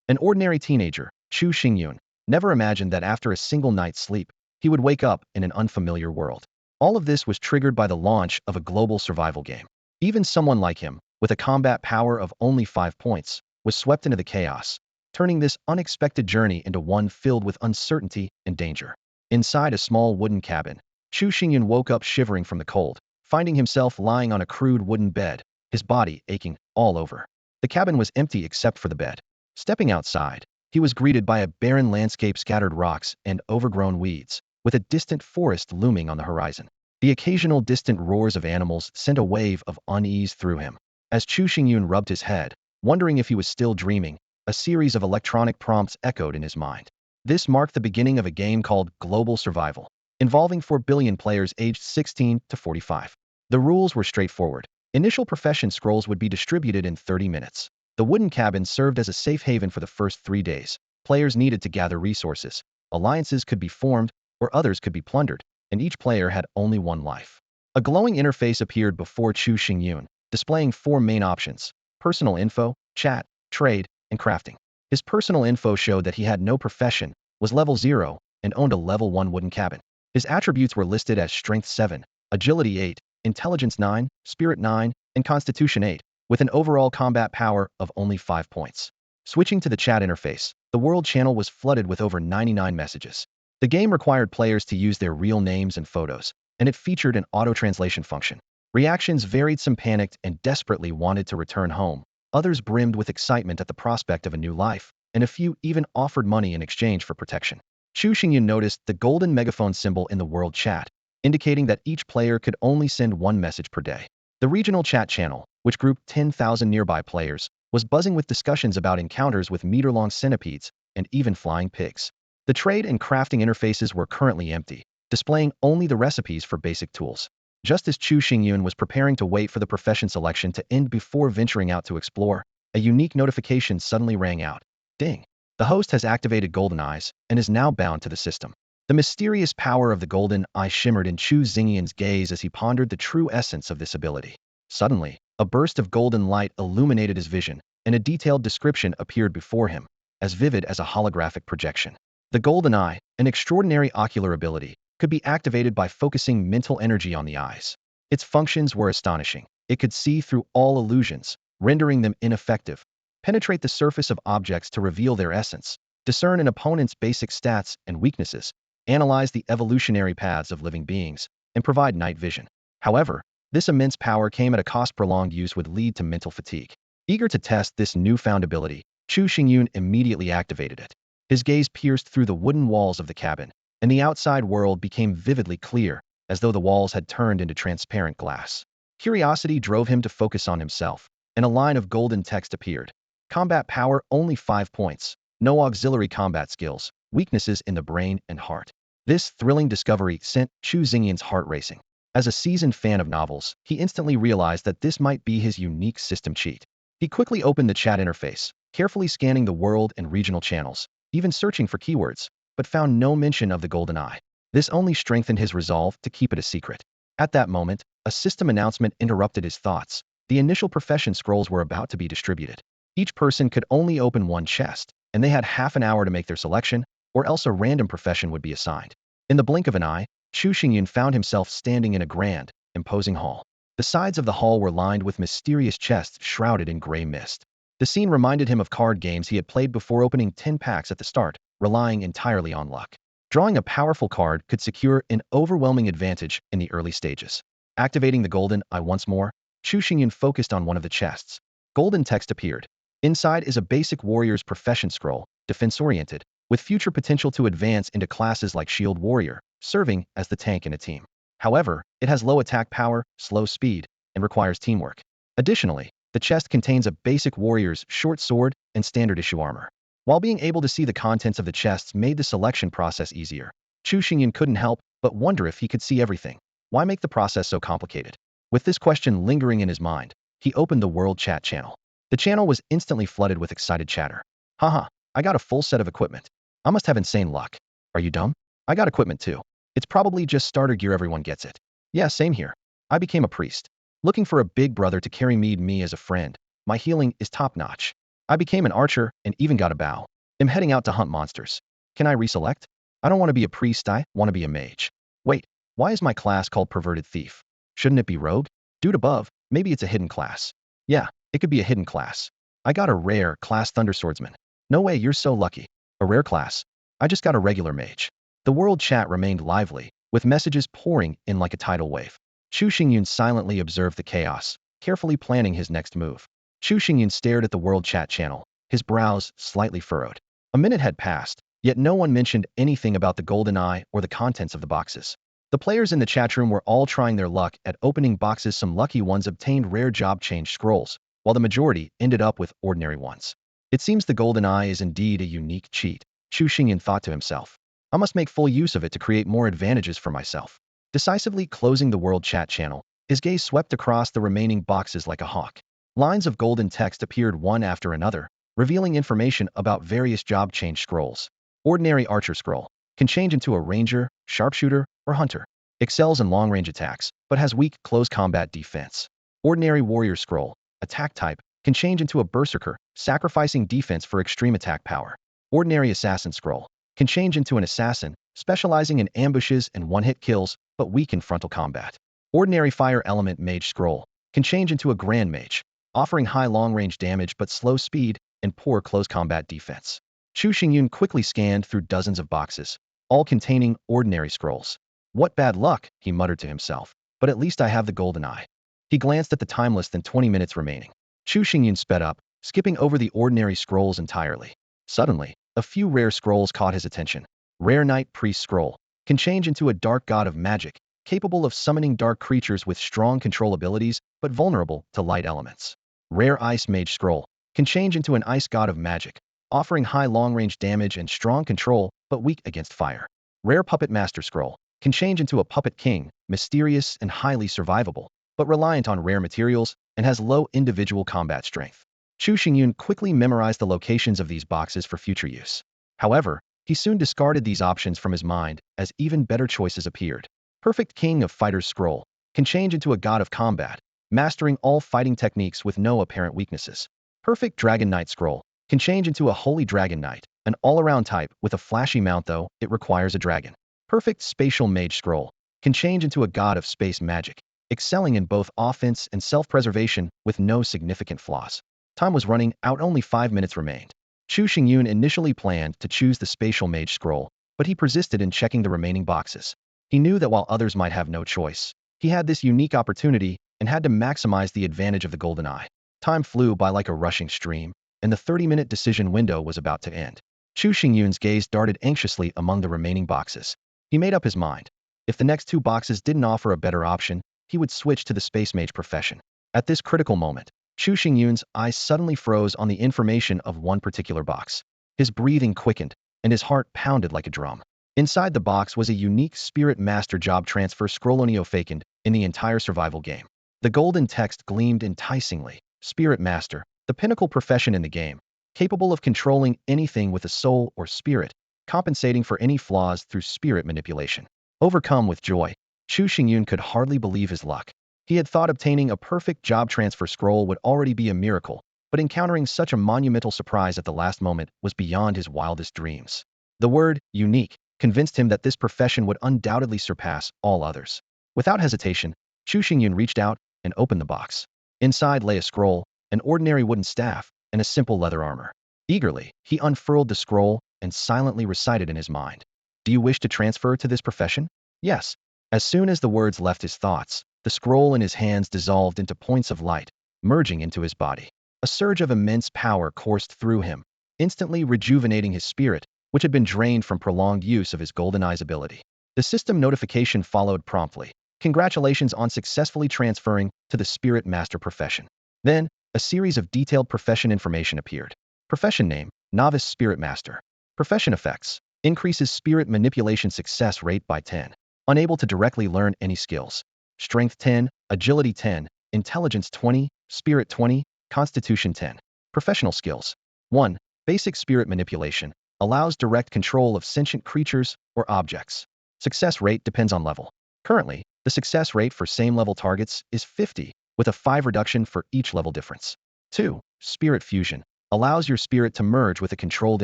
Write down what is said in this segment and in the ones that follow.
An ordinary teenager, Chu Xingyun, never imagined that after a single night's sleep, he would wake up in an unfamiliar world. All of this was triggered by the launch of a global survival game. Even someone like him, with a combat power of only 5 points, was swept into the chaos, turning this unexpected journey into one filled with uncertainty and danger. Inside a small wooden cabin, Chu Xingyun woke up shivering from the cold, finding himself lying on a crude wooden bed, his body aching all over. The cabin was empty except for the bed. Stepping outside, he was greeted by a barren landscape, scattered rocks and overgrown weeds, with a distant forest looming on the horizon. The occasional distant roars of animals sent a wave of unease through him. As Chu Xingyun rubbed his head, wondering if he was still dreaming, a series of electronic prompts echoed in his mind. This marked the beginning of a game called Global Survival, involving 4 billion players aged 16 to 45. The rules were straightforward. Initial profession scrolls would be distributed in 30 minutes. The wooden cabin served as a safe haven for the first 3 days. Players needed to gather resources. Alliances could be formed, or others could be plundered, and each player had only 1 life. A glowing interface appeared before Chu Xingyun, displaying 4 main options: personal info, chat, trade, and crafting. His personal info showed that he had no profession, was level 0, and owned a level 1 wooden cabin. His attributes were listed as Strength 7, Agility 8, Intelligence 9, Spirit 9, and Constitution 8, with an overall combat power of only 5 points. Switching to the chat interface, the world channel was flooded with over 99 messages. The game required players to use their real names and photos, and it featured an auto-translation function. Reactions varied: some panicked and desperately wanted to return home, others brimmed with excitement at the prospect of a new life, and a few even offered money in exchange for protection. Chu Xingyun noticed the golden megaphone symbol in the world chat, indicating that each player could only send 1 message per day. The regional chat channel, which grouped 10,000 nearby players, was buzzing with discussions about encounters with meter-long centipedes and even flying pigs. The trade and crafting interfaces were currently empty, displaying only the recipes for basic tools. Just as Chu Xingyun was preparing to wait for the profession selection to end before venturing out to explore, a unique notification suddenly rang out. Ding! The host has activated Golden Eyes and is now bound to the system. The mysterious power of the Golden Eye shimmered in Chu Xingyun's gaze as he pondered the true essence of this ability. Suddenly, a burst of golden light illuminated his vision, and a detailed description appeared before him, as vivid as a holographic projection. The Golden Eye, an extraordinary ocular ability, could be activated by focusing mental energy on the eyes. Its functions were astonishing. It could see through all illusions, rendering them ineffective, penetrate the surface of objects to reveal their essence, discern an opponent's basic stats and weaknesses, analyze the evolutionary paths of living beings, and provide night vision. However, this immense power came at a cost. Prolonged use would lead to mental fatigue. Eager to test this newfound ability, Chu Xingyun immediately activated it. His gaze pierced through the wooden walls of the cabin, and the outside world became vividly clear, as though the walls had turned into transparent glass. Curiosity drove him to focus on himself, and a line of golden text appeared. Combat power only 5 points. No auxiliary combat skills. Weaknesses in the brain and heart. This thrilling discovery sent Chu Xingyun's heart racing. As a seasoned fan of novels, he instantly realized that this might be his unique system cheat. He quickly opened the chat interface, carefully scanning the world and regional channels, even searching for keywords, but found no mention of the Golden Eye. This only strengthened his resolve to keep it a secret. At that moment, a system announcement interrupted his thoughts. The initial profession scrolls were about to be distributed. Each person could only open 1 chest, and they had half an hour to make their selection, or else a random profession would be assigned. In the blink of an eye, Chu Xingyun found himself standing in a grand, imposing hall. The sides of the hall were lined with mysterious chests shrouded in gray mist. The scene reminded him of card games he had played before, opening 10 packs at the start, relying entirely on luck. Drawing a powerful card could secure an overwhelming advantage in the early stages. Activating the Golden Eye once more, Chu Xingyun focused on one of the chests. Golden text appeared. Inside is a basic warrior's profession scroll, defense-oriented, with future potential to advance into classes like Shield Warrior, serving as the tank in a team. However, it has low attack power, slow speed, and requires teamwork. Additionally, the chest contains a basic warrior's short sword and standard issue armor. While being able to see the contents of the chests made the selection process easier, Chu Xingyun couldn't help but wonder if he could see everything. Why make the process so complicated? With this question lingering in his mind, he opened the world chat channel. The channel was instantly flooded with excited chatter. Haha, I got a full set of equipment. I must have insane luck. Are you dumb? I got equipment too. It's probably just starter gear, everyone gets it. Yeah, same here. I became a priest. Looking for a big brother to carry me as a friend. My healing is top-notch. I became an archer and even got a bow. I'm heading out to hunt monsters. Can I reselect? I don't want to be a priest, I want to be a mage. Wait, why is my class called perverted thief? Shouldn't it be rogue? Dude above, maybe it's a hidden class. Yeah, it could be a hidden class. I got a rare class thunder swordsman. No way, you're so lucky. A rare class. I just got a regular mage. The world chat remained lively, with messages pouring in like a tidal wave. Chu Xingyun silently observed the chaos, carefully planning his next move. Chu Xingyun stared at the world chat channel, his brows slightly furrowed. A minute had passed, yet no one mentioned anything about the golden eye or the contents of the boxes. The players in the chat room were all trying their luck at opening boxes. Some lucky ones obtained rare job change scrolls, while the majority ended up with ordinary ones. It seems the golden eye is indeed a unique cheat, Chu Xingyun thought to himself. I must make full use of it to create more advantages for myself. Decisively closing the world chat channel, his gaze swept across the remaining boxes like a hawk. Lines of golden text appeared one after another, revealing information about various job change scrolls. Ordinary archer scroll can change into a ranger, sharpshooter, or hunter. Excels in long-range attacks, but has weak close combat defense. Ordinary warrior scroll, attack type, can change into a berserker, sacrificing defense for extreme attack power. Ordinary assassin scroll can change into an assassin, specializing in ambushes and one-hit kills, but weak in frontal combat. Ordinary fire element mage scroll can change into a grand mage, offering high long-range damage but slow speed and poor close combat defense. Chu Xingyun quickly scanned through dozens of boxes, all containing ordinary scrolls. What bad luck, he muttered to himself, but at least I have the golden eye. He glanced at the time less than 20 minutes remaining. Chu Xingyun sped up, skipping over the ordinary scrolls entirely. Suddenly, a few rare scrolls caught his attention. Rare Knight Priest scroll can change into a dark god of magic, capable of summoning dark creatures with strong control abilities, but vulnerable to light elements. Rare Ice Mage scroll can change into an ice god of magic, offering high long-range damage and strong control, but weak against fire. Rare Puppet Master scroll can change into a puppet king, mysterious and highly survivable, but reliant on rare materials and has low individual combat strength. Chu Xingyun quickly memorized the locations of these boxes for future use. However, he soon discarded these options from his mind as even better choices appeared. Perfect King of Fighters scroll can change into a god of combat, mastering all fighting techniques with no apparent weaknesses. Perfect Dragon Knight scroll can change into a Holy Dragon Knight, an all-around type with a flashy mount though it requires a dragon. Perfect Spatial Mage scroll can change into a god of space magic, excelling in both offense and self-preservation with no significant flaws. Time was running out, only 5 minutes remained. Chu Xingyun initially planned to choose the Spatial Mage scroll, but he persisted in checking the remaining boxes. He knew that while others might have no choice, he had this unique opportunity and had to maximize the advantage of the golden eye. Time flew by like a rushing stream, and the 30-minute decision window was about to end. Chu Xingyun's gaze darted anxiously among the remaining boxes. He made up his mind. If the next 2 boxes didn't offer a better option, he would switch to the Space Mage profession. At this critical moment, Chu Xingyun's eyes suddenly froze on the information of one particular box. His breathing quickened, and his heart pounded like a drum. Inside the box was a unique Spirit Master job transfer scroll, only awakened in the entire survival game. The golden text gleamed enticingly. Spirit Master, the pinnacle profession in the game, capable of controlling anything with a soul or spirit, compensating for any flaws through spirit manipulation. Overcome with joy, Chu Xingyun could hardly believe his luck. He had thought obtaining a perfect job transfer scroll would already be a miracle, but encountering such a monumental surprise at the last moment was beyond his wildest dreams. The word unique convinced him that this profession would undoubtedly surpass all others. Without hesitation, Chu Xingyun reached out and opened the box. Inside lay a scroll, an ordinary wooden staff, and a simple leather armor. Eagerly, he unfurled the scroll and silently recited in his mind. Do you wish to transfer to this profession? Yes. As soon as the words left his thoughts, the scroll in his hands dissolved into points of light, merging into his body. A surge of immense power coursed through him, instantly rejuvenating his spirit, which had been drained from prolonged use of his golden eye's ability. The system notification followed promptly. Congratulations on successfully transferring to the Spirit Master profession. Then, a series of detailed profession information appeared. Profession name, Novice Spirit Master. Profession effects, increases spirit manipulation success rate by 10. Unable to directly learn any skills. Strength 10, Agility 10, Intelligence 20, Spirit 20, Constitution 10. Professional skills. 1. Basic spirit manipulation. Allows direct control of sentient creatures or objects. Success rate depends on level. Currently, the success rate for same level targets is 50, with a 5 reduction for each level difference. 2. Spirit fusion. allows your spirit to merge with a controlled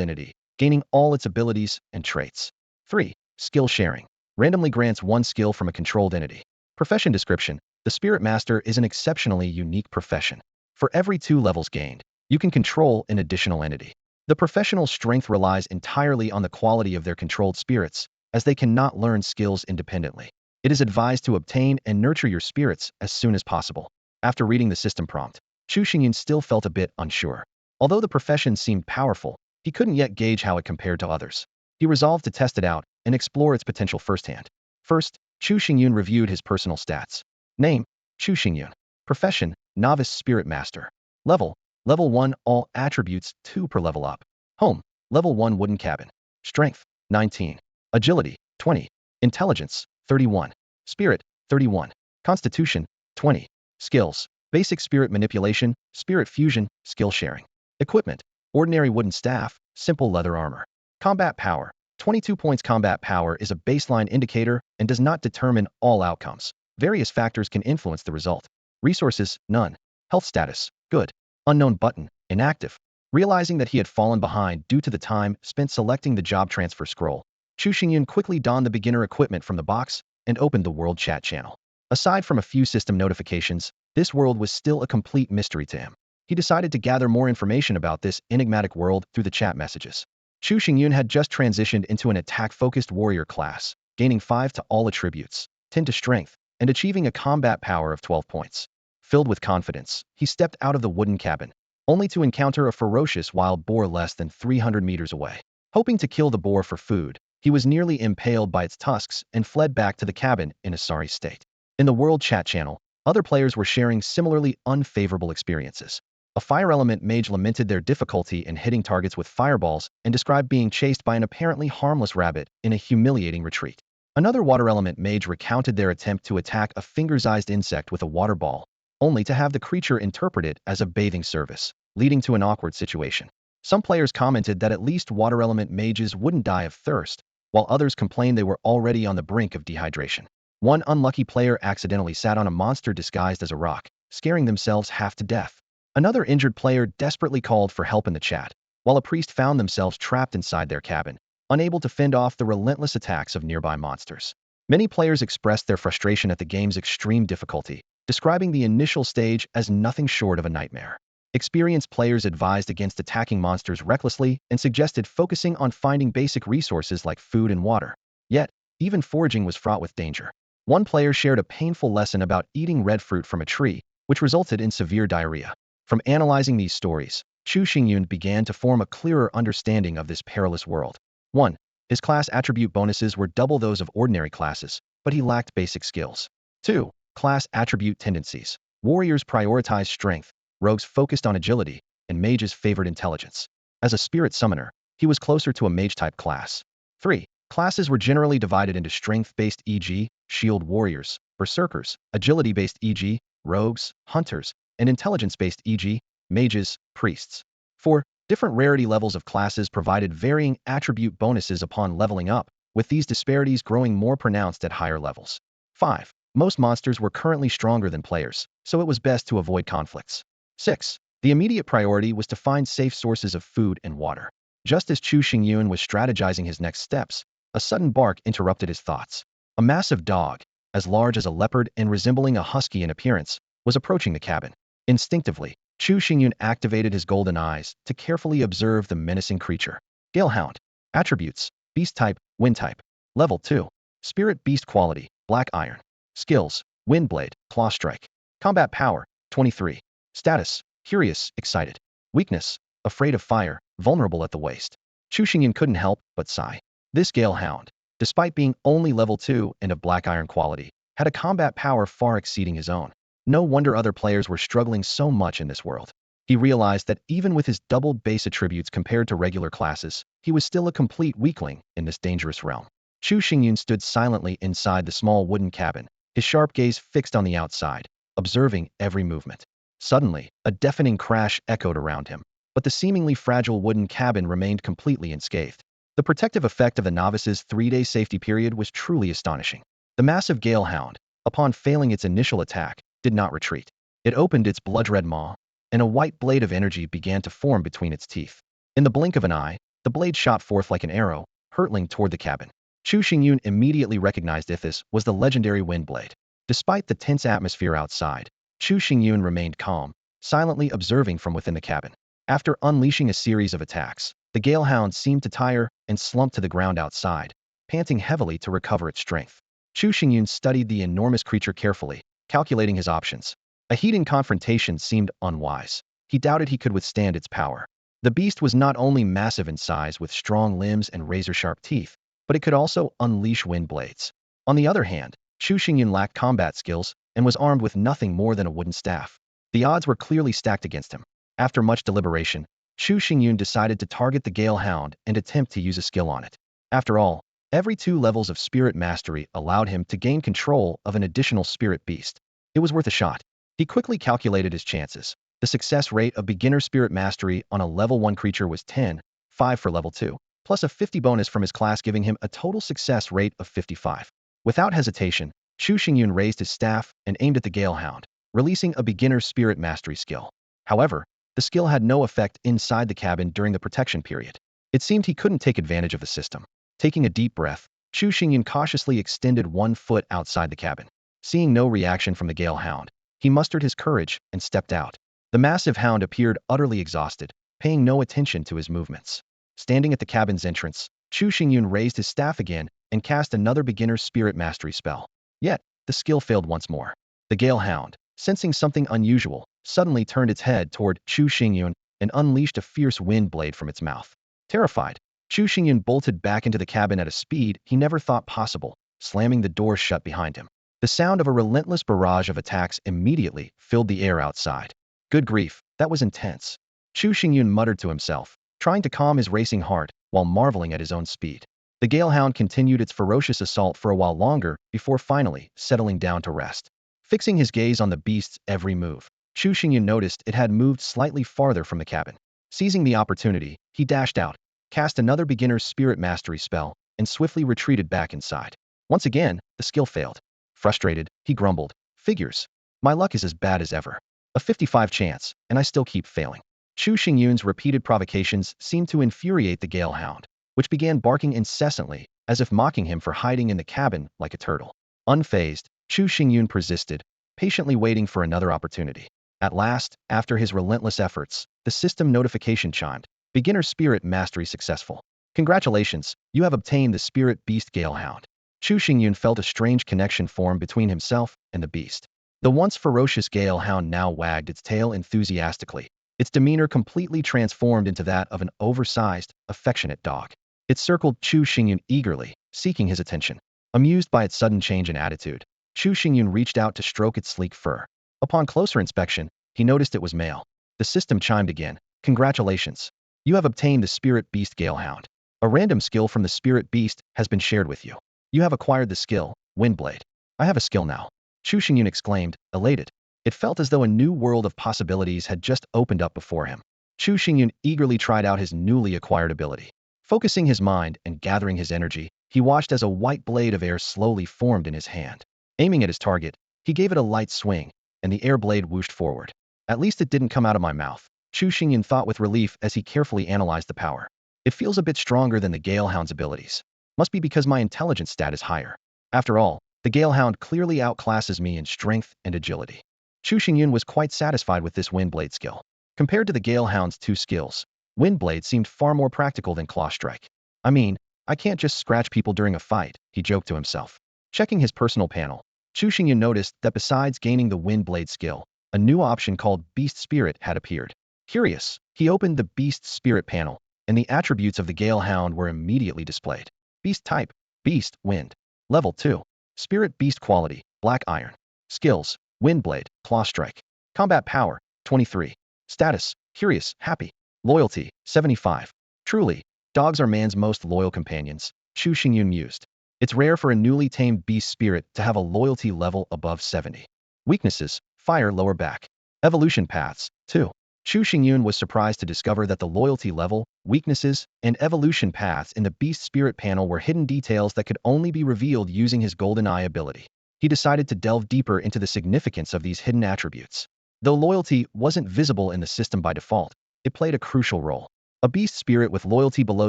entity, gaining all its abilities and traits. 3. Skill sharing. Randomly grants one skill from a controlled entity. Profession description. The Spirit Master is an exceptionally unique profession. For every 2 levels gained, you can control an additional entity. The professional's strength relies entirely on the quality of their controlled spirits, as they cannot learn skills independently. It is advised to obtain and nurture your spirits as soon as possible. After reading the system prompt, Chu Xingyun still felt a bit unsure. Although the profession seemed powerful, he couldn't yet gauge how it compared to others. He resolved to test it out and explore its potential firsthand. First, Chu Xingyun reviewed his personal stats. Name: Chu Xingyun. Profession: Novice Spirit Master. Level: Level 1, all attributes 2 per level up. Home: Level 1 wooden cabin. Strength: 19. Agility: 20. Intelligence: 31. Spirit: 31. Constitution: 20. Skills: Basic spirit manipulation, spirit fusion, skill sharing. Equipment: Ordinary wooden staff, simple leather armor. Combat power: 22 points. Combat power is a baseline indicator and does not determine all outcomes. Various factors can influence the result. Resources: none. Health status: good. Unknown button: inactive. Realizing that he had fallen behind due to the time spent selecting the job transfer scroll, Chu Xingyun quickly donned the beginner equipment from the box and opened the world chat channel. Aside from a few system notifications, this world was still a complete mystery to him. He decided to gather more information about this enigmatic world through the chat messages. Chu Xingyun had just transitioned into an attack-focused warrior class, gaining 5 to all attributes, 10 to strength, and achieving a combat power of 12 points. Filled with confidence, he stepped out of the wooden cabin, only to encounter a ferocious wild boar less than 300 meters away. Hoping to kill the boar for food, he was nearly impaled by its tusks and fled back to the cabin in a sorry state. In the world chat channel, other players were sharing similarly unfavorable experiences. A fire element mage lamented their difficulty in hitting targets with fireballs and described being chased by an apparently harmless rabbit in a humiliating retreat. Another water element mage recounted their attempt to attack a finger-sized insect with a water ball, only to have the creature interpreted as a bathing service, leading to an awkward situation. Some players commented that at least water element mages wouldn't die of thirst, while others complained they were already on the brink of dehydration. One unlucky player accidentally sat on a monster disguised as a rock, scaring themselves half to death. Another injured player desperately called for help in the chat, while a priest found themselves trapped inside their cabin, unable to fend off the relentless attacks of nearby monsters. Many players expressed their frustration at the game's extreme difficulty, describing the initial stage as nothing short of a nightmare. Experienced players advised against attacking monsters recklessly and suggested focusing on finding basic resources like food and water. Yet, even foraging was fraught with danger. One player shared a painful lesson about eating red fruit from a tree, which resulted in severe diarrhea. From analyzing these stories, Chu Xingyun began to form a clearer understanding of this perilous world. 1. His class attribute bonuses were double those of ordinary classes, but he lacked basic skills. 2. Class attribute tendencies. Warriors prioritized strength, rogues focused on agility, and mages favored intelligence. As a spirit summoner, he was closer to a mage-type class. 3. Classes were generally divided into strength-based e.g., shield warriors, berserkers, agility-based e.g., rogues, hunters, and intelligence-based e.g., mages, priests. 4. Different rarity levels of classes provided varying attribute bonuses upon leveling up, with these disparities growing more pronounced at higher levels. 5. Most monsters were currently stronger than players, so it was best to avoid conflicts. 6. The immediate priority was to find safe sources of food and water. Just as Chu Xingyun was strategizing his next steps, a sudden bark interrupted his thoughts. A massive dog, as large as a leopard and resembling a husky in appearance, was approaching the cabin. Instinctively, Chu Xingyun activated his golden eyes to carefully observe the menacing creature. Galehound. Attributes: Beast type, Wind type. Level 2. Spirit Beast quality, Black Iron. Skills: Windblade, Claw Strike. Combat power: 23. Status: Curious, excited. Weakness: Afraid of fire, vulnerable at the waist. Chu Xingyun couldn't help but sigh. This Galehound, despite being only level 2 and of Black Iron quality, had a combat power far exceeding his own. No wonder other players were struggling so much in this world. He realized that even with his doubled base attributes compared to regular classes, he was still a complete weakling in this dangerous realm. Chu Xingyun stood silently inside the small wooden cabin, his sharp gaze fixed on the outside, observing every movement. Suddenly, a deafening crash echoed around him, but the seemingly fragile wooden cabin remained completely unscathed. The protective effect of the novice's 3-day safety period was truly astonishing. The massive Galehound, upon failing its initial attack, did not retreat. It opened its blood-red maw and a white blade of energy began to form between its teeth. In the blink of an eye, the blade shot forth like an arrow, hurtling toward the cabin. Chu Xingyun immediately recognized this was the legendary wind blade. Despite the tense atmosphere outside, Chu Xingyun remained calm, silently observing from within the cabin. After unleashing a series of attacks, the Galehound seemed to tire and slumped to the ground outside, panting heavily to recover its strength. Chu Xingyun studied the enormous creature carefully, calculating his options. A heated confrontation seemed unwise. He doubted he could withstand its power. The beast was not only massive in size with strong limbs and razor-sharp teeth, but it could also unleash wind blades. On the other hand, Chu Xingyun lacked combat skills and was armed with nothing more than a wooden staff. The odds were clearly stacked against him. After much deliberation, Chu Xingyun decided to target the Galehound and attempt to use a skill on it. After all, every 2 levels of spirit mastery allowed him to gain control of an additional spirit beast. It was worth a shot. He quickly calculated his chances. The success rate of beginner spirit mastery on a level 1 creature was 10.5 for level 2, plus a 50 bonus from his class giving him a total success rate of 55. Without hesitation, Chu Xingyun raised his staff and aimed at the Galehound, releasing a beginner spirit mastery skill. However, the skill had no effect inside the cabin during the protection period. It seemed he couldn't take advantage of the system. Taking a deep breath, Chu Xingyun cautiously extended 1 foot outside the cabin. Seeing no reaction from the Galehound, he mustered his courage and stepped out. The massive hound appeared utterly exhausted, paying no attention to his movements. Standing at the cabin's entrance, Chu Xingyun raised his staff again and cast another beginner's spirit mastery spell. Yet, the skill failed once more. The Galehound, sensing something unusual, suddenly turned its head toward Chu Xingyun and unleashed a fierce wind blade from its mouth. Terrified, Chu Xingyun bolted back into the cabin at a speed he never thought possible, slamming the door shut behind him. The sound of a relentless barrage of attacks immediately filled the air outside. Good grief, that was intense. Chu Xingyun muttered to himself, trying to calm his racing heart while marveling at his own speed. The Galehound continued its ferocious assault for a while longer before finally settling down to rest. Fixing his gaze on the beast's every move, Chu Xingyun noticed it had moved slightly farther from the cabin. Seizing the opportunity, he dashed out, cast another beginner's spirit mastery spell, and swiftly retreated back inside. Once again, the skill failed. Frustrated, he grumbled, "Figures. My luck is as bad as ever. A 55 chance, and I still keep failing." Chu Xingyun's repeated provocations seemed to infuriate the Galehound, which began barking incessantly, as if mocking him for hiding in the cabin like a turtle. Unfazed, Chu Xingyun persisted, patiently waiting for another opportunity. At last, after his relentless efforts, the system notification chimed. Beginner spirit mastery successful. Congratulations, you have obtained the spirit beast Galehound. Chu Xingyun felt a strange connection form between himself and the beast. The once ferocious Galehound now wagged its tail enthusiastically, its demeanor completely transformed into that of an oversized, affectionate dog. It circled Chu Xingyun eagerly, seeking his attention. Amused by its sudden change in attitude, Chu Xingyun reached out to stroke its sleek fur. Upon closer inspection, he noticed it was male. The system chimed again. Congratulations. You have obtained the spirit beast Galehound. A random skill from the spirit beast has been shared with you. You have acquired the skill, Windblade. I have a skill now. Chu Xingyun exclaimed, elated. It felt as though a new world of possibilities had just opened up before him. Chu Xingyun eagerly tried out his newly acquired ability. Focusing his mind and gathering his energy, he watched as a white blade of air slowly formed in his hand. Aiming at his target, he gave it a light swing, and the air blade whooshed forward. At least it didn't come out of my mouth, Chu Xingyun thought with relief as he carefully analyzed the power. It feels a bit stronger than the Galehound's abilities. Must be because my intelligence stat is higher. After all, the Galehound clearly outclasses me in strength and agility. Chu Xingyun was quite satisfied with this Windblade skill. Compared to the Galehound's 2 skills, Windblade seemed far more practical than Claw Strike. I mean, I can't just scratch people during a fight, he joked to himself. Checking his personal panel, Chu Xingyun noticed that besides gaining the Windblade skill, a new option called Beast Spirit had appeared. Curious, he opened the Beast Spirit panel, and the attributes of the Galehound were immediately displayed. Beast type, Beast, Wind. Level 2. Spirit Beast quality, Black Iron. Skills, Windblade, Claw Strike. Combat power, 23. Status, Curious, Happy. Loyalty, 75. Truly, dogs are man's most loyal companions, Chu Xingyun mused. It's rare for a newly tamed beast spirit to have a loyalty level above 70. Weaknesses, Fire lower back. Evolution paths, 2. Chu Xingyun was surprised to discover that the loyalty level, weaknesses, and evolution paths in the Beast Spirit panel were hidden details that could only be revealed using his Golden Eye ability. He decided to delve deeper into the significance of these hidden attributes. Though loyalty wasn't visible in the system by default, it played a crucial role. A beast spirit with loyalty below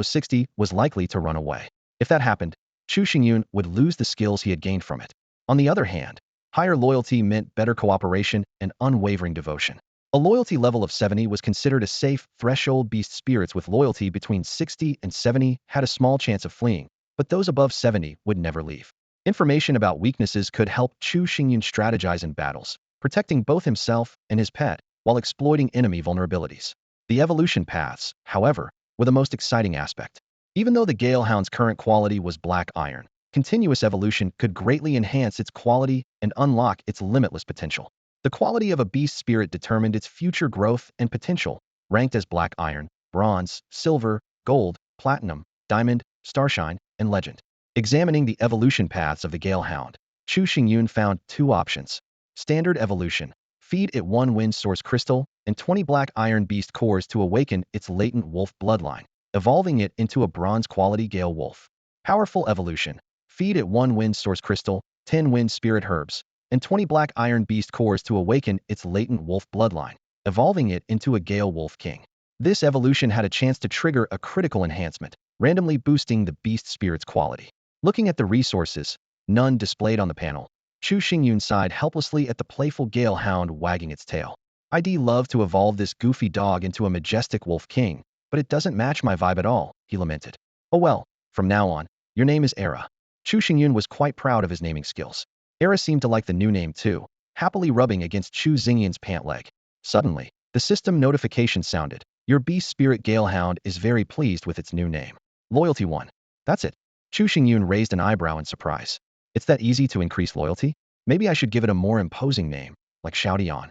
60 was likely to run away. If that happened, Chu Xingyun would lose the skills he had gained from it. On the other hand, higher loyalty meant better cooperation and unwavering devotion. A loyalty level of 70 was considered a safe threshold. Beast spirits with loyalty between 60 and 70 had a small chance of fleeing, but those above 70 would never leave. Information about weaknesses could help Chu Xingyun strategize in battles, protecting both himself and his pet while exploiting enemy vulnerabilities. The evolution paths, however, were the most exciting aspect. Even though the Galehound's current quality was black iron, continuous evolution could greatly enhance its quality and unlock its limitless potential. The quality of a beast spirit determined its future growth and potential, ranked as black iron, bronze, silver, gold, platinum, diamond, starshine, and legend. Examining the evolution paths of the Galehound, Chu Xingyun found two options. Standard evolution. Feed it 1 wind source crystal and 20 black iron beast cores to awaken its latent wolf bloodline, evolving it into a bronze quality Gale wolf. Powerful evolution. Feed it 1 wind source crystal, 10 wind spirit herbs, and 20 black iron beast cores to awaken its latent wolf bloodline, evolving it into a Gale wolf king. This evolution had a chance to trigger a critical enhancement, randomly boosting the beast spirit's quality. Looking at the resources, none displayed on the panel, Chu Xingyun sighed helplessly at the playful Galehound wagging its tail. I'd love to evolve this goofy dog into a majestic wolf king, but it doesn't match my vibe at all, he lamented. Oh well, from now on, your name is Era. Chu Xingyun was quite proud of his naming skills. Era seemed to like the new name too, happily rubbing against Chu Xingyun's pant leg. Suddenly, the system notification sounded. Your beast spirit Galehound is very pleased with its new name. Loyalty 1. That's it. Chu Xingyun raised an eyebrow in surprise. It's that easy to increase loyalty? Maybe I should give it a more imposing name, like Xiaodian.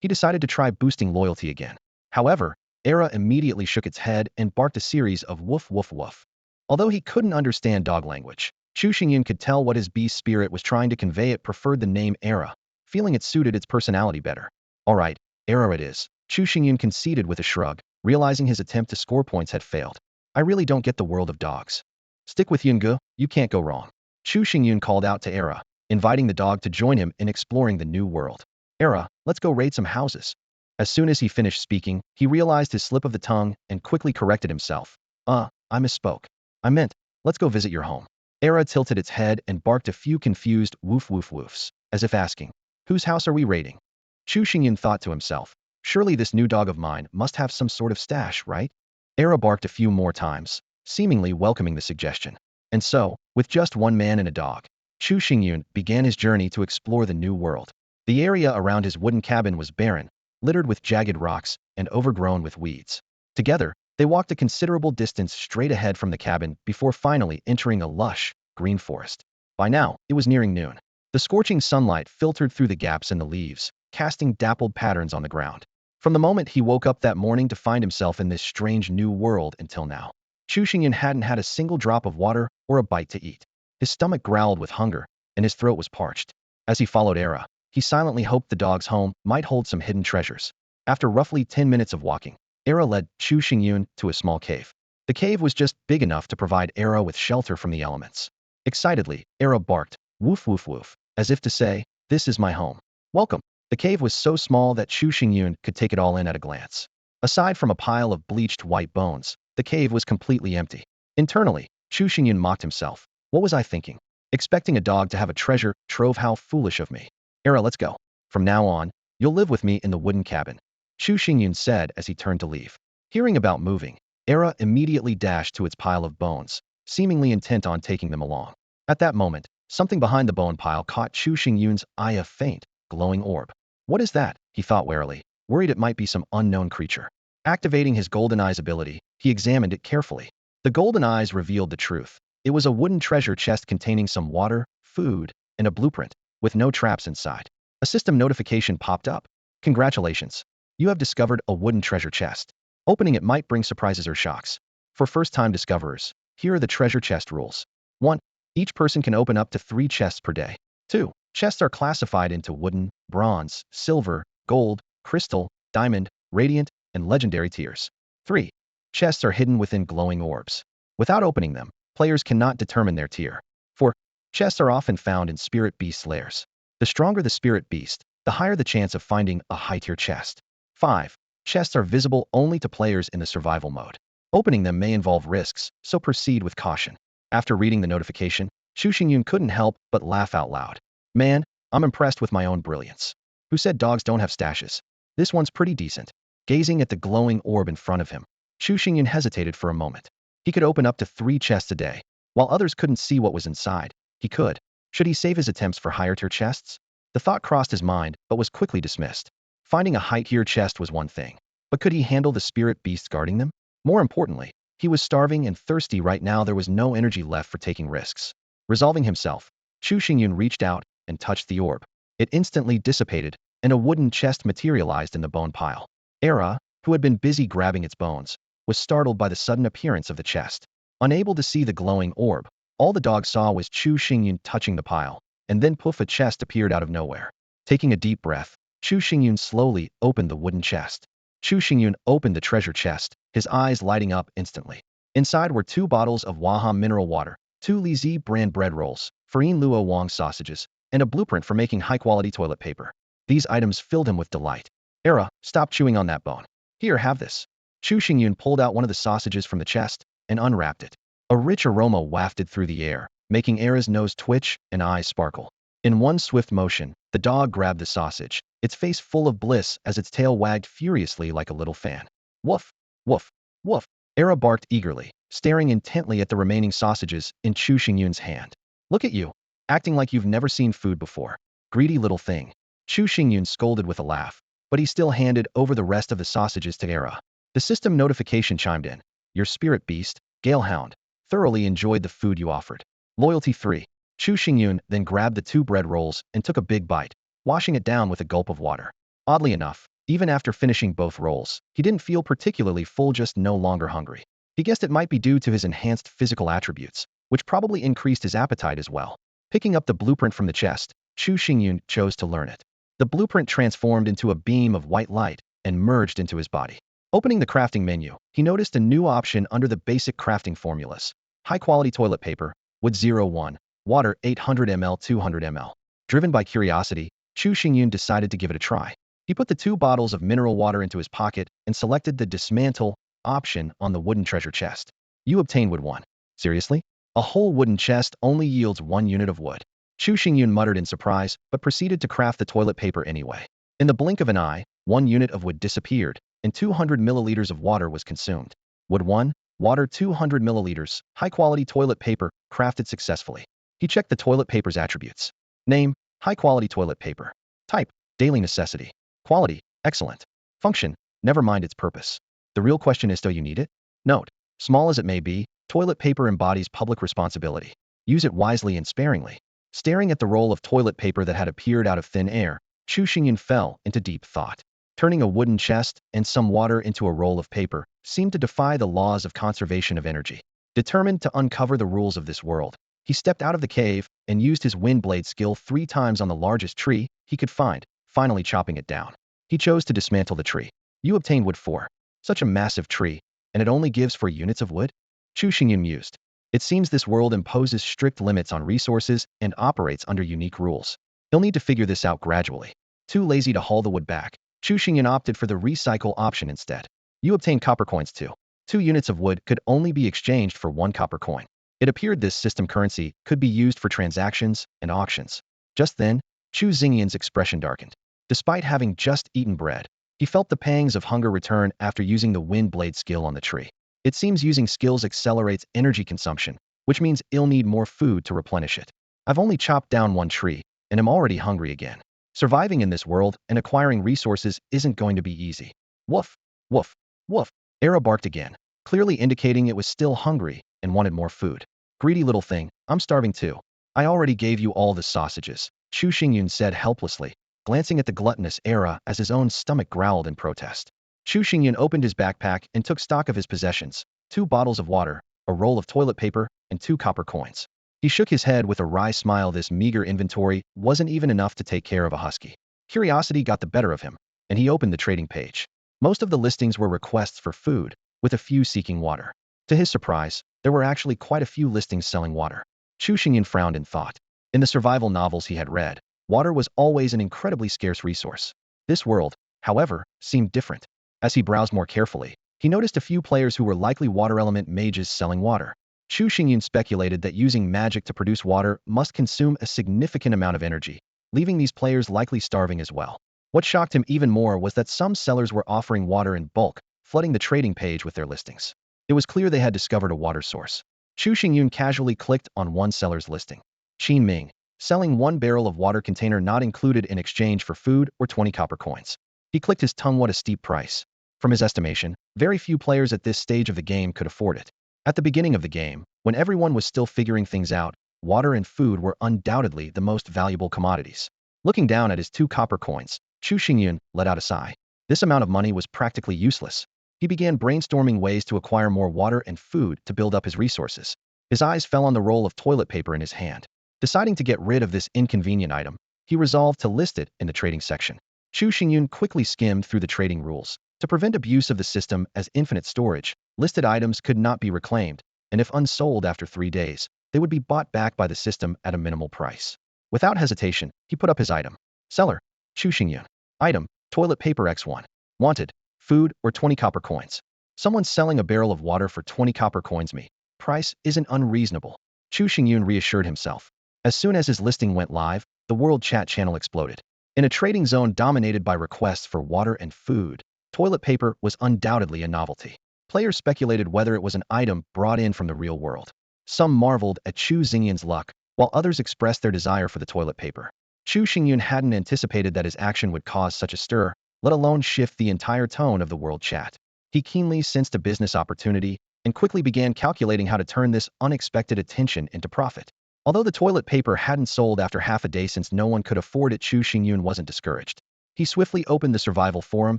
He decided to try boosting loyalty again. However, Era immediately shook its head and barked a series of woof woof woof. Although he couldn't understand dog language, Chu Xingyun could tell what his beast spirit was trying to convey. It preferred the name Era, feeling it suited its personality better. Alright, Era it is. Chu Xingyun conceded with a shrug, realizing his attempt to score points had failed. I really don't get the world of dogs. Stick with Yungu, you can't go wrong. Chu Xingyun called out to Era, inviting the dog to join him in exploring the new world. Era, let's go raid some houses. As soon as he finished speaking, he realized his slip of the tongue and quickly corrected himself. I misspoke. I meant, let's go visit your home. Era tilted its head and barked a few confused woof woof woofs, as if asking, whose house are we raiding? Chu Xingyun thought to himself, surely this new dog of mine must have some sort of stash, right? Era barked a few more times, seemingly welcoming the suggestion. And so, with just one man and a dog, Chu Xingyun began his journey to explore the new world. The area around his wooden cabin was barren, littered with jagged rocks and overgrown with weeds. Together, they walked a considerable distance straight ahead from the cabin before finally entering a lush, green forest. By now, it was nearing noon. The scorching sunlight filtered through the gaps in the leaves, casting dappled patterns on the ground. From the moment he woke up that morning to find himself in this strange new world until now, Chu Xingyun hadn't had a single drop of water or a bite to eat. His stomach growled with hunger, and his throat was parched. As he followed Era, he silently hoped the dog's home might hold some hidden treasures. After roughly 10 minutes of walking, Era led Chu Xingyun to a small cave. The cave was just big enough to provide Era with shelter from the elements. Excitedly, Era barked, woof woof woof, as if to say, this is my home. Welcome. The cave was so small that Chu Xingyun could take it all in at a glance. Aside from a pile of bleached white bones, the cave was completely empty. Internally, Chu Xingyun mocked himself. What was I thinking? Expecting a dog to have a treasure trove, how foolish of me. Era, let's go. From now on, you'll live with me in the wooden cabin, Chu Xingyun said as he turned to leave. Hearing about moving, Era immediately dashed to its pile of bones, seemingly intent on taking them along. At that moment, something behind the bone pile caught Chu Xingyun's eye, a faint, glowing orb. What is that? He thought warily, worried it might be some unknown creature. Activating his golden eyes ability, he examined it carefully. The golden eyes revealed the truth. It was a wooden treasure chest containing some water, food, and a blueprint, with no traps inside. A system notification popped up. Congratulations. You have discovered a wooden treasure chest. Opening it might bring surprises or shocks. For first-time discoverers, here are the treasure chest rules. 1. Each person can open up to 3 chests per day. 2. Chests are classified into wooden, bronze, silver, gold, crystal, diamond, radiant, and legendary tiers. 3. Chests are hidden within glowing orbs. Without opening them, players cannot determine their tier. 4. Chests are often found in spirit beast lairs. The stronger the spirit beast, the higher the chance of finding a high-tier chest. 5. Chests are visible only to players in the survival mode. Opening them may involve risks, so proceed with caution. After reading the notification, Chu Xingyun couldn't help but laugh out loud. Man, I'm impressed with my own brilliance. Who said dogs don't have stashes? This one's pretty decent. Gazing at the glowing orb in front of him, Chu Xingyun hesitated for a moment. He could open up to 3 chests a day. While others couldn't see what was inside, he could. Should he save his attempts for higher-tier chests? The thought crossed his mind, but was quickly dismissed. Finding a high-tier chest was one thing, but could he handle the spirit beasts guarding them? More importantly, he was starving and thirsty right now. There was no energy left for taking risks. Resolving himself, Chu Xingyun reached out and touched the orb. It instantly dissipated, and a wooden chest materialized in the bone pile. Era, who had been busy grabbing its bones, was startled by the sudden appearance of the chest. Unable to see the glowing orb, all the dog saw was Chu Xingyun touching the pile, and then poof, a chest appeared out of nowhere. Taking a deep breath, Chu Xingyun slowly opened the wooden chest. Chu Xingyun opened the treasure chest, his eyes lighting up instantly. Inside were 2 bottles of Waham mineral water, 2 Li Zi brand bread rolls, Farine Luo Wang sausages, and a blueprint for making high-quality toilet paper. These items filled him with delight. Era, stop chewing on that bone. Here, have this. Chu Xingyun pulled out one of the sausages from the chest and unwrapped it. A rich aroma wafted through the air, making Era's nose twitch and eyes sparkle. In one swift motion, the dog grabbed the sausage, its face full of bliss as its tail wagged furiously like a little fan. Woof, woof, woof. Era barked eagerly, staring intently at the remaining sausages in Chu Xingyun's hand. Look at you, acting like you've never seen food before. Greedy little thing. Chu Xingyun scolded with a laugh, but he still handed over the rest of the sausages to Era. The system notification chimed in. Your spirit beast, Galehound, thoroughly enjoyed the food you offered. Loyalty 3. Chu Xingyun then grabbed the 2 bread rolls and took a big bite, washing it down with a gulp of water. Oddly enough, even after finishing both rolls, he didn't feel particularly full, just no longer hungry. He guessed it might be due to his enhanced physical attributes, which probably increased his appetite as well. Picking up the blueprint from the chest, Chu Xingyun chose to learn it. The blueprint transformed into a beam of white light and merged into his body. Opening the crafting menu, he noticed a new option under the basic crafting formulas. High-quality toilet paper, wood 01, water 800 ml 200 ml. Driven by curiosity, Chu Xingyun decided to give it a try. He put the 2 bottles of mineral water into his pocket and selected the dismantle option on the wooden treasure chest. You obtain wood 1. Seriously? A whole wooden chest only yields 1 unit of wood. Chu Xingyun muttered in surprise, but proceeded to craft the toilet paper anyway. In the blink of an eye, 1 unit of wood disappeared, and 200 milliliters of water was consumed. Wood 1, water 200 milliliters, high-quality toilet paper, crafted successfully. He checked the toilet paper's attributes. Name, high-quality toilet paper. Type, daily necessity. Quality, excellent. Function, never mind its purpose. The real question is, do you need it? Note, small as it may be, toilet paper embodies public responsibility. Use it wisely and sparingly. Staring at the roll of toilet paper that had appeared out of thin air, Chu Xingyun fell into deep thought. Turning a wooden chest and some water into a roll of paper seemed to defy the laws of conservation of energy. Determined to uncover the rules of this world, he stepped out of the cave and used his wind blade skill 3 times on the largest tree he could find, finally chopping it down. He chose to dismantle the tree. You obtain wood 4. Such a massive tree, and it only gives 4 units of wood? Chu Xingyun mused. It seems this world imposes strict limits on resources and operates under unique rules. He'll need to figure this out gradually. Too lazy to haul the wood back, Chu Xingyun opted for the recycle option instead. You obtain copper coins too. 2 units of wood could only be exchanged for 1 copper coin. It appeared this system currency could be used for transactions and auctions. Just then, Chu Xingyun's expression darkened. Despite having just eaten bread, he felt the pangs of hunger return after using the wind blade skill on the tree. It seems using skills accelerates energy consumption, which means he'll need more food to replenish it. I've only chopped down 1 tree, and am already hungry again. Surviving in this world and acquiring resources isn't going to be easy. Woof, woof, woof. Era barked again, clearly indicating it was still hungry and wanted more food. Greedy little thing, I'm starving too. I already gave you all the sausages, Chu Xingyun said helplessly, glancing at the gluttonous Era as his own stomach growled in protest. Chu Xingyun opened his backpack and took stock of his possessions, 2 bottles of water, a roll of toilet paper, and 2 copper coins. He shook his head with a wry smile. This meager inventory wasn't even enough to take care of a husky. Curiosity got the better of him, and he opened the trading page. Most of the listings were requests for food, with a few seeking water. To his surprise, there were actually quite a few listings selling water. Chu Xingyun frowned in thought. In the survival novels he had read, Water was always an incredibly scarce resource. This world, however, seemed different. As he browsed more carefully, he noticed a few players who were likely water element mages selling water. Chu Xingyun speculated that using magic to produce water must consume a significant amount of energy, leaving these players likely starving as well. What shocked him even more was that some sellers were offering water in bulk, flooding the trading page with their listings. It was clear they had discovered a water source. Chu Xingyun casually clicked on one seller's listing. Qin Ming, selling 1 barrel of water container not included in exchange for food or 20 copper coins. He clicked his tongue. What a steep price. From his estimation, very few players at this stage of the game could afford it. At the beginning of the game, when everyone was still figuring things out, water and food were undoubtedly the most valuable commodities. Looking down at his 2 copper coins, Chu Xingyun let out a sigh. This amount of money was practically useless. He began brainstorming ways to acquire more water and food to build up his resources. His eyes fell on the roll of toilet paper in his hand. Deciding to get rid of this inconvenient item, he resolved to list it in the trading section. Chu Xingyun quickly skimmed through the trading rules. To prevent abuse of the system as infinite storage, listed items could not be reclaimed, and if unsold after 3 days, they would be bought back by the system at a minimal price. Without hesitation, he put up his item. Seller, Chu Xingyun. Item, toilet paper X1. Wanted, food or 20 copper coins. Someone selling a barrel of water for 20 copper coins. Me. Price isn't unreasonable. Chu Xingyun reassured himself. As soon as his listing went live, the world chat channel exploded. In a trading zone dominated by requests for water and food, toilet paper was undoubtedly a novelty. Players speculated whether it was an item brought in from the real world. Some marveled at Chu Xingyun's luck, while others expressed their desire for the toilet paper. Chu Xingyun hadn't anticipated that his action would cause such a stir, let alone shift the entire tone of the world chat. He keenly sensed a business opportunity and quickly began calculating how to turn this unexpected attention into profit. Although the toilet paper hadn't sold after half a day since no one could afford it, Chu Xingyun wasn't discouraged. He swiftly opened the survival forum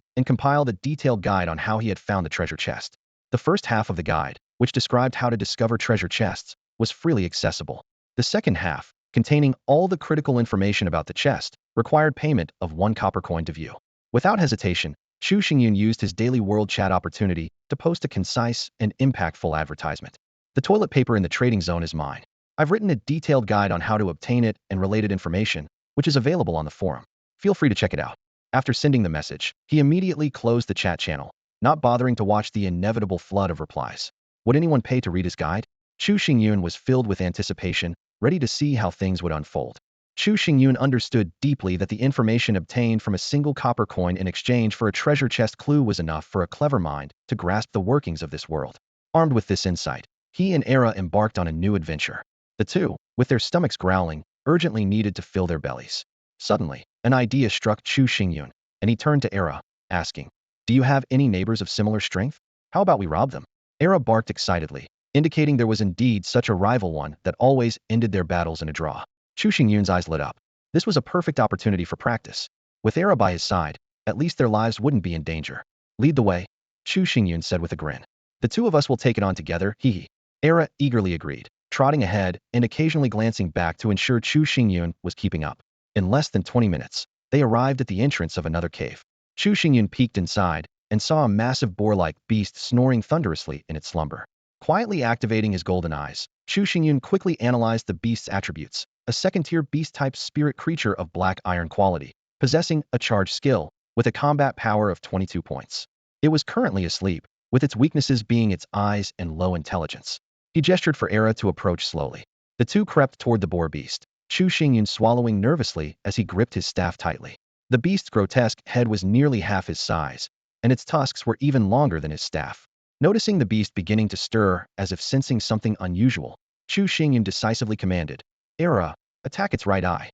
and compiled a detailed guide on how he had found the treasure chest. The first half of the guide, which described how to discover treasure chests, was freely accessible. The second half, containing all the critical information about the chest, required payment of 1 copper coin to view. Without hesitation, Chu Xingyun used his daily world chat opportunity to post a concise and impactful advertisement. The toilet paper in the trading zone is mine. I've written a detailed guide on how to obtain it and related information, which is available on the forum. Feel free to check it out. After sending the message, he immediately closed the chat channel, not bothering to watch the inevitable flood of replies. Would anyone pay to read his guide? Chu Xingyun was filled with anticipation, ready to see how things would unfold. Chu Xingyun understood deeply that the information obtained from a single copper coin in exchange for a treasure chest clue was enough for a clever mind to grasp the workings of this world. Armed with this insight, he and Era embarked on a new adventure. The two, with their stomachs growling, urgently needed to fill their bellies. Suddenly, an idea struck Chu Xingyun, and he turned to Era, asking, "Do you have any neighbors of similar strength? How about we rob them?" Era barked excitedly, indicating there was indeed such a rival one that always ended their battles in a draw. Chu Xingyun's eyes lit up. This was a perfect opportunity for practice. With Era by his side, at least their lives wouldn't be in danger. "Lead the way," Chu Xingyun said with a grin. "The two of us will take it on together, hee." Era eagerly agreed, trotting ahead and occasionally glancing back to ensure Chu Xingyun was keeping up. In less than 20 minutes, they arrived at the entrance of another cave. Chu Xingyun peeked inside and saw a massive boar-like beast snoring thunderously in its slumber. Quietly activating his golden eyes, Chu Xingyun quickly analyzed the beast's attributes. A second-tier beast-type spirit creature of black iron quality, possessing a charged skill, with a combat power of 22 points. It was currently asleep, with its weaknesses being its eyes and low intelligence. He gestured for Era to approach slowly. The two crept toward the boar beast, Chu Xingyun swallowing nervously as he gripped his staff tightly. The beast's grotesque head was nearly half his size, and its tusks were even longer than his staff. Noticing the beast beginning to stir as if sensing something unusual, Chu Xingyun decisively commanded, "Era, attack its right eye."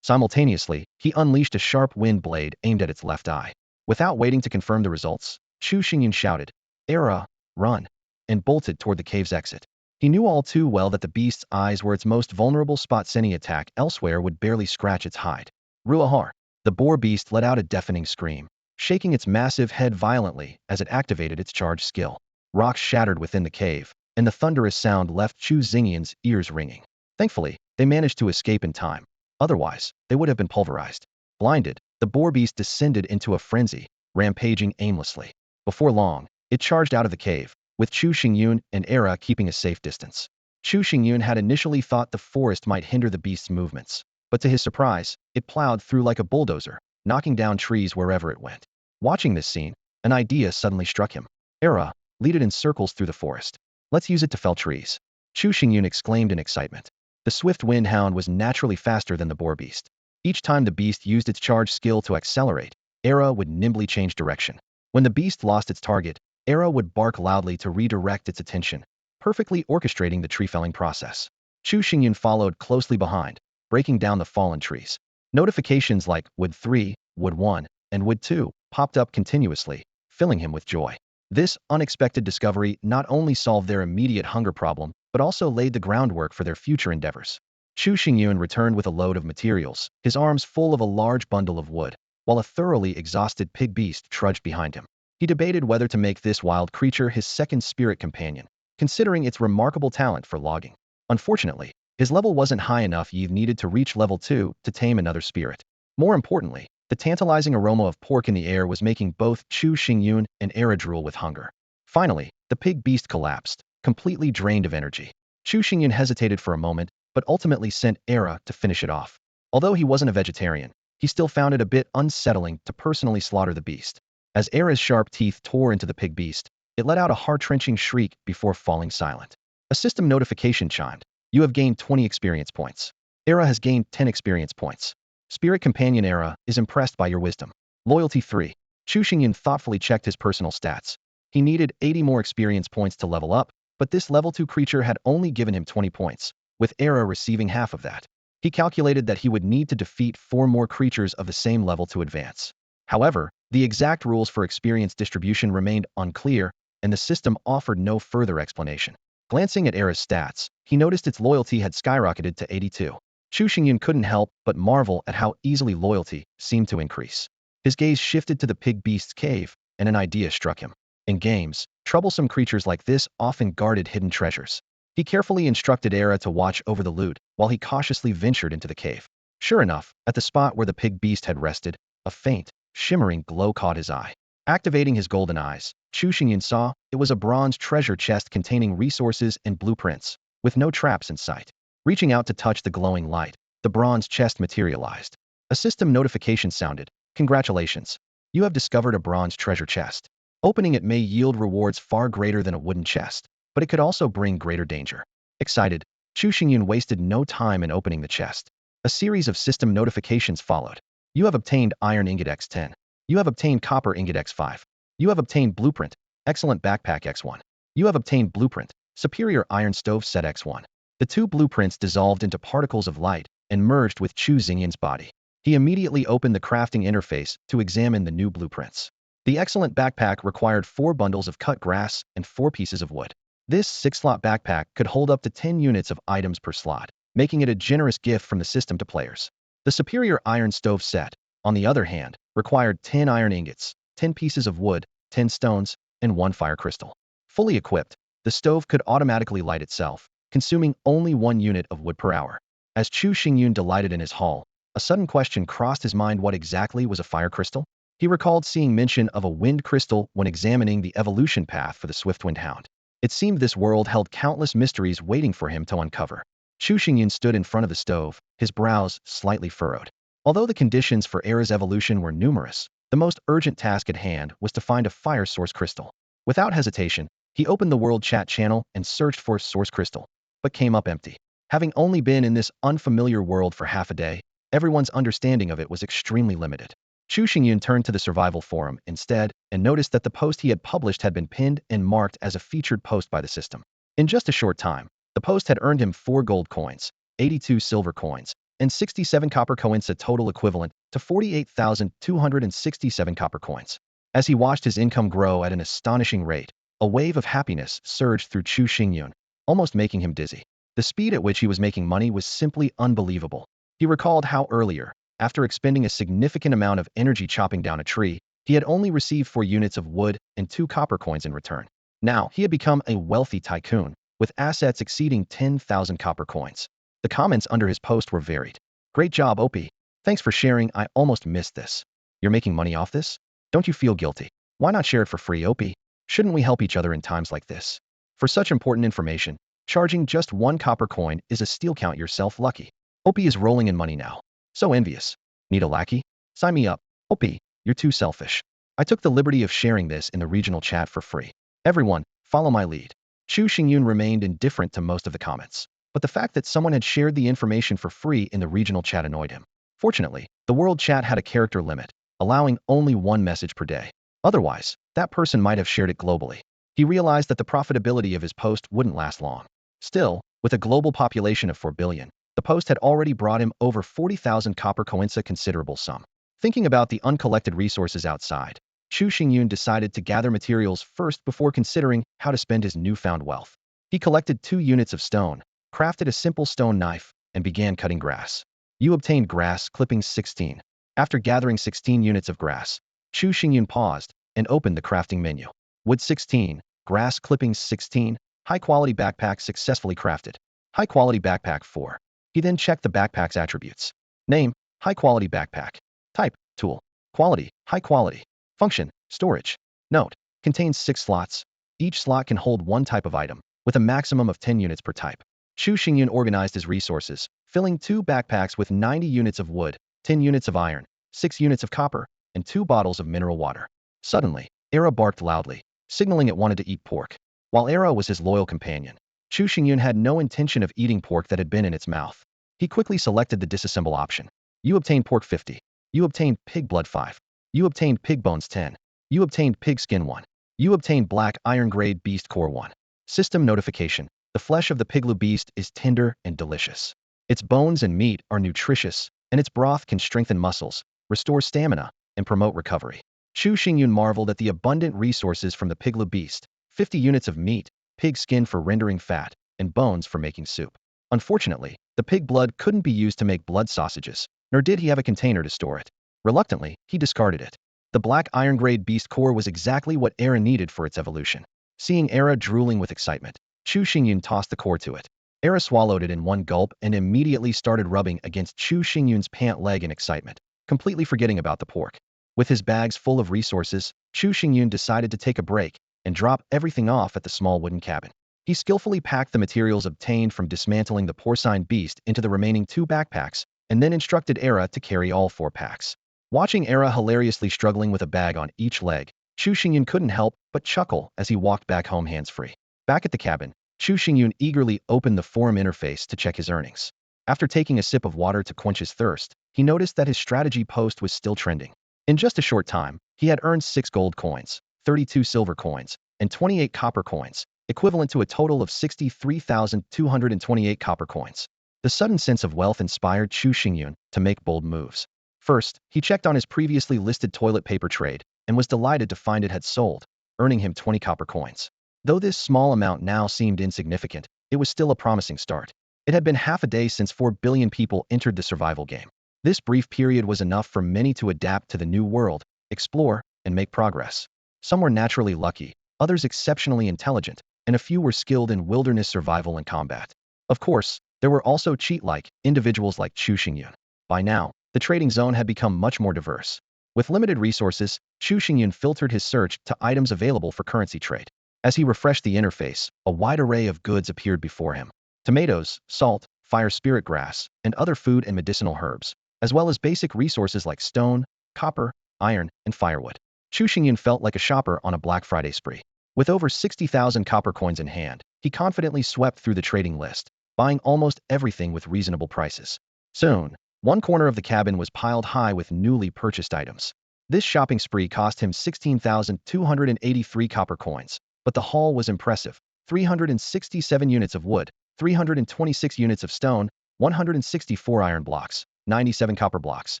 Simultaneously, he unleashed a sharp wind blade aimed at its left eye. Without waiting to confirm the results, Chu Xingyun shouted, "Era, run," and bolted toward the cave's exit. He knew all too well that the beast's eyes were its most vulnerable spot. Any attack elsewhere would barely scratch its hide. Ruahar. The boar beast let out a deafening scream, shaking its massive head violently as it activated its charged skill. Rocks shattered within the cave, and the thunderous sound left Chu Xingyun's ears ringing. Thankfully, they managed to escape in time. Otherwise, they would have been pulverized. Blinded, the boar beast descended into a frenzy, rampaging aimlessly. Before long, it charged out of the cave, with Chu Xingyun and Era keeping a safe distance. Chu Xingyun had initially thought the forest might hinder the beast's movements, but to his surprise, it plowed through like a bulldozer, knocking down trees wherever it went. Watching this scene, an idea suddenly struck him. Era, lead it in circles through the forest. Let's use it to fell trees. Chu Xingyun exclaimed in excitement. The swift wind hound was naturally faster than the boar beast. Each time the beast used its charge skill to accelerate, Era would nimbly change direction. When the beast lost its target, Era would bark loudly to redirect its attention, perfectly orchestrating the tree-felling process. Chu Xingyun followed closely behind, breaking down the fallen trees. Notifications like Wood 3, Wood 1, and Wood 2 popped up continuously, filling him with joy. This unexpected discovery not only solved their immediate hunger problem, but also laid the groundwork for their future endeavors. Chu Xingyun returned with a load of materials, his arms full of a large bundle of wood, while a thoroughly exhausted pig beast trudged behind him. He debated whether to make this wild creature his second spirit companion, considering its remarkable talent for logging. Unfortunately, his level wasn't high enough yet needed to reach level 2 to tame another spirit. More importantly, the tantalizing aroma of pork in the air was making both Chu Xingyun and Era drool with hunger. Finally, the pig beast collapsed, completely drained of energy. Chu Xingyun hesitated for a moment, but ultimately sent Era to finish it off. Although he wasn't a vegetarian, he still found it a bit unsettling to personally slaughter the beast. As Era's sharp teeth tore into the pig beast, it let out a heart-wrenching shriek before falling silent. A system notification chimed. You have gained 20 experience points. Era has gained 10 experience points. Spirit companion Era is impressed by your wisdom. Loyalty 3. Chu Xingyun thoughtfully checked his personal stats. He needed 80 more experience points to level up, but this level 2 creature had only given him 20 points, with Era receiving half of that. He calculated that he would need to defeat 4 more creatures of the same level to advance. However, the exact rules for experience distribution remained unclear, and the system offered no further explanation. Glancing at Era's stats, he noticed its loyalty had skyrocketed to 82. Chu Xingyun couldn't help but marvel at how easily loyalty seemed to increase. His gaze shifted to the pig beast's cave, and an idea struck him. In games, troublesome creatures like this often guarded hidden treasures. He carefully instructed Era to watch over the loot, while he cautiously ventured into the cave. Sure enough, at the spot where the pig beast had rested, a faint, shimmering glow caught his eye. Activating his golden eyes, Chu Xingyun saw it was a bronze treasure chest containing resources and blueprints, with no traps in sight. Reaching out to touch the glowing light, the bronze chest materialized. A system notification sounded. Congratulations. You have discovered a bronze treasure chest. Opening it may yield rewards far greater than a wooden chest, but it could also bring greater danger. Excited, Chu Xingyun wasted no time in opening the chest. A series of system notifications followed. You have obtained Iron Ingot X10. You have obtained Copper Ingot X5. You have obtained Blueprint, Excellent Backpack X1. You have obtained Blueprint, Superior Iron Stove Set X1. The 2 blueprints dissolved into particles of light and merged with Chu Xingyun's body. He immediately opened the crafting interface to examine the new blueprints. The Excellent Backpack required 4 bundles of cut grass and 4 pieces of wood. This 6-slot backpack could hold up to 10 units of items per slot, making it a generous gift from the system to players. The Superior Iron Stove Set, on the other hand, required 10 iron ingots, 10 pieces of wood, 10 stones, and 1 fire crystal. Fully equipped, the stove could automatically light itself, consuming only 1 unit of wood per hour. As Chu Xingyun delighted in his haul, a sudden question crossed his mind: what exactly was a fire crystal? He recalled seeing mention of a wind crystal when examining the evolution path for the Swiftwind Hound. It seemed this world held countless mysteries waiting for him to uncover. Chu Xingyun stood in front of the stove, his brows slightly furrowed. Although the conditions for Era's evolution were numerous, the most urgent task at hand was to find a fire source crystal. Without hesitation, he opened the world chat channel and searched for source crystal, but came up empty. Having only been in this unfamiliar world for half a day, everyone's understanding of it was extremely limited. Chu Xingyun turned to the survival forum instead and noticed that the post he had published had been pinned and marked as a featured post by the system. In just a short time, the post had earned him 4 gold coins, 82 silver coins, and 67 copper coins, a total equivalent to 48,267 copper coins. As he watched his income grow at an astonishing rate, a wave of happiness surged through Chu Xingyun, almost making him dizzy. The speed at which he was making money was simply unbelievable. He recalled how earlier, after expending a significant amount of energy chopping down a tree, he had only received 4 units of wood and 2 copper coins in return. Now, he had become a wealthy tycoon, with assets exceeding 10,000 copper coins. The comments under his post were varied. Great job, OP. Thanks for sharing, I almost missed this. You're making money off this? Don't you feel guilty? Why not share it for free, OP? Shouldn't we help each other in times like this? For such important information, charging just 1 copper coin is a steal. Count yourself lucky. OP is rolling in money now. So envious. Need a lackey? Sign me up. OP, you're too selfish. I took the liberty of sharing this in the regional chat for free. Everyone, follow my lead. Chu Xingyun remained indifferent to most of the comments, but the fact that someone had shared the information for free in the regional chat annoyed him. Fortunately, the world chat had a character limit, allowing only one message per day. Otherwise, that person might have shared it globally. He realized that the profitability of his post wouldn't last long. Still, with a global population of 4 billion, the post had already brought him over 40,000 copper coins, a considerable sum. Thinking about the uncollected resources outside, Chu Xingyun decided to gather materials first before considering how to spend his newfound wealth. He collected 2 units of stone, crafted a simple stone knife, and began cutting grass. You obtained grass clippings 16. After gathering 16 units of grass, Chu Xingyun paused and opened the crafting menu. Wood 16, grass clippings 16, high-quality backpack successfully crafted. High-quality backpack 4. He then checked the backpack's attributes. Name, high-quality backpack. Type, tool. Quality, high quality. Function, storage. Note, contains 6 slots. Each slot can hold one type of item, with a maximum of 10 units per type. Chu Xingyun organized his resources, filling 2 backpacks with 90 units of wood, 10 units of iron, 6 units of copper, and 2 bottles of mineral water. Suddenly, Era barked loudly, signaling it wanted to eat pork. While Era was his loyal companion, Chu Xingyun had no intention of eating pork that had been in its mouth. He quickly selected the disassemble option. You obtained pork 50. You obtained pig blood 5. You obtained pig bones 10. You obtained pig skin 1. You obtained black iron grade beast core 1. System notification. The flesh of the piglu beast is tender and delicious. Its bones and meat are nutritious, and its broth can strengthen muscles, restore stamina, and promote recovery. Chu Xingyun marveled at the abundant resources from the piglu beast: 50 units of meat, pig skin for rendering fat, and bones for making soup. Unfortunately, the pig blood couldn't be used to make blood sausages, nor did he have a container to store it. Reluctantly, he discarded it. The black iron grade beast core was exactly what Era needed for its evolution. Seeing Era drooling with excitement, Chu Xingyun tossed the core to it. Era swallowed it in one gulp and immediately started rubbing against Chu Xingyun's pant leg in excitement, completely forgetting about the pork. With his bags full of resources, Chu Xingyun decided to take a break and drop everything off at the small wooden cabin. He skillfully packed the materials obtained from dismantling the porcine beast into the remaining 2 backpacks, and then instructed Era to carry all 4 packs. Watching Era hilariously struggling with a bag on each leg, Chu Xingyun couldn't help but chuckle as he walked back home hands-free. Back at the cabin, Chu Xingyun eagerly opened the forum interface to check his earnings. After taking a sip of water to quench his thirst, he noticed that his strategy post was still trending. In just a short time, he had earned 6 gold coins, 32 silver coins, and 28 copper coins, equivalent to a total of 63,228 copper coins. The sudden sense of wealth inspired Chu Xingyun to make bold moves. First, he checked on his previously listed toilet paper trade and was delighted to find it had sold, earning him 20 copper coins. Though this small amount now seemed insignificant, it was still a promising start. It had been half a day since 4 billion people entered the survival game. This brief period was enough for many to adapt to the new world, explore, and make progress. Some were naturally lucky, others exceptionally intelligent, and a few were skilled in wilderness survival and combat. Of course, there were also cheat-like individuals like Chu Xingyun. By now, the trading zone had become much more diverse. With limited resources, Chu Xingyun filtered his search to items available for currency trade. As he refreshed the interface, a wide array of goods appeared before him. Tomatoes, salt, fire spirit grass, and other food and medicinal herbs, as well as basic resources like stone, copper, iron, and firewood. Chu Xingyun felt like a shopper on a Black Friday spree. With over 60,000 copper coins in hand, he confidently swept through the trading list, buying almost everything with reasonable prices. Soon, one corner of the cabin was piled high with newly purchased items. This shopping spree cost him 16,283 copper coins, but the haul was impressive: 367 units of wood, 326 units of stone, 164 iron blocks, 97 copper blocks,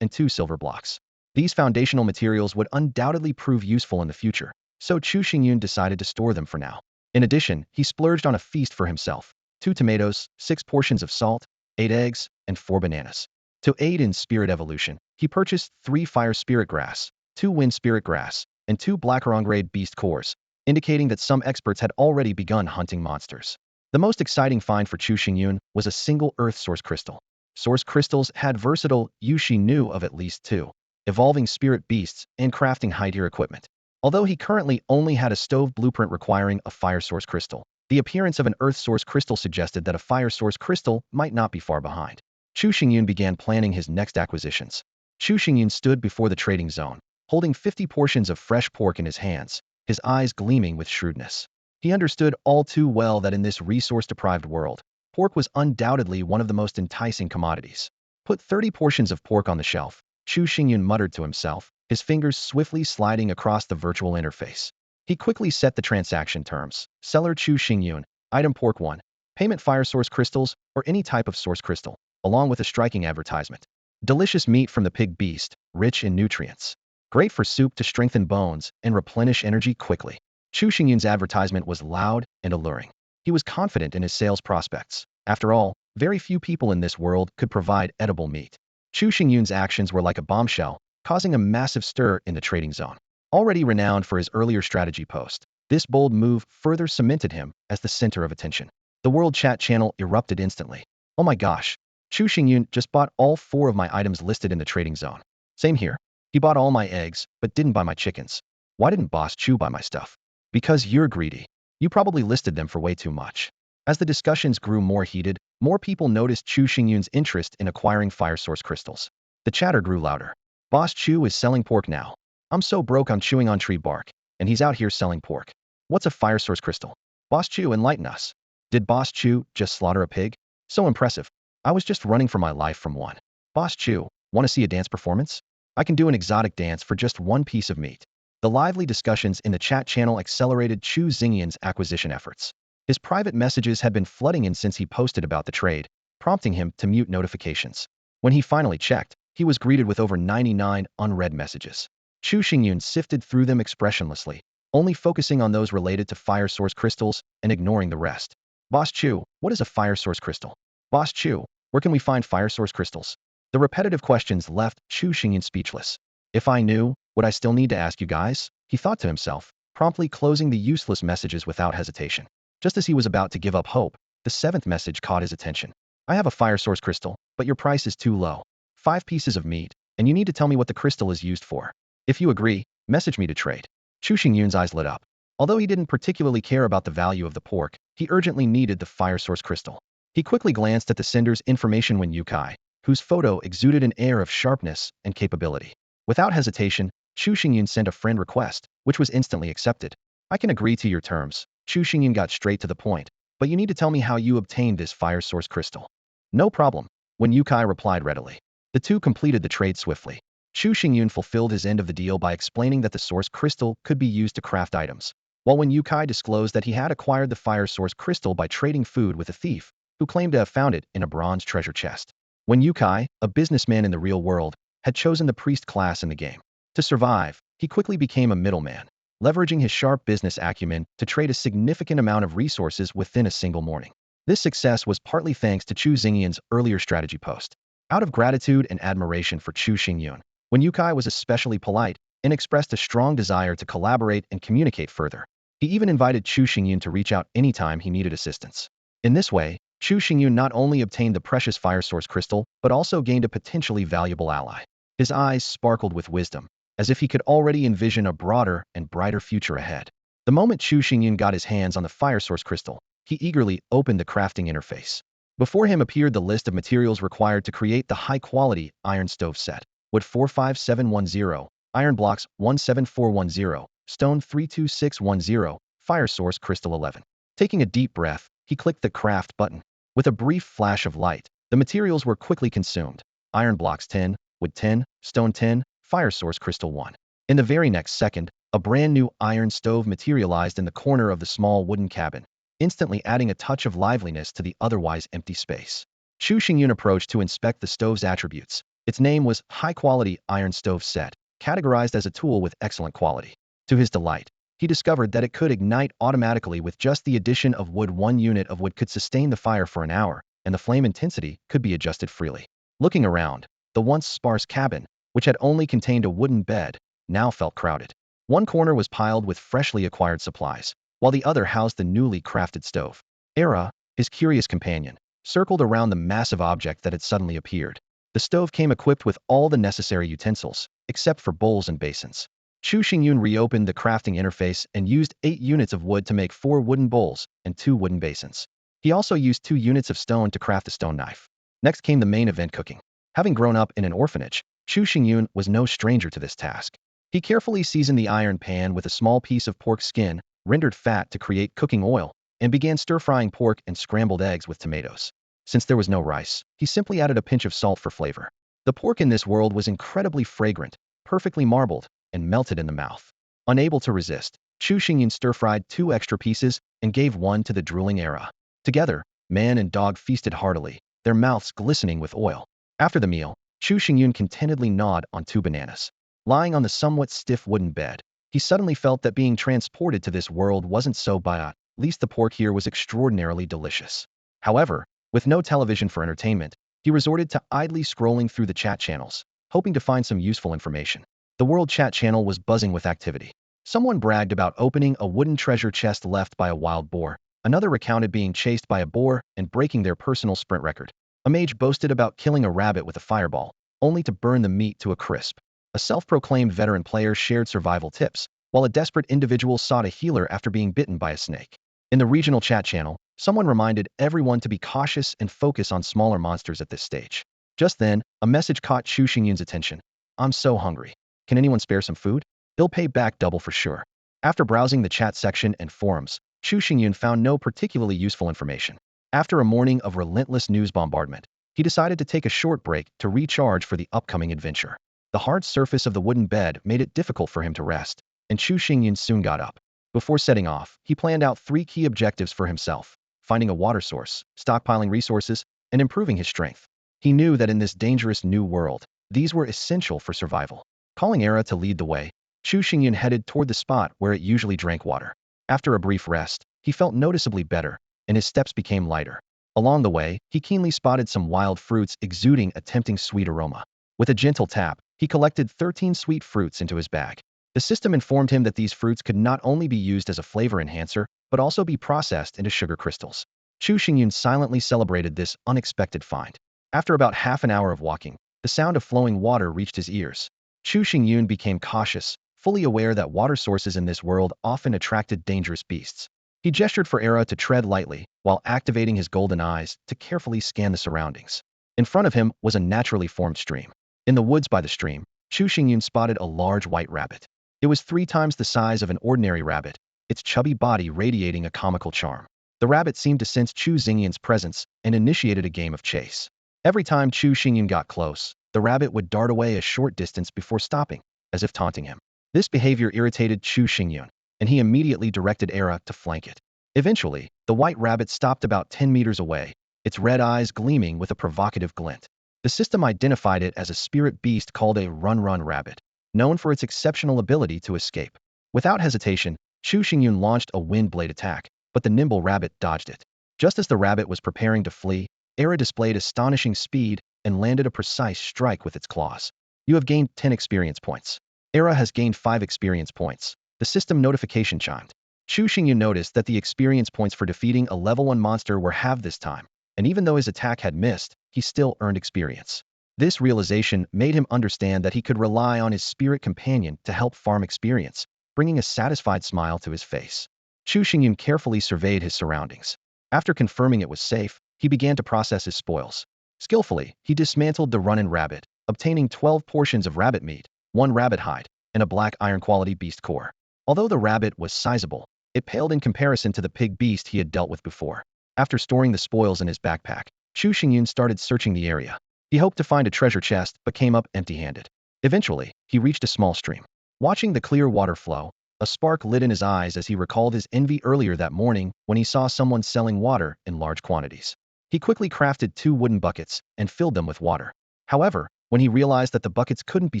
and 2 silver blocks. These foundational materials would undoubtedly prove useful in the future, so Chu Xingyun decided to store them for now. In addition, he splurged on a feast for himself: 2 tomatoes, 6 portions of salt, 8 eggs, and 4 bananas. To aid in spirit evolution, he purchased 3 fire spirit grass, 2 wind spirit grass, and 2 black grade beast cores, indicating that some experts had already begun hunting monsters. The most exciting find for Chu Xingyun was a single earth source crystal. Source crystals had versatile use. He knew of at least 2 evolving spirit beasts and crafting high-tier equipment. Although he currently only had a stove blueprint requiring a fire source crystal, the appearance of an earth source crystal suggested that a fire source crystal might not be far behind. Chu Xingyun began planning his next acquisitions. Chu Xingyun stood before the trading zone, holding 50 portions of fresh pork in his hands, his eyes gleaming with shrewdness. He understood all too well that in this resource-deprived world, pork was undoubtedly one of the most enticing commodities. Put 30 portions of pork on the shelf, Chu Xingyun muttered to himself, his fingers swiftly sliding across the virtual interface. He quickly set the transaction terms. Seller Chu Xingyun, item pork 1, payment fire source crystals, or any type of source crystal, along with a striking advertisement. Delicious meat from the pig beast, rich in nutrients. Great for soup to strengthen bones and replenish energy quickly. Chu Xingyun's advertisement was loud and alluring. He was confident in his sales prospects. After all, very few people in this world could provide edible meat. Chu Xingyun's actions were like a bombshell, causing a massive stir in the trading zone. Already renowned for his earlier strategy post, this bold move further cemented him as the center of attention. The world chat channel erupted instantly. Oh my gosh, Chu Xingyun just bought all 4 of my items listed in the trading zone. Same here. He bought all my eggs, but didn't buy my chickens. Why didn't Boss Chu buy my stuff? Because you're greedy. You probably listed them for way too much. As the discussions grew more heated, more people noticed Chu Xingyun's interest in acquiring fire source crystals. The chatter grew louder. Boss Chu is selling pork now. I'm so broke I'm chewing on tree bark, and he's out here selling pork. What's a fire source crystal? Boss Chu, enlighten us. Did Boss Chu just slaughter a pig? So impressive. I was just running for my life from one. Boss Chu, want to see a dance performance? I can do an exotic dance for just 1 piece of meat. The lively discussions in the chat channel accelerated Chu Xingyun's acquisition efforts. His private messages had been flooding in since he posted about the trade, prompting him to mute notifications. When he finally checked, he was greeted with over 99 unread messages. Chu Xingyun sifted through them expressionlessly, only focusing on those related to fire source crystals and ignoring the rest. Boss Chu, what is a fire source crystal? Boss Chu, where can we find fire source crystals? The repetitive questions left Chu Xingyun speechless. If I knew, would I still need to ask you guys? He thought to himself, promptly closing the useless messages without hesitation. Just as he was about to give up hope, the 7th message caught his attention. I have a fire source crystal, but your price is too low. 5 pieces of meat, and you need to tell me what the crystal is used for. If you agree, message me to trade. Chu Xingyun's eyes lit up. Although he didn't particularly care about the value of the pork, he urgently needed the fire source crystal. He quickly glanced at the sender's information when Yukai, whose photo exuded an air of sharpness and capability. Without hesitation, Chu Xingyun sent a friend request, which was instantly accepted. I can agree to your terms. Chu Xingyun got straight to the point, but you need to tell me how you obtained this fire source crystal. No problem. When Yukai replied readily. The two completed the trade swiftly. Chu Xingyun fulfilled his end of the deal by explaining that the source crystal could be used to craft items, while when Yukai disclosed that he had acquired the fire source crystal by trading food with a thief, who claimed to have found it in a bronze treasure chest. When Yukai, a businessman in the real world, had chosen the priest class in the game. To survive, he quickly became a middleman, leveraging his sharp business acumen to trade a significant amount of resources within a single morning. This success was partly thanks to Chu Xingyun's earlier strategy post. Out of gratitude and admiration for Chu Xingyun, when Yukai was especially polite and expressed a strong desire to collaborate and communicate further, he even invited Chu Xingyun to reach out anytime he needed assistance. In this way, Chu Xingyun not only obtained the precious fire source crystal, but also gained a potentially valuable ally. His eyes sparkled with wisdom, as if he could already envision a broader and brighter future ahead. The moment Chu Xingyun got his hands on the fire source crystal, he eagerly opened the crafting interface. Before him appeared the list of materials required to create the high-quality iron stove set. Wood 45710, iron blocks 17410, stone 32610, fire source crystal 11. Taking a deep breath, he clicked the craft button. With a brief flash of light, the materials were quickly consumed. Iron blocks 10, wood 10, stone 10, fire source crystal 1. In the very next second, a brand new iron stove materialized in the corner of the small wooden cabin, instantly adding a touch of liveliness to the otherwise empty space. Chu Xingyun approached to inspect the stove's attributes. Its name was High-Quality Iron Stove Set, categorized as a tool with excellent quality. To his delight, he discovered that it could ignite automatically with just the addition of wood. 1 unit of wood could sustain the fire for an hour, and the flame intensity could be adjusted freely. Looking around, the once sparse cabin, which had only contained a wooden bed, now felt crowded. One corner was piled with freshly acquired supplies, while the other housed the newly crafted stove. Era, his curious companion, circled around the massive object that had suddenly appeared. The stove came equipped with all the necessary utensils, except for bowls and basins. Chu Xingyun reopened the crafting interface and used 8 units of wood to make 4 wooden bowls and 2 wooden basins. He also used 2 units of stone to craft a stone knife. Next came the main event, cooking. Having grown up in an orphanage, Chu Xingyun was no stranger to this task. He carefully seasoned the iron pan with a small piece of pork skin, rendered fat to create cooking oil, and began stir-frying pork and scrambled eggs with tomatoes. Since there was no rice, he simply added a pinch of salt for flavor. The pork in this world was incredibly fragrant, perfectly marbled, and melted in the mouth. Unable to resist, Chu Xingyun stir-fried 2 extra pieces and gave one to the drooling Era. Together, man and dog feasted heartily, their mouths glistening with oil. After the meal, Chu Xingyun contentedly gnawed on 2 bananas. Lying on the somewhat stiff wooden bed, he suddenly felt that being transported to this world wasn't so bad. At least the pork here was extraordinarily delicious. However, with no television for entertainment, he resorted to idly scrolling through the chat channels, hoping to find some useful information. The world chat channel was buzzing with activity. Someone bragged about opening a wooden treasure chest left by a wild boar. Another recounted being chased by a boar and breaking their personal sprint record. A mage boasted about killing a rabbit with a fireball, only to burn the meat to a crisp. A self-proclaimed veteran player shared survival tips, while a desperate individual sought a healer after being bitten by a snake. In the regional chat channel, someone reminded everyone to be cautious and focus on smaller monsters at this stage. Just then, a message caught Chu Xingyun's attention. "I'm so hungry. Can anyone spare some food? He'll pay back double for sure." After browsing the chat section and forums, Chu Xingyun found no particularly useful information. After a morning of relentless news bombardment, he decided to take a short break to recharge for the upcoming adventure. The hard surface of the wooden bed made it difficult for him to rest, and Chu Xingyun soon got up. Before setting off, he planned out 3 key objectives for himself: finding a water source, stockpiling resources, and improving his strength. He knew that in this dangerous new world, these were essential for survival. Calling Era to lead the way, Chu Xingyun headed toward the spot where it usually drank water. After a brief rest, he felt noticeably better, and his steps became lighter. Along the way, he keenly spotted some wild fruits exuding a tempting sweet aroma. With a gentle tap, he collected 13 sweet fruits into his bag. The system informed him that these fruits could not only be used as a flavor enhancer, but also be processed into sugar crystals. Chu Xingyun silently celebrated this unexpected find. After about half an hour of walking, the sound of flowing water reached his ears. Chu Xingyun became cautious, fully aware that water sources in this world often attracted dangerous beasts. He gestured for Era to tread lightly, while activating his golden eyes to carefully scan the surroundings. In front of him was a naturally formed stream. In the woods by the stream, Chu Xingyun spotted a large white rabbit. It was 3 times the size of an ordinary rabbit, its chubby body radiating a comical charm. The rabbit seemed to sense Chu Xingyun's presence and initiated a game of chase. Every time Chu Xingyun got close, the rabbit would dart away a short distance before stopping, as if taunting him. This behavior irritated Chu Xingyun, and he immediately directed Era to flank it. Eventually, the white rabbit stopped about 10 meters away, its red eyes gleaming with a provocative glint. The system identified it as a spirit beast called a run-run rabbit, known for its exceptional ability to escape. Without hesitation, Chu Xingyun launched a wind blade attack, but the nimble rabbit dodged it. Just as the rabbit was preparing to flee, Era displayed astonishing speed and landed a precise strike with its claws. "You have gained 10 experience points." Era has gained 5 experience points. The system notification chimed. Chu Xingyun noticed that the experience points for defeating a level 1 monster were halved this time, and even though his attack had missed, he still earned experience. This realization made him understand that he could rely on his spirit companion to help farm experience, bringing a satisfied smile to his face. Chu Xingyun carefully surveyed his surroundings. After confirming it was safe, he began to process his spoils. Skillfully, he dismantled the run-in rabbit, obtaining 12 portions of rabbit meat, 1 rabbit hide, and a black iron quality beast core. Although the rabbit was sizable, it paled in comparison to the pig beast he had dealt with before. After storing the spoils in his backpack, Chu Xingyun started searching the area. He hoped to find a treasure chest, but came up empty-handed. Eventually, he reached a small stream. Watching the clear water flow, a spark lit in his eyes as he recalled his envy earlier that morning when he saw someone selling water in large quantities. He quickly crafted 2 wooden buckets and filled them with water. However, when he realized that the buckets couldn't be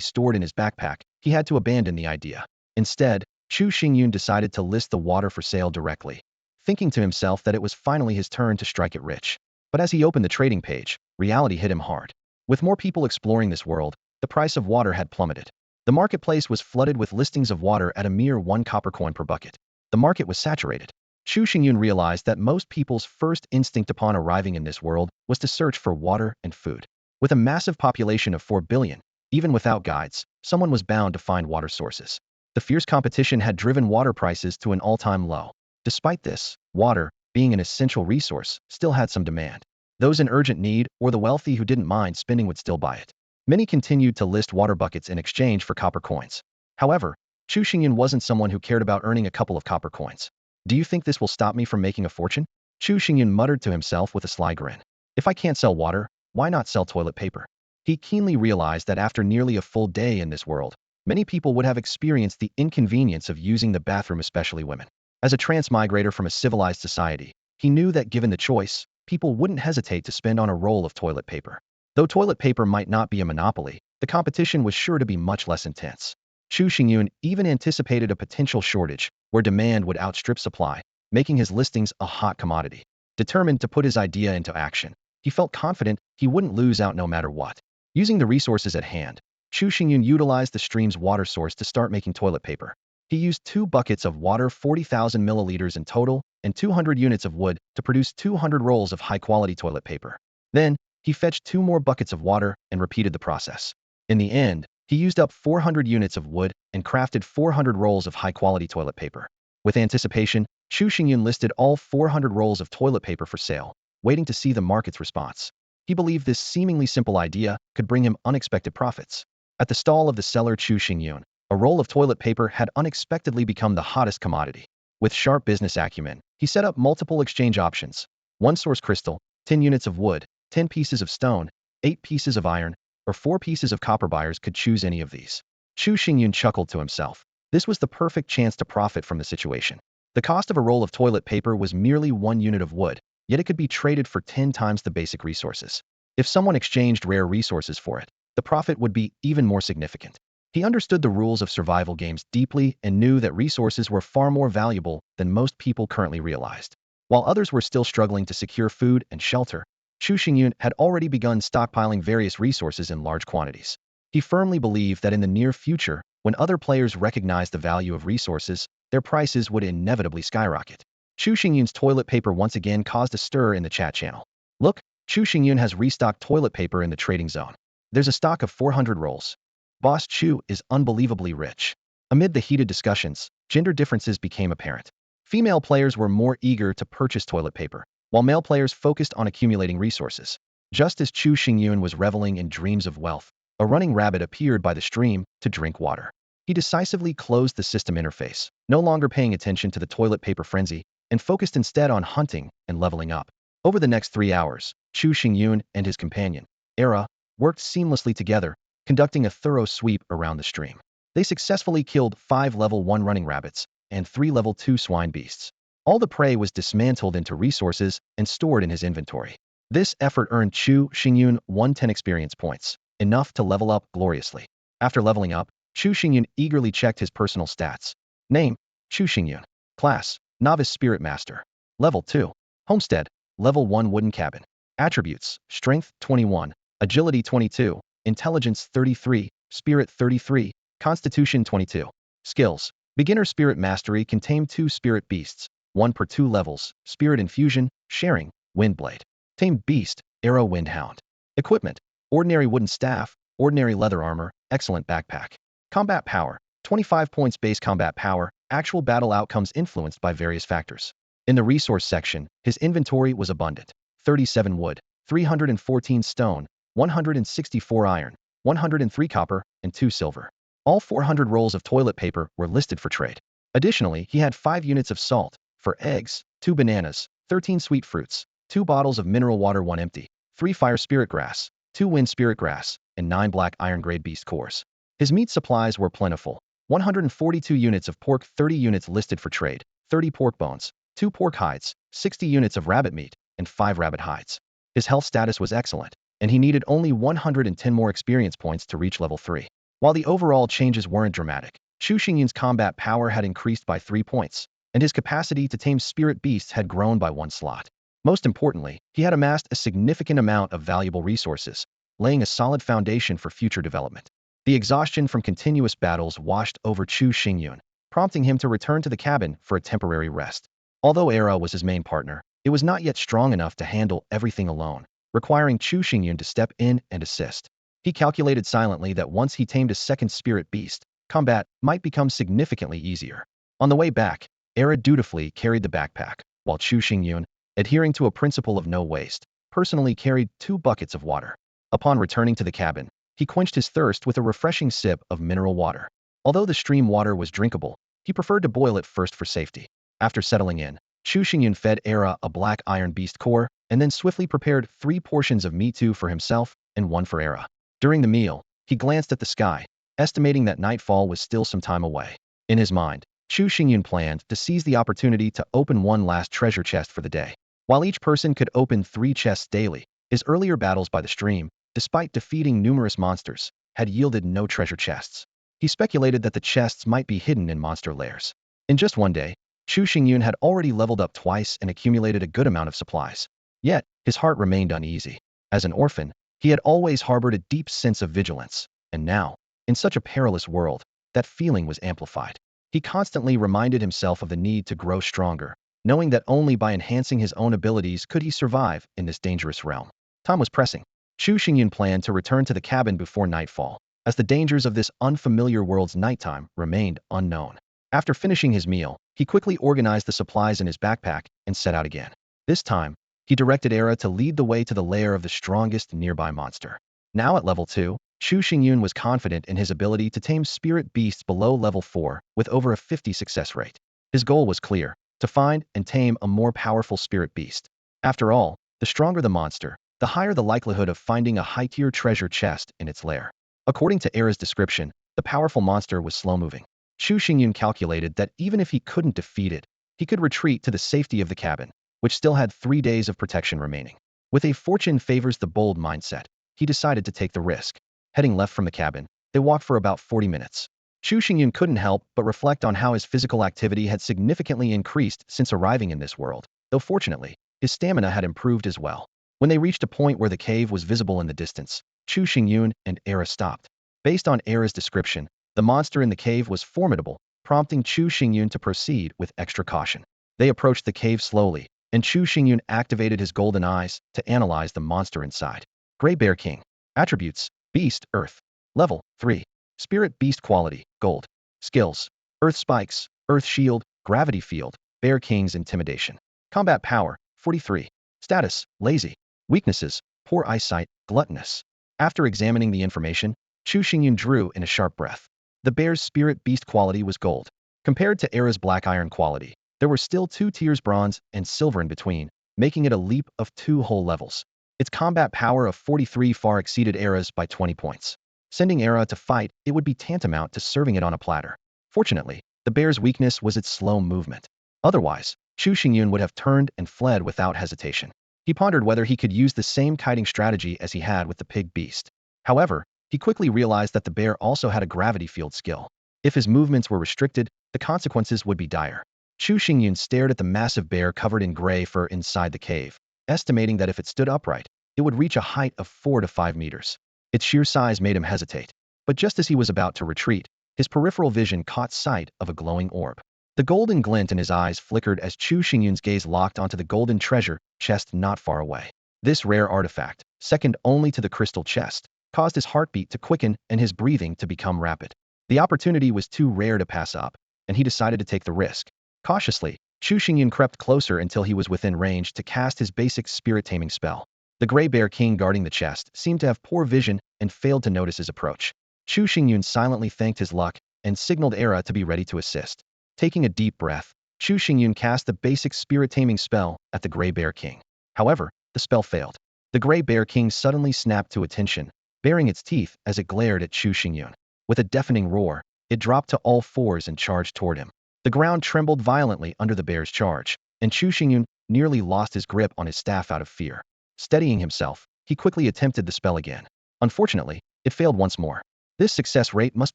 stored in his backpack, he had to abandon the idea. Instead, Chu Xingyun decided to list the water for sale directly, thinking to himself that it was finally his turn to strike it rich. But as he opened the trading page, reality hit him hard. With more people exploring this world, the price of water had plummeted. The marketplace was flooded with listings of water at a mere 1 copper coin per bucket. The market was saturated. Chu Xingyun realized that most people's first instinct upon arriving in this world was to search for water and food. With a massive population of 4 billion, even without guides, someone was bound to find water sources. The fierce competition had driven water prices to an all-time low. Despite this, water, being an essential resource, still had some demand. Those in urgent need or the wealthy who didn't mind spending would still buy it. Many continued to list water buckets in exchange for copper coins. However, Chu Xingyun wasn't someone who cared about earning a couple of copper coins. Do you think this will stop me from making a fortune? Chu Xingyun muttered to himself with a sly grin. If I can't sell water, why not sell toilet paper? He keenly realized that after nearly a full day in this world, many people would have experienced the inconvenience of using the bathroom, especially women. As a transmigrator from a civilized society, he knew that given the choice, people wouldn't hesitate to spend on a roll of toilet paper. Though toilet paper might not be a monopoly, the competition was sure to be much less intense. Chu Xingyun even anticipated a potential shortage, where demand would outstrip supply, making his listings a hot commodity. Determined to put his idea into action, he felt confident he wouldn't lose out no matter what. Using the resources at hand, Chu Xingyun utilized the stream's water source to start making toilet paper. He used 2 buckets of water, 40,000 milliliters in total, and 200 units of wood to produce 200 rolls of high-quality toilet paper. Then, he fetched 2 more buckets of water and repeated the process. In the end, he used up 400 units of wood and crafted 400 rolls of high-quality toilet paper. With anticipation, Chu Xingyun listed all 400 rolls of toilet paper for sale, waiting to see the market's response. He believed this seemingly simple idea could bring him unexpected profits. At the stall of the seller Chu Xingyun, a roll of toilet paper had unexpectedly become the hottest commodity. With sharp business acumen, he set up multiple exchange options: 1 source crystal, 10 units of wood, 10 pieces of stone, 8 pieces of iron, or 4 pieces of copper. Buyers could choose any of these. Chu Xingyun chuckled to himself. This was the perfect chance to profit from the situation. The cost of a roll of toilet paper was merely 1 unit of wood, yet it could be traded for 10 times the basic resources. If someone exchanged rare resources for it, the profit would be even more significant. He understood the rules of survival games deeply and knew that resources were far more valuable than most people currently realized. While others were still struggling to secure food and shelter, Chu Xingyun had already begun stockpiling various resources in large quantities. He firmly believed that in the near future, when other players recognized the value of resources, their prices would inevitably skyrocket. Chu Xingyun's toilet paper once again caused a stir in the chat channel. Look, Chu Xingyun has restocked toilet paper in the trading zone. There's a stock of 400 rolls. Boss Chu is unbelievably rich. Amid the heated discussions, gender differences became apparent. Female players were more eager to purchase toilet paper, while male players focused on accumulating resources. Just as Chu Xingyun was reveling in dreams of wealth, a running rabbit appeared by the stream to drink water. He decisively closed the system interface, no longer paying attention to the toilet paper frenzy, and focused instead on hunting and leveling up. Over the next 3 hours, Chu Xingyun and his companion, Era, worked seamlessly together, conducting a thorough sweep around the stream. They successfully killed 5 level 1 running rabbits and 3 level 2 swine beasts. All the prey was dismantled into resources and stored in his inventory. This effort earned Chu Xingyun 110 experience points, enough to level up gloriously. After leveling up, Chu Xingyun eagerly checked his personal stats. Name: Chu Xingyun. Class: Novice Spirit Master. Level 2. Homestead. Level 1 Wooden Cabin. Attributes: Strength 21, Agility 22, Intelligence 33, Spirit 33, Constitution 22. Skills: Beginner Spirit Mastery can tame 2 spirit beasts, 1 per 2 levels, Spirit Infusion, Sharing, Windblade. Tamed Beast, Arrow Windhound. Equipment: Ordinary Wooden Staff, Ordinary Leather Armor, Excellent Backpack. Combat Power: 25 points base combat power, actual battle outcomes influenced by various factors. In the resource section, his inventory was abundant: 37 wood, 314 stone, 164 iron, 103 copper, and 2 silver. All 400 rolls of toilet paper were listed for trade. Additionally, he had 5 units of salt, 4 eggs, 2 bananas, 13 sweet fruits, 2 bottles of mineral water, 1 empty, 3 fire spirit grass, 2 wind spirit grass, and 9 black iron grade beast cores. His meat supplies were plentiful: 142 units of pork, 30 units listed for trade, 30 pork bones, 2 pork hides, 60 units of rabbit meat, and 5 rabbit hides. His health status was excellent, and he needed only 110 more experience points to reach level 3. While the overall changes weren't dramatic, Chu Xingyun's combat power had increased by 3 points, and his capacity to tame spirit beasts had grown by 1 slot. Most importantly, he had amassed a significant amount of valuable resources, laying a solid foundation for future development. The exhaustion from continuous battles washed over Chu Xingyun, prompting him to return to the cabin for a temporary rest. Although Era was his main partner, it was not yet strong enough to handle everything alone, requiring Chu Xingyun to step in and assist. He calculated silently that once he tamed a second spirit beast, combat might become significantly easier. On the way back, Era dutifully carried the backpack, while Chu Xingyun, adhering to a principle of no waste, personally carried 2 buckets of water. Upon returning to the cabin, he quenched his thirst with a refreshing sip of mineral water. Although the stream water was drinkable, he preferred to boil it first for safety. After settling in, Chu Xingyun fed Era a black iron beast core and then swiftly prepared 3 portions of meat, 2 for himself and 1 for Era. During the meal, he glanced at the sky, estimating that nightfall was still some time away. In his mind, Chu Xingyun planned to seize the opportunity to open one last treasure chest for the day. While each person could open 3 chests daily, his earlier battles by the stream, despite defeating numerous monsters, had yielded no treasure chests. He speculated that the chests might be hidden in monster lairs. In just one day, Chu Xingyun had already leveled up twice and accumulated a good amount of supplies. Yet, his heart remained uneasy. As an orphan, he had always harbored a deep sense of vigilance, and now, in such a perilous world, that feeling was amplified. He constantly reminded himself of the need to grow stronger, knowing that only by enhancing his own abilities could he survive in this dangerous realm. Time was pressing. Chu Xingyun planned to return to the cabin before nightfall, as the dangers of this unfamiliar world's nighttime remained unknown. After finishing his meal, he quickly organized the supplies in his backpack and set out again. This time, he directed Era to lead the way to the lair of the strongest nearby monster. Now at level 2, Chu Xingyun was confident in his ability to tame spirit beasts below level 4 with over a 50 success rate. His goal was clear: to find and tame a more powerful spirit beast. After all, the stronger the monster, the higher the likelihood of finding a high-tier treasure chest in its lair. According to Era's description, the powerful monster was slow-moving. Chu Xingyun calculated that even if he couldn't defeat it, he could retreat to the safety of the cabin, which still had 3 days of protection remaining. With a fortune favors the bold mindset, he decided to take the risk. Heading left from the cabin, they walked for about 40 minutes. Chu Xingyun couldn't help but reflect on how his physical activity had significantly increased since arriving in this world, though fortunately, his stamina had improved as well. When they reached a point where the cave was visible in the distance, Chu Xingyun and Era stopped. Based on Era's description, the monster in the cave was formidable, prompting Chu Xingyun to proceed with extra caution. They approached the cave slowly, and Chu Xingyun activated his golden eyes to analyze the monster inside. Gray Bear King. Attributes: Beast, Earth. Level 3. Spirit Beast Quality, Gold. Skills: Earth Spikes, Earth Shield, Gravity Field, Bear King's Intimidation. Combat Power, 43. Status: Lazy. Weaknesses: Poor eyesight, gluttonous. After examining the information, Chu Xingyun drew in a sharp breath. The bear's spirit beast quality was gold. Compared to Era's black iron quality, there were still 2 tiers bronze and silver in between, making it a leap of 2 whole levels. Its combat power of 43 far exceeded Era's by 20 points. Sending Era to fight, it would be tantamount to serving it on a platter. Fortunately, the bear's weakness was its slow movement. Otherwise, Chu Xingyun would have turned and fled without hesitation. He pondered whether he could use the same kiting strategy as he had with the pig beast. However, he quickly realized that the bear also had a gravity field skill. If his movements were restricted, the consequences would be dire. Chu Xingyun stared at the massive bear covered in gray fur inside the cave, estimating that if it stood upright, it would reach a height of 4 to 5 meters. Its sheer size made him hesitate. But just as he was about to retreat, his peripheral vision caught sight of a glowing orb. The golden glint in his eyes flickered as Chu Xingyun's gaze locked onto the golden treasure chest not far away. This rare artifact, second only to the crystal chest, caused his heartbeat to quicken and his breathing to become rapid. The opportunity was too rare to pass up, and he decided to take the risk. Cautiously, Chu Xingyun crept closer until he was within range to cast his basic spirit taming spell. The Gray Bear King guarding the chest seemed to have poor vision and failed to notice his approach. Chu Xingyun silently thanked his luck and signaled Era to be ready to assist. Taking a deep breath, Chu Xingyun cast the basic spirit taming spell at the Gray Bear King. However, the spell failed. The Gray Bear King suddenly snapped to attention, baring its teeth as it glared at Chu Xingyun. With a deafening roar, it dropped to all fours and charged toward him. The ground trembled violently under the bear's charge, and Chu Xingyun nearly lost his grip on his staff out of fear. Steadying himself, he quickly attempted the spell again. Unfortunately, it failed once more. This success rate must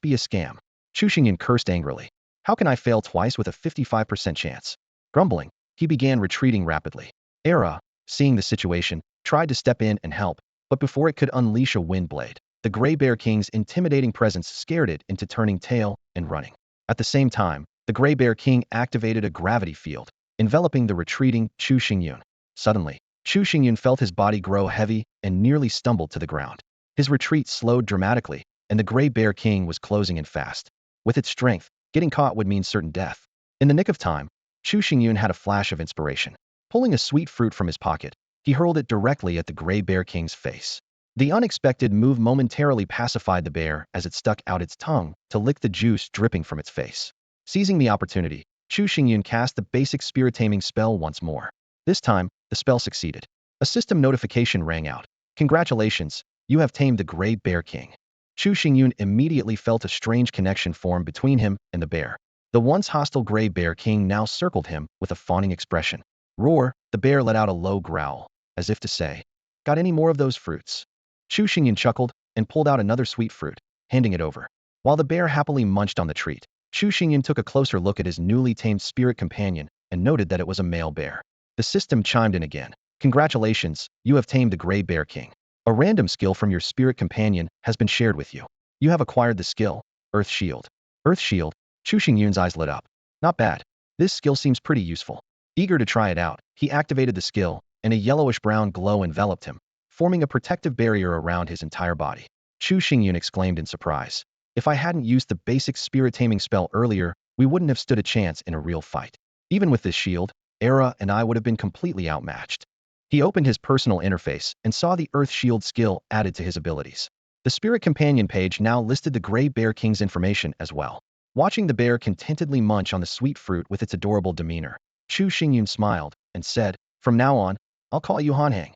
be a scam. Chu Xingyun cursed angrily. How can I fail twice with a 55% chance? Grumbling, he began retreating rapidly. Era, seeing the situation, tried to step in and help, but before it could unleash a wind blade, the Gray Bear King's intimidating presence scared it into turning tail and running. At the same time, the Gray Bear King activated a gravity field, enveloping the retreating Chu Xingyun. Suddenly, Chu Xingyun felt his body grow heavy and nearly stumbled to the ground. His retreat slowed dramatically, and the Gray Bear King was closing in fast. With its strength, getting caught would mean certain death. In the nick of time, Chu Xingyun had a flash of inspiration. Pulling a sweet fruit from his pocket, He hurled it directly at the Gray Bear King's face. The unexpected move momentarily pacified the bear as it stuck out its tongue to lick the juice dripping from its face. Seizing the opportunity, Chu Xingyun cast the basic spirit taming spell once more. This time, the spell succeeded. A system notification rang out. Congratulations, you have tamed the Gray Bear King. Chu Xingyun immediately felt a strange connection form between him and the bear. The once hostile Gray Bear King now circled him with a fawning expression. Roar, the bear let out a low growl, as if to say, "Got any more of those fruits?" Chu Xingyun chuckled and pulled out another sweet fruit, handing it over. While the bear happily munched on the treat, Chu Xingyun took a closer look at his newly tamed spirit companion and noted that it was a male bear. The system chimed in again. Congratulations, you have tamed the Gray Bear King. A random skill from your spirit companion has been shared with you. You have acquired the skill, Earth Shield. Earth Shield? Chu Xingyun's eyes lit up. Not bad. This skill seems pretty useful. Eager to try it out, he activated the skill, and a yellowish-brown glow enveloped him, forming a protective barrier around his entire body. Chu Xingyun exclaimed in surprise. If I hadn't used the basic spirit taming spell earlier, we wouldn't have stood a chance in a real fight. Even with this shield, Era and I would have been completely outmatched. He opened his personal interface and saw the Earth Shield skill added to his abilities. The Spirit Companion page now listed the Gray Bear King's information as well. Watching the bear contentedly munch on the sweet fruit with its adorable demeanor, Chu Xingyun smiled and said, "From now on, I'll call you Hanhang."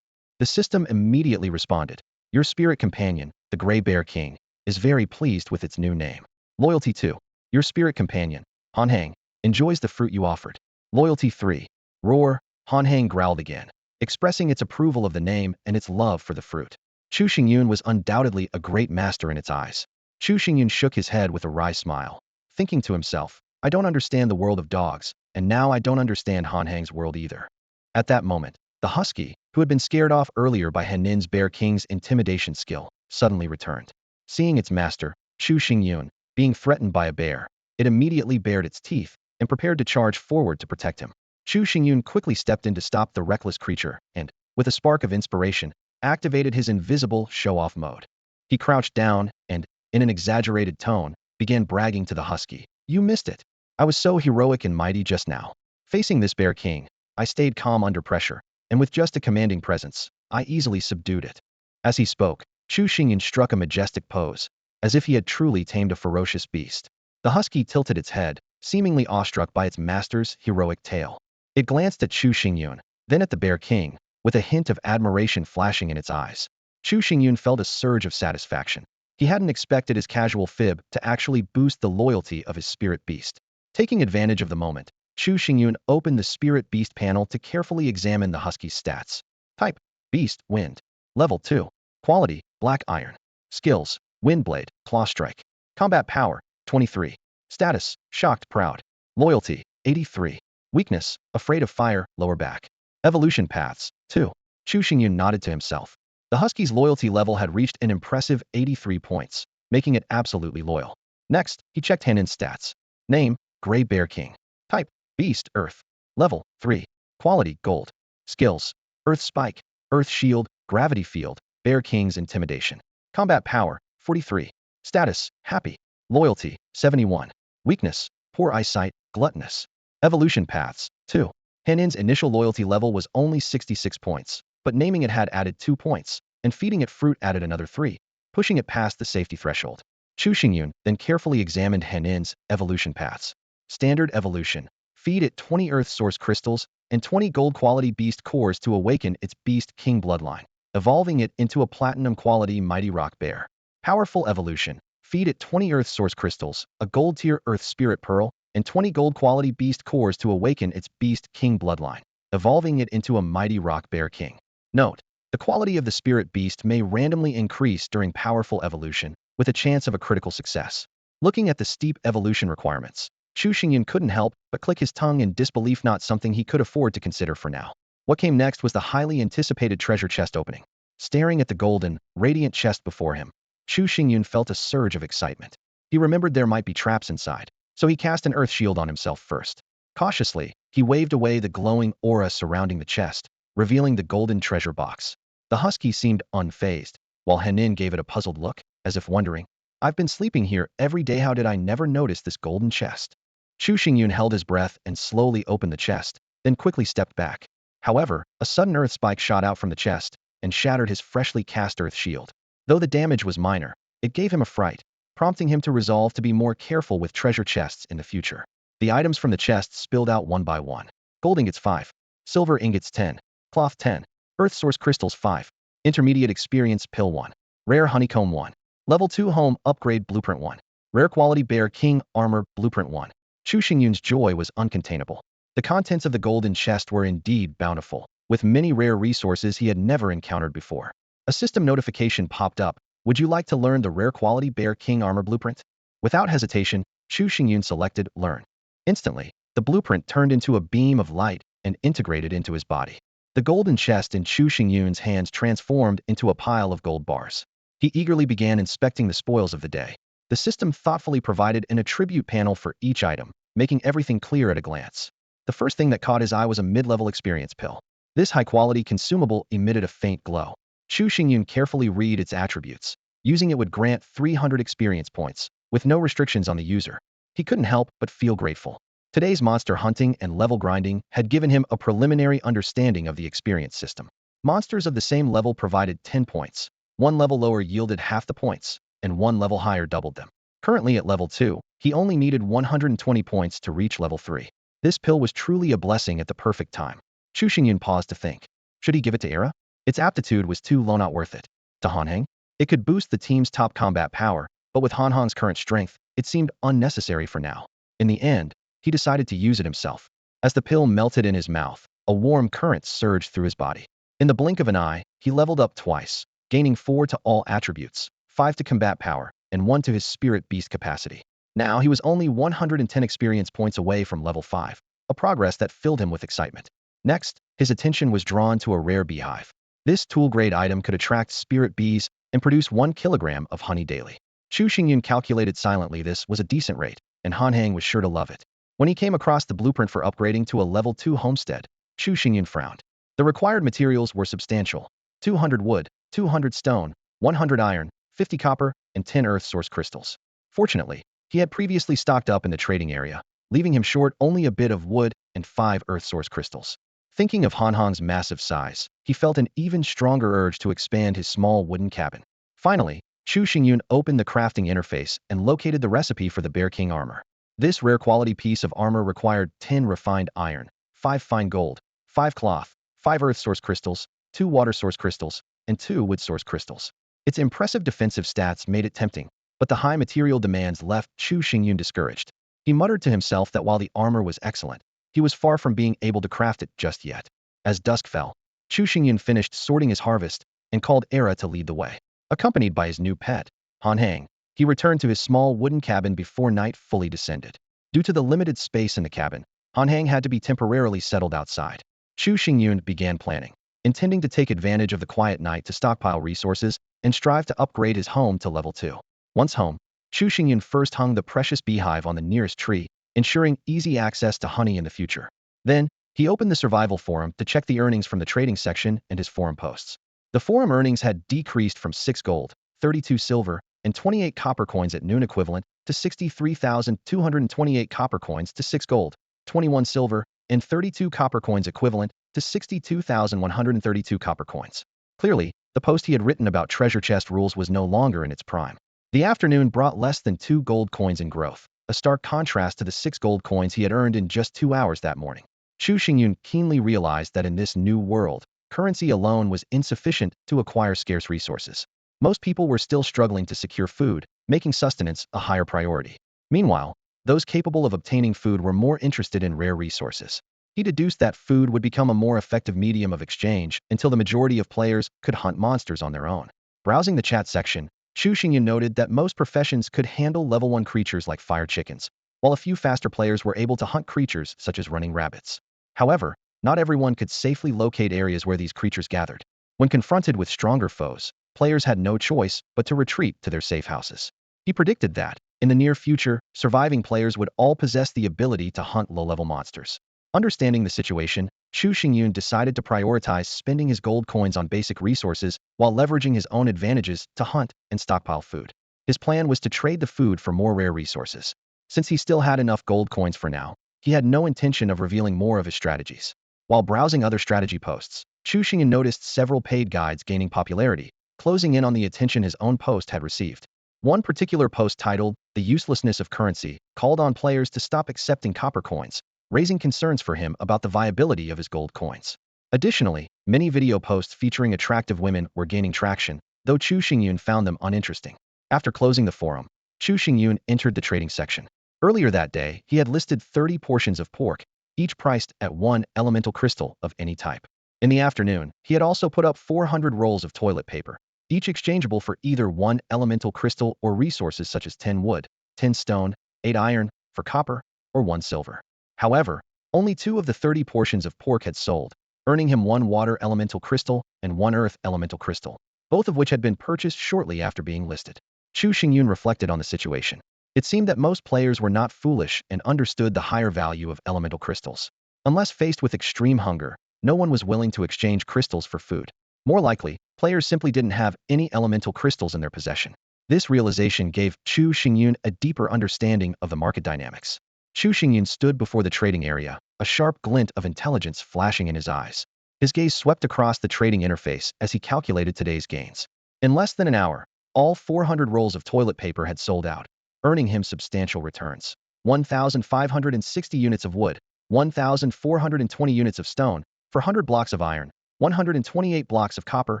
The system immediately responded. Your Spirit Companion, the Gray Bear King, is very pleased with its new name. Loyalty 2. Your Spirit Companion, Hanhang, enjoys the fruit you offered. Loyalty 3. Roar, Hanhang growled again, expressing its approval of the name and its love for the fruit. Chu Xingyun was undoubtedly a great master in its eyes. Chu Xingyun shook his head with a wry smile, thinking to himself, I don't understand the world of dogs, and now I don't understand Hanhang's world either. At that moment, the husky, who had been scared off earlier by Henin's Bear King's intimidation skill, suddenly returned. Seeing its master, Chu Xingyun, being threatened by a bear, it immediately bared its teeth and prepared to charge forward to protect him. Chu Xingyun quickly stepped in to stop the reckless creature and, with a spark of inspiration, activated his invisible show-off mode. He crouched down and, in an exaggerated tone, began bragging to the husky. You missed it. I was so heroic and mighty just now. Facing this bear king, I stayed calm under pressure, and with just a commanding presence, I easily subdued it. As he spoke, Chu Xingyun struck a majestic pose, as if he had truly tamed a ferocious beast. The husky tilted its head, seemingly awestruck by its master's heroic tale. It glanced at Chu Xingyun, then at the bear king, with a hint of admiration flashing in its eyes. Chu Xingyun felt a surge of satisfaction. He hadn't expected his casual fib to actually boost the loyalty of his spirit beast. Taking advantage of the moment, Chu Xingyun opened the spirit beast panel to carefully examine the husky's stats. Type: Beast, Wind. Level 2. Quality: Black Iron. Skills: Windblade, Claw Strike. Combat Power: 23. Status: Shocked Proud. Loyalty: 83. Weakness: Afraid of Fire, Lower Back. Evolution Paths: 2. Chu Xingyun nodded to himself. The husky's loyalty level had reached an impressive 83 points, making it absolutely loyal. Next, he checked Henin's stats. Name: Gray Bear King. Type: Beast, Earth. Level: 3. Quality: Gold. Skills: Earth Spike, Earth Shield, Gravity Field, Bear King's Intimidation. Combat Power: 43. Status: Happy. Loyalty: 71. Weakness: Poor Eyesight, Gluttonous. Evolution Paths: 2. Henin's initial loyalty level was only 66 points, but naming it had added 2 points, and feeding it fruit added another 3, pushing it past the safety threshold. Chu Xingyun then carefully examined Henin's evolution paths. Standard evolution: feed it 20 Earth Source Crystals and 20 Gold Quality Beast Cores to awaken its Beast King bloodline, evolving it into a Platinum Quality Mighty Rock Bear. Powerful evolution: feed it 20 Earth Source Crystals, a Gold Tier Earth Spirit Pearl, and 20 Gold Quality Beast Cores to awaken its Beast King bloodline, evolving it into a Mighty Rock Bear King. Note: the quality of the spirit beast may randomly increase during powerful evolution, with a chance of a critical success. Looking at the steep evolution requirements, Chu Xingyun couldn't help but click his tongue in disbelief, not something he could afford to consider for now. What came next was the highly anticipated treasure chest opening. Staring at the golden, radiant chest before him, Chu Xingyun felt a surge of excitement. He remembered there might be traps inside, so he cast an earth shield on himself first. Cautiously, he waved away the glowing aura surrounding the chest, revealing the golden treasure box. The husky seemed unfazed, while Henin gave it a puzzled look, as if wondering, I've been sleeping here every day, how did I never notice this golden chest? Chu Xingyun held his breath and slowly opened the chest, then quickly stepped back. However, a sudden earth spike shot out from the chest and shattered his freshly cast earth shield. Though the damage was minor, it gave him a fright, prompting him to resolve to be more careful with treasure chests in the future. The items from the chest spilled out one by one. Gold ingots 5, silver ingots 10, cloth 10, earth source crystals 5, intermediate experience pill 1, rare honeycomb 1, level 2 home upgrade blueprint 1, rare quality bear king armor blueprint 1. Chu Xingyun's joy was uncontainable. The contents of the golden chest were indeed bountiful, with many rare resources he had never encountered before. A system notification popped up. Would you like to learn the rare quality bear king armor blueprint? Without hesitation, Chu Xingyun selected learn. Instantly, the blueprint turned into a beam of light and integrated into his body. The golden chest in Chu Xingyun's hands transformed into a pile of gold bars. He eagerly began inspecting the spoils of the day. The system thoughtfully provided an attribute panel for each item, making everything clear at a glance. The first thing that caught his eye was a mid-level experience pill. This high-quality consumable emitted a faint glow. Chu Xingyun carefully read its attributes. Using it would grant 300 experience points, with no restrictions on the user. He couldn't help but feel grateful. Today's monster hunting and level grinding had given him a preliminary understanding of the experience system. Monsters of the same level provided 10 points. One level lower yielded half the points, and one level higher doubled them. Currently at level 2, he only needed 120 points to reach level 3. This pill was truly a blessing at the perfect time. Chu Xingyun paused to think. Should he give it to Era? Its aptitude was too low, not worth it. To Hanheng? It could boost the team's top combat power, but with Hanheng's current strength, it seemed unnecessary for now. In the end, he decided to use it himself. As the pill melted in his mouth, a warm current surged through his body. In the blink of an eye, he leveled up twice, gaining 4 to all attributes, 5 to combat power, and 1 to his spirit beast capacity. Now he was only 110 experience points away from level 5, a progress that filled him with excitement. Next, his attention was drawn to a rare beehive. This tool-grade item could attract spirit bees and produce 1 kilogram of honey daily. Chu Xingyun calculated silently this was a decent rate, and Hanheng was sure to love it. When he came across the blueprint for upgrading to a level 2 homestead, Chu Xingyun frowned. The required materials were substantial: 200 wood, 200 stone, 100 iron, 50 copper, and 10 earth source crystals. Fortunately, he had previously stocked up in the trading area, leaving him short only a bit of wood and 5 earth source crystals. Thinking of Hanheng's massive size, he felt an even stronger urge to expand his small wooden cabin. Finally, Chu Xingyun opened the crafting interface and located the recipe for the Bear King armor. This rare quality piece of armor required 10 refined iron, 5 fine gold, 5 cloth, 5 earth source crystals, 2 water source crystals, and 2 wood source crystals. Its impressive defensive stats made it tempting, but the high material demands left Chu Xingyun discouraged. He muttered to himself that while the armor was excellent, he was far from being able to craft it just yet. As dusk fell, Chu Xingyun finished sorting his harvest and called Era to lead the way. Accompanied by his new pet, Hanheng, he returned to his small wooden cabin before night fully descended. Due to the limited space in the cabin, Hanheng had to be temporarily settled outside. Chu Xingyun began planning, intending to take advantage of the quiet night to stockpile resources and strive to upgrade his home to level 2. Once home, Chu Xingyun first hung the precious beehive on the nearest tree, ensuring easy access to honey in the future. Then, he opened the survival forum to check the earnings from the trading section and his forum posts. The forum earnings had decreased from 6 gold, 32 silver, and 28 copper coins at noon equivalent to 63,228 copper coins to 6 gold, 21 silver, and 32 copper coins equivalent to 62,132 copper coins. Clearly, the post he had written about treasure chest rules was no longer in its prime. The afternoon brought less than 2 gold coins in growth, a stark contrast to the 6 gold coins he had earned in just 2 hours that morning. Chu Xingyun keenly realized that in this new world, currency alone was insufficient to acquire scarce resources. Most people were still struggling to secure food, making sustenance a higher priority. Meanwhile, those capable of obtaining food were more interested in rare resources. He deduced that food would become a more effective medium of exchange until the majority of players could hunt monsters on their own. Browsing the chat section, Chu Xingyun noted that most professions could handle level 1 creatures like fire chickens, while a few faster players were able to hunt creatures such as running rabbits. However, not everyone could safely locate areas where these creatures gathered. When confronted with stronger foes, players had no choice but to retreat to their safe houses. He predicted that, in the near future, surviving players would all possess the ability to hunt low-level monsters. Understanding the situation, Chu Xingyun decided to prioritize spending his gold coins on basic resources while leveraging his own advantages to hunt and stockpile food. His plan was to trade the food for more rare resources. Since he still had enough gold coins for now, he had no intention of revealing more of his strategies. While browsing other strategy posts, Chu Xingyun noticed several paid guides gaining popularity, closing in on the attention his own post had received. One particular post titled, "The Uselessness of Currency," called on players to stop accepting copper coins, raising concerns for him about the viability of his gold coins. Additionally, many video posts featuring attractive women were gaining traction, though Chu Xingyun found them uninteresting. After closing the forum, Chu Xingyun entered the trading section. Earlier that day, he had listed 30 portions of pork, each priced at 1 elemental crystal of any type. In the afternoon, he had also put up 400 rolls of toilet paper, each exchangeable for either 1 elemental crystal or resources such as 10 wood, 10 stone, 8 iron, for copper, or 1 silver. However, only 2 of the 30 portions of pork had sold, earning him 1 water elemental crystal and 1 earth elemental crystal, both of which had been purchased shortly after being listed. Chu Xingyun reflected on the situation. It seemed that most players were not foolish and understood the higher value of elemental crystals. Unless faced with extreme hunger, no one was willing to exchange crystals for food. More likely, players simply didn't have any elemental crystals in their possession. This realization gave Chu Xingyun a deeper understanding of the market dynamics. Chu Xingyun stood before the trading area, a sharp glint of intelligence flashing in his eyes. His gaze swept across the trading interface as he calculated today's gains. In less than an hour, all 400 rolls of toilet paper had sold out, earning him substantial returns. 1,560 units of wood, 1,420 units of stone, 400 blocks of iron, 128 blocks of copper,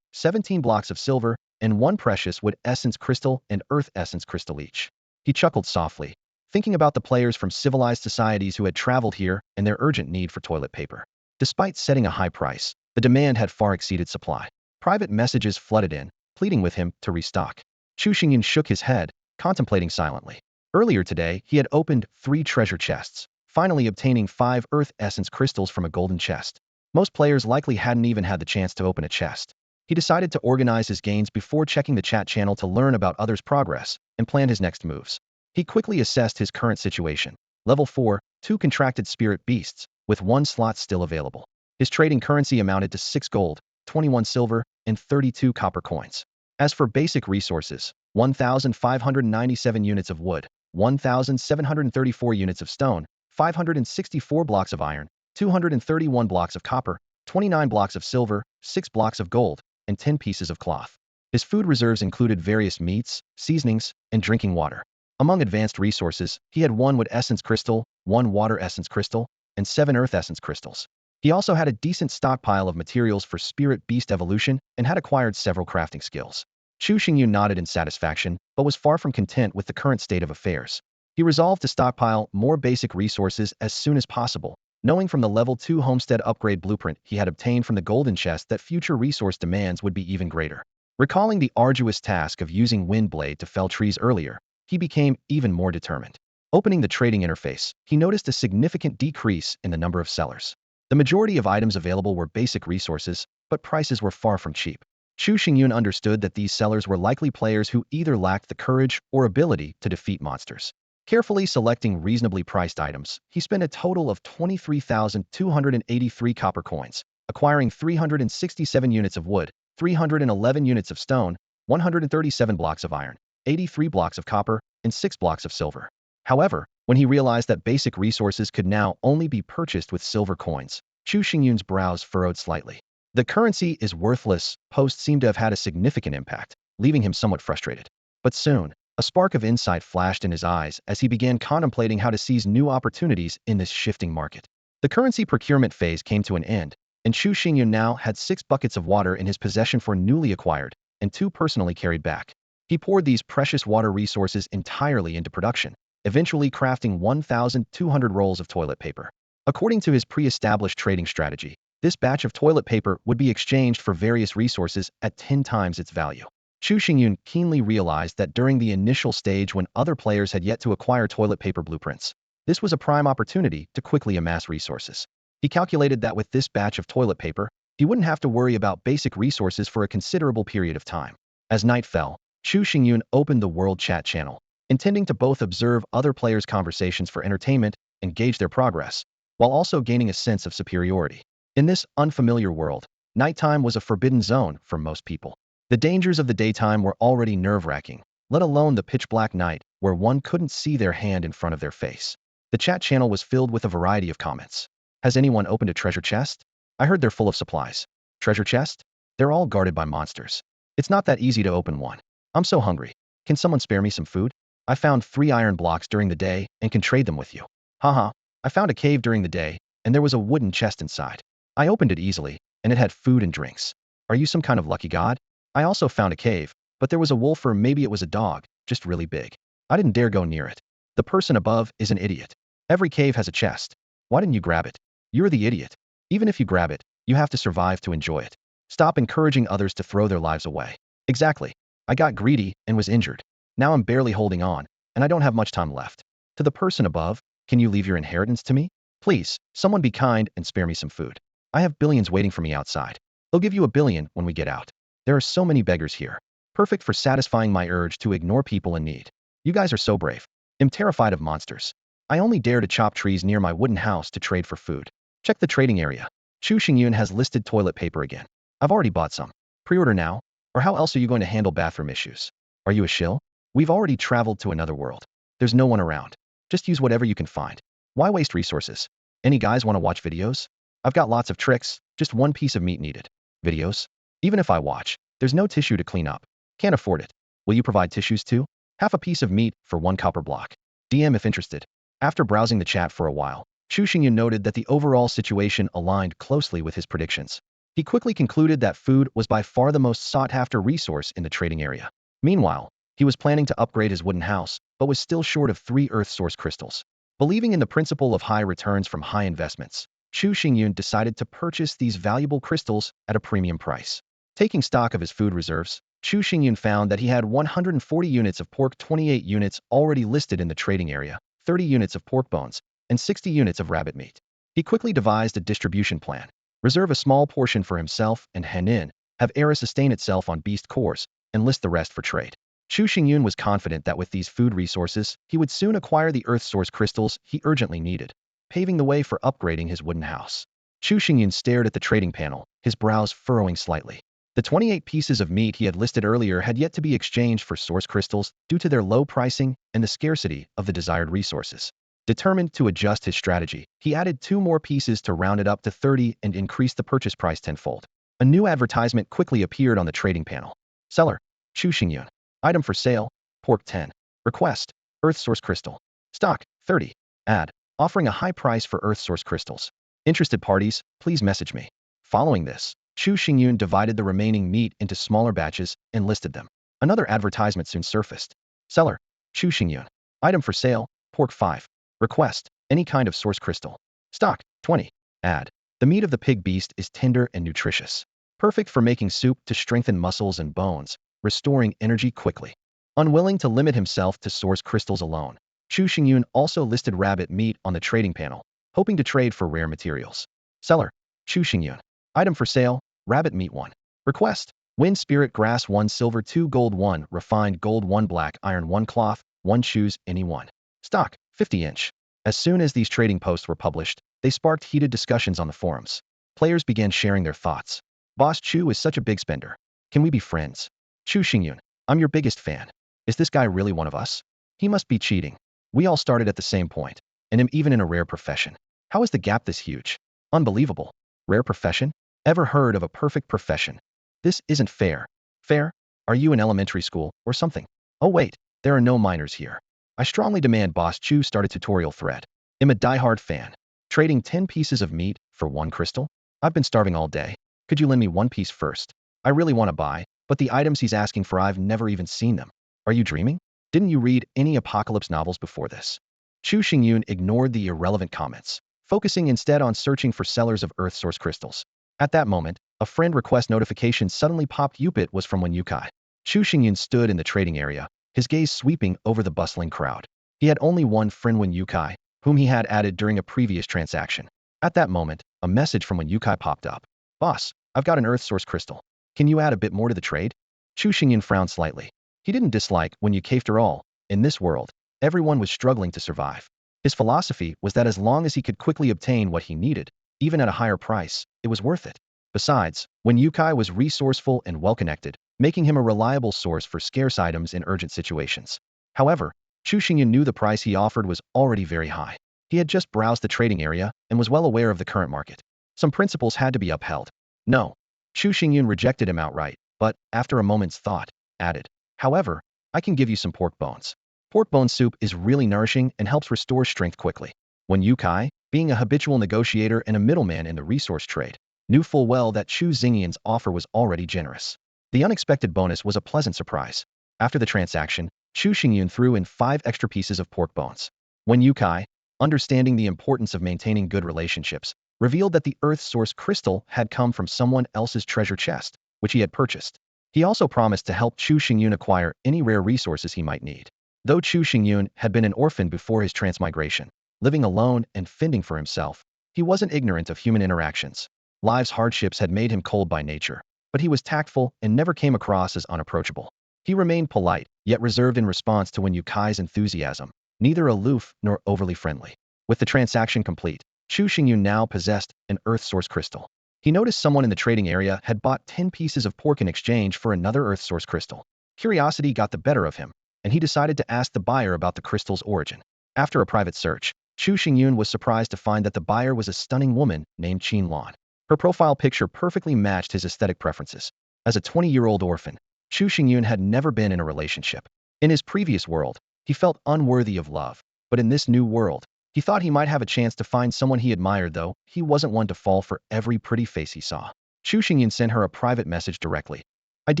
17 blocks of silver, and 1 precious wood essence crystal and earth essence crystal each. He chuckled softly, thinking about the players from civilized societies who had traveled here and their urgent need for toilet paper. Despite setting a high price, the demand had far exceeded supply. Private messages flooded in, pleading with him to restock. Chu Xingyun shook his head, contemplating silently. Earlier today, he had opened 3 treasure chests, finally obtaining 5 earth essence crystals from a golden chest. Most players likely hadn't even had the chance to open a chest. He decided to organize his gains before checking the chat channel to learn about others' progress and plan his next moves. He quickly assessed his current situation. Level 4, 2 contracted spirit beasts, with 1 slot still available. His trading currency amounted to 6 gold, 21 silver, and 32 copper coins. As for basic resources, 1,597 units of wood, 1,734 units of stone, 564 blocks of iron, 231 blocks of copper, 29 blocks of silver, 6 blocks of gold, and 10 pieces of cloth. His food reserves included various meats, seasonings, and drinking water. Among advanced resources, he had 1 wood essence crystal, 1 water essence crystal, and 7 earth essence crystals. He also had a decent stockpile of materials for spirit beast evolution and had acquired several crafting skills. Chu Xingyun nodded in satisfaction, but was far from content with the current state of affairs. He resolved to stockpile more basic resources as soon as possible, knowing from the level 2 homestead upgrade blueprint he had obtained from the golden chest that future resource demands would be even greater. Recalling the arduous task of using wind blade to fell trees earlier, he became even more determined. Opening the trading interface, he noticed a significant decrease in the number of sellers. The majority of items available were basic resources, but prices were far from cheap. Chu Xingyun understood that these sellers were likely players who either lacked the courage or ability to defeat monsters. Carefully selecting reasonably priced items, he spent a total of 23,283 copper coins, acquiring 367 units of wood, 311 units of stone, 137 blocks of iron, 83 blocks of copper, and 6 blocks of silver. However, when he realized that basic resources could now only be purchased with silver coins, Chu Xingyun's brows furrowed slightly. The currency is worthless post seemed to have had a significant impact, leaving him somewhat frustrated. But soon, a spark of insight flashed in his eyes as he began contemplating how to seize new opportunities in this shifting market. The currency procurement phase came to an end, and Chu Xingyun now had 6 buckets of water in his possession for newly acquired, and 2 personally carried back. He poured these precious water resources entirely into production, eventually crafting 1,200 rolls of toilet paper. According to his pre-established trading strategy, this batch of toilet paper would be exchanged for various resources at 10 times its value. Chu Xingyun keenly realized that during the initial stage when other players had yet to acquire toilet paper blueprints, this was a prime opportunity to quickly amass resources. He calculated that with this batch of toilet paper, he wouldn't have to worry about basic resources for a considerable period of time. As night fell, Chu Xingyun opened the world chat channel, intending to both observe other players' conversations for entertainment and gauge their progress, while also gaining a sense of superiority. In this unfamiliar world, nighttime was a forbidden zone for most people. The dangers of the daytime were already nerve-wracking, let alone the pitch-black night where one couldn't see their hand in front of their face. The chat channel was filled with a variety of comments. Has anyone opened a treasure chest? I heard they're full of supplies. Treasure chest? They're all guarded by monsters. It's not that easy to open one. I'm so hungry. Can someone spare me some food? I found 3 iron blocks during the day and can trade them with you. Haha. I found a cave during the day, and there was a wooden chest inside. I opened it easily, and it had food and drinks. Are you some kind of lucky god? I also found a cave, but there was a wolf, or maybe it was a dog, just really big. I didn't dare go near it. The person above is an idiot. Every cave has a chest. Why didn't you grab it? You're the idiot. Even if you grab it, you have to survive to enjoy it. Stop encouraging others to throw their lives away. Exactly. I got greedy and was injured. Now I'm barely holding on, and I don't have much time left. To the person above, can you leave your inheritance to me? Please, someone be kind and spare me some food. I have billions waiting for me outside. They'll give you $1 billion when we get out. There are so many beggars here. Perfect for satisfying my urge to ignore people in need. You guys are so brave. I'm terrified of monsters. I only dare to chop trees near my wooden house to trade for food. Check the trading area. Chu Xingyun has listed toilet paper again. I've already bought some. Pre-order now? Or how else are you going to handle bathroom issues? Are you a shill? We've already traveled to another world. There's no one around. Just use whatever you can find. Why waste resources? Any guys want to watch videos? I've got lots of tricks, just one piece of meat needed. Videos? Even if I watch, there's no tissue to clean up. Can't afford it. Will you provide tissues too? Half a piece of meat for 1 copper block. DM if interested. After browsing the chat for a while, Chu Xingyun noted that the overall situation aligned closely with his predictions. He quickly concluded that food was by far the most sought-after resource in the trading area. Meanwhile, he was planning to upgrade his wooden house, but was still short of 3 earth source crystals. Believing in the principle of high returns from high investments, Chu Xingyun decided to purchase these valuable crystals at a premium price. Taking stock of his food reserves, Chu Xingyun found that he had 140 units of pork, 28 units already listed in the trading area, 30 units of pork bones, and 60 units of rabbit meat. He quickly devised a distribution plan. Reserve a small portion for himself and Henin, have Era sustain itself on beast cores, and list the rest for trade. Chu Xingyun was confident that with these food resources, he would soon acquire the earth source crystals he urgently needed, paving the way for upgrading his wooden house. Chu Xingyun stared at the trading panel, his brows furrowing slightly. The 28 pieces of meat he had listed earlier had yet to be exchanged for source crystals due to their low pricing and the scarcity of the desired resources. Determined to adjust his strategy, he added 2 more pieces to round it up to 30 and increase the purchase price tenfold. A new advertisement quickly appeared on the trading panel. Seller, Chu Xingyun. Item for sale, pork 10. Request, earth source crystal. Stock, 30. Ad, offering a high price for earth source crystals. Interested parties, please message me. Following this, Chu Xingyun divided the remaining meat into smaller batches and listed them. Another advertisement soon surfaced. Seller, Chu Xingyun. Item for sale, pork 5. Request, any kind of source crystal. Stock, 20. Ad, the meat of the pig beast is tender and nutritious. Perfect for making soup to strengthen muscles and bones, restoring energy quickly. Unwilling to limit himself to source crystals alone, Chu Xingyun also listed rabbit meat on the trading panel, hoping to trade for rare materials. Seller, Chu Xingyun. Item for sale, rabbit meat 1. Request, wind spirit grass 1 silver 2 gold 1 refined gold 1 black iron 1 cloth 1 choose any 1. Stock, 50-inch. As soon as these trading posts were published, they sparked heated discussions on the forums. Players began sharing their thoughts. Boss Chu is such a big spender. Can we be friends? Chu Xingyun, I'm your biggest fan. Is this guy really one of us? He must be cheating. We all started at the same point, and am even in a rare profession. How is the gap this huge? Unbelievable. Rare profession? Ever heard of a perfect profession? This isn't fair. Fair? Are you in elementary school or something? Oh wait, there are no minors here. I strongly demand Boss Chu start a tutorial thread. I'm a diehard fan. Trading 10 pieces of meat for 1 crystal? I've been starving all day. Could you lend me 1 piece first? I really want to buy, but the items he's asking for I've never even seen them. Are you dreaming? Didn't you read any apocalypse novels before this? Chu Xingyun ignored the irrelevant comments, focusing instead on searching for sellers of earth source crystals. At that moment, a friend request notification suddenly popped. It was from Wen Yukai. Chu Xingyun stood in the trading area, his gaze sweeping over the bustling crowd. He had only one friend, Wen Yukai, whom he had added during a previous transaction. At that moment, a message from Wen Yukai popped up. Boss, I've got an earth source crystal. Can you add a bit more to the trade? Chu Xingyun frowned slightly. He didn't dislike Wen Yukai after all. In this world, everyone was struggling to survive. His philosophy was that as long as he could quickly obtain what he needed, even at a higher price, it was worth it. Besides, Wen Yukai was resourceful and well-connected, making him a reliable source for scarce items in urgent situations. However, Chu Xingyun knew the price he offered was already very high. He had just browsed the trading area and was well aware of the current market. Some principles had to be upheld. No. Chu Xingyun rejected him outright, but, after a moment's thought, added, however, I can give you some pork bones. Pork bone soup is really nourishing and helps restore strength quickly. When Yu Kai, being a habitual negotiator and a middleman in the resource trade, knew full well that Chu Xingyun's offer was already generous. The unexpected bonus was a pleasant surprise. After the transaction, Chu Xingyun threw in 5 extra pieces of pork bones. When Yu Kai, understanding the importance of maintaining good relationships, revealed that the Earth Source crystal had come from someone else's treasure chest, which he had purchased. He also promised to help Chu Xingyun acquire any rare resources he might need. Though Chu Xingyun had been an orphan before his transmigration, living alone and fending for himself, he wasn't ignorant of human interactions. Life's hardships had made him cold by nature, but he was tactful and never came across as unapproachable. He remained polite, yet reserved in response to Wen Yukai's enthusiasm, neither aloof nor overly friendly. With the transaction complete, Chu Xingyun now possessed an Earth Source crystal. He noticed someone in the trading area had bought 10 pieces of pork in exchange for another Earth Source crystal. Curiosity got the better of him, and he decided to ask the buyer about the crystal's origin. After a private search, Chu Xingyun was surprised to find that the buyer was a stunning woman named Qin Lan. Her profile picture perfectly matched his aesthetic preferences. As a 20-year-old orphan, Chu Xingyun had never been in a relationship. In his previous world, he felt unworthy of love, but in this new world, he thought he might have a chance to find someone he admired, though he wasn't one to fall for every pretty face he saw. Chu Xingyun sent her a private message directly. I'd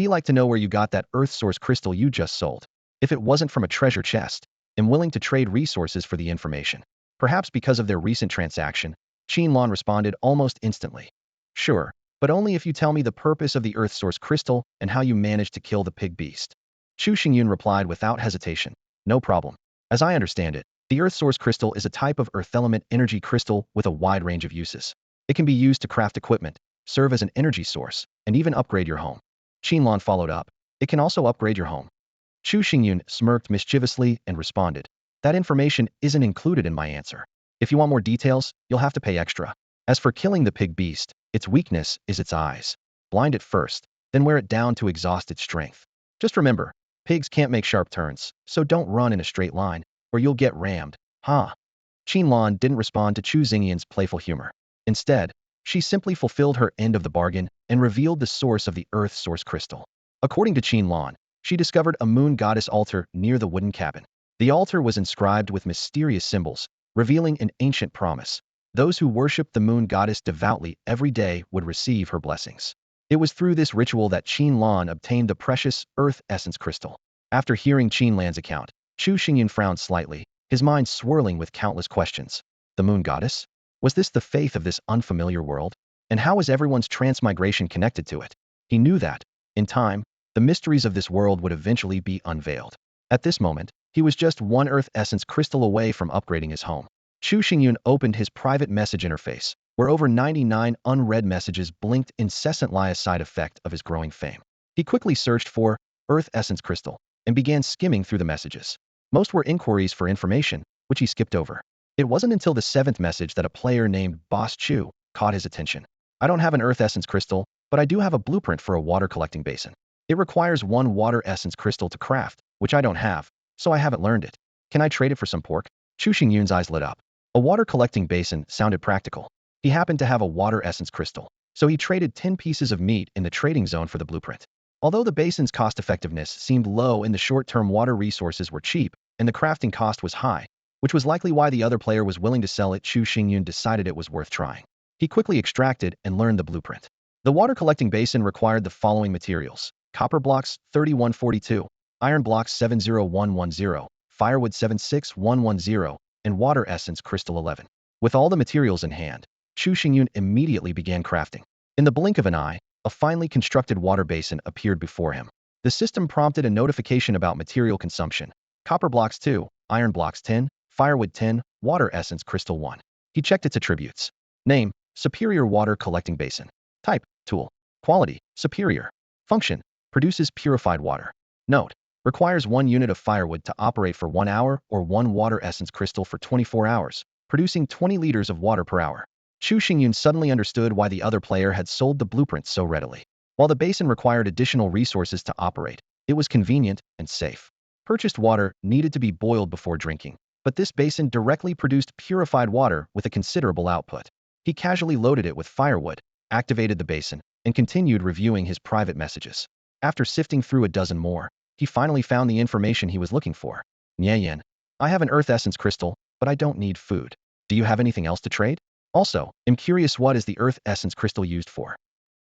like to know where you got that Earth Source crystal you just sold. If it wasn't from a treasure chest, I'm willing to trade resources for the information. Perhaps because of their recent transaction, Qin Lan responded almost instantly. Sure, but only if you tell me the purpose of the Earth Source crystal and how you managed to kill the pig beast. Chu Xingyun replied without hesitation. No problem. As I understand it, the Earth Source crystal is a type of earth element energy crystal with a wide range of uses. It can be used to craft equipment, serve as an energy source, and even upgrade your home. Qin Lan followed up. It can also upgrade your home. Chu Xingyun smirked mischievously and responded. That information isn't included in my answer. If you want more details, you'll have to pay extra. As for killing the pig beast, its weakness is its eyes. Blind it first, then wear it down to exhaust its strength. Just remember, pigs can't make sharp turns, so don't run in a straight line, or you'll get rammed. Huh? Qin Lan didn't respond to Chu Xingyun's playful humor. Instead, she simply fulfilled her end of the bargain and revealed the source of the Earth Source crystal. According to Qin Lan, she discovered a moon goddess altar near the wooden cabin. The altar was inscribed with mysterious symbols, revealing an ancient promise. Those who worshiped the moon goddess devoutly every day would receive her blessings. It was through this ritual that Qin Lan obtained the precious Earth Essence crystal. After hearing Qin Lan's account, Chu Xingyun frowned slightly, his mind swirling with countless questions. The moon goddess? Was this the faith of this unfamiliar world? And how was everyone's transmigration connected to it? He knew that, in time, the mysteries of this world would eventually be unveiled. At this moment, he was just one Earth Essence crystal away from upgrading his home. Chu Xingyun opened his private message interface, where over 99 unread messages blinked incessantly, a side effect of his growing fame. He quickly searched for Earth Essence crystal and began skimming through the messages. Most were inquiries for information, which he skipped over. It wasn't until the 7th message that a player named Boss Chu caught his attention. I don't have an Earth Essence crystal, but I do have a blueprint for a water collecting basin. It requires 1 water essence crystal to craft, which I don't have, so I haven't learned it. Can I trade it for some pork? Chu Xingyun's eyes lit up. A water collecting basin sounded practical. He happened to have a water essence crystal, so he traded 10 pieces of meat in the trading zone for the blueprint. Although the basin's cost-effectiveness seemed low in the short-term, water resources were cheap, and the crafting cost was high, which was likely why the other player was willing to sell it. Chu Xingyun decided it was worth trying. He quickly extracted and learned the blueprint. The water collecting basin required the following materials: copper blocks 3142, iron blocks 70110, firewood 76110, and water essence crystal 11. With all the materials in hand, Chu Xingyun immediately began crafting. In the blink of an eye, a finely constructed water basin appeared before him. The system prompted a notification about material consumption: copper blocks 2, iron blocks 10, firewood 10, water essence crystal 1. He checked its attributes. Name: Superior Water Collecting Basin. Type: Tool. Quality: Superior. Function: Produces purified water. Note: Requires 1 unit of firewood to operate for 1 hour or 1 water essence crystal for 24 hours, producing 20 liters of water per hour. Chu Xingyun suddenly understood why the other player had sold the blueprint so readily. While the basin required additional resources to operate, it was convenient and safe. Purchased water needed to be boiled before drinking, but this basin directly produced purified water with a considerable output. He casually loaded it with firewood, activated the basin, and continued reviewing his private messages. After sifting through a dozen more, he finally found the information he was looking for. Nyeyen, I have an earth essence crystal, but I don't need food. Do you have anything else to trade? Also, I'm curious, what is the earth essence crystal used for?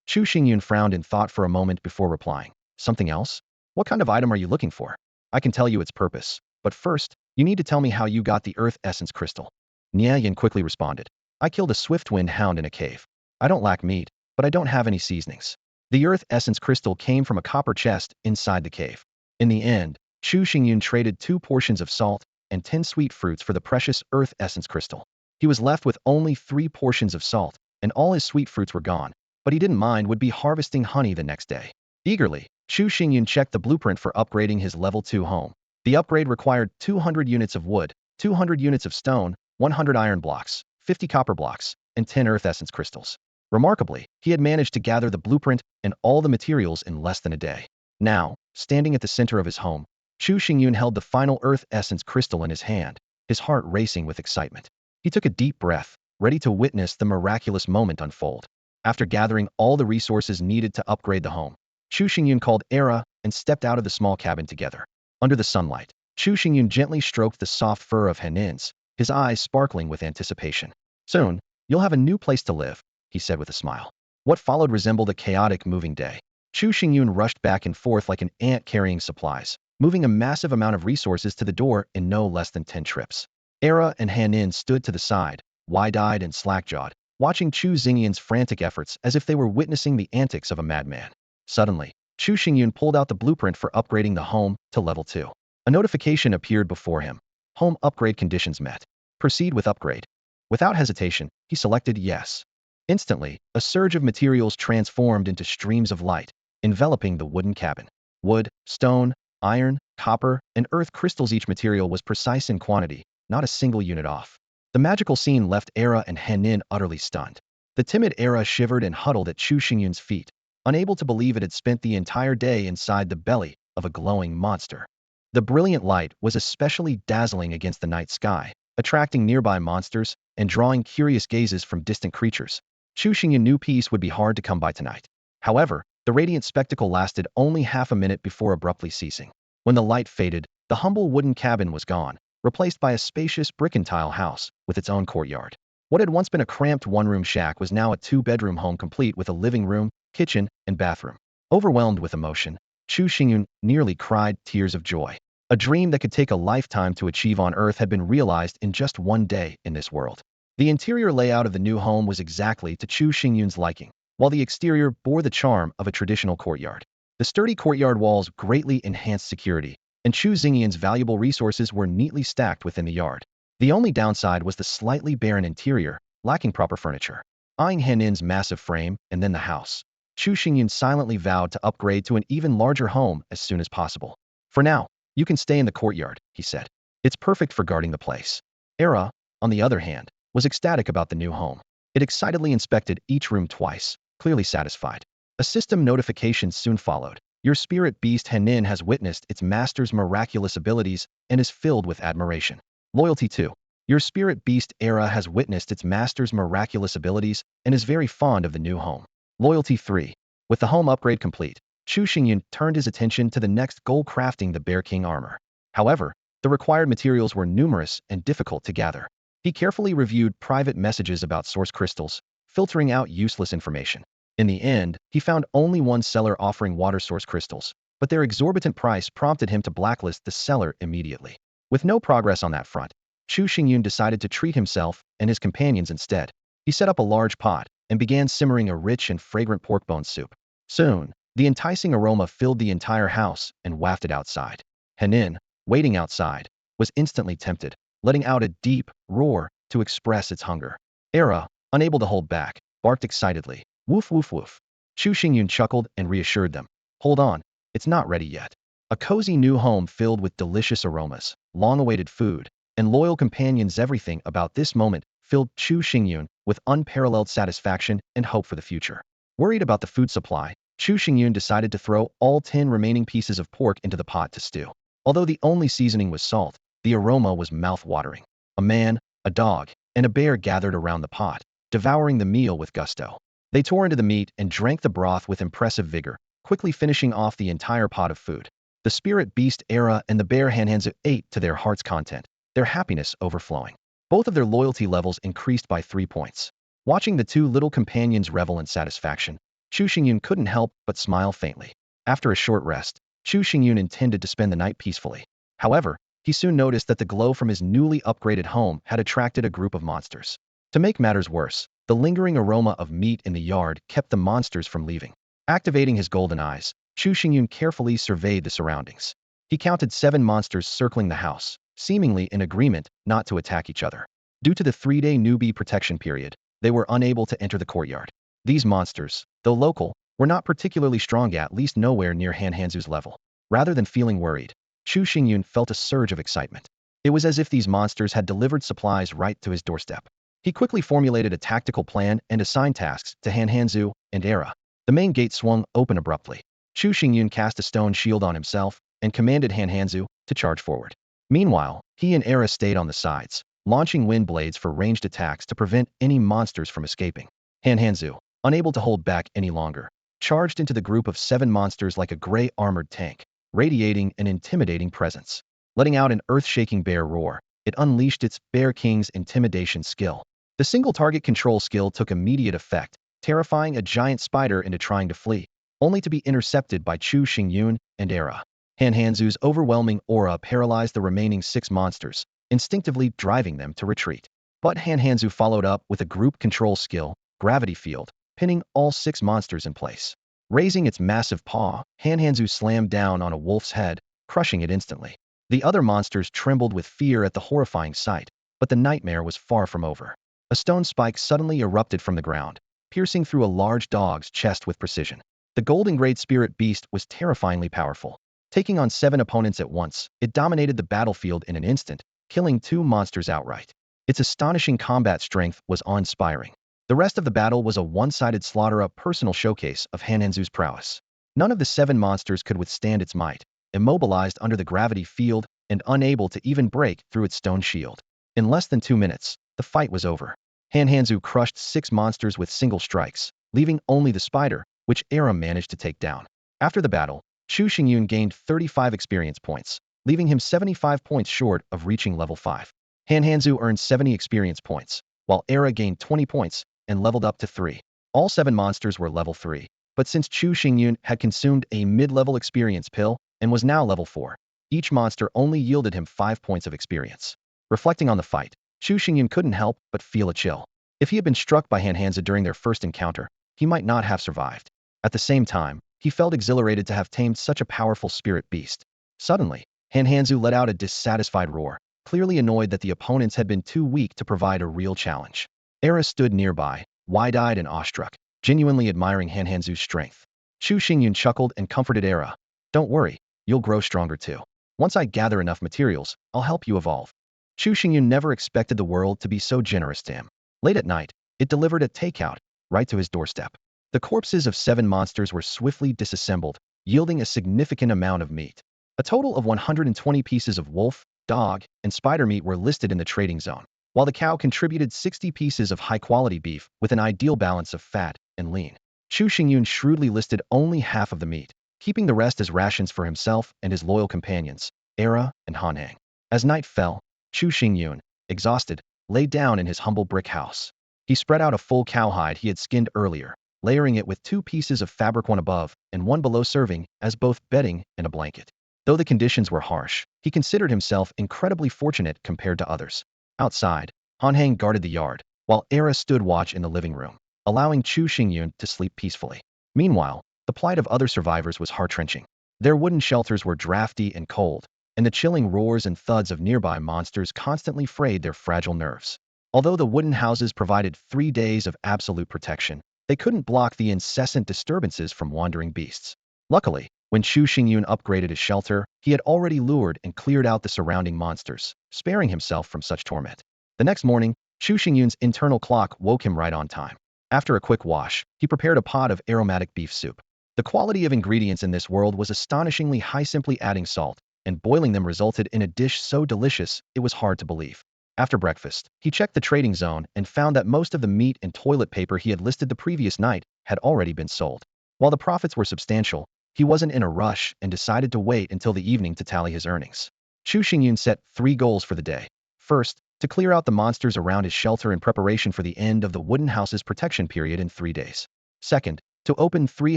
Chu Xingyun frowned in thought for a moment before replying. Something else? What kind of item are you looking for? I can tell you its purpose, but first, you need to tell me how you got the earth essence crystal. Nyeyen quickly responded. I killed a swift-wind hound in a cave. I don't lack meat, but I don't have any seasonings. The earth essence crystal came from a copper chest inside the cave. In the end, Chu Xingyun traded 2 portions of salt and 10 sweet fruits for the precious earth essence crystal. He was left with only 3 portions of salt, and all his sweet fruits were gone, but he didn't mind would be harvesting honey the next day. Eagerly, Chu Xingyun checked the blueprint for upgrading his level 2 home. The upgrade required 200 units of wood, 200 units of stone, 100 iron blocks, 50 copper blocks, and 10 earth essence crystals. Remarkably, he had managed to gather the blueprint and all the materials in less than a day. Now, standing at the center of his home, Chu Xingyun held the final earth essence crystal in his hand, his heart racing with excitement. He took a deep breath, ready to witness the miraculous moment unfold. After gathering all the resources needed to upgrade the home, Chu Xingyun called Era and stepped out of the small cabin together. Under the sunlight, Chu Xingyun gently stroked the soft fur of Henin's, his eyes sparkling with anticipation. Soon, you'll have a new place to live, he said with a smile. What followed resembled a chaotic moving day. Chu Xingyun rushed back and forth like an ant carrying supplies, moving a massive amount of resources to the door in no less than 10 trips. Era and Henin stood to the side, wide-eyed and slack-jawed, watching Chu Xingyun's frantic efforts as if they were witnessing the antics of a madman. Suddenly, Chu Xingyun pulled out the blueprint for upgrading the home to level 2. A notification appeared before him. Home upgrade conditions met. Proceed with upgrade. Without hesitation, he selected yes. Instantly, a surge of materials transformed into streams of light, enveloping the wooden cabin. Wood, stone, iron, copper, and earth crystals. Each material was precise in quantity, not a single unit off. The magical scene left Era and Henin utterly stunned. The timid Era shivered and huddled at Chu Xingyun's feet, unable to believe it had spent the entire day inside the belly of a glowing monster. The brilliant light was especially dazzling against the night sky, attracting nearby monsters and drawing curious gazes from distant creatures. Chu Xingyun knew peace would be hard to come by tonight. However, the radiant spectacle lasted only half a minute before abruptly ceasing. When the light faded, the humble wooden cabin was gone, replaced by a spacious brick-and-tile house with its own courtyard. What had once been a cramped one-room shack was now a 2-bedroom home complete with a living room, kitchen, and bathroom. Overwhelmed with emotion, Chu Xingyun nearly cried tears of joy. A dream that could take a lifetime to achieve on Earth had been realized in just one day in this world. The interior layout of the new home was exactly to Chu Xingyun's liking, while the exterior bore the charm of a traditional courtyard. The sturdy courtyard walls greatly enhanced security, and Chu Xingyun's valuable resources were neatly stacked within the yard. The only downside was the slightly barren interior, lacking proper furniture. Eyeing Henin's massive frame and then the house, Chu Xingyun silently vowed to upgrade to an even larger home as soon as possible. For now, you can stay in the courtyard, he said. It's perfect for guarding the place. Era, on the other hand, was ecstatic about the new home. It excitedly inspected each room twice, clearly satisfied. A system notification soon followed. Your spirit beast Henin has witnessed its master's miraculous abilities and is filled with admiration. Loyalty 2. Your spirit beast Era has witnessed its master's miraculous abilities and is very fond of the new home. Loyalty 3. With the home upgrade complete, Chu Xingyun turned his attention to the next goal, crafting the Bear King armor. However, the required materials were numerous and difficult to gather. He carefully reviewed private messages about source crystals, filtering out useless information. In the end, he found only one seller offering water source crystals, but their exorbitant price prompted him to blacklist the seller immediately. With no progress on that front, Chu Xingyun decided to treat himself and his companions instead. He set up a large pot and began simmering a rich and fragrant pork bone soup. Soon, the enticing aroma filled the entire house and wafted outside. Henin, waiting outside, was instantly tempted, letting out a deep roar to express its hunger. Era, unable to hold back, barked excitedly. Woof woof woof. Chu Xingyun chuckled and reassured them. Hold on, it's not ready yet. A cozy new home filled with delicious aromas, long-awaited food, and loyal companions. Everything about this moment filled Chu Xingyun with unparalleled satisfaction and hope for the future. Worried about the food supply, Chu Xingyun decided to throw all 10 remaining pieces of pork into the pot to stew. Although the only seasoning was salt, the aroma was mouth-watering. A man, a dog, and a bear gathered around the pot, devouring the meal with gusto. They tore into the meat and drank the broth with impressive vigor, quickly finishing off the entire pot of food. The spirit beast Era and the bear Hanhanzu ate to their heart's content, their happiness overflowing. Both of their loyalty levels increased by 3 points. Watching the two little companions revel in satisfaction, Chu Xingyun couldn't help but smile faintly. After a short rest, Chu Xingyun intended to spend the night peacefully. However, he soon noticed that the glow from his newly upgraded home had attracted a group of monsters. To make matters worse, the lingering aroma of meat in the yard kept the monsters from leaving. Activating his golden eyes, Chu Xingyun carefully surveyed the surroundings. He counted 7 monsters circling the house, seemingly in agreement not to attack each other. Due to the 3-day newbie protection period, they were unable to enter the courtyard. These monsters, though local, were not particularly strong, at least nowhere near Hanhanzu's level. Rather than feeling worried, Chu Xingyun felt a surge of excitement. It was as if these monsters had delivered supplies right to his doorstep. He quickly formulated a tactical plan and assigned tasks to Hanhanzu and Era. The main gate swung open abruptly. Chu Xingyun cast a stone shield on himself and commanded Hanhanzu to charge forward. Meanwhile, he and Era stayed on the sides, launching wind blades for ranged attacks to prevent any monsters from escaping. Hanhanzu, unable to hold back any longer, charged into the group of 7 monsters like a gray armored tank, radiating an intimidating presence. Letting out an earth-shaking bear roar, it unleashed its Bear King's intimidation skill. The single target control skill took immediate effect, terrifying a giant spider into trying to flee, only to be intercepted by Chu Xingyun and Era. Hanhanzu's overwhelming aura paralyzed the remaining 6 monsters, instinctively driving them to retreat. But Hanhanzu followed up with a group control skill, Gravity Field, pinning all 6 monsters in place. Raising its massive paw, Hanhanzu slammed down on a wolf's head, crushing it instantly. The other monsters trembled with fear at the horrifying sight, but the nightmare was far from over. A stone spike suddenly erupted from the ground, piercing through a large dog's chest with precision. The golden great spirit beast was terrifyingly powerful. Taking on 7 opponents at once, it dominated the battlefield in an instant, killing 2 monsters outright. Its astonishing combat strength was awe-inspiring. The rest of the battle was a one-sided slaughter, a personal showcase of Hanhanzu's prowess. None of the 7 monsters could withstand its might, immobilized under the gravity field and unable to even break through its stone shield. In less than 2 minutes, the fight was over. Hanhanzu crushed 6 monsters with single strikes, leaving only the spider, which Era managed to take down. After the battle, Chu Xingyun gained 35 experience points, leaving him 75 points short of reaching level 5. Hanhanzu earned 70 experience points, while Era gained 20 points and leveled up to 3. All 7 monsters were level 3, but since Chu Xingyun had consumed a mid-level experience pill and was now level 4, each monster only yielded him 5 points of experience. Reflecting on the fight, Chu Xingyun couldn't help but feel a chill. If he had been struck by Hanhanzu during their first encounter, he might not have survived. At the same time, he felt exhilarated to have tamed such a powerful spirit beast. Suddenly, Hanhanzu let out a dissatisfied roar, clearly annoyed that the opponents had been too weak to provide a real challenge. Era stood nearby, wide-eyed and awestruck, genuinely admiring Hanhanzu's strength. Chu Xingyun chuckled and comforted Era. "Don't worry, you'll grow stronger too. Once I gather enough materials, I'll help you evolve." Chu Xingyun never expected the world to be so generous to him. Late at night, it delivered a takeout, right to his doorstep. The corpses of 7 monsters were swiftly disassembled, yielding a significant amount of meat. A total of 120 pieces of wolf, dog, and spider meat were listed in the trading zone, while the cow contributed 60 pieces of high-quality beef with an ideal balance of fat and lean. Chu Xingyun shrewdly listed only half of the meat, keeping the rest as rations for himself and his loyal companions, Era and Hanhang. As night fell, Chu Xingyun, exhausted, lay down in his humble brick house. He spread out a full cowhide he had skinned earlier, layering it with 2 pieces of fabric, one above and one below, serving as both bedding and a blanket. Though the conditions were harsh, he considered himself incredibly fortunate compared to others. Outside, Hanhang guarded the yard, while Era stood watch in the living room, allowing Chu Xingyun to sleep peacefully. Meanwhile, the plight of other survivors was heart-wrenching. Their wooden shelters were drafty and cold, and the chilling roars and thuds of nearby monsters constantly frayed their fragile nerves. Although the wooden houses provided 3 days of absolute protection, they couldn't block the incessant disturbances from wandering beasts. Luckily, when Chu Xingyun upgraded his shelter, he had already lured and cleared out the surrounding monsters, sparing himself from such torment. The next morning, Chu Xingyun's internal clock woke him right on time. After a quick wash, he prepared a pot of aromatic beef soup. The quality of ingredients in this world was astonishingly high. Simply adding salt and boiling them resulted in a dish so delicious it was hard to believe. After breakfast, he checked the trading zone and found that most of the meat and toilet paper he had listed the previous night had already been sold. While the profits were substantial, he wasn't in a rush and decided to wait until the evening to tally his earnings. Chu Xingyun set 3 goals for the day. First, to clear out the monsters around his shelter in preparation for the end of the wooden house's protection period in 3 days. Second, to open 3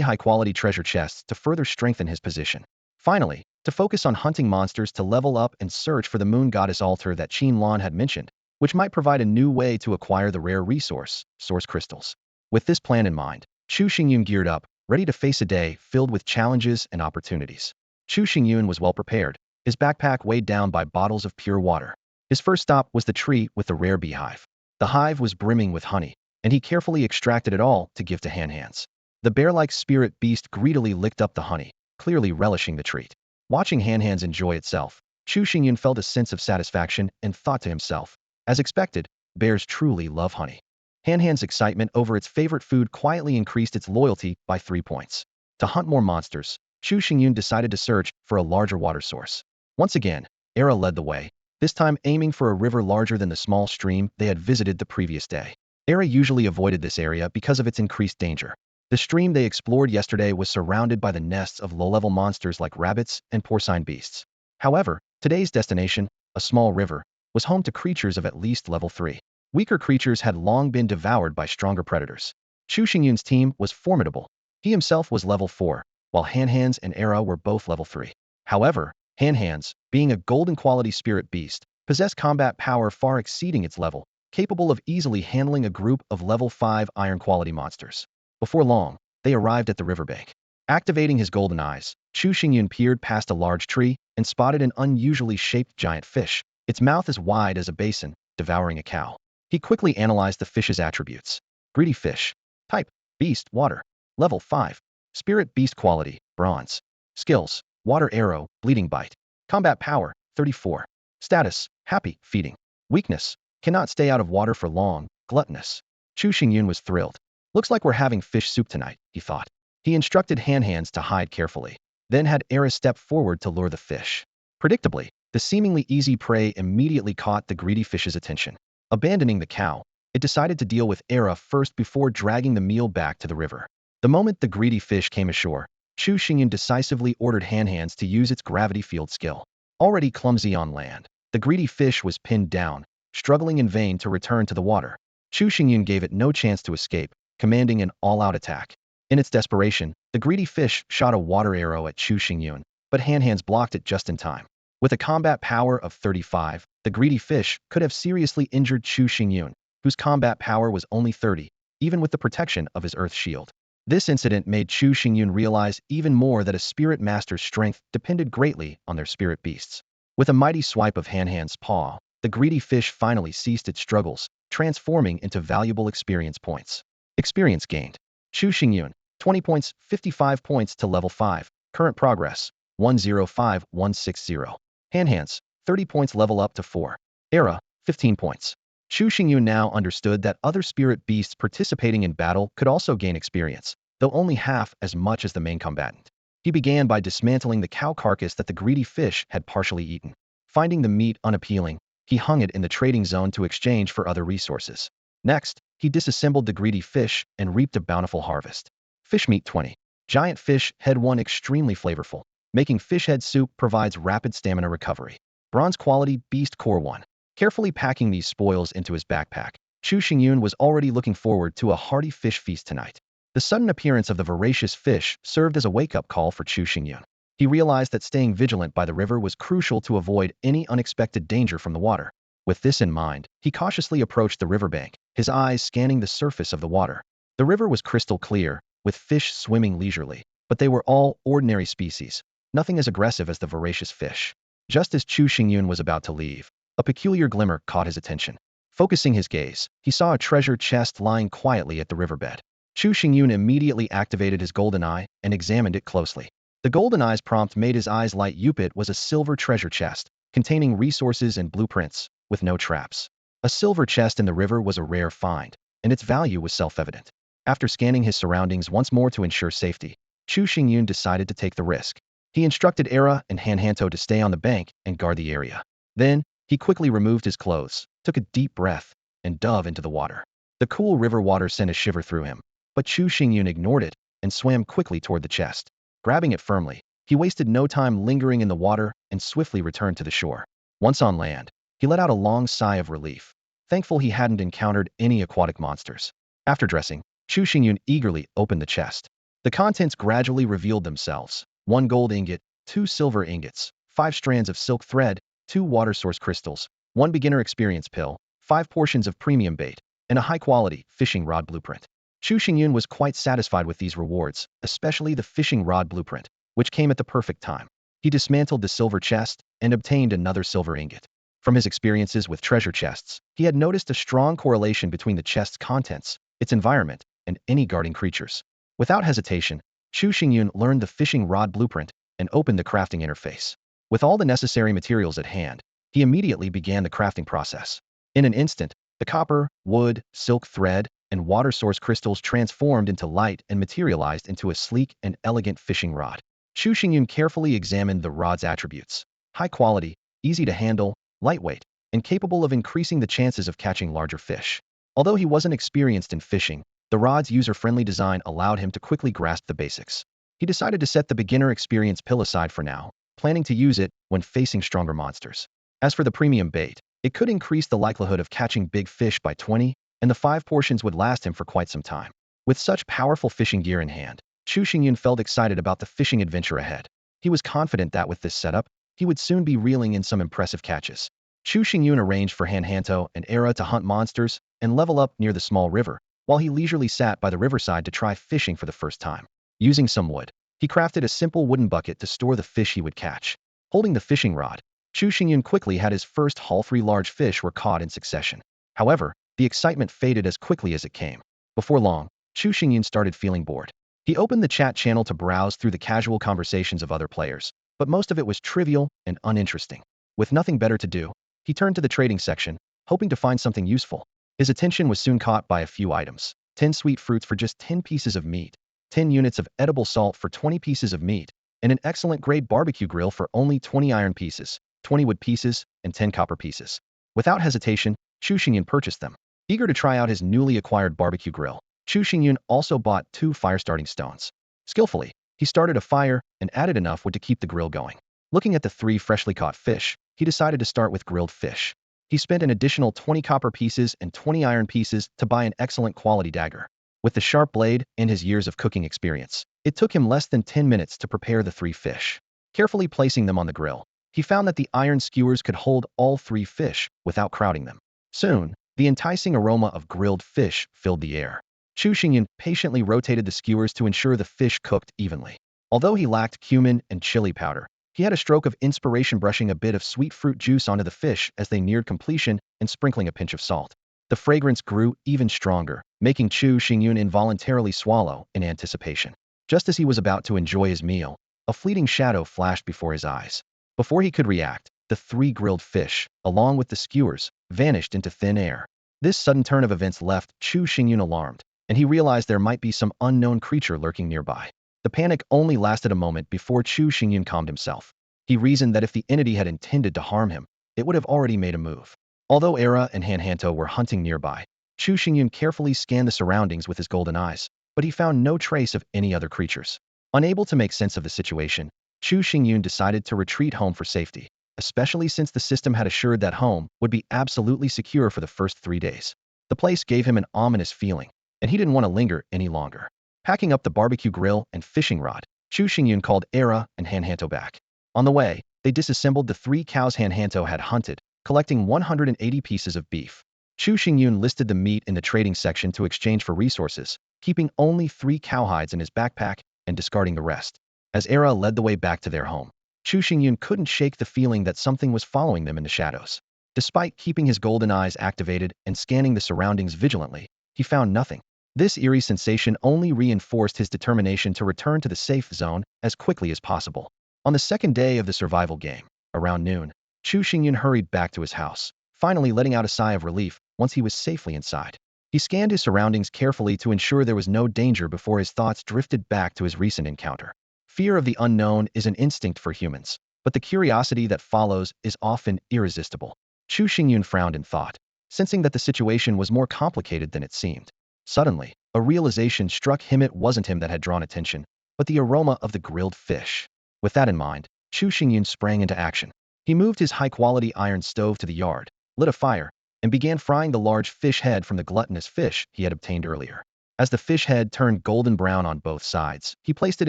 high-quality treasure chests to further strengthen his position. Finally, to focus on hunting monsters to level up and search for the moon goddess altar that Qin Lan had mentioned, which might provide a new way to acquire the rare resource, source crystals. With this plan in mind, Chu Xingyun geared up, ready to face a day filled with challenges and opportunities. Chu Xingyun was well prepared, his backpack weighed down by bottles of pure water. His first stop was the tree with the rare beehive. The hive was brimming with honey, and he carefully extracted it all to give to Han-Han's. The bear-like spirit beast greedily licked up the honey, clearly relishing the treat. Watching Han-Han's enjoy itself, Chu Xingyun felt a sense of satisfaction and thought to himself, as expected, bears truly love honey. Han-Han's excitement over its favorite food quietly increased its loyalty by 3 points. To hunt more monsters, Chu Xingyun decided to search for a larger water source. Once again, Era led the way, this time aiming for a river larger than the small stream they had visited the previous day. Era usually avoided this area because of its increased danger. The stream they explored yesterday was surrounded by the nests of low-level monsters like rabbits and porcine beasts. However, today's destination, a small river, was home to creatures of at least level 3. Weaker creatures had long been devoured by stronger predators. Chu Xingyun's team was formidable. He himself was level 4, while Han-Han's and Era were both level 3. However, Han-Han's, being a golden quality spirit beast, possessed combat power far exceeding its level, capable of easily handling a group of level 5 iron quality monsters. Before long, they arrived at the riverbank. Activating his golden eyes, Chu Xingyun peered past a large tree and spotted an unusually shaped giant fish, its mouth as wide as a basin, devouring a cow. He quickly analyzed the fish's attributes. Greedy fish. Type, beast, water. Level 5. Spirit beast quality, bronze. Skills, water arrow, bleeding bite. Combat power, 34. Status, happy, feeding. Weakness, cannot stay out of water for long, gluttonous. Chu Xingyun was thrilled. Looks like we're having fish soup tonight, he thought. He instructed Han-Han's to hide carefully, then had Era step forward to lure the fish. Predictably, the seemingly easy prey immediately caught the greedy fish's attention. Abandoning the cow, it decided to deal with Era first before dragging the meal back to the river. The moment the greedy fish came ashore, Chu Xingyun decisively ordered Han-Han's to use its gravity field skill. Already clumsy on land, the greedy fish was pinned down, struggling in vain to return to the water. Chu Xingyun gave it no chance to escape, commanding an all-out attack. In its desperation, the greedy fish shot a water arrow at Chu Xingyun, but Han-Han's blocked it just in time. With a combat power of 35, the greedy fish could have seriously injured Chu Xingyun, whose combat power was only 30, even with the protection of his earth shield. This incident made Chu Xingyun realize even more that a spirit master's strength depended greatly on their spirit beasts. With a mighty swipe of Han-Han's paw, the greedy fish finally ceased its struggles, transforming into valuable experience points. Experience gained. Chu Xingyun, 20 points, 55 points to level 5. Current progress, 105160. Han-Han's, 30 points level up to 4. Era, 15 points. Chu Xingyun now understood that other spirit beasts participating in battle could also gain experience, though only half as much as the main combatant. He began by dismantling the cow carcass that the greedy fish had partially eaten. Finding the meat unappealing, he hung it in the trading zone to exchange for other resources. Next, he disassembled the greedy fish and reaped a bountiful harvest. Fish meat 20. Giant fish head 1 extremely flavorful. Making fish head soup provides rapid stamina recovery. Bronze quality beast core 1. Carefully packing these spoils into his backpack, Chu Xingyun was already looking forward to a hearty fish feast tonight. The sudden appearance of the voracious fish served as a wake-up call for Chu Xingyun. He realized that staying vigilant by the river was crucial to avoid any unexpected danger from the water. With this in mind, he cautiously approached the riverbank, his eyes scanning the surface of the water. The river was crystal clear, with fish swimming leisurely, but they were all ordinary species, nothing as aggressive as the voracious fish. Just as Chu Xingyun was about to leave, a peculiar glimmer caught his attention. Focusing his gaze, he saw a treasure chest lying quietly at the riverbed. Chu Xingyun immediately activated his golden eye and examined it closely. The golden eye's prompt made his eyes light up. It was a silver treasure chest, containing resources and blueprints, with no traps. A silver chest in the river was a rare find, and its value was self-evident. After scanning his surroundings once more to ensure safety, Chu Xingyun decided to take the risk. He instructed Era and Han-Hanto to stay on the bank and guard the area. Then, he quickly removed his clothes, took a deep breath, and dove into the water. The cool river water sent a shiver through him, but Chu Xingyun ignored it and swam quickly toward the chest. Grabbing it firmly, he wasted no time lingering in the water and swiftly returned to the shore. Once on land, he let out a long sigh of relief, thankful he hadn't encountered any aquatic monsters. After dressing, Chu Xingyun eagerly opened the chest. The contents gradually revealed themselves: 1 gold ingot, 2 silver ingots, 5 strands of silk thread, 2 water source crystals, 1 beginner experience pill, 5 portions of premium bait, and a high-quality fishing rod blueprint. Chu Xingyun was quite satisfied with these rewards, especially the fishing rod blueprint, which came at the perfect time. He dismantled the silver chest and obtained another silver ingot. From his experiences with treasure chests, he had noticed a strong correlation between the chest's contents, its environment, and any guarding creatures. Without hesitation, Chu Xingyun learned the fishing rod blueprint and opened the crafting interface. With all the necessary materials at hand, he immediately began the crafting process. In an instant, the copper, wood, silk thread, and water source crystals transformed into light and materialized into a sleek and elegant fishing rod. Chu Xingyun carefully examined the rod's attributes: high quality, easy to handle, lightweight, and capable of increasing the chances of catching larger fish. Although he wasn't experienced in fishing, the rod's user-friendly design allowed him to quickly grasp the basics. He decided to set the beginner experience pill aside for now, planning to use it when facing stronger monsters. As for the premium bait, it could increase the likelihood of catching big fish by 20, and the 5 portions would last him for quite some time. With such powerful fishing gear in hand, Chu Xingyun felt excited about the fishing adventure ahead. He was confident that with this setup, he would soon be reeling in some impressive catches. Chu Xingyun arranged for Hanhanto and Era to hunt monsters and level up near the small river, while he leisurely sat by the riverside to try fishing for the first time. Using some wood, he crafted a simple wooden bucket to store the fish he would catch. Holding the fishing rod, Chu Xingyun quickly had his first haul. 3 large fish were caught in succession. However, the excitement faded as quickly as it came. Before long, Chu Xingyun started feeling bored. He opened the chat channel to browse through the casual conversations of other players, but most of it was trivial and uninteresting. With nothing better to do, he turned to the trading section, hoping to find something useful. His attention was soon caught by a few items: 10 sweet fruits for just 10 pieces of meat, 10 units of edible salt for 20 pieces of meat, and an excellent grade barbecue grill for only 20 iron pieces, 20 wood pieces, and 10 copper pieces. Without hesitation, Chu Xingyun purchased them. Eager to try out his newly acquired barbecue grill, Chu Xingyun also bought 2 fire-starting stones. Skillfully, he started a fire and added enough wood to keep the grill going. Looking at the 3 freshly caught fish, he decided to start with grilled fish. He spent an additional 20 copper pieces and 20 iron pieces to buy an excellent quality dagger. With the sharp blade and his years of cooking experience, it took him less than 10 minutes to prepare the 3 fish. Carefully placing them on the grill, he found that the iron skewers could hold all 3 fish without crowding them. Soon, the enticing aroma of grilled fish filled the air. Chu Xingyun patiently rotated the skewers to ensure the fish cooked evenly. Although he lacked cumin and chili powder, he had a stroke of inspiration, brushing a bit of sweet fruit juice onto the fish as they neared completion and sprinkling a pinch of salt. The fragrance grew even stronger, making Chu Xingyun involuntarily swallow in anticipation. Just as he was about to enjoy his meal, a fleeting shadow flashed before his eyes. Before he could react, the 3 grilled fish, along with the skewers, vanished into thin air. This sudden turn of events left Chu Xingyun alarmed, and he realized there might be some unknown creature lurking nearby. The panic only lasted a moment before Chu Xingyun calmed himself. He reasoned that if the entity had intended to harm him, it would have already made a move. Although Era and Hanhanto were hunting nearby, Chu Xingyun carefully scanned the surroundings with his golden eyes, but he found no trace of any other creatures. Unable to make sense of the situation, Chu Xingyun decided to retreat home for safety, especially since the system had assured that home would be absolutely secure for the first 3 days. The place gave him an ominous feeling, and he didn't want to linger any longer. Packing up the barbecue grill and fishing rod, Chu Xingyun called Era and Hanhanto back. On the way, they disassembled the 3 cows Hanhanto had hunted, collecting 180 pieces of beef. Chu Xingyun listed the meat in the trading section to exchange for resources, keeping only 3 cowhides in his backpack and discarding the rest. As Era led the way back to their home, Chu Xingyun couldn't shake the feeling that something was following them in the shadows. Despite keeping his golden eyes activated and scanning the surroundings vigilantly, he found nothing. This eerie sensation only reinforced his determination to return to the safe zone as quickly as possible. On the second day of the survival game, around noon, Chu Xingyun hurried back to his house, finally letting out a sigh of relief once he was safely inside. He scanned his surroundings carefully to ensure there was no danger before his thoughts drifted back to his recent encounter. Fear of the unknown is an instinct for humans, but the curiosity that follows is often irresistible. Chu Xingyun frowned in thought. sensing that the situation was more complicated than it seemed. Suddenly, a realization struck him. It wasn't him that had drawn attention, but the aroma of the grilled fish. With that in mind, Chu Xingyun sprang into action. He moved his high-quality iron stove to the yard, lit a fire, and began frying the large fish head from the gluttonous fish he had obtained earlier. As the fish head turned golden brown on both sides, he placed it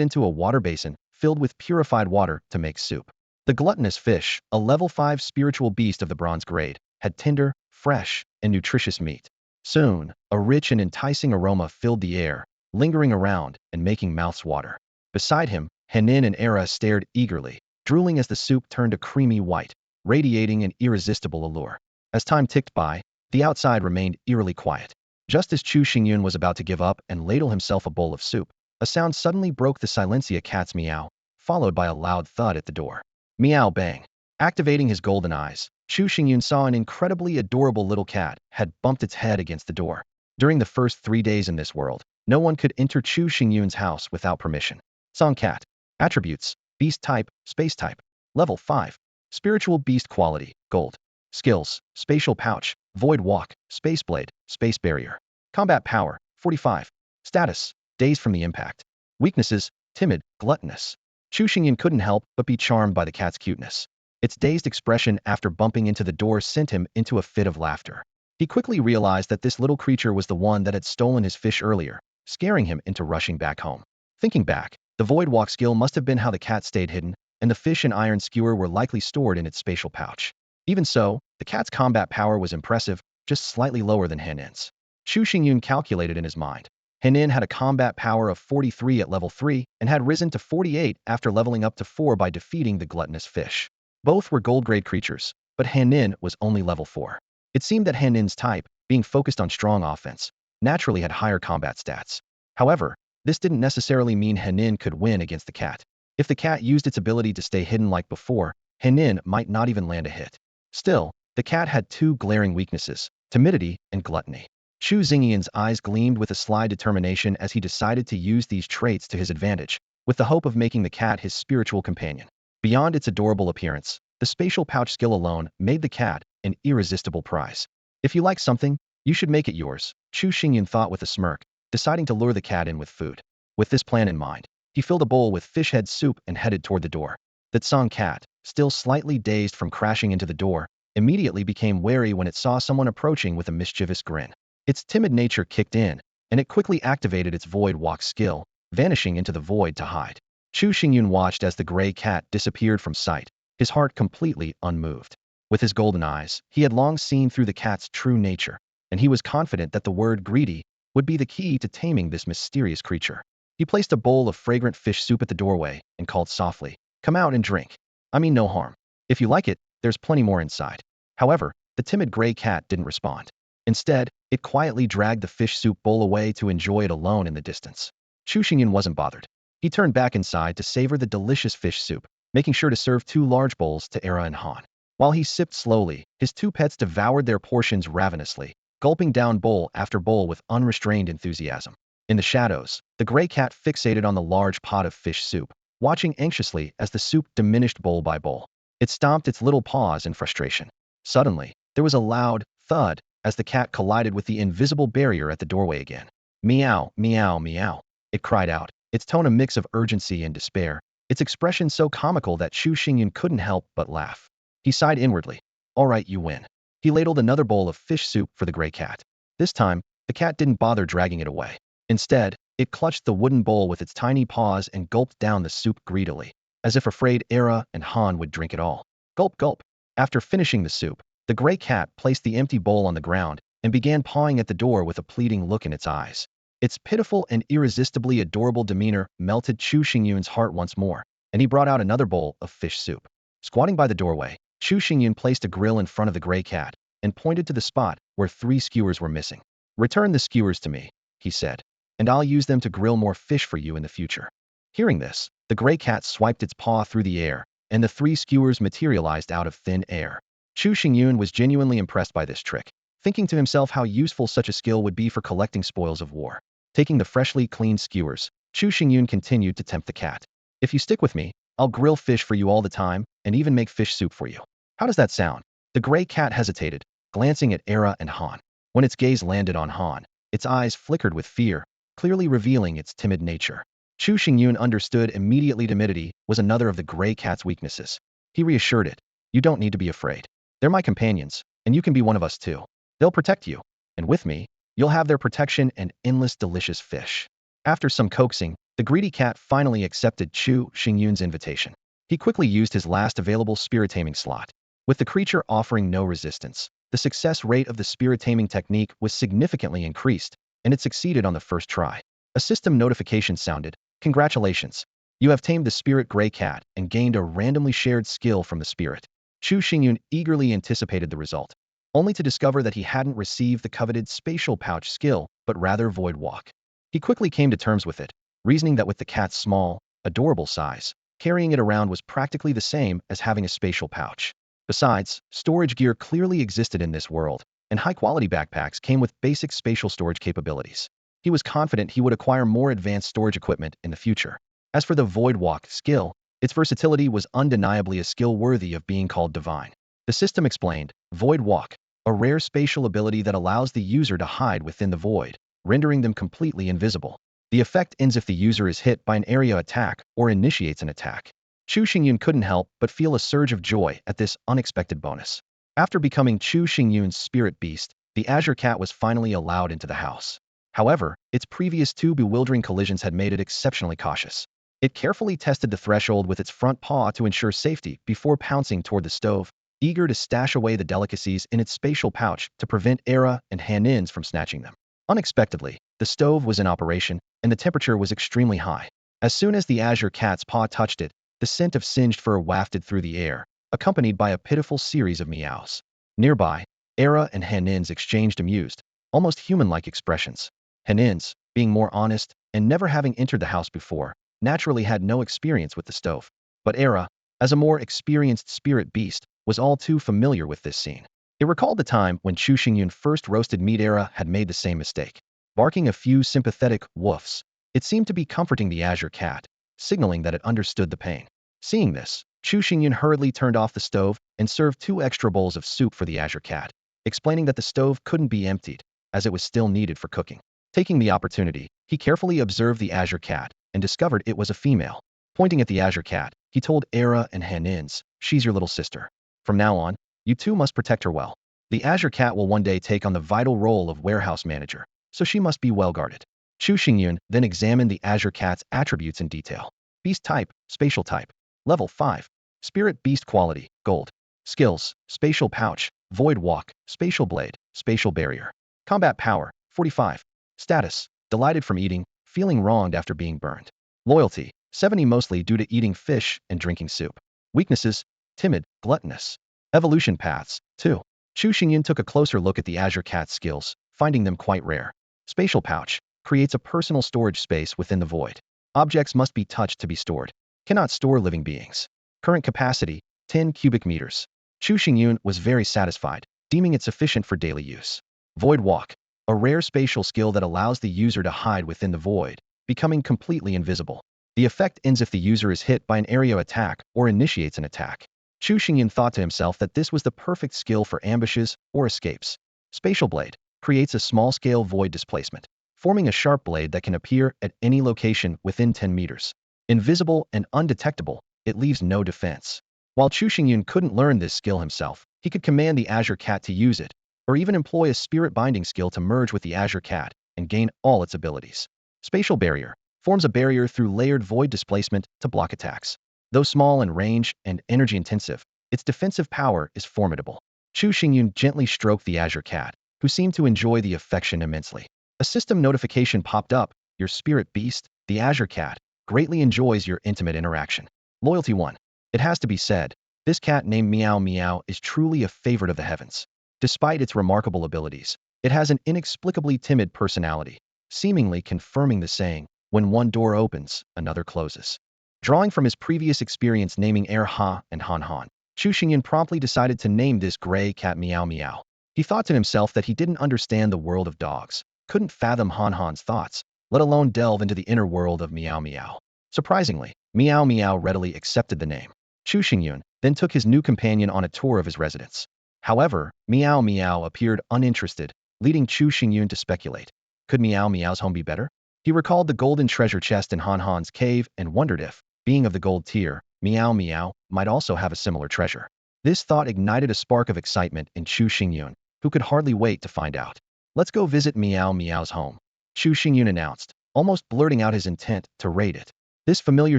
into a water basin filled with purified water to make soup. The gluttonous fish, a level 5 spiritual beast of the bronze grade, had tender, fresh, and nutritious meat. Soon, a rich and enticing aroma filled the air, lingering around and making mouths water. Beside him, Henin and Era stared eagerly, drooling as the soup turned a creamy white, radiating an irresistible allure. As time ticked by, the outside remained eerily quiet. Just as Chu Xingyun was about to give up and ladle himself a bowl of soup, a sound suddenly broke the silence: a cat's meow, followed by a loud thud at the door. Meow bang. Activating his golden eyes, Chu Xingyun saw an incredibly adorable little cat had bumped its head against the door. During the first 3 days in this world, no one could enter Chu Xingyun's house without permission. Song cat. Attributes: beast type, space type. Level 5. Spiritual beast quality, gold. Skills: spatial pouch, void walk, space blade, space barrier. Combat power, 45. Status: dazed from the impact. Weaknesses: timid, gluttonous. Chu Xingyun couldn't help but be charmed by the cat's cuteness. Its dazed expression after bumping into the door sent him into a fit of laughter. He quickly realized that this little creature was the one that had stolen his fish earlier, scaring him into rushing back home. Thinking back, the void walk skill must have been how the cat stayed hidden, and the fish and iron skewer were likely stored in its spatial pouch. Even so, the cat's combat power was impressive, just slightly lower than Henin's. Chu Xingyun calculated in his mind. Henin had a combat power of 43 at level 3 and had risen to 48 after leveling up to 4 by defeating the gluttonous fish. Both were gold-grade creatures, but Henin was only level 4. It seemed that Henin's type, being focused on strong offense, naturally had higher combat stats. However, this didn't necessarily mean Henin could win against the cat. If the cat used its ability to stay hidden like before, Henin might not even land a hit. Still, the cat had 2 glaring weaknesses: timidity and gluttony. Chu Xingyun's eyes gleamed with a sly determination as he decided to use these traits to his advantage, with the hope of making the cat his spiritual companion. Beyond its adorable appearance, the spatial pouch skill alone made the cat an irresistible prize. If you like something, you should make it yours, Chu Xingyun thought with a smirk, deciding to lure the cat in with food. With this plan in mind, he filled a bowl with fish head soup and headed toward the door. That Song cat, still slightly dazed from crashing into the door, immediately became wary when it saw someone approaching with a mischievous grin. Its timid nature kicked in, and it quickly activated its void walk skill, vanishing into the void to hide. Chu Xingyun watched as the gray cat disappeared from sight, his heart completely unmoved. With his golden eyes, he had long seen through the cat's true nature, and he was confident that the word greedy would be the key to taming this mysterious creature. He placed a bowl of fragrant fish soup at the doorway and called softly, "Come out and drink. I mean no harm. If you like it, there's plenty more inside." However, the timid gray cat didn't respond. Instead, it quietly dragged the fish soup bowl away to enjoy it alone in the distance. Chu Xingyun wasn't bothered. He turned back inside to savor the delicious fish soup, making sure to serve 2 large bowls to Era and Han. While he sipped slowly, his 2 pets devoured their portions ravenously, gulping down bowl after bowl with unrestrained enthusiasm. In the shadows, the gray cat fixated on the large pot of fish soup, watching anxiously as the soup diminished bowl by bowl. It stomped its little paws in frustration. Suddenly, there was a loud thud as the cat collided with the invisible barrier at the doorway again. "Meow, meow, meow," it cried out, its tone a mix of urgency and despair, its expression so comical that Chu Xingyun couldn't help but laugh. He sighed inwardly. "All right, you win." He ladled another bowl of fish soup for the gray cat. This time, the cat didn't bother dragging it away. Instead, it clutched the wooden bowl with its tiny paws and gulped down the soup greedily, as if afraid Era and Han would drink it all. Gulp, gulp. After finishing the soup, the gray cat placed the empty bowl on the ground and began pawing at the door with a pleading look in its eyes. Its pitiful and irresistibly adorable demeanor melted Chu Xingyun's heart once more, and he brought out another bowl of fish soup. Squatting by the doorway, Chu Xingyun placed a grill in front of the gray cat and pointed to the spot where 3 skewers were missing. "Return the skewers to me," he said, "and I'll use them to grill more fish for you in the future." Hearing this, the gray cat swiped its paw through the air, and the 3 skewers materialized out of thin air. Chu Xingyun was genuinely impressed by this trick, thinking to himself how useful such a skill would be for collecting spoils of war. Taking the freshly cleaned skewers, Chu Xingyun continued to tempt the cat. "If you stick with me, I'll grill fish for you all the time, and even make fish soup for you. How does that sound?" The gray cat hesitated, glancing at Era and Han. When its gaze landed on Han, its eyes flickered with fear, clearly revealing its timid nature. Chu Xingyun understood immediately timidity was another of the gray cat's weaknesses. He reassured it, "You don't need to be afraid. They're my companions, and you can be one of us too. They'll protect you. And with me, you'll have their protection and endless delicious fish." After some coaxing, the greedy cat finally accepted Chu Xingyun's invitation. He quickly used his last available spirit taming slot. With the creature offering no resistance, the success rate of the spirit taming technique was significantly increased, and it succeeded on the first try. A system notification sounded, "Congratulations. You have tamed the spirit gray cat and gained a randomly shared skill from the spirit." Chu Xingyun eagerly anticipated the result, only to discover that he hadn't received the coveted spatial pouch skill, but rather void walk. He quickly came to terms with it, reasoning that with the cat's small, adorable size, carrying it around was practically the same as having a spatial pouch. Besides, storage gear clearly existed in this world, and high-quality backpacks came with basic spatial storage capabilities. He was confident he would acquire more advanced storage equipment in the future. As for the void walk skill, its versatility was undeniably a skill worthy of being called divine. The system explained, "Void walk, a rare spatial ability that allows the user to hide within the void, rendering them completely invisible. The effect ends if the user is hit by an area attack or initiates an attack." Chu Xingyun couldn't help but feel a surge of joy at this unexpected bonus. After becoming Chu Xingyun's spirit beast, the Azure Cat was finally allowed into the house. However, its previous two bewildering collisions had made it exceptionally cautious. It carefully tested the threshold with its front paw to ensure safety before pouncing toward the stove, eager to stash away the delicacies in its spatial pouch to prevent Era and Han-Ins from snatching them. Unexpectedly, the stove was in operation, and the temperature was extremely high. As soon as the Azure Cat's paw touched it, the scent of singed fur wafted through the air, accompanied by a pitiful series of meows. Nearby, Era and Han-Ins exchanged amused, almost human-like expressions. Han-Ins, being more honest and never having entered the house before, naturally had no experience with the stove. But Era, as a more experienced spirit beast, was all too familiar with this scene. It recalled the time when Chu Xingyun first roasted meat. Era had made the same mistake. Barking a few sympathetic woofs, it seemed to be comforting the Azure Cat, signaling that it understood the pain. Seeing this, Chu Xingyun hurriedly turned off the stove and served 2 extra bowls of soup for the Azure Cat, explaining that the stove couldn't be emptied, as it was still needed for cooking. Taking the opportunity, he carefully observed the Azure Cat and discovered it was a female. Pointing at the Azure Cat, he told Era and Han-Ins, "She's your little sister. From now on, you two must protect her well. The Azure Cat will one day take on the vital role of warehouse manager, so she must be well guarded." Chu Xingyun then examined the Azure Cat's attributes in detail. Beast type, spatial type. Level 5. Spirit beast quality, gold. Skills, spatial pouch, void walk, spatial blade, spatial barrier. Combat power, 45. Status, delighted from eating, feeling wronged after being burned. Loyalty, 70, mostly due to eating fish and drinking soup. Weaknesses, timid, gluttonous. Evolution paths, 2. Chu Xingyun took a closer look at the Azure Cat's skills, finding them quite rare. Spatial pouch, creates a personal storage space within the void. Objects must be touched to be stored. Cannot store living beings. Current capacity, 10 cubic meters. Chu Xingyun was very satisfied, deeming it sufficient for daily use. Void walk, a rare spatial skill that allows the user to hide within the void, becoming completely invisible. The effect ends if the user is hit by an area attack or initiates an attack. Chu Xingyun thought to himself that this was the perfect skill for ambushes or escapes. Spatial blade, creates a small-scale void displacement, forming a sharp blade that can appear at any location within 10 meters. Invisible and undetectable, it leaves no defense. While Chu Xingyun couldn't learn this skill himself, he could command the Azure Cat to use it, or even employ a spirit binding skill to merge with the Azure Cat and gain all its abilities. Spatial barrier, forms a barrier through layered void displacement to block attacks. Though small in range and energy intensive, its defensive power is formidable. Chu Xingyun gently stroked the Azure Cat, who seemed to enjoy the affection immensely. A system notification popped up, "Your spirit beast, the Azure Cat, greatly enjoys your intimate interaction." Loyalty 1. It has to be said, this cat named Meow Meow is truly a favorite of the heavens. Despite its remarkable abilities, it has an inexplicably timid personality, seemingly confirming the saying, "When one door opens, another closes." Drawing from his previous experience naming Ha and Han Han, Chu Xingyun promptly decided to name this gray cat Meow Meow. He thought to himself that he didn't understand the world of dogs, couldn't fathom Han Han's thoughts, let alone delve into the inner world of Meow Meow. Surprisingly, Meow Meow readily accepted the name. Chu Xingyun then took his new companion on a tour of his residence. However, Meow Meow appeared uninterested, leading Chu Xingyun to speculate. Could Meow Meow's home be better? He recalled the golden treasure chest in Han Han's cave and wondered if, being of the gold tier, Meow Meow might also have a similar treasure. This thought ignited a spark of excitement in Chu Xingyun, who could hardly wait to find out. Let's go visit Meow Meow's home, Chu Xingyun announced, almost blurting out his intent to raid it. This familiar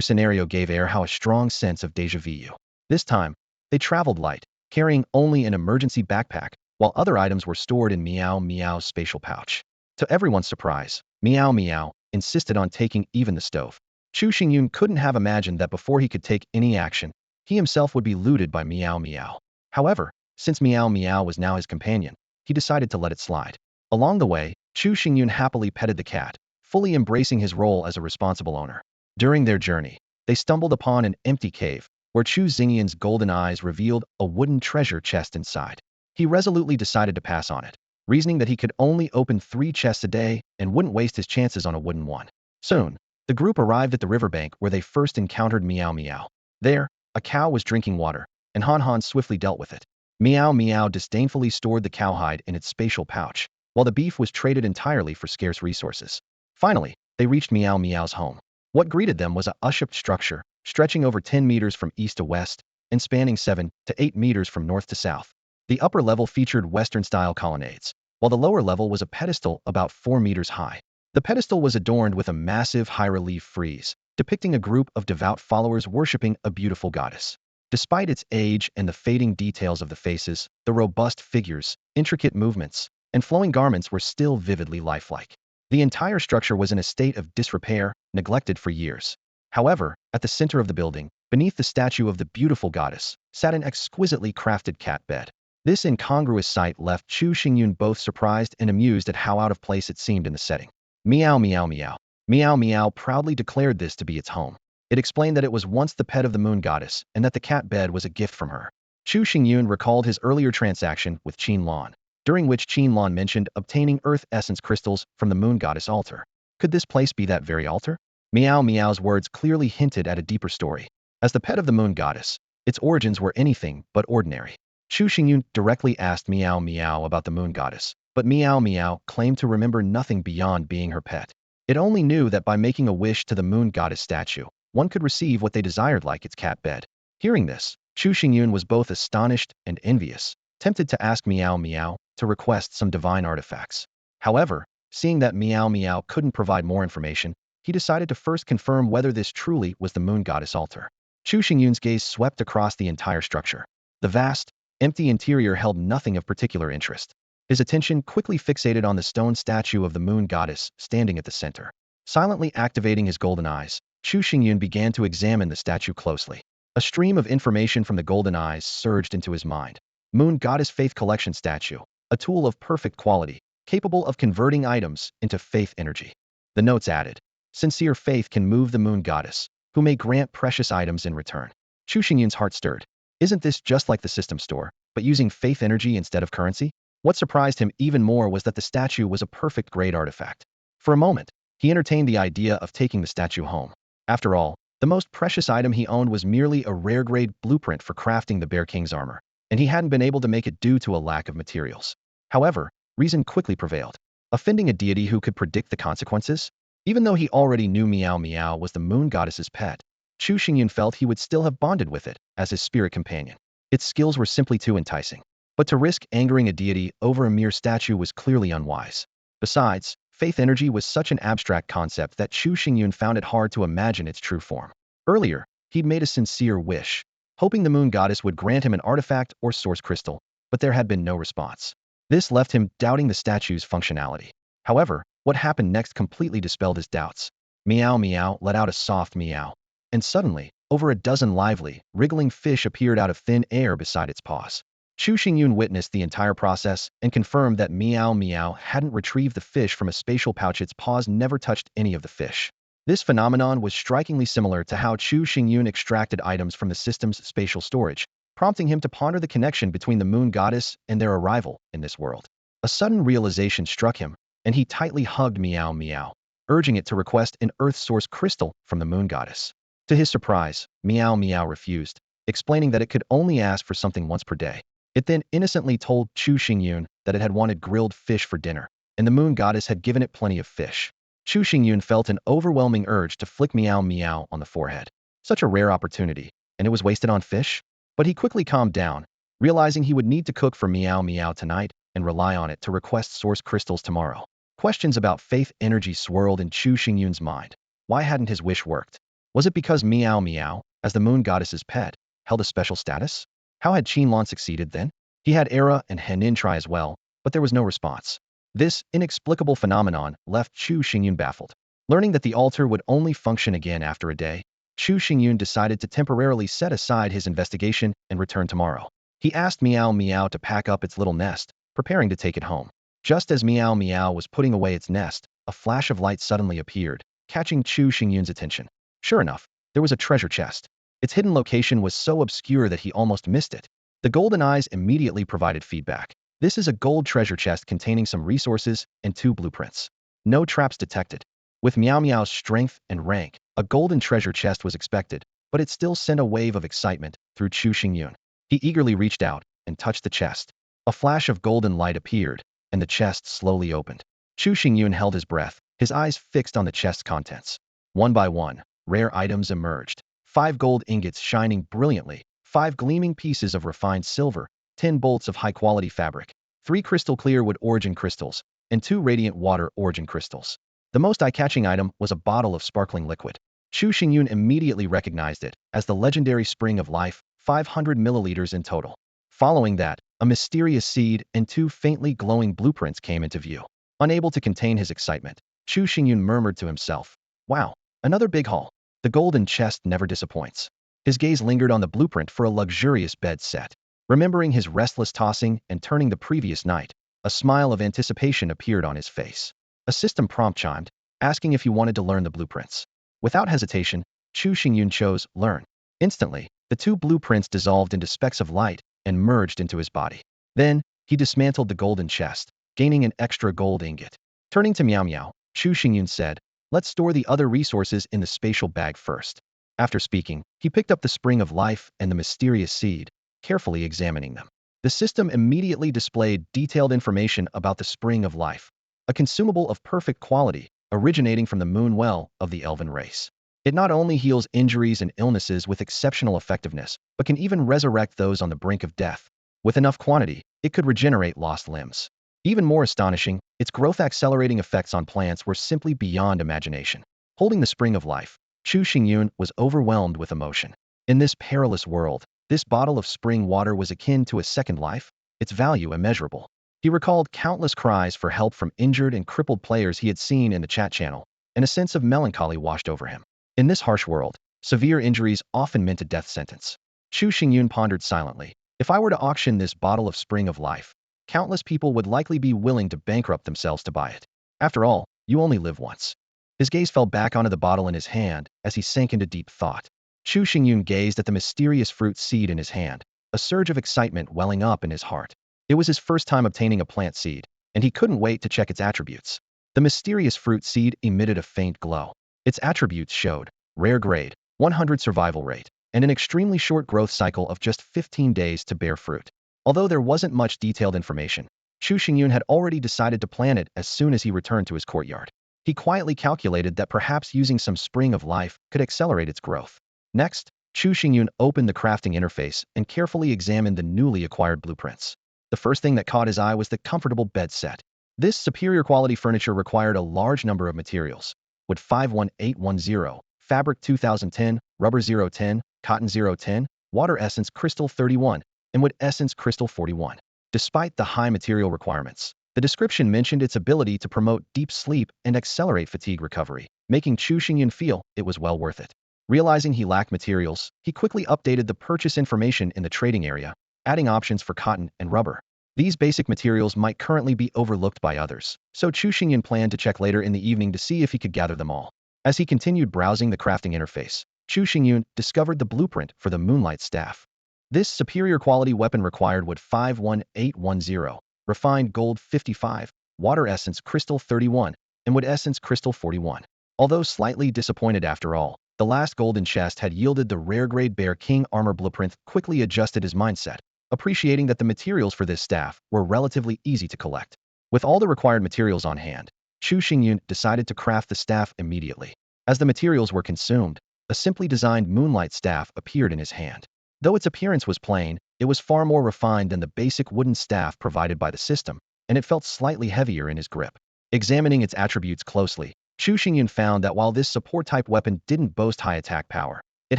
scenario gave Erhao a strong sense of déjà vu. This time, they traveled light, carrying only an emergency backpack, while other items were stored in Meow Meow's spatial pouch. To everyone's surprise, Meow Meow insisted on taking even the stove. Chu Xingyun couldn't have imagined that before he could take any action, he himself would be looted by Meow Meow. However, since Meow Meow was now his companion, he decided to let it slide. Along the way, Chu Xingyun happily petted the cat, fully embracing his role as a responsible owner. During their journey, they stumbled upon an empty cave, where Chu Xingyun's golden eyes revealed a wooden treasure chest inside. He resolutely decided to pass on it, reasoning that he could only open 3 chests a day and wouldn't waste his chances on a wooden one. Soon, the group arrived at the riverbank where they first encountered Meow Meow. There, a cow was drinking water, and Han Han swiftly dealt with it. Meow Meow disdainfully stored the cowhide in its spatial pouch, while the beef was traded entirely for scarce resources. Finally, they reached Meow Meow's home. What greeted them was a U-shaped structure, stretching over 10 meters from east to west, and spanning 7 to 8 meters from north to south. The upper level featured Western-style colonnades, while the lower level was a pedestal about 4 meters high. The pedestal was adorned with a massive high-relief frieze, depicting a group of devout followers worshipping a beautiful goddess. Despite its age and the fading details of the faces, the robust figures, intricate movements, and flowing garments were still vividly lifelike. The entire structure was in a state of disrepair, neglected for years. However, at the center of the building, beneath the statue of the beautiful goddess, sat an exquisitely crafted cat bed. This incongruous sight left Chu Xingyun both surprised and amused at how out of place it seemed in the setting. Meow Meow Meow. Meow Meow proudly declared this to be its home. It explained that it was once the pet of the moon goddess and that the cat bed was a gift from her. Chu Xingyun recalled his earlier transaction with Qin Lan, during which Qin Lan mentioned obtaining earth essence crystals from the moon goddess altar. Could this place be that very altar? Meow Meow's words clearly hinted at a deeper story. As the pet of the moon goddess, its origins were anything but ordinary. Chu Xingyun directly asked Meow Meow about the moon goddess, but Meow Meow claimed to remember nothing beyond being her pet. It only knew that by making a wish to the moon goddess statue, one could receive what they desired, like its cat bed. Hearing this, Chu Xingyun was both astonished and envious, tempted to ask Meow Meow to request some divine artifacts. However, seeing that Meow Meow couldn't provide more information, he decided to first confirm whether this truly was the moon goddess altar. Chu Xingyun's gaze swept across the entire structure. The vast, empty interior held nothing of particular interest. His attention quickly fixated on the stone statue of the moon goddess standing at the center. Silently activating his golden eyes, Chu Xingyun began to examine the statue closely. A stream of information from the golden eyes surged into his mind. Moon Goddess Faith Collection Statue, a tool of perfect quality, capable of converting items into faith energy. The notes added, sincere faith can move the moon goddess, who may grant precious items in return. Chu Xingyun's heart stirred. Isn't this just like the system store, but using faith energy instead of currency? What surprised him even more was that the statue was a perfect grade artifact. For a moment, he entertained the idea of taking the statue home. After all, the most precious item he owned was merely a rare-grade blueprint for crafting the Bear King's armor, and he hadn't been able to make it due to a lack of materials. However, reason quickly prevailed. Offending a deity who could predict the consequences? Even though he already knew Meow Meow was the moon goddess's pet, Chu Xingyun felt he would still have bonded with it as his spirit companion. Its skills were simply too enticing. But to risk angering a deity over a mere statue was clearly unwise. Besides, faith energy was such an abstract concept that Chu Xingyun found it hard to imagine its true form. Earlier, he'd made a sincere wish, hoping the moon goddess would grant him an artifact or source crystal, but there had been no response. This left him doubting the statue's functionality. However, what happened next completely dispelled his doubts. Meow Meow let out a soft meow, and suddenly, over a dozen lively, wriggling fish appeared out of thin air beside its paws. Chu Xingyun witnessed the entire process and confirmed that Meow Meow hadn't retrieved the fish from a spatial pouch. Its paws never touched any of the fish. This phenomenon was strikingly similar to how Chu Xingyun extracted items from the system's spatial storage, prompting him to ponder the connection between the moon goddess and their arrival in this world. A sudden realization struck him, and he tightly hugged Meow Meow, urging it to request an earth source crystal from the moon goddess. To his surprise, Meow Meow refused, explaining that it could only ask for something once per day. It then innocently told Chu Xingyun that it had wanted grilled fish for dinner, and the moon goddess had given it plenty of fish. Chu Xingyun felt an overwhelming urge to flick Meow Meow on the forehead. Such a rare opportunity, and it was wasted on fish? But he quickly calmed down, realizing he would need to cook for Meow Meow tonight and rely on it to request source crystals tomorrow. Questions about faith energy swirled in Chu Xingyun's mind. Why hadn't his wish worked? Was it because Meow Meow, as the moon goddess's pet, held a special status? How had Qinlan succeeded then? He had Era and Henin try as well, but there was no response. This inexplicable phenomenon left Chu Xingyun baffled. Learning that the altar would only function again after a day, Chu Xingyun decided to temporarily set aside his investigation and return tomorrow. He asked Meow Meow to pack up its little nest, preparing to take it home. Just as Meow Meow was putting away its nest, a flash of light suddenly appeared, catching Chu Xingyun's attention. Sure enough, there was a treasure chest. Its hidden location was so obscure that he almost missed it. The golden eyes immediately provided feedback. This is a gold treasure chest containing some resources and 2 blueprints. No traps detected. With Meow Meow's strength and rank, a golden treasure chest was expected, but it still sent a wave of excitement through Chu Xingyun. He eagerly reached out and touched the chest. A flash of golden light appeared, and the chest slowly opened. Chu Xingyun held his breath, his eyes fixed on the chest's contents. One by one, rare items emerged. 5 gold ingots shining brilliantly, 5 gleaming pieces of refined silver, 10 bolts of high-quality fabric, 3 crystal-clear wood origin crystals, and 2 radiant water origin crystals. The most eye-catching item was a bottle of sparkling liquid. Chu Xingyun immediately recognized it as the legendary Spring of Life, 500 milliliters in total. Following that, a mysterious seed and 2 faintly glowing blueprints came into view. Unable to contain his excitement, Chu Xingyun murmured to himself, "Wow, another big haul." The golden chest never disappoints. His gaze lingered on the blueprint for a luxurious bed set. Remembering his restless tossing and turning the previous night, a smile of anticipation appeared on his face. A system prompt chimed, asking if he wanted to learn the blueprints. Without hesitation, Chu Xingyun chose Learn. Instantly, the 2 blueprints dissolved into specks of light and merged into his body. Then, he dismantled the golden chest, gaining an extra gold ingot. Turning to Meow Meow, Chu Xingyun said, "Let's store the other resources in the spatial bag first." After speaking, he picked up the Spring of Life and the mysterious seed, carefully examining them. The system immediately displayed detailed information about the Spring of Life, a consumable of perfect quality, originating from the moon well of the elven race. It not only heals injuries and illnesses with exceptional effectiveness, but can even resurrect those on the brink of death. With enough quantity, it could regenerate lost limbs. Even more astonishing, its growth-accelerating effects on plants were simply beyond imagination. Holding the Spring of Life, Chu Xingyun was overwhelmed with emotion. In this perilous world, this bottle of spring water was akin to a second life, its value immeasurable. He recalled countless cries for help from injured and crippled players he had seen in the chat channel, and a sense of melancholy washed over him. In this harsh world, severe injuries often meant a death sentence. Chu Xingyun pondered silently. If I were to auction this bottle of Spring of Life, countless people would likely be willing to bankrupt themselves to buy it. After all, you only live once. His gaze fell back onto the bottle in his hand as he sank into deep thought. Chu Xingyun gazed at the mysterious fruit seed in his hand, a surge of excitement welling up in his heart. It was his first time obtaining a plant seed, and he couldn't wait to check its attributes. The mysterious fruit seed emitted a faint glow. Its attributes showed rare grade, 100 survival rate, and an extremely short growth cycle of just 15 days to bear fruit. Although there wasn't much detailed information, Chu Xingyun had already decided to plant it as soon as he returned to his courtyard. He quietly calculated that perhaps using some Spring of Life could accelerate its growth. Next, Chu Xingyun opened the crafting interface and carefully examined the newly acquired blueprints. The first thing that caught his eye was the comfortable bed set. This superior quality furniture required a large number of materials. Wood 51810, fabric 2010, rubber 010, cotton 010, water essence crystal 31, and wood essence crystal 41. Despite the high material requirements, the description mentioned its ability to promote deep sleep and accelerate fatigue recovery, making Chu Xingyun feel it was well worth it. Realizing he lacked materials, he quickly updated the purchase information in the trading area, adding options for cotton and rubber. These basic materials might currently be overlooked by others, so Chu Xingyun planned to check later in the evening to see if he could gather them all. As he continued browsing the crafting interface, Chu Xingyun discovered the blueprint for the Moonlight Staff. This superior quality weapon required wood 51810, refined gold 55, water essence crystal 31, and wood essence crystal 41. Although slightly disappointed after all, the last golden chest had yielded the rare grade Bear King armor blueprint. Quickly adjusted his mindset. appreciating that the materials for this staff were relatively easy to collect. With all the required materials on hand, Chu Xingyun decided to craft the staff immediately. As the materials were consumed, a simply designed moonlight staff appeared in his hand. Though its appearance was plain, it was far more refined than the basic wooden staff provided by the system, and it felt slightly heavier in his grip. Examining its attributes closely, Chu Xingyun found that while this support-type weapon didn't boast high attack power, it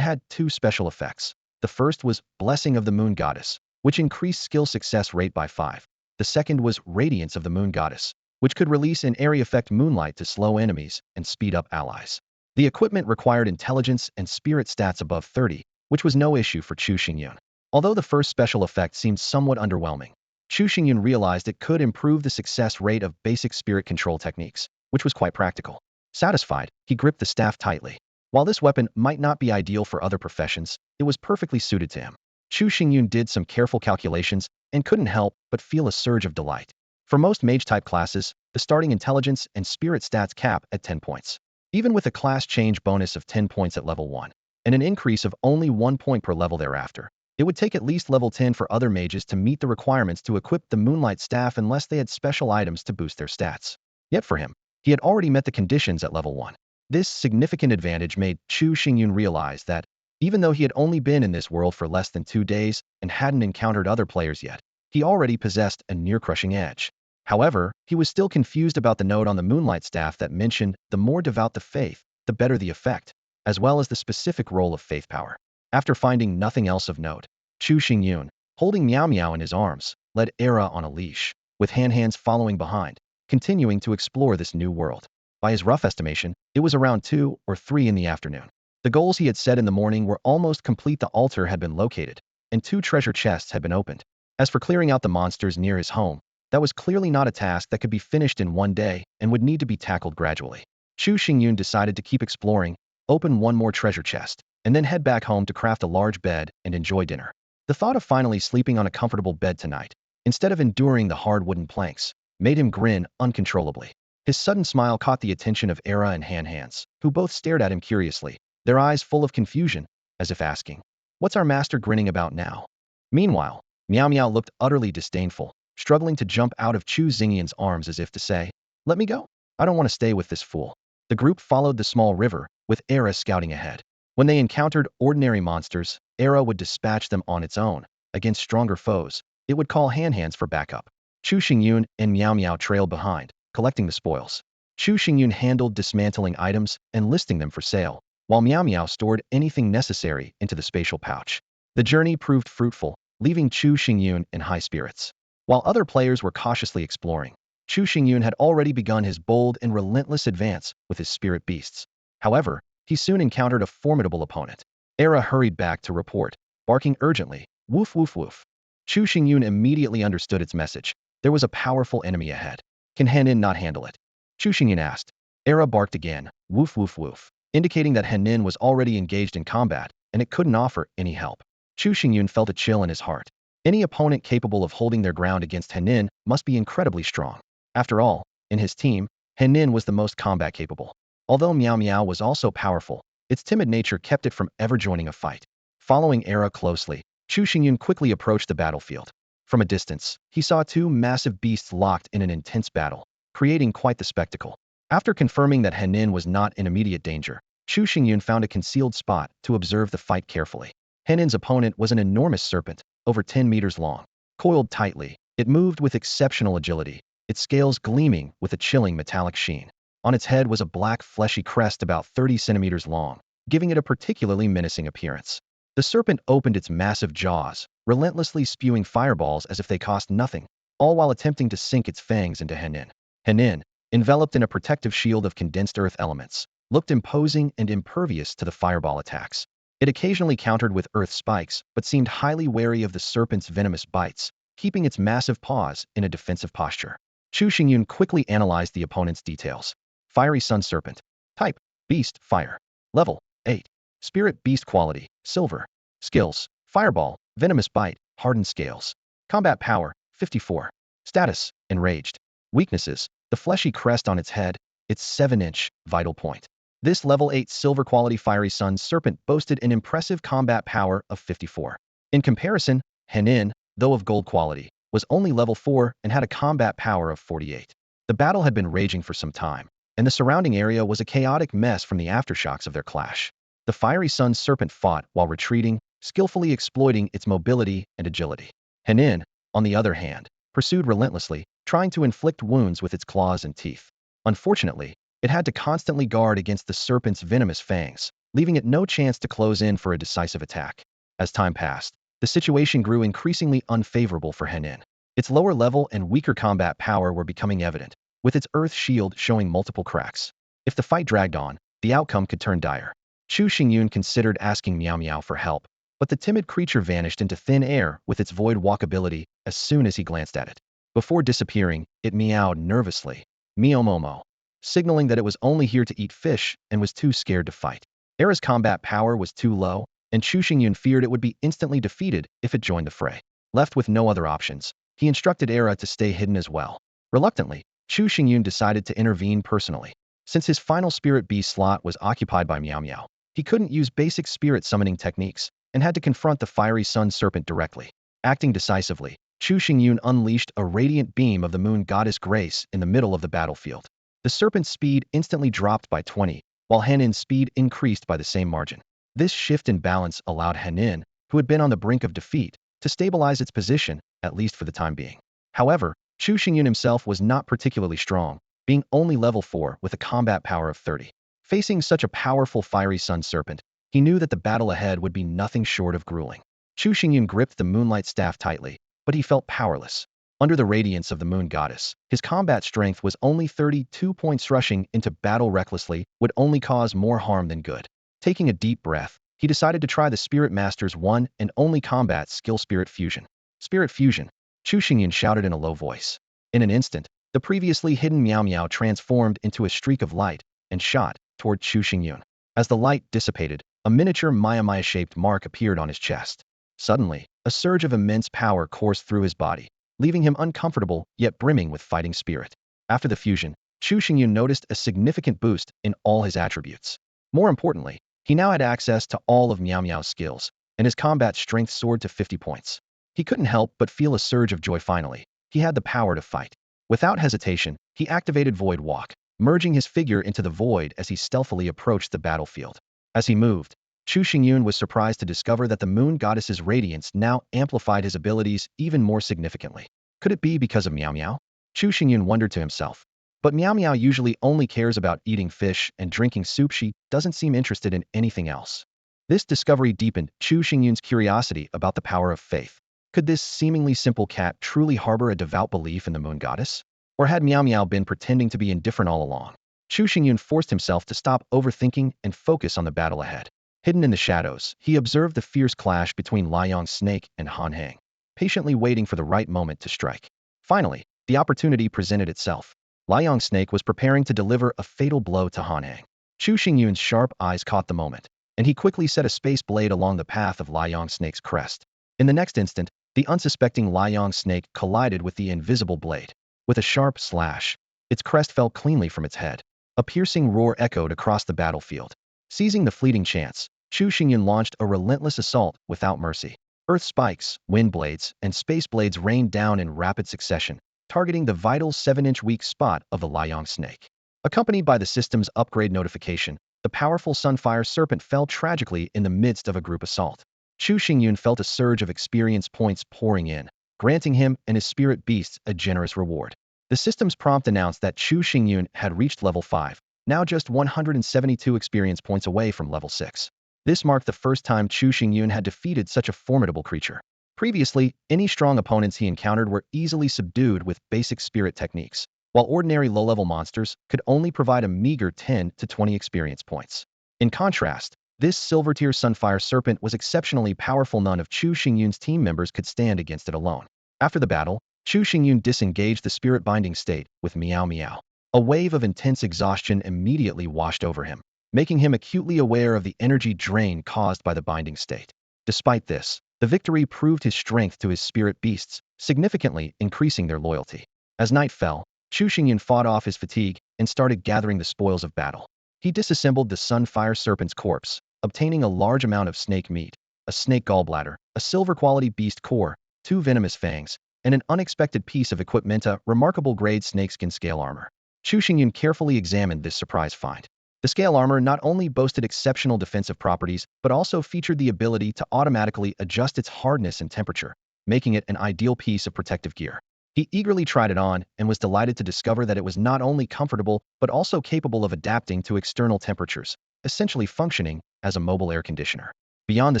had two special effects. The first was Blessing of the Moon Goddess, which increased skill success rate by 5. The second was Radiance of the Moon Goddess, which could release an area effect moonlight to slow enemies and speed up allies. The equipment required intelligence and spirit stats above 30, which was no issue for Chu Xingyun. Although the first special effect seemed somewhat underwhelming, Chu Xingyun realized it could improve the success rate of basic spirit control techniques, which was quite practical. Satisfied, he gripped the staff tightly. While this weapon might not be ideal for other professions, it was perfectly suited to him. Chu Xingyun did some careful calculations and couldn't help but feel a surge of delight. For most mage-type classes, the starting intelligence and spirit stats cap at 10 points. Even with a class change bonus of 10 points at level 1, and an increase of only 1 point per level thereafter, it would take at least level 10 for other mages to meet the requirements to equip the Moonlight Staff unless they had special items to boost their stats. Yet for him, he had already met the conditions at level 1. This significant advantage made Chu Xingyun realize that, even though he had only been in this world for less than 2 days and hadn't encountered other players yet, he already possessed a near-crushing edge. However, he was still confused about the note on the Moonlight Staff that mentioned the more devout the faith, the better the effect, as well as the specific role of faith power. After finding nothing else of note, Chu Xingyun, holding Meow Meow in his arms, led Era on a leash, with Hands following behind, continuing to explore this new world. By his rough estimation, it was around 2 or 3 in the afternoon. The goals he had set in the morning were almost complete. The altar had been located, and 2 treasure chests had been opened. As for clearing out the monsters near his home, that was clearly not a task that could be finished in one day and would need to be tackled gradually. Chu Xingyun decided to keep exploring, open one more treasure chest, and then head back home to craft a large bed and enjoy dinner. The thought of finally sleeping on a comfortable bed tonight, instead of enduring the hard wooden planks, made him grin uncontrollably. His sudden smile caught the attention of Era and Hands, who both stared at him curiously, their eyes full of confusion, as if asking, "What's our master grinning about now?" Meanwhile, Meow Meow looked utterly disdainful, struggling to jump out of Chu Xingyun's arms as if to say, "Let me go. I don't want to stay with this fool." The group followed the small river, with Era scouting ahead. When they encountered ordinary monsters, Era would dispatch them on its own. Against stronger foes, it would call Hands for backup. Chu Xingyun and Meow Meow trailed behind, collecting the spoils. Chu Xingyun handled dismantling items and listing them for sale, while Meow Meow stored anything necessary into the spatial pouch. The journey proved fruitful, leaving Chu Xingyun in high spirits. While other players were cautiously exploring, Chu Xingyun had already begun his bold and relentless advance with his spirit beasts. However, he soon encountered a formidable opponent. Era hurried back to report, barking urgently, "Woof woof woof." Chu Xingyun immediately understood its message. There was a powerful enemy ahead. Can Henin not handle it? Chu Xingyun asked. Era barked again, "Woof woof woof," indicating that Henin was already engaged in combat, and it couldn't offer any help. Chu Xingyun felt a chill in his heart. Any opponent capable of holding their ground against Henin must be incredibly strong. After all, in his team, Henin was the most combat capable. Although Meow Meow was also powerful, its timid nature kept it from ever joining a fight. Following Era closely, Chu Xingyun quickly approached the battlefield. From a distance, he saw 2 massive beasts locked in an intense battle, creating quite the spectacle. After confirming that Henin was not in immediate danger, Chu Xingyun found a concealed spot to observe the fight carefully. Henin's opponent was an enormous serpent, over 10 meters long. Coiled tightly, it moved with exceptional agility, its scales gleaming with a chilling metallic sheen. On its head was a black fleshy crest about 30 centimeters long, giving it a particularly menacing appearance. The serpent opened its massive jaws, relentlessly spewing fireballs as if they cost nothing, all while attempting to sink its fangs into Henin. Henin, enveloped in a protective shield of condensed earth elements, looked imposing and impervious to the fireball attacks. It occasionally countered with earth spikes, but seemed highly wary of the serpent's venomous bites, keeping its massive paws in a defensive posture. Chu Xingyun quickly analyzed the opponent's details. Fiery Sun Serpent. Type: Beast, Fire. Level: 8. Spirit Beast Quality: Silver. Skills: Fireball, Venomous Bite, Hardened Scales. Combat Power: 54. Status: Enraged. Weaknesses: the fleshy crest on its head, its 7-inch vital point. This level 8 silver quality Fiery Sun Serpent boasted an impressive combat power of 54. In comparison, Henin, though of gold quality, was only level 4 and had a combat power of 48. The battle had been raging for some time, and the surrounding area was a chaotic mess from the aftershocks of their clash. The fiery sun serpent fought while retreating, skillfully exploiting its mobility and agility. Henin, on the other hand, pursued relentlessly, trying to inflict wounds with its claws and teeth. Unfortunately, it had to constantly guard against the serpent's venomous fangs, leaving it no chance to close in for a decisive attack. As time passed, the situation grew increasingly unfavorable for Henin. Its lower level and weaker combat power were becoming evident, with its earth shield showing multiple cracks. If the fight dragged on, the outcome could turn dire. Chu Xingyun considered asking Meow Meow for help, but the timid creature vanished into thin air with its void walk ability as soon as he glanced at it. Before disappearing, it meowed nervously, Mio Momo, signaling that it was only here to eat fish and was too scared to fight. Era's combat power was too low, and Chu Xingyun feared it would be instantly defeated if it joined the fray. Left with no other options, he instructed Era to stay hidden as well. Reluctantly, Chu Xingyun decided to intervene personally. Since his final spirit beast slot was occupied by Meow Meow, he couldn't use basic spirit summoning techniques and had to confront the fiery sun serpent directly. Acting decisively, Chu Xingyun unleashed a radiant beam of the moon goddess Grace in the middle of the battlefield. The serpent's speed instantly dropped by 20, while Henin's speed increased by the same margin. This shift in balance allowed Henin, who had been on the brink of defeat, to stabilize its position, at least for the time being. However, Chu Xingyun himself was not particularly strong, being only level 4 with a combat power of 30. Facing such a powerful fiery sun serpent, he knew that the battle ahead would be nothing short of grueling. Chu Xingyun gripped the moonlight staff tightly, but he felt powerless. Under the radiance of the moon goddess, his combat strength was only 32 points. Rushing into battle recklessly would only cause more harm than good. Taking a deep breath, he decided to try the Spirit Master's one and only combat skill, Spirit Fusion. Spirit Fusion, Chu Xingyun shouted in a low voice. In an instant, the previously hidden Meow Meow transformed into a streak of light and shot toward Chu Xingyun. As the light dissipated, a miniature Maya-shaped mark appeared on his chest. Suddenly, a surge of immense power coursed through his body, leaving him uncomfortable yet brimming with fighting spirit. After the fusion, Chu Xingyun noticed a significant boost in all his attributes. More importantly, he now had access to all of Meow Meow's skills, and his combat strength soared to 50 points. He couldn't help but feel a surge of joy. Finally, he had the power to fight. Without hesitation, he activated Void Walk, merging his figure into the void as he stealthily approached the battlefield. As he moved, Chu Xingyun was surprised to discover that the moon goddess's radiance now amplified his abilities even more significantly. Could it be because of Meow Meow? Chu Xingyun wondered to himself. But Meow Meow usually only cares about eating fish and drinking soup. She doesn't seem interested in anything else. This discovery deepened Chu Xingyun's curiosity about the power of faith. Could this seemingly simple cat truly harbor a devout belief in the moon goddess? Or had Meow Meow been pretending to be indifferent all along? Chu Xingyun forced himself to stop overthinking and focus on the battle ahead. Hidden in the shadows, he observed the fierce clash between Liang's snake and Han Heng, patiently waiting for the right moment to strike. Finally, the opportunity presented itself. Liang's snake was preparing to deliver a fatal blow to Han Heng. Chu Xingyun's sharp eyes caught the moment, and he quickly set a space blade along the path of Liang's snake's crest. In the next instant, the unsuspecting Liang's snake collided with the invisible blade. With a sharp slash, its crest fell cleanly from its head. A piercing roar echoed across the battlefield. Seizing the fleeting chance, Chu Xingyun launched a relentless assault without mercy. Earth spikes, wind blades, and space blades rained down in rapid succession, targeting the vital 7-inch weak spot of the Liang snake. Accompanied by the system's upgrade notification, the powerful Sunfire Serpent fell tragically in the midst of a group assault. Chu Xingyun felt a surge of experience points pouring in, granting him and his spirit beasts a generous reward. The system's prompt announced that Chu Xingyun had reached level 5, now just 172 experience points away from level 6. This marked the first time Chu Xingyun had defeated such a formidable creature. Previously, any strong opponents he encountered were easily subdued with basic spirit techniques, while ordinary low-level monsters could only provide a meager 10 to 20 experience points. In contrast, this silver-tier Sunfire Serpent was exceptionally powerful. None of Chu Xingyun's team members could stand against it alone. After the battle, Chu Xingyun disengaged the spirit binding state with Meow Meow. A wave of intense exhaustion immediately washed over him, making him acutely aware of the energy drain caused by the binding state. Despite this, the victory proved his strength to his spirit beasts, significantly increasing their loyalty. As night fell, Chu Xingyun fought off his fatigue and started gathering the spoils of battle. He disassembled the Sunfire Serpent's corpse, obtaining a large amount of snake meat, a snake gallbladder, a silver-quality beast core, 2 venomous fangs, and an unexpected piece of equipmenta, remarkable grade snakeskin scale armor. Chu Xingyun carefully examined this surprise find. The scale armor not only boasted exceptional defensive properties, but also featured the ability to automatically adjust its hardness and temperature, making it an ideal piece of protective gear. He eagerly tried it on and was delighted to discover that it was not only comfortable, but also capable of adapting to external temperatures, essentially functioning as a mobile air conditioner. Beyond the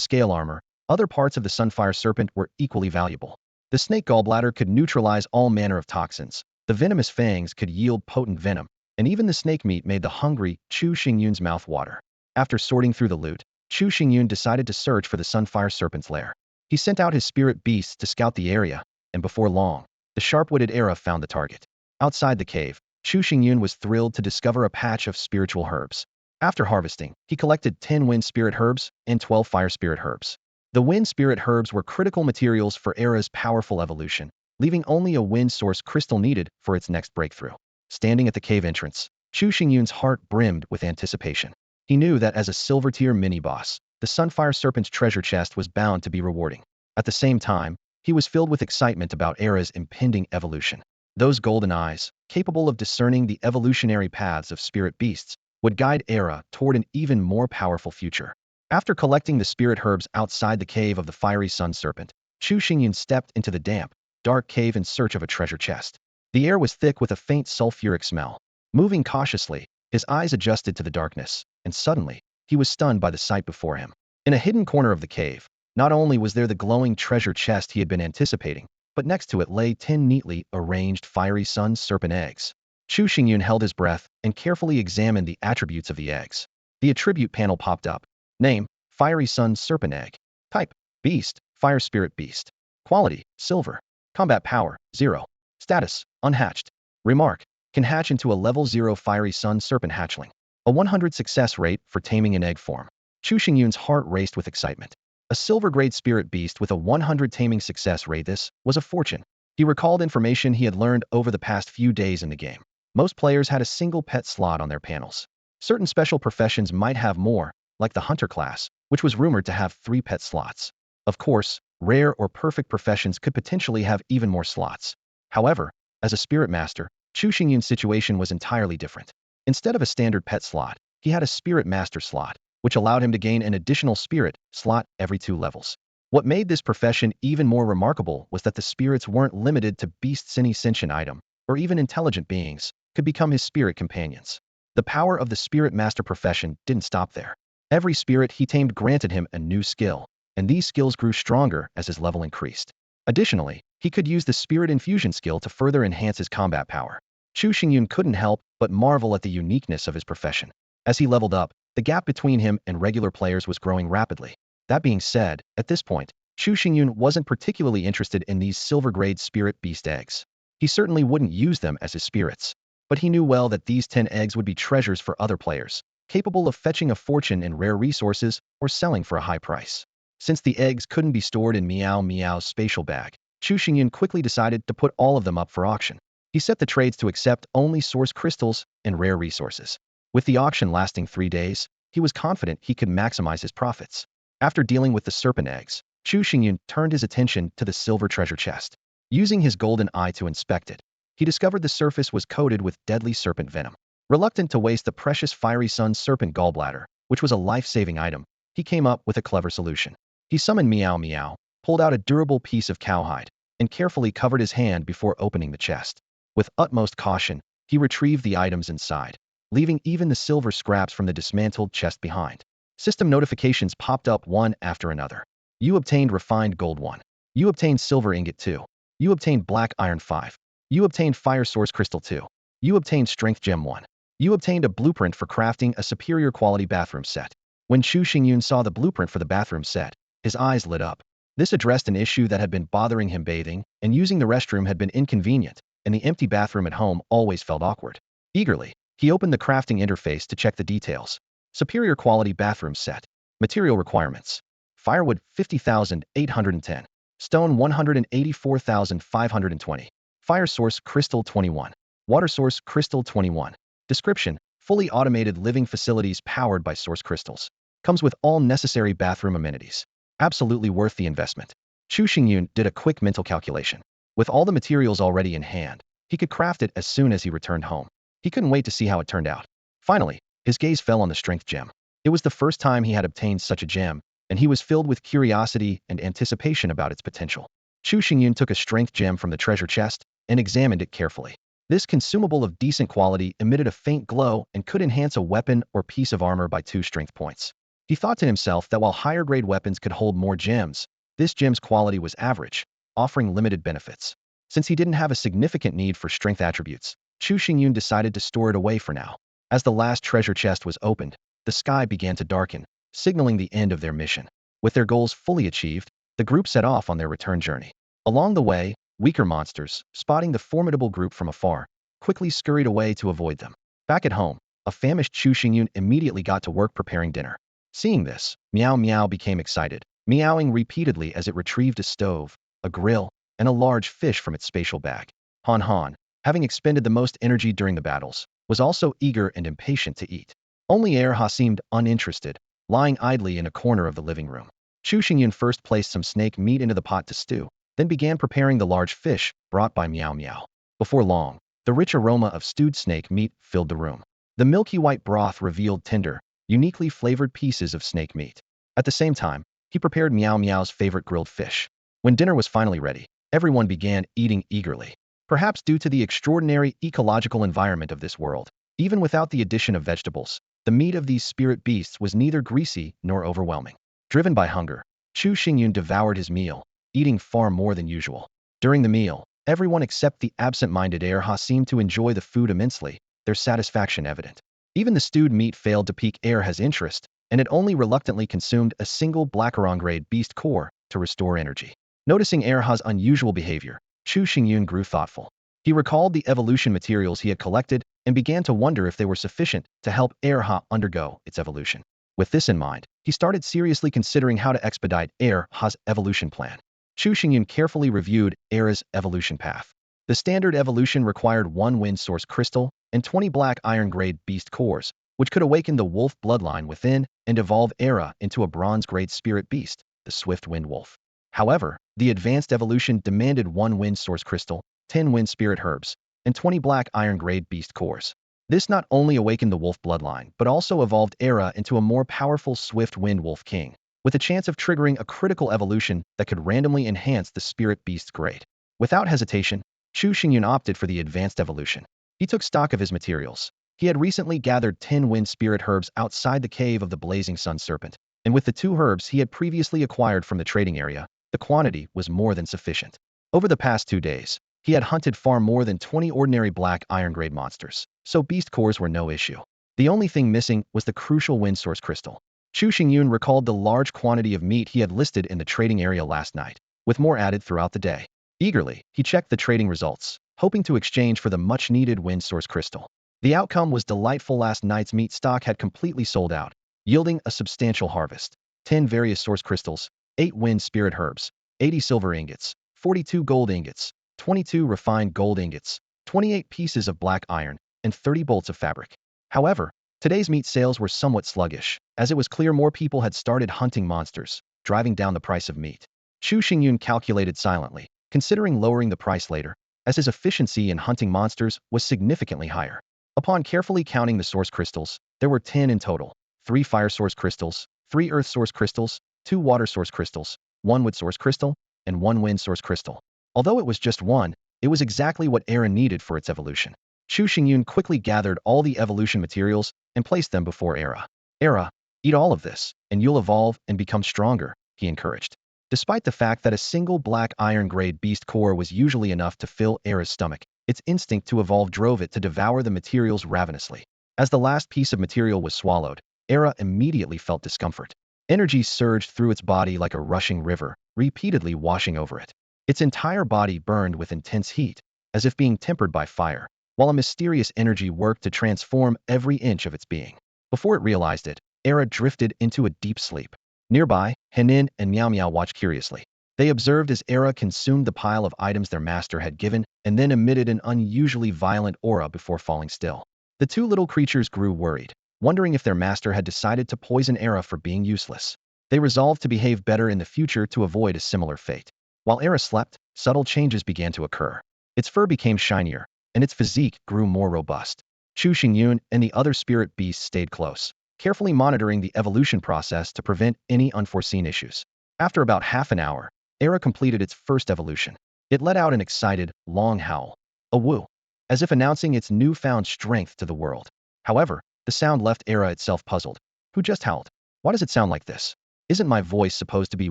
scale armor, other parts of the Sunfire Serpent were equally valuable. The snake gallbladder could neutralize all manner of toxins, the venomous fangs could yield potent venom, and even the snake meat made the hungry Chu Xingyun's mouth water. After sorting through the loot, Chu Xingyun decided to search for the Sunfire Serpent's lair. He sent out his spirit beasts to scout the area, and before long, the sharp-witted Era found the target. Outside the cave, Chu Xingyun was thrilled to discover a patch of spiritual herbs. After harvesting, he collected 10 wind spirit herbs and 12 fire spirit herbs. The wind spirit herbs were critical materials for Era's powerful evolution, leaving only a wind source crystal needed for its next breakthrough. Standing at the cave entrance, Chu Xingyun's heart brimmed with anticipation. He knew that as a silver-tier mini-boss, the Sunfire Serpent's treasure chest was bound to be rewarding. At the same time, he was filled with excitement about Era's impending evolution. Those golden eyes, capable of discerning the evolutionary paths of spirit beasts, would guide Era toward an even more powerful future. After collecting the spirit herbs outside the cave of the fiery sun serpent, Chu Xingyun stepped into the damp, dark cave in search of a treasure chest. The air was thick with a faint sulfuric smell. Moving cautiously, his eyes adjusted to the darkness, and suddenly, he was stunned by the sight before him. In a hidden corner of the cave, not only was there the glowing treasure chest he had been anticipating, but next to it lay 10 neatly arranged fiery sun serpent eggs. Chu Xingyun held his breath and carefully examined the attributes of the eggs. The attribute panel popped up. Name, Fiery Sun Serpent Egg. Type, Beast, Fire Spirit Beast. Quality, Silver. Combat Power, 0. Status, Unhatched. Remark, can hatch into a level 0 Fiery Sun Serpent hatchling. A 100 success rate for taming in egg form. Chu Xingyun's heart raced with excitement. A silver-grade spirit beast with a 100 taming success rate. This was a fortune. He recalled information he had learned over the past few days in the game. Most players had a single pet slot on their panels. Certain special professions might have more, like the hunter class, which was rumored to have 3 pet slots. Of course, rare or perfect professions could potentially have even more slots. However, as a spirit master, Chu Xingyun's situation was entirely different. Instead of a standard pet slot, he had a spirit master slot, which allowed him to gain an additional spirit slot every 2 levels. What made this profession even more remarkable was that the spirits weren't limited to beasts. Any sentient item, or even intelligent beings, could become his spirit companions. The power of the spirit master profession didn't stop there. Every spirit he tamed granted him a new skill, and these skills grew stronger as his level increased. Additionally, he could use the spirit infusion skill to further enhance his combat power. Chu Xingyun couldn't help but marvel at the uniqueness of his profession. As he leveled up, the gap between him and regular players was growing rapidly. That being said, at this point, Chu Xingyun wasn't particularly interested in these silver-grade spirit beast eggs. He certainly wouldn't use them as his spirits. But he knew well that these 10 eggs would be treasures for other players, capable of fetching a fortune in rare resources or selling for a high price. Since the eggs couldn't be stored in Meow Meow's spatial bag, Chu Xingyun quickly decided to put all of them up for auction. He set the trades to accept only source crystals and rare resources. With the auction lasting 3 days, he was confident he could maximize his profits. After dealing with the serpent eggs, Chu Xingyun turned his attention to the silver treasure chest. Using his golden eye to inspect it, he discovered the surface was coated with deadly serpent venom. Reluctant to waste the precious fiery sun serpent gallbladder, which was a life-saving item, he came up with a clever solution. He summoned Meow Meow, pulled out a durable piece of cowhide, and carefully covered his hand before opening the chest. With utmost caution, he retrieved the items inside, leaving even the silver scraps from the dismantled chest behind. System notifications popped up one after another. You obtained refined gold 1. You obtained silver ingot 2. You obtained black iron 5. You obtained fire source crystal 2. You obtained strength gem 1. You obtained a blueprint for crafting a superior quality bathroom set. When Chu Xingyun saw the blueprint for the bathroom set, his eyes lit up. This addressed an issue that had been bothering him. Bathing and using the restroom had been inconvenient, and the empty bathroom at home always felt awkward. Eagerly, he opened the crafting interface to check the details. Superior quality bathroom set. Material requirements. Firewood 50,810. Stone 184,520. Fire source crystal 21. Water source crystal 21. Description: fully automated living facilities powered by source crystals. Comes with all necessary bathroom amenities. Absolutely worth the investment. Chu Xingyun did a quick mental calculation. With all the materials already in hand, he could craft it as soon as he returned home. He couldn't wait to see how it turned out. Finally, his gaze fell on the strength gem. It was the first time he had obtained such a gem, and he was filled with curiosity and anticipation about its potential. Chu Xingyun took a strength gem from the treasure chest and examined it carefully. This consumable of decent quality emitted a faint glow and could enhance a weapon or piece of armor by 2 strength points. He thought to himself that while higher-grade weapons could hold more gems, this gem's quality was average, offering limited benefits. Since he didn't have a significant need for strength attributes, Chu Xingyun decided to store it away for now. As the last treasure chest was opened, the sky began to darken, signaling the end of their mission. With their goals fully achieved, the group set off on their return journey. Along the way, weaker monsters, spotting the formidable group from afar, quickly scurried away to avoid them. Back at home, a famished Chu Xingyun immediately got to work preparing dinner. Seeing this, Meow Meow became excited, meowing repeatedly as it retrieved a stove, a grill, and a large fish from its spatial bag. Han Han, having expended the most energy during the battles, was also eager and impatient to eat. Only Erha seemed uninterested, lying idly in a corner of the living room. Chu Xingyun first placed some snake meat into the pot to stew, then began preparing the large fish brought by Meow Meow. Before long, the rich aroma of stewed snake meat filled the room. The milky white broth revealed tender, uniquely flavored pieces of snake meat. At the same time, he prepared Meow Meow's favorite grilled fish. When dinner was finally ready, everyone began eating eagerly. Perhaps due to the extraordinary ecological environment of this world, even without the addition of vegetables, the meat of these spirit beasts was neither greasy nor overwhelming. Driven by hunger, Chu Xingyun devoured his meal, eating far more than usual. During the meal, everyone except the absent-minded Erha seemed to enjoy the food immensely, their satisfaction evident. Even the stewed meat failed to pique Erha's interest, and it only reluctantly consumed a single Blackaron-grade beast core to restore energy. Noticing Erha's unusual behavior, Chu Xingyun grew thoughtful. He recalled the evolution materials he had collected and began to wonder if they were sufficient to help Erha undergo its evolution. With this in mind, he started seriously considering how to expedite Erha's evolution plan. Chu Xingyun carefully reviewed Erha's evolution path. The standard evolution required 1 wind source crystal and 20 black iron-grade beast cores, which could awaken the wolf bloodline within and evolve Erha into a bronze-grade spirit beast, the swift wind wolf. However, the advanced evolution demanded 1 wind source crystal, 10 wind spirit herbs, and 20 black iron-grade beast cores. This not only awakened the wolf bloodline, but also evolved Erha into a more powerful swift wind wolf king, with a chance of triggering a critical evolution that could randomly enhance the spirit beast's grade. Without hesitation, Chu Xingyun opted for the advanced evolution. He took stock of his materials. He had recently gathered 10 wind spirit herbs outside the cave of the blazing sun serpent, and with the 2 herbs he had previously acquired from the trading area, the quantity was more than sufficient. Over the past 2 days, he had hunted far more than 20 ordinary black iron-grade monsters, so beast cores were no issue. The only thing missing was the crucial wind source crystal. Chu Xingyun recalled the large quantity of meat he had listed in the trading area last night, with more added throughout the day. Eagerly, he checked the trading results, hoping to exchange for the much-needed wind source crystal. The outcome was delightful. Last night's meat stock had completely sold out, yielding a substantial harvest. 10 various source crystals, 8 wind spirit herbs, 80 silver ingots, 42 gold ingots, 22 refined gold ingots, 28 pieces of black iron, and 30 bolts of fabric. However, today's meat sales were somewhat sluggish, as it was clear more people had started hunting monsters, driving down the price of meat. Chu Xingyun calculated silently, considering lowering the price later, as his efficiency in hunting monsters was significantly higher. Upon carefully counting the source crystals, there were 10 in total: 3 fire source crystals, 3 earth source crystals, 2 water source crystals, 1 wood source crystal, and 1 wind source crystal. Although it was just one, it was exactly what Erha needed for its evolution. Chu Xingyun quickly gathered all the evolution materials and placed them before Erha. Erha, eat all of this, and you'll evolve and become stronger, he encouraged. Despite the fact that a single black iron-grade beast core was usually enough to fill Erha's stomach, its instinct to evolve drove it to devour the materials ravenously. As the last piece of material was swallowed, Erha immediately felt discomfort. Energy surged through its body like a rushing river, repeatedly washing over it. Its entire body burned with intense heat, as if being tempered by fire, while a mysterious energy worked to transform every inch of its being. Before it realized it, Erha drifted into a deep sleep. Nearby, Henin and Meow Meow watched curiously. They observed as Erha consumed the pile of items their master had given and then emitted an unusually violent aura before falling still. The 2 little creatures grew worried, wondering if their master had decided to poison Erha for being useless. They resolved to behave better in the future to avoid a similar fate. While Era slept, subtle changes began to occur. Its fur became shinier, and its physique grew more robust. Chu Xingyun and the other spirit beasts stayed close, carefully monitoring the evolution process to prevent any unforeseen issues. After about half an hour, Era completed its first evolution. It let out an excited, long howl, a woo, as if announcing its newfound strength to the world. However, the sound left Era itself puzzled. Who just howled? Why does it sound like this? Isn't my voice supposed to be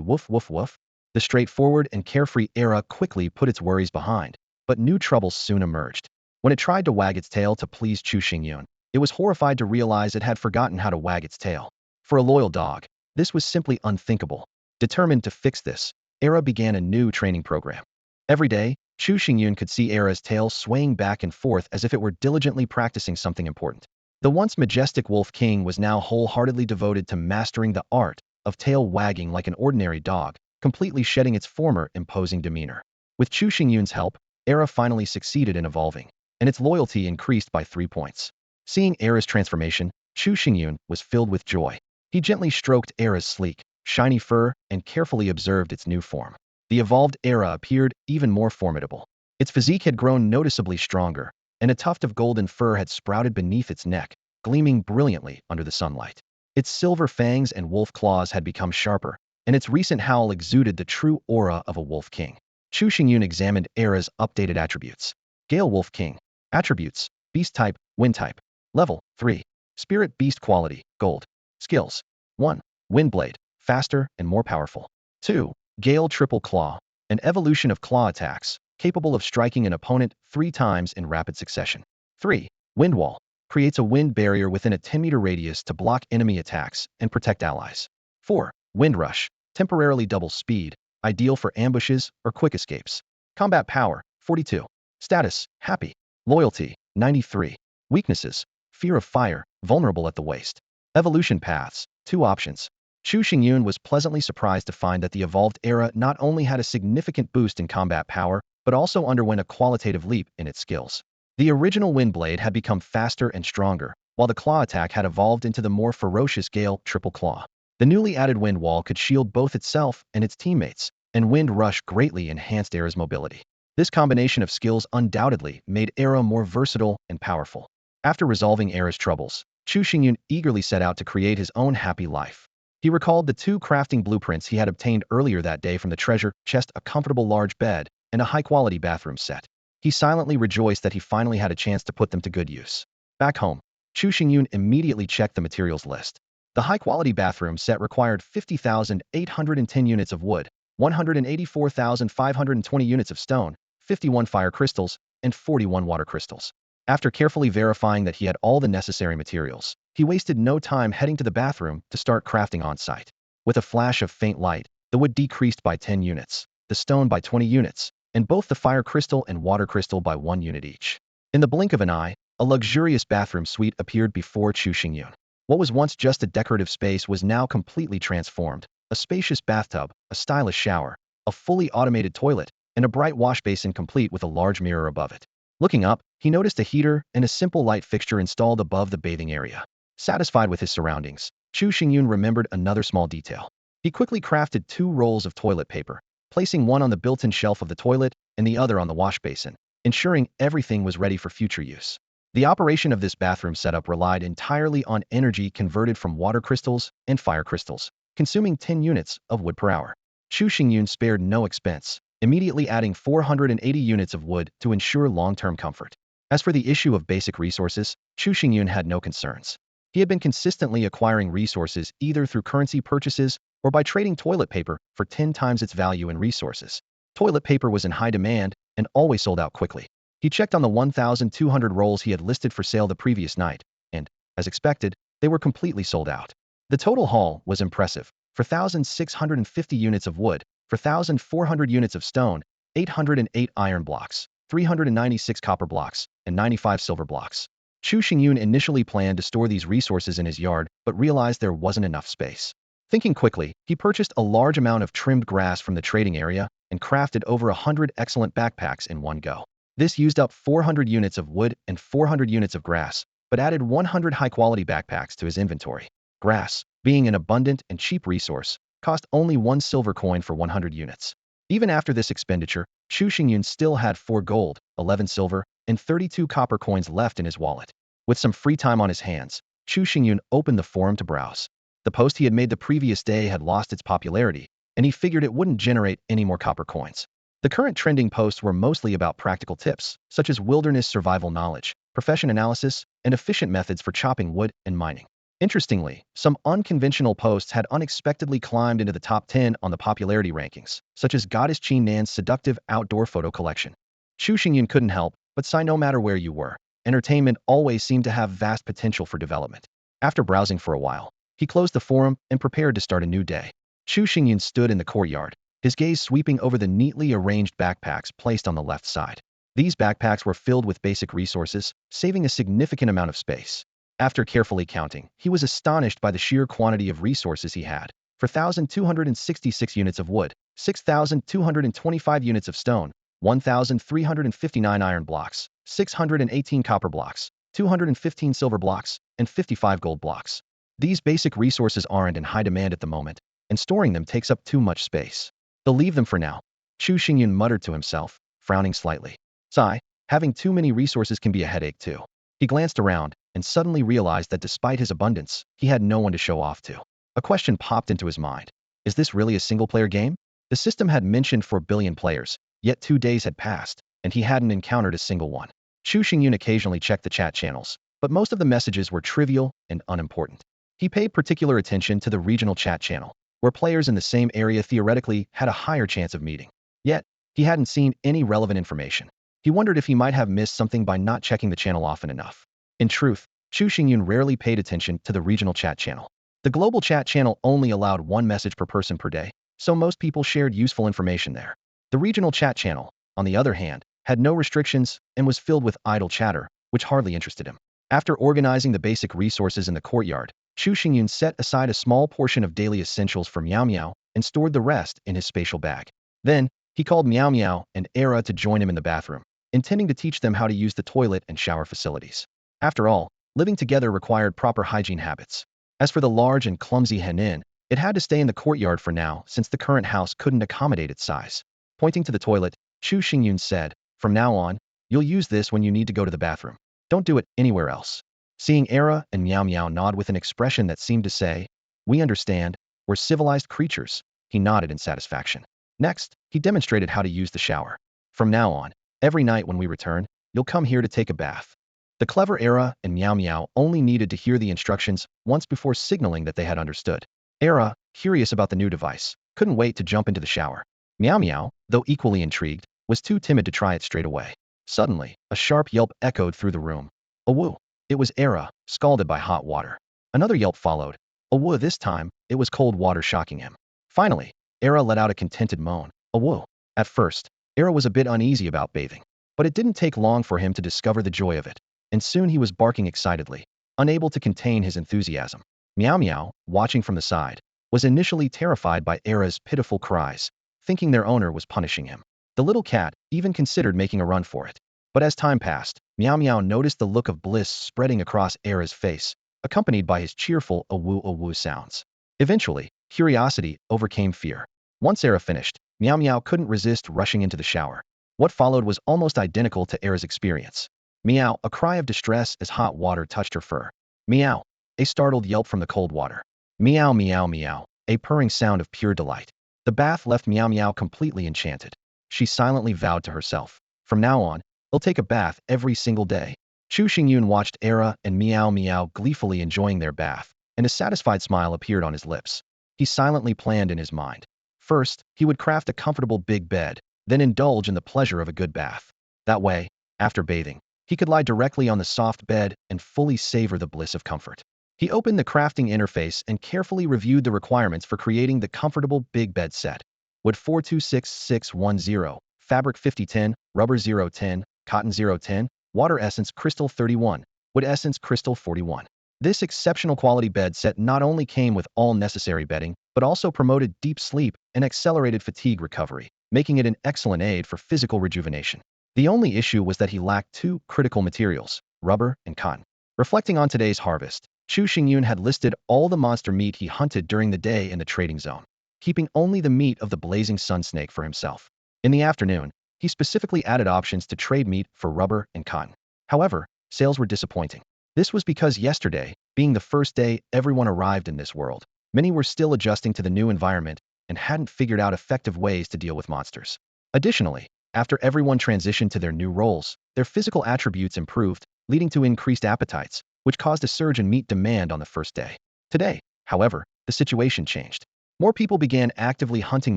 woof woof woof? The straightforward and carefree Era quickly put its worries behind, but new troubles soon emerged. When it tried to wag its tail to please Chu Xingyun, it was horrified to realize it had forgotten how to wag its tail. For a loyal dog, this was simply unthinkable. Determined to fix this, Era began a new training program. Every day, Chu Xingyun could see Era's tail swaying back and forth as if it were diligently practicing something important. The once majestic Wolf King was now wholeheartedly devoted to mastering the art of tail wagging like an ordinary dog, completely shedding its former imposing demeanor. With Chu Xingyun's help, Era finally succeeded in evolving, and its loyalty increased by 3 points. Seeing Era's transformation, Chu Xingyun was filled with joy. He gently stroked Era's sleek, shiny fur and carefully observed its new form. The evolved Era appeared even more formidable. Its physique had grown noticeably stronger, and a tuft of golden fur had sprouted beneath its neck, gleaming brilliantly under the sunlight. Its silver fangs and wolf claws had become sharper, and its recent howl exuded the true aura of a wolf king. Chu Xingyun examined Era's updated attributes. Gale Wolf King. Attributes: Beast Type, Wind Type. Level 3. Spirit Beast Quality, Gold. Skills: 1. Windblade, faster and more powerful. 2. Gale Triple Claw, an evolution of claw attacks, capable of striking an opponent 3 times in rapid succession. 3. Wind Wall, creates a wind barrier within a 10-meter radius to block enemy attacks and protect allies. 4. Wind Rush, temporarily doubles speed, ideal for ambushes or quick escapes. Combat Power, 42. Status: Happy. Loyalty, 93. Weaknesses: Fear of fire, vulnerable at the waist. Evolution paths, 2 options. Chu Xingyun was pleasantly surprised to find that the evolved Era not only had a significant boost in combat power, but also underwent a qualitative leap in its skills. The original Windblade had become faster and stronger, while the claw attack had evolved into the more ferocious Gale Triple Claw. The newly added Wind Wall could shield both itself and its teammates, and Wind Rush greatly enhanced Era's mobility. This combination of skills undoubtedly made Era more versatile and powerful. After resolving Era's troubles, Chu Xingyun eagerly set out to create his own happy life. He recalled the 2 crafting blueprints he had obtained earlier that day from the treasure chest, a comfortable large bed, and a high-quality bathroom set. He silently rejoiced that he finally had a chance to put them to good use. Back home, Chu Xingyun immediately checked the materials list. The high-quality bathroom set required 50,810 units of wood, 184,520 units of stone, 51 fire crystals, and 41 water crystals. After carefully verifying that he had all the necessary materials, he wasted no time heading to the bathroom to start crafting on site. With a flash of faint light, the wood decreased by 10 units, the stone by 20 units, and both the fire crystal and water crystal by 1 unit each. In the blink of an eye, a luxurious bathroom suite appeared before Chu Xingyun. What was once just a decorative space was now completely transformed. A spacious bathtub, a stylish shower, a fully automated toilet, and a bright wash basin complete with a large mirror above it. Looking up, he noticed a heater and a simple light fixture installed above the bathing area. Satisfied with his surroundings, Chu Xingyun remembered another small detail. He quickly crafted 2 rolls of toilet paper, placing one on the built-in shelf of the toilet and the other on the wash basin, ensuring everything was ready for future use. The operation of this bathroom setup relied entirely on energy converted from water crystals and fire crystals, consuming 10 units of wood per hour. Chu Xingyun spared no expense, immediately adding 480 units of wood to ensure long-term comfort. As for the issue of basic resources, Chu Xingyun had no concerns. He had been consistently acquiring resources either through currency purchases or by trading toilet paper for 10 times its value in resources. Toilet paper was in high demand and always sold out quickly. He checked on the 1,200 rolls he had listed for sale the previous night, and, as expected, they were completely sold out. The total haul was impressive: 4,650 units of wood, 4,400 units of stone, 808 iron blocks, 396 copper blocks, and 95 silver blocks. Chu Xingyun initially planned to store these resources in his yard, but realized there wasn't enough space. Thinking quickly, he purchased a large amount of trimmed grass from the trading area and crafted over 100 excellent backpacks in one go. This used up 400 units of wood and 400 units of grass, but added 100 high-quality backpacks to his inventory. Grass, being an abundant and cheap resource, cost only 1 silver coin for 100 units. Even after this expenditure, Chu Xingyun still had 4 gold, 11 silver, and 32 copper coins left in his wallet. With some free time on his hands, Chu Xingyun opened the forum to browse. The post he had made the previous day had lost its popularity, and he figured it wouldn't generate any more copper coins. The current trending posts were mostly about practical tips, such as wilderness survival knowledge, profession analysis, and efficient methods for chopping wood and mining. Interestingly, some unconventional posts had unexpectedly climbed into the top 10 on the popularity rankings, such as Goddess Qin Nan's seductive outdoor photo collection. Chu Xingyun couldn't help but sigh. No matter where you were, entertainment always seemed to have vast potential for development. After browsing for a while, he closed the forum and prepared to start a new day. Chu Xingyun stood in the courtyard, his gaze sweeping over the neatly arranged backpacks placed on the left side. These backpacks were filled with basic resources, saving a significant amount of space. After carefully counting, he was astonished by the sheer quantity of resources he had. 4,266 units of wood, 6,225 units of stone, 1,359 iron blocks, 618 copper blocks, 215 silver blocks, and 55 gold blocks. These basic resources aren't in high demand at the moment, and storing them takes up too much space. They'll leave them for now. Chu Xingyun muttered to himself, frowning slightly. Sigh, having too many resources can be a headache too. He glanced around and suddenly realized that despite his abundance, he had no one to show off to. A question popped into his mind. Is this really a single-player game? The system had mentioned 4 billion players, yet 2 days had passed, and he hadn't encountered a single one. Chu Xingyun occasionally checked the chat channels, but most of the messages were trivial and unimportant. He paid particular attention to the regional chat channel, where players in the same area theoretically had a higher chance of meeting. Yet, he hadn't seen any relevant information. He wondered if he might have missed something by not checking the channel often enough. In truth, Chu Xingyun rarely paid attention to the regional chat channel. The global chat channel only allowed 1 message per person per day, so most people shared useful information there. The regional chat channel, on the other hand, had no restrictions and was filled with idle chatter, which hardly interested him. After organizing the basic resources in the courtyard, Chu Xingyun set aside a small portion of daily essentials for Miao Miao and stored the rest in his spatial bag. Then, he called Miao Miao and Era to join him in the bathroom, intending to teach them how to use the toilet and shower facilities. After all, living together required proper hygiene habits. As for the large and clumsy Henin, it had to stay in the courtyard for now since the current house couldn't accommodate its size. Pointing to the toilet, Chu Xingyun said, "From now on, you'll use this when you need to go to the bathroom. Don't do it anywhere else." Seeing Era and Miao Miao nod with an expression that seemed to say, "We understand, we're civilized creatures," he nodded in satisfaction. Next, he demonstrated how to use the shower. "From now on, every night when we return, you'll come here to take a bath." The clever Era and Miao Miao only needed to hear the instructions once before signaling that they had understood. Era, curious about the new device, couldn't wait to jump into the shower. Miao Miao, though equally intrigued, was too timid to try it straight away. Suddenly, a sharp yelp echoed through the room. "A woo!" It was Era, scalded by hot water. Another yelp followed. "A woo!" This time, it was cold water shocking him. Finally, Era let out a contented moan. "A woo!" At first, Era was a bit uneasy about bathing, but it didn't take long for him to discover the joy of it, and soon he was barking excitedly, unable to contain his enthusiasm. Miao Miao, watching from the side, was initially terrified by Era's pitiful cries, thinking their owner was punishing him. The little cat even considered making a run for it. But as time passed, Miao Miao noticed the look of bliss spreading across Era's face, accompanied by his cheerful a woo sounds. Eventually, curiosity overcame fear. Once Era finished, Miao Miao couldn't resist rushing into the shower. What followed was almost identical to Era's experience. Meow, a cry of distress as hot water touched her fur. Meow, a startled yelp from the cold water. Meow meow meow, a purring sound of pure delight. The bath left Miao Miao completely enchanted. She silently vowed to herself, from now on, he'll take a bath every single day. Chu Xingyun watched Era and Miao Miao gleefully enjoying their bath, and a satisfied smile appeared on his lips. He silently planned in his mind. First, he would craft a comfortable big bed, then indulge in the pleasure of a good bath. That way, after bathing, he could lie directly on the soft bed and fully savor the bliss of comfort. He opened the crafting interface and carefully reviewed the requirements for creating the comfortable big bed set. Wood 426610, fabric 5010, rubber 010, cotton 010, water essence crystal 31, wood essence crystal 41. This exceptional quality bed set not only came with all necessary bedding, but also promoted deep sleep and accelerated fatigue recovery, making it an excellent aid for physical rejuvenation. The only issue was that he lacked 2 critical materials, rubber and cotton. Reflecting on today's harvest, Chu Xingyun had listed all the monster meat he hunted during the day in the trading zone. keeping only the meat of the blazing sun snake for himself. In the afternoon, he specifically added options to trade meat for rubber and cotton. However, sales were disappointing. This was because yesterday, being the first day everyone arrived in this world, many were still adjusting to the new environment and hadn't figured out effective ways to deal with monsters. Additionally, after everyone transitioned to their new roles, their physical attributes improved, leading to increased appetites, which caused a surge in meat demand on the first day. Today, however, the situation changed. More people began actively hunting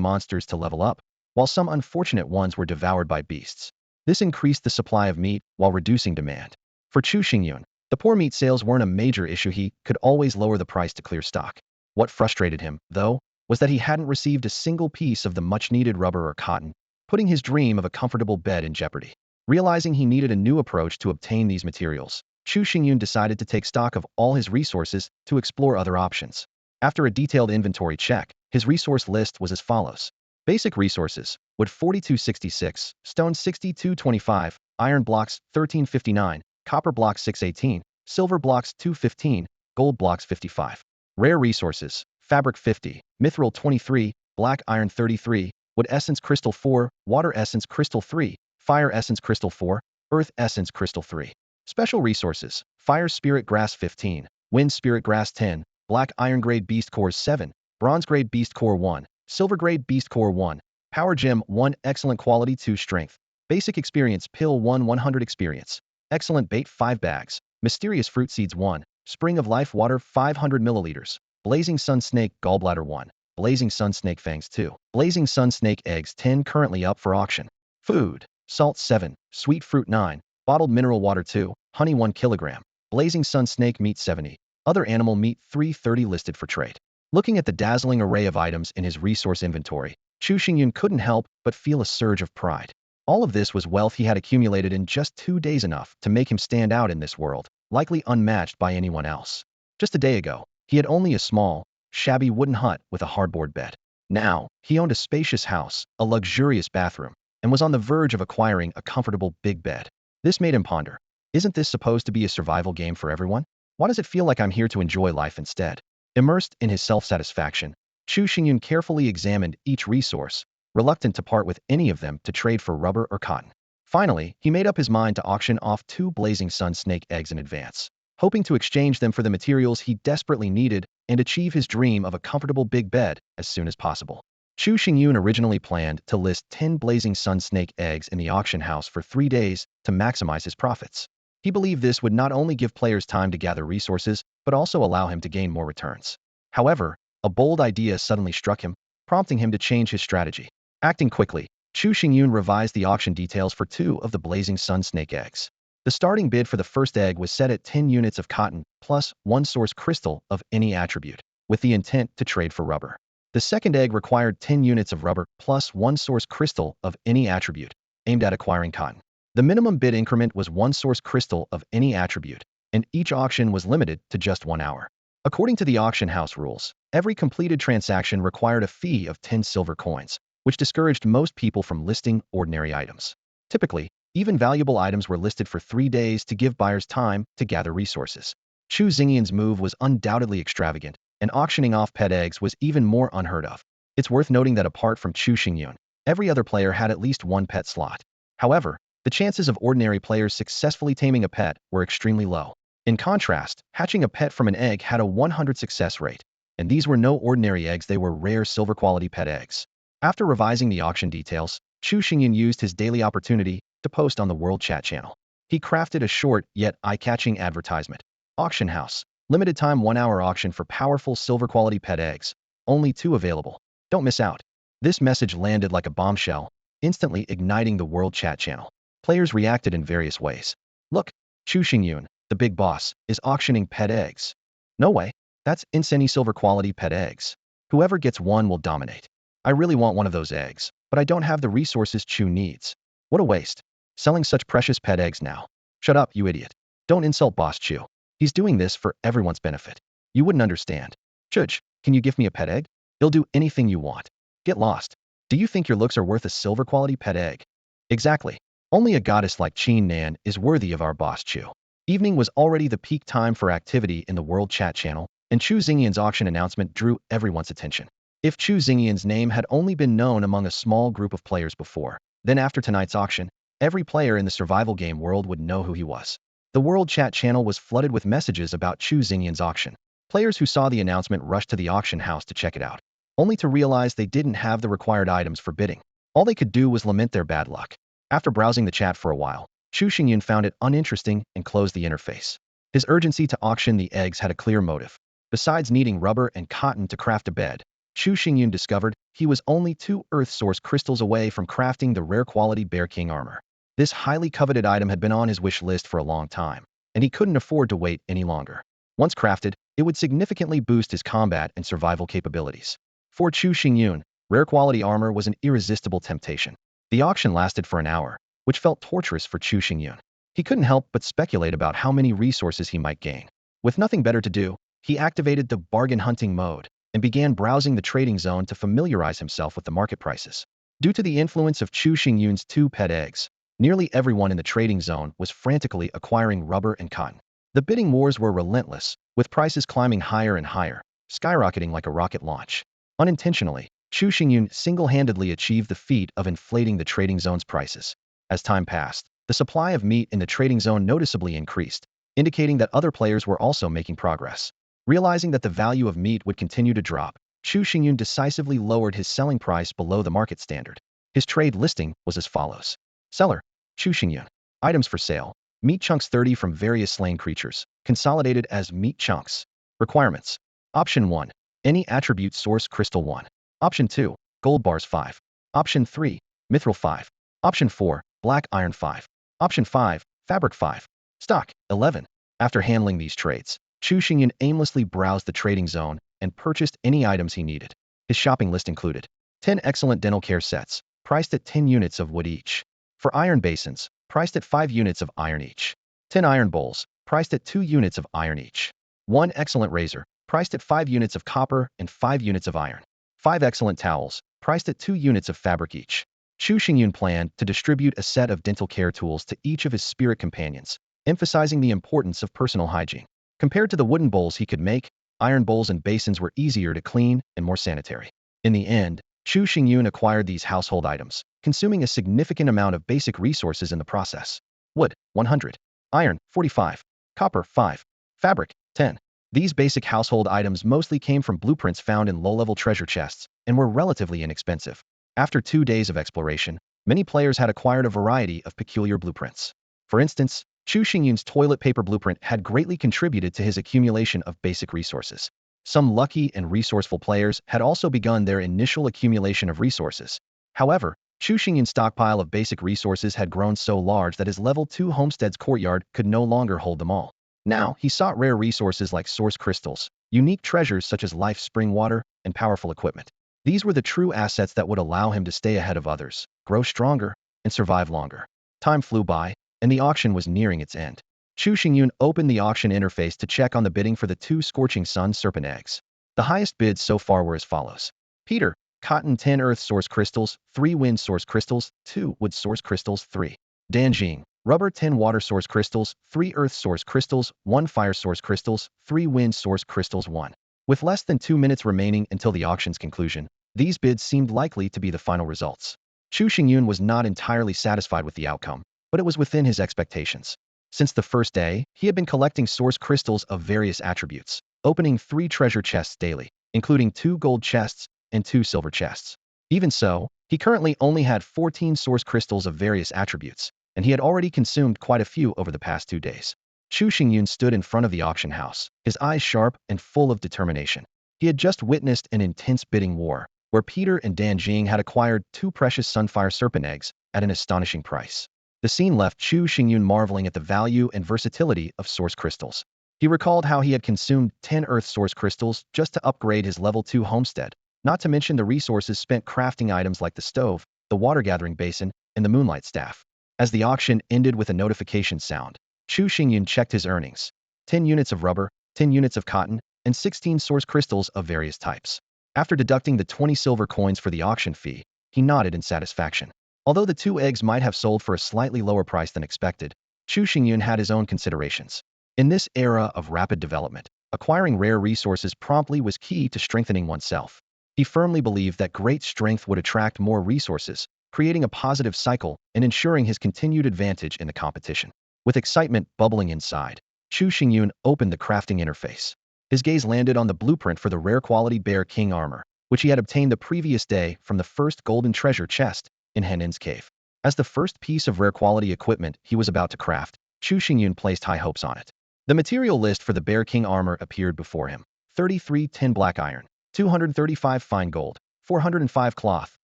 monsters to level up, while some unfortunate ones were devoured by beasts. This increased the supply of meat while reducing demand. For Chu Xingyun, the poor meat sales weren't a major issue. He could always lower the price to clear stock. What frustrated him, though, was that he hadn't received a single piece of the much-needed rubber or cotton, putting his dream of a comfortable bed in jeopardy. Realizing he needed a new approach to obtain these materials, Chu Xingyun decided to take stock of all his resources to explore other options. After a detailed inventory check, his resource list was as follows. Basic resources: wood 4266, stone 6225, iron blocks 1359, copper blocks 618, silver blocks 215, gold blocks 55. Rare resources: fabric 50, mithril 23, black iron 33, wood essence crystal 4, water essence crystal 3, fire essence crystal 4, earth essence crystal 3. Special resources: fire spirit grass 15, wind spirit grass 10, black iron grade beast cores 7, bronze grade beast core 1, silver grade beast core 1, power gem 1, excellent quality 2 strength, basic experience pill 1, 100 experience, excellent bait 5 bags, mysterious fruit seeds 1, spring of life water 500 milliliters, blazing sun snake gallbladder 1, blazing sun snake fangs 2, blazing sun snake eggs 10 currently up for auction. Food: salt 7, sweet fruit 9, bottled mineral water 2, honey 1 kilogram, blazing sun snake meat 70, other animal meat 330 listed for trade. Looking at the dazzling array of items in his resource inventory, Chu Xingyun couldn't help but feel a surge of pride. All of this was wealth he had accumulated in just 2 days, enough to make him stand out in this world, likely unmatched by anyone else. Just a day ago, he had only a small, shabby wooden hut with a hardboard bed. Now, he owned a spacious house, a luxurious bathroom, and was on the verge of acquiring a comfortable big bed. This made him ponder, isn't this supposed to be a survival game for everyone? Why does it feel like I'm here to enjoy life instead? Immersed in his self-satisfaction, Chu Xingyun carefully examined each resource, reluctant to part with any of them to trade for rubber or cotton. Finally, he made up his mind to auction off 2 blazing sun snake eggs in advance, hoping to exchange them for the materials he desperately needed and achieve his dream of a comfortable big bed as soon as possible. Chu Xingyun originally planned to list 10 blazing sun snake eggs in the auction house for 3 days to maximize his profits. He believed this would not only give players time to gather resources, but also allow him to gain more returns. However, a bold idea suddenly struck him, prompting him to change his strategy. Acting quickly, Chu Xingyun revised the auction details for 2 of the blazing sun snake eggs. The starting bid for the first egg was set at 10 units of cotton plus 1 source crystal of any attribute, with the intent to trade for rubber. The second egg required 10 units of rubber plus 1 source crystal of any attribute, aimed at acquiring cotton. The minimum bid increment was 1 source crystal of any attribute, and each auction was limited to just 1 hour. According to the auction house rules, every completed transaction required a fee of 10 silver coins, which discouraged most people from listing ordinary items. Typically, even valuable items were listed for 3 days to give buyers time to gather resources. Chu Xingyun's move was undoubtedly extravagant, and auctioning off pet eggs was even more unheard of. It's worth noting that apart from Chu Xingyun, every other player had at least 1 pet slot. However, the chances of ordinary players successfully taming a pet were extremely low. In contrast, hatching a pet from an egg had a 100 success rate, and these were no ordinary eggs, they were rare silver-quality pet eggs. After revising the auction details, Chu Xingyun used his daily opportunity to post on the World Chat channel. He crafted a short yet eye-catching advertisement. Auction house. Limited time 1-hour auction for powerful silver-quality pet eggs. Only 2 available. Don't miss out. This message landed like a bombshell, instantly igniting the World Chat channel. Players reacted in various ways. Look, Chu Xingyun, the big boss, is auctioning pet eggs. No way. That's insane silver-quality pet eggs. Whoever gets one will dominate. I really want one of those eggs, but I don't have the resources Chu needs. What a waste. Selling such precious pet eggs now. Shut up, you idiot. Don't insult Boss Chu. He's doing this for everyone's benefit. You wouldn't understand. Chuj, can you give me a pet egg? He'll do anything you want. Get lost. Do you think your looks are worth a silver-quality pet egg? Exactly. Only a goddess like Qin Nan is worthy of our Boss Chu. Evening was already the peak time for activity in the World Chat channel, and Chu Xingyun's auction announcement drew everyone's attention. If Chu Xingyun's name had only been known among a small group of players before, then after tonight's auction, every player in the survival game world would know who he was. The world chat channel was flooded with messages about Chu Xingyun's auction. Players who saw the announcement rushed to the auction house to check it out, only to realize they didn't have the required items for bidding. All they could do was lament their bad luck. After browsing the chat for a while, Chu Xingyun found it uninteresting and closed the interface. His urgency to auction the eggs had a clear motive. Besides needing rubber and cotton to craft a bed, Chu Xingyun discovered he was only 2 Earth Source crystals away from crafting the rare quality Bear King armor. This highly coveted item had been on his wish list for a long time, and he couldn't afford to wait any longer. Once crafted, it would significantly boost his combat and survival capabilities. For Chu Xingyun, rare quality armor was an irresistible temptation. The auction lasted for an hour, which felt torturous for Chu Xingyun. He couldn't help but speculate about how many resources he might gain. With nothing better to do, he activated the bargain hunting mode and began browsing the trading zone to familiarize himself with the market prices. Due to the influence of Chu Xingyun's 2 pet eggs, nearly everyone in the trading zone was frantically acquiring rubber and cotton. The bidding wars were relentless, with prices climbing higher and higher, skyrocketing like a rocket launch. Unintentionally, Chu Xingyun single-handedly achieved the feat of inflating the trading zone's prices. As time passed, the supply of meat in the trading zone noticeably increased, indicating that other players were also making progress. Realizing that the value of meat would continue to drop, Chu Xingyun decisively lowered his selling price below the market standard. His trade listing was as follows. Seller, Chu Xingyun. Items for sale. Meat chunks 30 from various slain creatures, consolidated as meat chunks. Requirements. Option 1. Any attribute source crystal 1. Option 2. Gold bars 5. Option 3. Mithril 5. Option 4. Black iron 5. Option 5. Fabric 5. Stock 11. After handling these trades, Chu Xingyun aimlessly browsed the trading zone and purchased any items he needed. His shopping list included 10 excellent dental care sets, priced at 10 units of wood each. For iron basins, priced at 5 units of iron each. 10 iron bowls, priced at 2 units of iron each. 1 excellent razor, priced at 5 units of copper and 5 units of iron. 5 excellent towels, priced at 2 units of fabric each. Chu Xingyun planned to distribute a set of dental care tools to each of his spirit companions, emphasizing the importance of personal hygiene. Compared to the wooden bowls he could make, iron bowls and basins were easier to clean and more sanitary. In the end, Chu Xingyun acquired these household items, consuming a significant amount of basic resources in the process. Wood, 100. Iron, 45. Copper, 5. Fabric, 10. These basic household items mostly came from blueprints found in low-level treasure chests and were relatively inexpensive. After 2 days of exploration, many players had acquired a variety of peculiar blueprints. For instance, Chu Xingyun's toilet paper blueprint had greatly contributed to his accumulation of basic resources. Some lucky and resourceful players had also begun their initial accumulation of resources. However, Chu Xingyun's stockpile of basic resources had grown so large that his level 2 homestead's courtyard could no longer hold them all. Now, he sought rare resources like source crystals, unique treasures such as life spring water, and powerful equipment. These were the true assets that would allow him to stay ahead of others, grow stronger, and survive longer. Time flew by, and the auction was nearing its end. Chu Xingyun opened the auction interface to check on the bidding for the 2 Scorching Sun Serpent eggs. The highest bids so far were as follows. Peter, cotton 10 earth source crystals, 3 wind source crystals, 2 wood source crystals, 3. Danjing, rubber 10 water source crystals, 3 earth source crystals, 1 fire source crystals, 3 wind source crystals, 1. With less than 2 minutes remaining until the auction's conclusion, these bids seemed likely to be the final results. Chu Xingyun was not entirely satisfied with the outcome, but it was within his expectations. Since the first day, he had been collecting source crystals of various attributes, opening 3 treasure chests daily, including 2 gold chests and 2 silver chests. Even so, he currently only had 14 source crystals of various attributes, and he had already consumed quite a few over the past 2 days. Chu Xingyun stood in front of the auction house, his eyes sharp and full of determination. He had just witnessed an intense bidding war, where Peter and Danjing had acquired 2 precious Sunfire serpent eggs at an astonishing price. The scene left Chu Xingyun marveling at the value and versatility of source crystals. He recalled how he had consumed 10 earth source crystals just to upgrade his level 2 homestead, not to mention the resources spent crafting items like the stove, the water gathering basin, and the moonlight staff. As the auction ended with a notification sound, Chu Xingyun checked his earnings. 10 units of rubber, 10 units of cotton, and 16 source crystals of various types. After deducting the 20 silver coins for the auction fee, he nodded in satisfaction. Although the 2 eggs might have sold for a slightly lower price than expected, Chu Xingyun had his own considerations. In this era of rapid development, acquiring rare resources promptly was key to strengthening oneself. He firmly believed that great strength would attract more resources, creating a positive cycle and ensuring his continued advantage in the competition. With excitement bubbling inside, Chu Xingyun opened the crafting interface. His gaze landed on the blueprint for the rare quality Bear King armor, which he had obtained the previous day from the first golden treasure chest in Henin's cave. As the first piece of rare quality equipment he was about to craft, Chu Xingyun placed high hopes on it. The material list for the Bear King armor appeared before him. 33 tin black iron, 235 fine gold, 405 cloth,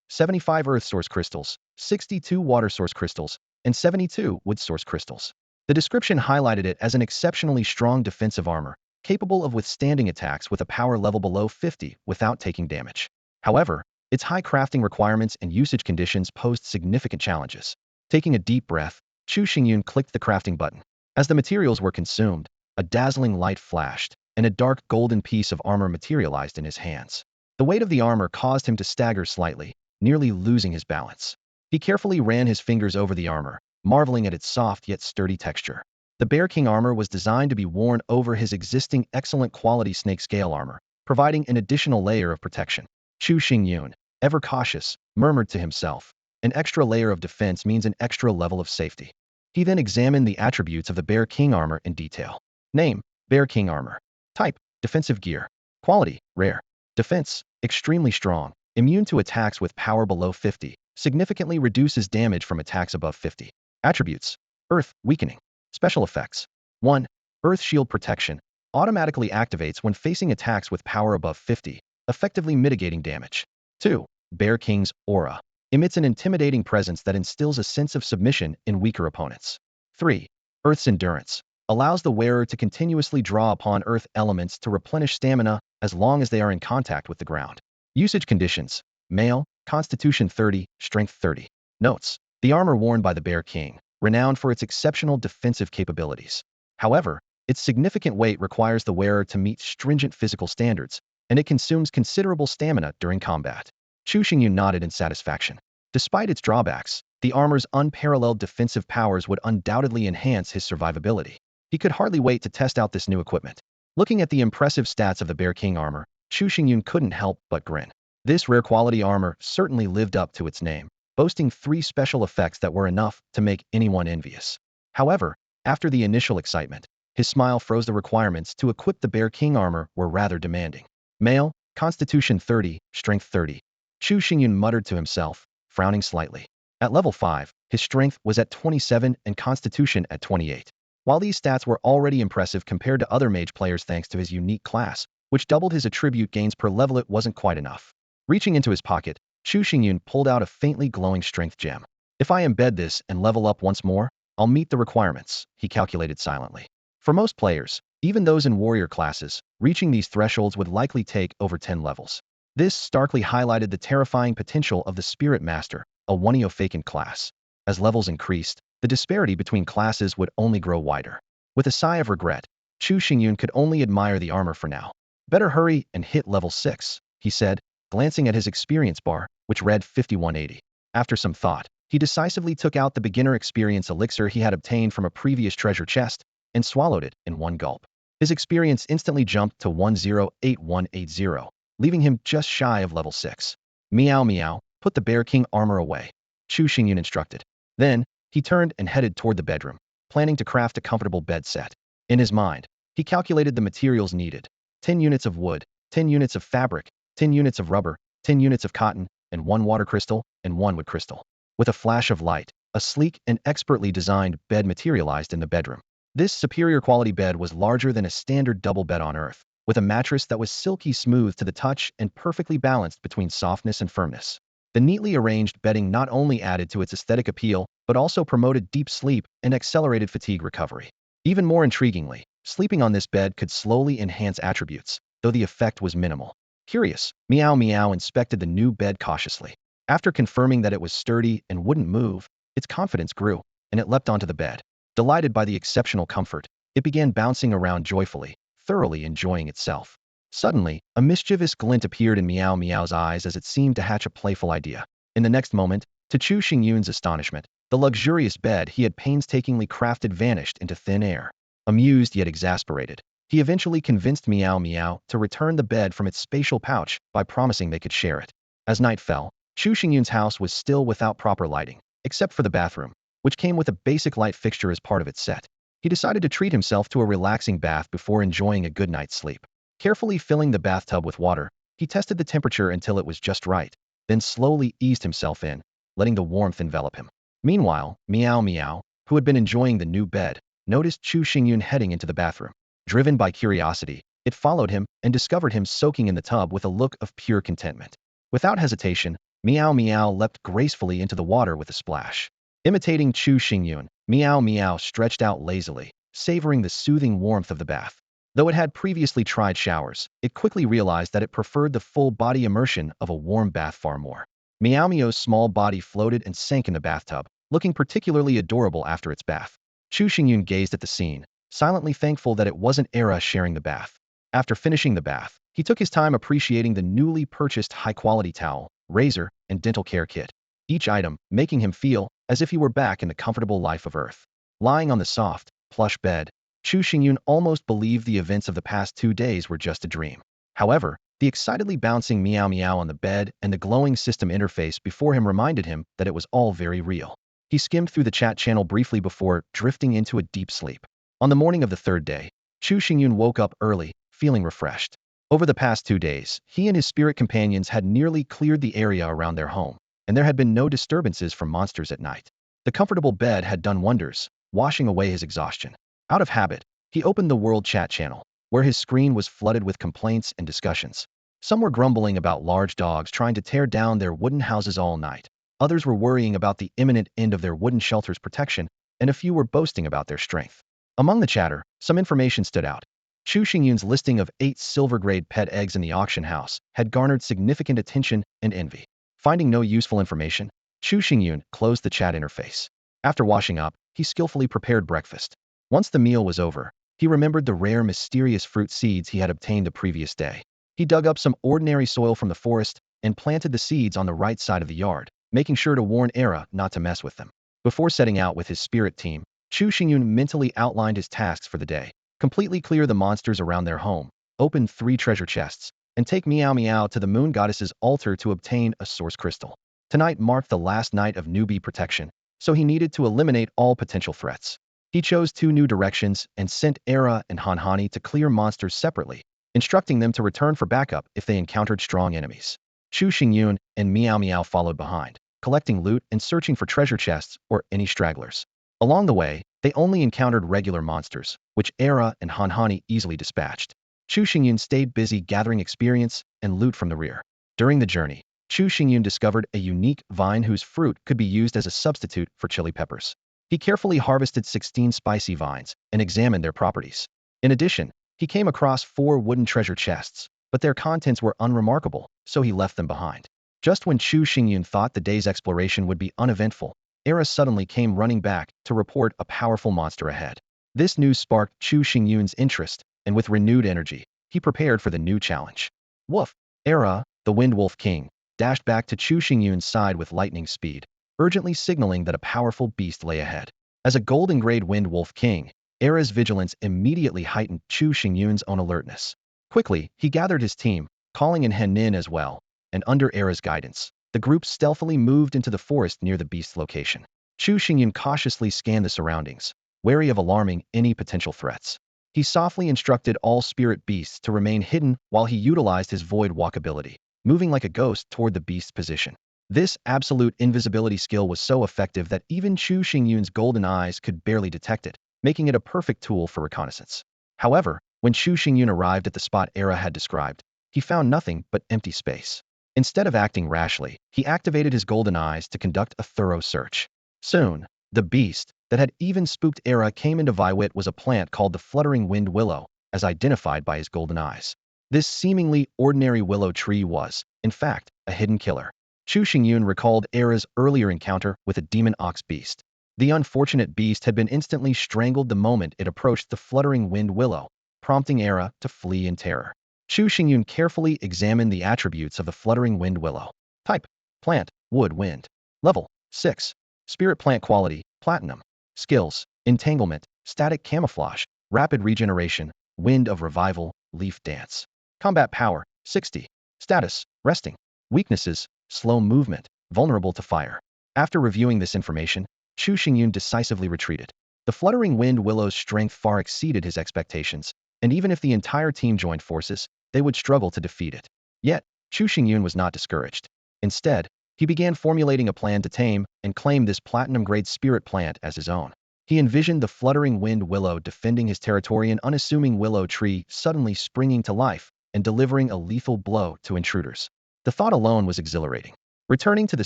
75 earth source crystals, 62 water source crystals, and 72 wood source crystals. The description highlighted it as an exceptionally strong defensive armor, capable of withstanding attacks with a power level below 50 without taking damage. However, its high crafting requirements and usage conditions posed significant challenges. Taking a deep breath, Chu Xingyun clicked the crafting button. As the materials were consumed, a dazzling light flashed, and a dark golden piece of armor materialized in his hands. The weight of the armor caused him to stagger slightly, nearly losing his balance. He carefully ran his fingers over the armor, marveling at its soft yet sturdy texture. The Bear King armor was designed to be worn over his existing excellent quality snake-scale armor, providing an additional layer of protection. Chu Xingyun, ever cautious, murmured to himself, an extra layer of defense means an extra level of safety. He then examined the attributes of the Bear King armor in detail. Name: Bear King armor. Type: defensive gear. Quality: rare. Defense: extremely strong, immune to attacks with power below 50, significantly reduces damage from attacks above 50. Attributes: earth, weakening. Special effects: 1. Earth shield protection. Automatically activates when facing attacks with power above 50, effectively mitigating damage. 2. Bear King's aura. Emits an intimidating presence that instills a sense of submission in weaker opponents. 3. Earth's endurance. Allows the wearer to continuously draw upon earth elements to replenish stamina as long as they are in contact with the ground. Usage conditions: male, constitution 30, strength 30. Notes: the armor worn by the Bear King, renowned for its exceptional defensive capabilities. However, its significant weight requires the wearer to meet stringent physical standards, and it consumes considerable stamina during combat. Chu Xingyun nodded in satisfaction. Despite its drawbacks, the armor's unparalleled defensive powers would undoubtedly enhance his survivability. He could hardly wait to test out this new equipment. Looking at the impressive stats of the Bear King armor, Chu Xingyun couldn't help but grin. This rare quality armor certainly lived up to its name, boasting 3 special effects that were enough to make anyone envious. However, after the initial excitement, his smile froze. The requirements to equip the Bear King armor were rather demanding. Male, constitution 30, strength 30. Chu Xingyun muttered to himself, frowning slightly. At level 5, his strength was at 27 and constitution at 28. While these stats were already impressive compared to other mage players thanks to his unique class, which doubled his attribute gains per level, it wasn't quite enough. Reaching into his pocket, Chu Xingyun pulled out a faintly glowing strength gem. If I embed this and level up once more, I'll meet the requirements, he calculated silently. For most players, even those in warrior classes, reaching these thresholds would likely take over 10 levels. This starkly highlighted the terrifying potential of the Spirit Master, a Woniofakan class. As levels increased, the disparity between classes would only grow wider. With a sigh of regret, Chu Xingyun could only admire the armor for now. Better hurry and hit level 6, he said, glancing at his experience bar, which read 5180. After some thought, he decisively took out the beginner experience elixir he had obtained from a previous treasure chest and swallowed it in one gulp. His experience instantly jumped to 108180, leaving him just shy of level 6. Meow meow, put the Bear King armor away, Chu Xingyun instructed. Then, he turned and headed toward the bedroom, planning to craft a comfortable bed set. In his mind, he calculated the materials needed: 10 units of wood, 10 units of fabric, 10 units of rubber, 10 units of cotton, and 1 water crystal, and 1 wood crystal. With a flash of light, a sleek and expertly designed bed materialized in the bedroom. This superior quality bed was larger than a standard double bed on Earth, with a mattress that was silky smooth to the touch and perfectly balanced between softness and firmness. The neatly arranged bedding not only added to its aesthetic appeal, but also promoted deep sleep and accelerated fatigue recovery. Even more intriguingly, sleeping on this bed could slowly enhance attributes, though the effect was minimal. Curious, Meow Meow inspected the new bed cautiously. After confirming that it was sturdy and wouldn't move, its confidence grew, and it leapt onto the bed. Delighted by the exceptional comfort, it began bouncing around joyfully, thoroughly enjoying itself. Suddenly, a mischievous glint appeared in Meow Meow's eyes as it seemed to hatch a playful idea. In the next moment, to Chu Xingyun's astonishment, the luxurious bed he had painstakingly crafted vanished into thin air. Amused yet exasperated, He eventually convinced Meow Meow to return the bed from its spatial pouch by promising they could share it. As night fell, Chu Xingyun's house was still without proper lighting, except for the bathroom, which came with a basic light fixture as part of its set. He decided to treat himself to a relaxing bath before enjoying a good night's sleep. Carefully filling the bathtub with water, he tested the temperature until it was just right, then slowly eased himself in, letting the warmth envelop him. Meanwhile, Meow Meow, who had been enjoying the new bed, noticed Chu Xingyun heading into the bathroom. Driven by curiosity, it followed him and discovered him soaking in the tub with a look of pure contentment. Without hesitation, Meow Meow leapt gracefully into the water with a splash. Imitating Chu Xingyun, Meow Meow stretched out lazily, savoring the soothing warmth of the bath. Though it had previously tried showers, it quickly realized that it preferred the full-body immersion of a warm bath far more. Meow Meow's small body floated and sank in the bathtub, looking particularly adorable after its bath. Chu Xingyun gazed at the scene, silently thankful that it wasn't Era sharing the bath. After finishing the bath, he took his time appreciating the newly purchased high-quality towel, razor, and dental care kit, each item making him feel as if he were back in the comfortable life of Earth. Lying on the soft, plush bed, Chu Xingyun almost believed the events of the past 2 days were just a dream. However, the excitedly bouncing Meow Meow on the bed and the glowing system interface before him reminded him that it was all very real. He skimmed through the chat channel briefly before drifting into a deep sleep. On the morning of the 3rd day, Chu Xingyun woke up early, feeling refreshed. Over the past 2 days, he and his spirit companions had nearly cleared the area around their home, and there had been no disturbances from monsters at night. The comfortable bed had done wonders, washing away his exhaustion. Out of habit, he opened the world chat channel, where his screen was flooded with complaints and discussions. Some were grumbling about large dogs trying to tear down their wooden houses all night. Others were worrying about the imminent end of their wooden shelter's protection, and a few were boasting about their strength. Among the chatter, some information stood out. Chu Xingyun's listing of 8 silver-grade pet eggs in the auction house had garnered significant attention and envy. Finding no useful information, Chu Xingyun closed the chat interface. After washing up, he skillfully prepared breakfast. Once the meal was over, he remembered the rare mysterious fruit seeds he had obtained the previous day. He dug up some ordinary soil from the forest and planted the seeds on the right side of the yard, making sure to warn Era not to mess with them. Before setting out with his spirit team, Chu Xingyun mentally outlined his tasks for the day. Completely clear the monsters around their home, open 3 treasure chests, and take Meow Meow to the moon goddess's altar to obtain a source crystal. Tonight marked the last night of newbie protection, so he needed to eliminate all potential threats. He chose 2 new directions and sent Era and Hanhani to clear monsters separately, instructing them to return for backup if they encountered strong enemies. Chu Xingyun and Meow Meow followed behind, collecting loot and searching for treasure chests or any stragglers. Along the way, they only encountered regular monsters, which Era and Hanhani easily dispatched. Chu Xingyun stayed busy gathering experience and loot from the rear. During the journey, Chu Xingyun discovered a unique vine whose fruit could be used as a substitute for chili peppers. He carefully harvested 16 spicy vines and examined their properties. In addition, he came across 4 wooden treasure chests, but their contents were unremarkable, so he left them behind. Just when Chu Xingyun thought the day's exploration would be uneventful, Era suddenly came running back to report a powerful monster ahead. This news sparked Chu Xingyun's interest, and with renewed energy, he prepared for the new challenge. Woof! Era, the Wind Wolf King, dashed back to Chu Xingyun's side with lightning speed, urgently signaling that a powerful beast lay ahead. As a golden-grade Wind Wolf King, Era's vigilance immediately heightened Chu Xingyun's own alertness. Quickly, he gathered his team, calling in Henin as well, and under Era's guidance, the group stealthily moved into the forest near the beast's location. Chu Xingyun cautiously scanned the surroundings, wary of alarming any potential threats. He softly instructed all spirit beasts to remain hidden while he utilized his void walk ability, moving like a ghost toward the beast's position. This absolute invisibility skill was so effective that even Chu Xingyun's golden eyes could barely detect it, making it a perfect tool for reconnaissance. However, when Chu Xingyun arrived at the spot Era had described, he found nothing but empty space. Instead of acting rashly, he activated his golden eyes to conduct a thorough search. Soon, the beast that had even spooked Era came into Viwit was a plant called the fluttering wind willow, as identified by his golden eyes. This seemingly ordinary willow tree was, in fact, a hidden killer. Chu Xingyun recalled Era's earlier encounter with a demon ox beast. The unfortunate beast had been instantly strangled the moment it approached the fluttering wind willow, prompting Era to flee in terror. Chu Xingyun carefully examined the attributes of the fluttering wind willow. Type: plant, wood, wind. Level: 6. Spirit plant quality: platinum. Skills: entanglement, static camouflage, rapid regeneration, Wind of Revival, Leaf Dance. Combat Power, 60. Status, Resting. Weaknesses, Slow Movement, Vulnerable to Fire. After reviewing this information, Chu Xingyun decisively retreated. The fluttering wind willow's strength far exceeded his expectations, and even if the entire team joined forces, they would struggle to defeat it. Yet, Chu Xingyun was not discouraged. Instead, he began formulating a plan to tame and claim this platinum-grade spirit plant as his own. He envisioned the fluttering wind willow defending his territory, an unassuming willow tree suddenly springing to life and delivering a lethal blow to intruders. The thought alone was exhilarating. Returning to the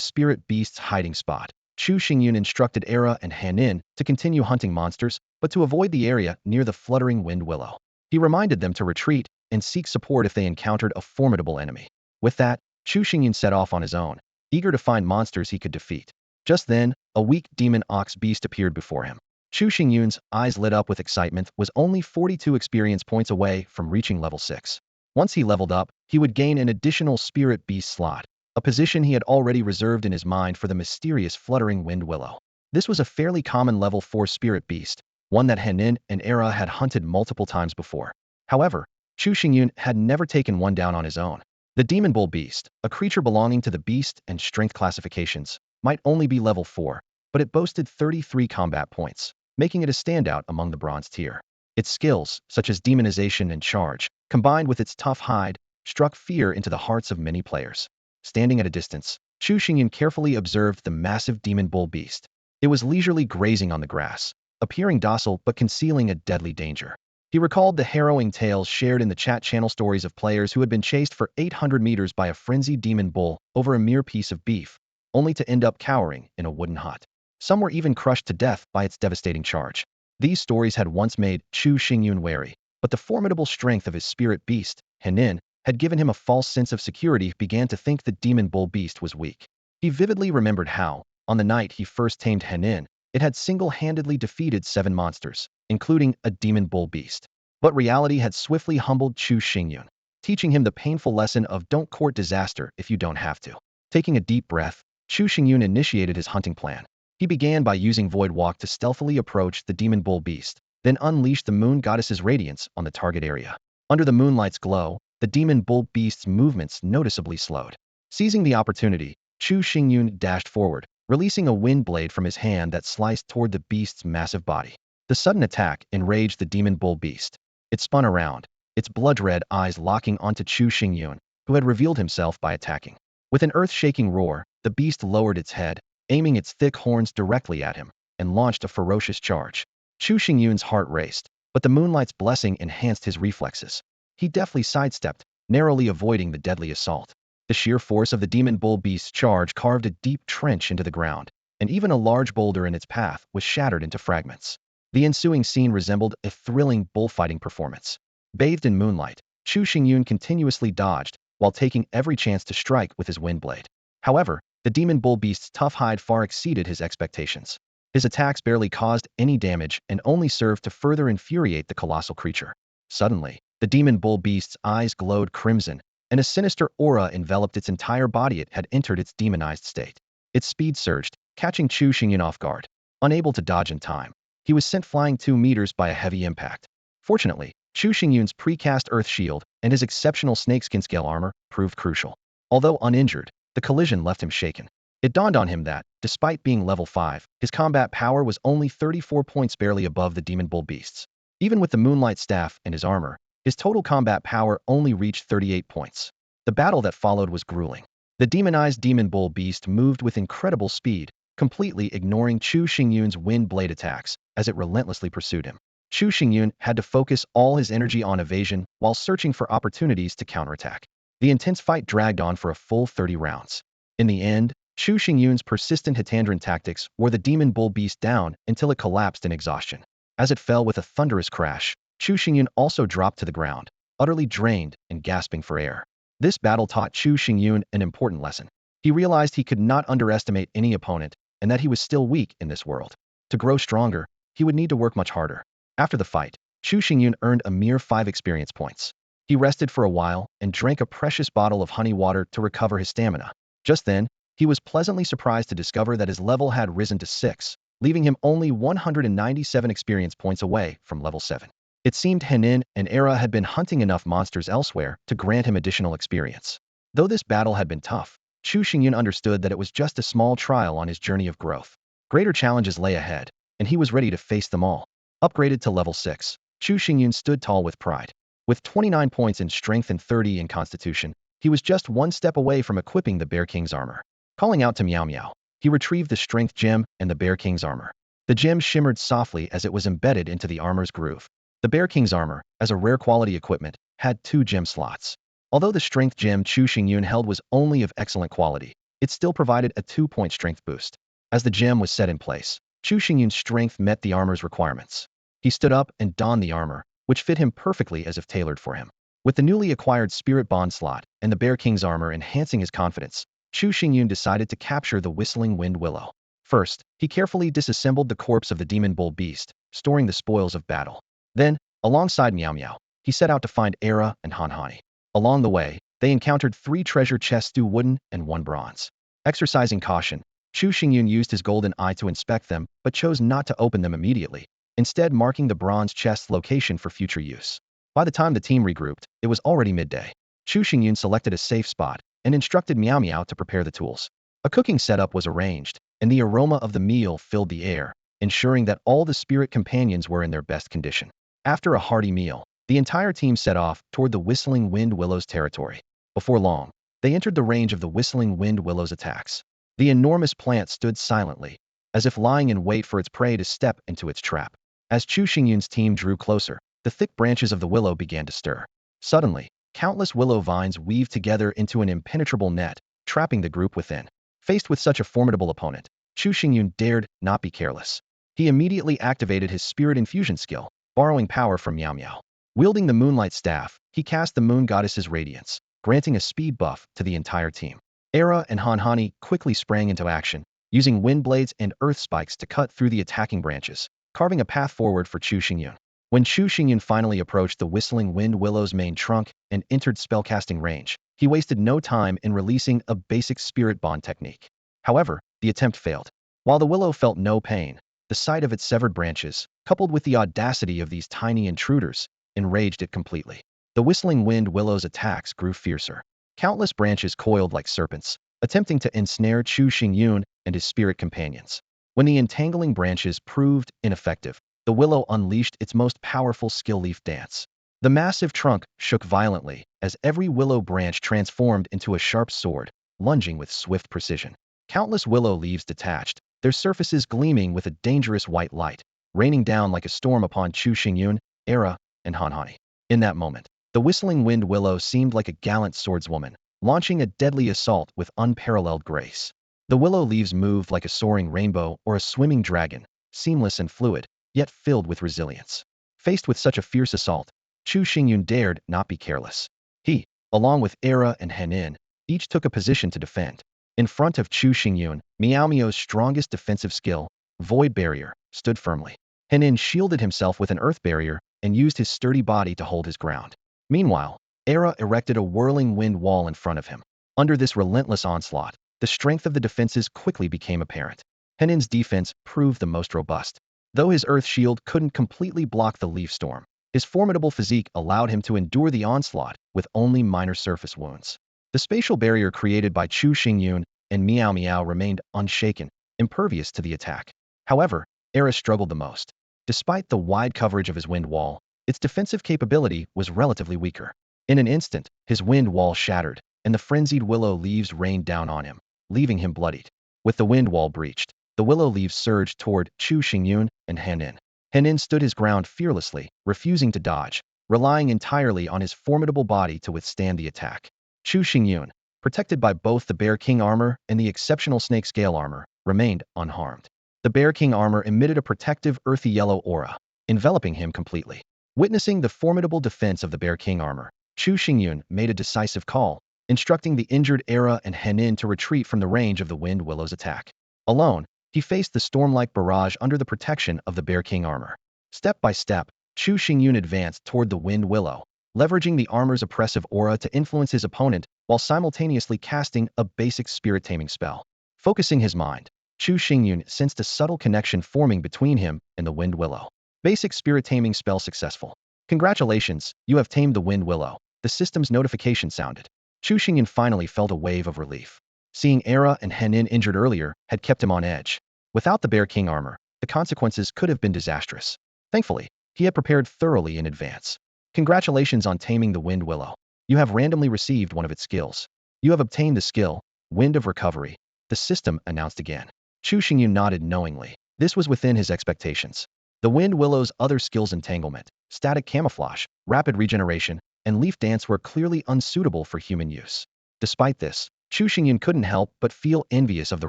spirit beast's hiding spot, Chu Xingyun instructed Era and Hanin to continue hunting monsters, but to avoid the area near the fluttering wind willow. He reminded them to retreat and seek support if they encountered a formidable enemy. With that, Chu Xingyun set off on his own, eager to find monsters he could defeat. Just then, a weak demon ox beast appeared before him. Chu Xingyun's eyes lit up with excitement, was only 42 experience points away from reaching level 6. Once he leveled up, he would gain an additional spirit beast slot, a position he had already reserved in his mind for the mysterious fluttering wind willow. This was a fairly common level 4 spirit beast, one that Hanin and Era had hunted multiple times before. However, Chu Xingyun had never taken one down on his own. The demon bull beast, a creature belonging to the beast and strength classifications, might only be level 4, but it boasted 33 combat points, making it a standout among the bronze tier. Its skills, such as demonization and charge, combined with its tough hide, struck fear into the hearts of many players. Standing at a distance, Chu Xingyun carefully observed the massive demon bull beast. It was leisurely grazing on the grass, appearing docile but concealing a deadly danger. He recalled the harrowing tales shared in the chat channel, stories of players who had been chased for 800 meters by a frenzied demon bull over a mere piece of beef, only to end up cowering in a wooden hut. Some were even crushed to death by its devastating charge. These stories had once made Chu Xingyun wary, but the formidable strength of his spirit beast, Hanin, had given him a false sense of security. He began to think the demon bull beast was weak. He vividly remembered how, on the night he first tamed Hanin, it had single-handedly defeated 7 monsters, including a demon bull beast. But reality had swiftly humbled Chu Xingyun, teaching him the painful lesson of don't court disaster if you don't have to. Taking a deep breath, Chu Xingyun initiated his hunting plan. He began by using Void Walk to stealthily approach the demon bull beast, then unleashed the moon goddess's radiance on the target area. Under the moonlight's glow, the demon bull beast's movements noticeably slowed. Seizing the opportunity, Chu Xingyun dashed forward, releasing a wind blade from his hand that sliced toward the beast's massive body. The sudden attack enraged the demon bull beast. It spun around, its blood-red eyes locking onto Chu Xingyun, who had revealed himself by attacking. With an earth-shaking roar, the beast lowered its head, aiming its thick horns directly at him, and launched a ferocious charge. Chu Xingyun's heart raced, but the moonlight's blessing enhanced his reflexes. He deftly sidestepped, narrowly avoiding the deadly assault. The sheer force of the demon bull beast's charge carved a deep trench into the ground, and even a large boulder in its path was shattered into fragments. The ensuing scene resembled a thrilling bullfighting performance. Bathed in moonlight, Chu Xingyun continuously dodged, while taking every chance to strike with his wind blade. However, the demon bull beast's tough hide far exceeded his expectations. His attacks barely caused any damage and only served to further infuriate the colossal creature. Suddenly, the demon bull beast's eyes glowed crimson, and a sinister aura enveloped its entire body. It had entered its demonized state. Its speed surged, catching Chu Xingyun off guard. Unable to dodge in time, he was sent flying 2 meters by a heavy impact. Fortunately, Chu Xingyun's precast earth shield and his exceptional snakeskin scale armor proved crucial. Although uninjured, the collision left him shaken. It dawned on him that, despite being level 5, his combat power was only 34 points, barely above the demon bull beast's. Even with the moonlight staff and his armor, his total combat power only reached 38 points. The battle that followed was grueling. The demonized demon bull beast moved with incredible speed, completely ignoring Chu Xingyun's wind blade attacks as it relentlessly pursued him. Chu Xingyun had to focus all his energy on evasion while searching for opportunities to counterattack. The intense fight dragged on for a full 30 rounds. In the end, Chu Xingyun's persistent Hitandran tactics wore the demon bull beast down until it collapsed in exhaustion. As it fell with a thunderous crash, Chu Xingyun also dropped to the ground, utterly drained and gasping for air. This battle taught Chu Xingyun an important lesson. He realized he could not underestimate any opponent, and that he was still weak in this world. To grow stronger, he would need to work much harder. After the fight, Chu Xingyun earned a mere 5 experience points. He rested for a while and drank a precious bottle of honey water to recover his stamina. Just then, he was pleasantly surprised to discover that his level had risen to 6, leaving him only 197 experience points away from level 7. It seemed Henin and Era had been hunting enough monsters elsewhere to grant him additional experience. Though this battle had been tough, Chu Xingyun understood that it was just a small trial on his journey of growth. Greater challenges lay ahead, and he was ready to face them all. Upgraded to level 6, Chu Xingyun stood tall with pride. With 29 points in strength and 30 in constitution, he was just one step away from equipping the Bear King's armor. Calling out to Meow Meow, he retrieved the strength gem and the Bear King's armor. The gem shimmered softly as it was embedded into the armor's groove. The Bear King's armor, as a rare quality equipment, had 2 gem slots. Although the strength gem Chu Xingyun held was only of excellent quality, it still provided a 2-point strength boost. As the gem was set in place, Chu Xingyun's strength met the armor's requirements. He stood up and donned the armor, which fit him perfectly as if tailored for him. With the newly acquired Spirit Bond slot and the Bear King's armor enhancing his confidence, Chu Xingyun decided to capture the Whistling Wind Willow. First, he carefully disassembled the corpse of the Demon Bull Beast, storing the spoils of battle. Then, alongside Meow Meow, he set out to find Era and Hanhani. Along the way, they encountered 3 treasure chests, 2 wooden and 1 bronze. Exercising caution, Chu Xingyun used his golden eye to inspect them, but chose not to open them immediately, instead marking the bronze chest's location for future use. By the time the team regrouped, it was already midday. Chu Xingyun selected a safe spot and instructed Meow Meow to prepare the tools. A cooking setup was arranged, and the aroma of the meal filled the air, ensuring that all the spirit companions were in their best condition. After a hearty meal, the entire team set off toward the Whistling Wind Willow's territory. Before long, they entered the range of the Whistling Wind Willow's attacks. The enormous plant stood silently, as if lying in wait for its prey to step into its trap. As Chu Xingyun's team drew closer, the thick branches of the willow began to stir. Suddenly, countless willow vines weaved together into an impenetrable net, trapping the group within. Faced with such a formidable opponent, Chu Xingyun dared not be careless. He immediately activated his spirit infusion skill, borrowing power from Meow Meow. Wielding the Moonlight Staff, he cast the Moon Goddess's Radiance, granting a speed buff to the entire team. Era and Hanhani quickly sprang into action, using wind blades and earth spikes to cut through the attacking branches, carving a path forward for Chu Xingyun. When Chu Xingyun finally approached the Whistling Wind Willow's main trunk and entered spellcasting range, he wasted no time in releasing a basic spirit bond technique. However, the attempt failed. While the willow felt no pain, the sight of its severed branches, coupled with the audacity of these tiny intruders, enraged it completely. The Whistling Wind Willow's attacks grew fiercer. Countless branches coiled like serpents, attempting to ensnare Chu Xingyun and his spirit companions. When the entangling branches proved ineffective, the willow unleashed its most powerful skill, leaf dance. The massive trunk shook violently as every willow branch transformed into a sharp sword, lunging with swift precision. Countless willow leaves detached, their surfaces gleaming with a dangerous white light, raining down like a storm upon Chu Xingyun, Era, and Hanhani. In that moment, the Whistling Wind Willow seemed like a gallant swordswoman, launching a deadly assault with unparalleled grace. The willow leaves moved like a soaring rainbow or a swimming dragon, seamless and fluid, yet filled with resilience. Faced with such a fierce assault, Chu Xingyun dared not be careless. He, along with Era and Henin, each took a position to defend. In front of Chu Xingyun, Meow Meow's strongest defensive skill, Void Barrier, stood firmly. Henin shielded himself with an earth barrier and used his sturdy body to hold his ground. Meanwhile, Era erected a whirling wind wall in front of him. Under this relentless onslaught, the strength of the defenses quickly became apparent. Henin's defense proved the most robust. Though his earth shield couldn't completely block the leaf storm, his formidable physique allowed him to endure the onslaught with only minor surface wounds. The spatial barrier created by Chu Xingyun and Meow Meow remained unshaken, impervious to the attack. However, Era struggled the most. Despite the wide coverage of his wind wall, its defensive capability was relatively weaker. In an instant, his wind wall shattered, and the frenzied willow leaves rained down on him, leaving him bloodied. With the wind wall breached, the willow leaves surged toward Chu Xingyun and Henin. Henin stood his ground fearlessly, refusing to dodge, relying entirely on his formidable body to withstand the attack. Chu Xingyun, protected by both the Bear King armor and the exceptional snake scale armor, remained unharmed. The Bear King armor emitted a protective earthy yellow aura, enveloping him completely. Witnessing the formidable defense of the Bear King armor, Chu Xingyun made a decisive call, instructing the injured Era and Henin to retreat from the range of the Wind Willow's attack. Alone, he faced the storm-like barrage under the protection of the Bear King armor. Step by step, Chu Xingyun advanced toward the Wind Willow, leveraging the armor's oppressive aura to influence his opponent while simultaneously casting a basic spirit taming spell. Focusing his mind, Chu Xingyun sensed a subtle connection forming between him and the Wind Willow. Basic spirit taming spell successful. Congratulations, you have tamed the wind willow. The system's notification sounded. Chu Xingyun finally felt a wave of relief. Seeing Era and Henin injured earlier had kept him on edge. Without the Bear King armor, the consequences could have been disastrous. Thankfully, he had prepared thoroughly in advance. Congratulations on taming the wind willow. You have randomly received one of its skills. You have obtained the skill, Wind of Recovery. The system announced again. Chu Xingyun nodded knowingly. This was within his expectations. The wind willow's other skills, entanglement, static camouflage, rapid regeneration, and leaf dance, were clearly unsuitable for human use. Despite this, Chu Xingyun couldn't help but feel envious of the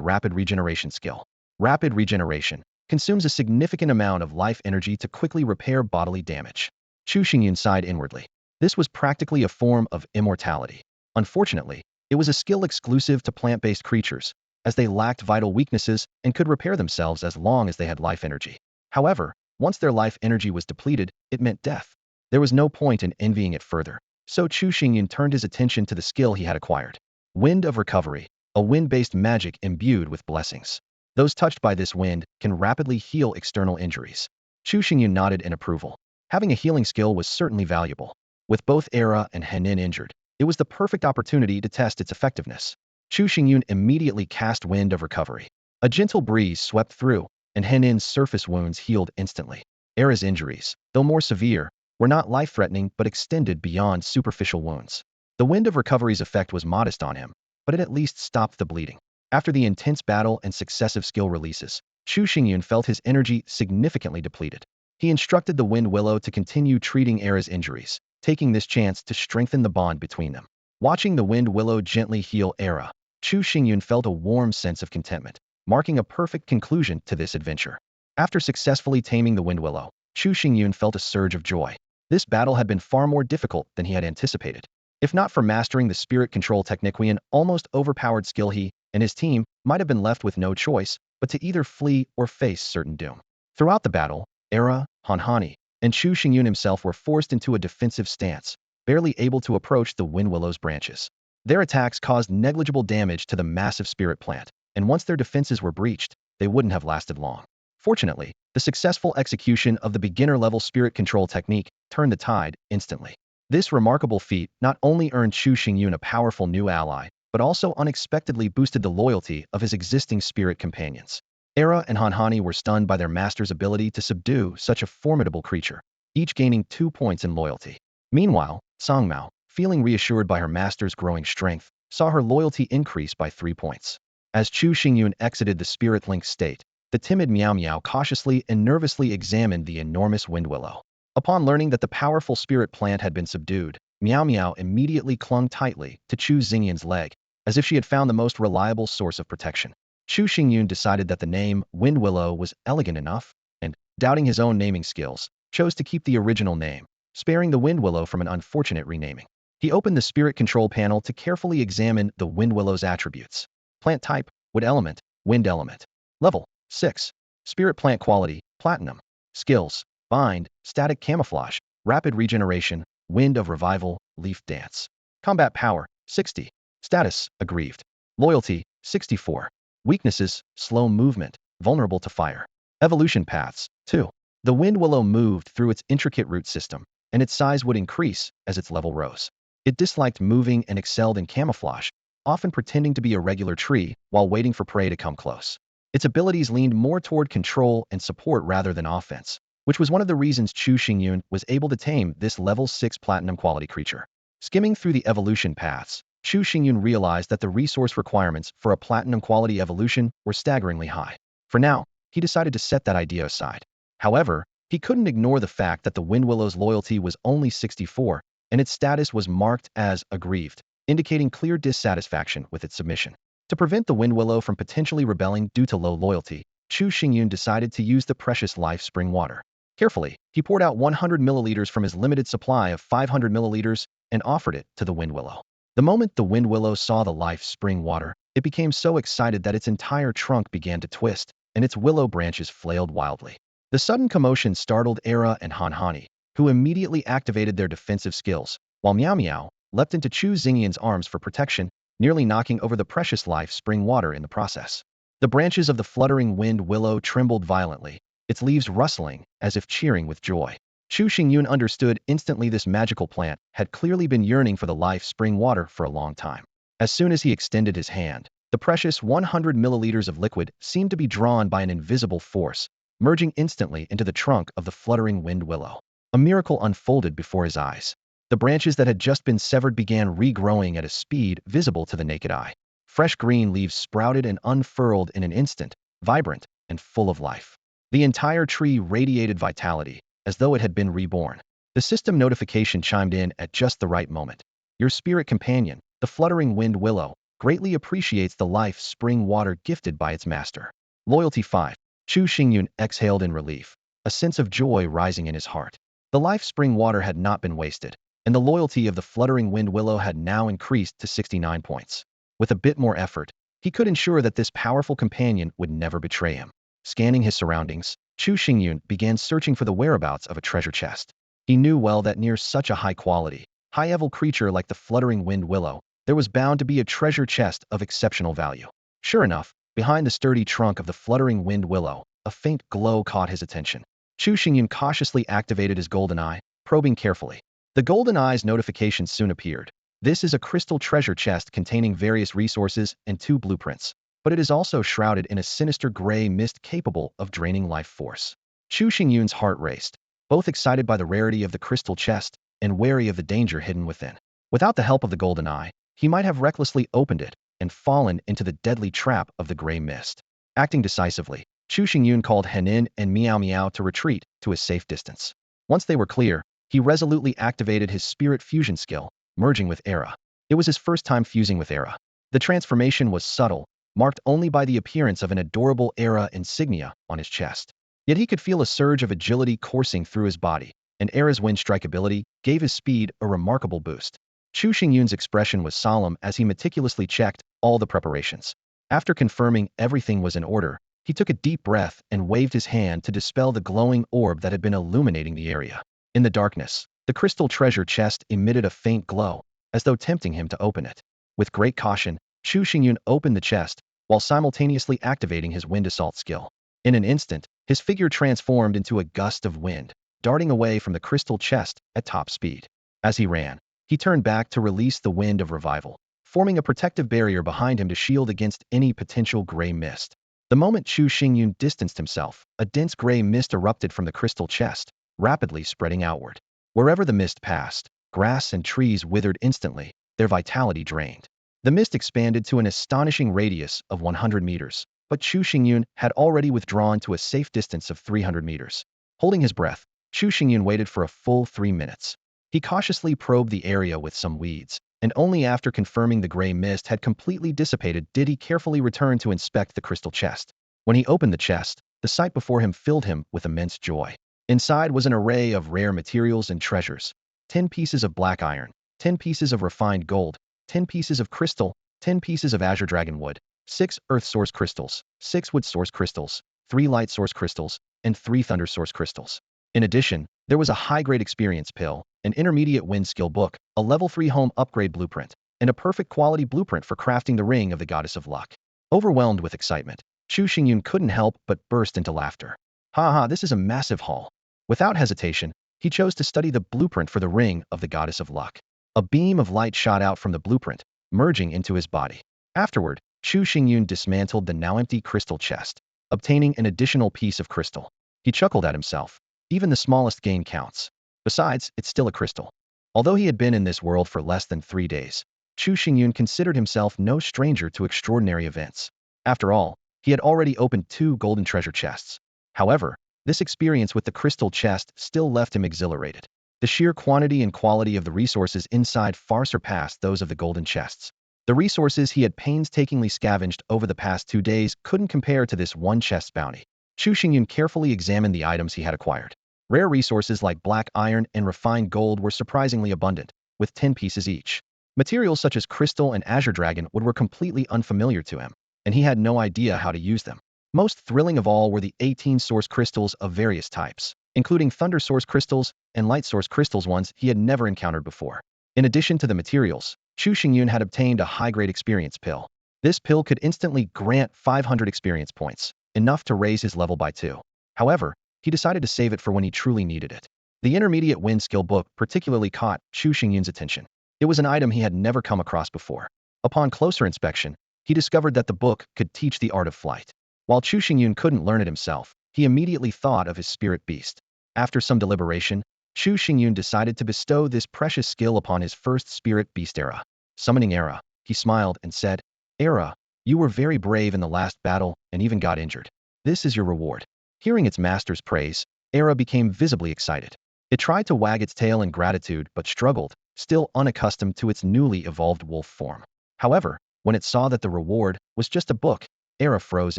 rapid regeneration skill. Rapid regeneration consumes a significant amount of life energy to quickly repair bodily damage. Chu Xingyun sighed inwardly. This was practically a form of immortality. Unfortunately, it was a skill exclusive to plant-based creatures, as they lacked vital weaknesses and could repair themselves as long as they had life energy. However, once their life energy was depleted, it meant death. There was no point in envying it further, so Chu Xingyun turned his attention to the skill he had acquired. Wind of Recovery, a wind-based magic imbued with blessings. Those touched by this wind can rapidly heal external injuries. Chu Xingyun nodded in approval. Having a healing skill was certainly valuable. With both Era and Henin injured, it was the perfect opportunity to test its effectiveness. Chu Xingyun immediately cast Wind of Recovery. A gentle breeze swept through, and Henin's surface wounds healed instantly. Era's injuries, though more severe, were not life-threatening but extended beyond superficial wounds. The Wind of Recovery's effect was modest on him, but it at least stopped the bleeding. After the intense battle and successive skill releases, Chu Xingyun felt his energy significantly depleted. He instructed the Wind Willow to continue treating Era's injuries, taking this chance to strengthen the bond between them. Watching the Wind Willow gently heal Era, Chu Xingyun felt a warm sense of contentment, marking a perfect conclusion to this adventure. After successfully taming the Wind Willow, Chu Xingyun felt a surge of joy. This battle had been far more difficult than he had anticipated. If not for mastering the spirit control technique, an almost overpowered skill, he and his team might have been left with no choice but to either flee or face certain doom. Throughout the battle, Era, Hanhani, and Chu Xingyun himself were forced into a defensive stance, barely able to approach the Wind Willow's branches. Their attacks caused negligible damage to the massive spirit plant, and once their defenses were breached, they wouldn't have lasted long. Fortunately, the successful execution of the beginner-level spirit control technique turned the tide instantly. This remarkable feat not only earned Chu Xingyun a powerful new ally, but also unexpectedly boosted the loyalty of his existing spirit companions. Era and Hanhani were stunned by their master's ability to subdue such a formidable creature, each gaining 2 points in loyalty. Meanwhile, Sangmao, feeling reassured by her master's growing strength, saw her loyalty increase by 3 points. As Chu Xingyun exited the spirit-linked state, the timid Miao Miao cautiously and nervously examined the enormous wind willow. Upon learning that the powerful spirit plant had been subdued, Miao Miao immediately clung tightly to Chu Xingyun's leg, as if she had found the most reliable source of protection. Chu Xingyun decided that the name Wind Willow was elegant enough, and, doubting his own naming skills, chose to keep the original name, sparing the Wind Willow from an unfortunate renaming. He opened the spirit control panel to carefully examine the Wind Willow's attributes. Plant type, wood element, wind element. Level, 6. Spirit plant quality, platinum. Skills, bind, static camouflage, rapid regeneration, wind of revival, leaf dance. Combat power, 60. Status, aggrieved. Loyalty, 64. Weaknesses, slow movement, vulnerable to fire. Evolution paths, 2. The wind willow moved through its intricate root system, and its size would increase as its level rose. It disliked moving and excelled in camouflage, often pretending to be a regular tree while waiting for prey to come close. Its abilities leaned more toward control and support rather than offense, which was one of the reasons Chu Xingyun was able to tame this level 6 platinum quality creature. Skimming through the evolution paths, Chu Xingyun realized that the resource requirements for a platinum quality evolution were staggeringly high. For now, he decided to set that idea aside. However, he couldn't ignore the fact that the Wind Willow's loyalty was only 64, and its status was marked as aggrieved, indicating clear dissatisfaction with its submission. To prevent the Wind Willow from potentially rebelling due to low loyalty, Chu Xingyun decided to use the precious life spring water. Carefully, he poured out 100 milliliters from his limited supply of 500 milliliters and offered it to the Wind Willow. The moment the Wind Willow saw the life spring water, it became so excited that its entire trunk began to twist, and its willow branches flailed wildly. The sudden commotion startled Era and Hanhani, who immediately activated their defensive skills, while Miao Miao leapt into Chu Xingyun's arms for protection, nearly knocking over the precious life spring water in the process. The branches of the fluttering wind willow trembled violently, its leaves rustling as if cheering with joy. Chu Xingyun understood instantly this magical plant had clearly been yearning for the life spring water for a long time. As soon as he extended his hand, the precious 100 milliliters of liquid seemed to be drawn by an invisible force, merging instantly into the trunk of the fluttering wind willow. A miracle unfolded before his eyes. The branches that had just been severed began regrowing at a speed visible to the naked eye. Fresh green leaves sprouted and unfurled in an instant, vibrant and full of life. The entire tree radiated vitality, as though it had been reborn. The system notification chimed in at just the right moment. Your spirit companion, the fluttering wind willow, greatly appreciates the life spring water gifted by its master. Loyalty 5. Chu Xingyun exhaled in relief, a sense of joy rising in his heart. The life spring water had not been wasted, and the loyalty of the fluttering wind willow had now increased to 69 points. With a bit more effort, he could ensure that this powerful companion would never betray him. Scanning his surroundings, Chu Xingyun began searching for the whereabouts of a treasure chest. He knew well that near such a high-quality, high-level creature like the fluttering wind willow, there was bound to be a treasure chest of exceptional value. Sure enough, behind the sturdy trunk of the fluttering wind willow, a faint glow caught his attention. Chu Xingyun cautiously activated his golden eye, probing carefully. The golden eye's notification soon appeared. This is a crystal treasure chest containing various resources and 2 blueprints, but it is also shrouded in a sinister gray mist capable of draining life force. Chu Xingyun's heart raced, both excited by the rarity of the crystal chest and wary of the danger hidden within. Without the help of the golden eye, he might have recklessly opened it and fallen into the deadly trap of the gray mist. Acting decisively, Chu Xingyun called Henin and Meow Meow to retreat to a safe distance. Once they were clear, he resolutely activated his spirit fusion skill, merging with Era. It was his first time fusing with Era. The transformation was subtle, marked only by the appearance of an adorable Era insignia on his chest. Yet he could feel a surge of agility coursing through his body, and Era's wind strike ability gave his speed a remarkable boost. Chu Xingyun's expression was solemn as he meticulously checked all the preparations. After confirming everything was in order, he took a deep breath and waved his hand to dispel the glowing orb that had been illuminating the area. In the darkness, the crystal treasure chest emitted a faint glow, as though tempting him to open it. With great caution, Chu Xingyun opened the chest, while simultaneously activating his wind assault skill. In an instant, his figure transformed into a gust of wind, darting away from the crystal chest at top speed. As he ran, he turned back to release the wind of revival, forming a protective barrier behind him to shield against any potential gray mist. The moment Chu Xingyun distanced himself, a dense gray mist erupted from the crystal chest, rapidly spreading outward. Wherever the mist passed, grass and trees withered instantly, their vitality drained. The mist expanded to an astonishing radius of 100 meters, but Chu Xingyun had already withdrawn to a safe distance of 300 meters. Holding his breath, Chu Xingyun waited for a full 3 minutes. He cautiously probed the area with some weeds, and only after confirming the gray mist had completely dissipated did he carefully return to inspect the crystal chest. When he opened the chest, the sight before him filled him with immense joy. Inside was an array of rare materials and treasures. 10 pieces of black iron, 10 pieces of refined gold, 10 pieces of crystal, 10 pieces of azure dragon wood, 6 earth source crystals, 6 wood source crystals, 3 light source crystals, and 3 thunder source crystals. In addition, there was a high-grade experience pill, an intermediate wind skill book, a level 3 home upgrade blueprint, and a perfect quality blueprint for crafting the ring of the goddess of luck. Overwhelmed with excitement, Chu Xingyun couldn't help but burst into laughter. Ha, this is a massive haul. Without hesitation, he chose to study the blueprint for the ring of the goddess of luck. A beam of light shot out from the blueprint, merging into his body. Afterward, Chu Xingyun dismantled the now empty crystal chest, obtaining an additional piece of crystal. He chuckled at himself. Even the smallest gain counts. Besides, it's still a crystal. Although he had been in this world for less than 3 days, Chu Xingyun considered himself no stranger to extraordinary events. After all, he had already opened 2 golden treasure chests. However, this experience with the crystal chest still left him exhilarated. The sheer quantity and quality of the resources inside far surpassed those of the golden chests. The resources he had painstakingly scavenged over the past 2 days couldn't compare to this one chest's bounty. Chu Xingyun carefully examined the items he had acquired. Rare resources like black iron and refined gold were surprisingly abundant, with 10 pieces each. Materials such as crystal and azure dragon wood were completely unfamiliar to him, and he had no idea how to use them. Most thrilling of all were the 18 source crystals of various types, including thunder source crystals and light source crystals, ones he had never encountered before. In addition to the materials, Chu Xingyun had obtained a high-grade experience pill. This pill could instantly grant 500 experience points, enough to raise his level by 2. However, he decided to save it for when he truly needed it. The intermediate wind skill book particularly caught Chu Xingyun's attention. It was an item he had never come across before. Upon closer inspection, he discovered that the book could teach the art of flight. While Chu Xingyun couldn't learn it himself, he immediately thought of his spirit beast. After some deliberation, Chu Xingyun decided to bestow this precious skill upon his first spirit beast Era. Summoning Era, he smiled and said, "Era, you were very brave in the last battle and even got injured. This is your reward." Hearing its master's praise, Era became visibly excited. It tried to wag its tail in gratitude but struggled, still unaccustomed to its newly evolved wolf form. However, when it saw that the reward was just a book, Era froze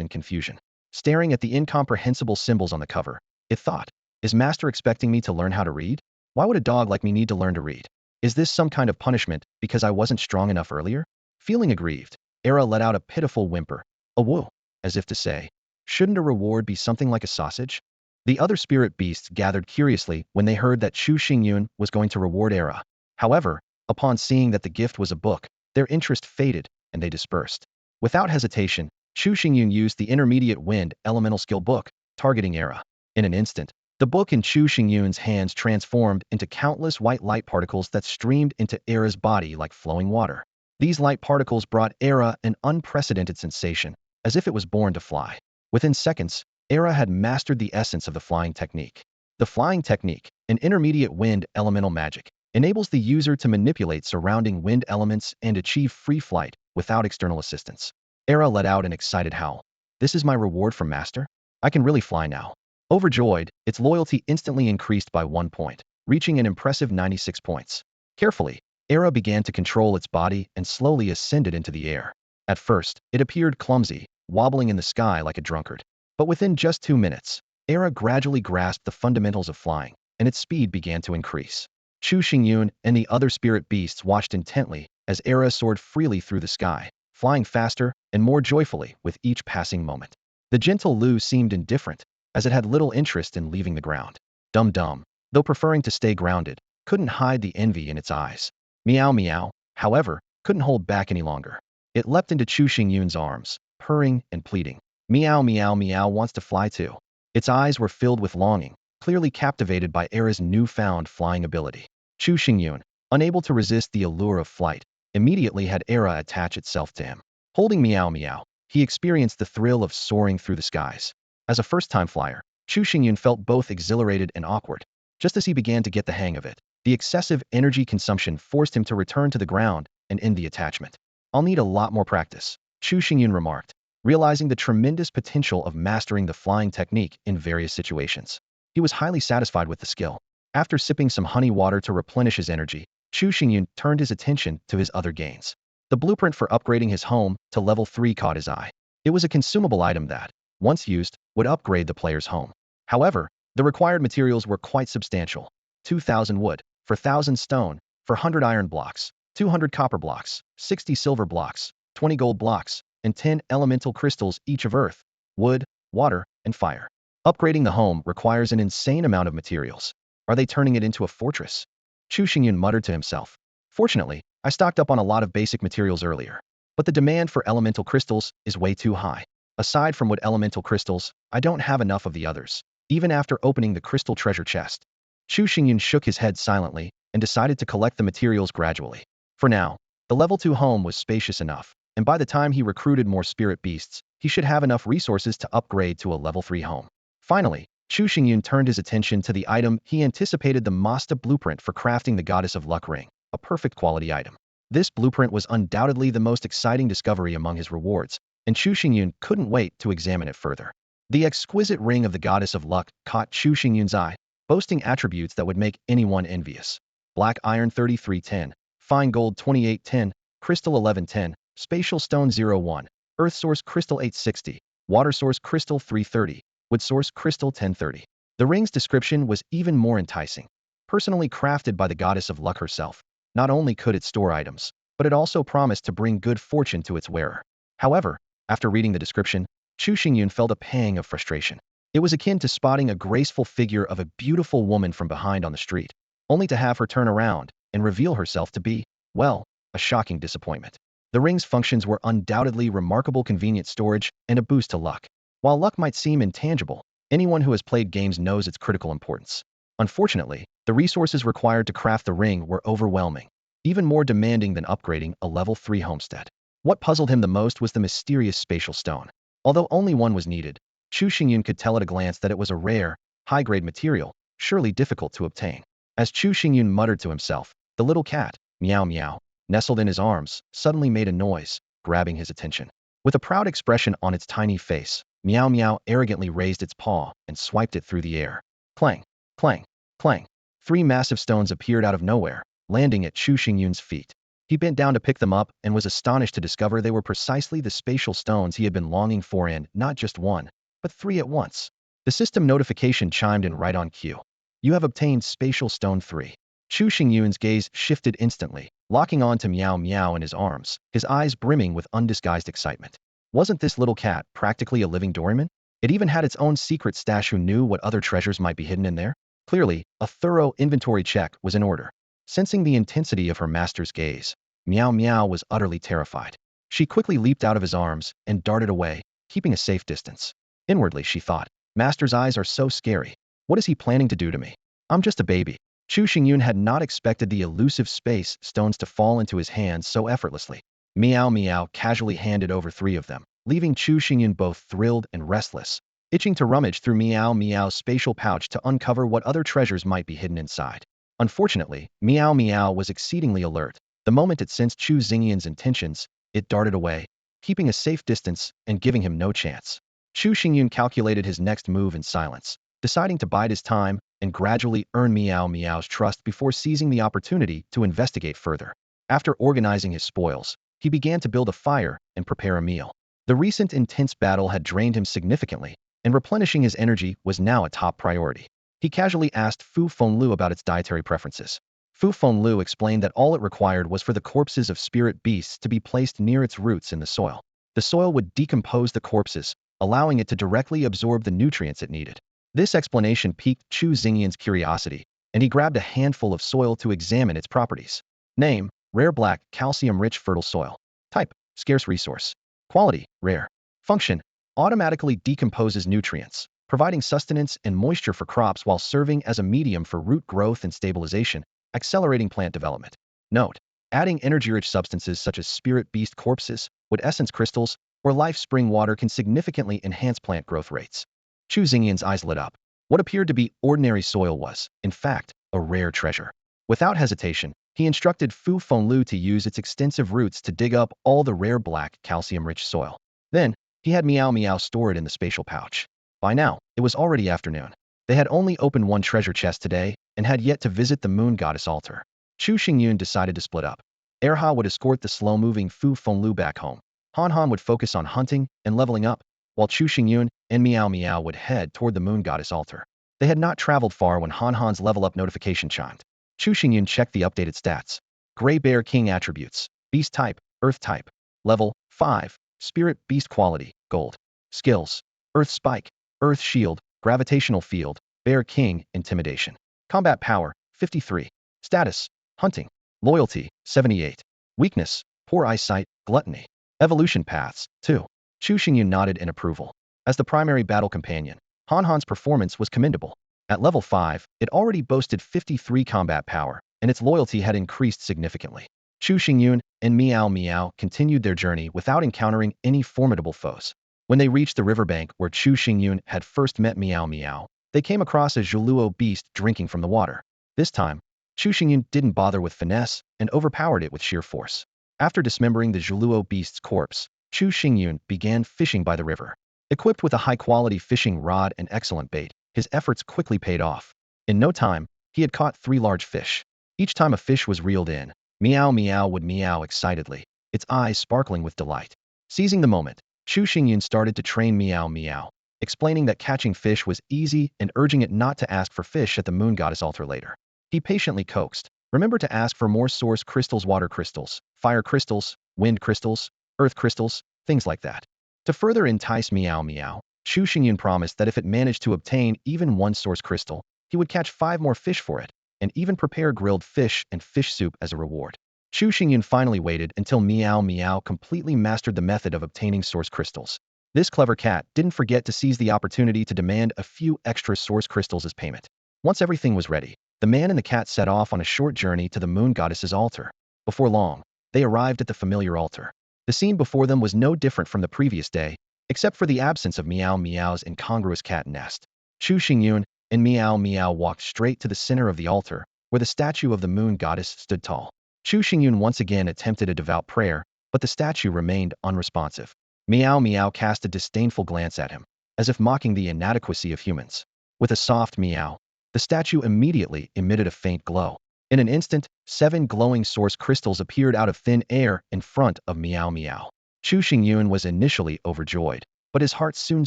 in confusion. Staring at the incomprehensible symbols on the cover, it thought, "Is Master expecting me to learn how to read? Why would a dog like me need to learn to read? Is this some kind of punishment because I wasn't strong enough earlier?" Feeling aggrieved, Era let out a pitiful whimper, a woo, as if to say, "Shouldn't a reward be something like a sausage?" The other spirit beasts gathered curiously when they heard that Chu Xingyun was going to reward Era. However, upon seeing that the gift was a book, their interest faded and they dispersed. Without hesitation, Chu Xingyun used the intermediate wind elemental skill book, targeting Era. In an instant, the book in Chu Xingyun's hands transformed into countless white light particles that streamed into Era's body like flowing water. These light particles brought Era an unprecedented sensation, as if it was born to fly. Within seconds, Era had mastered the essence of the flying technique. The flying technique, an intermediate wind elemental magic, enables the user to manipulate surrounding wind elements and achieve free flight without external assistance. Era let out an excited howl. "This is my reward from Master? I can really fly now." Overjoyed, its loyalty instantly increased by 1 point, reaching an impressive 96 points. Carefully, Era began to control its body and slowly ascended into the air. At first, it appeared clumsy, wobbling in the sky like a drunkard. But within just 2 minutes, Era gradually grasped the fundamentals of flying, and its speed began to increase. Chu Xingyun and the other spirit beasts watched intently as Era soared freely through the sky, flying faster and more joyfully with each passing moment. The gentle Lu seemed indifferent, as it had little interest in leaving the ground. Dum-Dum, though preferring to stay grounded, couldn't hide the envy in its eyes. Meow Meow, however, couldn't hold back any longer. It leapt into Chu Xingyun's arms, purring and pleading. "Meow Meow Meow wants to fly too." Its eyes were filled with longing, clearly captivated by Era's newfound flying ability. Chu Xingyun, unable to resist the allure of flight, immediately had Era attach itself to him. Holding Meow Meow, he experienced the thrill of soaring through the skies. As a first-time flyer, Chu Xingyun felt both exhilarated and awkward. Just as he began to get the hang of it, the excessive energy consumption forced him to return to the ground and end the attachment. "I'll need a lot more practice," Chu Xingyun remarked, realizing the tremendous potential of mastering the flying technique in various situations. He was highly satisfied with the skill. After sipping some honey water to replenish his energy, Chu Xingyun turned his attention to his other gains. The blueprint for upgrading his home to level 3 caught his eye. It was a consumable item that, once used, would upgrade the player's home. However, the required materials were quite substantial. 2,000 wood, 4,000 stone, 400 iron blocks, 200 copper blocks, 60 silver blocks, 20 gold blocks, and 10 elemental crystals each of earth, wood, water, and fire. Upgrading the home requires an insane amount of materials. Are they turning it into a fortress? Chu Xingyun muttered to himself. Fortunately, I stocked up on a lot of basic materials earlier, but the demand for elemental crystals is way too high. Aside from wood elemental crystals, I don't have enough of the others, even after opening the crystal treasure chest. Chu Xingyun shook his head silently and decided to collect the materials gradually. For now, the level 2 home was spacious enough, and by the time he recruited more spirit beasts, he should have enough resources to upgrade to a level 3 home. Finally, Chu Xingyun turned his attention to the item he anticipated, the Masta blueprint for crafting the Goddess of Luck ring, a perfect quality item. This blueprint was undoubtedly the most exciting discovery among his rewards, and Chu Xingyun couldn't wait to examine it further. The exquisite ring of the Goddess of Luck caught Chu Xingyun's eye, boasting attributes that would make anyone envious. Black iron 3310, fine gold 2810, crystal 1110, spatial stone 01, earth source crystal 860, water source crystal 330, wood source crystal 1030. The ring's description was even more enticing. Personally crafted by the Goddess of Luck herself, not only could it store items, but it also promised to bring good fortune to its wearer. However, after reading the description, Chu Xingyun felt a pang of frustration. It was akin to spotting a graceful figure of a beautiful woman from behind on the street, only to have her turn around and reveal herself to be, well, a shocking disappointment. The ring's functions were undoubtedly remarkable: convenient storage and a boost to luck. While luck might seem intangible, anyone who has played games knows its critical importance. Unfortunately, The resources required to craft the ring were overwhelming, even more demanding than upgrading a level 3 homestead. What puzzled him the most was the mysterious spatial stone. Although only one was needed, Chu Xingyun could tell at a glance that it was a rare, high-grade material, surely difficult to obtain. As Chu Xingyun muttered to himself, the little cat, meow meow, nestled in his arms, suddenly made a noise, grabbing his attention. With a proud expression on its tiny face, meow meow arrogantly raised its paw and swiped it through the air. Clang, clang, clang. 3 massive stones appeared out of nowhere, landing at Chu Xingyun's feet. He bent down to pick them up and was astonished to discover they were precisely the spatial stones he had been longing for, and not just one, but 3 at once. The system notification chimed in right on cue. You have obtained spatial stone 3. Chu Xingyun's gaze shifted instantly, locking on to Meow Meow in his arms, his eyes brimming with undisguised excitement. Wasn't this little cat practically a living doorman? It even had its own secret stash. Who knew what other treasures might be hidden in there? Clearly, a thorough inventory check was in order. Sensing the intensity of her master's gaze, Meow Meow was utterly terrified. She quickly leaped out of his arms and darted away, keeping a safe distance. Inwardly, she thought, Master's eyes are so scary. What is he planning to do to me? I'm just a baby. Chu Xingyun had not expected the elusive space stones to fall into his hands so effortlessly. Meow Meow casually handed over 3 of them, leaving Chu Xingyun both thrilled and restless, itching to rummage through Meow Meow's spatial pouch to uncover what other treasures might be hidden inside. Unfortunately, Meow Meow was exceedingly alert. The moment it sensed Chu Xingyun's intentions, it darted away, keeping a safe distance and giving him no chance. Chu Xingyun calculated his next move in silence, deciding to bide his time and gradually earn Meow Meow's trust before seizing the opportunity to investigate further. After organizing his spoils, he began to build a fire and prepare a meal. The recent intense battle had drained him significantly, and replenishing his energy was now a top priority. He casually asked Fu Fenglu about its dietary preferences. Fu Fenglu explained that all it required was for the corpses of spirit beasts to be placed near its roots in the soil. The soil would decompose the corpses, allowing it to directly absorb the nutrients it needed. This explanation piqued Chu Xingyun's curiosity, and he grabbed a handful of soil to examine its properties. Name: rare black, calcium-rich fertile soil. Type: scarce resource. Quality: rare. Function: automatically decomposes nutrients, providing sustenance and moisture for crops while serving as a medium for root growth and stabilization, accelerating plant development. Note: adding energy-rich substances such as spirit beast corpses, wood essence crystals, or life spring water can significantly enhance plant growth rates. Chu Xingyun's eyes lit up. What appeared to be ordinary soil was, in fact, a rare treasure. Without hesitation, he instructed Fu Fenglu to use its extensive roots to dig up all the rare black, calcium-rich soil. Then, he had Meow Meow store it in the spatial pouch. By now, it was already afternoon. They had only opened one treasure chest today and had yet to visit the moon goddess altar. Chu Xingyun decided to split up. Erha would escort the slow-moving Fu Fenglu back home. Han Han would focus on hunting and leveling up, while Chu Xingyun and Meow Meow would head toward the moon goddess altar. They had not traveled far when Han Han's level-up notification chimed. Chu Xingyun checked the updated stats. Gray Bear King attributes. Beast type, Earth type. Level, 5. Spirit Beast quality, Gold. Skills: Earth Spike, Earth Shield, Gravitational Field, Bear King, Intimidation. Combat Power, 53. Status: Hunting. Loyalty, 78. Weakness: Poor Eyesight, Gluttony. Evolution Paths, 2. Chu Xingyun nodded in approval. As the primary battle companion, Han Han's performance was commendable. At level 5, it already boasted 53 combat power, and its loyalty had increased significantly. Chu Xingyun and Meow Meow continued their journey without encountering any formidable foes. When they reached the riverbank where Chu Xingyun had first met Meow Meow, they came across a Zhuluo beast drinking from the water. This time, Chu Xingyun didn't bother with finesse and overpowered it with sheer force. After dismembering the Zhuluo beast's corpse, Chu Xingyun began fishing by the river. Equipped with a high-quality fishing rod and excellent bait, his efforts quickly paid off. In no time, he had caught 3 large fish. Each time a fish was reeled in, Meow Meow would meow excitedly, its eyes sparkling with delight. Seizing the moment, Chu Xingyun started to train Meow Meow, explaining that catching fish was easy and urging it not to ask for fish at the moon goddess altar later. He patiently coaxed, remember to ask for more source crystals, water crystals, fire crystals, wind crystals, earth crystals, things like that. To further entice Meow Meow, Chu Xingyun promised that if it managed to obtain even 1 source crystal, he would catch 5 more fish for it, and even prepare grilled fish and fish soup as a reward. Chu Xingyun finally waited until Meow Meow completely mastered the method of obtaining source crystals. This clever cat didn't forget to seize the opportunity to demand a few extra source crystals as payment. Once everything was ready, The man and the cat set off on a short journey to the moon goddess's altar. Before long, they arrived at the familiar altar. The scene before them was no different from the previous day, except for the absence of Meow Meow's incongruous cat nest. Chu Xingyun and Meow Meow walked straight to the center of the altar, where the statue of the moon goddess stood tall. Chu Xingyun once again attempted a devout prayer, but the statue remained unresponsive. Meow Meow cast a disdainful glance at him, as if mocking the inadequacy of humans. With a soft meow, the statue immediately emitted a faint glow. In an instant, 7 glowing source crystals appeared out of thin air in front of Meow Meow. Chu Xingyun was initially overjoyed, but his heart soon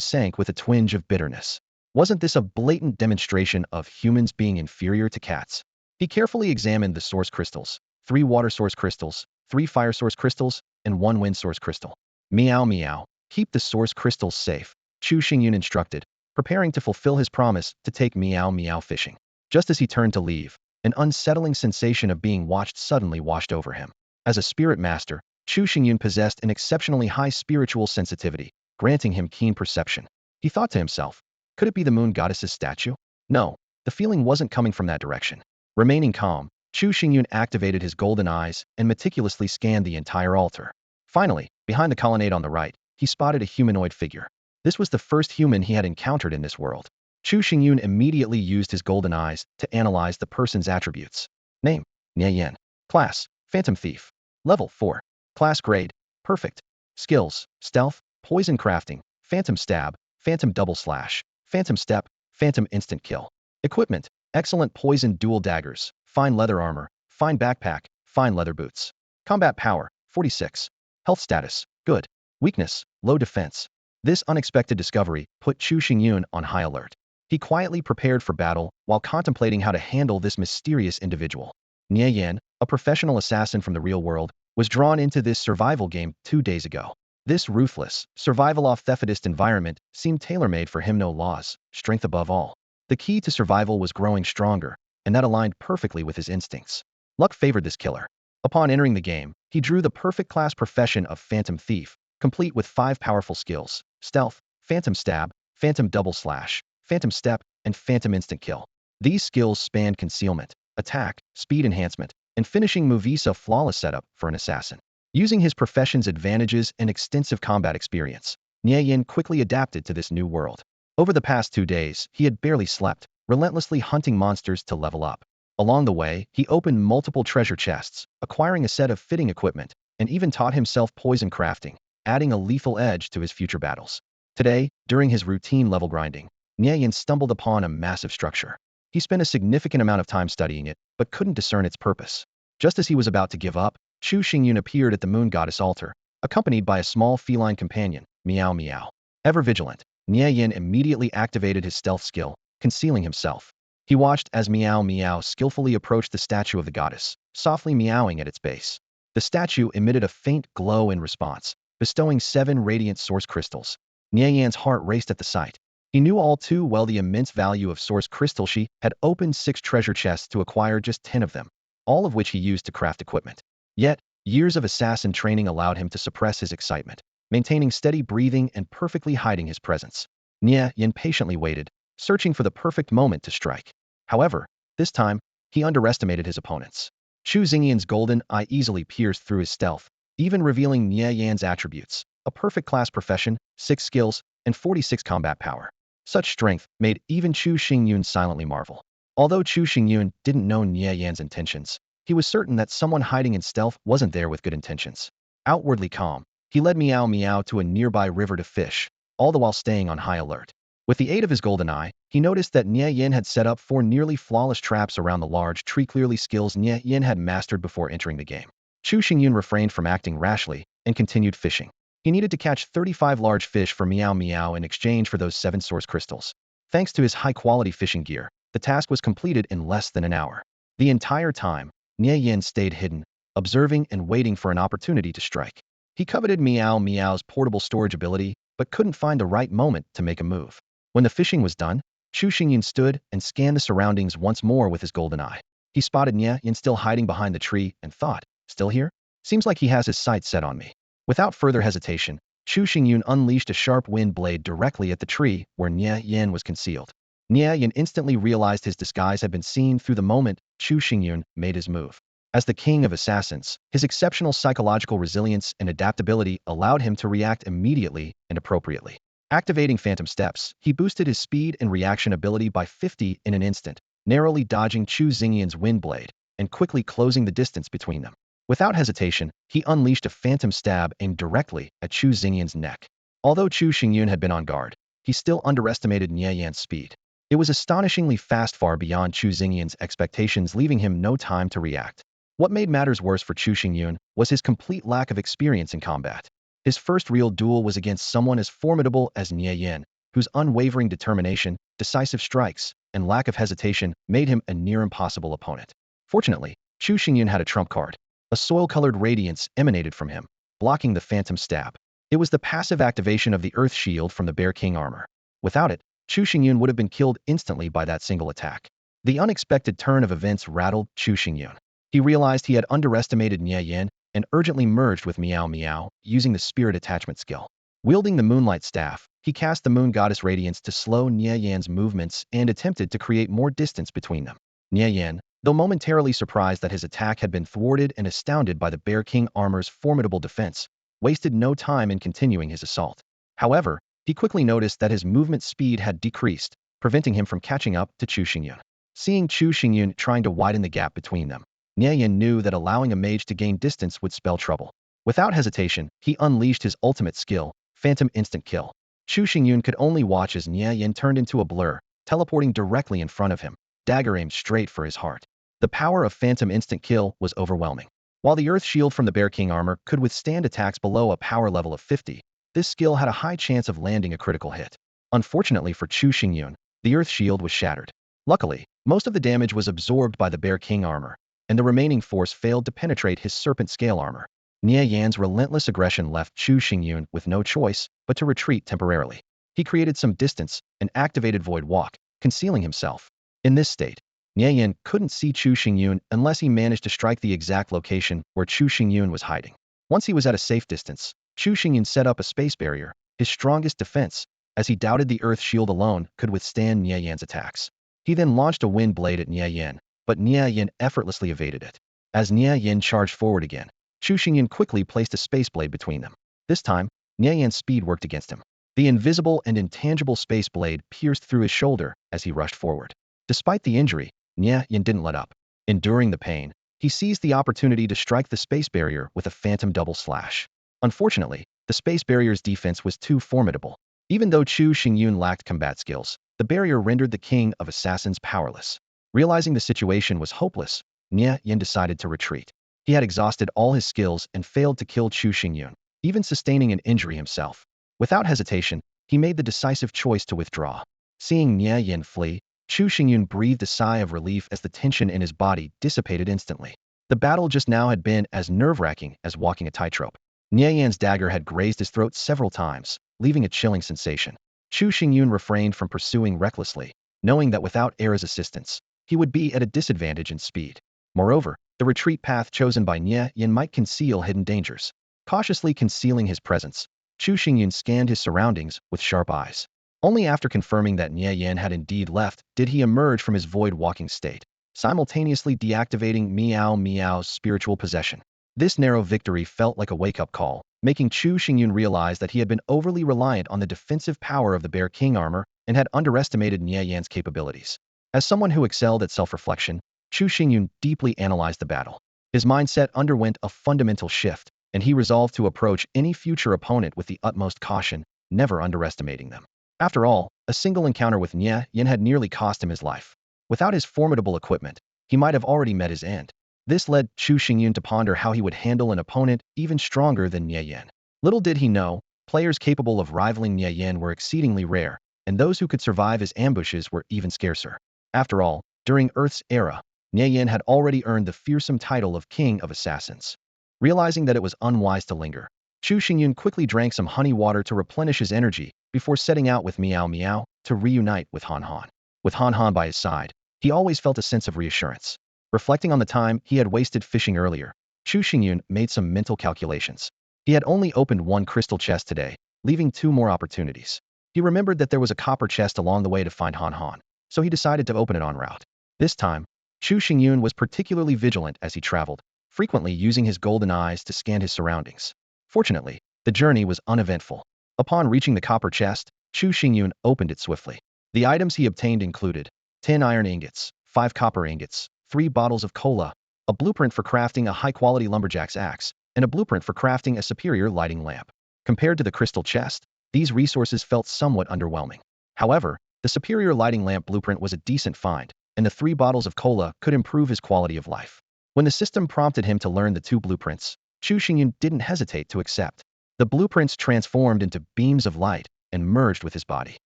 sank with a twinge of bitterness. Wasn't this a blatant demonstration of humans being inferior to cats? He carefully examined the source crystals: 3 water source crystals, 3 fire source crystals, and 1 wind source crystal. Meow Meow, keep the source crystals safe, Chu Xingyun instructed, preparing to fulfill his promise to take Meow Meow fishing. Just as he turned to leave, an unsettling sensation of being watched suddenly washed over him. As a spirit master, Chu Xingyun possessed an exceptionally high spiritual sensitivity, granting him keen perception. He thought to himself, could it be the moon goddess's statue? No, the feeling wasn't coming from that direction. Remaining calm, Chu Xingyun activated his golden eyes and meticulously scanned the entire altar. Finally, behind the colonnade on the right, he spotted a humanoid figure. This was the first human he had encountered in this world. Chu Xingyun immediately used his golden eyes to analyze the person's attributes. Name: Nie Yan. Class: Phantom Thief. Level 4. Class grade: Perfect. Skills: Stealth, Poison Crafting, Phantom Stab, Phantom Double Slash, Phantom Step, Phantom Instant Kill. Equipment: Excellent Poison Dual Daggers, Fine Leather Armor, Fine Backpack, Fine Leather Boots. Combat Power: 46. Health Status: Good. Weakness: Low Defense. This unexpected discovery put Chu Xingyun on high alert. He quietly prepared for battle while contemplating how to handle this mysterious individual. Nie Yan, a professional assassin from the real world, was drawn into this survival game 2 days ago. This ruthless, survival-off-thefitist environment seemed tailor-made for him. No laws, strength above all. The key to survival was growing stronger, and that aligned perfectly with his instincts. Luck favored this killer. Upon entering the game, he drew the perfect class profession of Phantom Thief, complete with 5 powerful skills: Stealth, Phantom Stab, Phantom Double Slash, Phantom Step, and Phantom Instant Kill. These skills spanned concealment, attack, speed enhancement, and finishing moves, a flawless setup for an assassin. Using his profession's advantages and extensive combat experience, Nie Yan quickly adapted to this new world. Over the past 2 days, he had barely slept, relentlessly hunting monsters to level up. Along the way, he opened multiple treasure chests, acquiring a set of fitting equipment, and even taught himself poison crafting, adding a lethal edge to his future battles. Today, during his routine level grinding, Nie Yan stumbled upon a massive structure. He spent a significant amount of time studying it, but couldn't discern its purpose. Just as he was about to give up, Chu Xingyun appeared at the moon goddess altar, accompanied by a small feline companion, Meow Meow. Ever vigilant, Nie Yan immediately activated his stealth skill, concealing himself. He watched as Meow Meow skillfully approached the statue of the goddess, softly meowing at its base. The statue emitted a faint glow in response, bestowing 7 radiant source crystals. Nie Yan's heart raced at the sight. He knew all too well the immense value of source crystal. She had opened 6 treasure chests to acquire just 10 of them, all of which he used to craft equipment. Yet, years of assassin training allowed him to suppress his excitement, maintaining steady breathing and perfectly hiding his presence. Nie Yan patiently waited, searching for the perfect moment to strike. However, this time, he underestimated his opponents. Chu Xingyun's golden eye easily pierced through his stealth, even revealing Nie Yan's attributes: a perfect class profession, 6 skills, and 46 combat power. Such strength made even Chu Xingyun silently marvel. Although Chu Xingyun didn't know Nie Yan's intentions, he was certain that someone hiding in stealth wasn't there with good intentions. Outwardly calm, he led Meow Meow to a nearby river to fish, all the while staying on high alert. With the aid of his golden eye, he noticed that Nie Yan had set up 4 nearly flawless traps around the large tree, clearly skills Nie Yan had mastered before entering the game. Chu Xingyun refrained from acting rashly and continued fishing. He needed to catch 35 large fish for Meow Meow in exchange for those 7 source crystals. Thanks to his high-quality fishing gear, the task was completed in less than an hour. The entire time, Nie Yan stayed hidden, observing and waiting for an opportunity to strike. He coveted Meow Meow's portable storage ability, but couldn't find the right moment to make a move. When the fishing was done, Chu Xingyun stood and scanned the surroundings once more with his golden eye. He spotted Nie Yan still hiding behind the tree and thought, still here? Seems like he has his sights set on me. Without further hesitation, Chu Xingyun unleashed a sharp wind blade directly at the tree where Nie Yan was concealed. Nie Yin instantly realized his disguise had been seen through the moment Chu Xingyun made his move. As the king of assassins, his exceptional psychological resilience and adaptability allowed him to react immediately and appropriately. Activating phantom steps, he boosted his speed and reaction ability by 50 in an instant, narrowly dodging Chu Xingyun's wind blade and quickly closing the distance between them. Without hesitation, he unleashed a phantom stab aimed directly at Chu Xingyun's neck. Although Chu Xingyun had been on guard, he still underestimated Nie Yan's speed. It was astonishingly fast, far beyond Chu Xingyun's expectations, leaving him no time to react. What made matters worse for Chu Xingyun was his complete lack of experience in combat. His first real duel was against someone as formidable as Nie Yan, whose unwavering determination, decisive strikes, and lack of hesitation made him a near-impossible opponent. Fortunately, Chu Xingyun had a trump card. A soil-colored radiance emanated from him, blocking the phantom stab. It was the passive activation of the Earth Shield from the Bear King armor. Without it, Chu Xingyun would have been killed instantly by that single attack. The unexpected turn of events rattled Chu Xingyun. He realized he had underestimated Nie Yan and urgently merged with Miao Miao, using the spirit attachment skill. Wielding the moonlight staff, he cast the moon goddess radiance to slow Nie Yan's movements and attempted to create more distance between them. Nie Yan, though momentarily surprised that his attack had been thwarted and astounded by the Bear King armor's formidable defense, wasted no time in continuing his assault. However, he quickly noticed that his movement speed had decreased, preventing him from catching up to Chu Xingyun. Seeing Chu Xingyun trying to widen the gap between them, Nie Yan knew that allowing a mage to gain distance would spell trouble. Without hesitation, he unleashed his ultimate skill, Phantom Instant Kill. Chu Xingyun could only watch as Nie Yan turned into a blur, teleporting directly in front of him, dagger aimed straight for his heart. The power of Phantom Instant Kill was overwhelming. While the Earth Shield from the Bear King armor could withstand attacks below a power level of 50, this skill had a high chance of landing a critical hit. Unfortunately for Chu Xingyun, the Earth Shield was shattered. Luckily, most of the damage was absorbed by the Bear King armor, and the remaining force failed to penetrate his Serpent scale armor. Nie Yan's relentless aggression left Chu Xingyun with no choice but to retreat temporarily. He created some distance and activated Void Walk, concealing himself. In this state, Nie Yan couldn't see Chu Xingyun unless he managed to strike the exact location where Chu Xingyun was hiding. Once he was at a safe distance, Chu Xingyun set up a space barrier, his strongest defense, as he doubted the Earth Shield alone could withstand Nie Yan's attacks. He then launched a wind blade at Nie Yan, but Nie Yan effortlessly evaded it. As Nie Yan charged forward again, Chu Xingyun quickly placed a space blade between them. This time, Nie Yan's speed worked against him. The invisible and intangible space blade pierced through his shoulder as he rushed forward. Despite the injury, Nie Yan didn't let up. Enduring the pain, he seized the opportunity to strike the space barrier with a phantom double slash. Unfortunately, the space barrier's defense was too formidable. Even though Chu Xingyun lacked combat skills, the barrier rendered the king of assassins powerless. Realizing the situation was hopeless, Nie Yan decided to retreat. He had exhausted all his skills and failed to kill Chu Xingyun, even sustaining an injury himself. Without hesitation, he made the decisive choice to withdraw. Seeing Nie Yan flee, Chu Xingyun breathed a sigh of relief as the tension in his body dissipated instantly. The battle just now had been as nerve-wracking as walking a tightrope. Nie Yan's dagger had grazed his throat several times, leaving a chilling sensation. Chu Xingyun refrained from pursuing recklessly, knowing that without Era's assistance, he would be at a disadvantage in speed. Moreover, the retreat path chosen by Nie Yan might conceal hidden dangers. Cautiously concealing his presence, Chu Xingyun scanned his surroundings with sharp eyes. Only after confirming that Nie Yan had indeed left did he emerge from his void-walking state, simultaneously deactivating Miao Miao's spiritual possession. This narrow victory felt like a wake-up call, making Chu Xingyun realize that he had been overly reliant on the defensive power of the Bear King armor and had underestimated Nie Yan's capabilities. As someone who excelled at self-reflection, Chu Xingyun deeply analyzed the battle. His mindset underwent a fundamental shift, and he resolved to approach any future opponent with the utmost caution, never underestimating them. After all, a single encounter with Nie Yan had nearly cost him his life. Without his formidable equipment, he might have already met his end. This led Chu Xingyun to ponder how he would handle an opponent even stronger than Nie Yan. Little did he know, players capable of rivaling Nie Yan were exceedingly rare, and those who could survive his ambushes were even scarcer. After all, during Earth's era, Nie Yan had already earned the fearsome title of King of Assassins. Realizing that it was unwise to linger, Chu Xingyun quickly drank some honey water to replenish his energy before setting out with Miao Miao to reunite with Han Han. With Han Han by his side, he always felt a sense of reassurance. Reflecting on the time he had wasted fishing earlier, Chu Xingyun made some mental calculations. He had only opened one crystal chest today, leaving 2 more opportunities. He remembered that there was a copper chest along the way to find Han Han. so he decided to open it en route. This time, Chu Xingyun was particularly vigilant as he traveled, frequently using his golden eyes to scan his surroundings. Fortunately, the journey was uneventful. Upon reaching the copper chest, Chu Xingyun opened it swiftly. The items he obtained included 10 iron ingots, 5 copper ingots, 3 bottles of cola, a blueprint for crafting a high-quality lumberjack's axe, and a blueprint for crafting a superior lighting lamp. Compared to the crystal chest, these resources felt somewhat underwhelming. However, the superior lighting lamp blueprint was a decent find, and the 3 bottles of cola could improve his quality of life. When the system prompted him to learn the 2 blueprints, Chu Xingyun didn't hesitate to accept. The blueprints transformed into beams of light and merged with his body.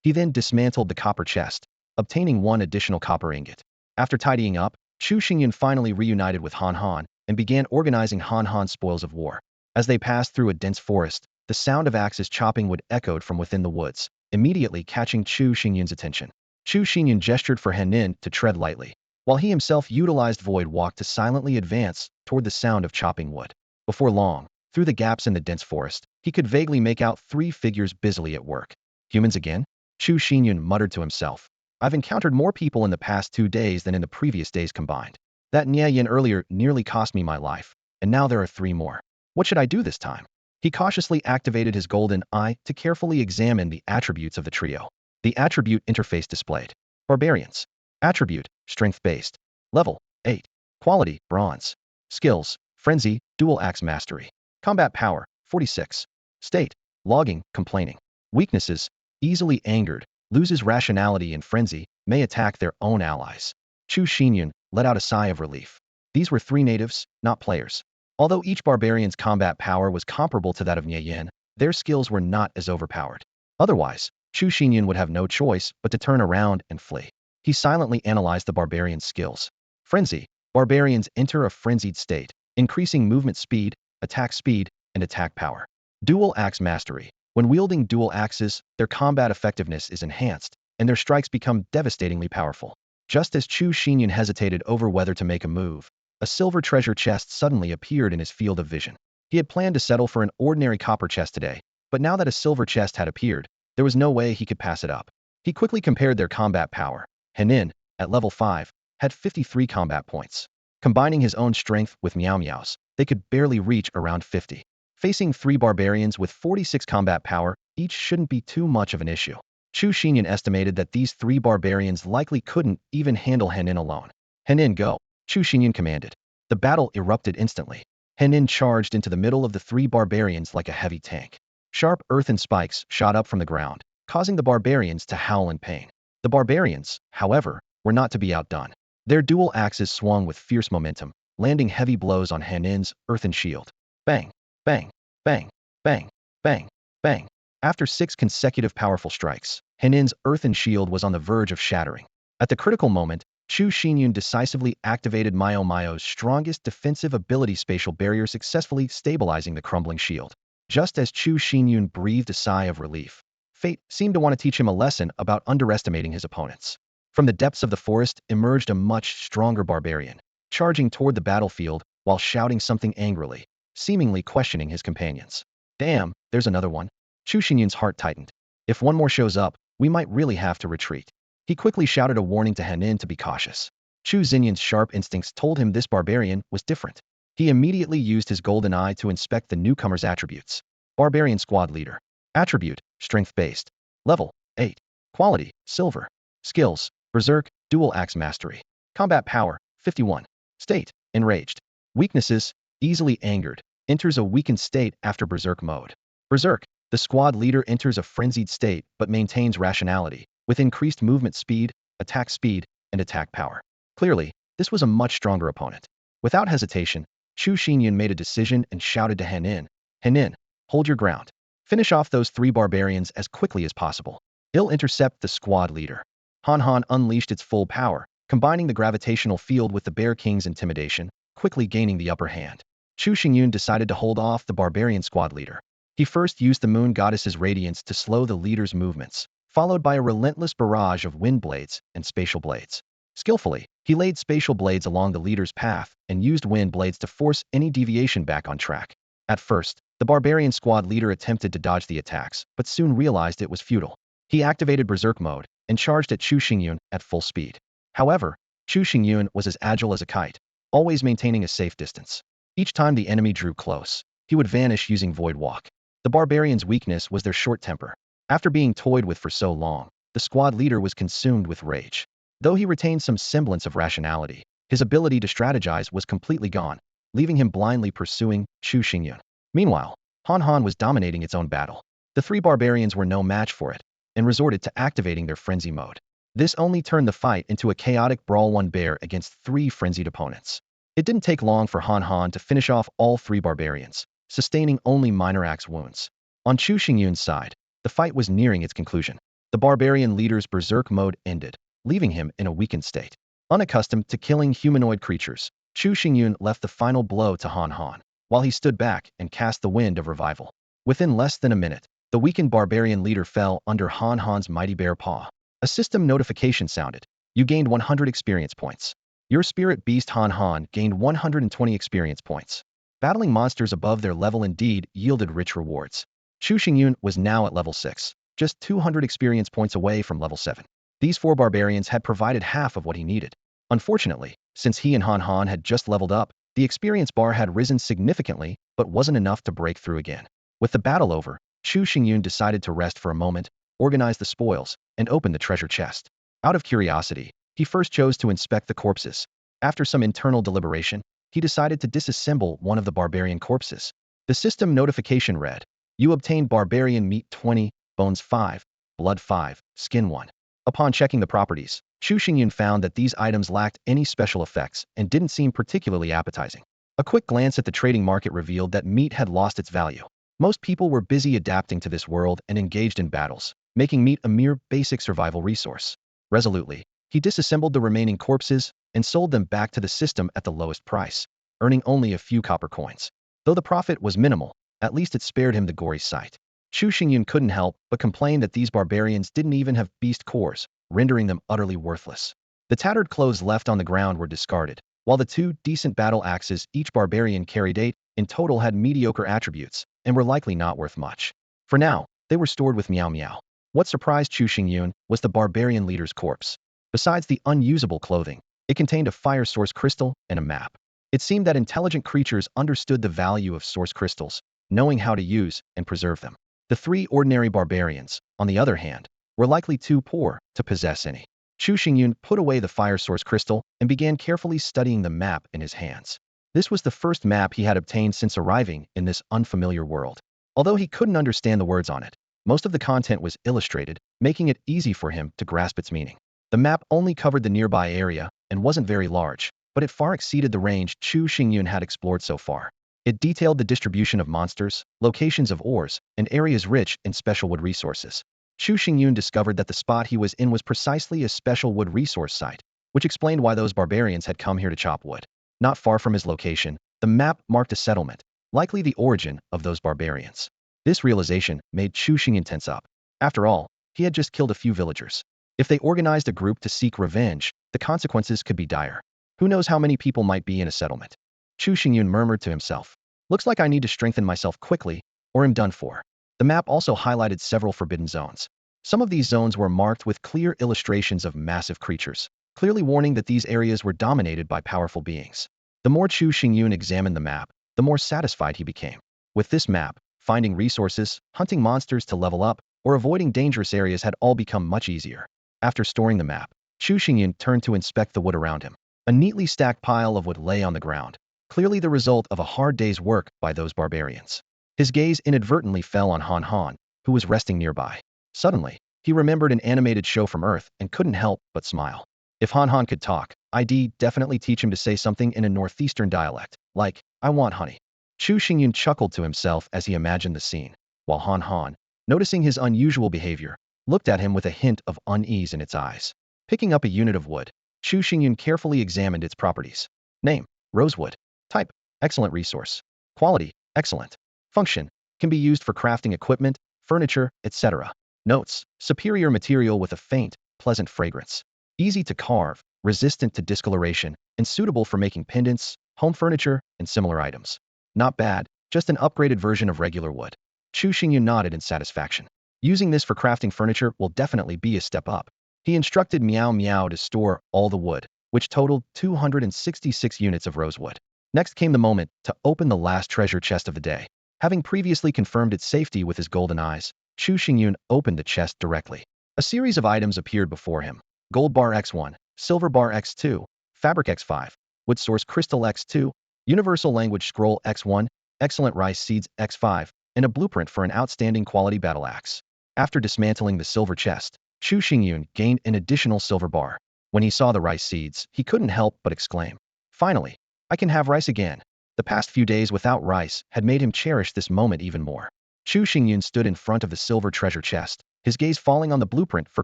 He then dismantled the copper chest, obtaining 1 additional copper ingot. After tidying up, Chu Xingyun finally reunited with Han Han and began organizing Han Han's spoils of war. As they passed through a dense forest, the sound of axes chopping wood echoed from within the woods, immediately catching Chu Xingyun's attention. Chu Xingyun gestured for Henin to tread lightly, while he himself utilized Void Walk to silently advance toward the sound of chopping wood. Before long, through the gaps in the dense forest, he could vaguely make out 3 figures busily at work. Humans again? Chu Xingyun muttered to himself. I've encountered more people in the past 2 days than in the previous days combined. That Yin earlier nearly cost me my life, and now there are 3 more. What should I do this time? He cautiously activated his golden eye to carefully examine the attributes of the trio. The attribute interface displayed. Barbarians. Attribute, strength-based. Level, 8. Quality, bronze. Skills, frenzy, dual axe mastery. Combat power, 46. State, logging, complaining. Weaknesses, easily angered, loses rationality and frenzy, may attack their own allies. Chu Xingyun let out a sigh of relief. These were 3 natives, not players. Although each barbarian's combat power was comparable to that of Yin, their skills were not as overpowered. Otherwise, Chu Xingyun would have no choice but to turn around and flee. He silently analyzed the barbarian's skills. Frenzy. Barbarians enter a frenzied state, increasing movement speed, and attack power. Dual axe mastery. When wielding dual axes, their combat effectiveness is enhanced, and their strikes become devastatingly powerful. Just as Chu Xingyun hesitated over whether to make a move, a silver treasure chest suddenly appeared in his field of vision. He had planned to settle for an ordinary copper chest today, but now that a silver chest had appeared, there was no way he could pass it up. He quickly compared their combat power. Henin, at level 5, had 53 combat points. Combining his own strength with Meow Meow's, they could barely reach around 50. Facing 3 barbarians with 46 combat power, each shouldn't be too much of an issue. Chu Xingyun estimated that these 3 barbarians likely couldn't even handle Henin alone. Henin, go! Chu Xingyun commanded. The battle erupted instantly. Henin charged into the middle of the 3 barbarians like a heavy tank. Sharp earthen spikes shot up from the ground, causing the barbarians to howl in pain. The barbarians, however, were not to be outdone. Their dual axes swung with fierce momentum, landing heavy blows on Henin's earthen shield. Bang! Bang! Bang! Bang! Bang! Bang! After 6 consecutive powerful strikes, Henin's earthen shield was on the verge of shattering. At the critical moment, Chu Xingyun decisively activated Mao's strongest defensive ability, spatial barrier, successfully stabilizing the crumbling shield. Just as Chu Xingyun breathed a sigh of relief, fate seemed to want to teach him a lesson about underestimating his opponents. From the depths of the forest emerged a much stronger barbarian, charging toward the battlefield while shouting something angrily, seemingly questioning his companions. Damn, there's another one. Chu Xingyun's heart tightened. If one more shows up, we might really have to retreat. He quickly shouted a warning to Henin to be cautious. Chu Xingyun's sharp instincts told him this barbarian was different. He immediately used his golden eye to inspect the newcomer's attributes. Barbarian Squad Leader. Attribute, strength-based. Level, 8. Quality, silver. Skills, berserk, dual axe mastery. Combat power, 51. State, enraged. Weaknesses, easily angered. Enters a weakened state after berserk mode. Berserk, the squad leader enters a frenzied state but maintains rationality, with increased movement speed, and attack power. Clearly, this was a much stronger opponent. Without hesitation, Chu Xingyun made a decision and shouted to Henin. Henin, hold your ground. Finish off those 3 barbarians as quickly as possible. He'll intercept the squad leader. Han Han unleashed its full power, combining the gravitational field with the Bear King's intimidation, quickly gaining the upper hand. Chu Xingyun decided to hold off the barbarian squad leader. He first used the moon goddess's radiance to slow the leader's movements, followed by a relentless barrage of wind blades and spatial blades. Skillfully, he laid spatial blades along the leader's path and used wind blades to force any deviation back on track. At first, the barbarian squad leader attempted to dodge the attacks, but soon realized it was futile. He activated berserk mode and charged at Chu Xingyun at full speed. However, Chu Xingyun was as agile as a kite, always maintaining a safe distance. Each time the enemy drew close, he would vanish using Void Walk. The barbarians' weakness was their short temper. After being toyed with for so long, the squad leader was consumed with rage. Though he retained some semblance of rationality, his ability to strategize was completely gone, leaving him blindly pursuing Chu Xingyun. Meanwhile, Han Han was dominating its own battle. The three barbarians were no match for it, and resorted to activating their frenzy mode. This only turned the fight into a chaotic brawl, one bear against three frenzied opponents. It didn't take long for Han Han to finish off all three barbarians, sustaining only minor axe wounds. On Chu Xingyun's side, the fight was nearing its conclusion. The barbarian leader's berserk mode ended, leaving him in a weakened state. Unaccustomed to killing humanoid creatures, Chu Xingyun left the final blow to Han Han, while he stood back and cast the wind of revival. Within less than a minute, the weakened barbarian leader fell under Han Han's mighty bear paw. A system notification sounded. You gained 100 experience points. Your spirit beast Han Han gained 120 experience points. Battling monsters above their level indeed yielded rich rewards. Chu Xingyun was now at level 6, just 200 experience points away from level 7. These four barbarians had provided half of what he needed. Unfortunately, since he and Han Han had just leveled up, the experience bar had risen significantly, but wasn't enough to break through again. With the battle over, Chu Xingyun decided to rest for a moment, organize the spoils, and open the treasure chest. Out of curiosity, he first chose to inspect the corpses. After some internal deliberation, he decided to disassemble one of the barbarian corpses. The system notification read, you obtained barbarian meat 20, bones 5, blood 5, skin 1. Upon checking the properties, Chu Xingyun found that these items lacked any special effects and didn't seem particularly appetizing. A quick glance at the trading market revealed that meat had lost its value. Most people were busy adapting to this world and engaged in battles, making meat a mere basic survival resource. Resolutely, he disassembled the remaining corpses and sold them back to the system at the lowest price, earning only a few copper coins. Though the profit was minimal, at least it spared him the gory sight. Chu Xingyun couldn't help but complain that these barbarians didn't even have beast cores, rendering them utterly worthless. The tattered clothes left on the ground were discarded, while the two decent battle axes each barbarian carried in total had mediocre attributes and were likely not worth much. For now, they were stored with Meow Meow. What surprised Chu Xingyun was the barbarian leader's corpse. Besides the unusable clothing, it contained a fire source crystal and a map. It seemed that intelligent creatures understood the value of source crystals, knowing how to use and preserve them. The three ordinary barbarians, on the other hand, were likely too poor to possess any. Chu Xingyun put away the fire source crystal and began carefully studying the map in his hands. This was the first map he had obtained since arriving in this unfamiliar world. Although he couldn't understand the words on it, most of the content was illustrated, making it easy for him to grasp its meaning. The map only covered the nearby area and wasn't very large, but it far exceeded the range Chu Xingyun had explored so far. It detailed the distribution of monsters, locations of ores, and areas rich in special wood resources. Chu Xingyun discovered that the spot he was in was precisely a special wood resource site, which explained why those barbarians had come here to chop wood. Not far from his location, the map marked a settlement, likely the origin of those barbarians. This realization made Chu Xingyun tense up. After all, he had just killed a few villagers. If they organized a group to seek revenge, the consequences could be dire. Who knows how many people might be in a settlement? Chu Xingyun murmured to himself. Looks like I need to strengthen myself quickly, or am done for. The map also highlighted several forbidden zones. Some of these zones were marked with clear illustrations of massive creatures, clearly warning that these areas were dominated by powerful beings. The more Chu Xingyun examined the map, the more satisfied he became. With this map, finding resources, hunting monsters to level up, or avoiding dangerous areas had all become much easier. After storing the map, Chu Xingyun turned to inspect the wood around him. A neatly stacked pile of wood lay on the ground, clearly the result of a hard day's work by those barbarians. His gaze inadvertently fell on Han Han, who was resting nearby. Suddenly, he remembered an animated show from Earth and couldn't help but smile. If Han Han could talk, I'd definitely teach him to say something in a northeastern dialect, like, I want honey. Chu Xingyun chuckled to himself as he imagined the scene, while Han Han, noticing his unusual behavior, looked at him with a hint of unease in its eyes. Picking up a unit of wood, Chu Xingyun carefully examined its properties. Name, rosewood. Type, excellent resource. Quality, excellent. Function, can be used for crafting equipment, furniture, etc. Notes, superior material with a faint, pleasant fragrance. Easy to carve, resistant to discoloration, and suitable for making pendants, home furniture, and similar items. Not bad, just an upgraded version of regular wood. Chu Xingyun nodded in satisfaction. Using this for crafting furniture will definitely be a step up. He instructed Meow Meow to store all the wood, which totaled 266 units of rosewood. Next came the moment to open the last treasure chest of the day. Having previously confirmed its safety with his golden eyes, Chu Xingyun opened the chest directly. A series of items appeared before him. Gold bar X1, silver bar X2, fabric X5, wood source crystal X2, universal language scroll X1, excellent rice seeds X5, and a blueprint for an outstanding quality battle axe. After dismantling the silver chest, Chu Xingyun gained an additional silver bar. When he saw the rice seeds, he couldn't help but exclaim, "Finally, I can have rice again." The past few days without rice had made him cherish this moment even more. Chu Xingyun stood in front of the silver treasure chest, his gaze falling on the blueprint for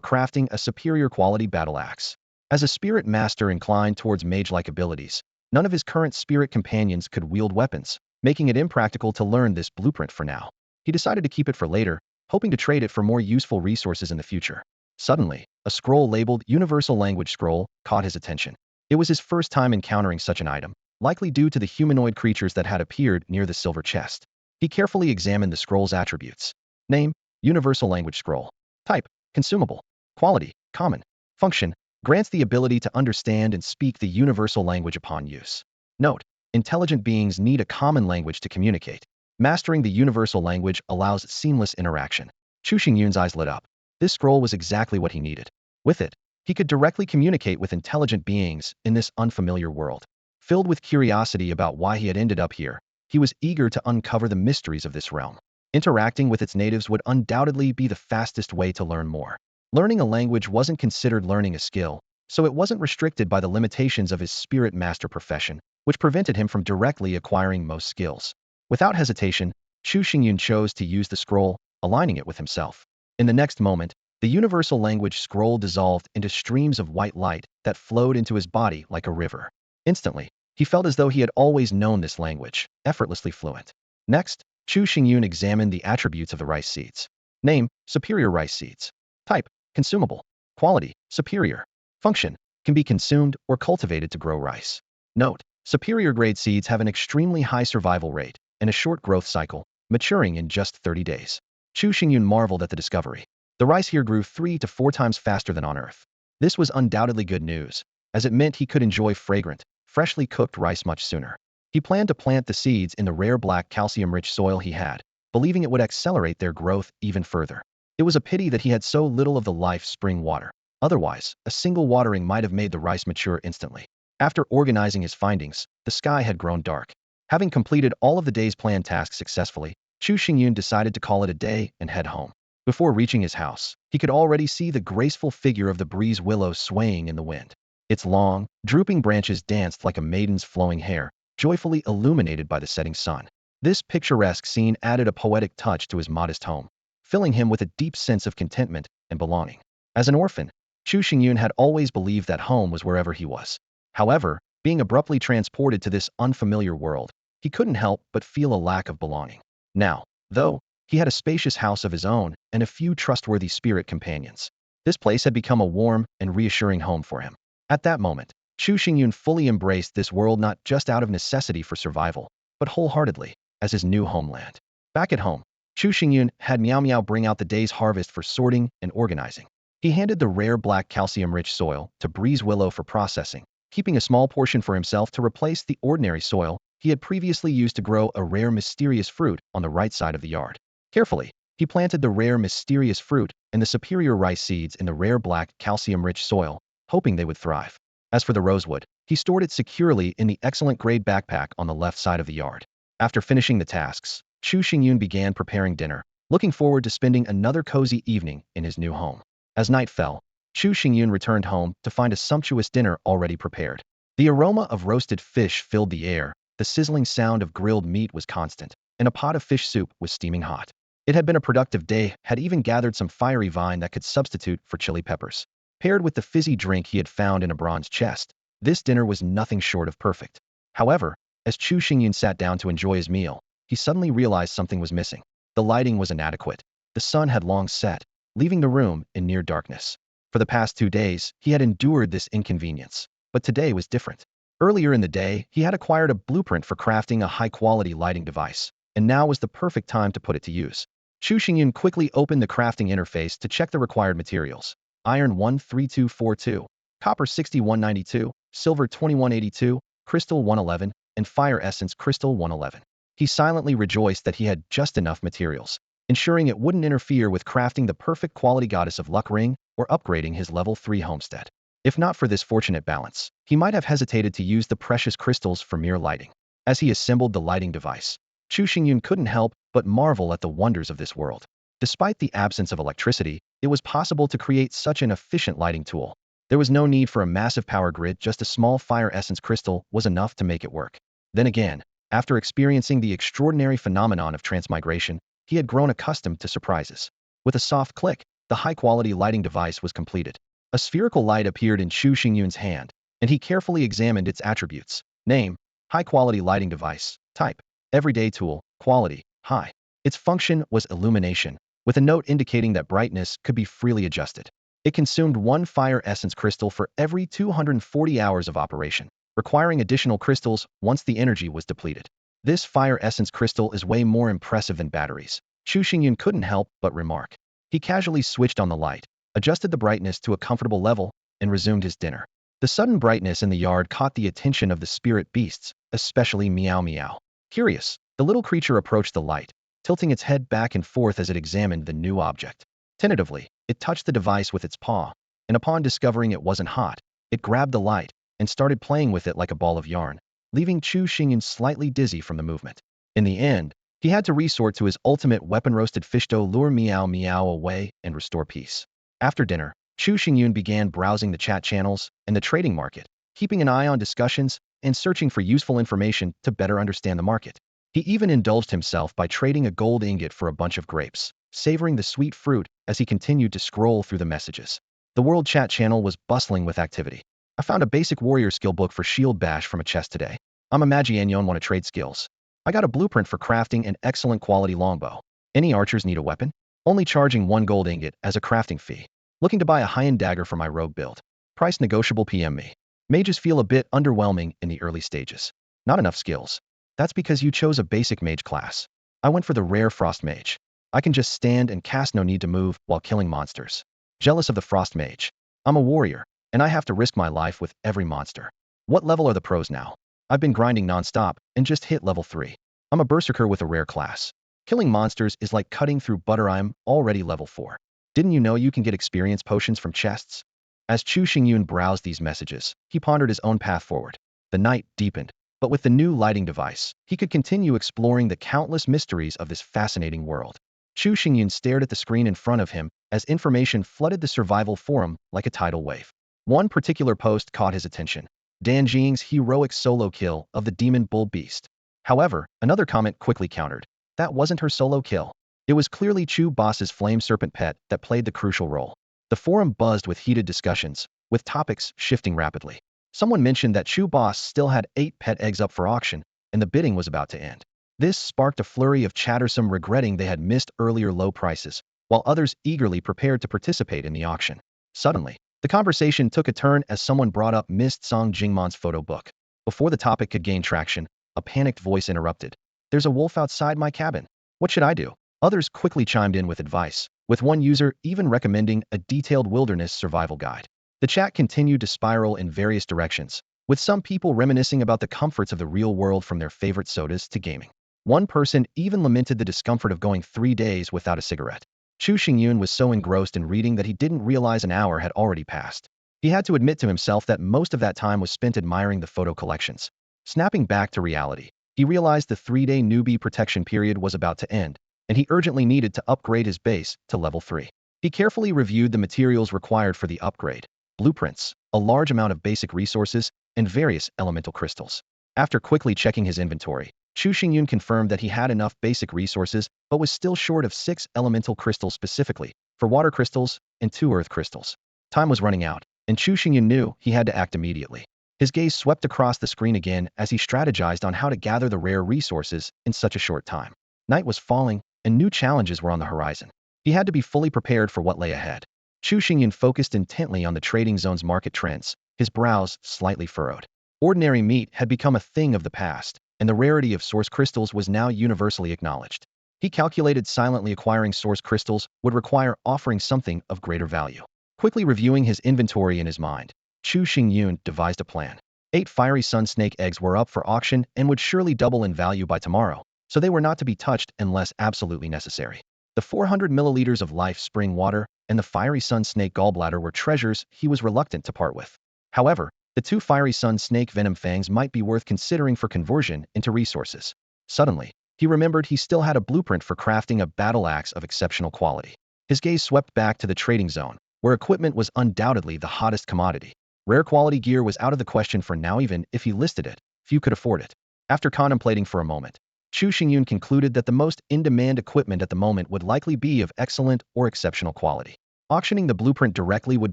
crafting a superior quality battle axe. As a spirit master inclined towards mage-like abilities, none of his current spirit companions could wield weapons, making it impractical to learn this blueprint for now. He decided to keep it for later, hoping to trade it for more useful resources in the future. Suddenly, a scroll labeled Universal Language Scroll caught his attention. It was his first time encountering such an item, likely due to the humanoid creatures that had appeared near the silver chest. He carefully examined the scroll's attributes. Name, Universal Language Scroll. Type, consumable. Quality, common. Function, grants the ability to understand and speak the universal language upon use. Note, intelligent beings need a common language to communicate. Mastering the universal language allows seamless interaction. Chu Xingyun's eyes lit up. This scroll was exactly what he needed. With it, he could directly communicate with intelligent beings in this unfamiliar world. Filled with curiosity about why he had ended up here, he was eager to uncover the mysteries of this realm. Interacting with its natives would undoubtedly be the fastest way to learn more. Learning a language wasn't considered learning a skill, so it wasn't restricted by the limitations of his spirit master profession, which prevented him from directly acquiring most skills. Without hesitation, Chu Xingyun chose to use the scroll, aligning it with himself. In the next moment, the universal language scroll dissolved into streams of white light that flowed into his body like a river. Instantly, he felt as though he had always known this language, effortlessly fluent. Next, Chu Xingyun examined the attributes of the rice seeds. Name, superior rice seeds. Type, consumable. Quality, superior. Function, can be consumed or cultivated to grow rice. Note, superior grade seeds have an extremely high survival rate and a short growth cycle, maturing in just 30 days. Chu Xingyun marveled at the discovery. The rice here grew 3 to 4 times faster than on Earth. This was undoubtedly good news, as it meant he could enjoy fragrant, freshly cooked rice much sooner. He planned to plant the seeds in the rare black calcium-rich soil he had, believing it would accelerate their growth even further. It was a pity that he had so little of the life spring water. Otherwise, a single watering might have made the rice mature instantly. After organizing his findings, the sky had grown dark. Having completed all of the day's planned tasks successfully, Chu Xingyun decided to call it a day and head home. Before reaching his house, he could already see the graceful figure of the breeze willow swaying in the wind. Its long, drooping branches danced like a maiden's flowing hair, joyfully illuminated by the setting sun. This picturesque scene added a poetic touch to his modest home, filling him with a deep sense of contentment and belonging. As an orphan, Chu Xingyun had always believed that home was wherever he was. However, being abruptly transported to this unfamiliar world, he couldn't help but feel a lack of belonging. Now, though, he had a spacious house of his own and a few trustworthy spirit companions. This place had become a warm and reassuring home for him. At that moment, Chu Xingyun fully embraced this world not just out of necessity for survival, but wholeheartedly, as his new homeland. Back at home, Chu Xingyun had Meow Meow bring out the day's harvest for sorting and organizing. He handed the rare black calcium-rich soil to Breeze Willow for processing, keeping a small portion for himself to replace the ordinary soil he had previously used to grow a rare mysterious fruit on the right side of the yard. Carefully, he planted the rare mysterious fruit and the superior rice seeds in the rare black calcium-rich soil, hoping they would thrive. As for the rosewood, he stored it securely in the excellent grade backpack on the left side of the yard. After finishing the tasks, Chu Xingyun began preparing dinner, looking forward to spending another cozy evening in his new home. As night fell, Chu Xingyun returned home to find a sumptuous dinner already prepared. The aroma of roasted fish filled the air, the sizzling sound of grilled meat was constant, and a pot of fish soup was steaming hot. It had been a productive day, had even gathered some fiery vine that could substitute for chili peppers. Paired with the fizzy drink he had found in a bronze chest, this dinner was nothing short of perfect. However, as Chu Xingyun sat down to enjoy his meal, he suddenly realized something was missing. The lighting was inadequate. The sun had long set, leaving the room in near darkness. For the past 2 days, he had endured this inconvenience, but today was different. Earlier in the day, he had acquired a blueprint for crafting a high-quality lighting device, and now was the perfect time to put it to use. Chu Xingyun quickly opened the crafting interface to check the required materials. iron 13242, copper 6192, silver 2182, crystal 111, and fire essence crystal 111. He silently rejoiced that he had just enough materials, ensuring it wouldn't interfere with crafting the perfect quality goddess of luck ring or upgrading his level 3 homestead. If not for this fortunate balance, he might have hesitated to use the precious crystals for mere lighting. As he assembled the lighting device, Chu Xingyun couldn't help but marvel at the wonders of this world. Despite the absence of electricity, it was possible to create such an efficient lighting tool. There was no need for a massive power grid, just a small fire essence crystal was enough to make it work. Then again, after experiencing the extraordinary phenomenon of transmigration, he had grown accustomed to surprises. With a soft click, the high-quality lighting device was completed. A spherical light appeared in Chu Xingyun's hand, and he carefully examined its attributes. Name: high-quality lighting device. Type: everyday tool. Quality: high. Its function was illumination, with a note indicating that brightness could be freely adjusted. It consumed one fire essence crystal for every 240 hours of operation, requiring additional crystals once the energy was depleted. This fire essence crystal is way more impressive than batteries, Chu Xingyun couldn't help but remark. He casually switched on the light, adjusted the brightness to a comfortable level, and resumed his dinner. The sudden brightness in the yard caught the attention of the spirit beasts, especially Meow Meow. Curious, the little creature approached the light, tilting its head back and forth as it examined the new object. Tentatively, it touched the device with its paw, and upon discovering it wasn't hot, it grabbed the light and started playing with it like a ball of yarn, leaving Chu Xingyun slightly dizzy from the movement. In the end, he had to resort to his ultimate weapon: roasted fish dough, lure Meow Meow away and restore peace. After dinner, Chu Xingyun began browsing the chat channels and the trading market, keeping an eye on discussions and searching for useful information to better understand the market. He even indulged himself by trading a gold ingot for a bunch of grapes, savoring the sweet fruit as he continued to scroll through the messages. The world chat channel was bustling with activity. I found a basic warrior skill book for shield bash from a chest today. I'm a Magianyon, want to trade skills. I got a blueprint for crafting an excellent quality longbow. Any archers need a weapon? Only charging one gold ingot as a crafting fee. Looking to buy a high-end dagger for my rogue build. Price negotiable, PM me. Mages feel a bit underwhelming in the early stages. Not enough skills. That's because you chose a basic mage class. I went for the rare frost mage. I can just stand and cast, no need to move while killing monsters. Jealous of the frost mage. I'm a warrior, and I have to risk my life with every monster. What level are the pros now? I've been grinding non-stop and just hit level 3. I'm a berserker with a rare class. Killing monsters is like cutting through butter. I'm already level 4. Didn't you know you can get experience potions from chests? As Chu Xingyun browsed these messages, he pondered his own path forward. The night deepened, but with the new lighting device, he could continue exploring the countless mysteries of this fascinating world. Chu Xingyun stared at the screen in front of him as information flooded the survival forum like a tidal wave. One particular post caught his attention: Dan Jing's heroic solo kill of the demon bull beast. However, another comment quickly countered. That wasn't her solo kill. It was clearly Chu Boss's flame serpent pet that played the crucial role. The forum buzzed with heated discussions, with topics shifting rapidly. Someone mentioned that Chu Boss still had 8 pet eggs up for auction, and the bidding was about to end. This sparked a flurry of chatter, some regretting they had missed earlier low prices, while others eagerly prepared to participate in the auction. Suddenly, the conversation took a turn as someone brought up Mist Song Jingmon's photo book. Before the topic could gain traction, a panicked voice interrupted. There's a wolf outside my cabin. What should I do? Others quickly chimed in with advice, with one user even recommending a detailed wilderness survival guide. The chat continued to spiral in various directions, with some people reminiscing about the comforts of the real world, from their favorite sodas to gaming. One person even lamented the discomfort of going 3 days without a cigarette. Chu Xingyun was so engrossed in reading that he didn't realize an hour had already passed. He had to admit to himself that most of that time was spent admiring the photo collections. Snapping back to reality, he realized the 3-day newbie protection period was about to end, and he urgently needed to upgrade his base to level 3. He carefully reviewed the materials required for the upgrade: blueprints, a large amount of basic resources, and various elemental crystals. After quickly checking his inventory, Chu Xingyun confirmed that he had enough basic resources but was still short of 6 elemental crystals, specifically for water crystals and 2 earth crystals. Time was running out, and Chu Xingyun knew he had to act immediately. His gaze swept across the screen again as he strategized on how to gather the rare resources in such a short time. Night was falling, and new challenges were on the horizon. He had to be fully prepared for what lay ahead. Chu Xingyun focused intently on the trading zone's market trends, his brows slightly furrowed. Ordinary meat had become a thing of the past, and the rarity of source crystals was now universally acknowledged. He calculated silently acquiring source crystals would require offering something of greater value. Quickly reviewing his inventory in his mind, Chu Xingyun devised a plan. 8 fiery sun snake eggs were up for auction and would surely double in value by tomorrow, so they were not to be touched unless absolutely necessary. The 400 milliliters of life spring water and the fiery sun snake gallbladder were treasures he was reluctant to part with. However, the 2 fiery sun snake venom fangs might be worth considering for conversion into resources. Suddenly, he remembered he still had a blueprint for crafting a battle axe of exceptional quality. His gaze swept back to the trading zone, where equipment was undoubtedly the hottest commodity. Rare quality gear was out of the question for now. Even if he listed it, few could afford it. After contemplating for a moment, Chu Xingyun concluded that the most in-demand equipment at the moment would likely be of excellent or exceptional quality. Auctioning the blueprint directly would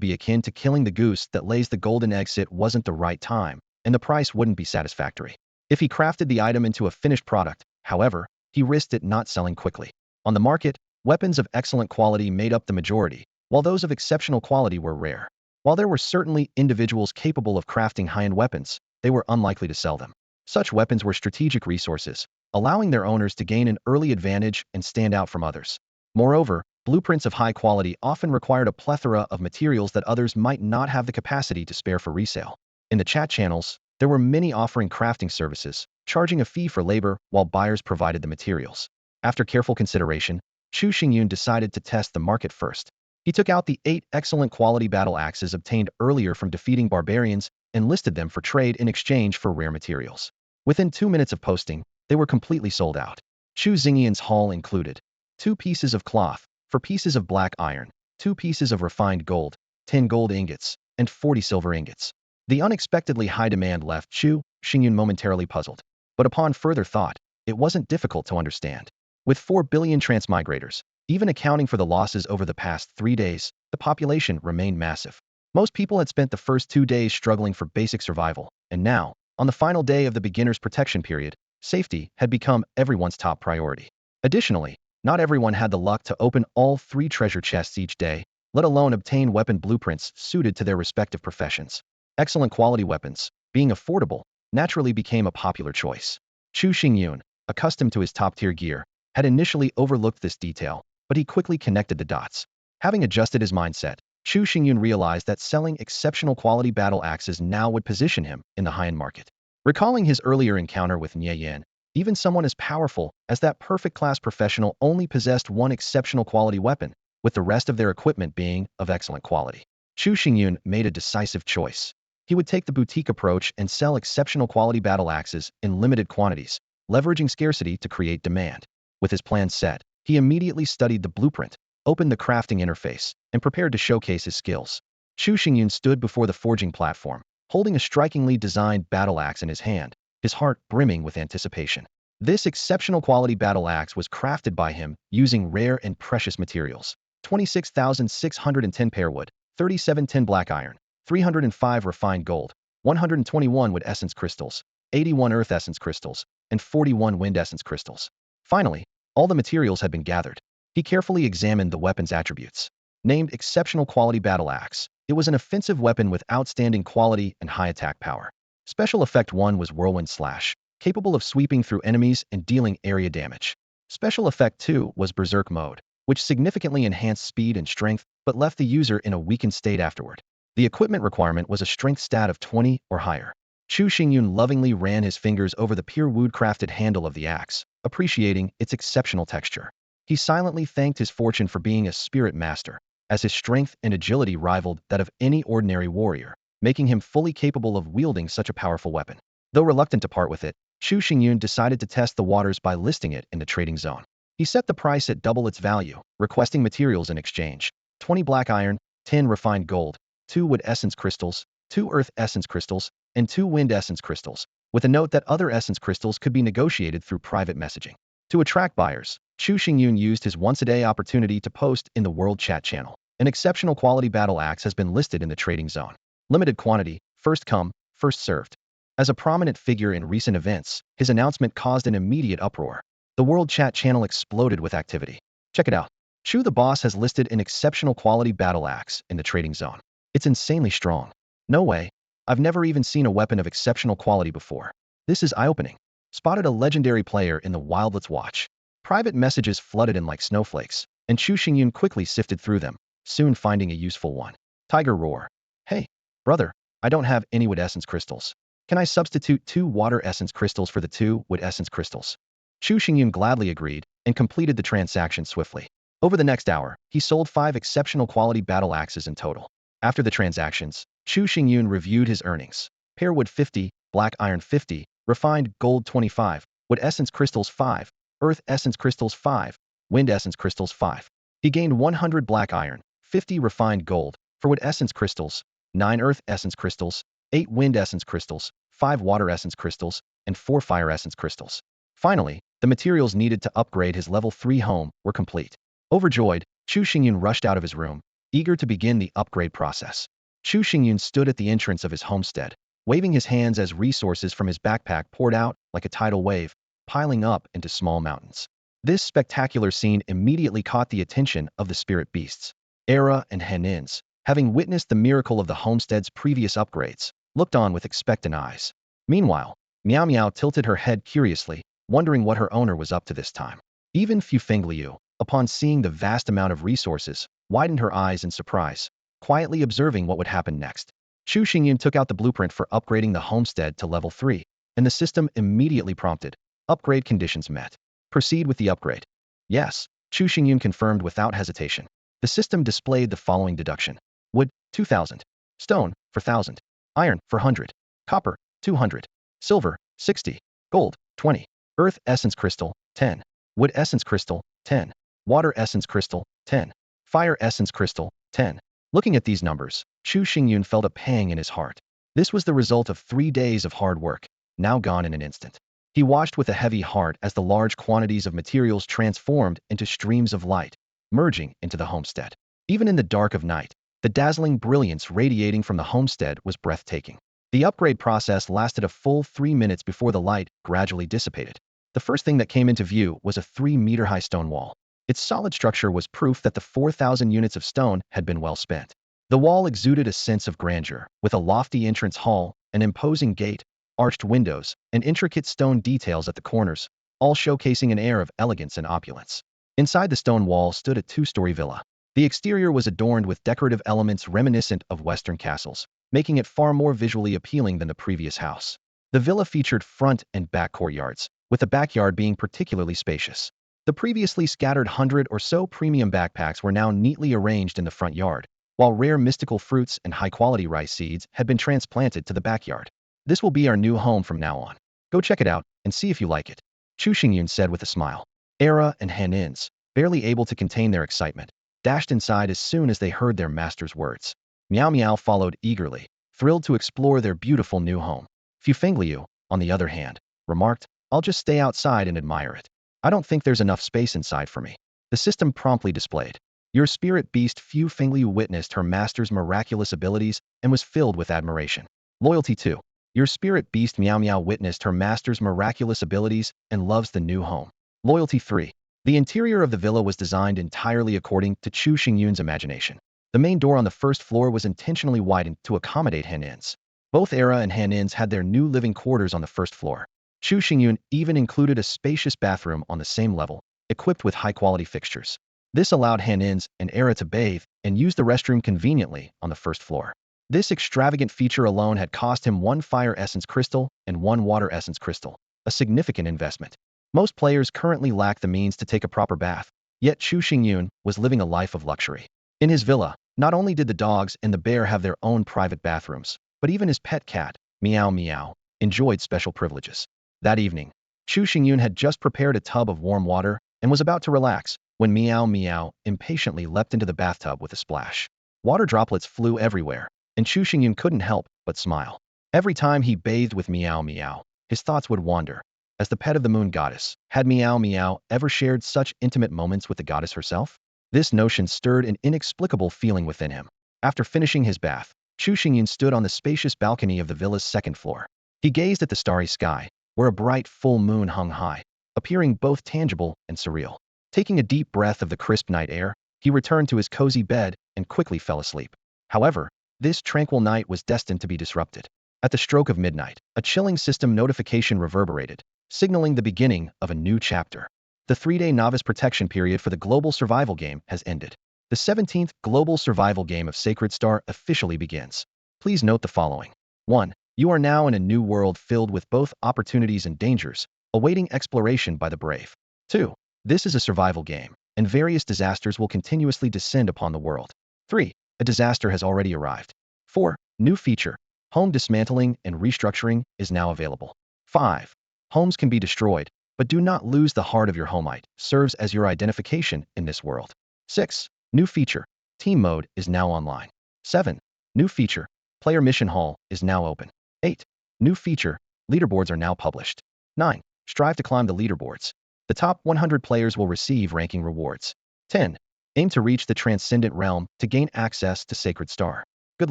be akin to killing the goose that lays the golden eggs. It wasn't the right time, and the price wouldn't be satisfactory. If he crafted the item into a finished product, however, he risked it not selling quickly. On the market, weapons of excellent quality made up the majority, while those of exceptional quality were rare. While there were certainly individuals capable of crafting high-end weapons, they were unlikely to sell them. Such weapons were strategic resources, allowing their owners to gain an early advantage and stand out from others. Moreover, blueprints of high quality often required a plethora of materials that others might not have the capacity to spare for resale. In the chat channels, there were many offering crafting services, charging a fee for labor while buyers provided the materials. After careful consideration, Chu Xingyun decided to test the market first. He took out the 8 excellent quality battle axes obtained earlier from defeating barbarians and listed them for trade in exchange for rare materials. Within 2 minutes of posting, they were completely sold out. Chu Xingyun's haul included 2 pieces of cloth, 4 pieces of black iron, 2 pieces of refined gold, 10 gold ingots, and 40 silver ingots. The unexpectedly high demand left Chu Xingyun momentarily puzzled. But upon further thought, it wasn't difficult to understand. With 4 billion transmigrators, even accounting for the losses over the past 3 days, the population remained massive. Most people had spent the first 2 days struggling for basic survival, and now, on the final day of the beginner's protection period, safety had become everyone's top priority. Additionally, not everyone had the luck to open all 3 treasure chests each day, let alone obtain weapon blueprints suited to their respective professions. Excellent quality weapons, being affordable, naturally became a popular choice. Chu Xingyun, accustomed to his top-tier gear, had initially overlooked this detail, but he quickly connected the dots. Having adjusted his mindset, Chu Xingyun realized that selling exceptional quality battle axes now would position him in the high-end market. Recalling his earlier encounter with Nye Yan, even someone as powerful as that perfect class professional only possessed 1 exceptional quality weapon, with the rest of their equipment being of excellent quality. Chu Xingyun made a decisive choice. He would take the boutique approach and sell exceptional quality battle axes in limited quantities, leveraging scarcity to create demand. With his plan set, he immediately studied the blueprint, opened the crafting interface, and prepared to showcase his skills. Chu Xingyun stood before the forging platform, holding a strikingly designed battle axe in his hand, his heart brimming with anticipation. This exceptional quality battle axe was crafted by him using rare and precious materials. 26,610 pearwood, 3710 black iron, 305 refined gold, 121 wood essence crystals, 81 earth essence crystals, and 41 wind essence crystals. Finally, all the materials had been gathered. He carefully examined the weapon's attributes. Named Exceptional Quality Battle Axe, it was an offensive weapon with outstanding quality and high attack power. Special Effect 1 was Whirlwind Slash, capable of sweeping through enemies and dealing area damage. Special Effect 2 was Berserk Mode, which significantly enhanced speed and strength but left the user in a weakened state afterward. The equipment requirement was a strength stat of 20 or higher. Chu Xingyun lovingly ran his fingers over the pure wood-crafted handle of the axe, appreciating its exceptional texture. He silently thanked his fortune for being a spirit master, as his strength and agility rivaled that of any ordinary warrior, making him fully capable of wielding such a powerful weapon. Though reluctant to part with it, Chu Xingyun decided to test the waters by listing it in the trading zone. He set the price at double its value, requesting materials in exchange: 20 black iron, 10 refined gold, 2 wood essence crystals, 2 earth essence crystals, and 2 wind essence crystals, with a note that other essence crystals could be negotiated through private messaging. To attract buyers, Chu Xingyun used his once-a-day opportunity to post in the World Chat channel. An exceptional quality battle axe has been listed in the trading zone. Limited quantity, first come, first served. As a prominent figure in recent events, his announcement caused an immediate uproar. The World Chat channel exploded with activity. Check it out. Chu the Boss has listed an exceptional quality battle axe in the trading zone. It's insanely strong. No way. I've never even seen a weapon of exceptional quality before. This is eye-opening. Spotted a legendary player in the wild. Let's watch. Private messages flooded in like snowflakes, and Chu Xingyun quickly sifted through them, soon finding a useful one. Tiger roar. Hey, brother, I don't have any wood essence crystals. Can I substitute 2 water essence crystals for the 2 wood essence crystals? Chu Xingyun gladly agreed and completed the transaction swiftly. Over the next hour, he sold 5 exceptional quality battle axes in total. After the transactions, Chu Xingyun reviewed his earnings. Pearwood 50, black iron 50, refined gold 25, wood essence crystals 5, earth essence crystals 5, wind essence crystals 5. He gained 100 black iron, 50 refined gold, for wood essence crystals, 9 earth essence crystals, 8 wind essence crystals, 5 water essence crystals, and 4 fire essence crystals. Finally, the materials needed to upgrade his level 3 home were complete. Overjoyed, Chu Xingyun rushed out of his room, eager to begin the upgrade process. Chu Xingyun stood at the entrance of his homestead, waving his hands as resources from his backpack poured out like a tidal wave, piling up into small mountains. This spectacular scene immediately caught the attention of the spirit beasts. Era and Henins, having witnessed the miracle of the homestead's previous upgrades, looked on with expectant eyes. Meanwhile, Meow Meow tilted her head curiously, wondering what her owner was up to this time. Even Fu Fengliu, upon seeing the vast amount of resources, widened her eyes in surprise, quietly observing what would happen next. Chu Xingyun took out the blueprint for upgrading the homestead to level 3, and the system immediately prompted, upgrade conditions met. Proceed with the upgrade. Yes, Chu Xingyun confirmed without hesitation. The system displayed the following deduction. Wood, 2,000. Stone, 4,000. Iron, 400. Copper, 200. Silver, 60. Gold, 20. Earth essence crystal, 10. Wood essence crystal, 10. Water essence crystal, 10. Fire essence crystal, 10. Looking at these numbers, Chu Xingyun felt a pang in his heart. This was the result of 3 days of hard work, now gone in an instant. He watched with a heavy heart as the large quantities of materials transformed into streams of light, merging into the homestead. Even in the dark of night, the dazzling brilliance radiating from the homestead was breathtaking. The upgrade process lasted a full 3 minutes before the light gradually dissipated. The first thing that came into view was a 3-meter-high stone wall. Its solid structure was proof that the 4,000 units of stone had been well spent. The wall exuded a sense of grandeur, with a lofty entrance hall, an imposing gate, arched windows, and intricate stone details at the corners, all showcasing an air of elegance and opulence. Inside the stone wall stood a 2-story villa. The exterior was adorned with decorative elements reminiscent of Western castles, making it far more visually appealing than the previous house. The villa featured front and back courtyards, with the backyard being particularly spacious. The previously scattered 100 or so premium backpacks were now neatly arranged in the front yard, while rare mystical fruits and high-quality rice seeds had been transplanted to the backyard. This will be our new home from now on. Go check it out and see if you like it, Chu Xingyun said with a smile. Era and Henins, barely able to contain their excitement, dashed inside as soon as they heard their master's words. Meow Meow followed eagerly, thrilled to explore their beautiful new home. Fu Fengliu, on the other hand, remarked, I'll just stay outside and admire it. I don't think there's enough space inside for me. The system promptly displayed. Your spirit beast Fu Fengliu witnessed her master's miraculous abilities and was filled with admiration. Loyalty 2. Your spirit beast Meow Meow witnessed her master's miraculous abilities and loves the new home. Loyalty 3. The interior of the villa was designed entirely according to Chu Xingyun's imagination. The main door on the first floor was intentionally widened to accommodate Henins. Both Era and Henins had their new living quarters on the first floor. Chu Xingyun even included a spacious bathroom on the same level, equipped with high-quality fixtures. This allowed Henins and Era to bathe and use the restroom conveniently on the first floor. This extravagant feature alone had cost him 1 fire essence crystal and 1 water essence crystal, a significant investment. Most players currently lack the means to take a proper bath, yet Chu Xingyun was living a life of luxury. In his villa, not only did the dogs and the bear have their own private bathrooms, but even his pet cat, Meow Meow, enjoyed special privileges. That evening, Chu Xingyun had just prepared a tub of warm water and was about to relax when Meow Meow impatiently leapt into the bathtub with a splash. Water droplets flew everywhere, and Chu Xingyun couldn't help but smile. Every time he bathed with Meow Meow, his thoughts would wander. As the pet of the moon goddess, had Meow Meow ever shared such intimate moments with the goddess herself? This notion stirred an inexplicable feeling within him. After finishing his bath, Chu Xingyun stood on the spacious balcony of the villa's second floor. He gazed at the starry sky, where a bright full moon hung high, appearing both tangible and surreal. Taking a deep breath of the crisp night air, he returned to his cozy bed and quickly fell asleep. However, this tranquil night was destined to be disrupted. At the stroke of midnight, a chilling system notification reverberated, signaling the beginning of a new chapter. The 3-day novice protection period for the global survival game has ended. The 17th Global Survival Game of Sacred Star officially begins. Please note the following. 1. You are now in a new world filled with both opportunities and dangers, awaiting exploration by the brave. 2. This is a survival game, and various disasters will continuously descend upon the world. 3. A disaster has already arrived. 4. New feature. Home dismantling and restructuring is now available. 5. Homes can be destroyed, but do not lose the heart of your homite. Serves as your identification in this world. 6. New feature. Team mode is now online. 7. New feature. Player mission hall is now open. 8. New feature. Leaderboards are now published. 9. Strive to climb the leaderboards. The top 100 players will receive ranking rewards. 10. Aim to reach the transcendent realm to gain access to Sacred Star. Good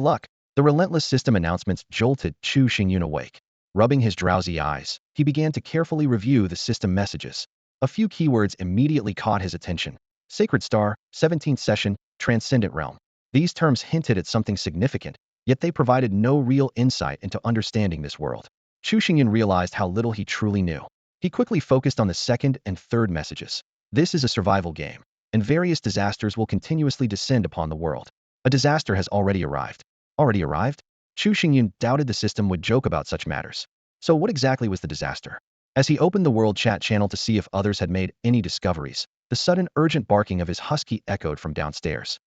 luck. The relentless system announcements jolted Chu Xingyun awake. Rubbing his drowsy eyes, he began to carefully review the system messages. A few keywords immediately caught his attention. Sacred Star, 17th Session, Transcendent Realm. These terms hinted at something significant, yet they provided no real insight into understanding this world. Chu Xingyun realized how little he truly knew. He quickly focused on the second and third messages. This is a survival game, and various disasters will continuously descend upon the world. A disaster has already arrived. Already arrived? Chu Xingyun doubted the system would joke about such matters. So what exactly was the disaster? As he opened the world chat channel to see if others had made any discoveries, the sudden urgent barking of his husky echoed from downstairs.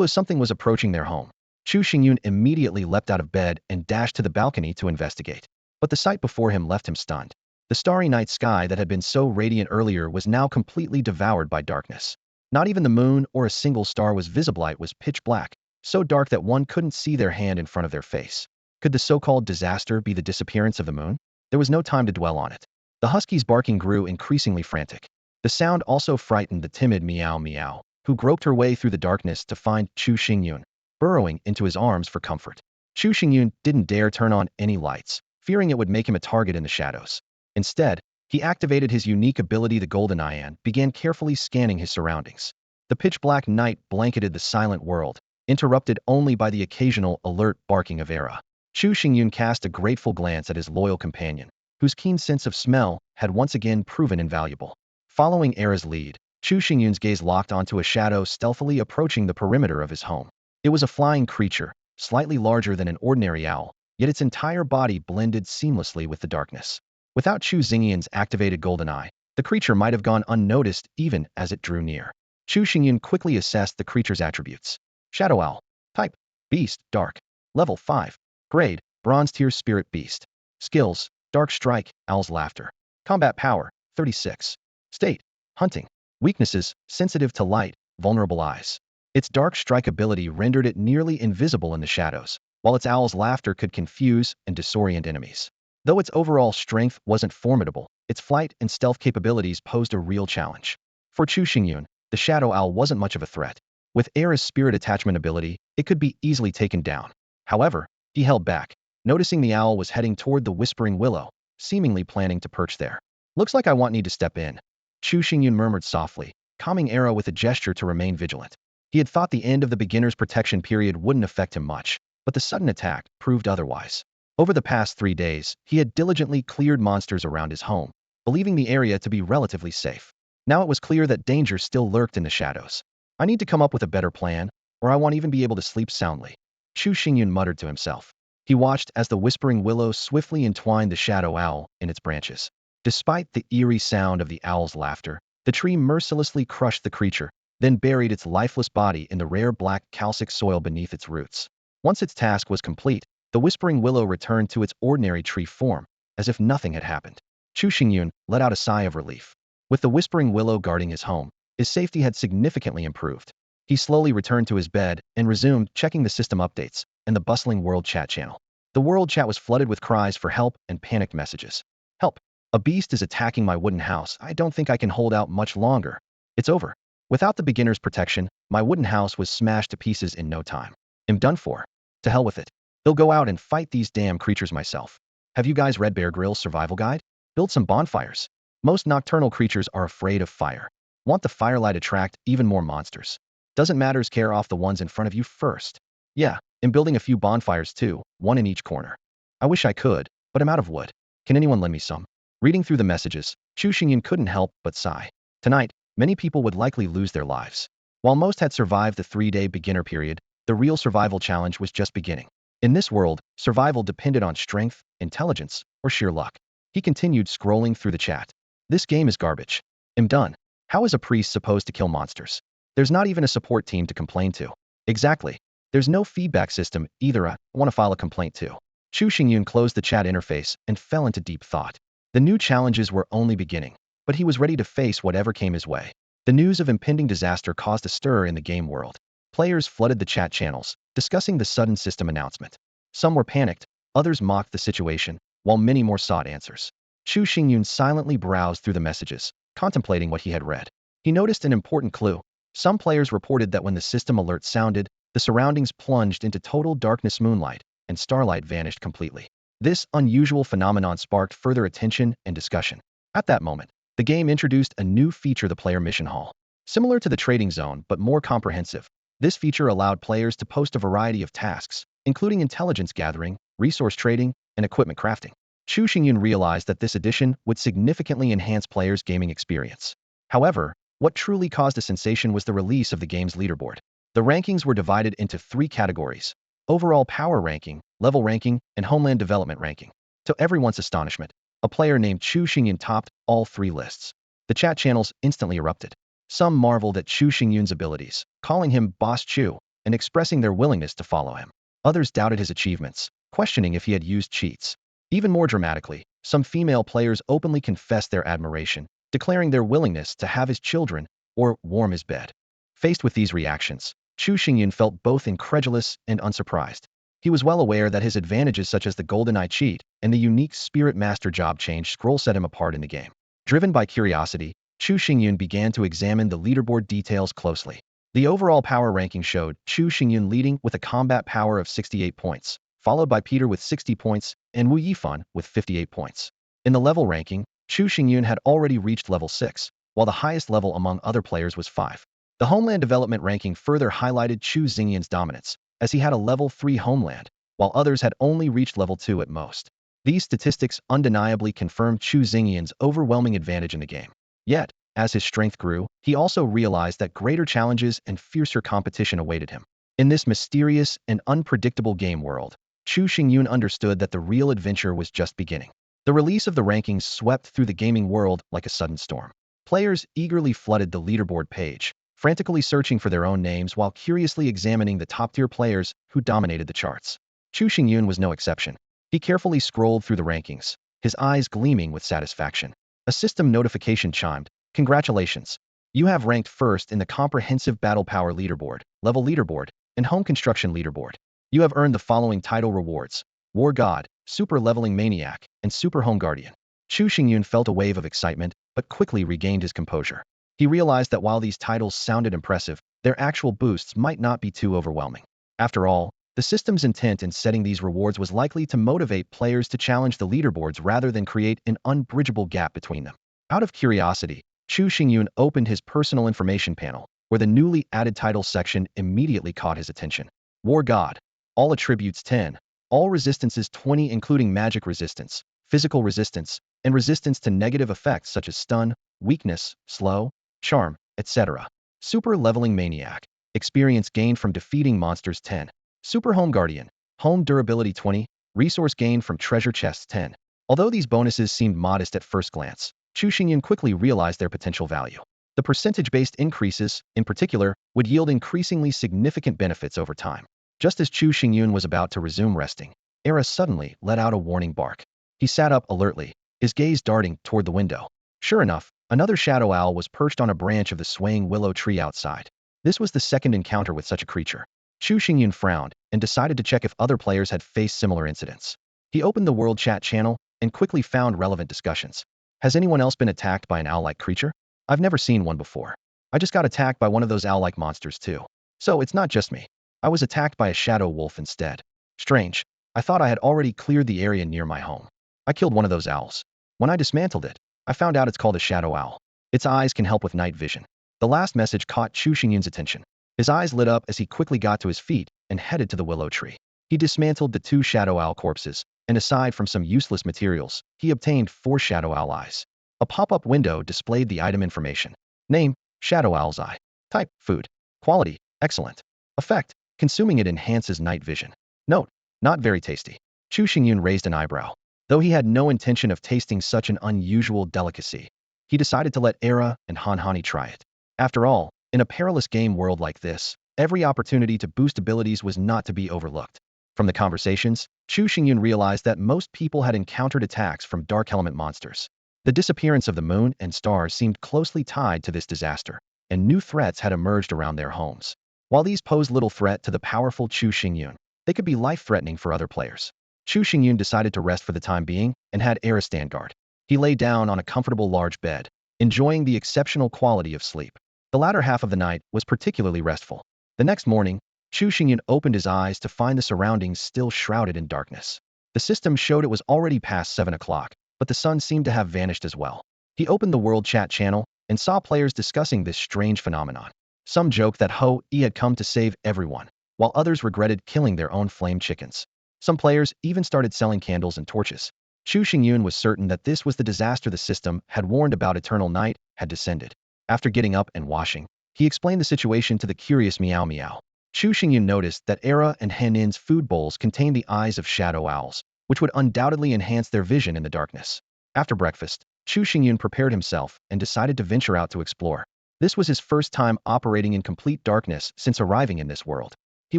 Something was approaching their home. Chu Xingyun immediately leapt out of bed and dashed to the balcony to investigate. But the sight before him left him stunned. The starry night sky that had been so radiant earlier was now completely devoured by darkness. Not even the moon or a single star was visible. It was pitch black, so dark that one couldn't see their hand in front of their face. Could the so-called disaster be the disappearance of the moon? There was no time to dwell on it. The husky's barking grew increasingly frantic. The sound also frightened the timid meow meow, who groped her way through the darkness to find Chu Xingyun, burrowing into his arms for comfort. Chu Xingyun didn't dare turn on any lights, fearing it would make him a target in the shadows. Instead, he activated his unique ability, the Golden Eye, and began carefully scanning his surroundings. The pitch-black night blanketed the silent world, interrupted only by the occasional alert barking of Era. Chu Xingyun cast a grateful glance at his loyal companion, whose keen sense of smell had once again proven invaluable. Following Era's lead, Chu Xingyun's gaze locked onto a shadow stealthily approaching the perimeter of his home. It was a flying creature, slightly larger than an ordinary owl, yet its entire body blended seamlessly with the darkness. Without Chu Xingyun's activated golden eye, the creature might have gone unnoticed even as it drew near. Chu Xingyun quickly assessed the creature's attributes. Shadow Owl. Type. Beast, Dark. Level 5. Grade. Bronze Tier Spirit Beast. Skills. Dark Strike, Owl's Laughter. Combat Power. 36. State. Hunting. Weaknesses. Sensitive to light, vulnerable eyes. Its Dark Strike ability rendered it nearly invisible in the shadows, while its Owl's Laughter could confuse and disorient enemies. Though its overall strength wasn't formidable, its flight and stealth capabilities posed a real challenge. For Chu Xingyun, the Shadow Owl wasn't much of a threat. With Era's spirit attachment ability, it could be easily taken down. However, he held back, noticing the owl was heading toward the Whispering Willow, seemingly planning to perch there. Looks like I need to step in. Chu Xingyun murmured softly, calming Era with a gesture to remain vigilant. He had thought the end of the beginner's protection period wouldn't affect him much, but the sudden attack proved otherwise. Over the past 3 days, he had diligently cleared monsters around his home, believing the area to be relatively safe. Now it was clear that danger still lurked in the shadows. I need to come up with a better plan, or I won't even be able to sleep soundly. Chu Xingyun muttered to himself. He watched as the Whispering Willow swiftly entwined the Shadow Owl in its branches. Despite the eerie sound of the owl's laughter, the tree mercilessly crushed the creature, then buried its lifeless body in the rare black calcic soil beneath its roots. Once its task was complete, the Whispering Willow returned to its ordinary tree form, as if nothing had happened. Chu Xingyun let out a sigh of relief. With the Whispering Willow guarding his home, his safety had significantly improved. He slowly returned to his bed and resumed checking the system updates and the bustling world chat channel. The world chat was flooded with cries for help and panicked messages. Help! A beast is attacking my wooden house. I don't think I can hold out much longer. It's over. Without the beginner's protection, my wooden house was smashed to pieces in no time. I'm done for. To hell with it. I'll go out and fight these damn creatures myself. Have you guys read Bear Grylls' survival guide? Build some bonfires. Most nocturnal creatures are afraid of fire. Want the firelight attract even more monsters. Doesn't matter, scare off the ones in front of you first. Yeah, I'm building a few bonfires too, one in each corner. I wish I could, but I'm out of wood. Can anyone lend me some? Reading through the messages, Chu Xingyun couldn't help but sigh. Tonight, many people would likely lose their lives. While most had survived the 3-day beginner period, the real survival challenge was just beginning. In this world, survival depended on strength, intelligence, or sheer luck. He continued scrolling through the chat. This game is garbage. I'm done. How is a priest supposed to kill monsters? There's not even a support team to complain to. Exactly. There's no feedback system either. I want to file a complaint too. Chu Xingyun closed the chat interface and fell into deep thought. The new challenges were only beginning, but he was ready to face whatever came his way. The news of impending disaster caused a stir in the game world. Players flooded the chat channels, discussing the sudden system announcement. Some were panicked, others mocked the situation, while many more sought answers. Chu Xingyun silently browsed through the messages, contemplating what he had read. He noticed an important clue. Some players reported that when the system alert sounded, the surroundings plunged into total darkness, moonlight, and starlight vanished completely. This unusual phenomenon sparked further attention and discussion. At that moment, the game introduced a new feature, the player mission hall. Similar to the trading zone, but more comprehensive, this feature allowed players to post a variety of tasks, including intelligence gathering, resource trading, and equipment crafting. Chu Xingyun realized that this addition would significantly enhance players' gaming experience. However, what truly caused a sensation was the release of the game's leaderboard. The rankings were divided into 3 categories: overall power ranking, level ranking, and homeland development ranking. To everyone's astonishment, a player named Chu Xingyun topped all 3 lists. The chat channels instantly erupted. Some marveled at Chu Xingyun's abilities, calling him Boss Chu, and expressing their willingness to follow him. Others doubted his achievements, questioning if he had used cheats. Even more dramatically, some female players openly confessed their admiration, declaring their willingness to have his children or warm his bed. Faced with these reactions, Chu Xingyun felt both incredulous and unsurprised. He was well aware that his advantages such as the Golden Eye cheat and the unique Spirit Master job change scroll set him apart in the game. Driven by curiosity, Chu Xingyun began to examine the leaderboard details closely. The overall power ranking showed Chu Xingyun leading with a combat power of 68 points, followed by Peter with 60 points and Wu Yifan with 58 points. In the level ranking, Chu Xingyun had already reached level 6, while the highest level among other players was 5. The homeland development ranking further highlighted Chu Xingyun's dominance, as he had a level 3 homeland, while others had only reached level 2 at most. These statistics undeniably confirmed Chu Xingyun's overwhelming advantage in the game. Yet, as his strength grew, he also realized that greater challenges and fiercer competition awaited him. In this mysterious and unpredictable game world, Chu Xingyun understood that the real adventure was just beginning. The release of the rankings swept through the gaming world like a sudden storm. Players eagerly flooded the leaderboard page, frantically searching for their own names while curiously examining the top-tier players who dominated the charts. Chu Xingyun was no exception. He carefully scrolled through the rankings, his eyes gleaming with satisfaction. A system notification chimed. Congratulations! You have ranked first in the comprehensive battle power leaderboard, level leaderboard, and home construction leaderboard. You have earned the following title rewards: War God, Super Leveling Maniac, and Super Home Guardian. Chu Xingyun felt a wave of excitement, but quickly regained his composure. He realized that while these titles sounded impressive, their actual boosts might not be too overwhelming. After all, the system's intent in setting these rewards was likely to motivate players to challenge the leaderboards rather than create an unbridgeable gap between them. Out of curiosity, Chu Xingyun opened his personal information panel, where the newly added title section immediately caught his attention. War God. All attributes 10. All resistances 20, including magic resistance, physical resistance, and resistance to negative effects such as stun, weakness, slow, charm, etc. Super Leveling Maniac. Experience gained from defeating monsters 10. Super Home Guardian. Home durability 20. Resource gained from treasure chests 10. Although these bonuses seemed modest at first glance, Chu Xingyun quickly realized their potential value. The percentage-based increases, in particular, would yield increasingly significant benefits over time. Just as Chu Xingyun was about to resume resting, Era suddenly let out a warning bark. He sat up alertly, his gaze darting toward the window. Sure enough, another shadow owl was perched on a branch of the swaying willow tree outside. This was the second encounter with such a creature. Chu Xingyun frowned and decided to check if other players had faced similar incidents. He opened the world chat channel and quickly found relevant discussions. Has anyone else been attacked by an owl-like creature? I've never seen one before. I just got attacked by one of those owl-like monsters too. So it's not just me. I was attacked by a shadow wolf instead. Strange. I thought I had already cleared the area near my home. I killed one of those owls. When I dismantled it, I found out it's called a shadow owl. Its eyes can help with night vision. The last message caught Chu Xingyun's attention. His eyes lit up as he quickly got to his feet and headed to the willow tree. He dismantled the 2 shadow owl corpses, and aside from some useless materials, he obtained 4 shadow owl eyes. A pop-up window displayed the item information. Name: Shadow Owl's Eye. Type: Food. Quality, excellent. Effect, consuming it enhances night vision. Note, not very tasty. Chu Xingyun raised an eyebrow. Though he had no intention of tasting such an unusual delicacy, he decided to let Era and Han try it. After all, in a perilous game world like this, every opportunity to boost abilities was not to be overlooked. From the conversations, Chu Xingyun realized that most people had encountered attacks from dark element monsters. The disappearance of the moon and stars seemed closely tied to this disaster, and new threats had emerged around their homes. While these posed little threat to the powerful Chu Xingyun, they could be life-threatening for other players. Chu Xingyun decided to rest for the time being and had Era stand guard. He lay down on a comfortable large bed, enjoying the exceptional quality of sleep. The latter half of the night was particularly restful. The next morning, Chu Xingyun opened his eyes to find the surroundings still shrouded in darkness. The system showed it was already past 7 o'clock, but the sun seemed to have vanished as well. He opened the world chat channel and saw players discussing this strange phenomenon. Some joked that He had come to save everyone, while others regretted killing their own flame chickens. Some players even started selling candles and torches. Chu Xingyun was certain that this was the disaster the system had warned about. Eternal night had descended. After getting up and washing, he explained the situation to the curious Meow Meow. Chu Xingyun noticed that Era and Henin's food bowls contained the eyes of shadow owls, which would undoubtedly enhance their vision in the darkness. After breakfast, Chu Xingyun prepared himself and decided to venture out to explore. This was his first time operating in complete darkness since arriving in this world. He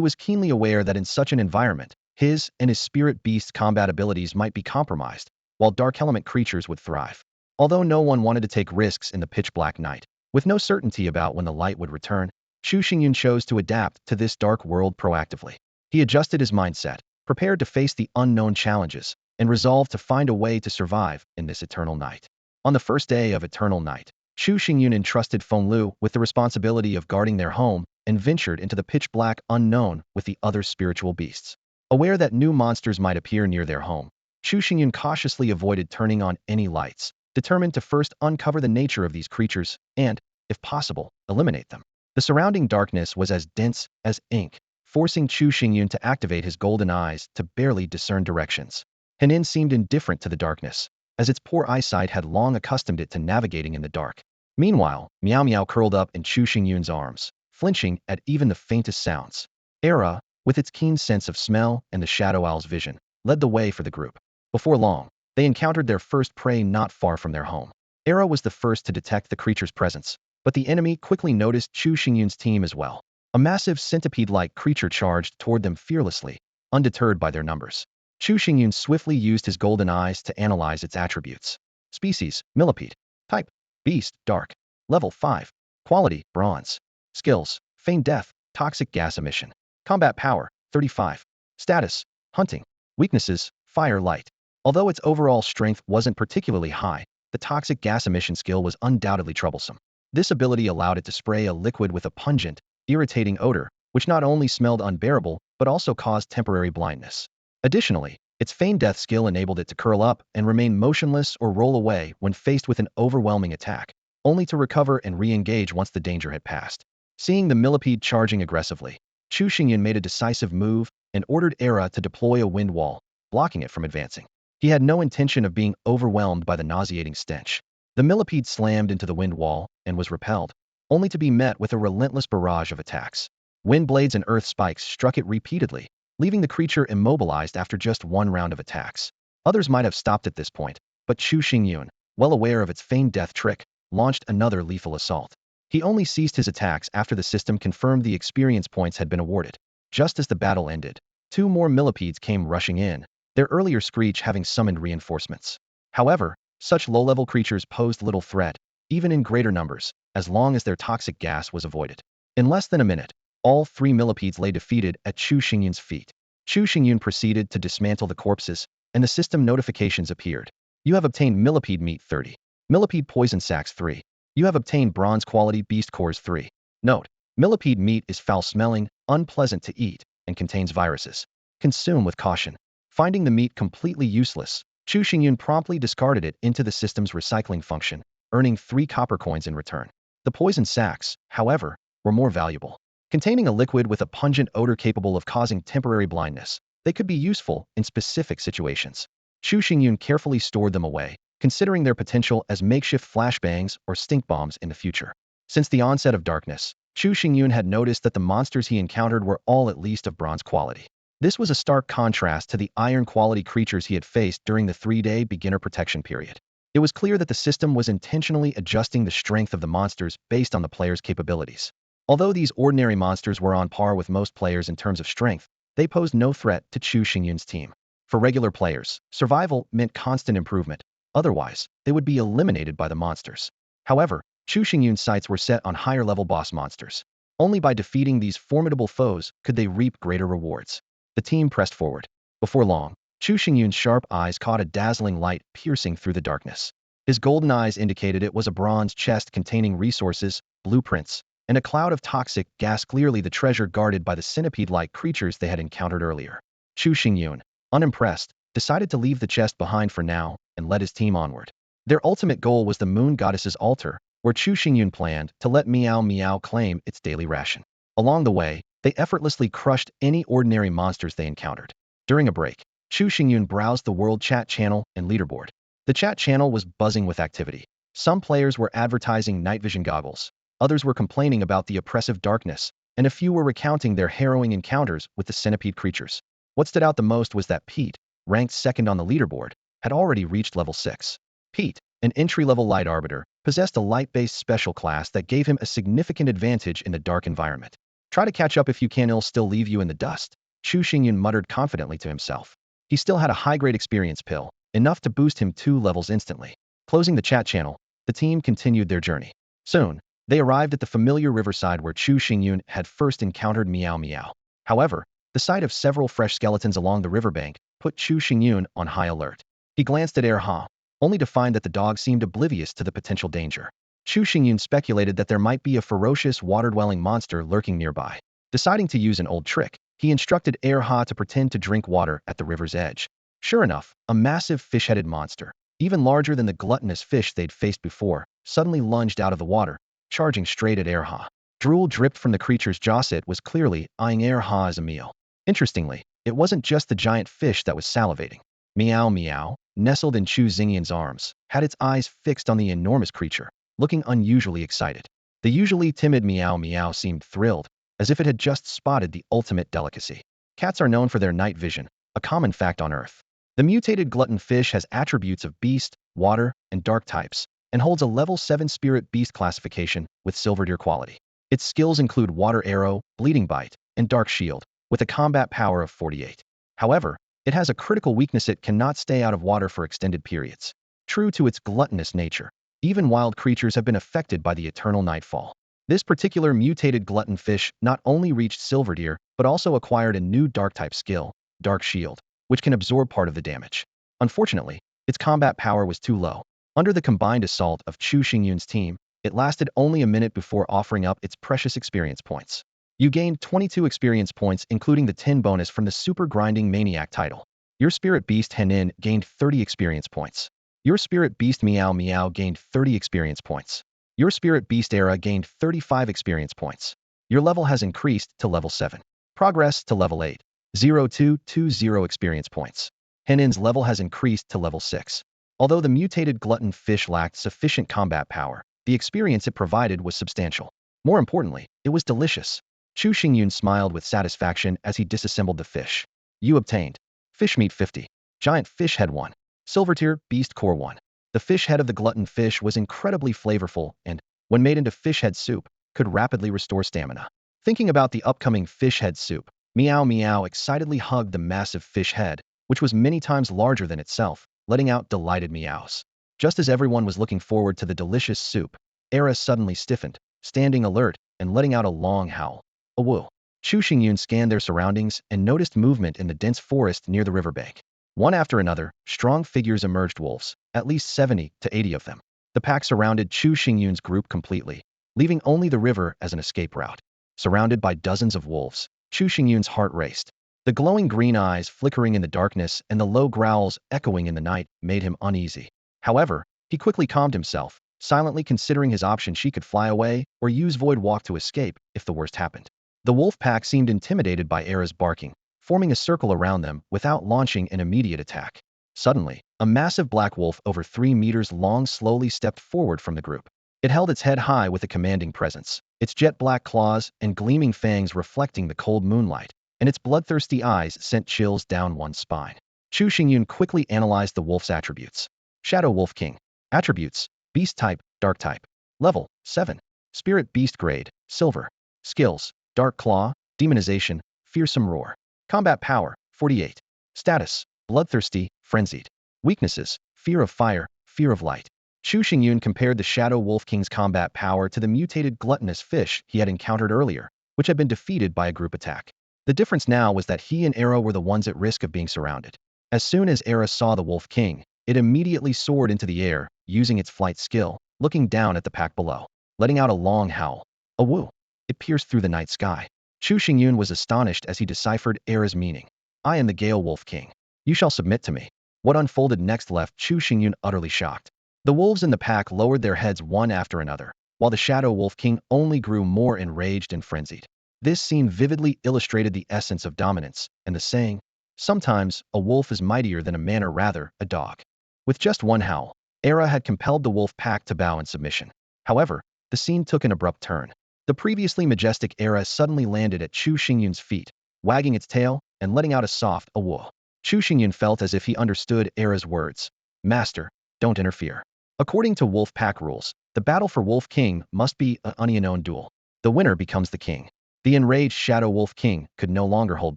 was keenly aware that in such an environment, his and his spirit beast's combat abilities might be compromised, while dark element creatures would thrive. Although no one wanted to take risks in the pitch-black night, with no certainty about when the light would return, Chu Xingyun chose to adapt to this dark world proactively. He adjusted his mindset, prepared to face the unknown challenges, and resolved to find a way to survive in this eternal night. On the first day of Eternal Night, Chu Xingyun entrusted Fenglu with the responsibility of guarding their home and ventured into the pitch-black unknown with the other spiritual beasts. Aware that new monsters might appear near their home, Chu Xingyun cautiously avoided turning on any lights, determined to first uncover the nature of these creatures and, if possible, eliminate them. The surrounding darkness was as dense as ink, forcing Chu Xingyun to activate his golden eyes to barely discern directions. Henin seemed indifferent to the darkness, as its poor eyesight had long accustomed it to navigating in the dark. Meanwhile, Meow Meow curled up in Chu Xingyun's arms, flinching at even the faintest sounds. Era, with its keen sense of smell and the shadow owl's vision, led the way for the group. Before long, they encountered their first prey not far from their home. Era was the first to detect the creature's presence, but the enemy quickly noticed Chu Xingyun's team as well. A massive centipede-like creature charged toward them fearlessly, undeterred by their numbers. Chu Xingyun swiftly used his golden eyes to analyze its attributes. Species, millipede. Type, beast, dark. Level 5. Quality, bronze. Skills, feigned death, toxic gas emission. Combat power, 35. Status, hunting. Weaknesses, fire, light. Although its overall strength wasn't particularly high, the toxic gas emission skill was undoubtedly troublesome. This ability allowed it to spray a liquid with a pungent, irritating odor, which not only smelled unbearable, but also caused temporary blindness. Additionally, its feigned death skill enabled it to curl up and remain motionless or roll away when faced with an overwhelming attack, only to recover and re-engage once the danger had passed. Seeing the millipede charging aggressively, Chu Xingyun made a decisive move and ordered Era to deploy a wind wall, blocking it from advancing. He had no intention of being overwhelmed by the nauseating stench. The millipede slammed into the wind wall and was repelled, only to be met with a relentless barrage of attacks. Wind blades and earth spikes struck it repeatedly, leaving the creature immobilized after just one round of attacks. Others might have stopped at this point, but Chu Xingyun, well aware of its feigned death trick, launched another lethal assault. He only ceased his attacks after the system confirmed the experience points had been awarded. Just as the battle ended, 2 more millipedes came rushing in, their earlier screech having summoned reinforcements. However, such low-level creatures posed little threat, even in greater numbers, as long as their toxic gas was avoided. In less than a minute, all 3 millipedes lay defeated at Chu Xingyun's feet. Chu Xingyun proceeded to dismantle the corpses, and the system notifications appeared. You have obtained millipede meat 30. Millipede poison sacs 3. You have obtained bronze quality beast cores 3. Note: millipede meat is foul-smelling, unpleasant to eat, and contains viruses. Consume with caution. Finding the meat completely useless, Chu Xingyun promptly discarded it into the system's recycling function, earning 3 copper coins in return. The poison sacs, however, were more valuable. Containing a liquid with a pungent odor capable of causing temporary blindness, they could be useful in specific situations. Chu Xingyun carefully stored them away, considering their potential as makeshift flashbangs or stink bombs in the future. Since the onset of darkness, Chu Xingyun had noticed that the monsters he encountered were all at least of bronze quality. This was a stark contrast to the iron quality creatures he had faced during the 3-day beginner protection period. It was clear that the system was intentionally adjusting the strength of the monsters based on the player's capabilities. Although these ordinary monsters were on par with most players in terms of strength, they posed no threat to Chu Xingyun's team. For regular players, survival meant constant improvement. Otherwise, they would be eliminated by the monsters. However, Chu Xingyun's sights were set on higher-level boss monsters. Only by defeating these formidable foes could they reap greater rewards. The team pressed forward. Before long, Chu Xingyun's sharp eyes caught a dazzling light piercing through the darkness. His golden eyes indicated it was a bronze chest containing resources, blueprints, and a cloud of toxic gas, clearly the treasure guarded by the centipede-like creatures they had encountered earlier. Chu Xingyun, unimpressed, decided to leave the chest behind for now and led his team onward. Their ultimate goal was the Moon Goddess's altar, where Chu Xingyun planned to let Meow Meow claim its daily ration. Along the way, they effortlessly crushed any ordinary monsters they encountered. During a break, Chu Xingyun browsed the world chat channel and leaderboard. The chat channel was buzzing with activity. Some players were advertising night vision goggles, others were complaining about the oppressive darkness, and a few were recounting their harrowing encounters with the centipede creatures. What stood out the most was that Pete, ranked second on the leaderboard, had already reached level 6. Pete, an entry-level light arbiter, possessed a light-based special class that gave him a significant advantage in the dark environment. Try to catch up if you can, it'll still leave you in the dust, Chu Xingyun muttered confidently to himself. He still had a high-grade experience pill, enough to boost him 2 levels instantly. Closing the chat channel, the team continued their journey. Soon, they arrived at the familiar riverside where Chu Xingyun had first encountered Meow Meow. However, the sight of several fresh skeletons along the riverbank put Chu Xingyun on high alert. He glanced at Erha, only to find that the dog seemed oblivious to the potential danger. Chu Xingyun speculated that there might be a ferocious water-dwelling monster lurking nearby. Deciding to use an old trick, he instructed Erha to pretend to drink water at the river's edge. Sure enough, a massive fish-headed monster, even larger than the gluttonous fish they'd faced before, suddenly lunged out of the water, charging straight at Erha. Drool dripped from the creature's jaws. It was clearly eyeing Erha as a meal. Interestingly, it wasn't just the giant fish that was salivating. Meow Meow, nestled in Chu Xingyun's arms, had its eyes fixed on the enormous creature, looking unusually excited. The usually timid Meow Meow seemed thrilled, as if it had just spotted the ultimate delicacy. Cats are known for their night vision, a common fact on Earth. The mutated glutton fish has attributes of beast, water, and dark types, and holds a level 7 spirit beast classification with silver deer quality. Its skills include water arrow, bleeding bite, and dark shield, with a combat power of 48. However, it has a critical weakness: it cannot stay out of water for extended periods. True to its gluttonous nature, even wild creatures have been affected by the eternal nightfall. This particular mutated glutton fish not only reached silver deer, but also acquired a new dark-type skill, dark shield, which can absorb part of the damage. Unfortunately, its combat power was too low. Under the combined assault of Chu Xingyun's team, it lasted only a minute before offering up its precious experience points. You gained 22 experience points, including the 10 bonus from the Super Grinding Maniac title. Your Spirit Beast Henin gained 30 experience points. Your Spirit Beast Meow Meow gained 30 experience points. Your Spirit Beast Era gained 35 experience points. Your level has increased to level 7. Progress to level 8. 0220 experience points. Henin's level has increased to level 6. Although the mutated glutton fish lacked sufficient combat power, the experience it provided was substantial. More importantly, it was delicious. Chu Xingyun smiled with satisfaction as he disassembled the fish. You obtained Fish Meat 50, Giant Fish Head 1, Silver Tier Beast Core 1. The fish head of the glutton fish was incredibly flavorful and, when made into fish head soup, could rapidly restore stamina. Thinking about the upcoming fish head soup, Meow Meow excitedly hugged the massive fish head, which was many times larger than itself, letting out delighted meows. Just as everyone was looking forward to the delicious soup, Era suddenly stiffened, standing alert and letting out a long howl. A woo. Chu Xingyun scanned their surroundings and noticed movement in the dense forest near the riverbank. One after another, strong figures emerged, wolves, at least 70 to 80 of them. The pack surrounded Chu Xingyun's group completely, leaving only the river as an escape route. Surrounded by dozens of wolves, Chu Xingyun's heart raced. The glowing green eyes flickering in the darkness and the low growls echoing in the night made him uneasy. However, he quickly calmed himself, silently considering his option: she could fly away or use Void Walk to escape if the worst happened. The wolf pack seemed intimidated by Era's barking, forming a circle around them without launching an immediate attack. Suddenly, a massive black wolf over 3 meters long slowly stepped forward from the group. It held its head high with a commanding presence, its jet-black claws and gleaming fangs reflecting the cold moonlight, and its bloodthirsty eyes sent chills down one's spine. Chu Xingyun quickly analyzed the wolf's attributes. Shadow Wolf King. Attributes: Beast Type, Dark Type. Level: 7. Spirit Beast Grade, Silver. Skills: Dark Claw, Demonization, Fearsome Roar. Combat Power: 48. Status: Bloodthirsty, Frenzied. Weaknesses: Fear of Fire, Fear of Light. Chu Xingyun compared the Shadow Wolf King's combat power to the mutated gluttonous fish he had encountered earlier, which had been defeated by a group attack. The difference now was that he and Era were the ones at risk of being surrounded. As soon as Era saw the Wolf King, it immediately soared into the air, using its flight skill, looking down at the pack below, letting out a long howl. A woo! It pierced through the night sky. Chu Xingyun was astonished as he deciphered Era's meaning. I am the Gale Wolf King. You shall submit to me. What unfolded next left Chu Xingyun utterly shocked. The wolves in the pack lowered their heads one after another, while the Shadow Wolf King only grew more enraged and frenzied. This scene vividly illustrated the essence of dominance, and the saying, sometimes a wolf is mightier than a man, or rather, a dog. With just one howl, Era had compelled the wolf pack to bow in submission. However, the scene took an abrupt turn. The previously majestic Era suddenly landed at Chu Xingyun's feet, wagging its tail and letting out a soft "awoo." Chu Xingyun felt as if he understood Era's words. Master, don't interfere. According to wolf pack rules, the battle for Wolf King must be an unknown duel. The winner becomes the king. The enraged Shadow Wolf King could no longer hold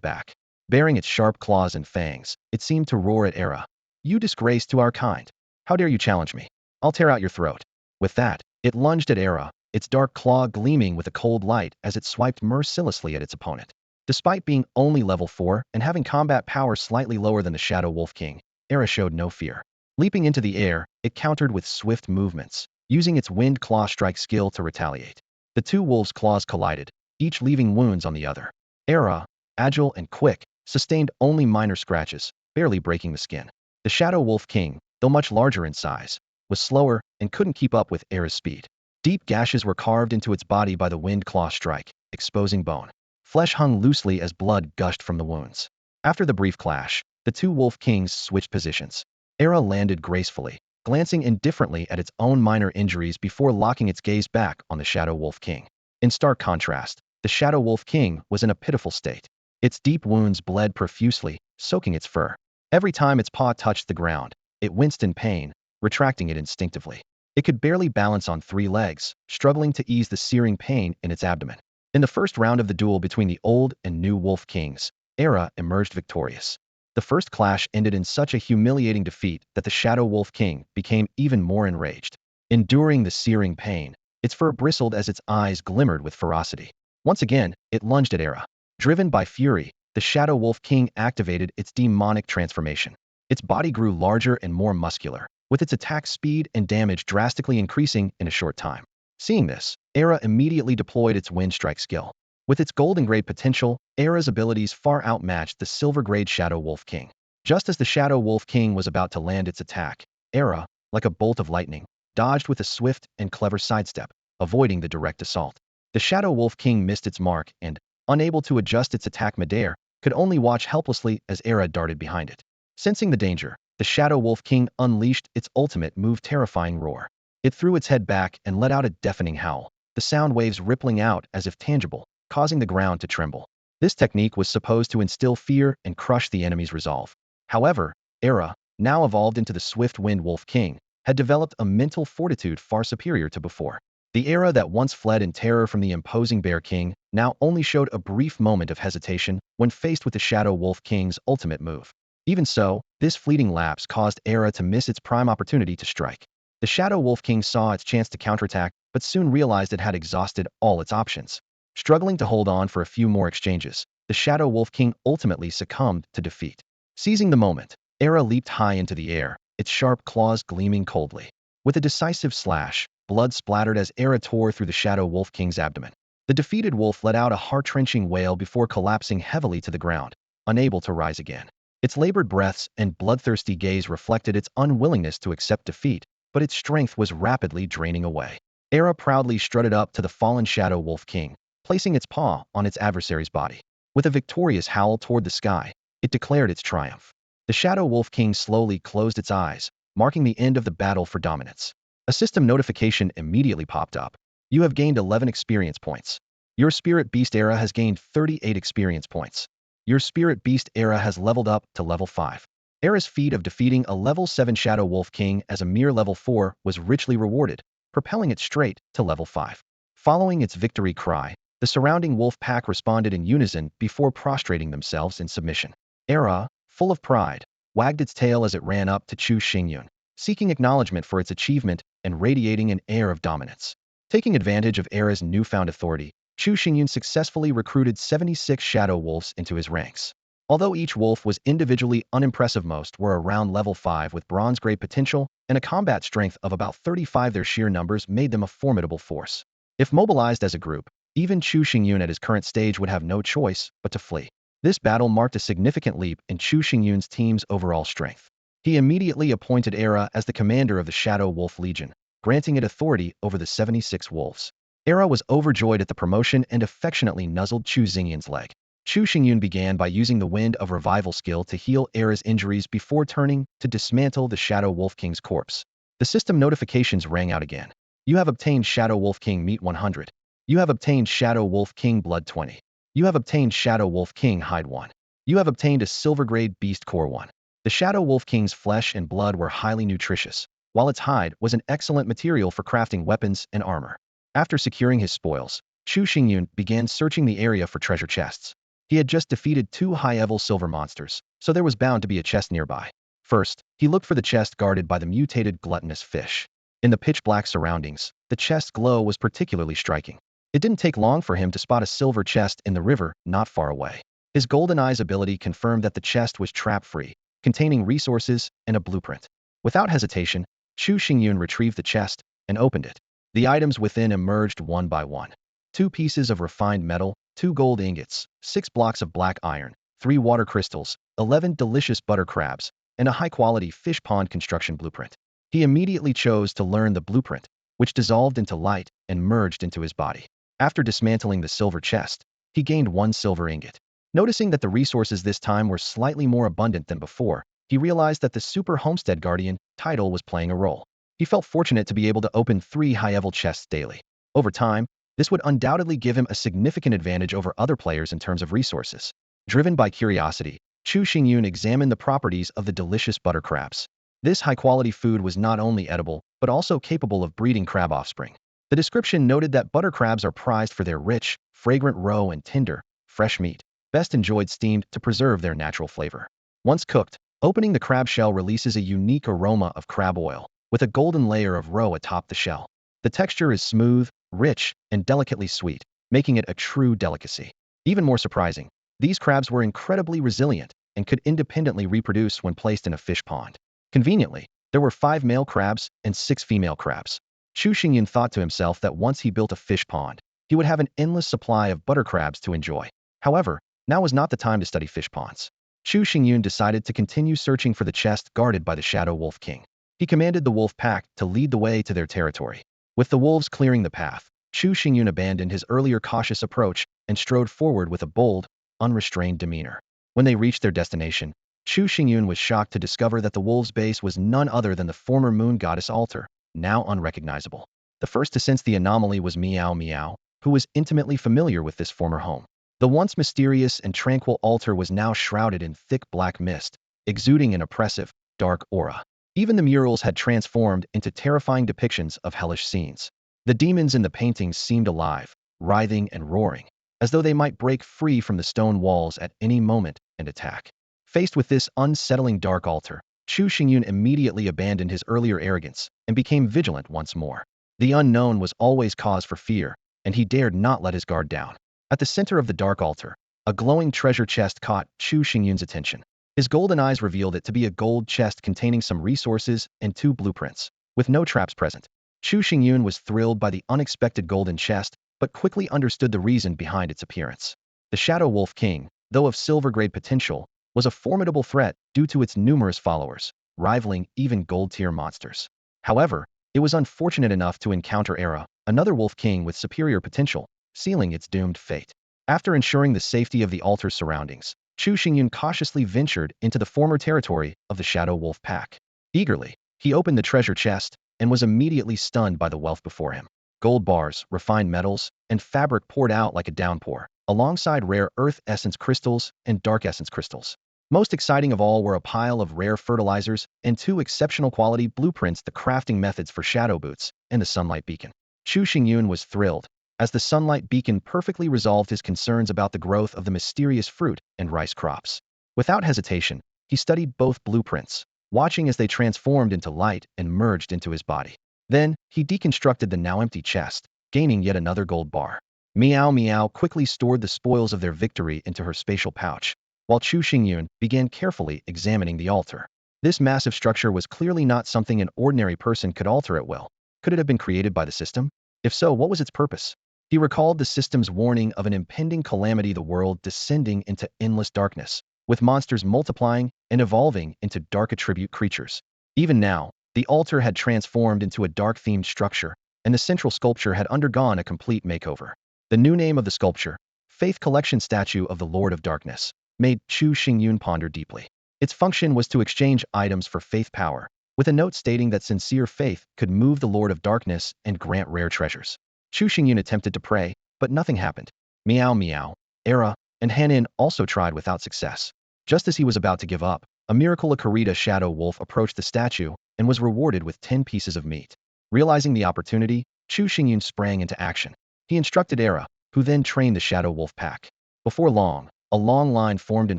back. Baring its sharp claws and fangs, it seemed to roar at Era. You disgrace to our kind. How dare you challenge me? I'll tear out your throat. With that, it lunged at Era, its dark claw gleaming with a cold light as it swiped mercilessly at its opponent. Despite being only level 4 and having combat power slightly lower than the Shadow Wolf King, Era showed no fear. Leaping into the air, it countered with swift movements, using its wind claw strike skill to retaliate. The two wolves' claws collided, each leaving wounds on the other. Era, agile and quick, sustained only minor scratches, barely breaking the skin. The Shadow Wolf King, though much larger in size, was slower and couldn't keep up with Era's speed. Deep gashes were carved into its body by the wind claw strike, exposing bone. Flesh hung loosely as blood gushed from the wounds. After the brief clash, the two Wolf Kings switched positions. Era landed gracefully, glancing indifferently at its own minor injuries before locking its gaze back on the Shadow Wolf King. In stark contrast, the Shadow Wolf King was in a pitiful state. Its deep wounds bled profusely, soaking its fur. Every time its paw touched the ground, it winced in pain, retracting it instinctively. It could barely balance on 3 legs, struggling to ease the searing pain in its abdomen. In the first round of the duel between the old and new Wolf Kings, Era emerged victorious. The first clash ended in such a humiliating defeat that the Shadow Wolf King became even more enraged. Enduring the searing pain, its fur bristled as its eyes glimmered with ferocity. Once again, it lunged at Era. Driven by fury, the Shadow Wolf King activated its demonic transformation. Its body grew larger and more muscular, with its attack speed and damage drastically increasing in a short time. Seeing this, Era immediately deployed its Wind Strike skill. With its Golden Grade potential, Era's abilities far outmatched the Silver Grade Shadow Wolf King. Just as the Shadow Wolf King was about to land its attack, Era, like a bolt of lightning, dodged with a swift and clever sidestep, avoiding the direct assault. The Shadow Wolf King missed its mark and, unable to adjust its attack midair, could only watch helplessly as Era darted behind it. Sensing the danger, the Shadow Wolf King unleashed its ultimate move, Terrifying Roar. It threw its head back and let out a deafening howl, the sound waves rippling out as if tangible, causing the ground to tremble. This technique was supposed to instill fear and crush the enemy's resolve. However, Era, now evolved into the Swift Wind Wolf King, had developed a mental fortitude far superior to before. The Era that once fled in terror from the imposing Bear King now only showed a brief moment of hesitation when faced with the Shadow Wolf King's ultimate move. Even so, this fleeting lapse caused Era to miss its prime opportunity to strike. The Shadow Wolf King saw its chance to counterattack, but soon realized it had exhausted all its options. Struggling to hold on for a few more exchanges, the Shadow Wolf King ultimately succumbed to defeat. Seizing the moment, Era leaped high into the air, its sharp claws gleaming coldly. With a decisive slash, blood splattered as Era tore through the Shadow Wolf King's abdomen. The defeated wolf let out a heart-wrenching wail before collapsing heavily to the ground, unable to rise again. Its labored breaths and bloodthirsty gaze reflected its unwillingness to accept defeat, but its strength was rapidly draining away. Era proudly strutted up to the fallen Shadow Wolf King, placing its paw on its adversary's body. With a victorious howl toward the sky, it declared its triumph. The Shadow Wolf King slowly closed its eyes, marking the end of the battle for dominance. A A system notification immediately popped up. You have gained 11 experience points. Your Spirit Beast era has gained 38 experience points. Your Spirit Beast era has leveled up to level 5. Era's feat of defeating a level 7 Shadow Wolf King as a mere level 4 was richly rewarded, propelling it straight to level 5. Following its victory cry, the surrounding wolf pack responded in unison before prostrating themselves in submission. Era, full of pride, wagged its tail as it ran up to Chu Xingyun, seeking acknowledgement for its achievement and radiating an air of dominance. Taking advantage of Era's newfound authority, Chu Xingyun successfully recruited 76 shadow wolves into his ranks. Although each wolf was individually unimpressive, most were around level 5 with bronze grade potential and a combat strength of about 35. Their sheer numbers made them a formidable force. If mobilized as a group, even Chu Xingyun at his current stage would have no choice but to flee. This battle marked a significant leap in Chu Xingyun's team's overall strength. He immediately appointed Era as the commander of the Shadow Wolf Legion, granting it authority over the 76 wolves. Era was overjoyed at the promotion and affectionately nuzzled Chu Xingyun's leg. Chu Xingyun began by using the Wind of Revival skill to heal Era's injuries before turning to dismantle the Shadow Wolf King's corpse. The system notifications rang out again. You have obtained Shadow Wolf King Meat 100. You have obtained Shadow Wolf King Blood 20. You have obtained Shadow Wolf King Hide 1. You have obtained a Silver Grade Beast Core 1. The Shadow Wolf King's flesh and blood were highly nutritious, while its hide was an excellent material for crafting weapons and armor. After securing his spoils, Chu Xingyun began searching the area for treasure chests. He had just defeated 2 high-level silver monsters, so there was bound to be a chest nearby. First, he looked for the chest guarded by the mutated gluttonous fish. In the pitch-black surroundings, the chest's glow was particularly striking. It didn't take long for him to spot a silver chest in the river not far away. His golden eyes ability confirmed that the chest was trap-free, containing resources and a blueprint. Without hesitation, Chu Xingyun retrieved the chest and opened it. The items within emerged one by one. 2 pieces of refined metal, 2 gold ingots, 6 blocks of black iron, 3 water crystals, 11 delicious butter crabs, and a high-quality fish pond construction blueprint. He immediately chose to learn the blueprint, which dissolved into light and merged into his body. After dismantling the silver chest, he gained 1 silver ingot. Noticing that the resources this time were slightly more abundant than before, he realized that the Super Homestead Guardian title was playing a role. He felt fortunate to be able to open 3 high-level chests daily. Over time, this would undoubtedly give him a significant advantage over other players in terms of resources. Driven by curiosity, Chu Xingyun examined the properties of the delicious butter crabs. This high-quality food was not only edible, but also capable of breeding crab offspring. The description noted that butter crabs are prized for their rich, fragrant raw and tender, fresh meat, best enjoyed steamed to preserve their natural flavor. Once cooked, opening the crab shell releases a unique aroma of crab oil, with a golden layer of roe atop the shell. The texture is smooth, rich, and delicately sweet, making it a true delicacy. Even more surprising, these crabs were incredibly resilient and could independently reproduce when placed in a fish pond. Conveniently, there were 5 male crabs and 6 female crabs. Chu Xingyun thought to himself that once he built a fish pond, he would have an endless supply of butter crabs to enjoy. However, now was not the time to study fish ponds. Chu Xingyun decided to continue searching for the chest guarded by the Shadow Wolf King. He commanded the wolf pack to lead the way to their territory. With the wolves clearing the path, Chu Xingyun abandoned his earlier cautious approach and strode forward with a bold, unrestrained demeanor. When they reached their destination, Chu Xingyun was shocked to discover that the wolves' base was none other than the former moon goddess altar, now unrecognizable. The first to sense the anomaly was Meow Meow, who was intimately familiar with this former home. The once mysterious and tranquil altar was now shrouded in thick black mist, exuding an oppressive, dark aura. Even the murals had transformed into terrifying depictions of hellish scenes. The demons in the paintings seemed alive, writhing and roaring, as though they might break free from the stone walls at any moment and attack. Faced with this unsettling dark altar, Chu Xingyun immediately abandoned his earlier arrogance and became vigilant once more. The unknown was always cause for fear, and he dared not let his guard down. At the center of the dark altar, a glowing treasure chest caught Chu Xingyun's attention. His golden eyes revealed it to be a gold chest containing some resources and 2 blueprints, with no traps present. Chu Xingyun was thrilled by the unexpected golden chest, but quickly understood the reason behind its appearance. The Shadow Wolf King, though of silver-grade potential, was a formidable threat due to its numerous followers, rivaling even gold-tier monsters. However, it was unfortunate enough to encounter Era, another Wolf King with superior potential, sealing its doomed fate. After ensuring the safety of the altar's surroundings, Chu Xingyun cautiously ventured into the former territory of the Shadow Wolf pack. Eagerly, he opened the treasure chest and was immediately stunned by the wealth before him. Gold bars, refined metals, and fabric poured out like a downpour, alongside rare earth essence crystals and dark essence crystals. Most exciting of all were a pile of rare fertilizers and two exceptional quality blueprints, the crafting methods for shadow boots and the sunlight beacon. Chu Xingyun was thrilled, as the sunlight beacon perfectly resolved his concerns about the growth of the mysterious fruit and rice crops. Without hesitation, he studied both blueprints, watching as they transformed into light and merged into his body. Then, he deconstructed the now empty chest, gaining yet another gold bar. Meow Meow quickly stored the spoils of their victory into her spatial pouch, while Chu Xingyun began carefully examining the altar. This massive structure was clearly not something an ordinary person could alter at will. Could it have been created by the system? If so, what was its purpose? He recalled the system's warning of an impending calamity, the world descending into endless darkness, with monsters multiplying and evolving into dark attribute creatures. Even now, the altar had transformed into a dark-themed structure, and the central sculpture had undergone a complete makeover. The new name of the sculpture, Faith Collection Statue of the Lord of Darkness, made Chu Xingyun ponder deeply. Its function was to exchange items for faith power, with a note stating that sincere faith could move the Lord of Darkness and grant rare treasures. Chu Xingyun attempted to pray, but nothing happened. Meow Meow, Era, and Hanin also tried without success. Just as he was about to give up, a miracle Akarita shadow wolf approached the statue and was rewarded with 10 pieces of meat. Realizing the opportunity, Chu Xingyun sprang into action. He instructed Era, who then trained the shadow wolf pack. Before long, a long line formed in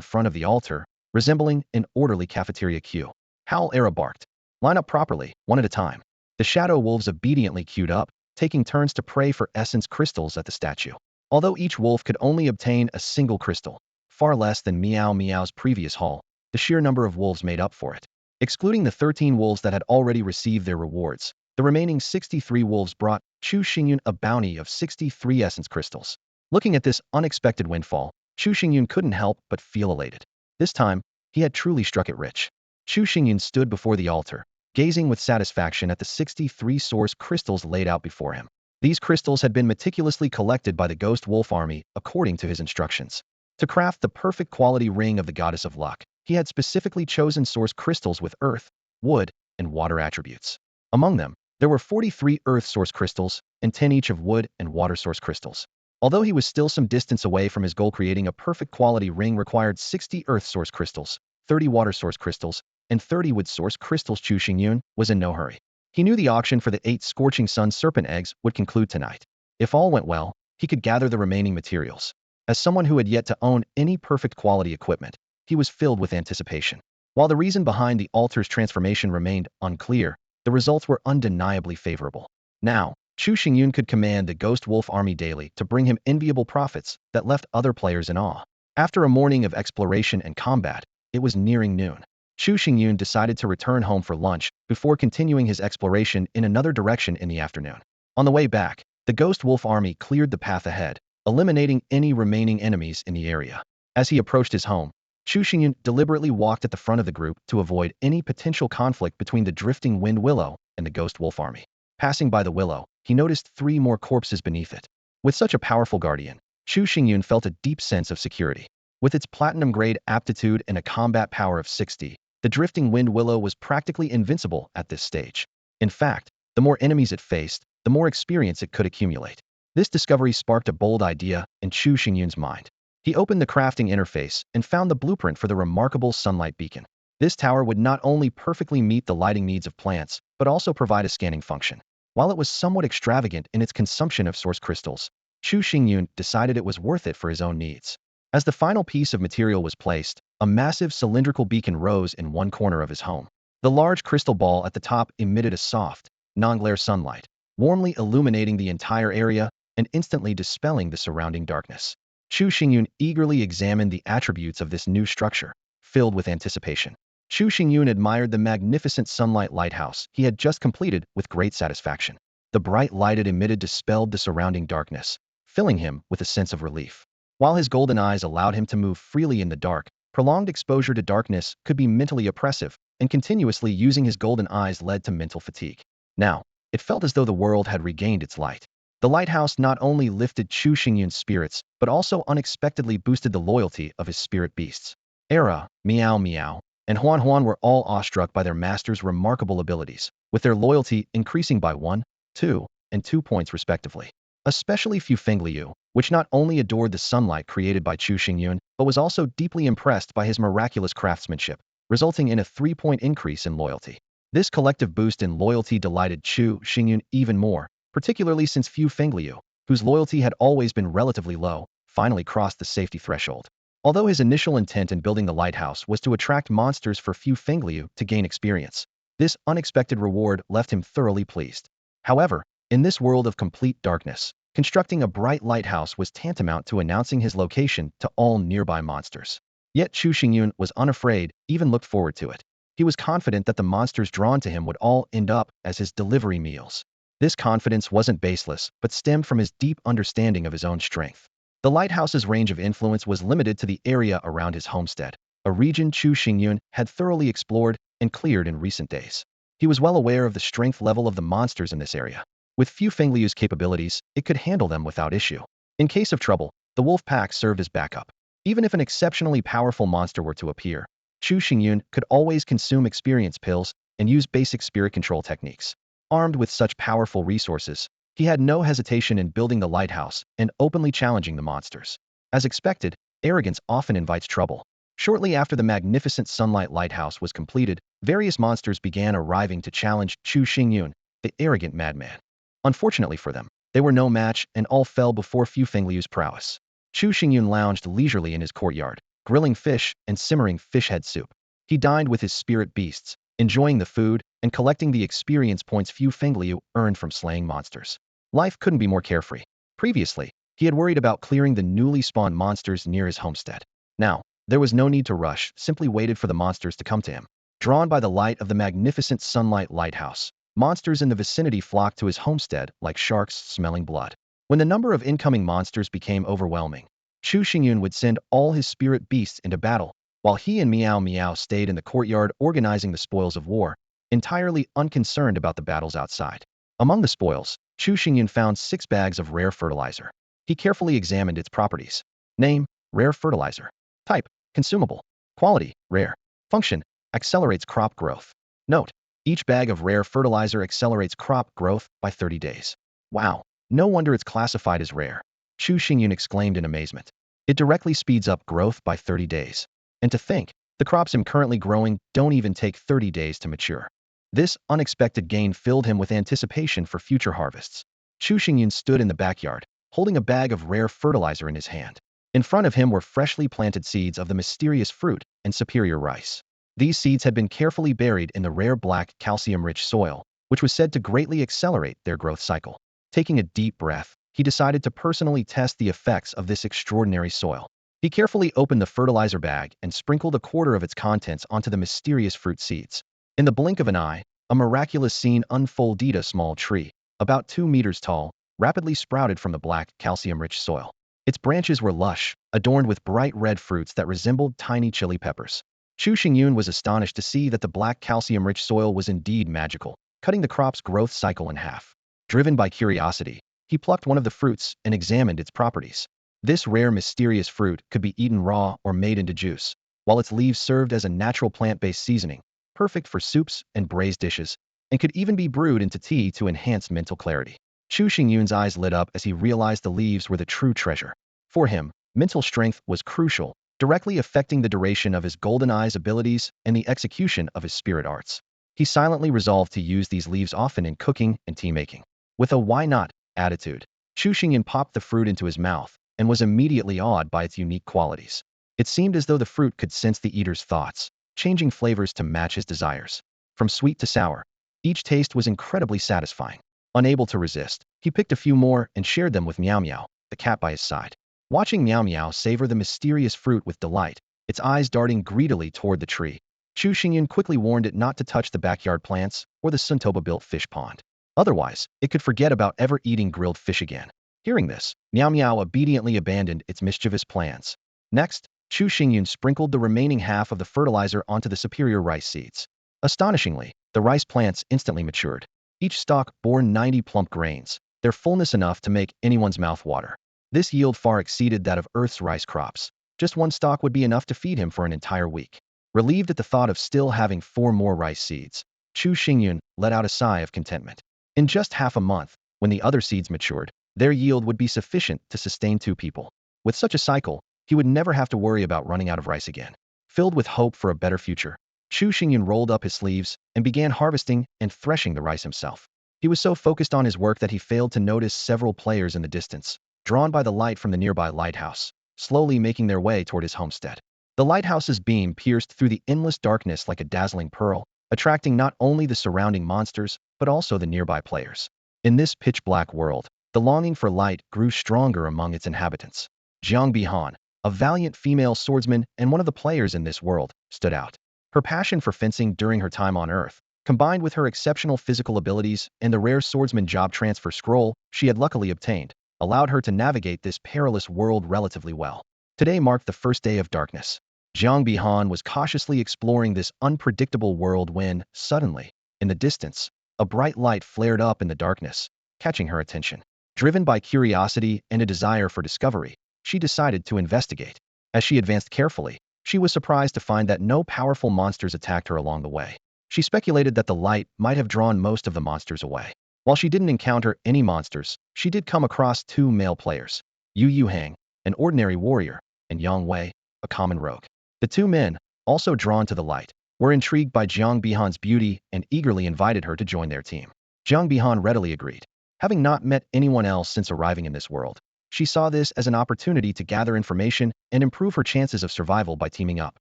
front of the altar, resembling an orderly cafeteria queue. Howl, Era barked. Line up properly, one at a time. The shadow wolves obediently queued up, taking turns to pray for essence crystals at the statue. Although each wolf could only obtain a single crystal, far less than Meow Meow's previous haul, the sheer number of wolves made up for it. Excluding the 13 wolves that had already received their rewards, the remaining 63 wolves brought Chu Xingyun a bounty of 63 essence crystals. Looking at this unexpected windfall, Chu Xingyun couldn't help but feel elated. This time, he had truly struck it rich. Chu Xingyun stood before the altar, gazing with satisfaction at the 63 source crystals laid out before him. These crystals had been meticulously collected by the Ghost Wolf Army according to his instructions. To craft the perfect quality ring of the Goddess of Luck, he had specifically chosen source crystals with earth, wood, and water attributes. Among them, there were 43 earth source crystals and 10 each of wood and water source crystals. Although he was still some distance away from his goal, creating a perfect quality ring required 60 earth source crystals, 30 water source crystals, and 30 wood source crystals. Chu Xingyun was in no hurry. He knew the auction for the 8 Scorching Sun Serpent eggs would conclude tonight. If all went well, he could gather the remaining materials. As someone who had yet to own any perfect quality equipment, he was filled with anticipation. While the reason behind the altar's transformation remained unclear, the results were undeniably favorable. Now, Chu Xingyun could command the Ghost Wolf Army daily to bring him enviable profits that left other players in awe. After a morning of exploration and combat, it was nearing noon. Chu Xingyun decided to return home for lunch before continuing his exploration in another direction in the afternoon. On the way back, the Ghost Wolf Army cleared the path ahead, eliminating any remaining enemies in the area. As he approached his home, Chu Xingyun deliberately walked at the front of the group to avoid any potential conflict between the Drifting Wind Willow and the Ghost Wolf Army. Passing by the willow, he noticed 3 more corpses beneath it. With such a powerful guardian, Chu Xingyun felt a deep sense of security. With its platinum-grade aptitude and a combat power of 60, the Drifting Wind Willow was practically invincible at this stage. In fact, the more enemies it faced, the more experience it could accumulate. This discovery sparked a bold idea in Chu Xingyun's mind. He opened the crafting interface and found the blueprint for the remarkable sunlight beacon. This tower would not only perfectly meet the lighting needs of plants, but also provide a scanning function. While it was somewhat extravagant in its consumption of source crystals, Chu Xingyun decided it was worth it for his own needs. As the final piece of material was placed, a massive cylindrical beacon rose in one corner of his home. The large crystal ball at the top emitted a soft, non-glare sunlight, warmly illuminating the entire area and instantly dispelling the surrounding darkness. Chu Xingyun eagerly examined the attributes of this new structure, filled with anticipation. Chu Xingyun admired the magnificent sunlight lighthouse he had just completed with great satisfaction. The bright light it emitted dispelled the surrounding darkness, filling him with a sense of relief. While his golden eyes allowed him to move freely in the dark, prolonged exposure to darkness could be mentally oppressive, and continuously using his golden eyes led to mental fatigue. Now, it felt as though the world had regained its light. The lighthouse not only lifted Chu Xingyun's spirits, but also unexpectedly boosted the loyalty of his spirit beasts. Era, Meow Meow, and Huan Huan were all awestruck by their master's remarkable abilities, with their loyalty increasing by 1, 2, and 2 points respectively. Especially Fu Fengliu, which not only adored the sunlight created by Chu Xingyun, but was also deeply impressed by his miraculous craftsmanship, resulting in a 3-point increase in loyalty. This collective boost in loyalty delighted Chu Xingyun even more, particularly since Fu Fengliu, whose loyalty had always been relatively low, finally crossed the safety threshold. Although his initial intent in building the lighthouse was to attract monsters for Fu Fengliu to gain experience, this unexpected reward left him thoroughly pleased. However, in this world of complete darkness, constructing a bright lighthouse was tantamount to announcing his location to all nearby monsters. Yet Chu Xingyun was unafraid, even looked forward to it. He was confident that the monsters drawn to him would all end up as his delivery meals. This confidence wasn't baseless, but stemmed from his deep understanding of his own strength. The lighthouse's range of influence was limited to the area around his homestead, a region Chu Xingyun had thoroughly explored and cleared in recent days. He was well aware of the strength level of the monsters in this area. With Fu Fengliu's capabilities, it could handle them without issue. In case of trouble, the wolf pack served as backup. Even if an exceptionally powerful monster were to appear, Chu Xingyun could always consume experience pills and use basic spirit control techniques. Armed with such powerful resources, he had no hesitation in building the lighthouse and openly challenging the monsters. As expected, arrogance often invites trouble. Shortly after the magnificent sunlight lighthouse was completed, various monsters began arriving to challenge Chu Xingyun, the arrogant madman. Unfortunately for them, they were no match and all fell before Fu Fengliu's prowess. Chu Xingyun lounged leisurely in his courtyard, grilling fish and simmering fish head soup. He dined with his spirit beasts, enjoying the food and collecting the experience points Fu Fengliu earned from slaying monsters. Life couldn't be more carefree. Previously, he had worried about clearing the newly spawned monsters near his homestead. Now, there was no need to rush, simply waited for the monsters to come to him. Drawn by the light of the magnificent sunlight lighthouse, monsters in the vicinity flocked to his homestead like sharks smelling blood. When the number of incoming monsters became overwhelming, Chu Xingyun would send all his spirit beasts into battle, while he and Meow Meow stayed in the courtyard organizing the spoils of war, entirely unconcerned about the battles outside. Among the spoils, Chu Xingyun found 6 bags of rare fertilizer. He carefully examined its properties. Name: rare fertilizer. Type: consumable. Quality: rare. Function: accelerates crop growth. Note: each bag of rare fertilizer accelerates crop growth by 30 days. Wow, no wonder it's classified as rare. Chu Xingyun exclaimed in amazement. It directly speeds up growth by 30 days. And to think, the crops I'm currently growing don't even take 30 days to mature. This unexpected gain filled him with anticipation for future harvests. Chu Xingyun stood in the backyard, holding a bag of rare fertilizer in his hand. In front of him were freshly planted seeds of the mysterious fruit and superior rice. These seeds had been carefully buried in the rare black, calcium-rich soil, which was said to greatly accelerate their growth cycle. Taking a deep breath, he decided to personally test the effects of this extraordinary soil. He carefully opened the fertilizer bag and sprinkled a quarter of its contents onto the mysterious fruit seeds. In the blink of an eye, a miraculous scene unfolded. A small tree, about 2 meters tall, rapidly sprouted from the black, calcium-rich soil. Its branches were lush, adorned with bright red fruits that resembled tiny chili peppers. Chu Xingyun was astonished to see that the black calcium-rich soil was indeed magical, cutting the crop's growth cycle in half. Driven by curiosity, he plucked one of the fruits and examined its properties. This rare mysterious fruit could be eaten raw or made into juice, while its leaves served as a natural plant-based seasoning, perfect for soups and braised dishes, and could even be brewed into tea to enhance mental clarity. Chu Xingyun's eyes lit up as he realized the leaves were the true treasure. For him, mental strength was crucial, directly affecting the duration of his golden eyes abilities and the execution of his spirit arts. He silently resolved to use these leaves often in cooking and tea making. With a why not attitude, Chu Xingyun popped the fruit into his mouth and was immediately awed by its unique qualities. It seemed as though the fruit could sense the eater's thoughts, changing flavors to match his desires. From sweet to sour, each taste was incredibly satisfying. Unable to resist, he picked a few more and shared them with Meow Meow, the cat by his side. Watching Meow Meow savor the mysterious fruit with delight, its eyes darting greedily toward the tree, Chu Xingyun quickly warned it not to touch the backyard plants or the Suntoba-built fish pond. Otherwise, it could forget about ever eating grilled fish again. Hearing this, Meow Meow obediently abandoned its mischievous plans. Next, Chu Xingyun sprinkled the remaining half of the fertilizer onto the superior rice seeds. Astonishingly, the rice plants instantly matured. Each stalk bore 90 plump grains, their fullness enough to make anyone's mouth water. This yield far exceeded that of Earth's rice crops. Just one stalk would be enough to feed him for an entire week. Relieved at the thought of still having 4 more rice seeds, Chu Xingyun let out a sigh of contentment. In just half a month, when the other seeds matured, their yield would be sufficient to sustain 2 people. With such a cycle, he would never have to worry about running out of rice again. Filled with hope for a better future, Chu Xingyun rolled up his sleeves and began harvesting and threshing the rice himself. He was so focused on his work that he failed to notice several players in the distance, drawn by the light from the nearby lighthouse, slowly making their way toward his homestead. The lighthouse's beam pierced through the endless darkness like a dazzling pearl, attracting not only the surrounding monsters, but also the nearby players. In this pitch-black world, the longing for light grew stronger among its inhabitants. Jiang Bihan, a valiant female swordsman and one of the players in this world, stood out. Her passion for fencing during her time on Earth, combined with her exceptional physical abilities and the rare swordsman job transfer scroll she had luckily obtained, allowed her to navigate this perilous world relatively well. Today marked the first day of darkness. Jiang Bihan was cautiously exploring this unpredictable world when, suddenly, in the distance, a bright light flared up in the darkness, catching her attention. Driven by curiosity and a desire for discovery, she decided to investigate. As she advanced carefully, she was surprised to find that no powerful monsters attacked her along the way. She speculated that the light might have drawn most of the monsters away. While she didn't encounter any monsters, she did come across 2 male players, Yu Hang, an ordinary warrior, and Yang Wei, a common rogue. The 2 men, also drawn to the light, were intrigued by Jiang Bihan's beauty and eagerly invited her to join their team. Jiang Bihan readily agreed. Having not met anyone else since arriving in this world, she saw this as an opportunity to gather information and improve her chances of survival by teaming up.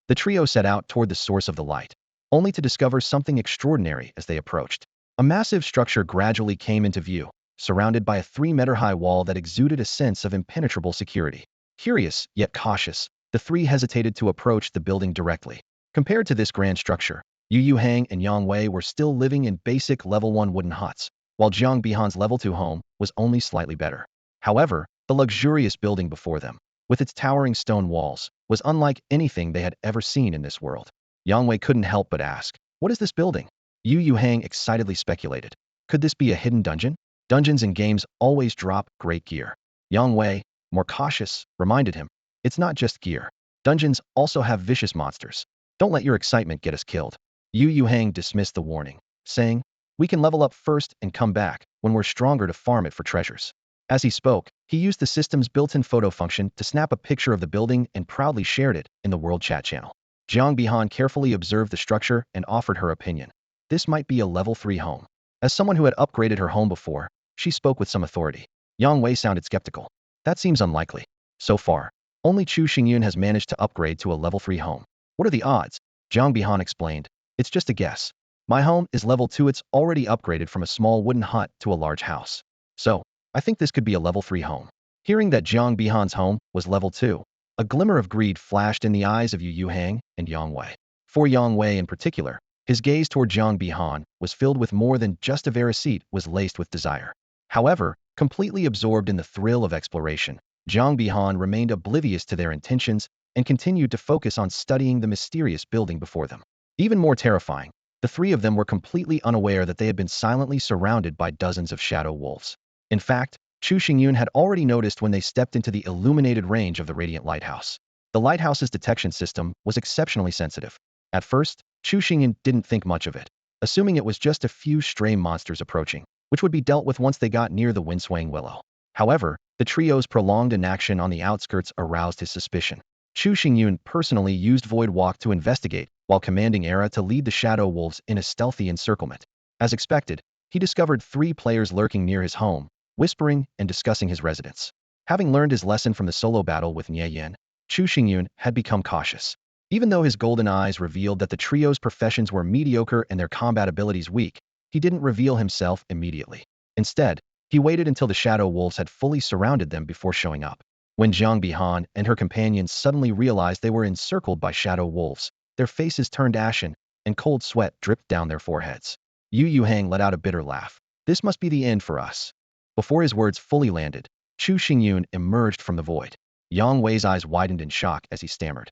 The trio set out toward the source of the light, only to discover something extraordinary as they approached. A massive structure gradually came into view, surrounded by a 3-meter-high wall that exuded a sense of impenetrable security. Curious, yet cautious, the 3 hesitated to approach the building directly. Compared to this grand structure, Yu Hang and Yang Wei were still living in basic level 1 wooden huts, while Jiang Bihan's level 2 home was only slightly better. However, the luxurious building before them, with its towering stone walls, was unlike anything they had ever seen in this world. Yang Wei couldn't help but ask, "What is this building?" Yu Hang excitedly speculated. Could this be a hidden dungeon? Dungeons in games always drop great gear. Yang Wei, more cautious, reminded him, "It's not just gear. Dungeons also have vicious monsters. Don't let your excitement get us killed." Yu Hang dismissed the warning, saying, "We can level up first and come back when we're stronger to farm it for treasures." As he spoke, he used the system's built-in photo function to snap a picture of the building and proudly shared it in the world chat channel. Jiang Bihan carefully observed the structure and offered her opinion. This might be a level 3 home. As someone who had upgraded her home before, she spoke with some authority. Yang Wei sounded skeptical. That seems unlikely. So far, only Chu Xingyun has managed to upgrade to a level 3 home. What are the odds? Jiang Bihan explained. It's just a guess. My home is level 2. It's already upgraded from a small wooden hut to a large house. So, I think this could be a level 3 home. Hearing that Jiang Bihan's home was level 2, a glimmer of greed flashed in the eyes of Yu Hang and Yang Wei. For Yang Wei in particular, his gaze toward Jiang Bihan was filled with more than just a receipt was laced with desire. However, completely absorbed in the thrill of exploration, Jiang Bihan remained oblivious to their intentions and continued to focus on studying the mysterious building before them. Even more terrifying, the 3 of them were completely unaware that they had been silently surrounded by dozens of shadow wolves. In fact, Chu Xingyun had already noticed when they stepped into the illuminated range of the radiant lighthouse. The lighthouse's detection system was exceptionally sensitive. At first, Chu Xingyun didn't think much of it, assuming it was just a few stray monsters approaching, which would be dealt with once they got near the windswaying willow. However, the trio's prolonged inaction on the outskirts aroused his suspicion. Chu Xingyun personally used Void Walk to investigate, while commanding Era to lead the shadow wolves in a stealthy encirclement. As expected, he discovered 3 players lurking near his home, whispering and discussing his residence. Having learned his lesson from the solo battle with Nie Yen, Chu Xingyun had become cautious. Even though his golden eyes revealed that the trio's professions were mediocre and their combat abilities weak, he didn't reveal himself immediately. Instead, he waited until the shadow wolves had fully surrounded them before showing up. When Jiang Bihan and her companions suddenly realized they were encircled by shadow wolves, their faces turned ashen, and cold sweat dripped down their foreheads. Yu Hang let out a bitter laugh. "This must be the end for us." Before his words fully landed, Chu Xingyun emerged from the void. Yang Wei's eyes widened in shock as he stammered.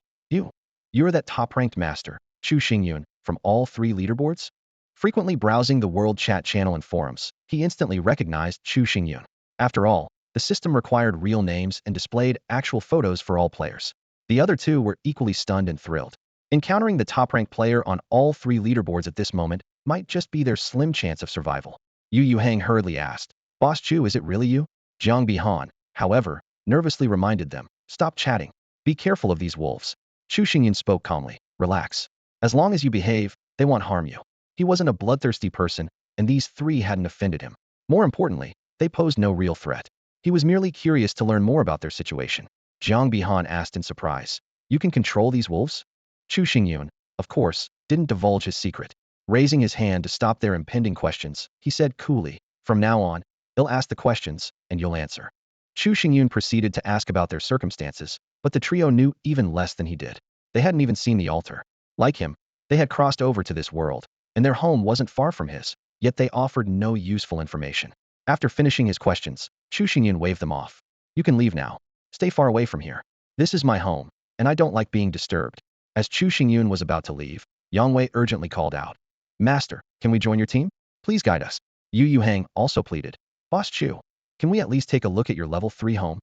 You're that top-ranked master, Chu Xingyun, from all 3 leaderboards?" Frequently browsing the world chat channel and forums, he instantly recognized Chu Xingyun. After all, the system required real names and displayed actual photos for all players. The other 2 were equally stunned and thrilled. Encountering the top-ranked player on all 3 leaderboards at this moment might just be their slim chance of survival. Yu Hang hurriedly asked, Boss Chu, is it really you? Jiang Bihan, however, nervously reminded them, stop chatting. Be careful of these wolves. Chu Xingyun spoke calmly, relax. As long as you behave, they won't harm you. He wasn't a bloodthirsty person, and these three hadn't offended him. More importantly, they posed no real threat. He was merely curious to learn more about their situation. Jiang Bihan asked in surprise, you can control these wolves? Chu Xingyun, of course, didn't divulge his secret. Raising his hand to stop their impending questions, he said coolly, from now on, they'll ask the questions, and you'll answer. Chu Xingyun proceeded to ask about their circumstances, but the trio knew even less than he did. They hadn't even seen the altar. Like him, they had crossed over to this world, and their home wasn't far from his, yet they offered no useful information. After finishing his questions, Chu Xingyun waved them off. You can leave now. Stay far away from here. This is my home, and I don't like being disturbed. As Chu Xingyun was about to leave, Yang Wei urgently called out, Master, can we join your team? Please guide us. Yu Hang also pleaded, Boss Chu, can we at least take a look at your level 3 home?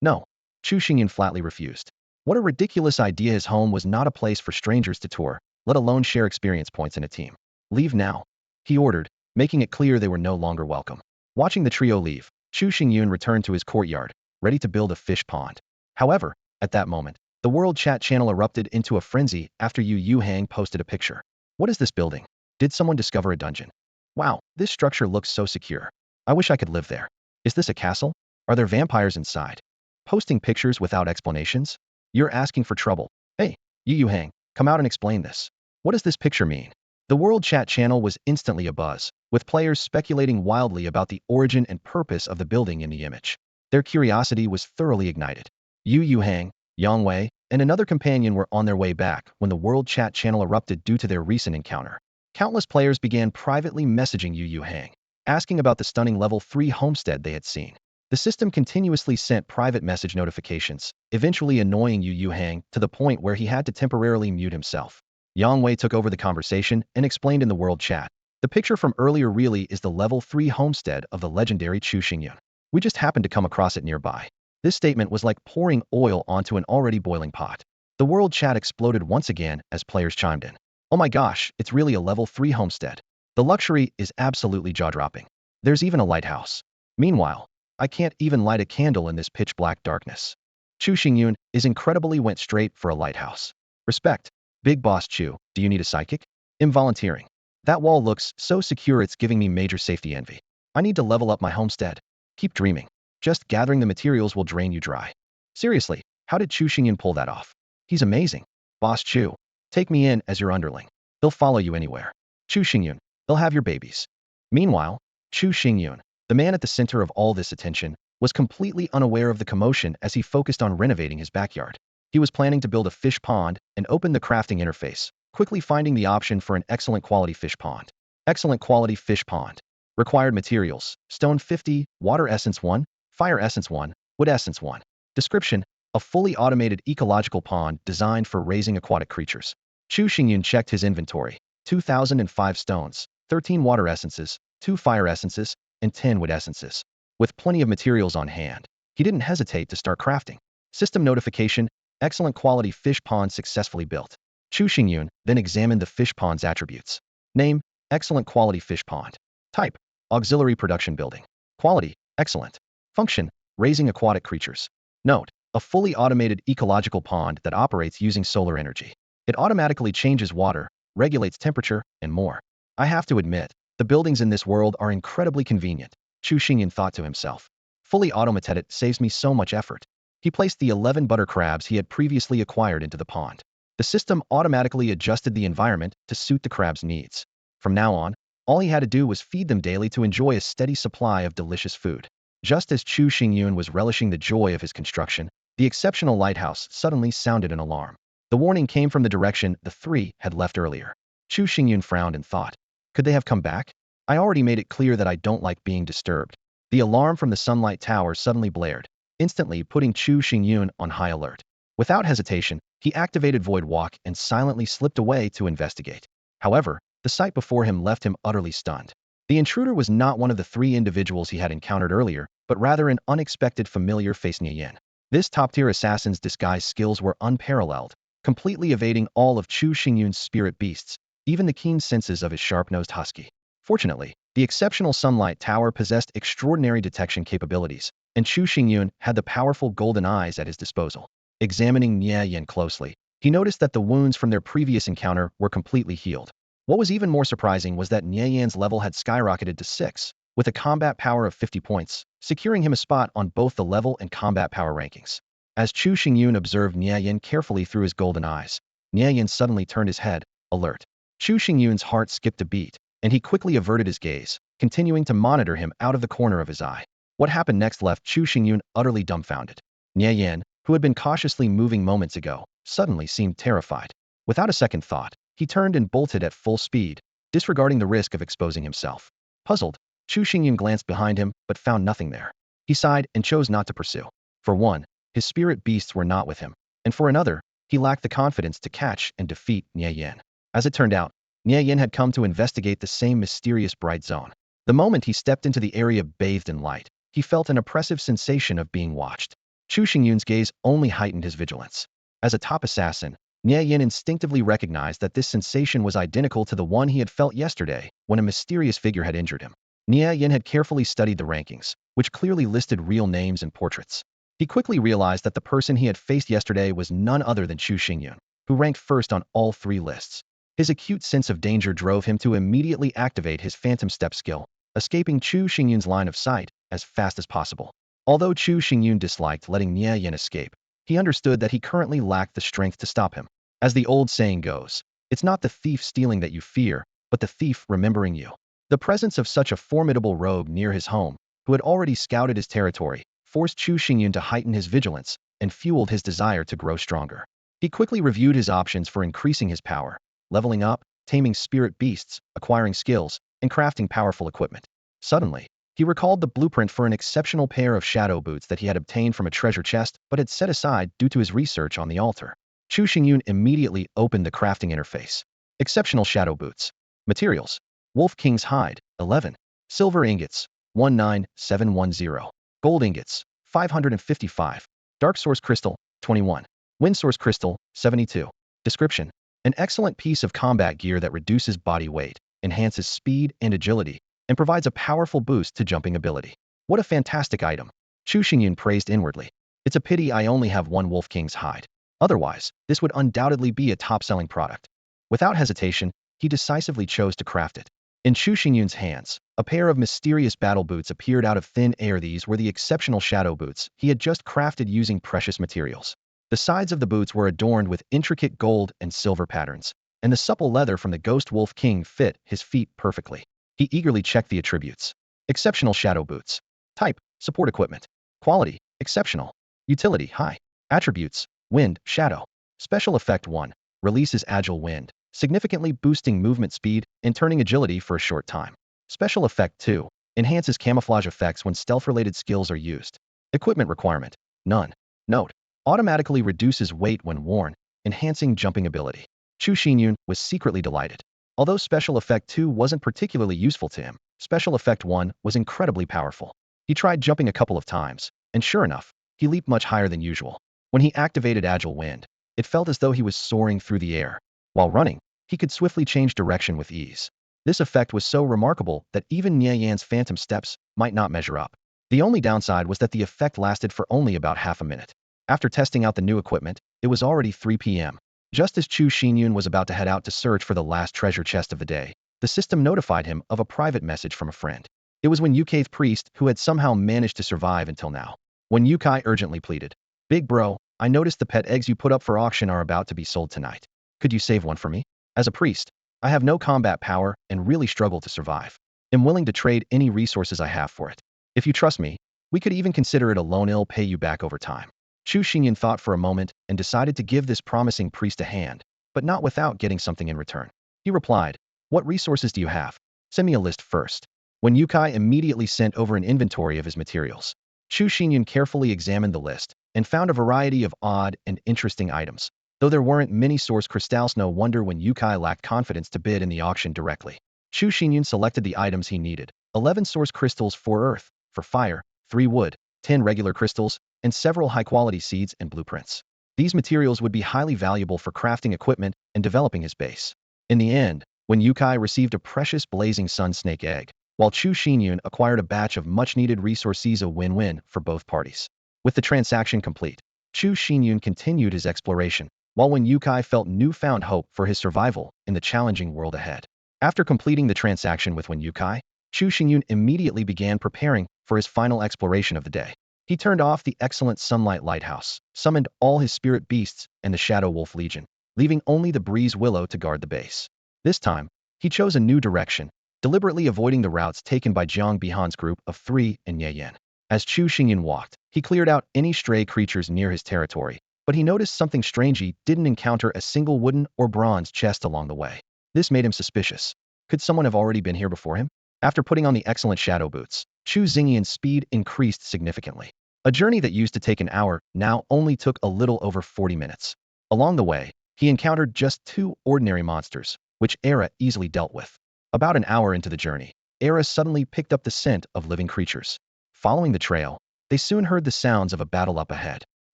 No. Chu Xingyun flatly refused. What a ridiculous idea. His home was not a place for strangers to tour, let alone share experience points in a team. Leave now, he ordered, making it clear they were no longer welcome. Watching the trio leave, Chu Xingyun returned to his courtyard, ready to build a fish pond. However, at that moment, the world chat channel erupted into a frenzy after Yu Hang posted a picture. What is this building? Did someone discover a dungeon? Wow, this structure looks so secure. I wish I could live there. Is this a castle? Are there vampires inside? Posting pictures without explanations? You're asking for trouble. Hey, Yu Hang, come out and explain this. What does this picture mean? The world chat channel was instantly abuzz, with players speculating wildly about the origin and purpose of the building in the image. Their curiosity was thoroughly ignited. Yu Hang, Yang Wei, and another companion were on their way back when the world chat channel erupted due to their recent encounter. Countless players began privately messaging Yu Hang, asking about the stunning level 3 homestead they had seen. The system continuously sent private message notifications, eventually annoying Yu Hang to the point where he had to temporarily mute himself. Yang Wei took over the conversation and explained in the world chat. The picture from earlier really is the level 3 homestead of the legendary Chu Xingyun. We just happened to come across it nearby. This statement was like pouring oil onto an already boiling pot. The world chat exploded once again as players chimed in. Oh my gosh, it's really a level 3 homestead. The luxury is absolutely jaw-dropping. There's even a lighthouse. Meanwhile, I can't even light a candle in this pitch-black darkness. Chu Xingyun is incredibly went straight for a lighthouse. Respect. Big Boss Chu, do you need a psychic? Volunteering. That wall looks so secure it's giving me major safety envy. I need to level up my homestead. Keep dreaming. Just gathering the materials will drain you dry. Seriously, how did Chu Xingyun pull that off? He's amazing. Boss Chu, take me in as your underling. They'll follow you anywhere. Chu Xingyun, they'll have your babies. Meanwhile, Chu Xingyun, the man at the center of all this attention, was completely unaware of the commotion as he focused on renovating his backyard. He was planning to build a fish pond and open the crafting interface, quickly finding the option for an excellent quality fish pond. Excellent quality fish pond. Required materials, stone 50, water essence 1, fire essence 1, wood essence 1. Description, a fully automated ecological pond designed for raising aquatic creatures. Chu Xingyun checked his inventory. 2005 stones, 13 water essences, 2 fire essences, and 10 wood essences. With plenty of materials on hand, he didn't hesitate to start crafting. System notification, excellent quality fish pond successfully built. Chu Xingyun then examined the fish pond's attributes. Name, excellent quality fish pond. Type, auxiliary production building. Quality, excellent. Function, raising aquatic creatures. Note, a fully automated ecological pond that operates using solar energy. It automatically changes water, regulates temperature, and more. I have to admit, the buildings in this world are incredibly convenient, Chu Xingyun thought to himself. Fully automated saves me so much effort. He placed the 11 butter crabs he had previously acquired into the pond. The system automatically adjusted the environment to suit the crabs' needs. From now on, all he had to do was feed them daily to enjoy a steady supply of delicious food. Just as Chu Xingyun was relishing the joy of his construction, the exceptional lighthouse suddenly sounded an alarm. The warning came from the direction the three had left earlier. Chu Xingyun frowned and thought, could they have come back? I already made it clear that I don't like being disturbed. The alarm from the Sunlight Tower suddenly blared, instantly putting Chu Xingyun on high alert. Without hesitation, he activated Void Walk and silently slipped away to investigate. However, the sight before him left him utterly stunned. The intruder was not one of the 3 individuals he had encountered earlier, but rather an unexpected familiar face. Yin. This top-tier assassin's disguise skills were unparalleled, completely evading all of Chu Xingyun's spirit beasts. even the keen senses of his sharp-nosed husky. Fortunately, the exceptional sunlight tower possessed extraordinary detection capabilities, and Chu Xingyun had the powerful golden eyes at his disposal. Examining Nian closely, he noticed that the wounds from their previous encounter were completely healed. What was even more surprising was that Nian's level had skyrocketed to 6, with a combat power of 50 points, securing him a spot on both the level and combat power rankings. As Chu Xingyun observed Nian carefully through his golden eyes, Nian suddenly turned his head, alert. Chu Xingyun's heart skipped a beat, and he quickly averted his gaze, continuing to monitor him out of the corner of his eye. What happened next left Chu Xingyun utterly dumbfounded. Nian, who had been cautiously moving moments ago, suddenly seemed terrified. Without a second thought, he turned and bolted at full speed, disregarding the risk of exposing himself. Puzzled, Chu Xingyun glanced behind him but found nothing there. He sighed and chose not to pursue. For one, his spirit beasts were not with him, and for another, he lacked the confidence to catch and defeat Nian. As it turned out, Nian had come to investigate the same mysterious bright zone. The moment he stepped into the area bathed in light, he felt an oppressive sensation of being watched. Chu Xingyun's gaze only heightened his vigilance. As a top assassin, Nian instinctively recognized that this sensation was identical to the one he had felt yesterday when a mysterious figure had injured him. Nian had carefully studied the rankings, which clearly listed real names and portraits. He quickly realized that the person he had faced yesterday was none other than Chu Xingyun, who ranked first on all 3 lists. His acute sense of danger drove him to immediately activate his phantom step skill, escaping Chu Xingyun's line of sight as fast as possible. Although Chu Xingyun disliked letting Nian escape, he understood that he currently lacked the strength to stop him. As the old saying goes, it's not the thief stealing that you fear, but the thief remembering you. The presence of such a formidable rogue near his home, who had already scouted his territory, forced Chu Xingyun to heighten his vigilance and fueled his desire to grow stronger. He quickly reviewed his options for increasing his power, leveling up, taming spirit beasts, acquiring skills, and crafting powerful equipment. Suddenly, he recalled the blueprint for an exceptional pair of shadow boots that he had obtained from a treasure chest but had set aside due to his research on the altar. Chu Xingyun immediately opened the crafting interface. Exceptional shadow boots. Materials: Wolf King's hide, 11. Silver ingots, 19710. Gold ingots, 555. Dark source crystal, 21. Wind source crystal, 72. Description: an excellent piece of combat gear that reduces body weight, enhances speed and agility, and provides a powerful boost to jumping ability. What a fantastic item! Chu Xingyun praised inwardly. It's a pity I only have 1 Wolf King's hide. Otherwise, this would undoubtedly be a top-selling product. Without hesitation, he decisively chose to craft it. In Chu Xingyun's hands, a pair of mysterious battle boots appeared out of thin air. These were the exceptional shadow boots he had just crafted using precious materials. The sides of the boots were adorned with intricate gold and silver patterns, and the supple leather from the Ghost Wolf King fit his feet perfectly. He eagerly checked the attributes. Exceptional shadow boots. Type: support equipment. Quality: exceptional. Utility: high. Attributes: wind, shadow. Special effect 1. Releases agile wind, significantly boosting movement speed and turning agility for a short time. Special effect 2. Enhances camouflage effects when stealth-related skills are used. Equipment requirement: none. Note: automatically reduces weight when worn, enhancing jumping ability. Chu Xingyun was secretly delighted. Although Special Effect 2 wasn't particularly useful to him, Special Effect 1 was incredibly powerful. He tried jumping a couple of times, and sure enough, he leaped much higher than usual. When he activated Agile Wind, it felt as though he was soaring through the air. While running, he could swiftly change direction with ease. This effect was so remarkable that even Nian's phantom steps might not measure up. The only downside was that the effect lasted for only about half a minute. After testing out the new equipment, it was already 3 p.m. Just as Chu Xingyun was about to head out to search for the last treasure chest of the day, the system notified him of a private message from a friend. It was Wen Yukai, the priest who had somehow managed to survive until now. Wen Yukai urgently pleaded, "Big bro, I noticed the pet eggs you put up for auction are about to be sold tonight. Could you save one for me? As a priest, I have no combat power and really struggle to survive. I'm willing to trade any resources I have for it. If you trust me, we could even consider it a loan. I'll pay you back over time." Chu Xingyun thought for a moment and decided to give this promising priest a hand, but not without getting something in return. He replied, "What resources do you have? Send me a list first." When Yukai immediately sent over an inventory of his materials, Chu Xingyun carefully examined the list and found a variety of odd and interesting items. Though there weren't many source crystals, no wonder when Yukai lacked confidence to bid in the auction directly. Chu Xingyun selected the items he needed: 11 source crystals, 4 earth, for fire, 3 wood, 10 regular crystals, and several high-quality seeds and blueprints. These materials would be highly valuable for crafting equipment and developing his base. In the end, When Yukai received a precious blazing sun snake egg, while Chu Xingyun acquired a batch of much-needed resources, a win-win for both parties. With the transaction complete, Chu Xingyun continued his exploration, while Wen Yukai felt newfound hope for his survival in the challenging world ahead. After completing the transaction with Wen Yukai, Chu Xingyun immediately began preparing for his final exploration of the day. He turned off the excellent sunlight lighthouse, summoned all his spirit beasts and the Shadow Wolf Legion, leaving only the Breeze Willow to guard the base. This time, he chose a new direction, deliberately avoiding the routes taken by Jiang Bihan's group of 3 and Ye Yan. As Chu Xingyun walked, he cleared out any stray creatures near his territory, but he noticed something strange. He didn't encounter a single wooden or bronze chest along the way. This made him suspicious. Could someone have already been here before him? After putting on the excellent shadow boots, Chu Xingyun's speed increased significantly. A journey that used to take an hour now only took a little over 40 minutes. Along the way, he encountered just 2 ordinary monsters, which Era easily dealt with. About an hour into the journey, Era suddenly picked up the scent of living creatures. Following the trail, they soon heard the sounds of a battle up ahead.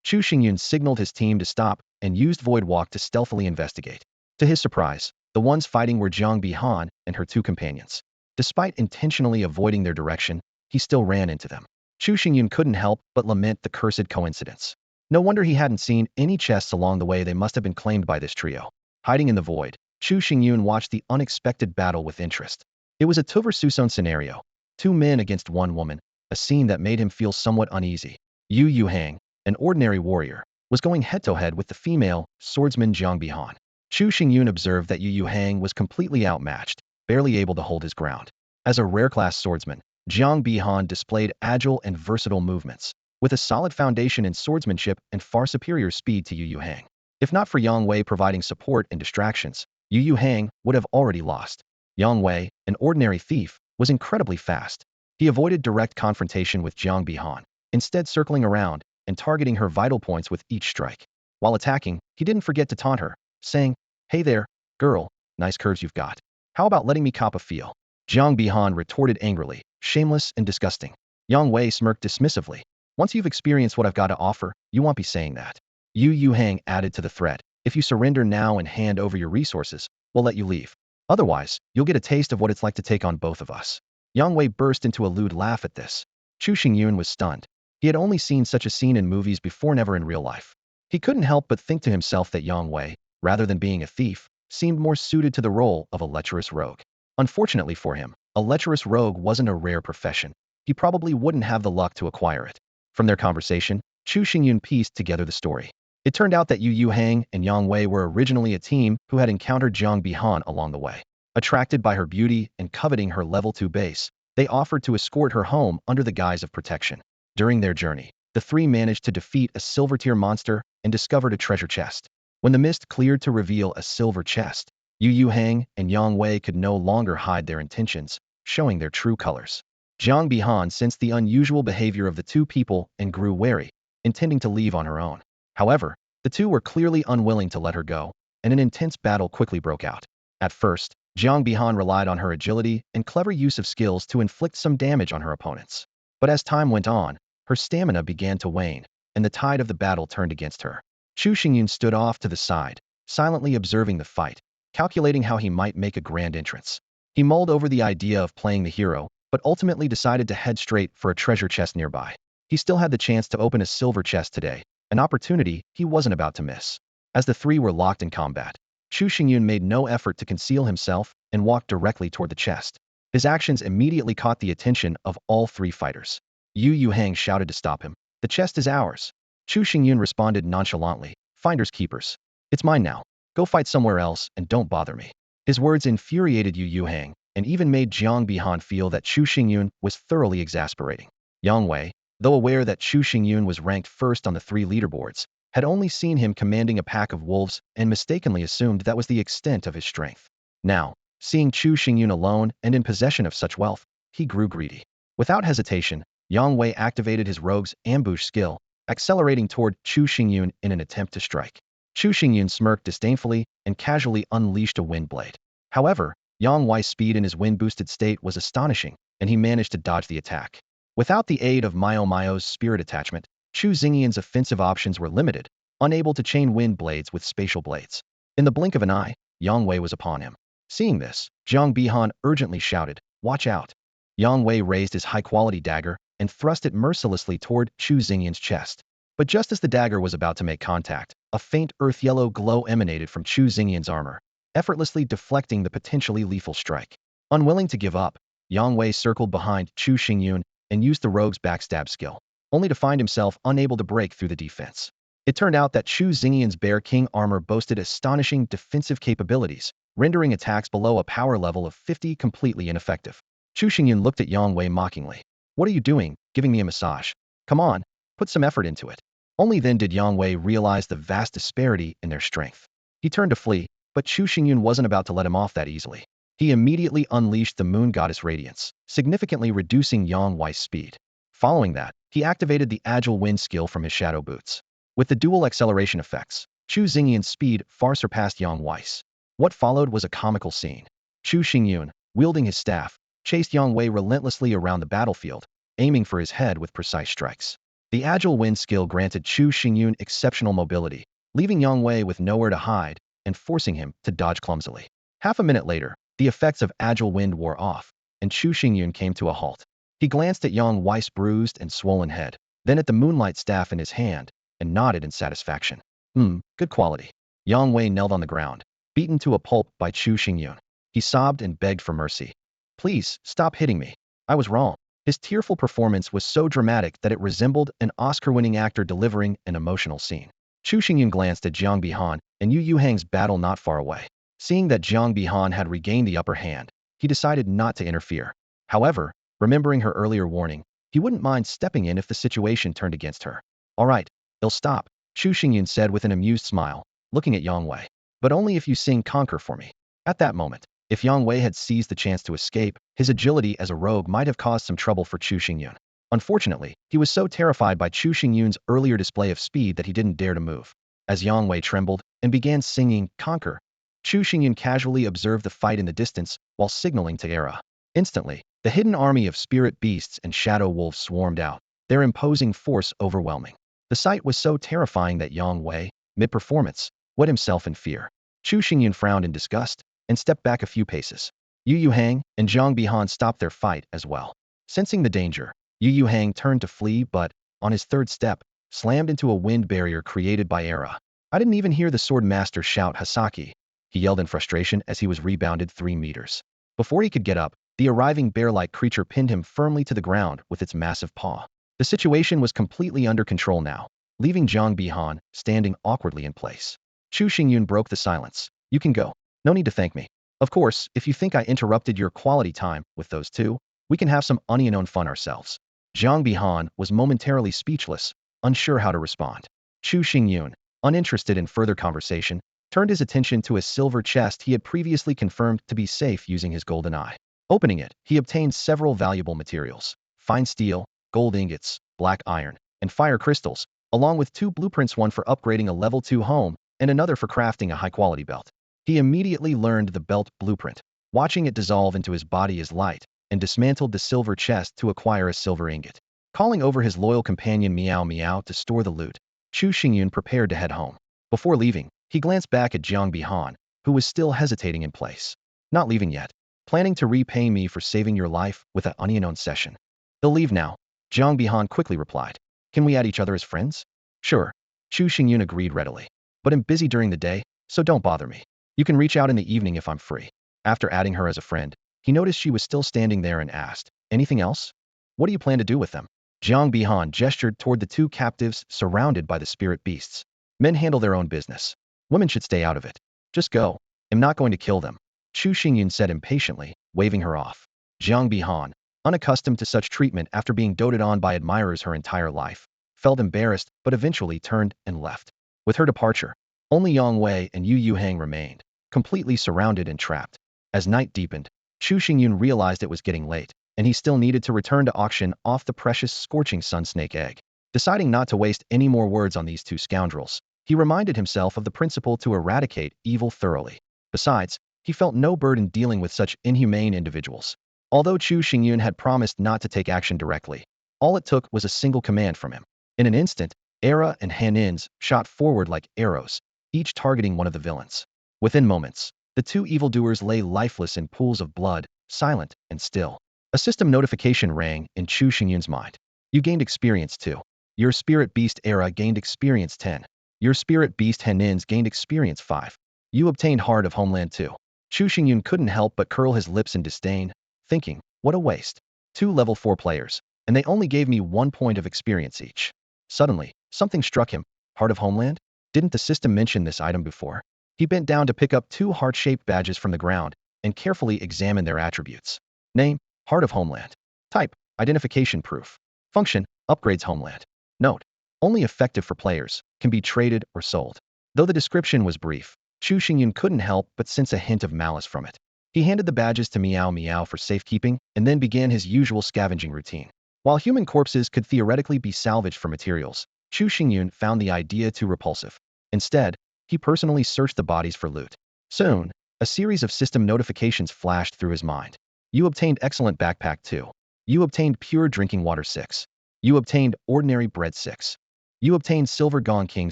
Chu Xingyun signaled his team to stop and used Void Walk to stealthily investigate. To his surprise, the ones fighting were Jiang Bihan and her 2 companions. Despite intentionally avoiding their direction, he still ran into them. Chu Xingyun couldn't help but lament the cursed coincidence. No wonder he hadn't seen any chests along the way. They must have been claimed by this trio. Hiding in the void, Chu Xingyun watched the unexpected battle with interest. It was a 2 versus 1 scenario, 2 men against 1 woman, a scene that made him feel somewhat uneasy. Yu Hang, an ordinary warrior, was going head-to-head with the female swordsman Jiang Bihan. Chu Xingyun observed that Yu Hang was completely outmatched, barely able to hold his ground. As a rare-class swordsman, Jiang Bihan displayed agile and versatile movements, with a solid foundation in swordsmanship and far superior speed to Yu Hang. If not for Yang Wei providing support and distractions, Yu Hang would have already lost. Yang Wei, an ordinary thief, was incredibly fast. He avoided direct confrontation with Jiang Bihan, instead circling around and targeting her vital points with each strike. While attacking, he didn't forget to taunt her, saying, "Hey there, girl, nice curves you've got. How about letting me cop a feel?" Jiang Bihan retorted angrily, shameless and disgusting. Yang Wei smirked dismissively. "Once you've experienced what I've got to offer, you won't be saying that." Yu Hang added to the threat, "If you surrender now and hand over your resources, we'll let you leave. Otherwise, you'll get a taste of what it's like to take on both of us." Yang Wei burst into a lewd laugh at this. Chu Xingyun was stunned. He had only seen such a scene in movies before, never in real life. He couldn't help but think to himself that Yang Wei, rather than being a thief, seemed more suited to the role of a lecherous rogue. Unfortunately for him, a lecherous rogue wasn't a rare profession. He probably wouldn't have the luck to acquire it. From their conversation, Chu Xingyun pieced together the story. It turned out that Yu Hang and Yang Wei were originally a team who had encountered Jiang Bihan along the way. Attracted by her beauty and coveting her level 2 base, they offered to escort her home under the guise of protection. During their journey, the 3 managed to defeat a silver-tier monster and discovered a treasure chest. When the mist cleared to reveal a silver chest, Yu Hang and Yang Wei could no longer hide their intentions, showing their true colors. Jiang Bihan sensed the unusual behavior of the 2 people and grew wary, intending to leave on her own. However, the 2 were clearly unwilling to let her go, and an intense battle quickly broke out. At first, Jiang Bihan relied on her agility and clever use of skills to inflict some damage on her opponents. But as time went on, her stamina began to wane, and the tide of the battle turned against her. Chu Xingyun stood off to the side, silently observing the fight, calculating how he might make a grand entrance. He mulled over the idea of playing the hero, but ultimately decided to head straight for a treasure chest nearby. He still had the chance to open a silver chest today, an opportunity he wasn't about to miss. As the 3 were locked in combat, Chu Xingyun made no effort to conceal himself and walked directly toward the chest. His actions immediately caught the attention of all 3 fighters. Yu Hang shouted to stop him. "The chest is ours." Chu Xingyun responded nonchalantly, "Finders keepers. It's mine now. Go fight somewhere else and don't bother me." His words infuriated Yu Hang and even made Jiang Bihan feel that Chu Xingyun was thoroughly exasperating. Yang Wei, though aware that Chu Xingyun was ranked first on the 3 leaderboards, had only seen him commanding a pack of wolves and mistakenly assumed that was the extent of his strength. Now, seeing Chu Xingyun alone and in possession of such wealth, he grew greedy. Without hesitation, Yang Wei activated his rogue's ambush skill, accelerating toward Chu Xingyun in an attempt to strike. Chu Xingyun smirked disdainfully and casually unleashed a wind blade. However, Yang Wei's speed in his wind-boosted state was astonishing, and he managed to dodge the attack. Without the aid of Mao's spirit attachment, Chu Xingyun's offensive options were limited, unable to chain wind blades with spatial blades. In the blink of an eye, Yang Wei was upon him. Seeing this, Jiang Bihan urgently shouted, "Watch out!" Yang Wei raised his high-quality dagger and thrust it mercilessly toward Chu Xingyun's chest. But just as the dagger was about to make contact, a faint earth-yellow glow emanated from Chu Xingyun's armor, effortlessly deflecting the potentially lethal strike. Unwilling to give up, Yang Wei circled behind Chu Xingyun and used the rogue's backstab skill, only to find himself unable to break through the defense. It turned out that Chu Xingyun's Bear King armor boasted astonishing defensive capabilities, rendering attacks below a power level of 50 completely ineffective. Chu Xingyun looked at Yang Wei mockingly. "What are you doing, giving me a massage? Come on, put some effort into it." Only then did Yang Wei realize the vast disparity in their strength. He turned to flee, but Chu Xingyun wasn't about to let him off that easily. He immediately unleashed the Moon Goddess Radiance, significantly reducing Yang Wei's speed. Following that, he activated the Agile Wind skill from his Shadow Boots. With the dual acceleration effects, Chu Xingyun's speed far surpassed Yang Wei's. What followed was a comical scene. Chu Xingyun, wielding his staff, chased Yang Wei relentlessly around the battlefield, aiming for his head with precise strikes. The Agile Wind skill granted Chu Xingyun exceptional mobility, leaving Yang Wei with nowhere to hide and forcing him to dodge clumsily. Half a minute later, the effects of Agile Wind wore off, and Chu Xingyun came to a halt. He glanced at Yang Wei's bruised and swollen head, then at the moonlight staff in his hand, and nodded in satisfaction. Good quality. Yang Wei knelt on the ground, beaten to a pulp by Chu Xingyun. He sobbed and begged for mercy. "Please, stop hitting me. I was wrong." His tearful performance was so dramatic that it resembled an Oscar-winning actor delivering an emotional scene. Chu Xingyun glanced at Jiang Bihan and Yu Yuhang's battle not far away. Seeing that Jiang Bihan had regained the upper hand, he decided not to interfere. However, remembering her earlier warning, he wouldn't mind stepping in if the situation turned against her. "All right, they'll stop," Chu Xingyun said with an amused smile, looking at Yang Wei. "But only if you sing Conquer for me." At that moment, if Yang Wei had seized the chance to escape, his agility as a rogue might have caused some trouble for Chu Xingyun. Unfortunately, he was so terrified by Chu Xingyun's earlier display of speed that he didn't dare to move. As Yang Wei trembled and began singing Conquer, Chu Xingyun casually observed the fight in the distance while signaling to Era. Instantly, the hidden army of spirit beasts and shadow wolves swarmed out, their imposing force overwhelming. The sight was so terrifying that Yang Wei, mid-performance, wet himself in fear. Chu Xingyun frowned in disgust and stepped back a few paces. Yu Yuhang and Jiang Bihan stopped their fight as well. Sensing the danger, Yu Yuhang turned to flee but, on his third step, slammed into a wind barrier created by Era. "I didn't even hear the sword master shout Hasaki," he yelled in frustration as he was rebounded 3 meters. Before he could get up, the arriving bear-like creature pinned him firmly to the ground with its massive paw. The situation was completely under control now, leaving Jiang Bihan standing awkwardly in place. Chu Xingyun broke the silence. "You can go. No need to thank me. Of course, if you think I interrupted your quality time with those two, we can have some unknown fun ourselves." Jiang Bihan was momentarily speechless, unsure how to respond. Chu Xingyun, uninterested in further conversation, turned his attention to a silver chest he had previously confirmed to be safe using his golden eye. Opening it, he obtained several valuable materials: fine steel, gold ingots, black iron, and fire crystals, along with 2 blueprints, one for upgrading a level 2 home and another for crafting a high-quality belt. He immediately learned the belt blueprint, watching it dissolve into his body as light, and dismantled the silver chest to acquire a silver ingot. Calling over his loyal companion Meow Meow to store the loot, Chu Xingyun prepared to head home. Before leaving, he glanced back at Jiang Bihan, who was still hesitating in place. "Not leaving yet. Planning to repay me for saving your life with an unknown session." "He'll leave now," Jiang Bihan quickly replied. "Can we add each other as friends?" "Sure." Chu Xingyun agreed readily. "But I'm busy during the day, so don't bother me. You can reach out in the evening if I'm free." After adding her as a friend, he noticed she was still standing there and asked, "Anything else? What do you plan to do with them?" Jiang Bihan gestured toward the 2 captives surrounded by the spirit beasts. "Men handle their own business. Women should stay out of it. Just go. I'm not going to kill them," Chu Xingyun said impatiently, waving her off. Jiang Bihan, unaccustomed to such treatment after being doted on by admirers her entire life, felt embarrassed but eventually turned and left. With her departure, only Yang Wei and Yu Yuhang remained, completely surrounded and trapped. As night deepened, Chu Xingyun realized it was getting late, and he still needed to return to auction off the precious scorching sun snake egg. Deciding not to waste any more words on these 2 scoundrels, he reminded himself of the principle to eradicate evil thoroughly. Besides, he felt no burden dealing with such inhumane individuals. Although Chu Xingyun had promised not to take action directly, all it took was a single command from him. In an instant, Era and Hanins shot forward like arrows, each targeting one of the villains. Within moments, The two evildoers lay lifeless in pools of blood, silent and still. A system notification rang in Chu Xingyun's mind. You gained experience 2. Your spirit beast Era gained experience 10. Your spirit beast Henins gained experience 5. You obtained Heart of Homeland 2. Chu Xingyun couldn't help but curl his lips in disdain, thinking, what a waste. 2 level 4 players, and they only gave me 1 point of experience each. Suddenly, something struck him. Heart of Homeland? Didn't the system mention this item before? He bent down to pick up 2 heart-shaped badges from the ground and carefully examine their attributes. Name, Heart of Homeland. Type, identification proof. Function, upgrades Homeland. Note, only effective for players, can be traded or sold. Though the description was brief, Chu Xingyun couldn't help but sense a hint of malice from it. He handed the badges to Meow Meow for safekeeping and then began his usual scavenging routine. While human corpses could theoretically be salvaged for materials, Chu Xingyun found the idea too repulsive. Instead, he personally searched the bodies for loot. Soon, a series of system notifications flashed through his mind. You obtained excellent backpack 2. You obtained pure drinking water 6. You obtained ordinary bread 6. You obtained silver Gong King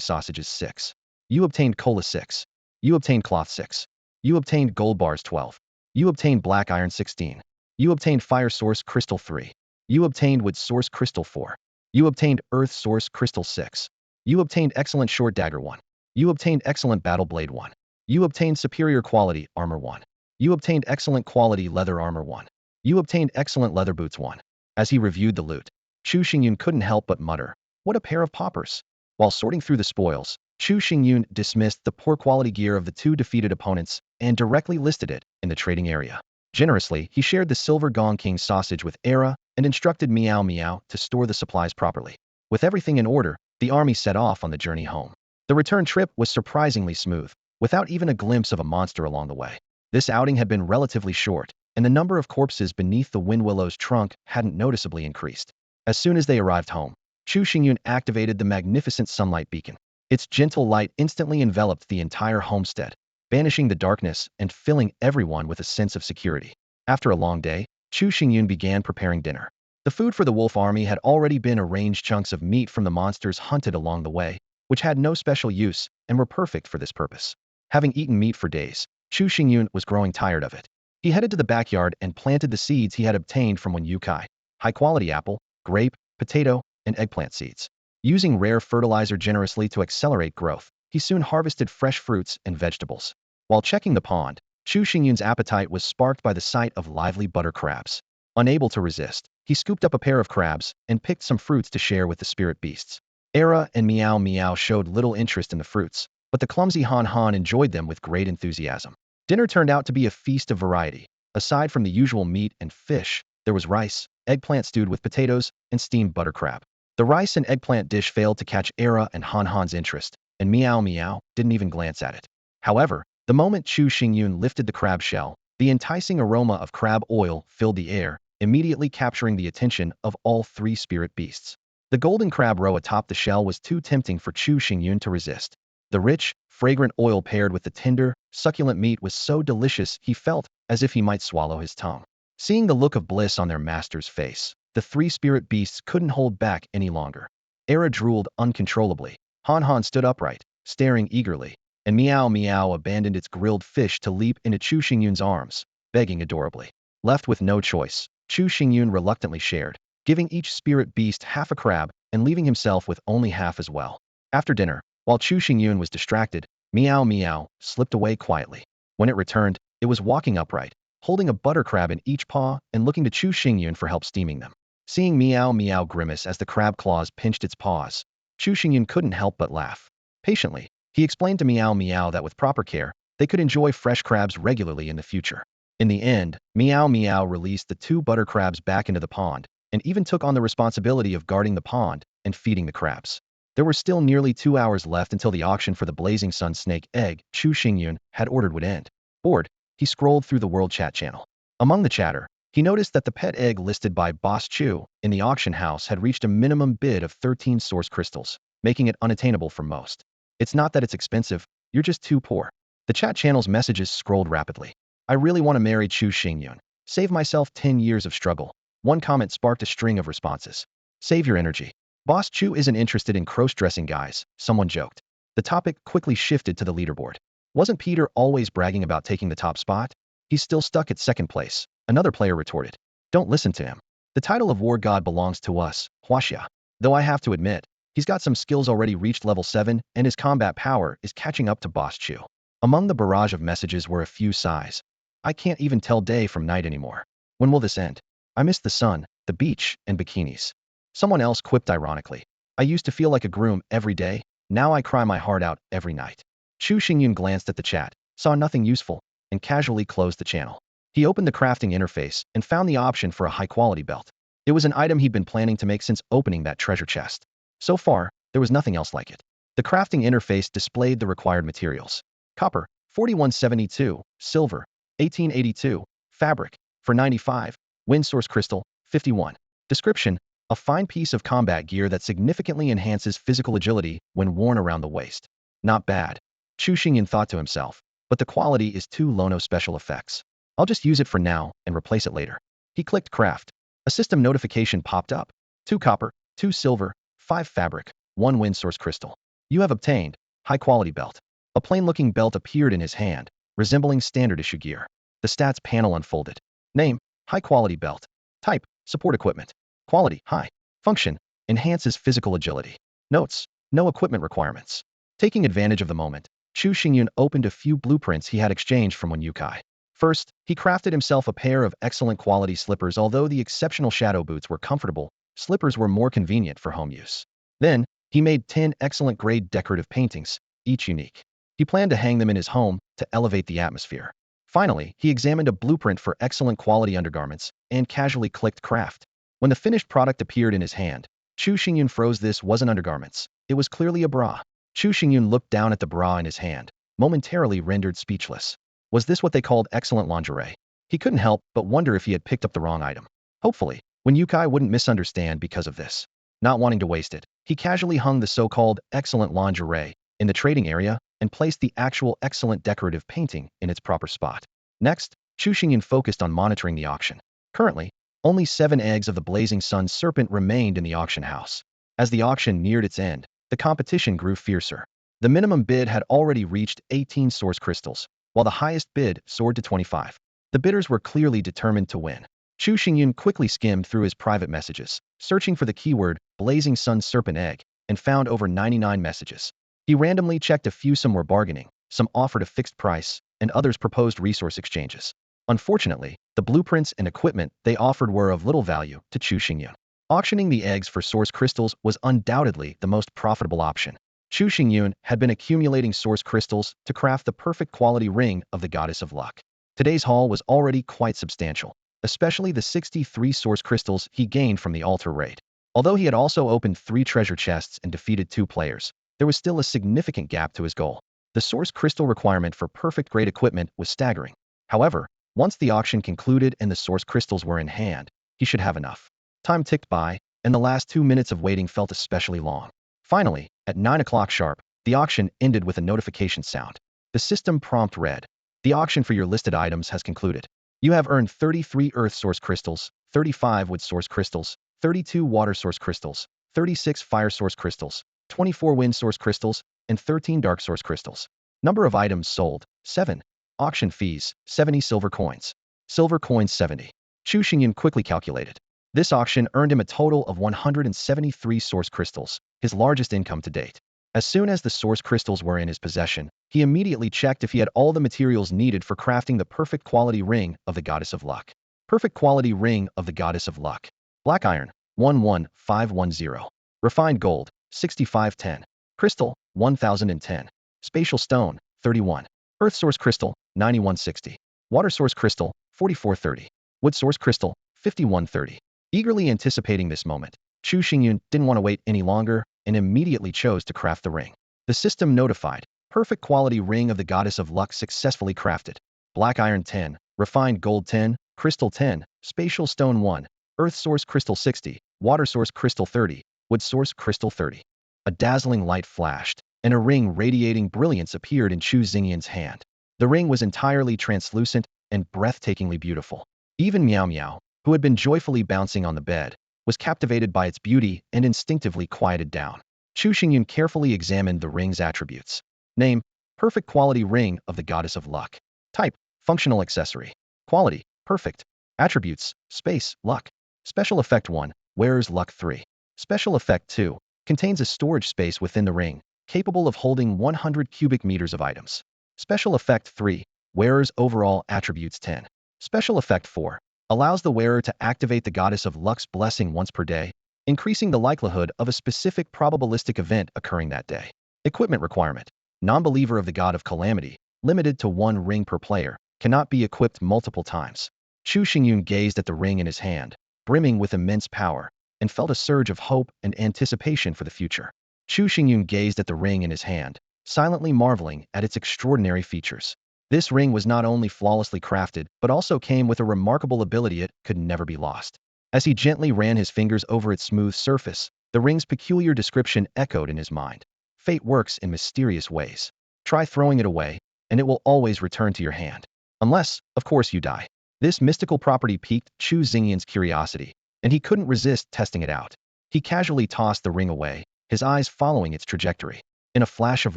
sausages 6. You obtained cola 6. You obtained cloth 6. You obtained gold bars 12. You obtained black iron 16. You obtained fire source crystal 3. You obtained wood source crystal 4. You obtained earth source crystal 6. You obtained excellent short dagger 1. You obtained excellent battle blade 1. You obtained superior quality armor 1. You obtained excellent quality leather armor 1. You obtained excellent leather boots 1. As he reviewed the loot, Chu Xingyun couldn't help but mutter, what a pair of paupers. While sorting through the spoils, Chu Xingyun dismissed the poor quality gear of the 2 defeated opponents and directly listed it in the trading area. Generously, he shared the silver Gong King sausage with Era and instructed Meow Meow to store the supplies properly. With everything in order, the army set off on the journey home. The return trip was surprisingly smooth, without even a glimpse of a monster along the way. This outing had been relatively short, and the number of corpses beneath the wind willow's trunk hadn't noticeably increased. As soon as they arrived home, Chu Xingyun activated the magnificent sunlight beacon. Its gentle light instantly enveloped the entire homestead, banishing the darkness and filling everyone with a sense of security. After a long day, Chu Xingyun began preparing dinner. The food for the wolf army had already been arranged chunks of meat from the monsters hunted along the way, which had no special use and were perfect for this purpose. Having eaten meat for days, Chu Xingyun was growing tired of it. He headed to the backyard and planted the seeds he had obtained from Yukai, high-quality apple, grape, potato, and eggplant seeds. Using rare fertilizer generously to accelerate growth, he soon harvested fresh fruits and vegetables. While checking the pond, Chu Xingyun's appetite was sparked by the sight of lively butter crabs. Unable to resist, he scooped up a pair of crabs and picked some fruits to share with the spirit beasts. Era and Meow Meow showed little interest in the fruits, but the clumsy Han Han enjoyed them with great enthusiasm. Dinner turned out to be a feast of variety. Aside from the usual meat and fish, there was rice, eggplant stewed with potatoes, and steamed butter crab. The rice and eggplant dish failed to catch Era and Han Han's interest, and Meow Meow didn't even glance at it. However, the moment Chu Xingyun lifted the crab shell, the enticing aroma of crab oil filled the air, immediately capturing the attention of all 3 spirit beasts. The golden crab roe atop the shell was too tempting for Chu Xingyun to resist. The rich, fragrant oil paired with the tender, succulent meat was so delicious he felt as if he might swallow his tongue. Seeing the look of bliss on their master's face, the 3 spirit beasts couldn't hold back any longer. Era drooled uncontrollably. Han Han stood upright, staring eagerly, and Meow Meow abandoned its grilled fish to leap into Chu Xingyun's arms, begging adorably. Left with no choice, Chu Xingyun reluctantly shared, giving each spirit beast half a crab and leaving himself with only half as well. After dinner, while Chu Xingyun was distracted, Meow Meow slipped away quietly. When it returned, it was walking upright, holding a butter crab in each paw and looking to Chu Xingyun for help steaming them. Seeing Meow Meow grimace as the crab claws pinched its paws, Chu Xingyun couldn't help but laugh. Patiently, he explained to Meow Meow that with proper care, they could enjoy fresh crabs regularly in the future. In the end, Meow Meow released the 2 butter crabs back into the pond, and even took on the responsibility of guarding the pond and feeding the crabs. There were still nearly 2 hours left until the auction for the Blazing Sun Snake egg Chu Xingyun had ordered would end. Bored, he scrolled through the world chat channel. Among the chatter, he noticed that the pet egg listed by Boss Chu in the auction house had reached a minimum bid of 13 source crystals, making it unattainable for most. It's not that it's expensive, you're just too poor. The chat channel's messages scrolled rapidly. I really want to marry Chu Xingyun. Save myself 10 years of struggle. One comment sparked a string of responses. Save your energy. Boss Chu isn't interested in cross-dressing guys, someone joked. The topic quickly shifted to the leaderboard. Wasn't Peter always bragging about taking the top spot? He's still stuck at second place, another player retorted. Don't listen to him. The title of War God belongs to us, Huaxia. Though I have to admit, he's got some skills already reached level 7 and his combat power is catching up to Boss Chu. Among the barrage of messages were a few sighs. I can't even tell day from night anymore. When will this end? I miss the sun, the beach, and bikinis. Someone else quipped ironically. I used to feel like a groom every day, now I cry my heart out every night. Chu Xingyun glanced at the chat, saw nothing useful, and casually closed the channel. He opened the crafting interface and found the option for a high-quality belt. It was an item he'd been planning to make since opening that treasure chest. So far, there was nothing else like it. The crafting interface displayed the required materials. Copper, 4172, silver, 1882, fabric, for 95, wind source crystal, 51. Description, a fine piece of combat gear that significantly enhances physical agility when worn around the waist. Not bad. Chu Xingyun thought to himself, but the quality is too low, no special effects. I'll just use it for now and replace it later. He clicked craft. A system notification popped up. 2 copper, 2 silver, 5 fabric, 1 wind source crystal. You have obtained high-quality belt. A plain-looking belt appeared in his hand, resembling standard issue gear. The stats panel unfolded. Name, high-quality belt. Type, support equipment. Quality, high. Function, enhances physical agility. Notes, no equipment requirements. Taking advantage of the moment, Chu Xingyun opened a few blueprints he had exchanged from Yukai. First, he crafted himself a pair of excellent quality slippers. Although the exceptional shadow boots were comfortable, slippers were more convenient for home use. Then, he made 10 excellent grade decorative paintings, each unique. He planned to hang them in his home to elevate the atmosphere. Finally, he examined a blueprint for excellent quality undergarments and casually clicked craft. When the finished product appeared in his hand, Chu Xingyun froze. This wasn't undergarments. It was clearly a bra. Chu Xingyun looked down at the bra in his hand, momentarily rendered speechless. Was this what they called excellent lingerie? He couldn't help but wonder if he had picked up the wrong item. Hopefully, when Yukai wouldn't misunderstand because of this. Not wanting to waste it, he casually hung the so-called excellent lingerie in the trading area and placed the actual excellent decorative painting in its proper spot. Next, Chu Xingyun focused on monitoring the auction. Currently, only 7 eggs of the blazing sun serpent remained in the auction house. As the auction neared its end, the competition grew fiercer. The minimum bid had already reached 18 source crystals, while the highest bid soared to 25. The bidders were clearly determined to win. Chu Xingyun quickly skimmed through his private messages, searching for the keyword blazing sun serpent egg, and found over 99 messages. He randomly checked a few. Some were bargaining, some offered a fixed price, and others proposed resource exchanges. Unfortunately, the blueprints and equipment they offered were of little value to Chu Xingyun. Auctioning the eggs for source crystals was undoubtedly the most profitable option. Chu Xingyun had been accumulating source crystals to craft the perfect quality ring of the goddess of luck. Today's haul was already quite substantial, especially the 63 source crystals he gained from the altar raid. Although he had also opened 3 treasure chests and defeated 2 players, there was still a significant gap to his goal. The source crystal requirement for perfect grade equipment was staggering. However, once the auction concluded and the source crystals were in hand, he should have enough. Time ticked by, and the last 2 minutes of waiting felt especially long. Finally, at 9 o'clock sharp, the auction ended with a notification sound. The system prompt read, "The auction for your listed items has concluded. You have earned 33 earth source crystals, 35 wood source crystals, 32 water source crystals, 36 fire source crystals, 24 wind source crystals, and 13 dark source crystals. Number of items sold, 7. Auction fees, 70 silver coins. Silver coins 70. Chu Xingyun quickly calculated. This auction earned him a total of 173 source crystals, his largest income to date. As soon as the source crystals were in his possession, he immediately checked if he had all the materials needed for crafting the perfect quality ring of the goddess of luck. Perfect quality ring of the goddess of luck. Black iron, 11510. Refined gold, 6510. Crystal, 1010. Spatial stone, 31. Earth source crystal, 9160. Water source crystal, 4430. Wood source crystal, 5130. Eagerly anticipating this moment, Chu Xingyun didn't want to wait any longer and immediately chose to craft the ring. The system notified, perfect quality ring of the goddess of luck successfully crafted. Black iron 10, refined gold 10, crystal 10, spatial stone 1, earth source crystal 60, water source crystal 30, wood source crystal 30. A dazzling light flashed, and a ring radiating brilliance appeared in Chu Xingyun's hand. The ring was entirely translucent and breathtakingly beautiful. Even Meow Meow, who had been joyfully bouncing on the bed, was captivated by its beauty and instinctively quieted down. Chu Xingyun carefully examined the ring's attributes. Name, perfect quality ring of the goddess of luck. Type, functional accessory. Quality, perfect. Attributes, space, luck. Special effect 1, wearer's luck 3. Special effect 2, contains a storage space within the ring, capable of holding 100 cubic meters of items. Special effect 3, wearer's overall attributes 10. Special effect 4, allows the wearer to activate the goddess of luck's blessing once per day, increasing the likelihood of a specific probabilistic event occurring that day. Equipment requirement. Non-believer of the god of calamity, limited to 1 ring per player, cannot be equipped multiple times. Chu Xingyun gazed at the ring in his hand, brimming with immense power, and felt a surge of hope and anticipation for the future. Chu Xingyun gazed at the ring in his hand, silently marveling at its extraordinary features. This ring was not only flawlessly crafted, but also came with a remarkable ability it could never be lost. As he gently ran his fingers over its smooth surface, the ring's peculiar description echoed in his mind. Fate works in mysterious ways. Try throwing it away, and it will always return to your hand. Unless, of course, you die. This mystical property piqued Chu Xingyun's curiosity, and he couldn't resist testing it out. He casually tossed the ring away, his eyes following its trajectory. In a flash of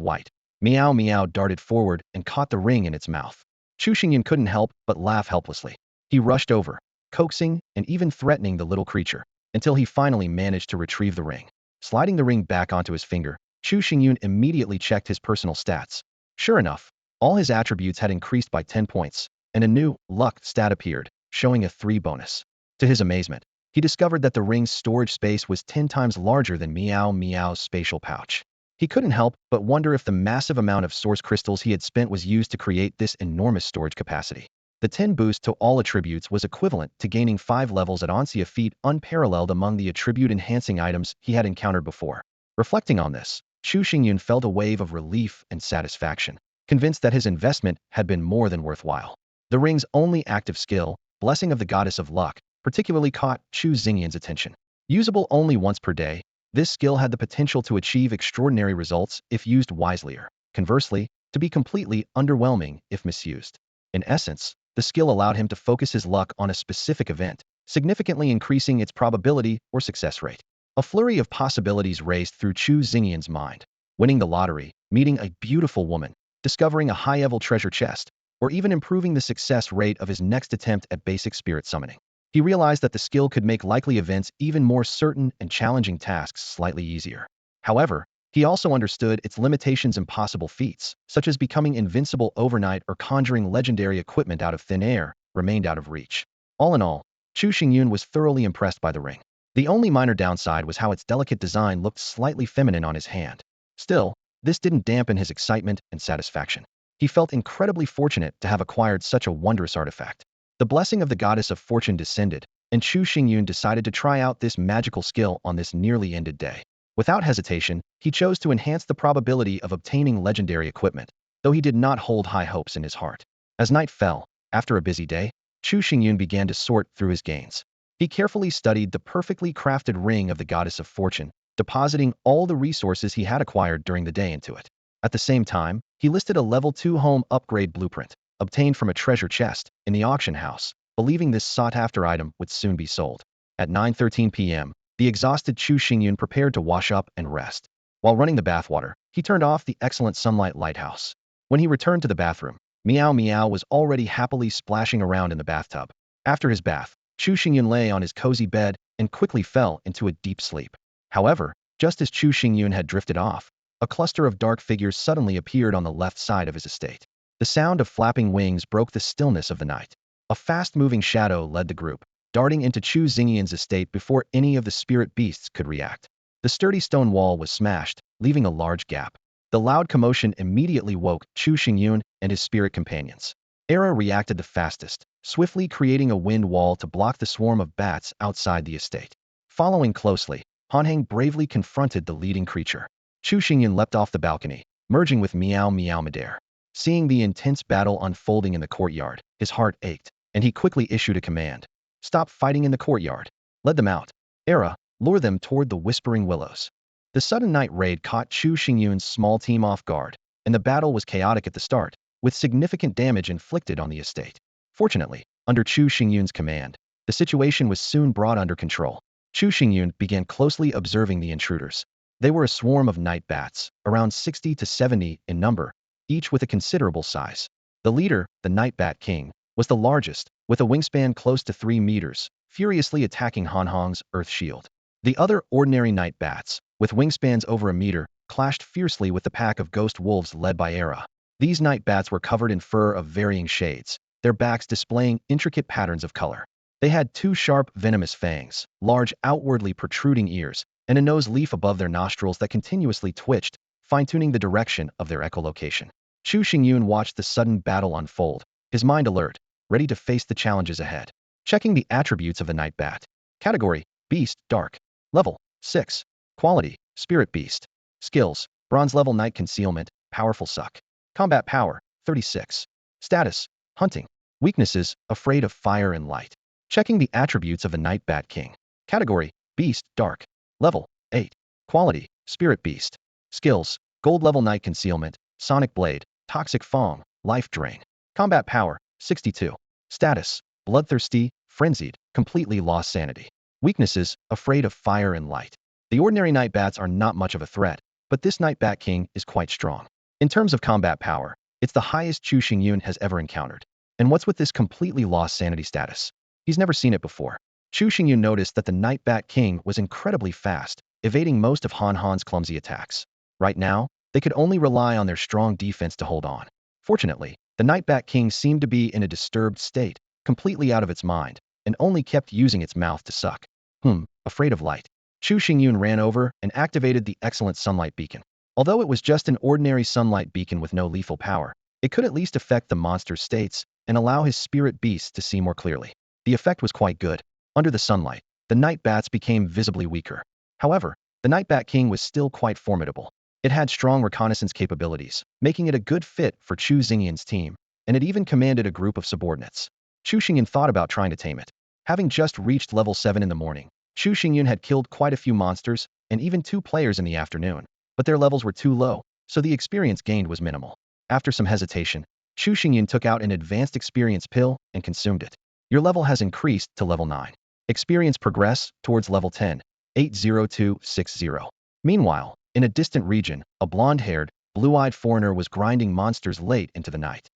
white, Meow Meow darted forward and caught the ring in its mouth. Chu Xingyun couldn't help but laugh helplessly. He rushed over, coaxing and even threatening the little creature, until he finally managed to retrieve the ring. Sliding the ring back onto his finger, Chu Xingyun immediately checked his personal stats. Sure enough, all his attributes had increased by 10 points, and a new luck stat appeared, showing a 3 bonus. To his amazement, he discovered that the ring's storage space was 10 times larger than Meow Meow's spatial pouch. He couldn't help but wonder if the massive amount of source crystals he had spent was used to create this enormous storage capacity. The 10 boost to all attributes was equivalent to gaining 5 levels at Onsia, a feat unparalleled among the attribute-enhancing items he had encountered before. Reflecting on this, Chu Xingyun felt a wave of relief and satisfaction, convinced that his investment had been more than worthwhile. The ring's only active skill, Blessing of the Goddess of Luck, particularly caught Chu Xingyun's attention. Usable only once per day, this skill had the potential to achieve extraordinary results if used wisely, or, conversely, to be completely underwhelming if misused. In essence, the skill allowed him to focus his luck on a specific event, significantly increasing its probability or success rate. A flurry of possibilities raced through Chu Xingyun's mind. Winning the lottery, meeting a beautiful woman, discovering a high-level treasure chest, or even improving the success rate of his next attempt at basic spirit summoning. He realized that the skill could make likely events even more certain and challenging tasks slightly easier. However, he also understood its limitations. Impossible feats, such as becoming invincible overnight or conjuring legendary equipment out of thin air, remained out of reach. All in all, Chu Xingyun was thoroughly impressed by the ring. The only minor downside was how its delicate design looked slightly feminine on his hand. Still, this didn't dampen his excitement and satisfaction. He felt incredibly fortunate to have acquired such a wondrous artifact. The blessing of the goddess of fortune descended, and Chu Xingyun decided to try out this magical skill on this nearly ended day. Without hesitation, he chose to enhance the probability of obtaining legendary equipment, though he did not hold high hopes in his heart. As night fell, after a busy day, Chu Xingyun began to sort through his gains. He carefully studied the perfectly crafted ring of the goddess of fortune, depositing all the resources he had acquired during the day into it. At the same time, he listed a level 2 home upgrade blueprint, obtained from a treasure chest, in the auction house, believing this sought-after item would soon be sold. At 9:13 p.m., the exhausted Chu Xingyun prepared to wash up and rest. While running the bathwater, he turned off the excellent sunlight lighthouse. When he returned to the bathroom, Meow Meow was already happily splashing around in the bathtub. After his bath, Chu Xingyun lay on his cozy bed and quickly fell into a deep sleep. However, just as Chu Xingyun had drifted off, a cluster of dark figures suddenly appeared on the left side of his estate. The sound of flapping wings broke the stillness of the night. A fast-moving shadow led the group, darting into Chu Xingyun's estate before any of the spirit beasts could react. The sturdy stone wall was smashed, leaving a large gap. The loud commotion immediately woke Chu Xingyun and his spirit companions. Era reacted the fastest, swiftly creating a wind wall to block the swarm of bats outside the estate. Following closely, Hanheng bravely confronted the leading creature. Chu Xingyun leapt off the balcony, merging with Meow Meow midair. Seeing the intense battle unfolding in the courtyard, his heart ached, and he quickly issued a command. Stop fighting in the courtyard. Let them out. Era, lure them toward the Whispering Willows. The sudden night raid caught Chu Xingyun's small team off guard, and the battle was chaotic at the start, with significant damage inflicted on the estate. Fortunately, under Chu Xingyun's command, the situation was soon brought under control. Chu Xingyun began closely observing the intruders. They were a swarm of night bats, around 60 to 70 in number, each with a considerable size. The leader, the Night Bat King, was the largest, with a wingspan close to 3 meters, furiously attacking Han Hong's Earth Shield. The other ordinary night bats, with wingspans over a meter, clashed fiercely with the pack of ghost wolves led by Era. These night bats were covered in fur of varying shades, their backs displaying intricate patterns of color. They had 2 sharp, venomous fangs, large outwardly protruding ears, and a nose leaf above their nostrils that continuously twitched, fine-tuning the direction of their echolocation. Chu Xingyun watched the sudden battle unfold, his mind alert, ready to face the challenges ahead. Checking the attributes of the night bat. Category: Beast, Dark. Level: 6. Quality: Spirit Beast. Skills: Bronze level Night Concealment, Powerful Suck. Combat Power: 36. Status: Hunting. Weaknesses: Afraid of fire and light. Checking the attributes of the Night Bat King. Category: Beast, Dark. Level: 8. Quality: Spirit Beast. Skills: Gold level Night Concealment, Sonic Blade, Toxic Fong, Life Drain. Combat Power: 62. Status: Bloodthirsty, Frenzied, Completely Lost Sanity. Weaknesses: Afraid of fire and light. The ordinary night bats are not much of a threat, but this Night Bat King is quite strong. In terms of combat power, it's the highest Chu Xingyun has ever encountered. And what's with this completely lost sanity status? He's never seen it before. Chu Xingyun noticed that the Night Bat King was incredibly fast, evading most of Han Han's clumsy attacks. Right now, they could only rely on their strong defense to hold on. Fortunately, the Night Bat King seemed to be in a disturbed state, completely out of its mind, and only kept using its mouth to suck. Afraid of light. Chu Xingyun ran over and activated the excellent sunlight beacon. Although it was just an ordinary sunlight beacon with no lethal power, it could at least affect the monster's states and allow his spirit beasts to see more clearly. The effect was quite good. Under the sunlight, the night bats became visibly weaker. However, the Night Bat King was still quite formidable. It had strong reconnaissance capabilities, making it a good fit for Chu Xingyun's team, and it even commanded a group of subordinates. Chu Xingyun thought about trying to tame it. Having just reached level 7 in the morning, Chu Xingyun had killed quite a few monsters and even 2 players in the afternoon, but their levels were too low, so the experience gained was minimal. After some hesitation, Chu Xingyun took out an advanced experience pill and consumed it. Your level has increased to level 9. Experience progress towards level 10, 80260. Meanwhile, in a distant region, a blonde-haired, blue-eyed foreigner was grinding monsters late into the night.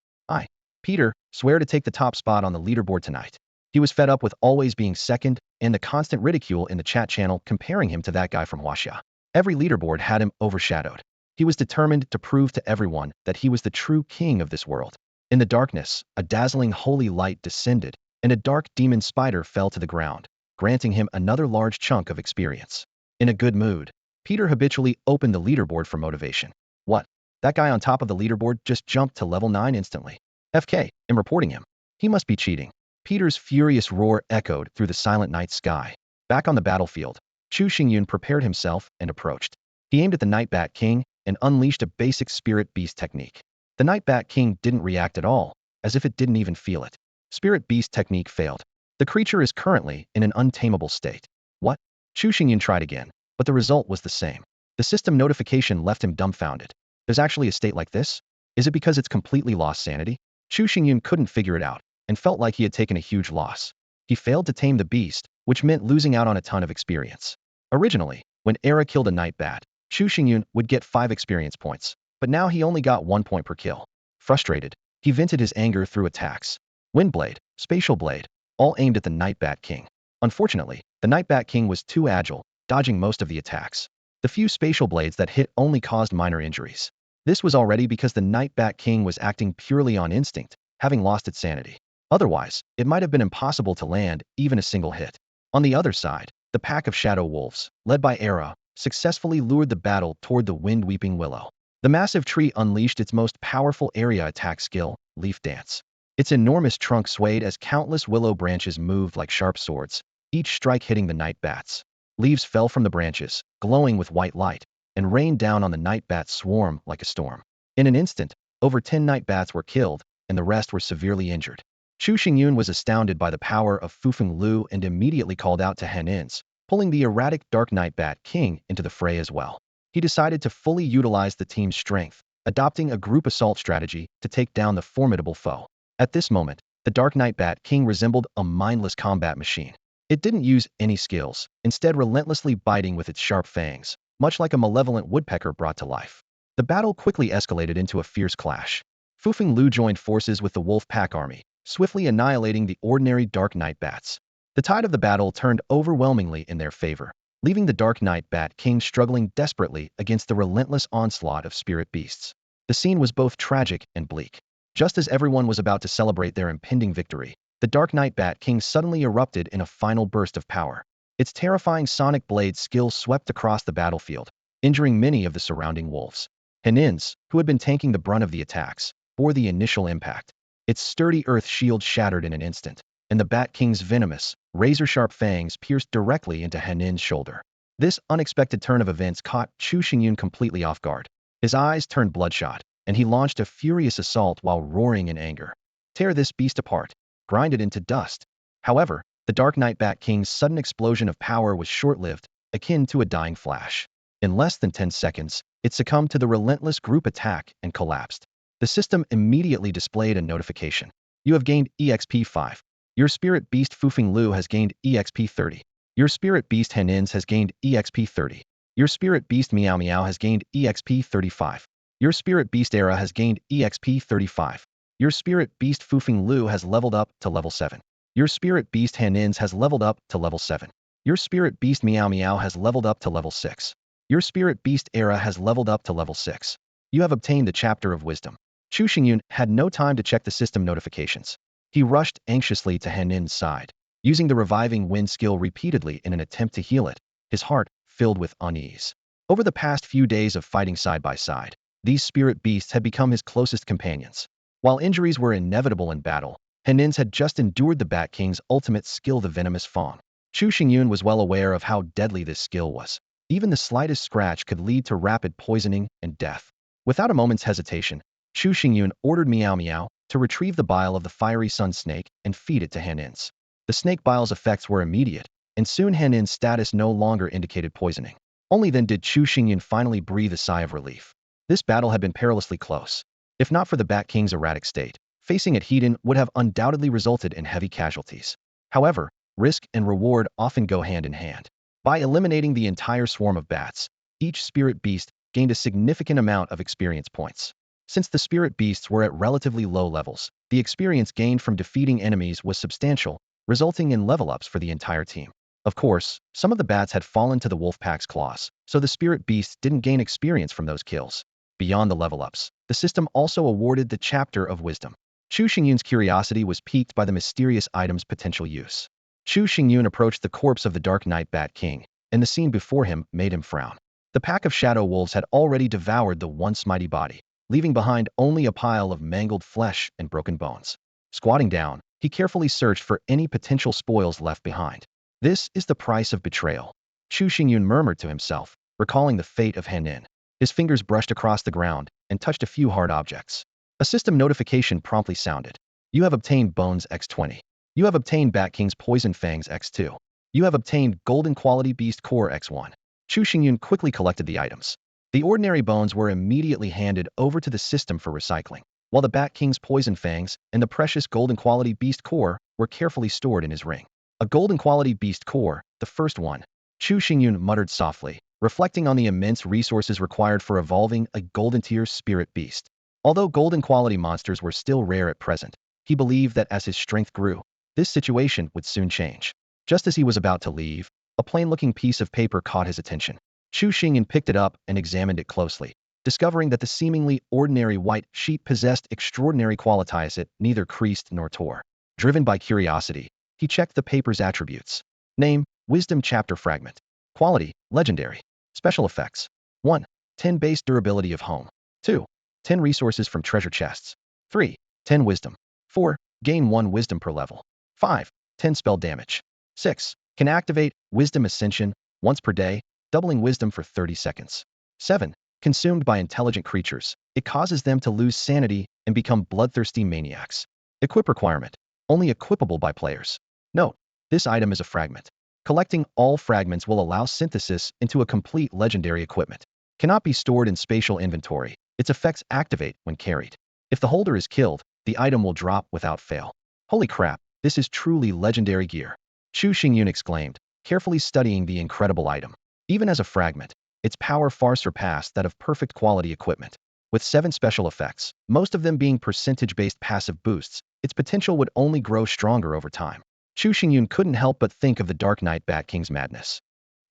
Peter, swear to take the top spot on the leaderboard tonight. He was fed up with always being second and the constant ridicule in the chat channel comparing him to that guy from Huaxia. Every leaderboard had him overshadowed. He was determined to prove to everyone that he was the true king of this world. In the darkness, a dazzling holy light descended, and a dark demon spider fell to the ground, granting him another large chunk of experience. In a good mood, Peter habitually opened the leaderboard for motivation. What? That guy on top of the leaderboard just jumped to level 9 instantly. FK, I'm reporting him. He must be cheating. Peter's furious roar echoed through the silent night sky. Back on the battlefield, Chu Xingyun prepared himself and approached. He aimed at the Night Bat King and unleashed a basic Spirit Beast technique. The Night Bat King didn't react at all, as if it didn't even feel it. Spirit Beast technique failed. The creature is currently in an untamable state. What? Chu Xingyun tried again, but the result was the same. The system notification left him dumbfounded. There's actually a state like this? Is it because it's completely lost sanity? Chu Xingyun couldn't figure it out, and felt like he had taken a huge loss. He failed to tame the beast, which meant losing out on a ton of experience. Originally, when Era killed a night bat, Chu Xingyun would get 5 experience points, but now he only got 1 point per kill. Frustrated, he vented his anger through attacks. Windblade, Spatial Blade, all aimed at the Night Bat King. Unfortunately, the Night Bat King was too agile, dodging most of the attacks. The few Spatial Blades that hit only caused minor injuries. This was already because the Night Bat King was acting purely on instinct, having lost its sanity. Otherwise, it might have been impossible to land even a single hit. On the other side, the pack of shadow wolves, led by Era, successfully lured the battle toward the wind-weeping willow. The massive tree unleashed its most powerful area attack skill, Leaf Dance. Its enormous trunk swayed as countless willow branches moved like sharp swords, each strike hitting the night bats. Leaves fell from the branches, glowing with white light, and rained down on the night bat's swarm like a storm. In an instant, over 10 night bats were killed, and the rest were severely injured. Chu Xingyun was astounded by the power of Fufeng Lu and immediately called out to Han In's, pulling the erratic Dark Night Bat King into the fray as well. He decided to fully utilize the team's strength, adopting a group assault strategy to take down the formidable foe. At this moment, the Dark Night Bat King resembled a mindless combat machine. It didn't use any skills, instead relentlessly biting with its sharp fangs, much like a malevolent woodpecker brought to life. The battle quickly escalated into a fierce clash. Fufeng Lu joined forces with the wolf pack army, swiftly annihilating the ordinary Dark Knight bats. The tide of the battle turned overwhelmingly in their favor, leaving the Dark Knight Bat King struggling desperately against the relentless onslaught of spirit beasts. The scene was both tragic and bleak. Just as everyone was about to celebrate their impending victory, the Dark Knight Bat King suddenly erupted in a final burst of power. Its terrifying sonic blade skill swept across the battlefield, injuring many of the surrounding wolves. Henins, who had been tanking the brunt of the attacks, bore the initial impact. Its sturdy earth shield shattered in an instant, and the Bat King's venomous, razor-sharp fangs pierced directly into Henin's shoulder. This unexpected turn of events caught Chu Xingyun completely off guard. His eyes turned bloodshot, and he launched a furious assault while roaring in anger. Tear this beast apart. Grind it into dust. However, the Dark Knight Bat King's sudden explosion of power was short-lived, akin to a dying flash. In less than 10 seconds, it succumbed to the relentless group attack and collapsed. The system immediately displayed a notification. You have gained EXP 5. Your spirit beast Fufeng Lu has gained EXP 30. Your spirit beast Henins has gained EXP 30. Your spirit beast Meow Meow has gained EXP 35. Your spirit beast Era has gained EXP 35. Your spirit beast Fufeng Lu has leveled up to level 7. Your spirit beast Henins has leveled up to level 7. Your spirit beast Meow Meow has leveled up to level 6. Your spirit beast Era has leveled up to level 6. You have obtained the Chapter of Wisdom. Chu Xingyun had no time to check the system notifications. He rushed anxiously to Henin's side, using the reviving wind skill repeatedly in an attempt to heal it, his heart filled with unease. Over the past few days of fighting side by side, these spirit beasts had become his closest companions. While injuries were inevitable in battle, Henins had just endured the Bat King's ultimate skill, the Venomous Fang. Chu Xingyun was well aware of how deadly this skill was. Even the slightest scratch could lead to rapid poisoning and death. Without a moment's hesitation, Chu Xingyun ordered Meow Meow to retrieve the bile of the fiery sun snake and feed it to Henins. The snake bile's effects were immediate, and soon Henin's status no longer indicated poisoning. Only then did Chu Xingyun finally breathe a sigh of relief. This battle had been perilously close. If not for the Bat King's erratic state, facing it head-on would have undoubtedly resulted in heavy casualties. However, risk and reward often go hand in hand. By eliminating the entire swarm of bats, each spirit beast gained a significant amount of experience points. Since the spirit beasts were at relatively low levels, the experience gained from defeating enemies was substantial, resulting in level-ups for the entire team. Of course, some of the bats had fallen to the wolf pack's claws, so the spirit beasts didn't gain experience from those kills. Beyond the level-ups, the system also awarded the Chapter of Wisdom. Chu Xingyun's curiosity was piqued by the mysterious item's potential use. Chu Xingyun approached the corpse of the Dark Knight Bat King, and the scene before him made him frown. The pack of shadow wolves had already devoured the once mighty body, leaving behind only a pile of mangled flesh and broken bones. Squatting down, he carefully searched for any potential spoils left behind. This is the price of betrayal, Chu Xingyun murmured to himself, recalling the fate of Henin. His fingers brushed across the ground and touched a few hard objects. A system notification promptly sounded. You have obtained Bones X20. You have obtained Bat King's Poison Fangs X2. You have obtained Golden Quality Beast Core X1. Chu Xingyun quickly collected the items. The ordinary bones were immediately handed over to the system for recycling, while the Bat King's Poison Fangs and the precious Golden Quality Beast Core were carefully stored in his ring. A Golden Quality Beast Core, the first one. Chu Xingyun muttered softly, reflecting on the immense resources required for evolving a Golden Tier Spirit Beast. Although Golden Quality monsters were still rare at present, he believed that as his strength grew, this situation would soon change. Just as he was about to leave, a plain-looking piece of paper caught his attention. Chu Xingyun picked it up and examined it closely, discovering that the seemingly ordinary white sheet possessed extraordinary qualities it neither creased nor tore. Driven by curiosity, he checked the paper's attributes. Name, Wisdom Chapter Fragment. Quality, Legendary. Special effects. 1. 10 base durability of home. 2. 10 resources from treasure chests. 3. 10 wisdom. 4. Gain 1 wisdom per level. 5. 10 spell damage. 6. Can activate Wisdom Ascension once per day, doubling wisdom for 30 seconds. 7. Consumed by intelligent creatures, it causes them to lose sanity and become bloodthirsty maniacs. Equip requirement. Only equipable by players. Note, this item is a fragment. Collecting all fragments will allow synthesis into a complete legendary equipment. Cannot be stored in spatial inventory. Its effects activate when carried. If the holder is killed, the item will drop without fail. Holy crap, this is truly legendary gear. Chu Xingyun exclaimed, carefully studying the incredible item. Even as a fragment, its power far surpassed that of perfect quality equipment. With 7 special effects, most of them being percentage-based passive boosts, its potential would only grow stronger over time. Chu Xingyun couldn't help but think of the Dark Knight Bat King's madness.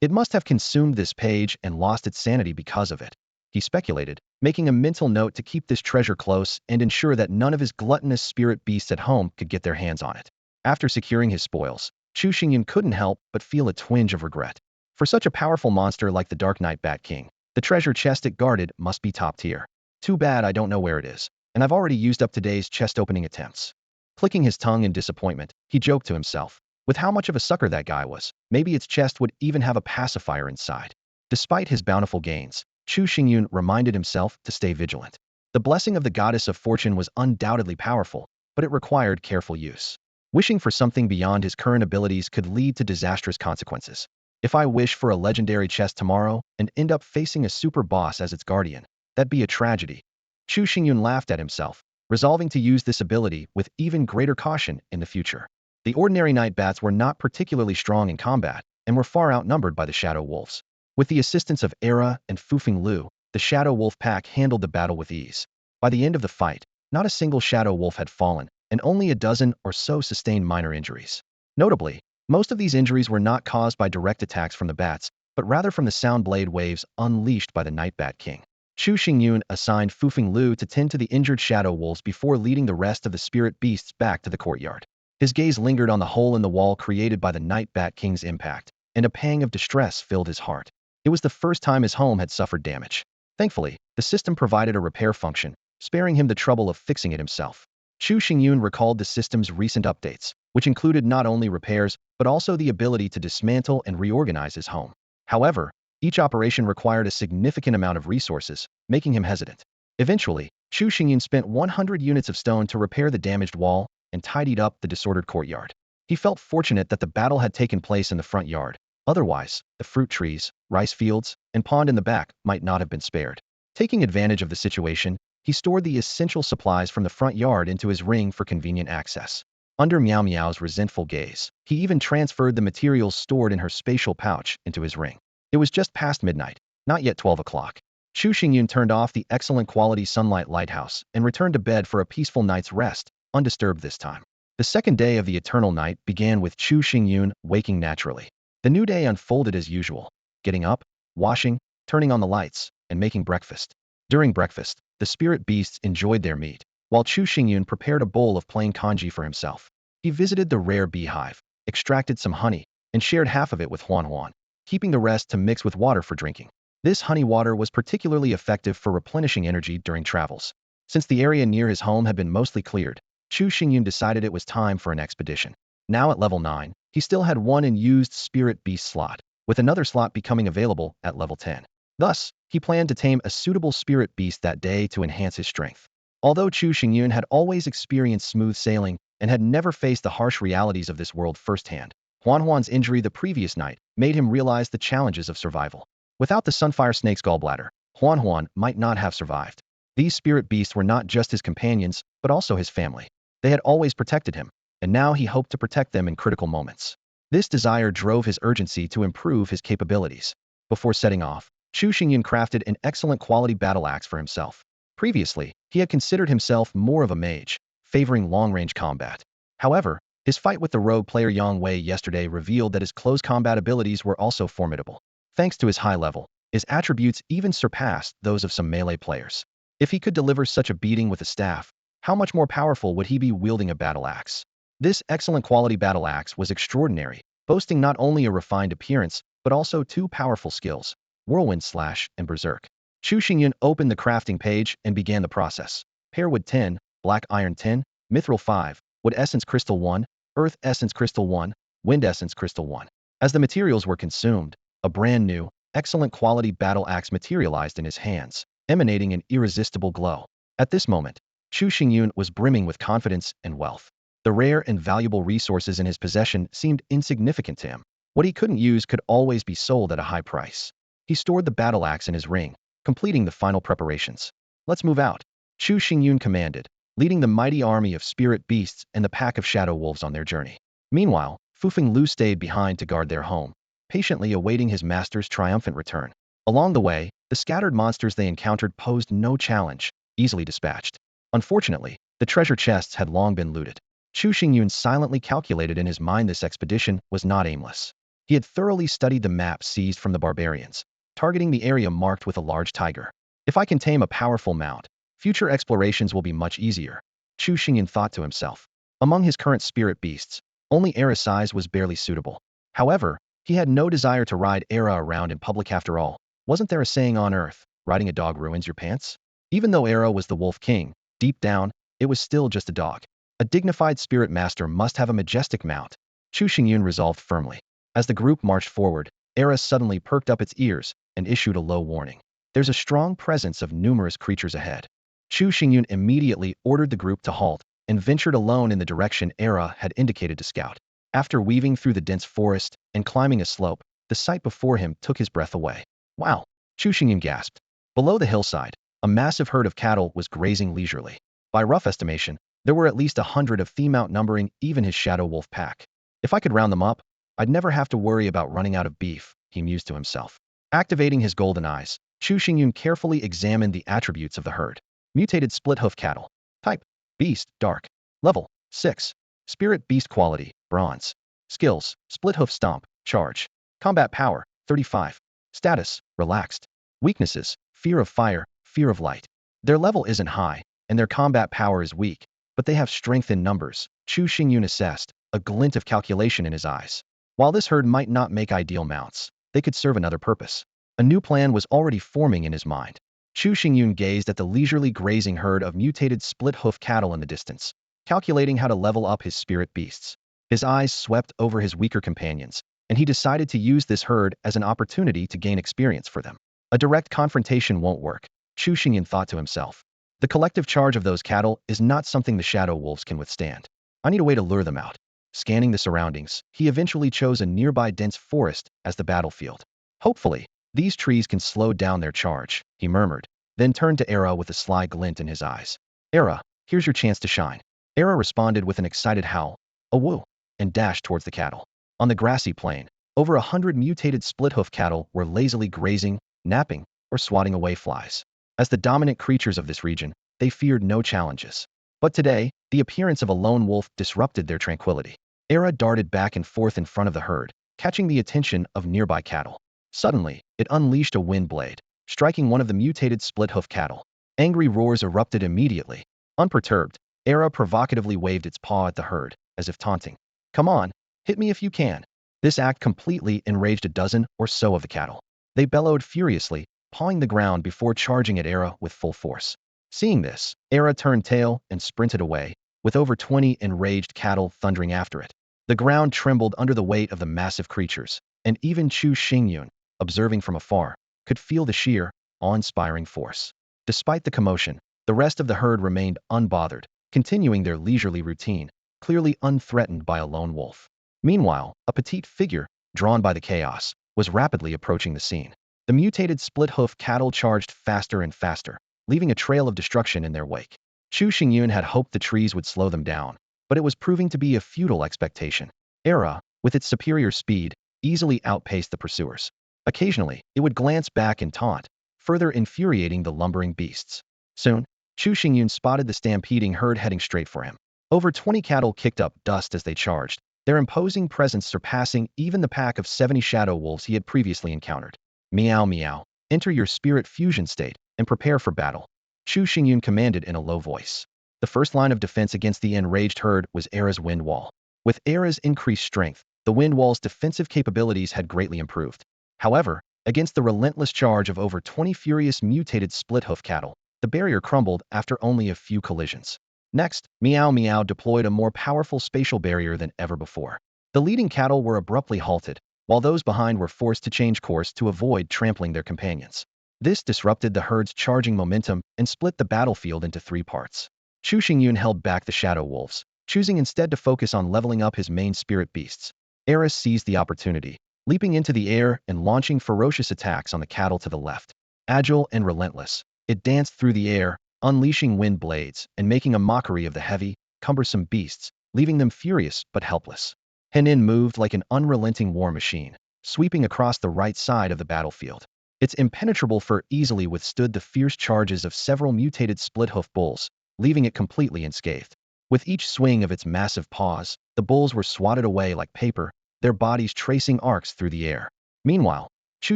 It must have consumed this page and lost its sanity because of it. He speculated, making a mental note to keep this treasure close and ensure that none of his gluttonous spirit beasts at home could get their hands on it. After securing his spoils, Chu Xingyun couldn't help but feel a twinge of regret. For such a powerful monster like the Dark Knight Bat King, the treasure chest it guarded must be top tier. Too bad I don't know where it is, and I've already used up today's chest opening attempts. Clicking his tongue in disappointment, he joked to himself. With how much of a sucker that guy was, maybe its chest would even have a pacifier inside. Despite his bountiful gains, Chu Xingyun reminded himself to stay vigilant. The blessing of the goddess of fortune was undoubtedly powerful, but it required careful use. Wishing for something beyond his current abilities could lead to disastrous consequences. If I wish for a legendary chest tomorrow and end up facing a super boss as its guardian, that'd be a tragedy. Chu Xingyun laughed at himself, resolving to use this ability with even greater caution in the future. The ordinary night bats were not particularly strong in combat and were far outnumbered by the shadow wolves. With the assistance of Era and Fufeng Lu, the shadow wolf pack handled the battle with ease. By the end of the fight, not a single shadow wolf had fallen, and only a dozen or so sustained minor injuries. Notably, most of these injuries were not caused by direct attacks from the bats, but rather from the sound blade waves unleashed by the Night Bat King. Chu Xingyun assigned Fufeng Lu to tend to the injured shadow wolves before leading the rest of the spirit beasts back to the courtyard. His gaze lingered on the hole in the wall created by the Night Bat King's impact, and a pang of distress filled his heart. It was the first time his home had suffered damage. Thankfully, the system provided a repair function, sparing him the trouble of fixing it himself. Chu Xingyun recalled the system's recent updates, which included not only repairs, but also the ability to dismantle and reorganize his home. However, each operation required a significant amount of resources, making him hesitant. Eventually, Chu Xingyun spent 100 units of stone to repair the damaged wall and tidied up the disordered courtyard. He felt fortunate that the battle had taken place in the front yard. Otherwise, the fruit trees, rice fields, and pond in the back might not have been spared. Taking advantage of the situation, he stored the essential supplies from the front yard into his ring for convenient access. Under Meow Meow's resentful gaze, he even transferred the materials stored in her spatial pouch into his ring. It was just past midnight, not yet 12 o'clock. Chu Xingyun turned off the excellent quality sunlight lighthouse and returned to bed for a peaceful night's rest, undisturbed this time. The second day of the eternal night began with Chu Xingyun waking naturally. The new day unfolded as usual, getting up, washing, turning on the lights, and making breakfast. During breakfast, the spirit beasts enjoyed their meat, while Chu Xingyun prepared a bowl of plain congee for himself. He visited the rare beehive, extracted some honey, and shared half of it with Huan Huan, keeping the rest to mix with water for drinking. This honey water was particularly effective for replenishing energy during travels. Since the area near his home had been mostly cleared, Chu Xingyun decided it was time for an expedition. Now at level 9, he still had one unused spirit beast slot, with another slot becoming available at level 10. Thus, he planned to tame a suitable spirit beast that day to enhance his strength. Although Chu Xingyun had always experienced smooth sailing and had never faced the harsh realities of this world firsthand, Huan Huan's injury the previous night made him realize the challenges of survival. Without the Sunfire snake's gallbladder, Huan Huan might not have survived. These spirit beasts were not just his companions, but also his family. They had always protected him, and now he hoped to protect them in critical moments. This desire drove his urgency to improve his capabilities. Before setting off, Chu Xingyun crafted an excellent quality battle axe for himself. Previously, he had considered himself more of a mage, favoring long-range combat. However, his fight with the rogue player Yang Wei yesterday revealed that his close combat abilities were also formidable. Thanks to his high level, his attributes even surpassed those of some melee players. If he could deliver such a beating with a staff, how much more powerful would he be wielding a battle axe? This excellent quality battle axe was extraordinary, boasting not only a refined appearance, but also 2 powerful skills, Whirlwind Slash and Berserk. Chu Xingyun opened the crafting page and began the process. Pearwood 10, Black Iron 10, Mithril 5, Wood Essence Crystal 1, Earth Essence Crystal 1, Wind Essence Crystal 1. As the materials were consumed, a brand new, excellent quality battle axe materialized in his hands, emanating an irresistible glow. At this moment, Chu Xingyun was brimming with confidence and wealth. The rare and valuable resources in his possession seemed insignificant to him. What he couldn't use could always be sold at a high price. He stored the battle axe in his ring, completing the final preparations. Let's move out, Chu Xingyun commanded, leading the mighty army of spirit beasts and the pack of shadow wolves on their journey. Meanwhile, Fufeng Lu stayed behind to guard their home, patiently awaiting his master's triumphant return. Along the way, the scattered monsters they encountered posed no challenge, easily dispatched. Unfortunately, the treasure chests had long been looted. Chu Xingyun silently calculated in his mind this expedition was not aimless. He had thoroughly studied the map seized from the barbarians, targeting the area marked with a large tiger. If I can tame a powerful mount, future explorations will be much easier, Chu Xingyun thought to himself. Among his current spirit beasts, only Era's size was barely suitable. However, he had no desire to ride Era around in public after all. Wasn't there a saying on Earth, riding a dog ruins your pants? Even though Era was the wolf king, deep down, it was still just a dog. A dignified spirit master must have a majestic mount, Chu Xingyun resolved firmly. As the group marched forward, Era suddenly perked up its ears and issued a low warning. There's a strong presence of numerous creatures ahead. Chu Xingyun immediately ordered the group to halt and ventured alone in the direction Era had indicated to scout. After weaving through the dense forest and climbing a slope, the sight before him took his breath away. Wow! Chu Xingyun gasped. Below the hillside, a massive herd of cattle was grazing leisurely. By rough estimation, there were at least 100 of them outnumbering even his shadow wolf pack. If I could round them up, I'd never have to worry about running out of beef, he mused to himself. Activating his golden eyes, Chu Xingyun carefully examined the attributes of the herd. Mutated split-hoof cattle. Type: Beast, Dark. Level: 6. Spirit Beast Quality: Bronze. Skills: Split-hoof Stomp, Charge. Combat Power: 35. Status: Relaxed. Weaknesses: Fear of Fire, Fear of Light. Their level isn't high, and their combat power is weak, but they have strength in numbers, Chu Xingyun assessed, a glint of calculation in his eyes. While this herd might not make ideal mounts, they could serve another purpose. A new plan was already forming in his mind. Chu Xingyun gazed at the leisurely grazing herd of mutated split-hoof cattle in the distance, calculating how to level up his spirit beasts. His eyes swept over his weaker companions, and he decided to use this herd as an opportunity to gain experience for them. A direct confrontation won't work, Chu Xingyun thought to himself. The collective charge of those cattle is not something the shadow wolves can withstand. I need a way to lure them out. Scanning the surroundings, he eventually chose a nearby dense forest as the battlefield. Hopefully, these trees can slow down their charge, he murmured, then turned to Era with a sly glint in his eyes. Era, here's your chance to shine. Era responded with an excited howl, a woo, and dashed towards the cattle. On the grassy plain, over 100 mutated split-hoof cattle were lazily grazing, napping, or swatting away flies. As the dominant creatures of this region, they feared no challenges. But today, the appearance of a lone wolf disrupted their tranquility. Era darted back and forth in front of the herd, catching the attention of nearby cattle. Suddenly, it unleashed a wind blade, striking one of the mutated split-hoof cattle. Angry roars erupted immediately. Unperturbed, Era provocatively waved its paw at the herd, as if taunting. Come on, hit me if you can. This act completely enraged a dozen or so of the cattle. They bellowed furiously, pawing the ground before charging at Era with full force. Seeing this, Era turned tail and sprinted away, with over 20 enraged cattle thundering after it. The ground trembled under the weight of the massive creatures, and even Chu Xingyun, observing from afar, could feel the sheer, awe-inspiring force. Despite the commotion, the rest of the herd remained unbothered, continuing their leisurely routine, clearly unthreatened by a lone wolf. Meanwhile, a petite figure, drawn by the chaos, was rapidly approaching the scene. The mutated split-hoof cattle charged faster and faster, leaving a trail of destruction in their wake. Chu Xingyun had hoped the trees would slow them down, but it was proving to be a futile expectation. Era, with its superior speed, easily outpaced the pursuers. Occasionally, it would glance back and taunt, further infuriating the lumbering beasts. Soon, Chu Xingyun spotted the stampeding herd heading straight for him. Over 20 cattle kicked up dust as they charged, their imposing presence surpassing even the pack of 70 shadow wolves he had previously encountered. Meow meow, enter your spirit fusion state and prepare for battle, Chu Xingyun commanded in a low voice. The first line of defense against the enraged herd was Era's wind wall. With Era's increased strength, the wind wall's defensive capabilities had greatly improved. However, against the relentless charge of over 20 furious mutated split-hoof cattle, the barrier crumbled after only a few collisions. Next, Meow Meow deployed a more powerful spatial barrier than ever before. The leading cattle were abruptly halted, while those behind were forced to change course to avoid trampling their companions. This disrupted the herd's charging momentum and split the battlefield into 3 parts. Chu Xingyun held back the shadow wolves, choosing instead to focus on leveling up his main spirit beasts. Era seized the opportunity, leaping into the air and launching ferocious attacks on the cattle to the left. Agile and relentless, it danced through the air, unleashing wind blades and making a mockery of the heavy, cumbersome beasts, leaving them furious but helpless. Henin moved like an unrelenting war machine, sweeping across the right side of the battlefield. Its impenetrable fur easily withstood the fierce charges of several mutated split-hoof bulls, leaving it completely unscathed. With each swing of its massive paws, the bulls were swatted away like paper, their bodies tracing arcs through the air. Meanwhile, Chu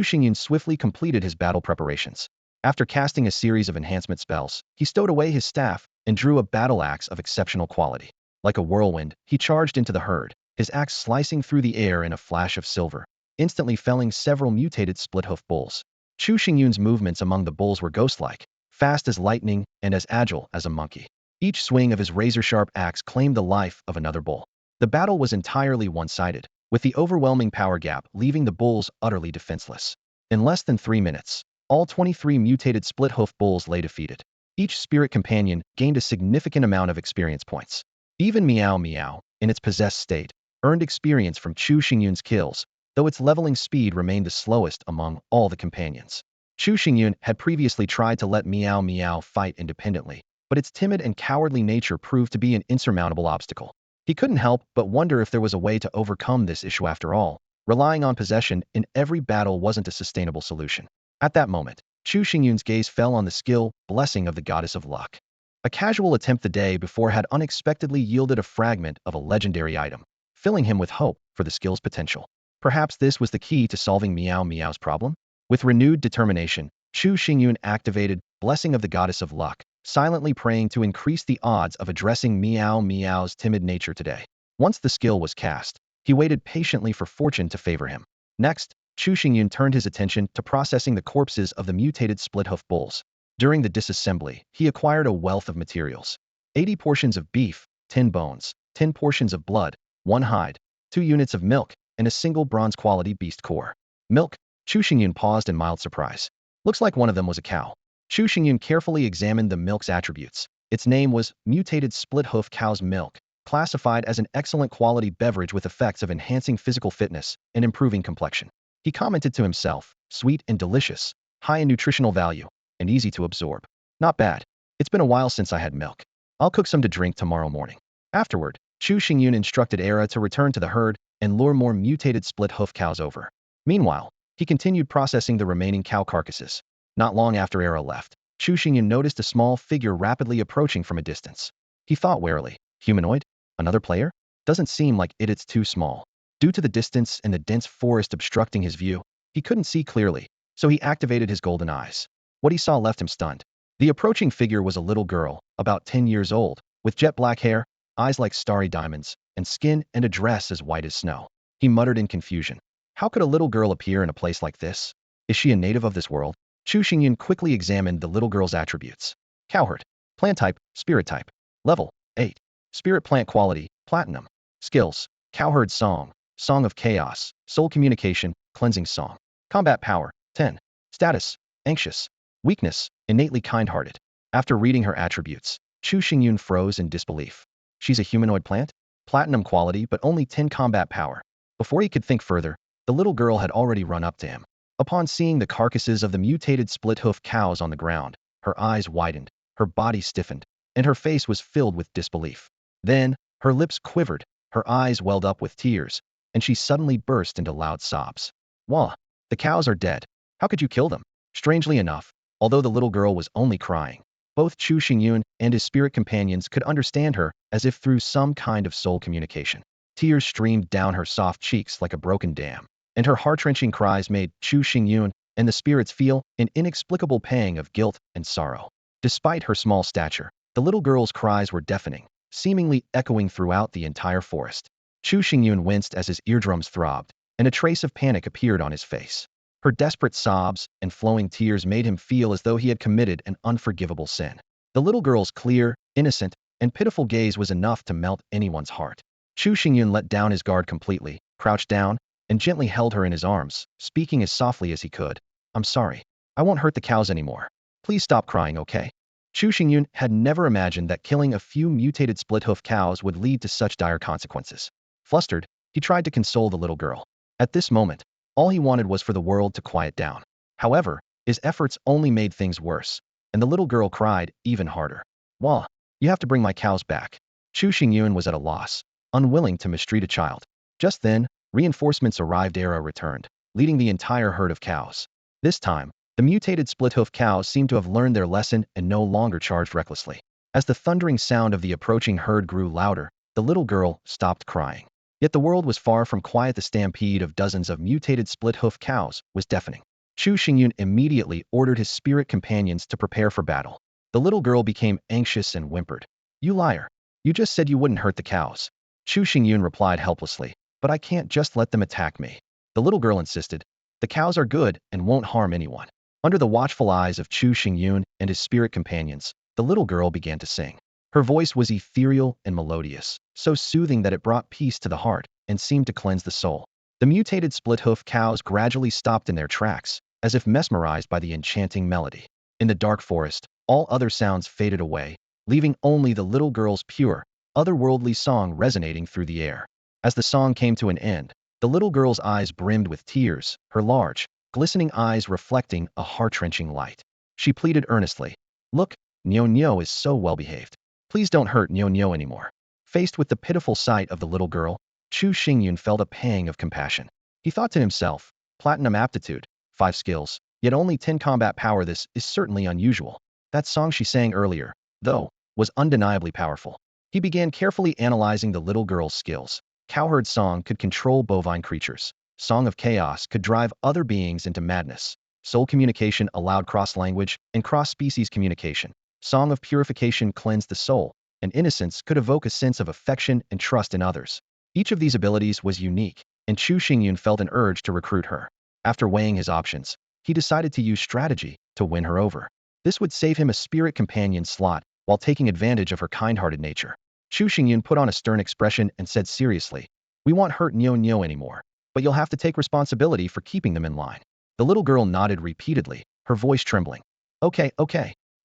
Xingyun swiftly completed his battle preparations. After casting a series of enhancement spells, he stowed away his staff and drew a battle axe of exceptional quality. Like a whirlwind, he charged into the herd, his axe slicing through the air in a flash of silver, instantly felling several mutated split-hoof bulls. Chu Xingyun's movements among the bulls were ghost-like, fast as lightning and as agile as a monkey. Each swing of his razor-sharp axe claimed the life of another bull. The battle was entirely one-sided, with the overwhelming power gap leaving the bulls utterly defenseless. In less than 3 minutes, all 23 mutated split-hoof bulls lay defeated. Each spirit companion gained a significant amount of experience points. Even Meow Meow, in its possessed state, earned experience from Chu Xingyun's kills, though its leveling speed remained the slowest among all the companions. Chu Xingyun had previously tried to let Meow Meow fight independently, but its timid and cowardly nature proved to be an insurmountable obstacle. He couldn't help but wonder if there was a way to overcome this issue after all. Relying on possession in every battle wasn't a sustainable solution. At that moment, Chu Xingyun's gaze fell on the skill blessing of the goddess of luck. A casual attempt the day before had unexpectedly yielded a fragment of a legendary item, filling him with hope for the skill's potential. Perhaps this was the key to solving Meow Meow's problem? With renewed determination, Chu Xingyun activated Blessing of the Goddess of Luck, silently praying to increase the odds of addressing Meow Meow's timid nature today. Once the skill was cast, he waited patiently for fortune to favor him. Next, Chu Xingyun turned his attention to processing the corpses of the mutated split-hoof bulls. During the disassembly, he acquired a wealth of materials. 80 portions of beef, 10 bones, 10 portions of blood, 1 hide, 2 units of milk, and a single bronze-quality beast core. Milk? Chu Xingyun paused in mild surprise. Looks like one of them was a cow. Chu Xingyun carefully examined the milk's attributes. Its name was Mutated Split-Hoof Cow's Milk, classified as an excellent quality beverage with effects of enhancing physical fitness and improving complexion. He commented to himself, sweet and delicious, high in nutritional value, and easy to absorb. Not bad. It's been a while since I had milk. I'll cook some to drink tomorrow morning. Afterward, Chu Xingyun instructed Era to return to the herd and lure more mutated split-hoof cows over. Meanwhile, he continued processing the remaining cow carcasses. Not long after Era left, Chu Xingyun noticed a small figure rapidly approaching from a distance. He thought warily, humanoid? Another player? Doesn't seem like it's too small. Due to the distance and the dense forest obstructing his view, he couldn't see clearly, so he activated his golden eyes. What he saw left him stunned. The approaching figure was a little girl, about 10 years old, with jet black hair, eyes like starry diamonds, and skin and a dress as white as snow. He muttered in confusion. How could a little girl appear in a place like this? Is she a native of this world? Chu Xingyun quickly examined the little girl's attributes. Cowherd. Plant type, spirit type. Level, 8. Spirit plant quality, platinum. Skills, cowherd song, song of chaos, soul communication, cleansing song. Combat power, 10. Status, anxious. Weakness, innately kind-hearted. After reading her attributes, Chu Xingyun froze in disbelief. She's a humanoid plant? Platinum quality but only 10 combat power. Before he could think further, the little girl had already run up to him. Upon seeing the carcasses of the mutated split-hoof cows on the ground, her eyes widened, her body stiffened, and her face was filled with disbelief. Then, her lips quivered, her eyes welled up with tears, and she suddenly burst into loud sobs. Wah! The cows are dead. How could you kill them? Strangely enough, although the little girl was only crying, both Chu Xingyun and his spirit companions could understand her as if through some kind of soul communication. Tears streamed down her soft cheeks like a broken dam, and her heart-wrenching cries made Chu Xingyun and the spirits feel an inexplicable pang of guilt and sorrow. Despite her small stature, the little girl's cries were deafening, seemingly echoing throughout the entire forest. Chu Xingyun winced as his eardrums throbbed, and a trace of panic appeared on his face. Her desperate sobs and flowing tears made him feel as though he had committed an unforgivable sin. The little girl's clear, innocent, and pitiful gaze was enough to melt anyone's heart. Chu Xingyun let down his guard completely, crouched down, and gently held her in his arms, speaking as softly as he could. I'm sorry. I won't hurt the cows anymore. Please stop crying, okay? Chu Xingyun had never imagined that killing a few mutated split-hoof cows would lead to such dire consequences. Flustered, he tried to console the little girl. At this moment, all he wanted was for the world to quiet down. However, his efforts only made things worse, and the little girl cried even harder. Wah! You have to bring my cows back. Chu Xingyun was at a loss, unwilling to mistreat a child. Just then, reinforcements arrived. Era returned, leading the entire herd of cows. This time, The mutated split-hoof cows seemed to have learned their lesson and no longer charged recklessly. As the thundering sound of the approaching herd grew louder, the little girl stopped crying. Yet the world was far from quiet. The stampede of dozens of mutated split-hoof cows was deafening. Chu Xingyun immediately ordered his spirit companions to prepare for battle. The little girl became anxious and whimpered. "You liar. You just said you wouldn't hurt the cows." Chu Xingyun replied helplessly. "But I can't just let them attack me." The little girl insisted. "The cows are good and won't harm anyone." Under the watchful eyes of Chu Xingyun and his spirit companions, the little girl began to sing. Her voice was ethereal and melodious, so soothing that it brought peace to the heart and seemed to cleanse the soul. The mutated split-hoof cows gradually stopped in their tracks, as if mesmerized by the enchanting melody. In the dark forest, all other sounds faded away, leaving only the little girl's pure, otherworldly song resonating through the air. As the song came to an end, the little girl's eyes brimmed with tears, her large, glistening eyes reflecting a heart-wrenching light. She pleaded earnestly, "Look, Nyo is so well-behaved. Please don't hurt Nyo anymore." Faced with the pitiful sight of the little girl, Chu Xingyun felt a pang of compassion. He thought to himself, platinum aptitude, 5 skills, yet only 10 combat power. This is certainly unusual. That song she sang earlier, though, was undeniably powerful. He began carefully analyzing the little girl's skills. Cowherd song could control bovine creatures. Song of chaos could drive other beings into madness. Soul communication allowed cross-language and cross-species communication. Song of purification cleansed the soul, and innocence could evoke a sense of affection and trust in others. Each of these abilities was unique, and Chu Xingyun felt an urge to recruit her. After weighing his options, he decided to use strategy to win her over. This would save him a spirit companion slot while taking advantage of her kind-hearted nature. Chu Xingyun put on a stern expression and said seriously, "We won't hurt Nyo anymore, but you'll have to take responsibility for keeping them in line." The little girl nodded repeatedly, her voice trembling. Okay,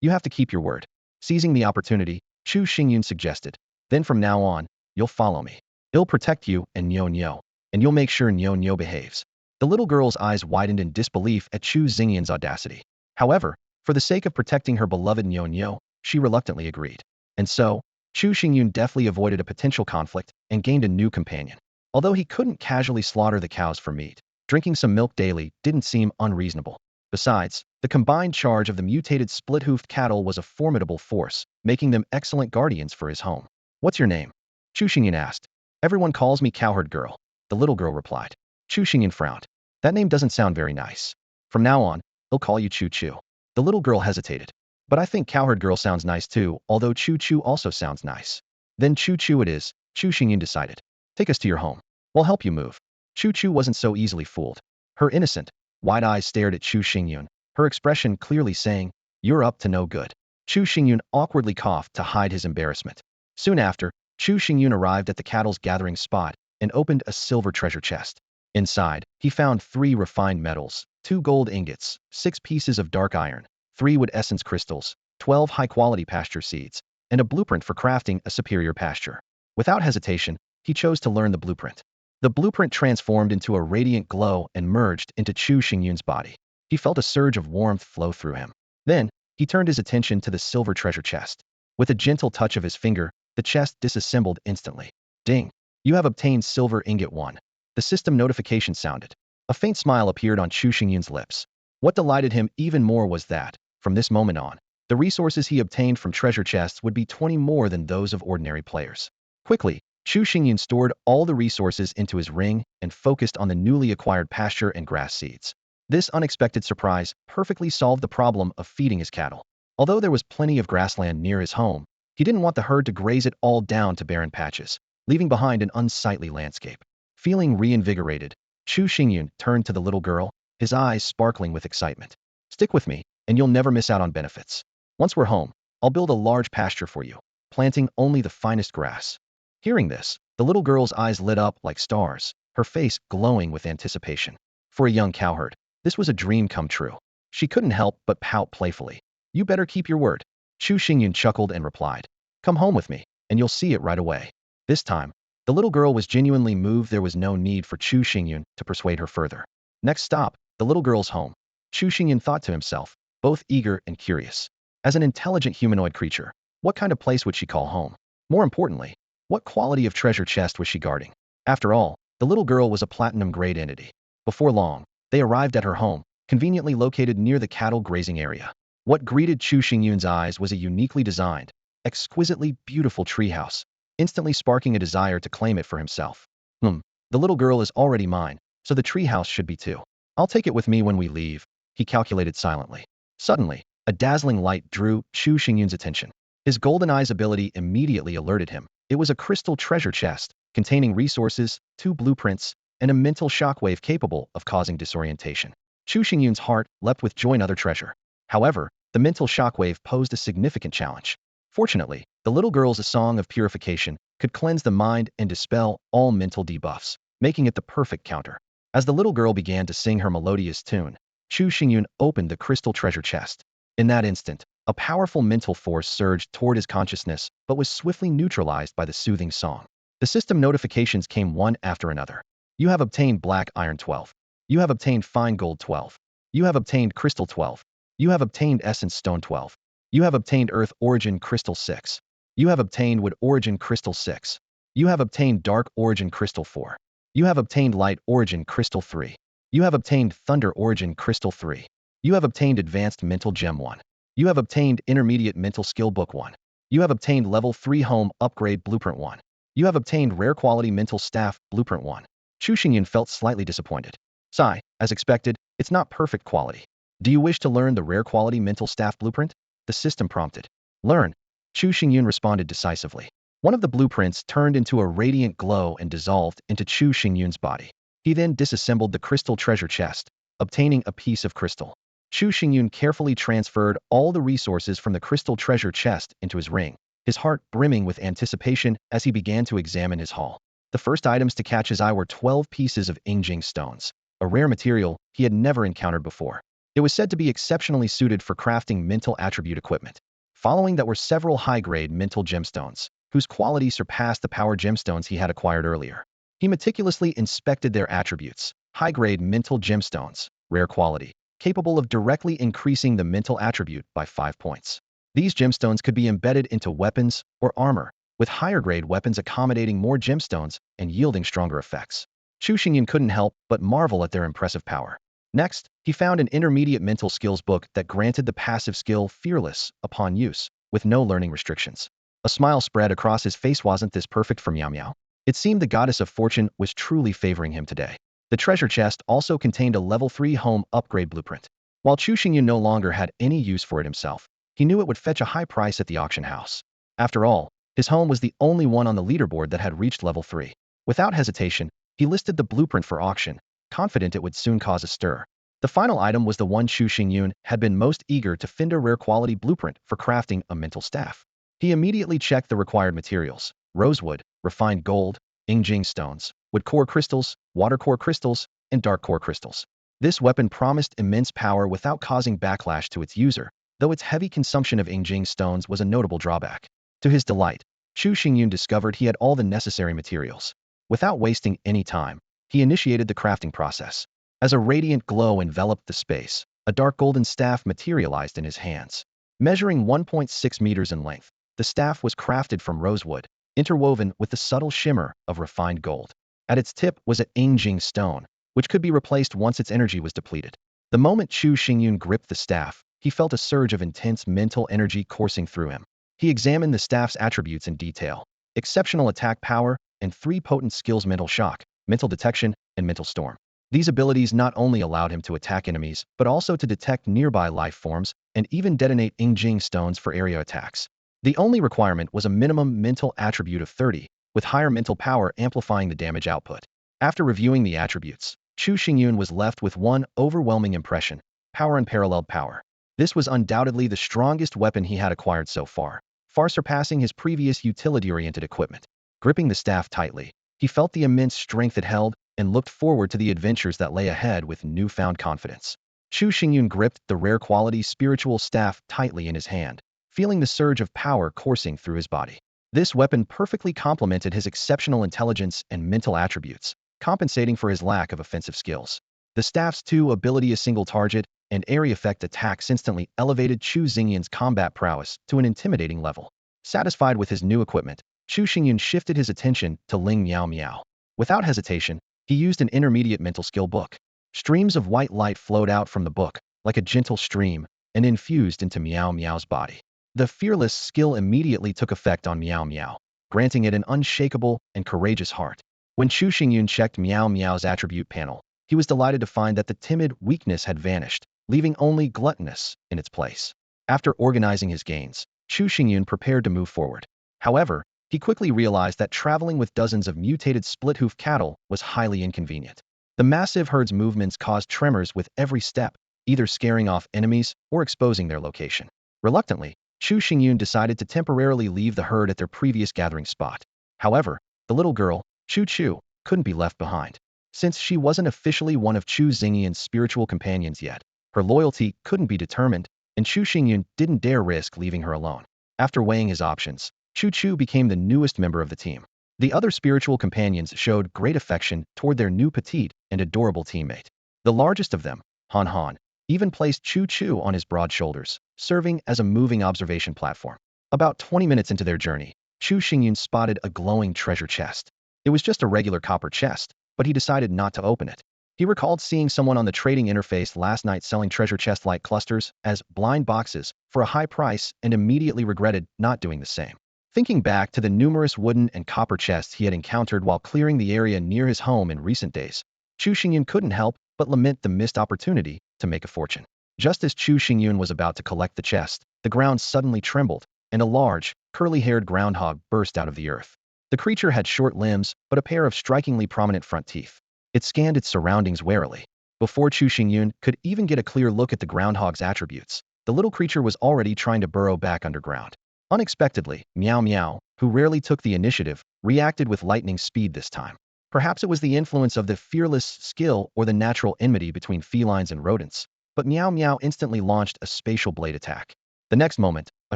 you have to keep your word." Seizing the opportunity, Chu Xingyun suggested, "Then from now on, you'll follow me. I'll protect you and Nyo, and you'll make sure Nyo behaves." The little girl's eyes widened in disbelief at Chu Xingyun's audacity. However, for the sake of protecting her beloved Nyo, she reluctantly agreed. And so, Chu Xingyun deftly avoided a potential conflict and gained a new companion. Although he couldn't casually slaughter the cows for meat, drinking some milk daily didn't seem unreasonable. Besides, the combined charge of the mutated split-hoofed cattle was a formidable force, making them excellent guardians for his home. "What's your name?" Chu Xingyun asked. "Everyone calls me Cowherd Girl," the little girl replied. Chu Xingyun frowned. "That name doesn't sound very nice. From now on, I'll call you Chu Chu." The little girl hesitated. "But I think Cowherd Girl sounds nice too, although Chu Chu also sounds nice." "Then Chu Chu it is," Chu Xingyun decided. "Take us to your home. We'll help you move." Chu Chu wasn't so easily fooled. Her innocent, wide eyes stared at Chu Xingyun, her expression clearly saying, "You're up to no good." Chu Xingyun awkwardly coughed to hide his embarrassment. Soon after, Chu Xingyun arrived at the cattle's gathering spot and opened a silver treasure chest. Inside, he found 3 refined metals, 2 gold ingots, 6 pieces of dark iron, 3 wood essence crystals, 12 high-quality pasture seeds, and a blueprint for crafting a superior pasture. Without hesitation, he chose to learn the blueprint. The blueprint transformed into a radiant glow and merged into Chu Xingyun's body. He felt a surge of warmth flow through him. Then, he turned his attention to the silver treasure chest. With a gentle touch of his finger, the chest disassembled instantly. "Ding! You have obtained silver ingot 1. The system notification sounded. A faint smile appeared on Chu Xingyun's lips. What delighted him even more was that, from this moment on, the resources he obtained from treasure chests would be 20 more than those of ordinary players. Quickly, Chu Xingyun stored all the resources into his ring and focused on the newly acquired pasture and grass seeds. This unexpected surprise perfectly solved the problem of feeding his cattle. Although there was plenty of grassland near his home, he didn't want the herd to graze it all down to barren patches, leaving behind an unsightly landscape. Feeling reinvigorated, Chu Xingyun turned to the little girl, his eyes sparkling with excitement. "Stick with me, and you'll never miss out on benefits. Once we're home, I'll build a large pasture for you, planting only the finest grass." Hearing this, the little girl's eyes lit up like stars, her face glowing with anticipation. For a young cowherd, this was a dream come true. She couldn't help but pout playfully. "You better keep your word." Chu Xingyun chuckled and replied, "Come home with me, and you'll see it right away." This time, the little girl was genuinely moved. There was no need for Chu Xingyun to persuade her further. Next stop, the little girl's home. Chu Xingyun thought to himself, both eager and curious. As an intelligent humanoid creature, what kind of place would she call home? More importantly, what quality of treasure chest was she guarding? After all, the little girl was a platinum-grade entity. Before long, they arrived at her home, conveniently located near the cattle grazing area. What greeted Chu Xingyun's eyes was a uniquely designed, exquisitely beautiful treehouse, instantly sparking a desire to claim it for himself. Hmm, the little girl is already mine, so the treehouse should be too. I'll take it with me when we leave, he calculated silently. Suddenly, a dazzling light drew Chu Xingyun's attention. His golden eye's ability immediately alerted him. It was a crystal treasure chest, containing resources, 2 blueprints, and a mental shockwave capable of causing disorientation. Chu Xingyun's heart leapt with joy and other treasure. However, the mental shockwave posed a significant challenge. Fortunately, the little girl's song of purification could cleanse the mind and dispel all mental debuffs, making it the perfect counter. As the little girl began to sing her melodious tune, Chu Xingyun opened the crystal treasure chest. In that instant, a powerful mental force surged toward his consciousness, but was swiftly neutralized by the soothing song. The system notifications came one after another. You have obtained black iron 12. You have obtained fine gold 12. You have obtained crystal 12. You have obtained essence stone 12. You have obtained earth origin crystal 6. You have obtained wood origin crystal 6. You have obtained dark origin crystal 4. You have obtained light origin crystal 3. You have obtained thunder origin crystal 3. You have obtained advanced mental gem 1. You have obtained intermediate mental skill book 1. You have obtained level 3 home upgrade blueprint 1. You have obtained rare quality mental staff blueprint 1. Chu Xingyun felt slightly disappointed. Sigh, as expected, it's not perfect quality. Do you wish to learn the rare quality mental staff blueprint? The system prompted. Learn. Chu Xingyun responded decisively. One of the blueprints turned into a radiant glow and dissolved into Chu Xingyun's body. He then disassembled the crystal treasure chest, obtaining a piece of crystal. Chu Xingyun carefully transferred all the resources from the crystal treasure chest into his ring, his heart brimming with anticipation as he began to examine his haul. The first items to catch his eye were 12 pieces of Yingjing stones, a rare material he had never encountered before. It was said to be exceptionally suited for crafting mental attribute equipment. Following that were several high-grade mental gemstones, whose quality surpassed the power gemstones he had acquired earlier. He meticulously inspected their attributes. High-grade mental gemstones, rare quality, capable of directly increasing the mental attribute by 5 points. These gemstones could be embedded into weapons or armor, with higher-grade weapons accommodating more gemstones and yielding stronger effects. Chu Xingyun couldn't help but marvel at their impressive power. Next, he found an intermediate mental skills book that granted the passive skill Fearless upon use, with no learning restrictions. A smile spread across his face. Wasn't this perfect for Meow Meow? It seemed the goddess of fortune was truly favoring him today. The treasure chest also contained a level 3 home upgrade blueprint. While Chu Xingyun no longer had any use for it himself, he knew it would fetch a high price at the auction house. After all, his home was the only one on the leaderboard that had reached level 3. Without hesitation, he listed the blueprint for auction, confident it would soon cause a stir. The final item was the one Chu Xingyun had been most eager to find, a rare quality blueprint for crafting a mental staff. He immediately checked the required materials: rosewood, refined gold, Yingjing stones, wood core crystals, water core crystals, and dark core crystals. This weapon promised immense power without causing backlash to its user, though its heavy consumption of Yingjing stones was a notable drawback. To his delight, Chu Xingyun discovered he had all the necessary materials. Without wasting any time, he initiated the crafting process. As a radiant glow enveloped the space, a dark golden staff materialized in his hands. Measuring 1.6 meters in length, the staff was crafted from rosewood, interwoven with the subtle shimmer of refined gold. At its tip was a Yingjing stone, which could be replaced once its energy was depleted. The moment Chu Xingyun gripped the staff, he felt a surge of intense mental energy coursing through him. He examined the staff's attributes in detail: exceptional attack power and 3 potent skills: mental shock, mental detection, and mental storm. These abilities not only allowed him to attack enemies, but also to detect nearby life forms and even detonate Yingjing stones for area attacks. The only requirement was a minimum mental attribute of 30, with higher mental power amplifying the damage output. After reviewing the attributes, Chu Xingyun was left with one overwhelming impression: power, unparalleled power. This was undoubtedly the strongest weapon he had acquired so far, far surpassing his previous utility-oriented equipment. Gripping the staff tightly, he felt the immense strength it held and looked forward to the adventures that lay ahead with newfound confidence. Chu Xingyun gripped the rare quality spiritual staff tightly in his hand, feeling the surge of power coursing through his body. This weapon perfectly complemented his exceptional intelligence and mental attributes, compensating for his lack of offensive skills. The staff's 2 ability, a single target and area effect attacks, instantly elevated Chu Xingyun's combat prowess to an intimidating level. Satisfied with his new equipment, Chu Xingyun shifted his attention to Ling Miao Miao. Without hesitation, he used an intermediate mental skill book. Streams of white light flowed out from the book, like a gentle stream, and infused into Meow Meow's body. The fearless skill immediately took effect on Meow Meow, granting it an unshakable and courageous heart. When Chu Xingyun checked Meow Meow's attribute panel, he was delighted to find that the timid weakness had vanished, leaving only gluttonous in its place. After organizing his gains, Chu Xingyun prepared to move forward. However, he quickly realized that traveling with dozens of mutated split-hoof cattle was highly inconvenient. The massive herd's movements caused tremors with every step, either scaring off enemies or exposing their location. Reluctantly, Chu Xingyun decided to temporarily leave the herd at their previous gathering spot. However, the little girl, Chu Chu, couldn't be left behind. Since she wasn't officially one of Chu Xingyun's spiritual companions yet, her loyalty couldn't be determined, and Chu Xingyun didn't dare risk leaving her alone. After weighing his options, Chu Chu became the newest member of the team. The other spiritual companions showed great affection toward their new petite and adorable teammate. The largest of them, Han Han, even placed Chu Chu on his broad shoulders, serving as a moving observation platform. About 20 minutes into their journey, Chu Xingyun spotted a glowing treasure chest. It was just a regular copper chest, but he decided not to open it. He recalled seeing someone on the trading interface last night selling treasure chest-like clusters as blind boxes for a high price and immediately regretted not doing the same. Thinking back to the numerous wooden and copper chests he had encountered while clearing the area near his home in recent days, Chu Xingyun couldn't help but lament the missed opportunity to make a fortune. Just as Chu Xingyun was about to collect the chest, the ground suddenly trembled, and a large, curly-haired groundhog burst out of the earth. The creature had short limbs, but a pair of strikingly prominent front teeth. It scanned its surroundings warily. Before Chu Xingyun could even get a clear look at the groundhog's attributes, the little creature was already trying to burrow back underground. Unexpectedly, Meow Meow, who rarely took the initiative, reacted with lightning speed this time. Perhaps it was the influence of the fearless skill or the natural enmity between felines and rodents, but Meow Meow instantly launched a spatial blade attack. The next moment, a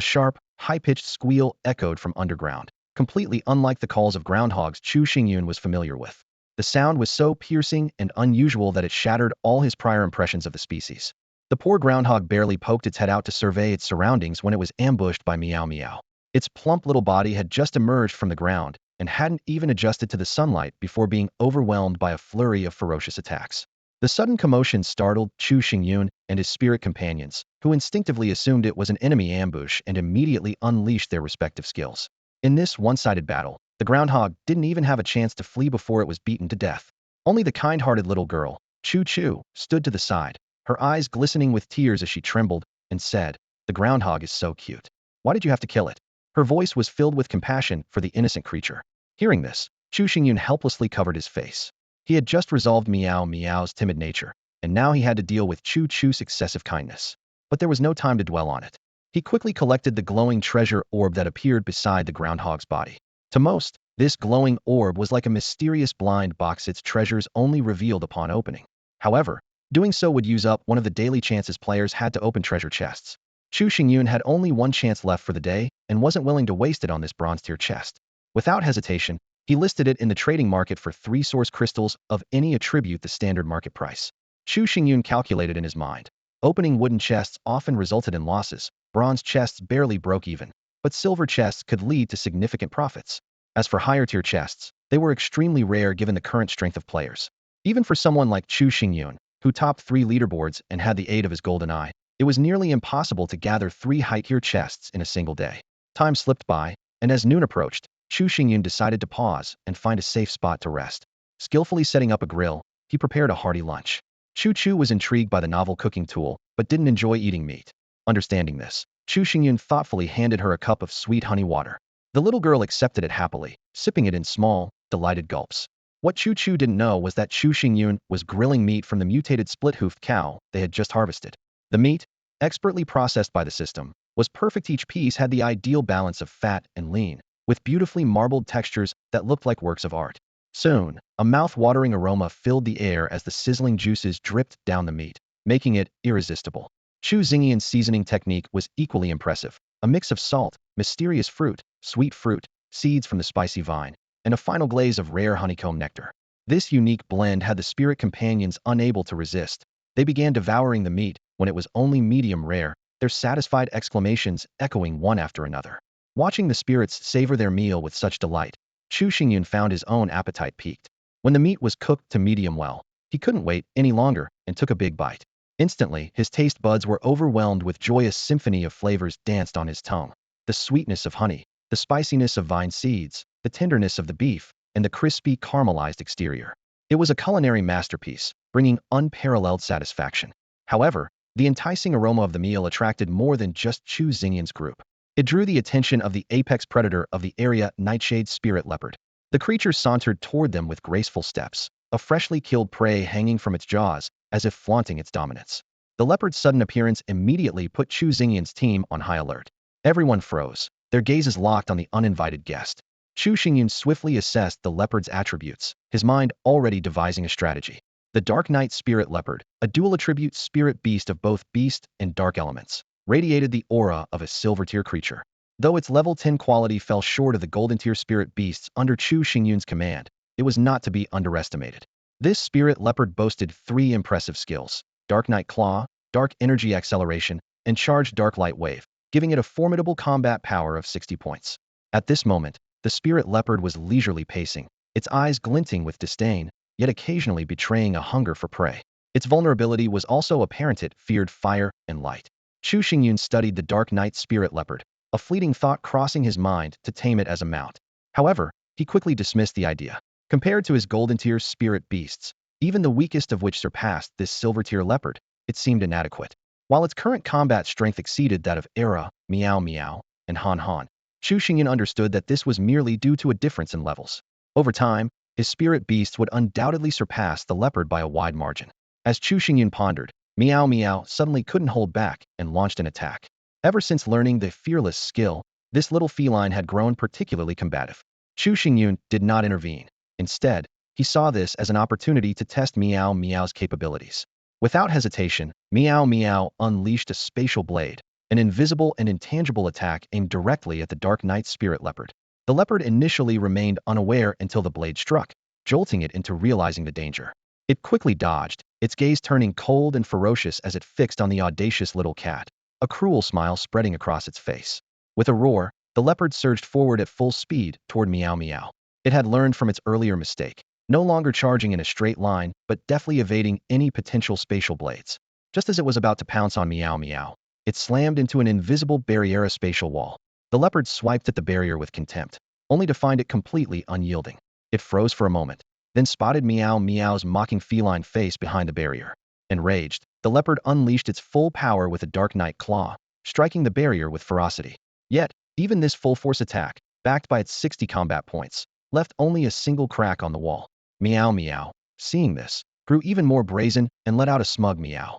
sharp, high-pitched squeal echoed from underground, completely unlike the calls of groundhogs Chu Xingyun was familiar with. The sound was so piercing and unusual that it shattered all his prior impressions of the species. The poor groundhog barely poked its head out to survey its surroundings when it was ambushed by Meow Meow. Its plump little body had just emerged from the ground and hadn't even adjusted to the sunlight before being overwhelmed by a flurry of ferocious attacks. The sudden commotion startled Chu Xingyun and his spirit companions, who instinctively assumed it was an enemy ambush and immediately unleashed their respective skills. In this one-sided battle, the groundhog didn't even have a chance to flee before it was beaten to death. Only the kind-hearted little girl, Chu Chu, stood to the side, her eyes glistening with tears as she trembled, and said, "The groundhog is so cute. Why did you have to kill it?" Her voice was filled with compassion for the innocent creature. Hearing this, Chu Xingyun helplessly covered his face. He had just resolved Meow Meow's timid nature, and now he had to deal with Chu Chu's excessive kindness. But there was no time to dwell on it. He quickly collected the glowing treasure orb that appeared beside the groundhog's body. To most, this glowing orb was like a mysterious blind box its treasures only revealed upon opening. However, doing so would use up one of the daily chances players had to open treasure chests. Chu Xingyun had only one chance left for the day and wasn't willing to waste it on this bronze-tier chest. Without hesitation, he listed it in the trading market for 3 source crystals of any attribute the standard market price. Chu Xingyun calculated in his mind. Opening wooden chests often resulted in losses, bronze chests barely broke even, but silver chests could lead to significant profits. As for higher-tier chests, they were extremely rare given the current strength of players. Even for someone like Chu Xingyun, who topped 3 leaderboards and had the aid of his golden eye, it was nearly impossible to gather 3 high-tier chests in a single day. Time slipped by, and as noon approached, Chu Xingyun decided to pause and find a safe spot to rest. Skillfully setting up a grill, he prepared a hearty lunch. Chu Chu was intrigued by the novel cooking tool, but didn't enjoy eating meat. Understanding this, Chu Xingyun thoughtfully handed her a cup of sweet honey water. The little girl accepted it happily, sipping it in small, delighted gulps. What Chu Chu didn't know was that Chu Xingyun was grilling meat from the mutated split-hoofed cow they had just harvested. The meat, expertly processed by the system, was perfect. Each piece had the ideal balance of fat and lean, with beautifully marbled textures that looked like works of art. Soon, a mouth-watering aroma filled the air as the sizzling juices dripped down the meat, making it irresistible. Chu Xingyun's seasoning technique was equally impressive, a mix of salt, mysterious fruit, sweet fruit, seeds from the spicy vine, and a final glaze of rare honeycomb nectar. This unique blend had the spirit companions unable to resist. They began devouring the meat when it was only medium rare, their satisfied exclamations echoing one after another. Watching the spirits savor their meal with such delight, Chu Xingyun found his own appetite peaked. When the meat was cooked to medium well, He couldn't wait any longer and took a big bite. Instantly, his taste buds were overwhelmed with joyous symphony of flavors danced on his tongue. The sweetness of honey, the spiciness of vine seeds, the tenderness of the beef, and the crispy caramelized exterior. It was a culinary masterpiece, bringing unparalleled satisfaction. However, the enticing aroma of the meal attracted more than just Chu Xingyun's group. It drew the attention of the apex predator of the area, Nightshade Spirit Leopard. The creature sauntered toward them with graceful steps, a freshly killed prey hanging from its jaws, as if flaunting its dominance. The leopard's sudden appearance immediately put Chu Xingyun's team on high alert. Everyone froze, their gazes locked on the uninvited guest. Chu Xingyun swiftly assessed the leopard's attributes, his mind already devising a strategy. The Dark Knight Spirit Leopard, a dual-attribute spirit beast of both beast and dark elements, radiated the aura of a silver-tier creature. Though its level 10 quality fell short of the golden-tier spirit beasts under Chu Xingyun's command, it was not to be underestimated. This spirit leopard boasted 3 impressive skills: Dark Knight Claw, Dark Energy Acceleration, and Charged Dark Light Wave, giving it a formidable combat power of 60 points. At this moment, the spirit leopard was leisurely pacing, its eyes glinting with disdain, yet occasionally betraying a hunger for prey. Its vulnerability was also apparent. It feared fire and light. Chu Xingyun studied the Dark Knight Spirit Leopard, a fleeting thought crossing his mind to tame it as a mount. However, he quickly dismissed the idea. Compared to his golden-tier spirit beasts, even the weakest of which surpassed this silver-tier leopard, it seemed inadequate. While its current combat strength exceeded that of Era, Meow Meow, and Han Han, Chu Xingyun understood that this was merely due to a difference in levels. Over time, his spirit beasts would undoubtedly surpass the leopard by a wide margin. As Chu Xingyun pondered, Meow Meow suddenly couldn't hold back and launched an attack. Ever since learning the fearless skill, this little feline had grown particularly combative. Chu Xingyun did not intervene. Instead, he saw this as an opportunity to test Meow Meow's capabilities. Without hesitation, Meow Meow unleashed a spatial blade, an invisible and intangible attack aimed directly at the Dark Knight Spirit Leopard. The leopard initially remained unaware until the blade struck, jolting it into realizing the danger. It quickly dodged, its gaze turning cold and ferocious as it fixed on the audacious little cat, a cruel smile spreading across its face. With a roar, the leopard surged forward at full speed toward Meow Meow. It had learned from its earlier mistake, no longer charging in a straight line, but deftly evading any potential spatial blades. Just as it was about to pounce on Meow Meow, it slammed into an invisible barriera spatial wall. The leopard swiped at the barrier with contempt, only to find it completely unyielding. It froze for a moment, then spotted Meow Meow's mocking feline face behind the barrier. Enraged, the leopard unleashed its full power with a Dark Knight Claw, striking the barrier with ferocity. Yet, even this full-force attack, backed by its 60 combat points, left only a single crack on the wall. Meow Meow, seeing this, grew even more brazen and let out a smug meow.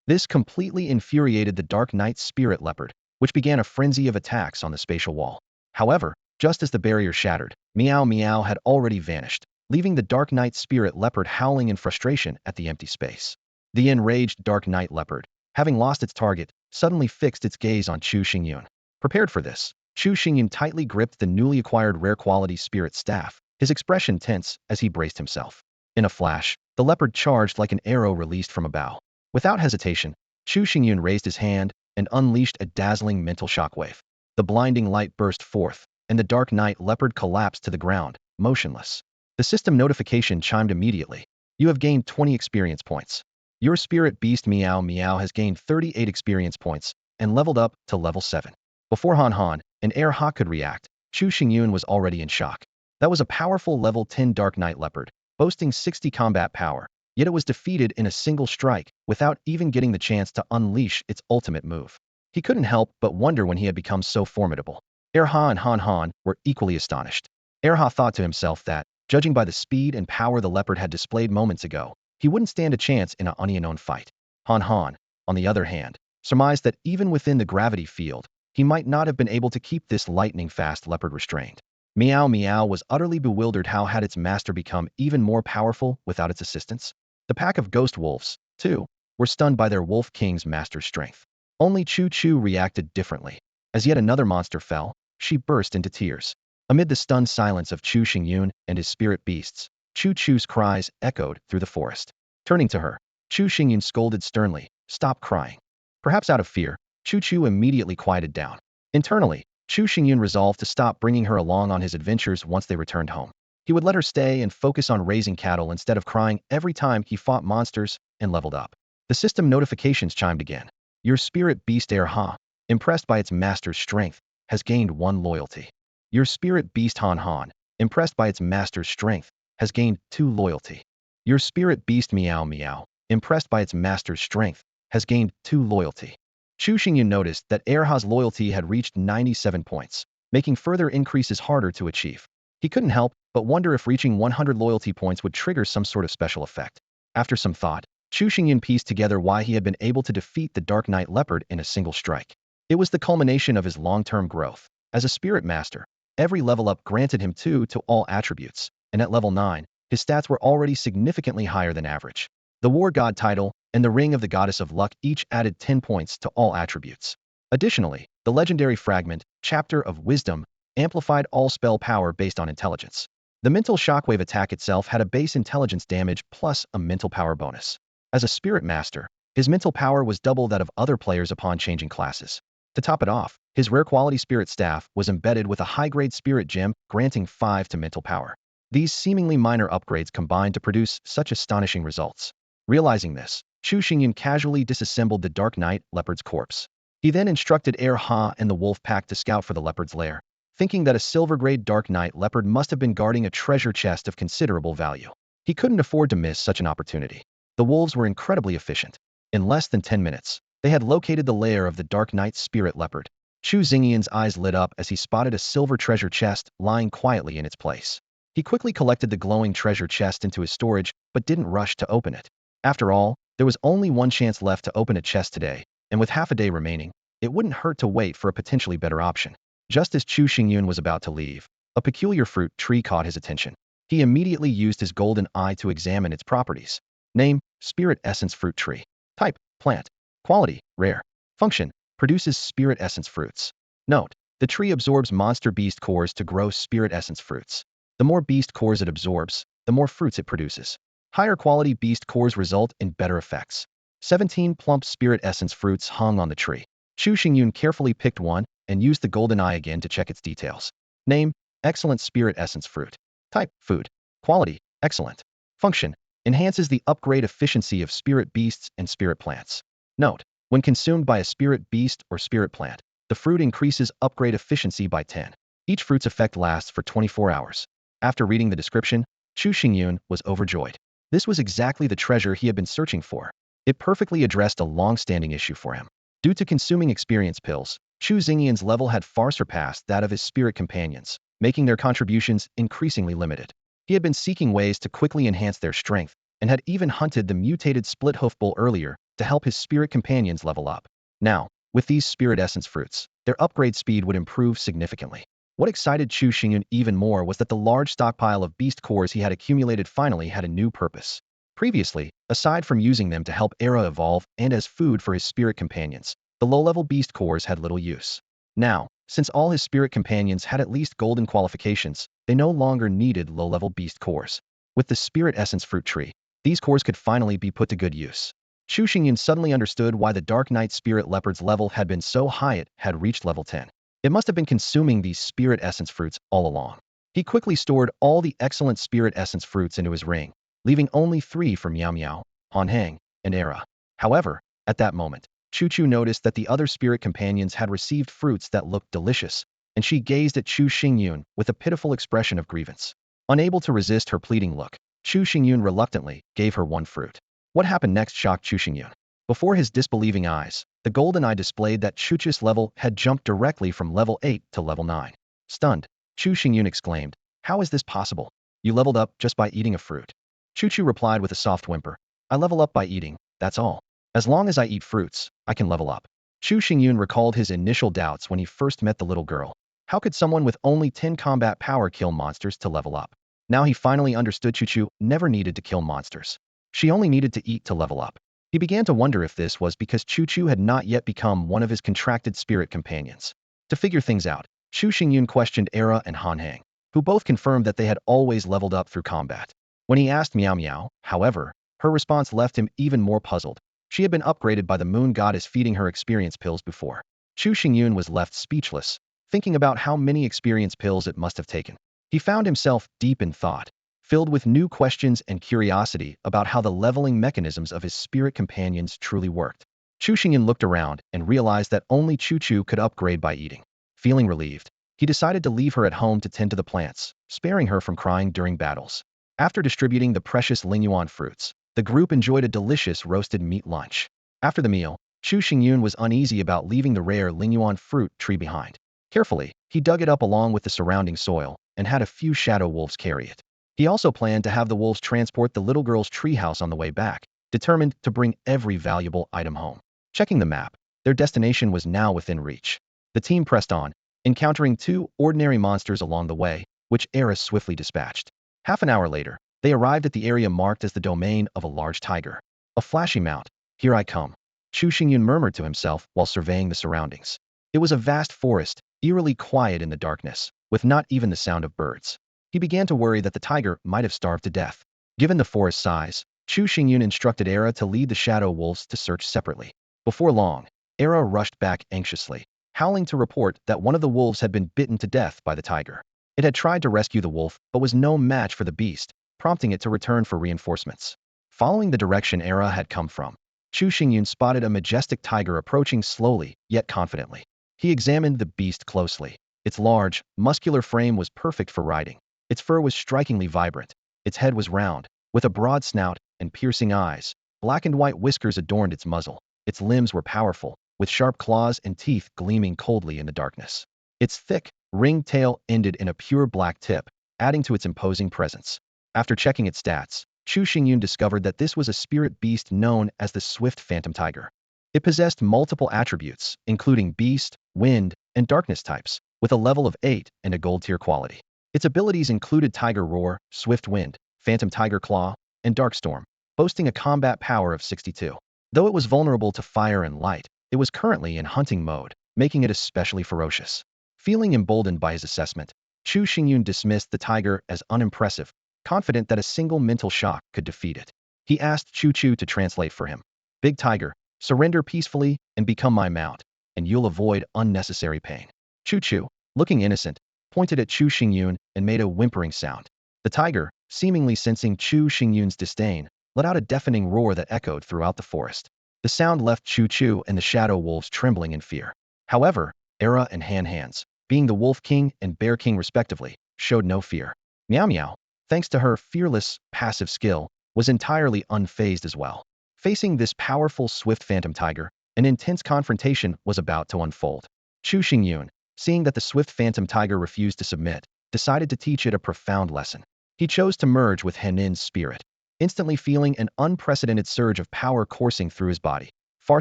This completely infuriated the Dark Knight Spirit Leopard, which began a frenzy of attacks on the spatial wall. However, just as the barrier shattered, Meow Meow had already vanished, leaving the Dark Knight Spirit Leopard howling in frustration at the empty space. The enraged Dark Knight Leopard, having lost its target, suddenly fixed its gaze on Chu Xingyun. Prepared for this, Chu Xingyun tightly gripped the newly acquired rare quality spirit staff, his expression tense as he braced himself. In a flash, the leopard charged like an arrow released from a bow. Without hesitation, Chu Xingyun raised his hand and unleashed a dazzling mental shockwave. The blinding light burst forth, and the Dark Knight Leopard collapsed to the ground, motionless. The system notification chimed immediately. You have gained 20 experience points. Your spirit beast Meow Meow has gained 38 experience points and leveled up to level 7. Before Han Han and Air Ha could react, Chu Xingyun was already in shock. That was a powerful level 10 Dark Knight Leopard, boasting 60 combat power, yet it was defeated in a single strike without even getting the chance to unleash its ultimate move. He couldn't help but wonder when he had become so formidable. Air Ha and Han Han were equally astonished. Air Ha thought to himself that, judging by the speed and power the leopard had displayed moments ago, he wouldn't stand a chance in an unknown fight. Han Han, on the other hand, surmised that even within the gravity field, he might not have been able to keep this lightning-fast leopard restrained. Meow Meow was utterly bewildered. How had its master become even more powerful without its assistance? The pack of ghost wolves, too, were stunned by their wolf king's master's strength. Only Chu Chu reacted differently. As yet another monster fell, she burst into tears. Amid the stunned silence of Chu Xingyun and his spirit beasts, Chu Chu's cries echoed through the forest. Turning to her, Chu Xingyun scolded sternly, "Stop crying." Perhaps out of fear, Chu Chu immediately quieted down. Internally, Chu Xingyun resolved to stop bringing her along on his adventures once they returned home. He would let her stay and focus on raising cattle instead of crying every time he fought monsters and leveled up. The system notifications chimed again. Your spirit beast heir Ha, impressed by its master's strength, has gained 1 loyalty. Your spirit beast Han Han, impressed by its master's strength, has gained 2 loyalty. Your spirit beast Meow Meow, impressed by its master's strength, has gained 2 loyalty. Chu Xingyun noticed that heir Ha's loyalty had reached 97 points, making further increases harder to achieve. He couldn't help but wonder if reaching 100 loyalty points would trigger some sort of special effect. After some thought, Chu Xingyun pieced together why he had been able to defeat the Dark Knight Leopard in a single strike. It was the culmination of his long-term growth. As a spirit master, every level up granted him 2 to all attributes, and at level 9, his stats were already significantly higher than average. The War God title and the Ring of the Goddess of Luck each added 10 points to all attributes. Additionally, the legendary fragment, Chapter of Wisdom, amplified all spell power based on intelligence. The mental shockwave attack itself had a base intelligence damage plus a mental power bonus. As a spirit master, his mental power was double that of other players upon changing classes. To top it off, his rare quality spirit staff was embedded with a high-grade spirit gem granting 5 to mental power. These seemingly minor upgrades combined to produce such astonishing results. Realizing this, Chu Xingyun casually disassembled the Dark Knight Leopard's corpse. He then instructed heir Ha and the wolf pack to scout for the leopard's lair, thinking that a silver-grade Dark Knight Leopard must have been guarding a treasure chest of considerable value. He couldn't afford to miss such an opportunity. The wolves were incredibly efficient. In less than 10 minutes, they had located the lair of the Dark Knight's spirit leopard. Chu Xingyun's eyes lit up as he spotted a silver treasure chest lying quietly in its place. He quickly collected the glowing treasure chest into his storage, but didn't rush to open it. After all, there was only one chance left to open a chest today, and with half a day remaining, it wouldn't hurt to wait for a potentially better option. Just as Chu Xingyun was about to leave, a peculiar fruit tree caught his attention. He immediately used his golden eye to examine its properties. Name, Spirit Essence Fruit Tree. Type, Plant. Quality, Rare. Function, produces Spirit Essence Fruits. Note, the tree absorbs monster beast cores to grow Spirit Essence Fruits. The more beast cores it absorbs, the more fruits it produces. Higher quality beast cores result in better effects. 17 plump Spirit Essence Fruits hung on the tree. Chu Xingyun carefully picked one and used the golden eye again to check its details. Name, Excellent Spirit Essence Fruit. Type, Food. Quality, Excellent. Function, enhances the upgrade efficiency of spirit beasts and spirit plants. Note, when consumed by a spirit beast or spirit plant, the fruit increases upgrade efficiency by 10. Each fruit's effect lasts for 24 hours. After reading the description, Chu Xingyun was overjoyed. This was exactly the treasure he had been searching for. It perfectly addressed a long-standing issue for him. Due to consuming experience pills, Chu Xingyun's level had far surpassed that of his spirit companions, making their contributions increasingly limited. He had been seeking ways to quickly enhance their strength, and had even hunted the mutated split-hoof bull earlier to help his spirit companions level up. Now, with these spirit essence fruits, their upgrade speed would improve significantly. What excited Chu Xingyun even more was that the large stockpile of beast cores he had accumulated finally had a new purpose. Previously, aside from using them to help Era evolve and as food for his spirit companions, the low-level beast cores had little use. Now, since all his spirit companions had at least golden qualifications, they no longer needed low-level beast cores. With the spirit essence fruit tree, these cores could finally be put to good use. Chu Xingyun suddenly understood why the Dark Knight Spirit Leopard's level had been so high it had reached level 10. It must have been consuming these spirit essence fruits all along. He quickly stored all the excellent spirit essence fruits into his ring, leaving only 3 for Miao Miao, Han Hang, and Era. However, at that moment, Chu Chu noticed that the other spirit companions had received fruits that looked delicious, and she gazed at Chu Xingyun with a pitiful expression of grievance. Unable to resist her pleading look, Chu Xingyun reluctantly gave her 1 fruit. What happened next shocked Chu Xingyun. Before his disbelieving eyes, the golden eye displayed that Chu Chu's level had jumped directly from level 8 to level 9. Stunned, Chu Xingyun exclaimed, "How is this possible? You leveled up just by eating a fruit." Chu Chu replied with a soft whimper, "I level up by eating, that's all. As long as I eat fruits, I can level up." Chu Xingyun recalled his initial doubts when he first met the little girl. How could someone with only 10 combat power kill monsters to level up? Now he finally understood Chu Chu never needed to kill monsters. She only needed to eat to level up. He began to wonder if this was because Chu Chu had not yet become one of his contracted spirit companions. To figure things out, Chu Xingyun questioned Era and Han Hang, who both confirmed that they had always leveled up through combat. When he asked Miao Miao, however, her response left him even more puzzled. She had been upgraded by the moon goddess feeding her experience pills before. Chu Xingyun was left speechless, thinking about how many experience pills it must have taken. He found himself deep in thought, filled with new questions and curiosity about how the leveling mechanisms of his spirit companions truly worked. Chu Xingyun looked around and realized that only Chu Chu could upgrade by eating. Feeling relieved, he decided to leave her at home to tend to the plants, sparing her from crying during battles. After distributing the precious Lingyuan fruits, the group enjoyed a delicious roasted meat lunch. After the meal, Chu Xingyun was uneasy about leaving the rare Lingyuan fruit tree behind. Carefully, he dug it up along with the surrounding soil and had a few shadow wolves carry it. He also planned to have the wolves transport the little girl's treehouse on the way back, determined to bring every valuable item home. Checking the map, their destination was now within reach. The team pressed on, encountering two ordinary monsters along the way, which Eris swiftly dispatched. Half an hour later, they arrived at the area marked as the domain of a large tiger. A flashy mount. Here I come. Chu Xingyun murmured to himself while surveying the surroundings. It was a vast forest, eerily quiet in the darkness, with not even the sound of birds. He began to worry that the tiger might have starved to death. Given the forest's size, Chu Xingyun instructed Era to lead the shadow wolves to search separately. Before long, Era rushed back anxiously, howling to report that one of the wolves had been bitten to death by the tiger. It had tried to rescue the wolf, but was no match for the beast, prompting it to return for reinforcements. Following the direction Era had come from, Chu Xingyun spotted a majestic tiger approaching slowly, yet confidently. He examined the beast closely. Its large, muscular frame was perfect for riding. Its fur was strikingly vibrant. Its head was round, with a broad snout and piercing eyes. Black and white whiskers adorned its muzzle. Its limbs were powerful, with sharp claws and teeth gleaming coldly in the darkness. Its thick, ringed tail ended in a pure black tip, adding to its imposing presence. After checking its stats, Chu Xingyun discovered that this was a spirit beast known as the Swift Phantom Tiger. It possessed multiple attributes, including beast, wind, and darkness types, with a level of 8 and a gold tier quality. Its abilities included Tiger Roar, Swift Wind, Phantom Tiger Claw, and Dark Storm, boasting a combat power of 62. Though it was vulnerable to fire and light, it was currently in hunting mode, making it especially ferocious. Feeling emboldened by his assessment, Chu Xingyun dismissed the tiger as unimpressive, confident that a single mental shock could defeat it. He asked Chu Chu to translate for him. Big Tiger, surrender peacefully and become my mount, and you'll avoid unnecessary pain. Chu Chu, looking innocent, pointed at Chu Xingyun and made a whimpering sound. The tiger, seemingly sensing Chu Xingyun's disdain, let out a deafening roar that echoed throughout the forest. The sound left Chu Chu and the shadow wolves trembling in fear. However, Era and Hands, being the Wolf King and Bear King respectively, showed no fear. Meow Meow, thanks to her fearless, passive skill, was entirely unfazed as well. Facing this powerful swift phantom tiger, an intense confrontation was about to unfold. Chu Xingyun, seeing that the swift phantom tiger refused to submit, decided to teach it a profound lesson. He chose to merge with Henin's spirit, instantly feeling an unprecedented surge of power coursing through his body, far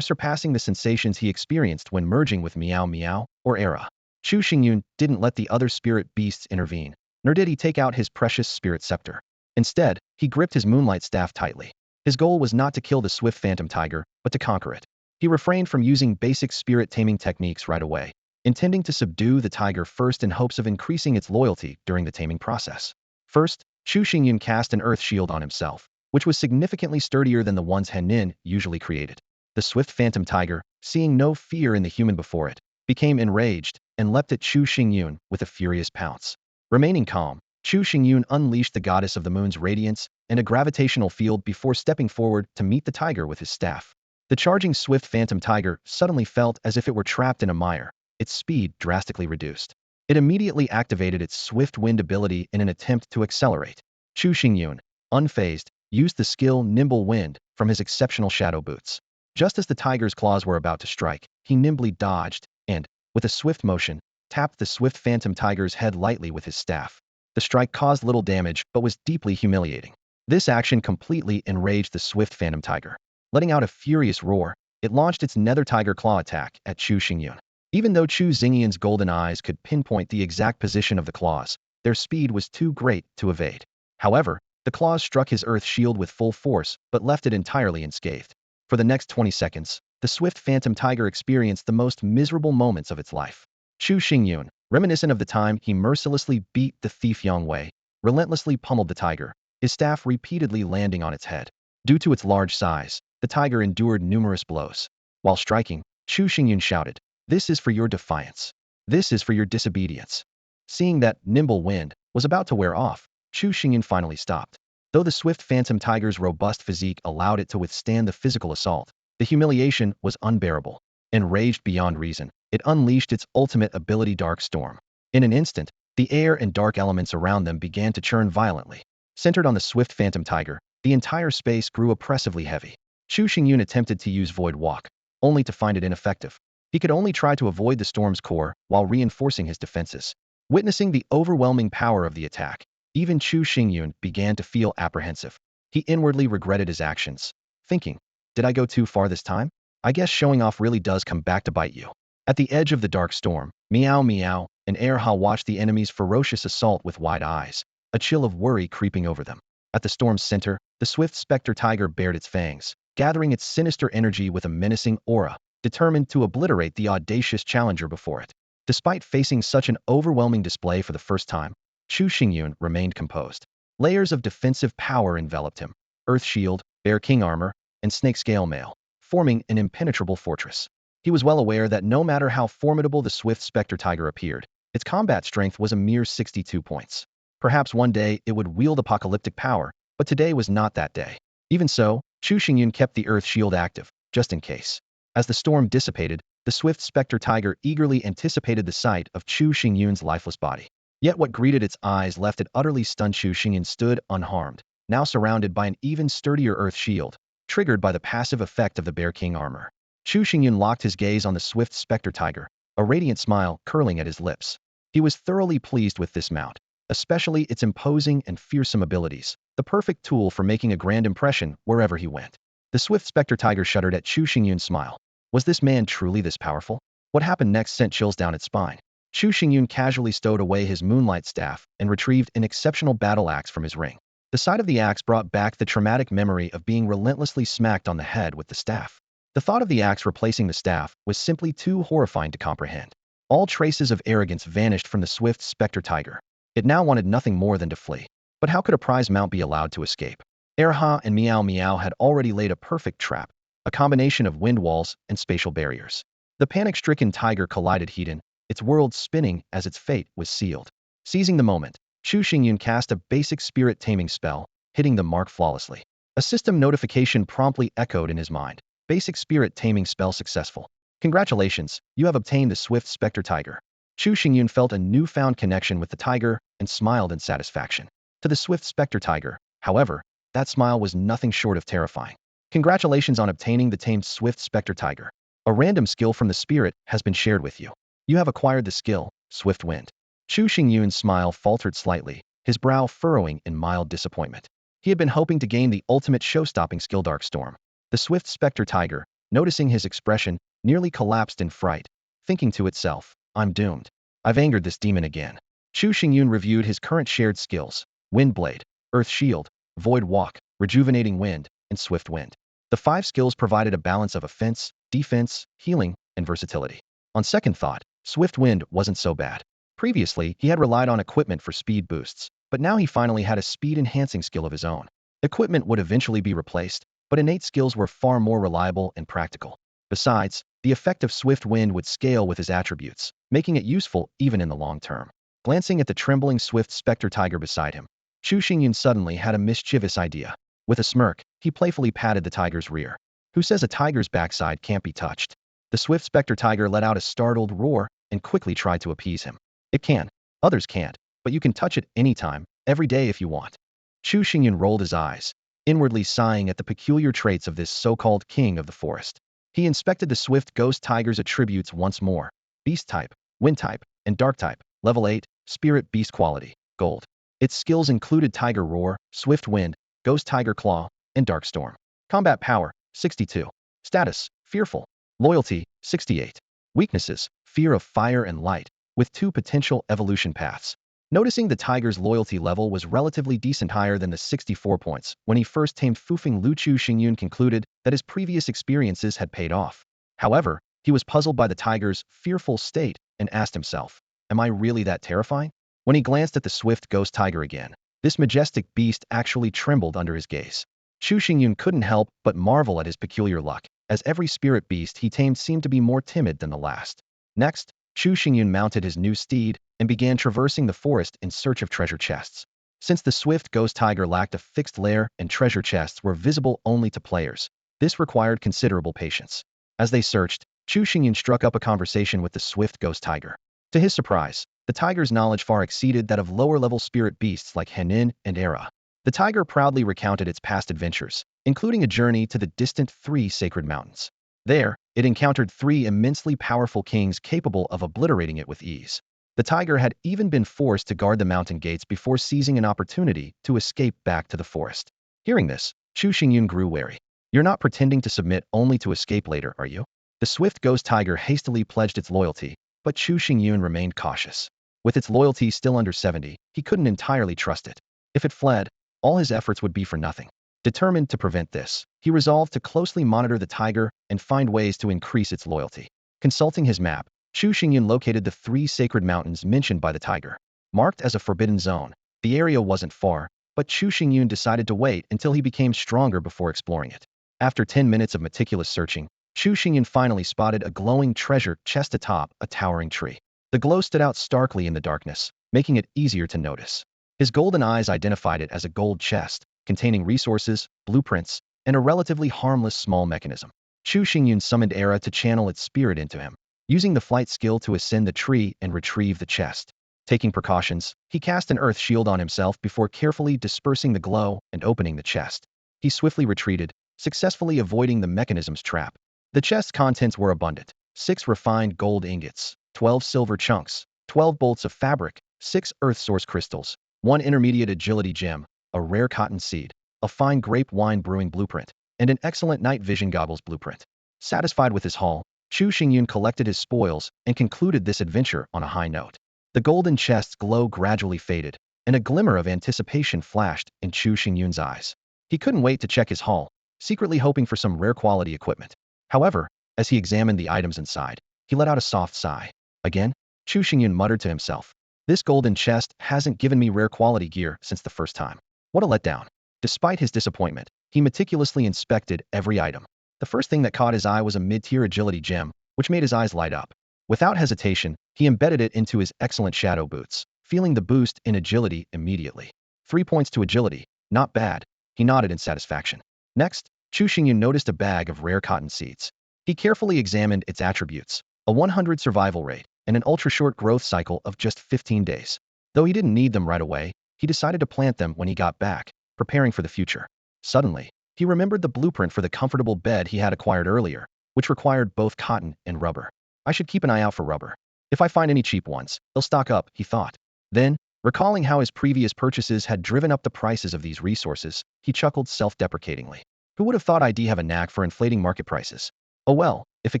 surpassing the sensations he experienced when merging with Meow Meow or Era. Chu Xingyun didn't let the other spirit beasts intervene, nor did he take out his precious spirit scepter. Instead, he gripped his moonlight staff tightly. His goal was not to kill the swift phantom tiger, but to conquer it. He refrained from using basic spirit taming techniques right away, intending to subdue the tiger first in hopes of increasing its loyalty during the taming process. First, Chu Xingyun cast an earth shield on himself, which was significantly sturdier than the ones Henin usually created. The swift phantom tiger, seeing no fear in the human before it, became enraged and leapt at Chu Xingyun with a furious pounce. Remaining calm, Chu Xingyun unleashed the goddess of the moon's radiance and a gravitational field before stepping forward to meet the tiger with his staff. The charging swift phantom tiger suddenly felt as if it were trapped in a mire, its speed drastically reduced. It immediately activated its swift wind ability in an attempt to accelerate. Chu Xingyun, unfazed, used the skill Nimble Wind from his exceptional shadow boots. Just as the tiger's claws were about to strike, he nimbly dodged and, with a swift motion, tapped the swift phantom tiger's head lightly with his staff. The strike caused little damage but was deeply humiliating. This action completely enraged the swift phantom tiger. Letting out a furious roar, it launched its nether tiger claw attack at Chu Xingyun. Even though Chu Xingyun's golden eyes could pinpoint the exact position of the claws, their speed was too great to evade. However, the claws struck his earth shield with full force but left it entirely unscathed. For the next 20 seconds, the swift phantom tiger experienced the most miserable moments of its life. Chu Xingyun, reminiscent of the time he mercilessly beat the thief Yang Wei, relentlessly pummeled the tiger, his staff repeatedly landing on its head. Due to its large size, the tiger endured numerous blows. While striking, Chu Xingyun shouted, "This is for your defiance. This is for your disobedience." Seeing that Nimble Wind, was about to wear off, Chu Xingyun finally stopped. Though the swift phantom tiger's robust physique allowed it to withstand the physical assault, the humiliation was unbearable. Enraged beyond reason, it unleashed its ultimate ability, Dark Storm. In an instant, the air and dark elements around them began to churn violently. Centered on the swift phantom tiger, the entire space grew oppressively heavy. Chu Xingyun attempted to use Void Walk, only to find it ineffective. He could only try to avoid the storm's core while reinforcing his defenses. Witnessing the overwhelming power of the attack, even Chu Xingyun began to feel apprehensive. He inwardly regretted his actions, thinking, did I go too far this time? I guess showing off really does come back to bite you. At the edge of the dark storm, Meow Meow and Erha watched the enemy's ferocious assault with wide eyes, a chill of worry creeping over them. At the storm's center, the swift specter tiger bared its fangs, gathering its sinister energy with a menacing aura, determined to obliterate the audacious challenger before it. Despite facing such an overwhelming display for the first time, Chu Xingyun remained composed. Layers of defensive power enveloped him: Earth Shield, Bear King Armor, and Snake Scale Mail, forming an impenetrable fortress. He was well aware that no matter how formidable the swift specter tiger appeared, its combat strength was a mere 62 points. Perhaps one day it would wield apocalyptic power, but today was not that day. Even so, Chu Xingyun kept the Earth Shield active, just in case. As the storm dissipated, the swift specter tiger eagerly anticipated the sight of Chu Xingyun's lifeless body. Yet what greeted its eyes left it utterly stunned. Chu Xingyun stood unharmed, now surrounded by an even sturdier Earth Shield, triggered by the passive effect of the Bear King Armor. Chu Xingyun locked his gaze on the swift specter tiger, a radiant smile curling at his lips. He was thoroughly pleased with this mount, especially its imposing and fearsome abilities, the perfect tool for making a grand impression wherever he went. The swift specter tiger shuddered at Chu Xingyun's smile. Was this man truly this powerful? What happened next sent chills down its spine. Chu Xingyun casually stowed away his moonlight staff and retrieved an exceptional battle axe from his ring. The sight of the axe brought back the traumatic memory of being relentlessly smacked on the head with the staff. The thought of the axe replacing the staff was simply too horrifying to comprehend. All traces of arrogance vanished from the swift specter tiger. It now wanted nothing more than to flee. But how could a prize mount be allowed to escape? Erha and Meow Meow had already laid a perfect trap, a combination of wind walls and spatial barriers. The panic-stricken tiger collided head-on, its world spinning as its fate was sealed. Seizing the moment, Chu Xingyun cast a basic spirit taming spell, hitting the mark flawlessly. A system notification promptly echoed in his mind. Basic spirit taming spell successful. Congratulations, you have obtained the swift specter tiger. Chu Xingyun felt a newfound connection with the tiger and smiled in satisfaction. To the swift specter tiger, however, that smile was nothing short of terrifying. Congratulations on obtaining the tamed swift specter tiger. A random skill from the spirit has been shared with you. You have acquired the skill, Swift Wind. Chu Xingyun's smile faltered slightly, his brow furrowing in mild disappointment. He had been hoping to gain the ultimate show-stopping skill, Dark Storm. The swift specter tiger, noticing his expression, nearly collapsed in fright, thinking to itself, I'm doomed. I've angered this demon again. Chu Xingyun reviewed his current shared skills: Wind Blade, Earth Shield, Void Walk, Rejuvenating Wind, and Swift Wind. The 5 skills provided a balance of offense, defense, healing, and versatility. On second thought, Swift Wind wasn't so bad. Previously, he had relied on equipment for speed boosts, but now he finally had a speed-enhancing skill of his own. Equipment would eventually be replaced, but innate skills were far more reliable and practical. Besides, the effect of Swift Wind would scale with his attributes, making it useful even in the long term. Glancing at the trembling swift specter tiger beside him, Chu Xingyun suddenly had a mischievous idea. With a smirk, he playfully patted the tiger's rear. Who says a tiger's backside can't be touched? The swift specter tiger let out a startled roar and quickly tried to appease him. It can. Others can't, but you can touch it anytime, every day if you want. Chu Xingyun rolled his eyes, inwardly sighing at the peculiar traits of this so-called king of the forest. He inspected the swift ghost tiger's attributes once more: beast type, wind type, and dark type, level 8, spirit beast quality, gold. Its skills included Tiger Roar, Swift Wind, Ghost Tiger Claw, and Dark Storm. Combat power, 62. Status, fearful. Loyalty, 68. Weaknesses, fear of fire and light, with 2 potential evolution paths. Noticing the tiger's loyalty level was relatively decent, higher than the 64 points, when he first tamed Fufeng Lu, Chu Xingyun concluded that his previous experiences had paid off. However, he was puzzled by the tiger's fearful state and asked himself, am I really that terrifying? When he glanced at the swift ghost tiger again, this majestic beast actually trembled under his gaze. Chu Xingyun couldn't help but marvel at his peculiar luck, as every spirit beast he tamed seemed to be more timid than the last. Next, Chu Xingyun mounted his new steed and began traversing the forest in search of treasure chests. Since the swift ghost tiger lacked a fixed lair and treasure chests were visible only to players, this required considerable patience. As they searched, Chu Xingyun struck up a conversation with the swift ghost tiger. To his surprise, the tiger's knowledge far exceeded that of lower-level spirit beasts like Henin and Era. The tiger proudly recounted its past adventures, including a journey to the distant 3 sacred mountains. There, it encountered 3 immensely powerful kings capable of obliterating it with ease. The tiger had even been forced to guard the mountain gates before seizing an opportunity to escape back to the forest. Hearing this, Chu Xingyun grew wary. You're not pretending to submit only to escape later, are you? The swift ghost tiger hastily pledged its loyalty, but Chu Xingyun remained cautious. With its loyalty still under 70, he couldn't entirely trust it. If it fled, all his efforts would be for nothing. Determined to prevent this, he resolved to closely monitor the tiger and find ways to increase its loyalty. Consulting his map, Chu Xingyun located the 3 sacred mountains mentioned by the tiger. Marked as a forbidden zone, the area wasn't far, but Chu Xingyun decided to wait until he became stronger before exploring it. After 10 minutes of meticulous searching, Chu Xingyun finally spotted a glowing treasure chest atop a towering tree. The glow stood out starkly in the darkness, making it easier to notice. His golden eyes identified it as a gold chest, containing resources, blueprints, and a relatively harmless small mechanism. Chu Xingyun summoned Era to channel its spirit into him, using the flight skill to ascend the tree and retrieve the chest. Taking precautions, he cast an earth shield on himself before carefully dispersing the glow and opening the chest. He swiftly retreated, successfully avoiding the mechanism's trap. The chest's contents were abundant: 6 refined gold ingots, 12 silver chunks, 12 bolts of fabric, 6 earth source crystals, 1 intermediate agility gem, a rare cotton seed, a fine grape wine brewing blueprint, and an excellent night vision goggles blueprint. Satisfied with his haul, Chu Xingyun collected his spoils and concluded this adventure on a high note. The golden chest's glow gradually faded, and a glimmer of anticipation flashed in Chu Xingyun's eyes. He couldn't wait to check his haul, secretly hoping for some rare quality equipment. However, as he examined the items inside, he let out a soft sigh. Again, Chu Xingyun muttered to himself, "This golden chest hasn't given me rare quality gear since the first time. What a letdown." Despite his disappointment, he meticulously inspected every item. The first thing that caught his eye was a mid-tier agility gem, which made his eyes light up. Without hesitation, he embedded it into his excellent shadow boots, feeling the boost in agility immediately. 3 points to agility, not bad, he nodded in satisfaction. Next, Chu Xingyun noticed a bag of rare cotton seeds. He carefully examined its attributes: a 100 survival rate, and an ultra-short growth cycle of just 15 days. Though he didn't need them right away, he decided to plant them when he got back, preparing for the future. Suddenly, he remembered the blueprint for the comfortable bed he had acquired earlier, which required both cotton and rubber. I should keep an eye out for rubber. If I find any cheap ones, they'll stock up, he thought. Then, recalling how his previous purchases had driven up the prices of these resources, he chuckled self-deprecatingly. Who would have thought I'd have a knack for inflating market prices? Oh well, if it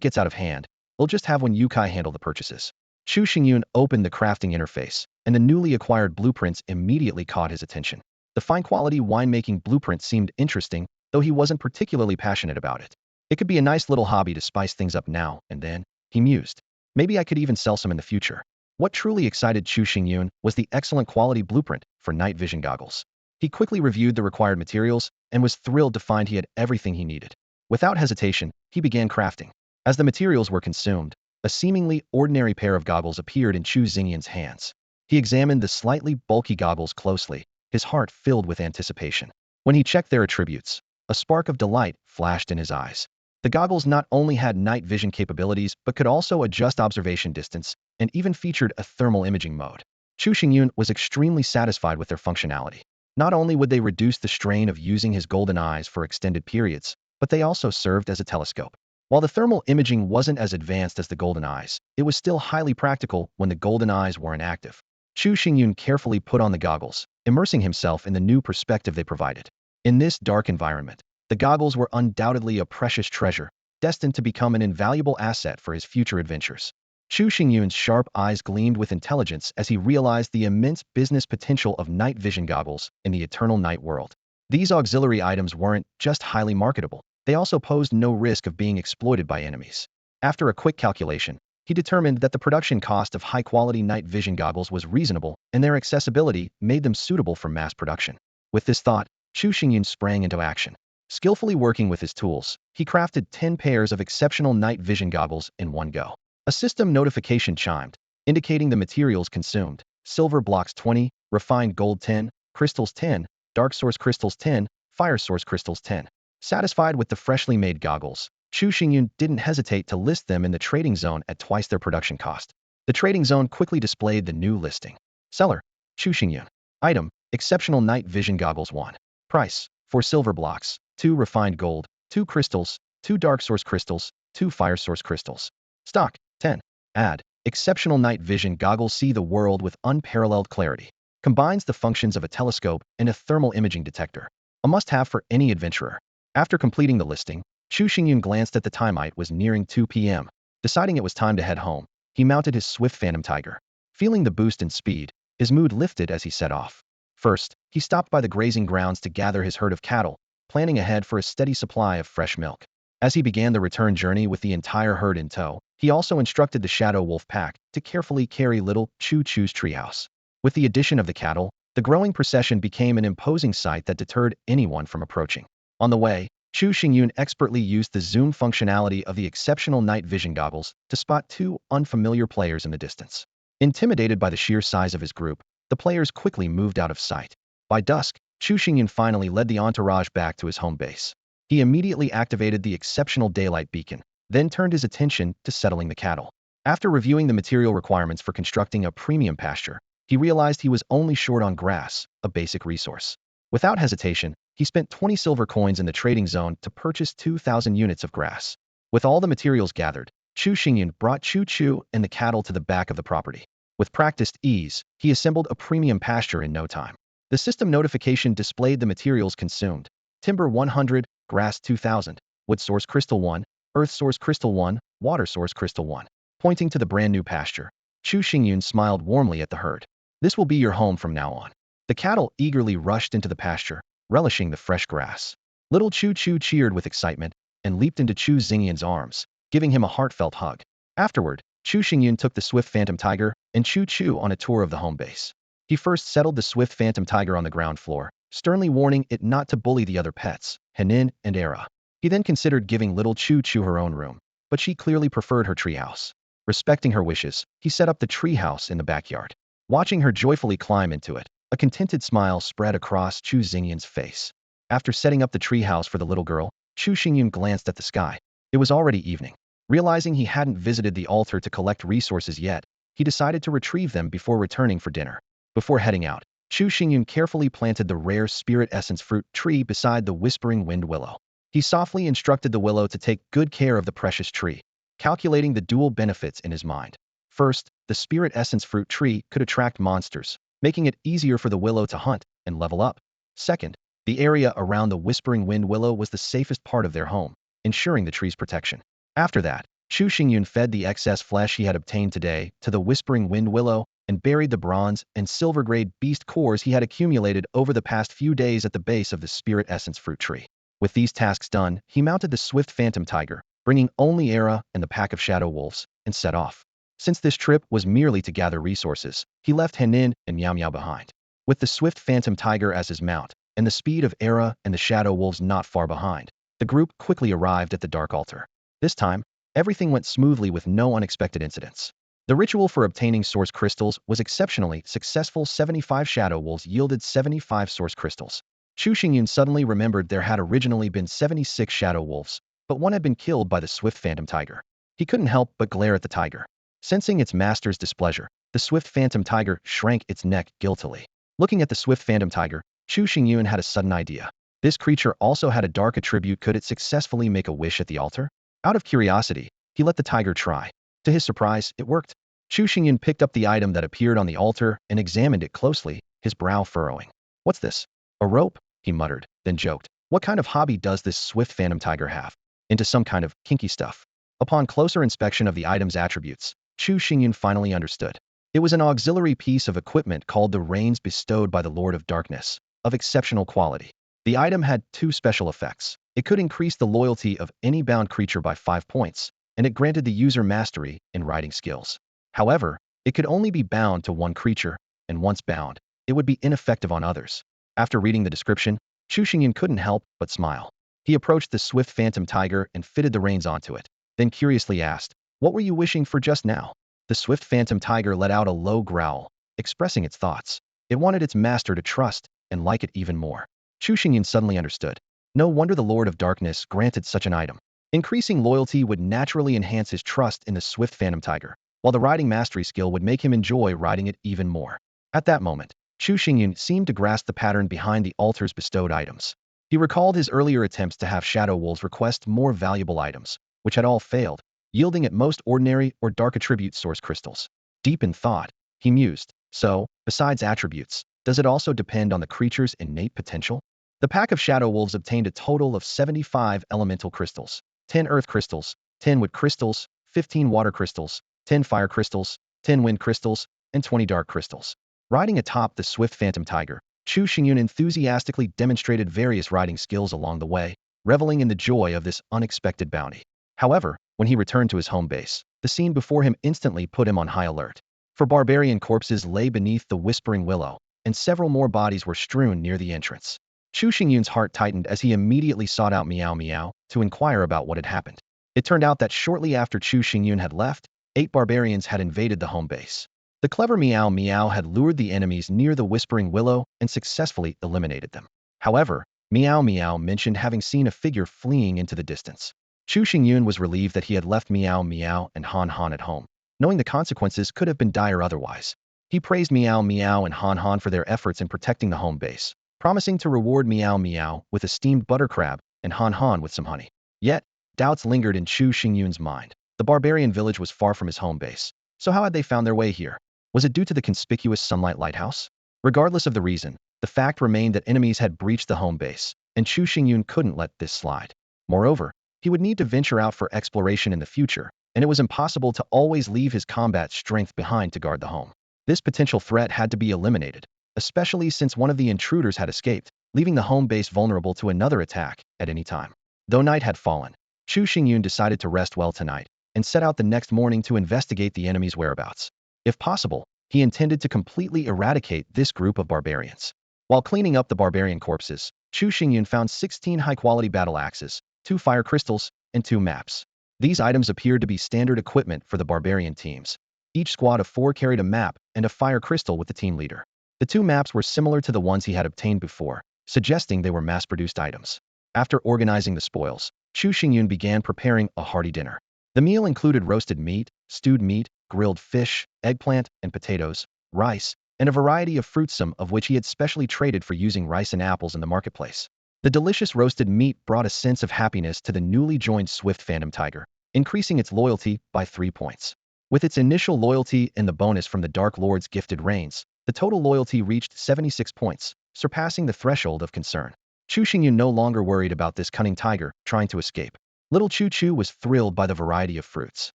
gets out of hand, we'll just have one Yukai handle the purchases. Chu Xingyun opened the crafting interface, and the newly acquired blueprints immediately caught his attention. The fine-quality winemaking blueprint seemed interesting, though he wasn't particularly passionate about it. It could be a nice little hobby to spice things up now and then, he mused. Maybe I could even sell some in the future. What truly excited Chu Xingyun was the excellent quality blueprint for night vision goggles. He quickly reviewed the required materials and was thrilled to find he had everything he needed. Without hesitation, he began crafting. As the materials were consumed, a seemingly ordinary pair of goggles appeared in Chu Xingyun's hands. He examined the slightly bulky goggles closely, his heart filled with anticipation. When he checked their attributes, a spark of delight flashed in his eyes. The goggles not only had night vision capabilities but could also adjust observation distance and even featured a thermal imaging mode. Chu Xingyun was extremely satisfied with their functionality. Not only would they reduce the strain of using his golden eyes for extended periods, but they also served as a telescope. While the thermal imaging wasn't as advanced as the golden eyes, it was still highly practical when the golden eyes were inactive. Chu Xingyun carefully put on the goggles, immersing himself in the new perspective they provided. In this dark environment, the goggles were undoubtedly a precious treasure, destined to become an invaluable asset for his future adventures. Chu Xingyun's sharp eyes gleamed with intelligence as he realized the immense business potential of night vision goggles in the eternal night world. These auxiliary items weren't just highly marketable, they also posed no risk of being exploited by enemies. After a quick calculation, he determined that the production cost of high-quality night vision goggles was reasonable and their accessibility made them suitable for mass production. With this thought, Chu Xingyun sprang into action. Skillfully working with his tools, he crafted 10 pairs of exceptional night vision goggles in one go. A system notification chimed, indicating the materials consumed. Silver blocks 20, refined gold 10, crystals 10, dark source crystals 10, fire source crystals 10. Satisfied with the freshly made goggles, Chu Xingyun didn't hesitate to list them in the trading zone at twice their production cost. The trading zone quickly displayed the new listing. Seller, Chu Xingyun. Item, exceptional night vision goggles 1. Price, 4 silver blocks, 2 refined gold, 2 crystals, 2 dark source crystals, 2 fire source crystals. Stock, 10. Add, exceptional night vision goggles see the world with unparalleled clarity. Combines the functions of a telescope and a thermal imaging detector. A must-have for any adventurer. After completing the listing, Chu Xingyun glanced at the time. It was nearing 2 p.m. Deciding it was time to head home, he mounted his swift phantom tiger. Feeling the boost in speed, his mood lifted as he set off. First, he stopped by the grazing grounds to gather his herd of cattle, planning ahead for a steady supply of fresh milk. As he began the return journey with the entire herd in tow, he also instructed the Shadow Wolf pack to carefully carry little Chu Chu's treehouse. With the addition of the cattle, the growing procession became an imposing sight that deterred anyone from approaching. On the way, Chu Xingyun expertly used the zoom functionality of the exceptional night vision goggles to spot 2 unfamiliar players in the distance. Intimidated by the sheer size of his group, the players quickly moved out of sight. By dusk, Chu Xingyun finally led the entourage back to his home base. He immediately activated the exceptional daylight beacon, then turned his attention to settling the cattle. After reviewing the material requirements for constructing a premium pasture, he realized he was only short on grass, a basic resource. Without hesitation, he spent 20 silver coins in the trading zone to purchase 2,000 units of grass. With all the materials gathered, Chu Xingyun brought Chu Chu and the cattle to the back of the property. With practiced ease, he assembled a premium pasture in no time. The system notification displayed the materials consumed. Timber 100, grass 2,000, wood source crystal 1, earth source crystal 1, water source crystal 1. Pointing to the brand new pasture, Chu Xingyun smiled warmly at the herd. This will be your home from now on. The cattle eagerly rushed into the pasture, relishing the fresh grass. Little Chu Chu cheered with excitement and leaped into Chu Xingyun's arms, giving him a heartfelt hug. Afterward, Chu Xingyun took the swift phantom tiger and Chu Chu on a tour of the home base. He first settled the swift phantom tiger on the ground floor, sternly warning it not to bully the other pets, Henin and Era. He then considered giving little Chu Chu her own room, but she clearly preferred her treehouse. Respecting her wishes, he set up the treehouse in the backyard. Watching her joyfully climb into it, a contented smile spread across Chu Xingyun's face. After setting up the treehouse for the little girl, Chu Xingyun glanced at the sky. It was already evening. Realizing he hadn't visited the altar to collect resources yet, he decided to retrieve them before returning for dinner. Before heading out, Chu Xingyun carefully planted the rare spirit essence fruit tree beside the whispering wind willow. He softly instructed the willow to take good care of the precious tree, calculating the dual benefits in his mind. First, the spirit essence fruit tree could attract monsters, making it easier for the willow to hunt and level up. Second, the area around the whispering wind willow was the safest part of their home, ensuring the tree's protection. After that, Chu Xingyun fed the excess flesh he had obtained today to the whispering wind willow and buried the bronze and silver-grade beast cores he had accumulated over the past few days at the base of the spirit essence fruit tree. With these tasks done, he mounted the swift phantom tiger, bringing only Era and the pack of shadow wolves, and set off. Since this trip was merely to gather resources, he left Henin and Miao Miao behind. With the swift phantom tiger as his mount, and the speed of Era and the shadow wolves not far behind, the group quickly arrived at the dark altar. This time, everything went smoothly with no unexpected incidents. The ritual for obtaining source crystals was exceptionally successful. 75 shadow wolves yielded 75 source crystals. Chu Xingyun suddenly remembered there had originally been 76 shadow wolves, but one had been killed by the swift phantom tiger. He couldn't help but glare at the tiger. Sensing its master's displeasure, the swift phantom tiger shrank its neck guiltily. Looking at the swift phantom tiger, Chu Xingyun had a sudden idea. This creature also had a dark attribute. Could it successfully make a wish at the altar? Out of curiosity, he let the tiger try. To his surprise, it worked. Chu Xingyun picked up the item that appeared on the altar and examined it closely, his brow furrowing. What's this? A rope? He muttered, then joked. What kind of hobby does this swift phantom tiger have? Into some kind of kinky stuff. Upon closer inspection of the item's attributes, Chu Xingyun finally understood. It was an auxiliary piece of equipment called the reins bestowed by the Lord of Darkness, of exceptional quality. The item had 2 special effects. It could increase the loyalty of any bound creature by 5 points, and it granted the user mastery in riding skills. However, it could only be bound to one creature, and once bound, it would be ineffective on others. After reading the description, Chu Xingyun couldn't help but smile. He approached the swift phantom tiger and fitted the reins onto it, then curiously asked, What were you wishing for just now? The swift phantom tiger let out a low growl, expressing its thoughts. It wanted its master to trust and like it even more. Chu Xingyun suddenly understood. No wonder the Lord of Darkness granted such an item. Increasing loyalty would naturally enhance his trust in the swift phantom tiger, while the riding mastery skill would make him enjoy riding it even more. At that moment, Chu Xingyun seemed to grasp the pattern behind the altar's bestowed items. He recalled his earlier attempts to have shadow wolves request more valuable items, which had all failed, yielding at most ordinary or dark attribute source crystals. Deep in thought, he mused, so, besides attributes, does it also depend on the creature's innate potential? The pack of shadow wolves obtained a total of 75 elemental crystals, 10 earth crystals, 10 wood crystals, 15 water crystals, 10 fire crystals, 10 wind crystals, and 20 dark crystals. Riding atop the swift phantom tiger, Chu Xingyun enthusiastically demonstrated various riding skills along the way, reveling in the joy of this unexpected bounty. However, when he returned to his home base, the scene before him instantly put him on high alert. For barbarian corpses lay beneath the whispering willow, and several more bodies were strewn near the entrance. Chu Xingyun's heart tightened as he immediately sought out Meow Meow to inquire about what had happened. It turned out that shortly after Chu Xingyun had left, 8 barbarians had invaded the home base. The clever Meow Meow had lured the enemies near the whispering willow and successfully eliminated them. However, Meow Meow mentioned having seen a figure fleeing into the distance. Chu Xingyun was relieved that he had left Meow Meow and Han Han at home, knowing the consequences could have been dire otherwise. He praised Meow Meow and Han Han for their efforts in protecting the home base, promising to reward Meow Meow with a steamed butter crab and Han Han with some honey. Yet, doubts lingered in Chu Xingyun's mind. The barbarian village was far from his home base, so how had they found their way here? Was it due to the conspicuous sunlight lighthouse? Regardless of the reason, the fact remained that enemies had breached the home base, and Chu Xingyun couldn't let this slide. Moreover, he would need to venture out for exploration in the future, and it was impossible to always leave his combat strength behind to guard the home. This potential threat had to be eliminated, especially since one of the intruders had escaped, leaving the home base vulnerable to another attack at any time. Though night had fallen, Chu Xingyun decided to rest well tonight, and set out the next morning to investigate the enemy's whereabouts. If possible, he intended to completely eradicate this group of barbarians. While cleaning up the barbarian corpses, Chu Xingyun found 16 high-quality battle axes, 2 fire crystals, and 2 maps. These items appeared to be standard equipment for the barbarian teams. Each squad of 4 carried a map and a fire crystal with the team leader. The 2 maps were similar to the ones he had obtained before, suggesting they were mass-produced items. After organizing the spoils, Chu Xingyun began preparing a hearty dinner. The meal included roasted meat, stewed meat, grilled fish, eggplant and potatoes, rice, and a variety of fruits, some of which he had specially traded for using rice and apples in the marketplace. The delicious roasted meat brought a sense of happiness to the newly joined swift phantom tiger, increasing its loyalty by 3 points. With its initial loyalty and the bonus from the Dark Lord's gifted reins, the total loyalty reached 76 points, surpassing the threshold of concern. Chu Xingyun no longer worried about this cunning tiger trying to escape. Little Chu Chu was thrilled by the variety of fruits.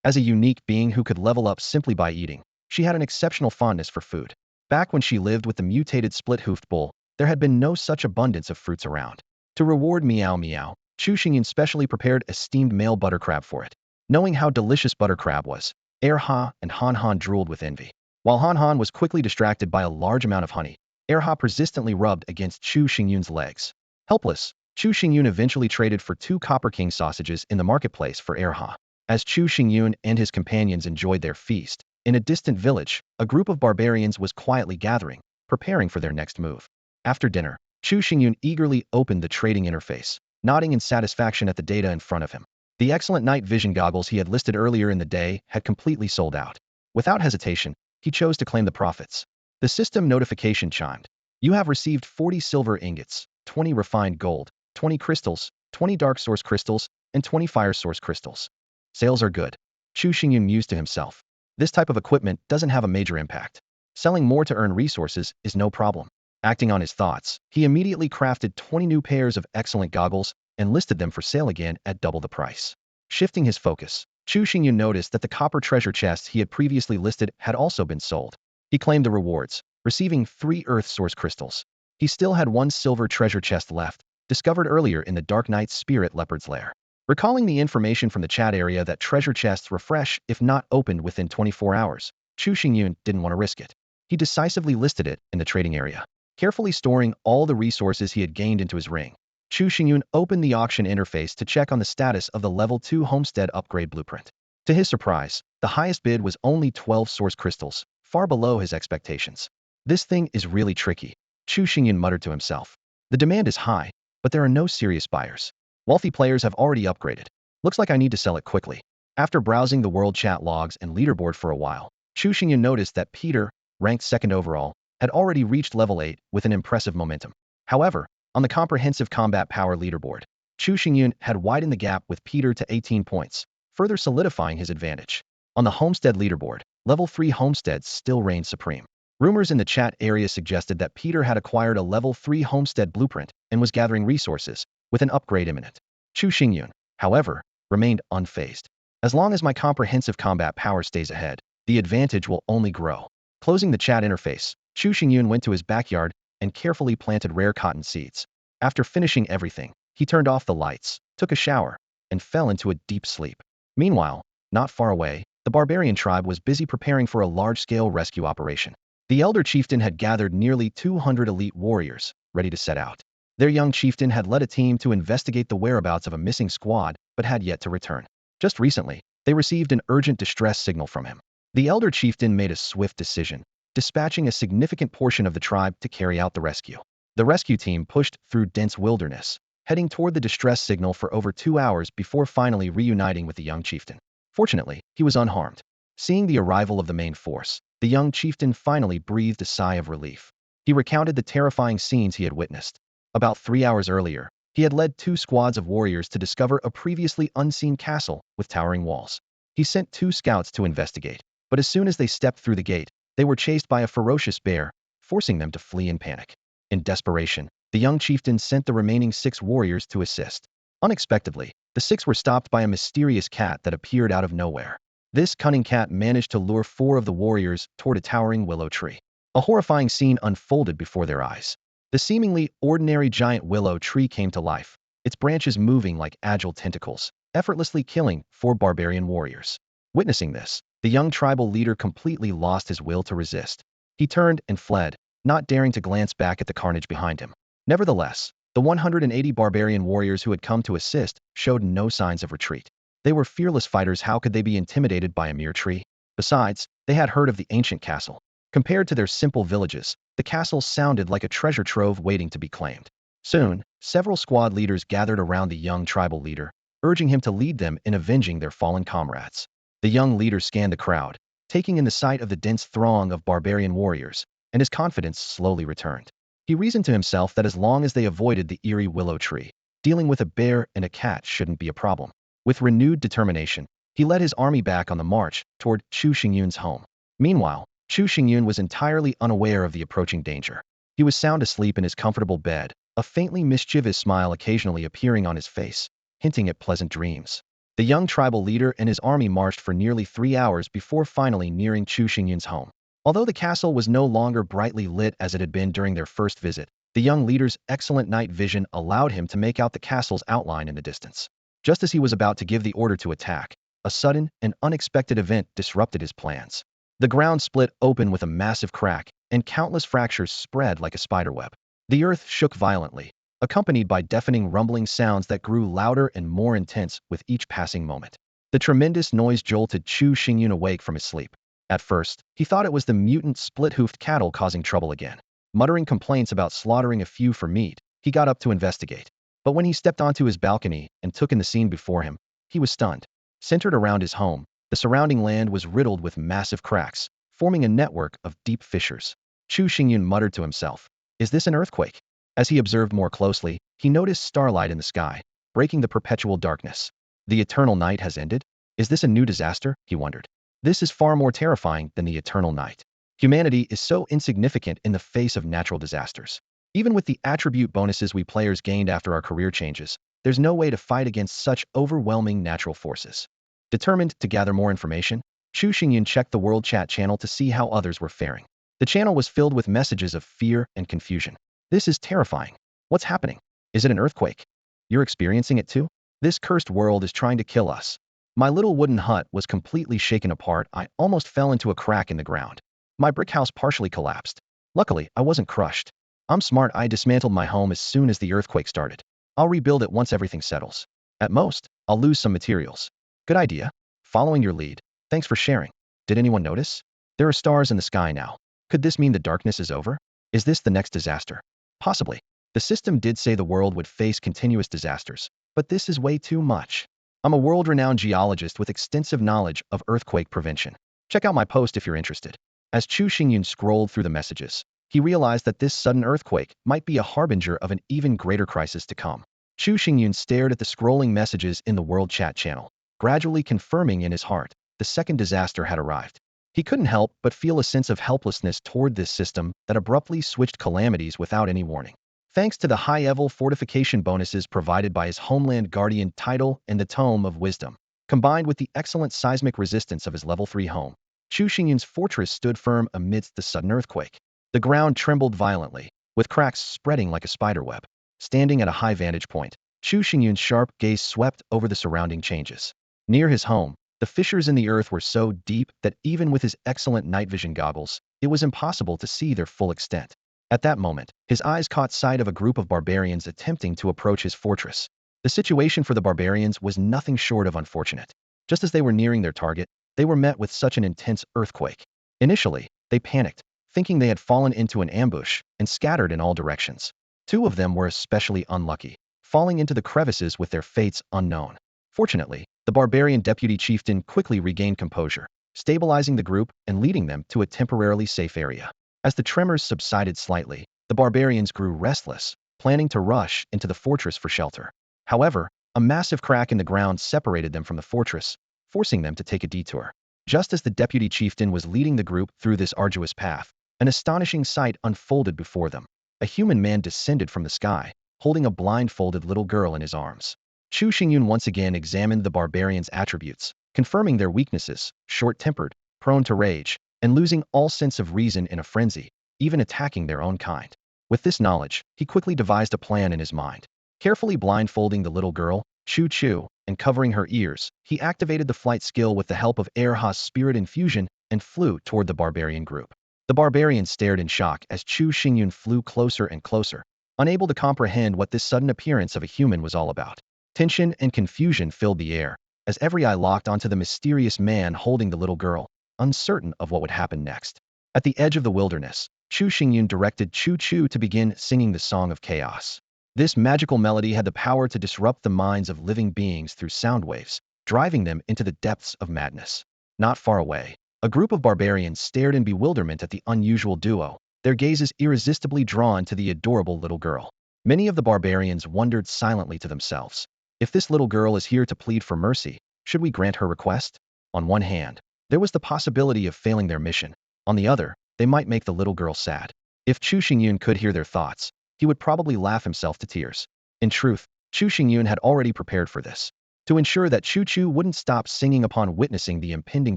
As a unique being who could level up simply by eating, she had an exceptional fondness for food. Back when she lived with the mutated split-hoofed bull, there had been no such abundance of fruits around. To reward Meow Meow, Chu Xingyun specially prepared a steamed male butter crab for it. Knowing how delicious butter crab was, Ha and Han Han drooled with envy. While Han Han was quickly distracted by a large amount of honey, Ha persistently rubbed against Chu Xingyun's legs. Helpless, Chu Xingyun eventually traded for 2 Copper King sausages in the marketplace for Ha. As Chu Xingyun and his companions enjoyed their feast, in a distant village, a group of barbarians was quietly gathering, preparing for their next move. After dinner, Chu Xingyun eagerly opened the trading interface, nodding in satisfaction at the data in front of him. The excellent night vision goggles he had listed earlier in the day had completely sold out. Without hesitation, he chose to claim the profits. The system notification chimed. You have received 40 silver ingots, 20 refined gold, 20 crystals, 20 dark source crystals, and 20 fire source crystals. Sales are good. Chu Xingyun mused to himself. This type of equipment doesn't have a major impact. Selling more to earn resources is no problem. Acting on his thoughts, he immediately crafted 20 new pairs of excellent goggles and listed them for sale again at double the price. Shifting his focus, Chu Xingyun noticed that the copper treasure chests he had previously listed had also been sold. He claimed the rewards, receiving 3 earth source crystals. He still had 1 silver treasure chest left, discovered earlier in the Dark Knight's Spirit Leopard's lair. Recalling the information from the chat area that treasure chests refresh if not opened within 24 hours, Chu Xingyun didn't want to risk it. He decisively listed it in the trading area. Carefully storing all the resources he had gained into his ring, Chu Xingyun opened the auction interface to check on the status of the level 2 homestead upgrade blueprint. To his surprise, the highest bid was only 12 source crystals, far below his expectations. This thing is really tricky, Chu Xingyun muttered to himself. The demand is high, but there are no serious buyers. Wealthy players have already upgraded. Looks like I need to sell it quickly. After browsing the world chat logs and leaderboard for a while, Chu Xingyun noticed that Peter, ranked second overall, had already reached level 8 with an impressive momentum. However, on the comprehensive combat power leaderboard, Chu Xingyun had widened the gap with Peter to 18 points, further solidifying his advantage. On the homestead leaderboard, level 3 homesteads still reigned supreme. Rumors in the chat area suggested that Peter had acquired a level 3 homestead blueprint and was gathering resources, with an upgrade imminent. Chu Xingyun, however, remained unfazed. As long as my comprehensive combat power stays ahead, the advantage will only grow. Closing the chat interface, Chu Xingyun went to his backyard and carefully planted rare cotton seeds. After finishing everything, he turned off the lights, took a shower, and fell into a deep sleep. Meanwhile, not far away, the barbarian tribe was busy preparing for a large-scale rescue operation. The elder chieftain had gathered nearly 200 elite warriors, ready to set out. Their young chieftain had led a team to investigate the whereabouts of a missing squad, but had yet to return. Just recently, they received an urgent distress signal from him. The elder chieftain made a swift decision, dispatching a significant portion of the tribe to carry out the rescue. The rescue team pushed through dense wilderness, heading toward the distress signal for over 2 hours before finally reuniting with the young chieftain. Fortunately, he was unharmed. Seeing the arrival of the main force, the young chieftain finally breathed a sigh of relief. He recounted the terrifying scenes he had witnessed. About 3 hours earlier, he had led 2 squads of warriors to discover a previously unseen castle with towering walls. He sent 2 scouts to investigate, but as soon as they stepped through the gate, they were chased by a ferocious bear, forcing them to flee in panic. In desperation, the young chieftain sent the remaining 6 warriors to assist. Unexpectedly, the 6 were stopped by a mysterious cat that appeared out of nowhere. This cunning cat managed to lure 4 of the warriors toward a towering willow tree. A horrifying scene unfolded before their eyes. The seemingly ordinary giant willow tree came to life, its branches moving like agile tentacles, effortlessly killing 4 barbarian warriors. Witnessing this, the young tribal leader completely lost his will to resist. He turned and fled, not daring to glance back at the carnage behind him. Nevertheless, the 180 barbarian warriors who had come to assist showed no signs of retreat. They were fearless fighters. How could they be intimidated by a mere tree? Besides, they had heard of the ancient castle. Compared to their simple villages, the castle sounded like a treasure trove waiting to be claimed. Soon, several squad leaders gathered around the young tribal leader, urging him to lead them in avenging their fallen comrades. The young leader scanned the crowd, taking in the sight of the dense throng of barbarian warriors, and his confidence slowly returned. He reasoned to himself that as long as they avoided the eerie willow tree, dealing with a bear and a cat shouldn't be a problem. With renewed determination, he led his army back on the march toward Chu Xingyun's home. Meanwhile, Chu Xingyun was entirely unaware of the approaching danger. He was sound asleep in his comfortable bed, a faintly mischievous smile occasionally appearing on his face, hinting at pleasant dreams. The young tribal leader and his army marched for nearly 3 hours before finally nearing Chu Xingyun's home. Although the castle was no longer brightly lit as it had been during their first visit, the young leader's excellent night vision allowed him to make out the castle's outline in the distance. Just as he was about to give the order to attack, a sudden and unexpected event disrupted his plans. The ground split open with a massive crack, and countless fractures spread like a spiderweb. The earth shook violently, accompanied by deafening rumbling sounds that grew louder and more intense with each passing moment. The tremendous noise jolted Chu Xingyun awake from his sleep. At first, he thought it was the mutant split-hoofed cattle causing trouble again. Muttering complaints about slaughtering a few for meat, he got up to investigate. But when he stepped onto his balcony and took in the scene before him, he was stunned. Centered around his home, the surrounding land was riddled with massive cracks, forming a network of deep fissures. Chu Xingyun muttered to himself, "Is this an earthquake?" As he observed more closely, he noticed starlight in the sky, breaking the perpetual darkness. The eternal night has ended? Is this a new disaster? He wondered. This is far more terrifying than the eternal night. Humanity is so insignificant in the face of natural disasters. Even with the attribute bonuses we players gained after our career changes, there's no way to fight against such overwhelming natural forces. Determined to gather more information, Chu Xingyun checked the world chat channel to see how others were faring. The channel was filled with messages of fear and confusion. This is terrifying. What's happening? Is it an earthquake? You're experiencing it too? This cursed world is trying to kill us. My little wooden hut was completely shaken apart. I almost fell into a crack in the ground. My brick house partially collapsed. Luckily, I wasn't crushed. I'm smart. I dismantled my home as soon as the earthquake started. I'll rebuild it once everything settles. At most, I'll lose some materials. Good idea. Following your lead. Thanks for sharing. Did anyone notice? There are stars in the sky now. Could this mean the darkness is over? Is this the next disaster? Possibly. The system did say the world would face continuous disasters, but this is way too much. I'm a world-renowned geologist with extensive knowledge of earthquake prevention. Check out my post if you're interested. As Chu Xingyun scrolled through the messages, he realized that this sudden earthquake might be a harbinger of an even greater crisis to come. Chu Xingyun stared at the scrolling messages in the world chat channel, gradually confirming in his heart the second disaster had arrived. He couldn't help but feel a sense of helplessness toward this system that abruptly switched calamities without any warning. Thanks to the high-level fortification bonuses provided by his Homeland Guardian title and the Tome of Wisdom, combined with the excellent seismic resistance of his level 3 home, Chu Xingyun's fortress stood firm amidst the sudden earthquake. The ground trembled violently, with cracks spreading like a spiderweb. Standing at a high vantage point, Chu Xingyun's sharp gaze swept over the surrounding changes. Near his home, the fissures in the earth were so deep that even with his excellent night vision goggles, it was impossible to see their full extent. At that moment, his eyes caught sight of a group of barbarians attempting to approach his fortress. The situation for the barbarians was nothing short of unfortunate. Just as they were nearing their target, they were met with such an intense earthquake. Initially, they panicked, thinking they had fallen into an ambush, and scattered in all directions. Two of them were especially unlucky, falling into the crevices with their fates unknown. Fortunately, the barbarian deputy chieftain quickly regained composure, stabilizing the group and leading them to a temporarily safe area. As the tremors subsided slightly, the barbarians grew restless, planning to rush into the fortress for shelter. However, a massive crack in the ground separated them from the fortress, forcing them to take a detour. Just as the deputy chieftain was leading the group through this arduous path, an astonishing sight unfolded before them. A human man descended from the sky, holding a blindfolded little girl in his arms. Chu Xingyun once again examined the barbarians' attributes, confirming their weaknesses: short-tempered, prone to rage, and losing all sense of reason in a frenzy, even attacking their own kind. With this knowledge, he quickly devised a plan in his mind. Carefully blindfolding the little girl, Chu, and covering her ears, he activated the flight skill with the help of Erha's spirit infusion and flew toward the barbarian group. The barbarians stared in shock as Chu Xingyun flew closer and closer, unable to comprehend what this sudden appearance of a human was all about. Tension and confusion filled the air, as every eye locked onto the mysterious man holding the little girl, uncertain of what would happen next. At the edge of the wilderness, Chu Xingyun directed Chu to begin singing the Song of Chaos. This magical melody had the power to disrupt the minds of living beings through sound waves, driving them into the depths of madness. Not far away, a group of barbarians stared in bewilderment at the unusual duo, their gazes irresistibly drawn to the adorable little girl. Many of the barbarians wondered silently to themselves, if this little girl is here to plead for mercy, should we grant her request? On one hand, there was the possibility of failing their mission. On the other, they might make the little girl sad. If Chu Xingyun could hear their thoughts, he would probably laugh himself to tears. In truth, Chu Xingyun had already prepared for this. To ensure that Chu wouldn't stop singing upon witnessing the impending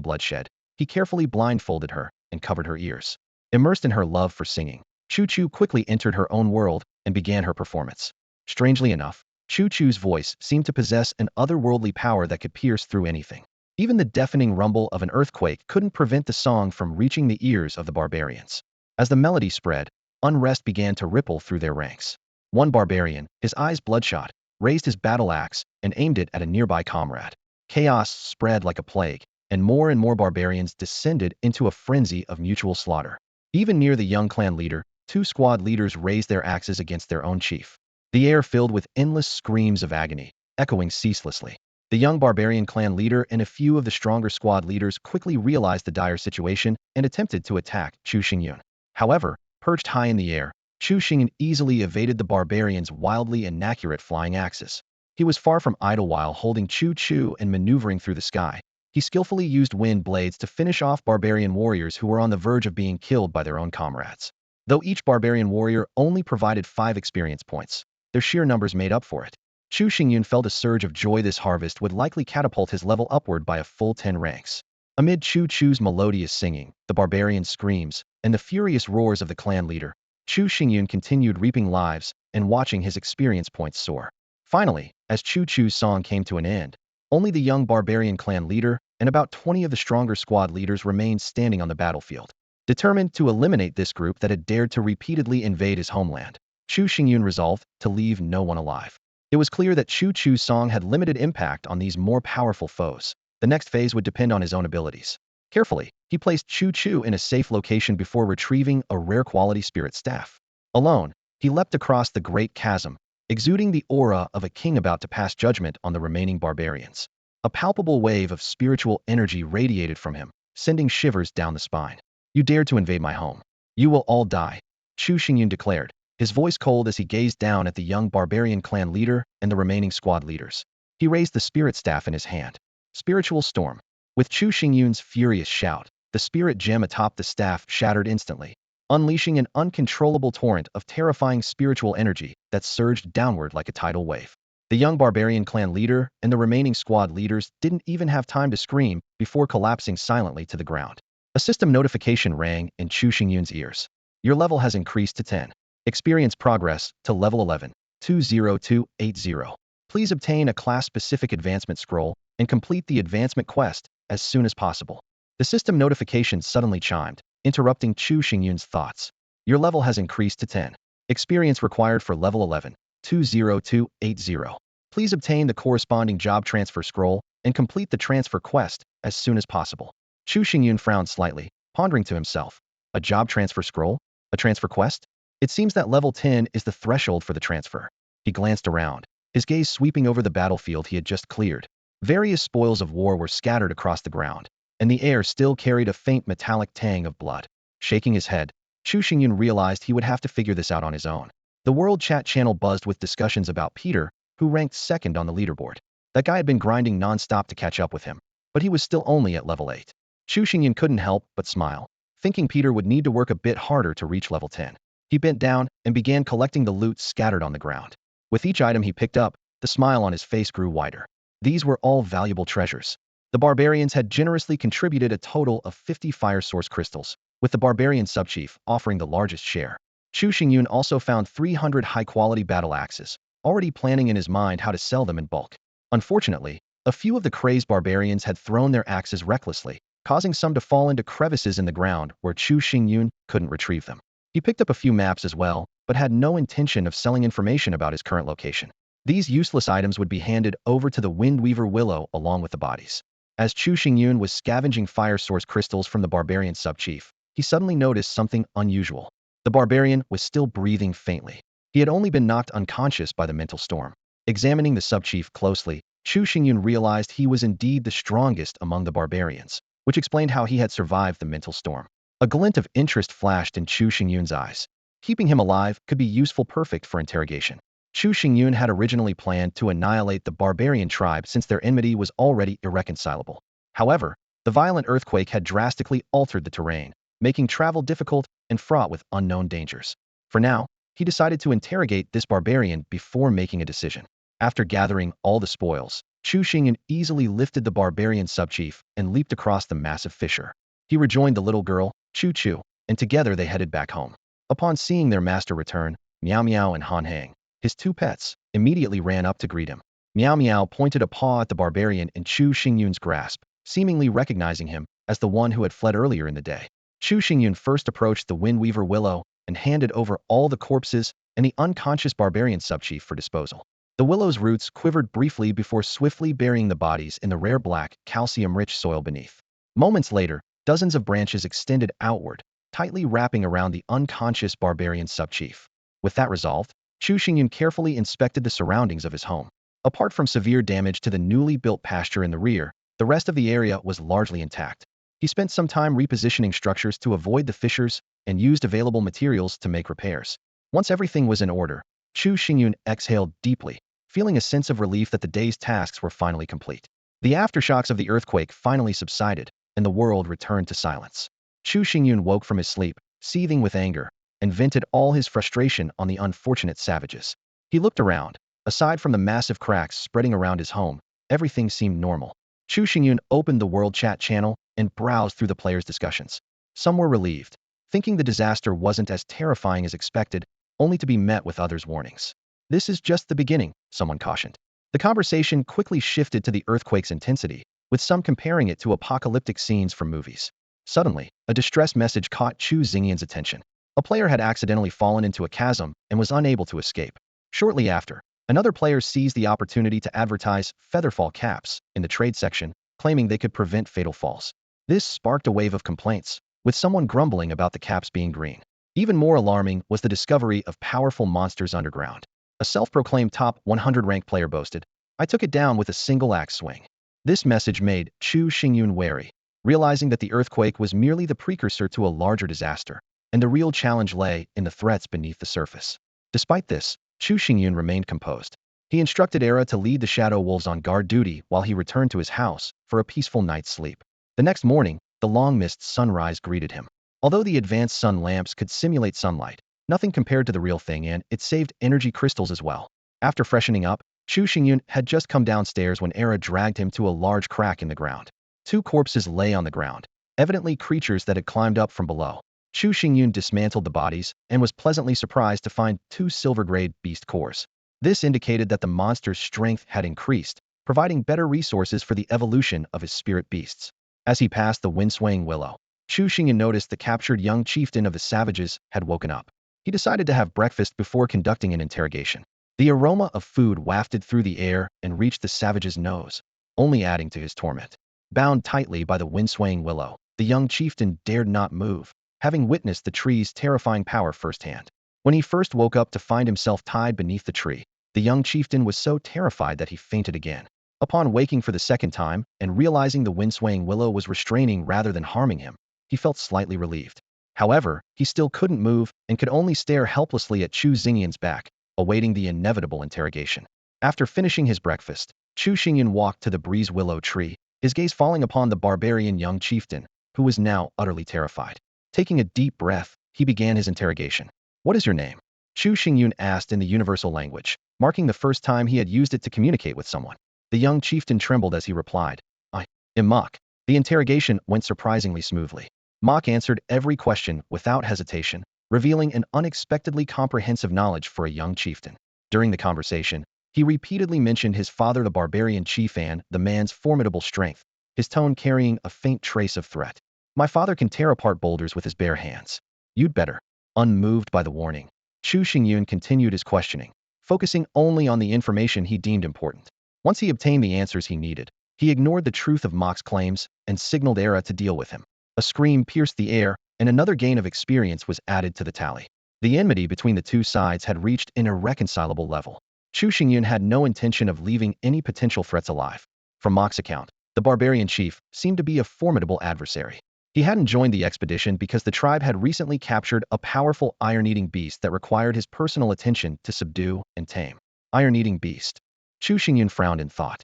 bloodshed, he carefully blindfolded her and covered her ears. Immersed in her love for singing, Chu quickly entered her own world and began her performance. Strangely enough, Chu's voice seemed to possess an otherworldly power that could pierce through anything. Even the deafening rumble of an earthquake couldn't prevent the song from reaching the ears of the barbarians. As the melody spread, unrest began to ripple through their ranks. One barbarian, his eyes bloodshot, raised his battle axe and aimed it at a nearby comrade. Chaos spread like a plague, and more barbarians descended into a frenzy of mutual slaughter. Even near the young clan leader, two squad leaders raised their axes against their own chief. The air filled with endless screams of agony, echoing ceaselessly. The young barbarian clan leader and a few of the stronger squad leaders quickly realized the dire situation and attempted to attack Chu Xingyun. However, perched high in the air, Chu Xingyun easily evaded the barbarians' wildly inaccurate flying axes. He was far from idle while holding Chu and maneuvering through the sky. He skillfully used wind blades to finish off barbarian warriors who were on the verge of being killed by their own comrades. Though each barbarian warrior only provided 5 experience points, their sheer numbers made up for it. Chu Xingyun felt a surge of joy. This harvest would likely catapult his level upward by a full 10 ranks. Amid Chu's melodious singing, the barbarian screams, and the furious roars of the clan leader, Chu Xingyun continued reaping lives and watching his experience points soar. Finally, as Chu's song came to an end, only the young barbarian clan leader and about 20 of the stronger squad leaders remained standing on the battlefield. Determined to eliminate this group that had dared to repeatedly invade his homeland, Chu Xingyun resolved to leave no one alive. It was clear that Chu's song had limited impact on these more powerful foes. The next phase would depend on his own abilities. Carefully, he placed Chu in a safe location before retrieving a rare quality spirit staff. Alone, he leapt across the great chasm, exuding the aura of a king about to pass judgment on the remaining barbarians. A palpable wave of spiritual energy radiated from him, sending shivers down the spine. You dared to invade my home. You will all die, Chu Xingyun declared, his voice cold as he gazed down at the young barbarian clan leader and the remaining squad leaders. He raised the spirit staff in his hand. Spiritual storm. With Chu Xingyun's furious shout, the spirit gem atop the staff shattered instantly, unleashing an uncontrollable torrent of terrifying spiritual energy that surged downward like a tidal wave. The young barbarian clan leader and the remaining squad leaders didn't even have time to scream before collapsing silently to the ground. A system notification rang in Chu Xingyun's ears. Your level has increased to 10. Experience progress to level 11, 20280. Please obtain a class-specific advancement scroll and complete the advancement quest as soon as possible. The system notification suddenly chimed, interrupting Chu Xingyun's thoughts. Your level has increased to 10. Experience required for level 11, 20280. Please obtain the corresponding job transfer scroll and complete the transfer quest as soon as possible. Chu Xingyun frowned slightly, pondering to himself. A job transfer scroll? A transfer quest? It seems that level 10 is the threshold for the transfer. He glanced around, his gaze sweeping over the battlefield he had just cleared. Various spoils of war were scattered across the ground, and the air still carried a faint metallic tang of blood. Shaking his head, Chu Xingyun realized he would have to figure this out on his own. The world chat channel buzzed with discussions about Peter, who ranked second on the leaderboard. That guy had been grinding non-stop to catch up with him, but he was still only at level 8. Chu Xingyun couldn't help but smile, thinking Peter would need to work a bit harder to reach level 10. He bent down and began collecting the loot scattered on the ground. With each item he picked up, the smile on his face grew wider. These were all valuable treasures. The barbarians had generously contributed a total of 50 fire source crystals, with the barbarian subchief offering the largest share. Chu Xingyun also found 300 high-quality battle axes, already planning in his mind how to sell them in bulk. Unfortunately, a few of the crazed barbarians had thrown their axes recklessly, causing some to fall into crevices in the ground where Chu Xingyun couldn't retrieve them. He picked up a few maps as well, but had no intention of selling information about his current location. These useless items would be handed over to the Windweaver Willow along with the bodies. As Chu Xingyun was scavenging fire source crystals from the barbarian subchief, he suddenly noticed something unusual. The barbarian was still breathing faintly. He had only been knocked unconscious by the mental storm. Examining the subchief closely, Chu Xingyun realized he was indeed the strongest among the barbarians, which explained how he had survived the mental storm. A glint of interest flashed in Chu Xingyun's eyes. Keeping him alive could be useful, perfect for interrogation. Chu Xingyun had originally planned to annihilate the barbarian tribe since their enmity was already irreconcilable. However, the violent earthquake had drastically altered the terrain, making travel difficult and fraught with unknown dangers. For now, he decided to interrogate this barbarian before making a decision. After gathering all the spoils, Chu Xingyun easily lifted the barbarian subchief and leaped across the massive fissure. He rejoined the little girl, Chu, and together they headed back home. Upon seeing their master return, Meow Meow and Han Hang, his two pets, immediately ran up to greet him. Meow Meow pointed a paw at the barbarian in Chu Xingyun's grasp, seemingly recognizing him as the one who had fled earlier in the day. Chu Xingyun first approached the Windweaver Willow and handed over all the corpses and the unconscious barbarian subchief for disposal. The willow's roots quivered briefly before swiftly burying the bodies in the rare black, calcium-rich soil beneath. Moments later, dozens of branches extended outward, tightly wrapping around the unconscious barbarian subchief. With that resolved, Chu Xingyun carefully inspected the surroundings of his home. Apart from severe damage to the newly built pasture in the rear, the rest of the area was largely intact. He spent some time repositioning structures to avoid the fissures and used available materials to make repairs. Once everything was in order, Chu Xingyun exhaled deeply, feeling a sense of relief that the day's tasks were finally complete. The aftershocks of the earthquake finally subsided, and the world returned to silence. Chu Xingyun woke from his sleep, seething with anger, and vented all his frustration on the unfortunate savages. He looked around. Aside from the massive cracks spreading around his home, everything seemed normal. Chu Xingyun opened the world chat channel and browsed through the players' discussions. Some were relieved, thinking the disaster wasn't as terrifying as expected, only to be met with others' warnings. This is just the beginning, someone cautioned. The conversation quickly shifted to the earthquake's intensity, with some comparing it to apocalyptic scenes from movies. Suddenly, a distress message caught Chu Xingyun's attention. A player had accidentally fallen into a chasm and was unable to escape. Shortly after, another player seized the opportunity to advertise featherfall caps in the trade section, claiming they could prevent fatal falls. This sparked a wave of complaints, with someone grumbling about the caps being green. Even more alarming was the discovery of powerful monsters underground. A self-proclaimed top 100 rank player boasted, "I took it down with a single axe swing." This message made Chu Xingyun wary, realizing that the earthquake was merely the precursor to a larger disaster, and the real challenge lay in the threats beneath the surface. Despite this, Chu Xingyun remained composed. He instructed Era to lead the Shadow Wolves on guard duty while he returned to his house for a peaceful night's sleep. The next morning, the long mist sunrise greeted him. Although the advanced sun lamps could simulate sunlight, nothing compared to the real thing, and it saved energy crystals as well. After freshening up, Chu Xingyun had just come downstairs when Era dragged him to a large crack in the ground. Two corpses lay on the ground, evidently creatures that had climbed up from below. Chu Xingyun dismantled the bodies and was pleasantly surprised to find two silver-grade beast cores. This indicated that the monster's strength had increased, providing better resources for the evolution of his spirit beasts. As he passed the wind-swaying willow, Chu Xingyun noticed the captured young chieftain of the savages had woken up. He decided to have breakfast before conducting an interrogation. The aroma of food wafted through the air and reached the savage's nose, only adding to his torment. Bound tightly by the wind-swaying willow, the young chieftain dared not move, having witnessed the tree's terrifying power firsthand. When he first woke up to find himself tied beneath the tree, the young chieftain was so terrified that he fainted again. Upon waking for the second time and realizing the wind-swaying willow was restraining rather than harming him, he felt slightly relieved. However, he still couldn't move and could only stare helplessly at Chu Xingyun's back, awaiting the inevitable interrogation. After finishing his breakfast, Chu Xingyun walked to the breeze willow tree, his gaze falling upon the barbarian young chieftain, who was now utterly terrified. Taking a deep breath, he began his interrogation. "What is your name?" Chu Xingyun asked in the universal language, marking the first time he had used it to communicate with someone. The young chieftain trembled as he replied, "I am Mok." The interrogation went surprisingly smoothly. Mok answered every question without hesitation, revealing an unexpectedly comprehensive knowledge for a young chieftain. During the conversation, he repeatedly mentioned his father, the barbarian chief, and the man's formidable strength, his tone carrying a faint trace of threat. "My father can tear apart boulders with his bare hands. You'd better." Unmoved by the warning, Chu Xingyun continued his questioning, focusing only on the information he deemed important. Once he obtained the answers he needed, he ignored the truth of Mok's claims and signaled Era to deal with him. A scream pierced the air, and another gain of experience was added to the tally. The enmity between the two sides had reached an irreconcilable level. Chu Xingyun had no intention of leaving any potential threats alive. From Mok's account, the barbarian chief seemed to be a formidable adversary. He hadn't joined the expedition because the tribe had recently captured a powerful iron-eating beast that required his personal attention to subdue and tame. Iron-eating beast. Chu Xingyun frowned in thought.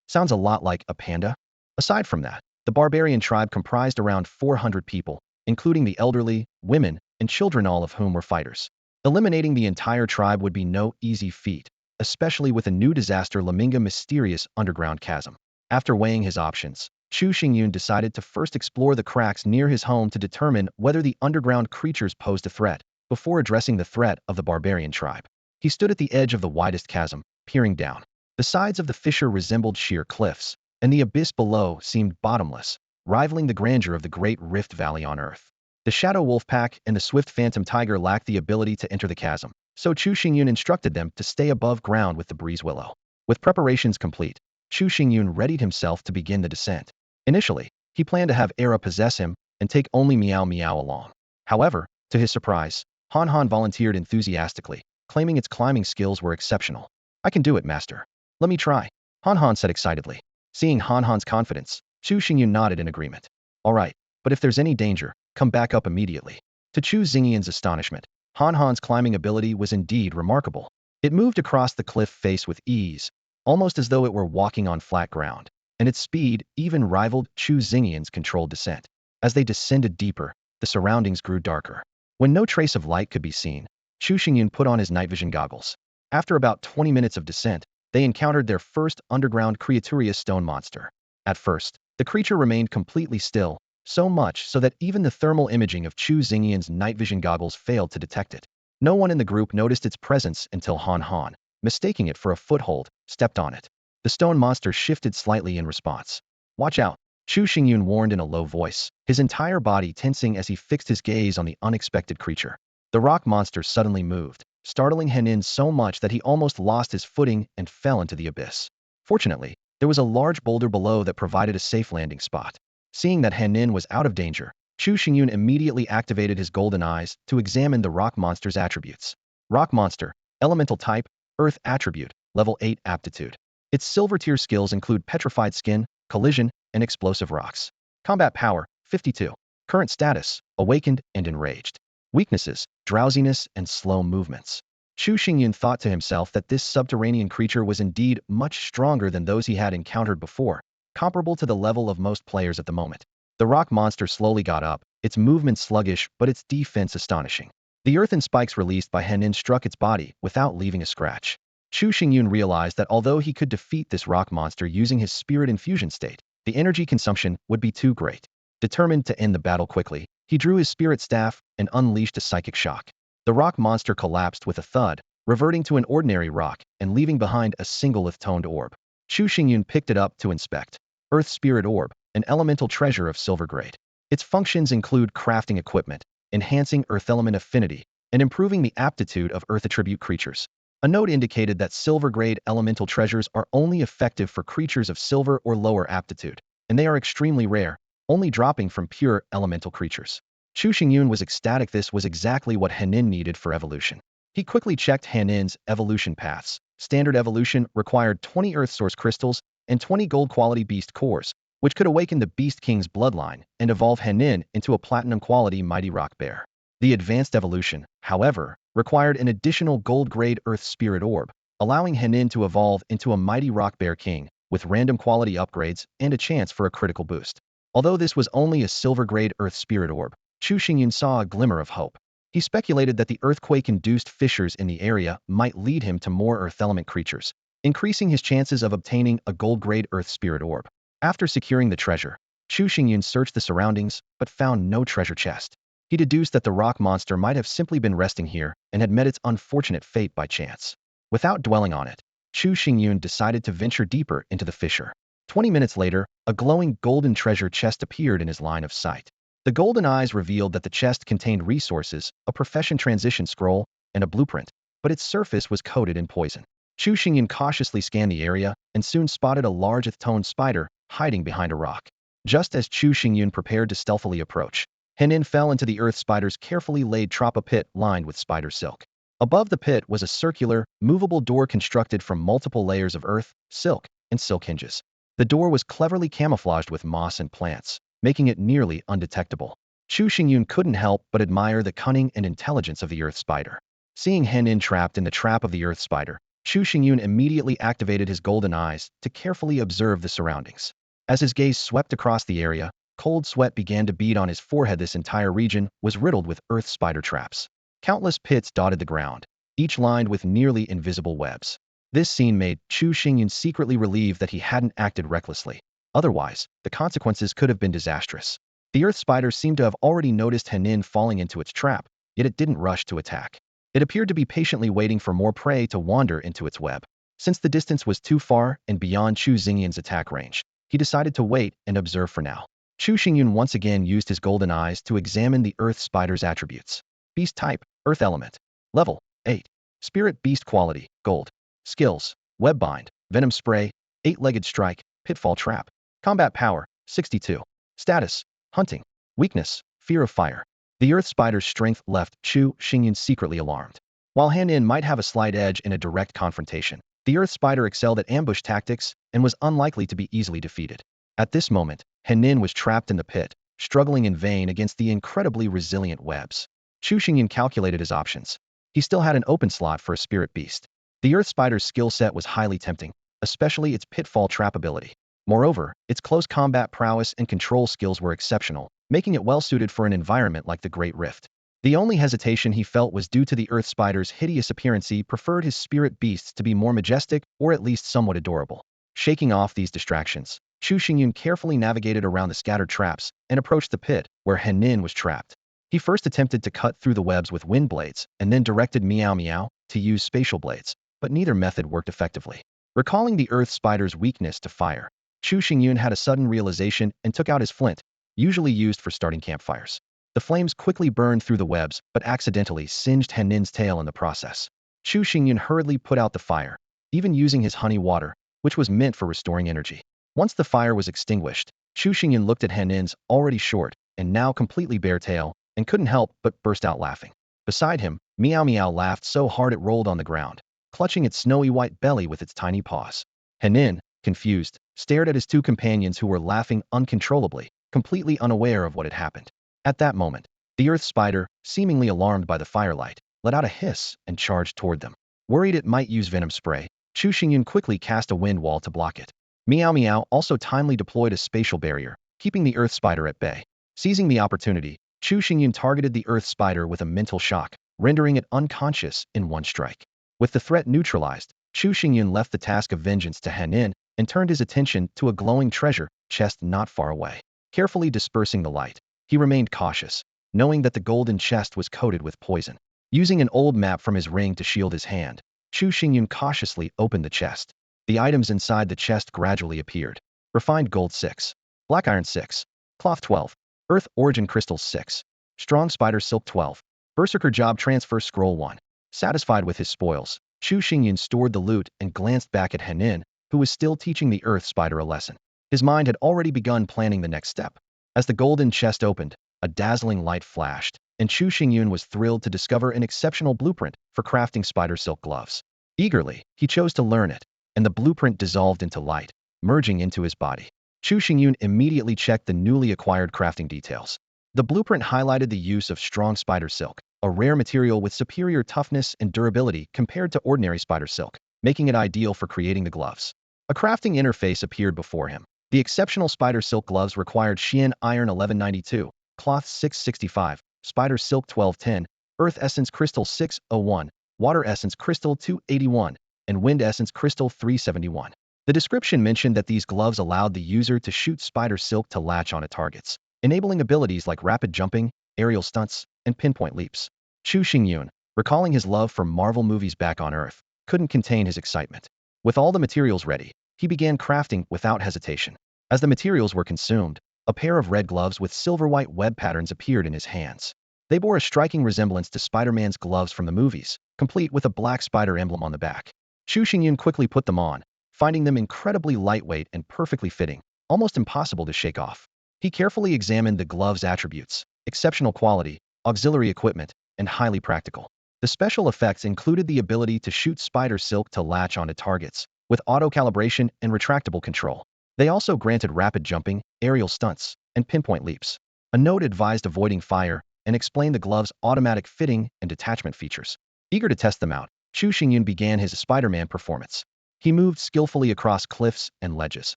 Sounds a lot like a panda. Aside from that, the barbarian tribe comprised around 400 people, including the elderly, women, and children, all of whom were fighters. Eliminating the entire tribe would be no easy feat, especially with a new disaster looming, a mysterious underground chasm. After weighing his options, Chu Xingyun decided to first explore the cracks near his home to determine whether the underground creatures posed a threat, before addressing the threat of the barbarian tribe. He stood at the edge of the widest chasm, peering down. The sides of the fissure resembled sheer cliffs, and the abyss below seemed bottomless, rivaling the grandeur of the great Rift Valley on Earth. The Shadow Wolf Pack and the Swift Phantom Tiger lacked the ability to enter the chasm, so Chu Xingyun instructed them to stay above ground with the breeze willow. With preparations complete, Chu Xingyun readied himself to begin the descent. Initially, he planned to have Era possess him and take only Meow Meow along. However, to his surprise, Han Han volunteered enthusiastically, claiming its climbing skills were exceptional. "I can do it, master. Let me try," Han Han said excitedly. Seeing Han Han's confidence, Chu Xingyun nodded in agreement. "All right, but if there's any danger, come back up immediately." To Chu Xingyun's astonishment, Han Han's climbing ability was indeed remarkable. It moved across the cliff face with ease, almost as though it were walking on flat ground, and its speed even rivaled Chu Xingyun's controlled descent. As they descended deeper, the surroundings grew darker. When no trace of light could be seen, Chu Xingyun put on his night vision goggles. After about 20 minutes of descent, they encountered their first underground creaturous stone monster. At first, the creature remained completely still, so much so that even the thermal imaging of Chu Xingyun's night vision goggles failed to detect it. No one in the group noticed its presence until Han Han, mistaking it for a foothold, stepped on it. The stone monster shifted slightly in response. "Watch out," Chu Xingyun warned in a low voice, his entire body tensing as he fixed his gaze on the unexpected creature. The rock monster suddenly moved, startling Han In so much that he almost lost his footing and fell into the abyss. Fortunately, There was a large boulder below that provided a safe landing spot. Seeing that Han was out of danger, Chu Xingyun immediately activated his golden eyes to examine the rock monster's attributes. Rock monster, elemental type, earth attribute, level 8 aptitude. Its silver tier skills include petrified skin, collision, and explosive rocks. Combat power, 52. Current status, awakened and enraged. Weaknesses, drowsiness and slow movements. Chu Xingyun thought to himself that this subterranean creature was indeed much stronger than those he had encountered before, comparable to the level of most players at the moment. The rock monster slowly got up, its movement sluggish but its defense astonishing. The earthen spikes released by Han struck its body without leaving a scratch. Chu Xingyun realized that although he could defeat this rock monster using his spirit infusion state, the energy consumption would be too great. Determined to end the battle quickly, he drew his spirit staff and unleashed a psychic shock. The rock monster collapsed with a thud, reverting to an ordinary rock and leaving behind a single earth-toned orb. Chu Xingyun picked it up to inspect. Earth Spirit Orb, an elemental treasure of silver grade. Its functions include crafting equipment, enhancing earth element affinity, and improving the aptitude of earth attribute creatures. A note indicated that silver grade elemental treasures are only effective for creatures of silver or lower aptitude, and they are extremely rare, only dropping from pure elemental creatures. Chu Xingyun was ecstatic. This was exactly what Henin needed for evolution. He quickly checked Henin's evolution paths. Standard evolution required 20 Earth Source crystals and 20 gold quality beast cores, which could awaken the Beast King's bloodline and evolve Henin into a platinum quality mighty rock bear. The advanced evolution, however, required an additional gold grade Earth Spirit Orb, allowing Henin to evolve into a mighty rock bear king with random quality upgrades and a chance for a critical boost. Although this was only a silver grade Earth Spirit Orb, Chu Xingyun saw a glimmer of hope. He speculated that the earthquake-induced fissures in the area might lead him to more earth element creatures, increasing his chances of obtaining a gold-grade Earth Spirit Orb. After securing the treasure, Chu Xingyun searched the surroundings but found no treasure chest. He deduced that the rock monster might have simply been resting here and had met its unfortunate fate by chance. Without dwelling on it, Chu Xingyun decided to venture deeper into the fissure. 20 minutes later, a glowing golden treasure chest appeared in his line of sight. The golden eyes revealed that the chest contained resources, a profession transition scroll, and a blueprint, but its surface was coated in poison. Chu Xingyun cautiously scanned the area and soon spotted a large earth-toned spider hiding behind a rock. Just as Chu Xingyun prepared to stealthily approach, Henin fell into the earth spider's carefully laid trap, a pit lined with spider silk. Above the pit was a circular, movable door constructed from multiple layers of earth, silk, and silk hinges. The door was cleverly camouflaged with moss and plants, making it nearly undetectable. Chu Xingyun couldn't help but admire the cunning and intelligence of the earth spider. Seeing Henin trapped in the trap of the earth spider, Chu Xingyun immediately activated his golden eyes to carefully observe the surroundings. As his gaze swept across the area, cold sweat began to bead on his forehead. This entire region was riddled with earth spider traps. Countless pits dotted the ground, each lined with nearly invisible webs. This scene made Chu Xingyun secretly relieved that he hadn't acted recklessly. Otherwise, the consequences could have been disastrous. The earth spider seemed to have already noticed Henin falling into its trap, yet it didn't rush to attack. It appeared to be patiently waiting for more prey to wander into its web. Since the distance was too far and beyond Chu Xingyun's attack range, he decided to wait and observe for now. Chu Xingyun once again used his golden eyes to examine the earth spider's attributes. Beast type, earth element. Level, 8. Spirit beast quality, gold. Skills, webbind, venom spray, 8-legged strike, pitfall trap. Combat power, 62. Status, hunting. Weakness, fear of fire. The earth spider's strength left Chu Xingyun secretly alarmed. While Han might have a slight edge in a direct confrontation, the earth spider excelled at ambush tactics and was unlikely to be easily defeated. At this moment, Henin was trapped in the pit, struggling in vain against the incredibly resilient webs. Chu Xingyun calculated his options. He still had an open slot for a spirit beast. The earth spider's skill set was highly tempting, especially its pitfall trap ability. Moreover, its close combat prowess and control skills were exceptional, making it well-suited for an environment like the Great Rift. The only hesitation he felt was due to the earth spider's hideous appearance. He preferred his spirit beasts to be more majestic or at least somewhat adorable. Shaking off these distractions, Chu Xingyun carefully navigated around the scattered traps and approached the pit where Henin was trapped. He first attempted to cut through the webs with wind blades and then directed Meow Meow to use spatial blades, but neither method worked effectively. Recalling the earth spider's weakness to fire, Chu Xingyun had a sudden realization and took out his flint, usually used for starting campfires. The flames quickly burned through the webs, but accidentally singed Henin's tail in the process. Chu Xingyun hurriedly put out the fire. Even using his honey water, which was meant for restoring energy. Once the fire was extinguished, Chu Xingyun looked at Henin's already short and now completely bare tail and couldn't help but burst out laughing. Beside him, Meow Meow laughed so hard it rolled on the ground, clutching its snowy white belly with its tiny paws. Henin, confused, stared at his two companions who were laughing uncontrollably, completely unaware of what had happened. At that moment, the earth spider, seemingly alarmed by the firelight, let out a hiss and charged toward them. Worried it might use venom spray, Chu Xingyun quickly cast a wind wall to block it. Meow Meow also timely deployed a spatial barrier, keeping the earth spider at bay. Seizing the opportunity, Chu Xingyun targeted the earth spider with a mental shock, rendering it unconscious in one strike. With the threat neutralized, Chu Xingyun left the task of vengeance to Henin and turned his attention to a glowing treasure chest not far away. Carefully dispersing the light, he remained cautious, knowing that the golden chest was coated with poison. Using an old map from his ring to shield his hand, Chu Xingyun cautiously opened the chest. The items inside the chest gradually appeared. Refined gold 6, black iron 6, cloth 12, earth origin crystals 6, strong spider silk 12, berserker job transfer scroll 1. Satisfied with his spoils, Chu Xingyun stored the loot and glanced back at Henin, who was still teaching the earth spider a lesson. His mind had already begun planning the next step. As the golden chest opened, a dazzling light flashed, and Chu Xingyun was thrilled to discover an exceptional blueprint for crafting spider silk gloves. Eagerly, he chose to learn it, and the blueprint dissolved into light, merging into his body. Chu Xingyun immediately checked the newly acquired crafting details. The blueprint highlighted the use of strong spider silk, a rare material with superior toughness and durability compared to ordinary spider silk, making it ideal for creating the gloves. A crafting interface appeared before him. The exceptional spider silk gloves required Xian iron 1192, cloth 665, spider silk 1210, earth essence crystal 601, water essence crystal 281, and wind essence crystal 371. The description mentioned that these gloves allowed the user to shoot spider silk to latch onto targets, enabling abilities like rapid jumping, aerial stunts, and pinpoint leaps. Chu Xingyun, recalling his love for Marvel movies back on Earth, couldn't contain his excitement. With all the materials ready, he began crafting without hesitation. As the materials were consumed, a pair of red gloves with silver-white web patterns appeared in his hands. They bore a striking resemblance to Spider-Man's gloves from the movies, complete with a black spider emblem on the back. Chu Xingyun quickly put them on, finding them incredibly lightweight and perfectly fitting, almost impossible to shake off. He carefully examined the gloves' attributes: exceptional quality, auxiliary equipment, and highly practical. The special effects included the ability to shoot spider silk to latch onto targets, with auto-calibration and retractable control. They also granted rapid jumping, aerial stunts, and pinpoint leaps. A note advised avoiding fire and explained the gloves' automatic fitting and detachment features. Eager to test them out, Chu Xingyun began his Spider-Man performance. He moved skillfully across cliffs and ledges,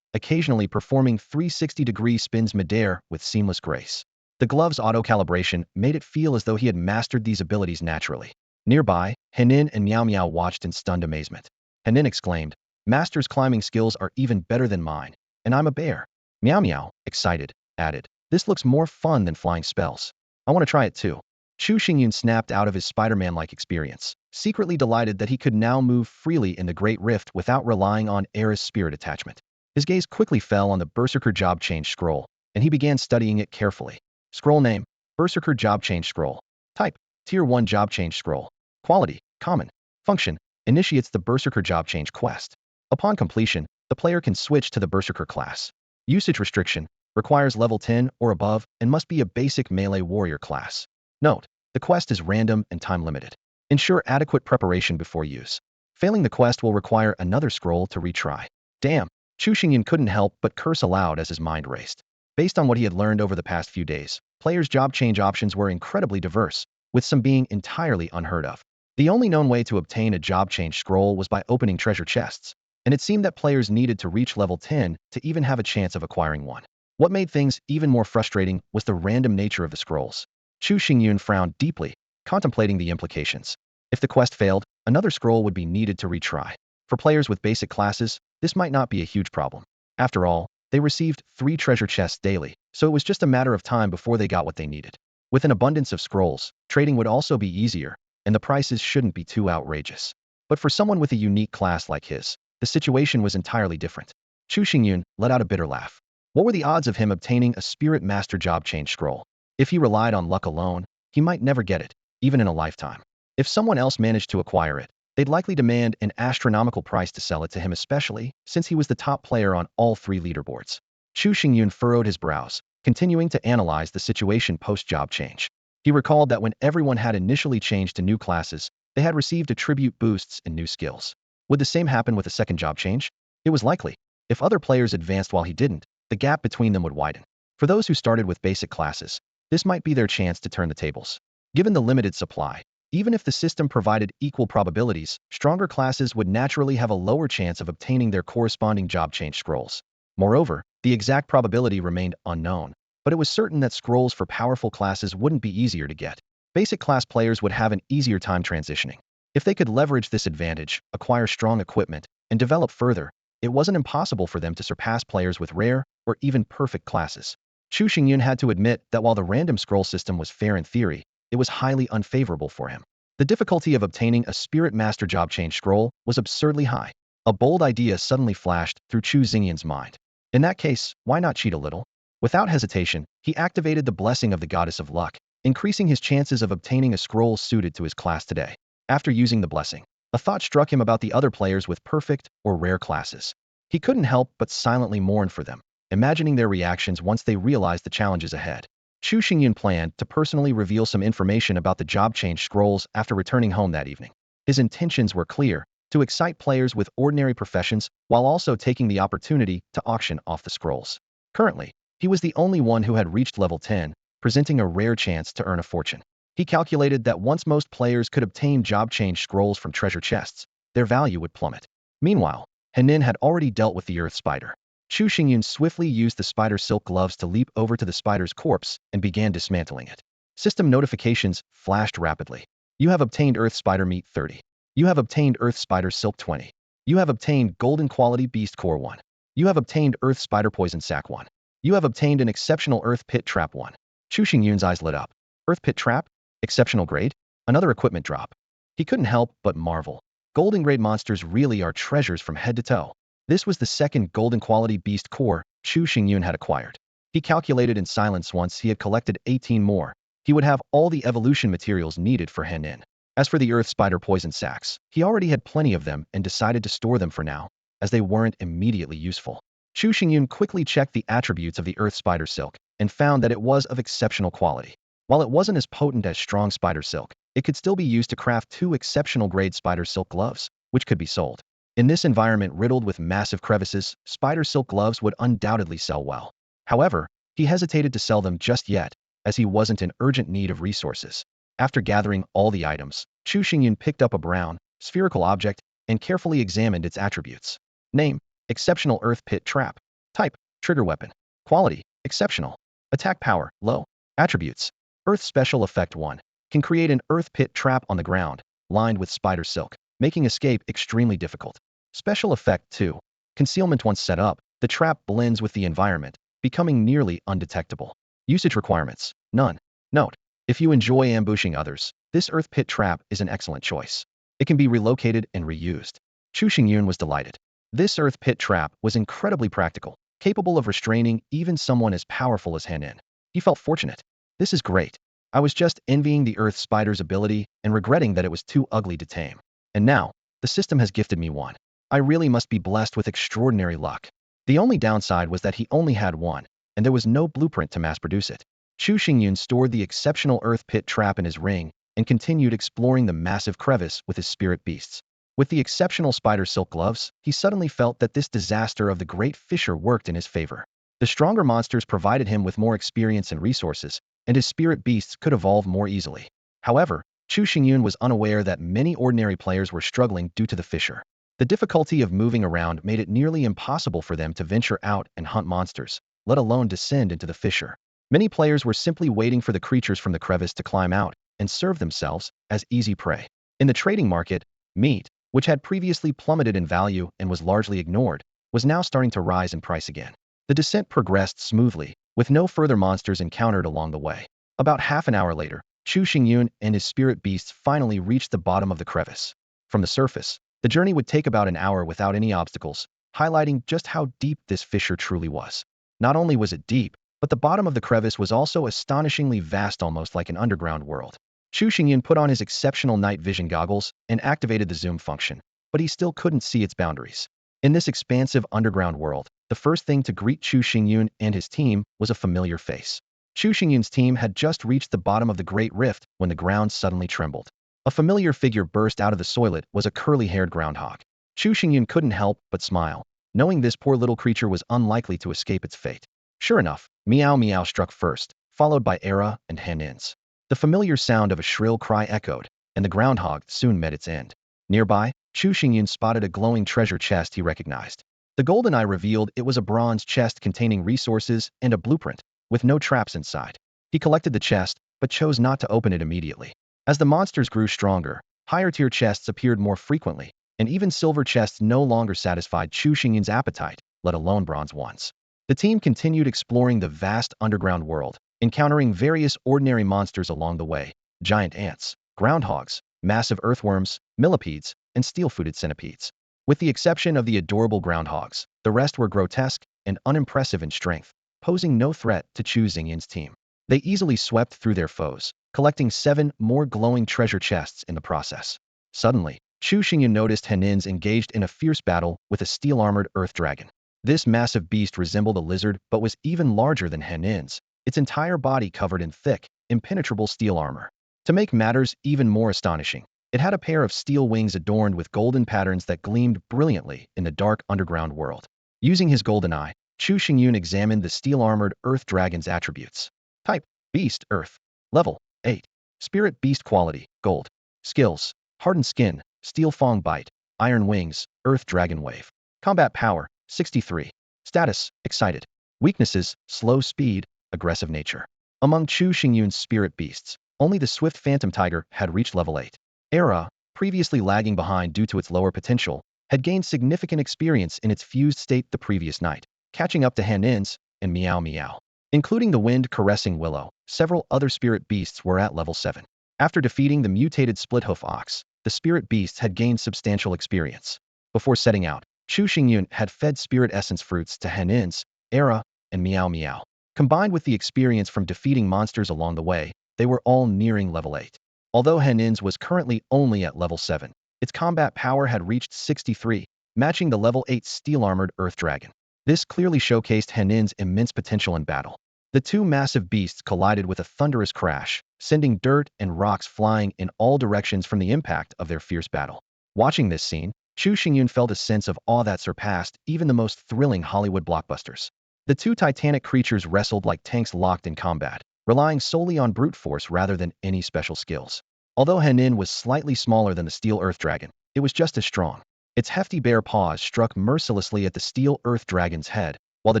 occasionally performing 360-degree spins midair with seamless grace. The glove's auto-calibration made it feel as though he had mastered these abilities naturally. Nearby, Henin and Meow Meow watched in stunned amazement. Henin exclaimed, "Master's climbing skills are even better than mine, and I'm a bear." Meow Meow, excited, added, "This looks more fun than flying spells. I want to try it too." Chu Xingyun snapped out of his Spider-Man-like experience, secretly delighted that he could now move freely in the Great Rift without relying on Aerith's spirit attachment. His gaze quickly fell on the Berserker Job Change scroll, and he began studying it carefully. Scroll name: Berserker Job Change Scroll. Type: Tier 1 Job Change Scroll. Quality: Common. Function: initiates the Berserker Job Change quest. Upon completion, the player can switch to the Berserker class. Usage restriction: requires level 10 or above and must be a basic melee warrior class. Note: the quest is random and time-limited. Ensure adequate preparation before use. Failing the quest will require another scroll to retry. Damn! Chu Xingyun couldn't help but curse aloud as his mind raced. Based on what he had learned over the past few days, players' job change options were incredibly diverse, with some being entirely unheard of. The only known way to obtain a job change scroll was by opening treasure chests, and it seemed that players needed to reach level 10 to even have a chance of acquiring one. What made things even more frustrating was the random nature of the scrolls. Chu Xingyun frowned deeply, contemplating the implications. If the quest failed, another scroll would be needed to retry. For players with basic classes, this might not be a huge problem. After all, they received 3 treasure chests daily, so it was just a matter of time before they got what they needed. With an abundance of scrolls, trading would also be easier, and the prices shouldn't be too outrageous. But for someone with a unique class like his, the situation was entirely different. Chu Xingyun let out a bitter laugh. What were the odds of him obtaining a Spirit Master Job Change scroll? If he relied on luck alone, he might never get it, even in a lifetime. If someone else managed to acquire it, They'd likely demand an astronomical price to sell it to him, especially since he was the top player on all three leaderboards. Chu Xingyun furrowed his brows, continuing to analyze the situation post-job change. He recalled that when everyone had initially changed to new classes, they had received attribute boosts and new skills. Would the same happen with a second job change? It was likely. If other players advanced while he didn't, the gap between them would widen. For those who started with basic classes, this might be their chance to turn the tables. Given the limited supply, even if the system provided equal probabilities, stronger classes would naturally have a lower chance of obtaining their corresponding job change scrolls. Moreover, the exact probability remained unknown, but it was certain that scrolls for powerful classes wouldn't be easier to get. Basic class players would have an easier time transitioning. If they could leverage this advantage, acquire strong equipment, and develop further, it wasn't impossible for them to surpass players with rare or even perfect classes. Chu Xingyun had to admit that while the random scroll system was fair in theory, it was highly unfavorable for him. The difficulty of obtaining a Spirit Master job change scroll was absurdly high. A bold idea suddenly flashed through Chu Xingyun's mind. In that case, why not cheat a little? Without hesitation, he activated the blessing of the Goddess of Luck, increasing his chances of obtaining a scroll suited to his class today. After using the blessing, a thought struck him about the other players with perfect or rare classes. He couldn't help but silently mourn for them, imagining their reactions once they realized the challenges ahead. Chu Xingyun planned to personally reveal some information about the job change scrolls after returning home that evening. His intentions were clear: to excite players with ordinary professions while also taking the opportunity to auction off the scrolls. Currently, he was the only one who had reached level 10, presenting a rare chance to earn a fortune. He calculated that once most players could obtain job change scrolls from treasure chests, their value would plummet. Meanwhile, Henin had already dealt with the earth spider. Chu Xingyun swiftly used the spider silk gloves to leap over to the spider's corpse and began dismantling it. System notifications flashed rapidly. You have obtained Earth Spider Meat 30. You have obtained Earth Spider Silk 20. You have obtained Golden Quality Beast Core 1. You have obtained Earth Spider Poison Sac 1. You have obtained an exceptional Earth Pit Trap 1. Chu Xingyun's eyes lit up. Earth Pit Trap? Exceptional grade? Another equipment drop. He couldn't help but marvel. Golden grade monsters really are treasures from head to toe. This was the second golden quality beast core Chu Xingyun had acquired. He calculated in silence once he had collected 18 more, he would have all the evolution materials needed for Henin. As for the earth spider poison sacks, he already had plenty of them and decided to store them for now, as they weren't immediately useful. Chu Xingyun quickly checked the attributes of the earth spider silk and found that it was of exceptional quality. While it wasn't as potent as strong spider silk, it could still be used to craft 2 exceptional grade spider silk gloves, which could be sold. In this environment riddled with massive crevices, spider silk gloves would undoubtedly sell well. However, he hesitated to sell them just yet, as he wasn't in urgent need of resources. After gathering all the items, Chu Xingyun picked up a brown, spherical object and carefully examined its attributes. Name: Exceptional Earth Pit Trap. Type: Trigger Weapon. Quality: Exceptional. Attack Power: Low. Attributes: Earth Special Effect 1. Can create an earth pit trap on the ground, lined with spider silk, making escape extremely difficult. Special Effect 2. Concealment: once set up, the trap blends with the environment, becoming nearly undetectable. Usage requirements: none. Note: if you enjoy ambushing others, this earth pit trap is an excellent choice. It can be relocated and reused. Chu Xingyun was delighted. This earth pit trap was incredibly practical, capable of restraining even someone as powerful as Henin. He felt fortunate. This is great. I was just envying the earth spider's ability and regretting that it was too ugly to tame. And now, the system has gifted me one. I really must be blessed with extraordinary luck. The only downside was that he only had one, and there was no blueprint to mass produce it. Chu Xingyun stored the exceptional earth pit trap in his ring and continued exploring the massive crevice with his spirit beasts. With the exceptional spider silk gloves, he suddenly felt that this disaster of the great fisher worked in his favor. The stronger monsters provided him with more experience and resources, and his spirit beasts could evolve more easily. However, Chu Xingyun was unaware that many ordinary players were struggling due to the fissure. The difficulty of moving around made it nearly impossible for them to venture out and hunt monsters, let alone descend into the fissure. Many players were simply waiting for the creatures from the crevice to climb out and serve themselves as easy prey. In the trading market, meat, which had previously plummeted in value and was largely ignored, was now starting to rise in price again. The descent progressed smoothly, with no further monsters encountered along the way. About half an hour later, Chu Xingyun and his spirit beasts finally reached the bottom of the crevice. From the surface, the journey would take about an hour without any obstacles, highlighting just how deep this fissure truly was. Not only was it deep, but the bottom of the crevice was also astonishingly vast, almost like an underground world. Chu Xingyun put on his exceptional night vision goggles and activated the zoom function, but he still couldn't see its boundaries. In this expansive underground world, the first thing to greet Chu Xingyun and his team was a familiar face. Chu Xingyun's team had just reached the bottom of the Great Rift when the ground suddenly trembled. A familiar figure burst out of the soilet was a curly-haired groundhog. Chu Xingyun couldn't help but smile, knowing this poor little creature was unlikely to escape its fate. Sure enough, meow meow struck first, followed by Era and Hanin's. The familiar sound of a shrill cry echoed, and the groundhog soon met its end. Nearby, Chu Xingyun spotted a glowing treasure chest he recognized. The golden eye revealed it was a bronze chest containing resources and a blueprint, with no traps inside. He collected the chest, but chose not to open it immediately. As the monsters grew stronger, higher-tier chests appeared more frequently, and even silver chests no longer satisfied Chu Xingyun's appetite, let alone bronze ones. The team continued exploring the vast underground world, encountering various ordinary monsters along the way: giant ants, groundhogs, massive earthworms, millipedes, and steel-footed centipedes. With the exception of the adorable groundhogs, the rest were grotesque and unimpressive in strength, posing no threat to Chu Xingyun's team. They easily swept through their foes, collecting 7 more glowing treasure chests in the process. Suddenly, Chu Xingyun noticed Hanin's engaged in a fierce battle with a steel-armored earth dragon. This massive beast resembled a lizard but was even larger than Hanin's, its entire body covered in thick, impenetrable steel armor. To make matters even more astonishing, it had a pair of steel wings adorned with golden patterns that gleamed brilliantly in the dark underground world. Using his golden eye, Chu Xingyun examined the steel-armored earth dragon's attributes. Type: Beast, Earth. Level: 8. Spirit Beast Quality: Gold. Skills: Hardened Skin, Steel Fang Bite, Iron Wings, Earth Dragon Wave. Combat Power: 63. Status: Excited. Weaknesses: Slow Speed, Aggressive Nature. Among Chu Xingyun's spirit beasts, only the swift Phantom Tiger had reached level 8. Era, previously lagging behind due to its lower potential, had gained significant experience in its fused state the previous night, catching up to Hanin's and Meow Meow. Including the wind-caressing willow, several other spirit beasts were at level 7. After defeating the mutated split-hoof ox, the spirit beasts had gained substantial experience. Before setting out, Chu Xingyun had fed spirit essence fruits to Hanin's, Era, and Meow Meow. Combined with the experience from defeating monsters along the way, they were all nearing level 8. Although Hanin's was currently only at level 7, its combat power had reached 63, matching the level 8 steel-armored earth dragon. This clearly showcased Hanin's immense potential in battle. The two massive beasts collided with a thunderous crash, sending dirt and rocks flying in all directions from the impact of their fierce battle. Watching this scene, Chu Xingyun felt a sense of awe that surpassed even the most thrilling Hollywood blockbusters. The two titanic creatures wrestled like tanks locked in combat, relying solely on brute force rather than any special skills. Although Hanin was slightly smaller than the steel earth dragon, it was just as strong. Its hefty bare paws struck mercilessly at the steel earth dragon's head, while the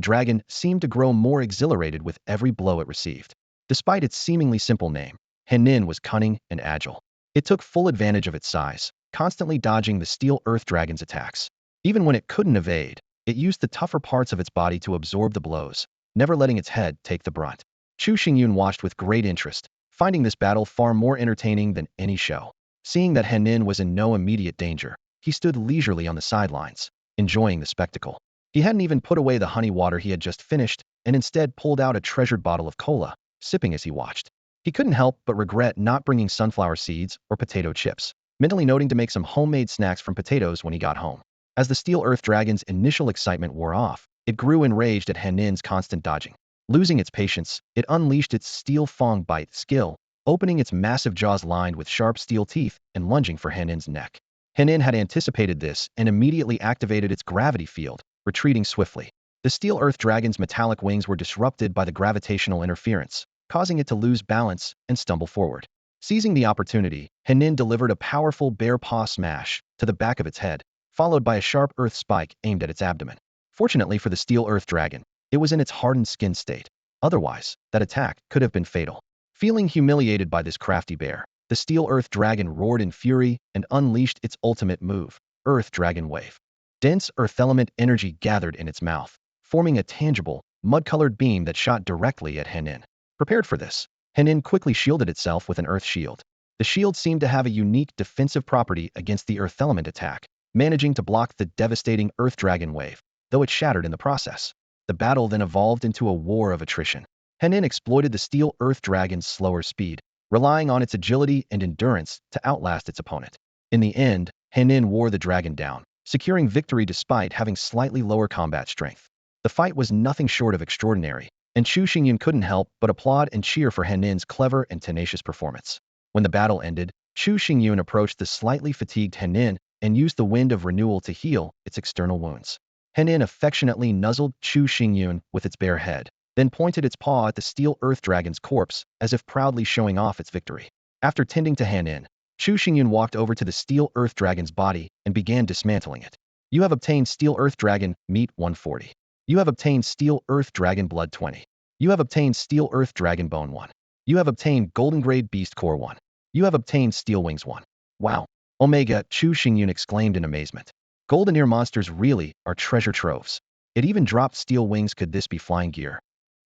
dragon seemed to grow more exhilarated with every blow it received. Despite its seemingly simple name, Hanin was cunning and agile. It took full advantage of its size, constantly dodging the steel earth dragon's attacks. Even when it couldn't evade, it used the tougher parts of its body to absorb the blows, never letting its head take the brunt. Chu Xingyun watched with great interest, finding this battle far more entertaining than any show. Seeing that Hanin was in no immediate danger, he stood leisurely on the sidelines, enjoying the spectacle. He hadn't even put away the honey water he had just finished, and instead pulled out a treasured bottle of cola, sipping as he watched. He couldn't help but regret not bringing sunflower seeds or potato chips, mentally noting to make some homemade snacks from potatoes when he got home. As the steel earth dragon's initial excitement wore off, it grew enraged at Hanin's constant dodging. Losing its patience, it unleashed its steel fang bite skill, opening its massive jaws lined with sharp steel teeth and lunging for Hanin's neck. Hanin had anticipated this and immediately activated its gravity field, retreating swiftly. The steel earth dragon's metallic wings were disrupted by the gravitational interference, causing it to lose balance and stumble forward. Seizing the opportunity, Hanin delivered a powerful bare paw smash to the back of its head, followed by a sharp earth spike aimed at its abdomen. Fortunately for the steel earth dragon, it was in its hardened skin state. Otherwise, that attack could have been fatal. Feeling humiliated by this crafty bear, the steel earth dragon roared in fury and unleashed its ultimate move, Earth Dragon Wave. Dense earth element energy gathered in its mouth, forming a tangible, mud-colored beam that shot directly at Hanin. Prepared for this, Hanin quickly shielded itself with an earth shield. The shield seemed to have a unique defensive property against the earth element attack, managing to block the devastating Earth Dragon Wave, though it shattered in the process. The battle then evolved into a war of attrition. Hanin exploited the steel earth dragon's slower speed, relying on its agility and endurance to outlast its opponent. In the end, Henin wore the dragon down, securing victory despite having slightly lower combat strength. The fight was nothing short of extraordinary, and Chu Xingyun couldn't help but applaud and cheer for Henin's clever and tenacious performance. When the battle ended, Chu Xingyun approached the slightly fatigued Henin and used the wind of renewal to heal its external wounds. Henin affectionately nuzzled Chu Xingyun with its bare head, then pointed its paw at the steel earth dragon's corpse as if proudly showing off its victory. After tending to Henin, Chu Xingyun walked over to the steel earth dragon's body and began dismantling it. You have obtained steel earth dragon meat 140. You have obtained steel earth dragon blood 20. You have obtained steel earth dragon bone 1. You have obtained golden grade beast core 1. You have obtained steel wings 1. Wow. Omega, Chu Xingyun exclaimed in amazement. Golden ear monsters really are treasure troves. It even dropped steel wings. Could this be flying gear?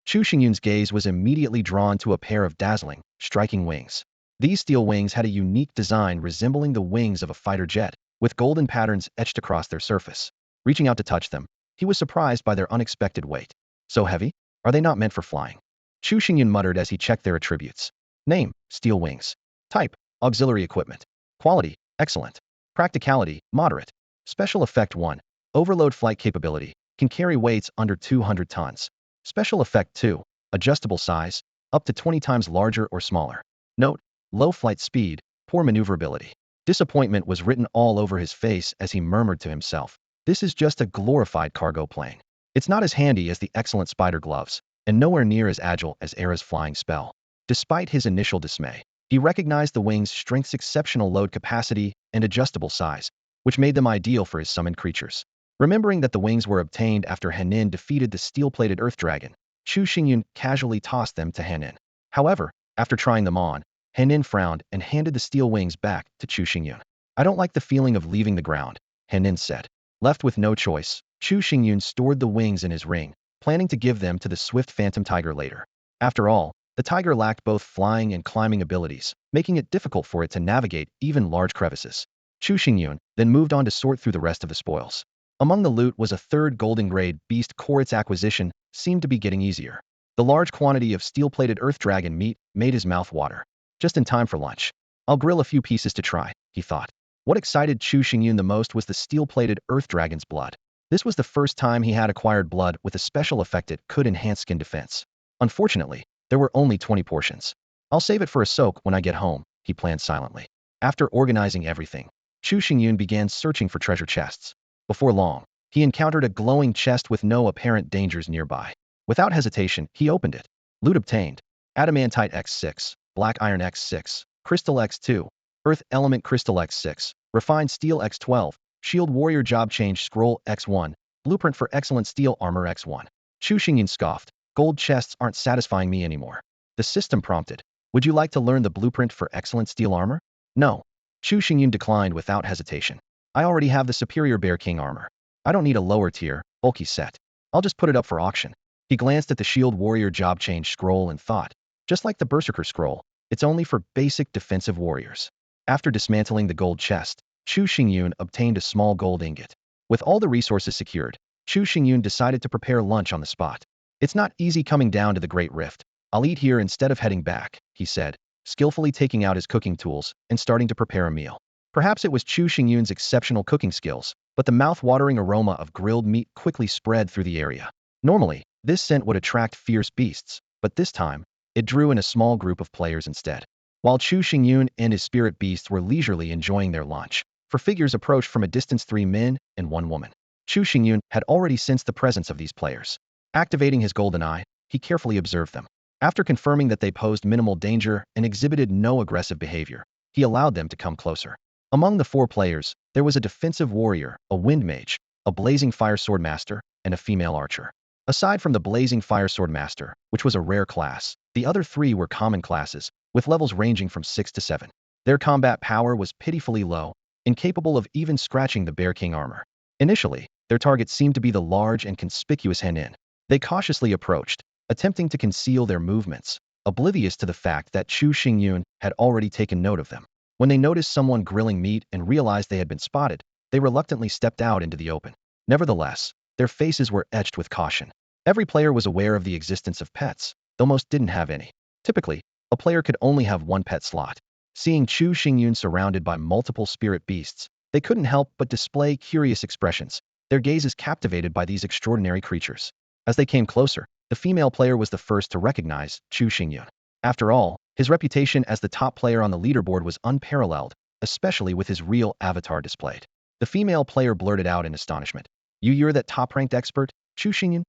Chu Xingyun's gaze was immediately drawn to a pair of dazzling, striking wings. These steel wings had a unique design resembling the wings of a fighter jet, with golden patterns etched across their surface. Reaching out to touch them, he was surprised by their unexpected weight. So heavy? Are they not meant for flying? Chu Xingyun muttered as he checked their attributes. Name, steel wings. Type, auxiliary equipment. Quality, excellent. Practicality, moderate. Special effect 1. Overload flight capability, can carry weights under 200 tons. Special effect 2. Adjustable size, up to 20 times larger or smaller. Note, low flight speed, poor maneuverability. Disappointment was written all over his face as he murmured to himself. This is just a glorified cargo plane. It's not as handy as the excellent spider gloves, and nowhere near as agile as Era's flying spell. Despite his initial dismay, he recognized the wings' strength's exceptional load capacity and adjustable size, which made them ideal for his summoned creatures. Remembering that the wings were obtained after Henin defeated the steel-plated earth dragon, Chu Xingyun casually tossed them to Henin. However, after trying them on, Henin frowned and handed the steel wings back to Chu Xingyun. I don't like the feeling of leaving the ground, Henin said. Left with no choice, Chu Xingyun stored the wings in his ring, planning to give them to the swift phantom tiger later. After all, the tiger lacked both flying and climbing abilities, making it difficult for it to navigate even large crevices. Chu Xingyun then moved on to sort through the rest of the spoils. Among the loot was a third golden grade beast core. Its acquisition seemed to be getting easier. The large quantity of steel-plated earth dragon meat made his mouth water. Just in time for lunch. I'll grill a few pieces to try, he thought. What excited Chu Xingyun the most was the steel-plated earth dragon's blood. This was the first time he had acquired blood with a special effect that could enhance skin defense. Unfortunately, there were only 20 portions. I'll save it for a soak when I get home, he planned silently. After organizing everything, Chu Xingyun began searching for treasure chests. Before long, he encountered a glowing chest with no apparent dangers nearby. Without hesitation, he opened it. Loot obtained. Adamantite X6, Black Iron X6, Crystal X2, Earth Element Crystal X6, Refined Steel X12, Shield Warrior Job Change Scroll X1, Blueprint for Excellent Steel Armor X1. Chu Xingyun scoffed. Gold chests aren't satisfying me anymore. The system prompted. Would you like to learn the blueprint for excellent steel armor? No. Chu Xingyun declined without hesitation. I already have the superior Bear King armor. I don't need a lower tier, bulky set. I'll just put it up for auction. He glanced at the Shield Warrior Job Change Scroll and thought, just like the Berserker Scroll, it's only for basic defensive warriors. After dismantling the gold chest, Chu Xingyun obtained a small gold ingot. With all the resources secured, Chu Xingyun decided to prepare lunch on the spot. It's not easy coming down to the Great Rift. I'll eat here instead of heading back, he said, skillfully taking out his cooking tools and starting to prepare a meal. Perhaps it was Chu Xingyun's exceptional cooking skills, but the mouth-watering aroma of grilled meat quickly spread through the area. Normally, this scent would attract fierce beasts, but this time, it drew in a small group of players instead. While Chu Xingyun and his spirit beasts were leisurely enjoying their lunch, four figures approached from a distance: 3 men and 1 woman. Chu Xingyun had already sensed the presence of these players. Activating his golden eye, he carefully observed them. After confirming that they posed minimal danger and exhibited no aggressive behavior, he allowed them to come closer. Among the 4 players, there was a defensive warrior, a wind mage, a blazing fire sword master, and a female archer. Aside from the blazing fire sword master, which was a rare class, the other 3 were common classes, with levels ranging from 6 to 7. Their combat power was pitifully low, incapable of even scratching the Bear King armor. Initially, their target seemed to be the large and conspicuous Henin. They cautiously approached, attempting to conceal their movements, oblivious to the fact that Chu Xingyun had already taken note of them. When they noticed someone grilling meat and realized they had been spotted, they reluctantly stepped out into the open. Nevertheless, their faces were etched with caution. Every player was aware of the existence of pets, though most didn't have any. Typically, A player could only have one pet slot. Seeing Chu Xingyun surrounded by multiple spirit beasts, they couldn't help but display curious expressions, their gazes captivated by these extraordinary creatures. As they came closer, the female player was the first to recognize Chu Xingyun. After all, his reputation as the top player on the leaderboard was unparalleled, especially with his real avatar displayed. The female player blurted out in astonishment. You're that top-ranked expert, Chu Xingyun?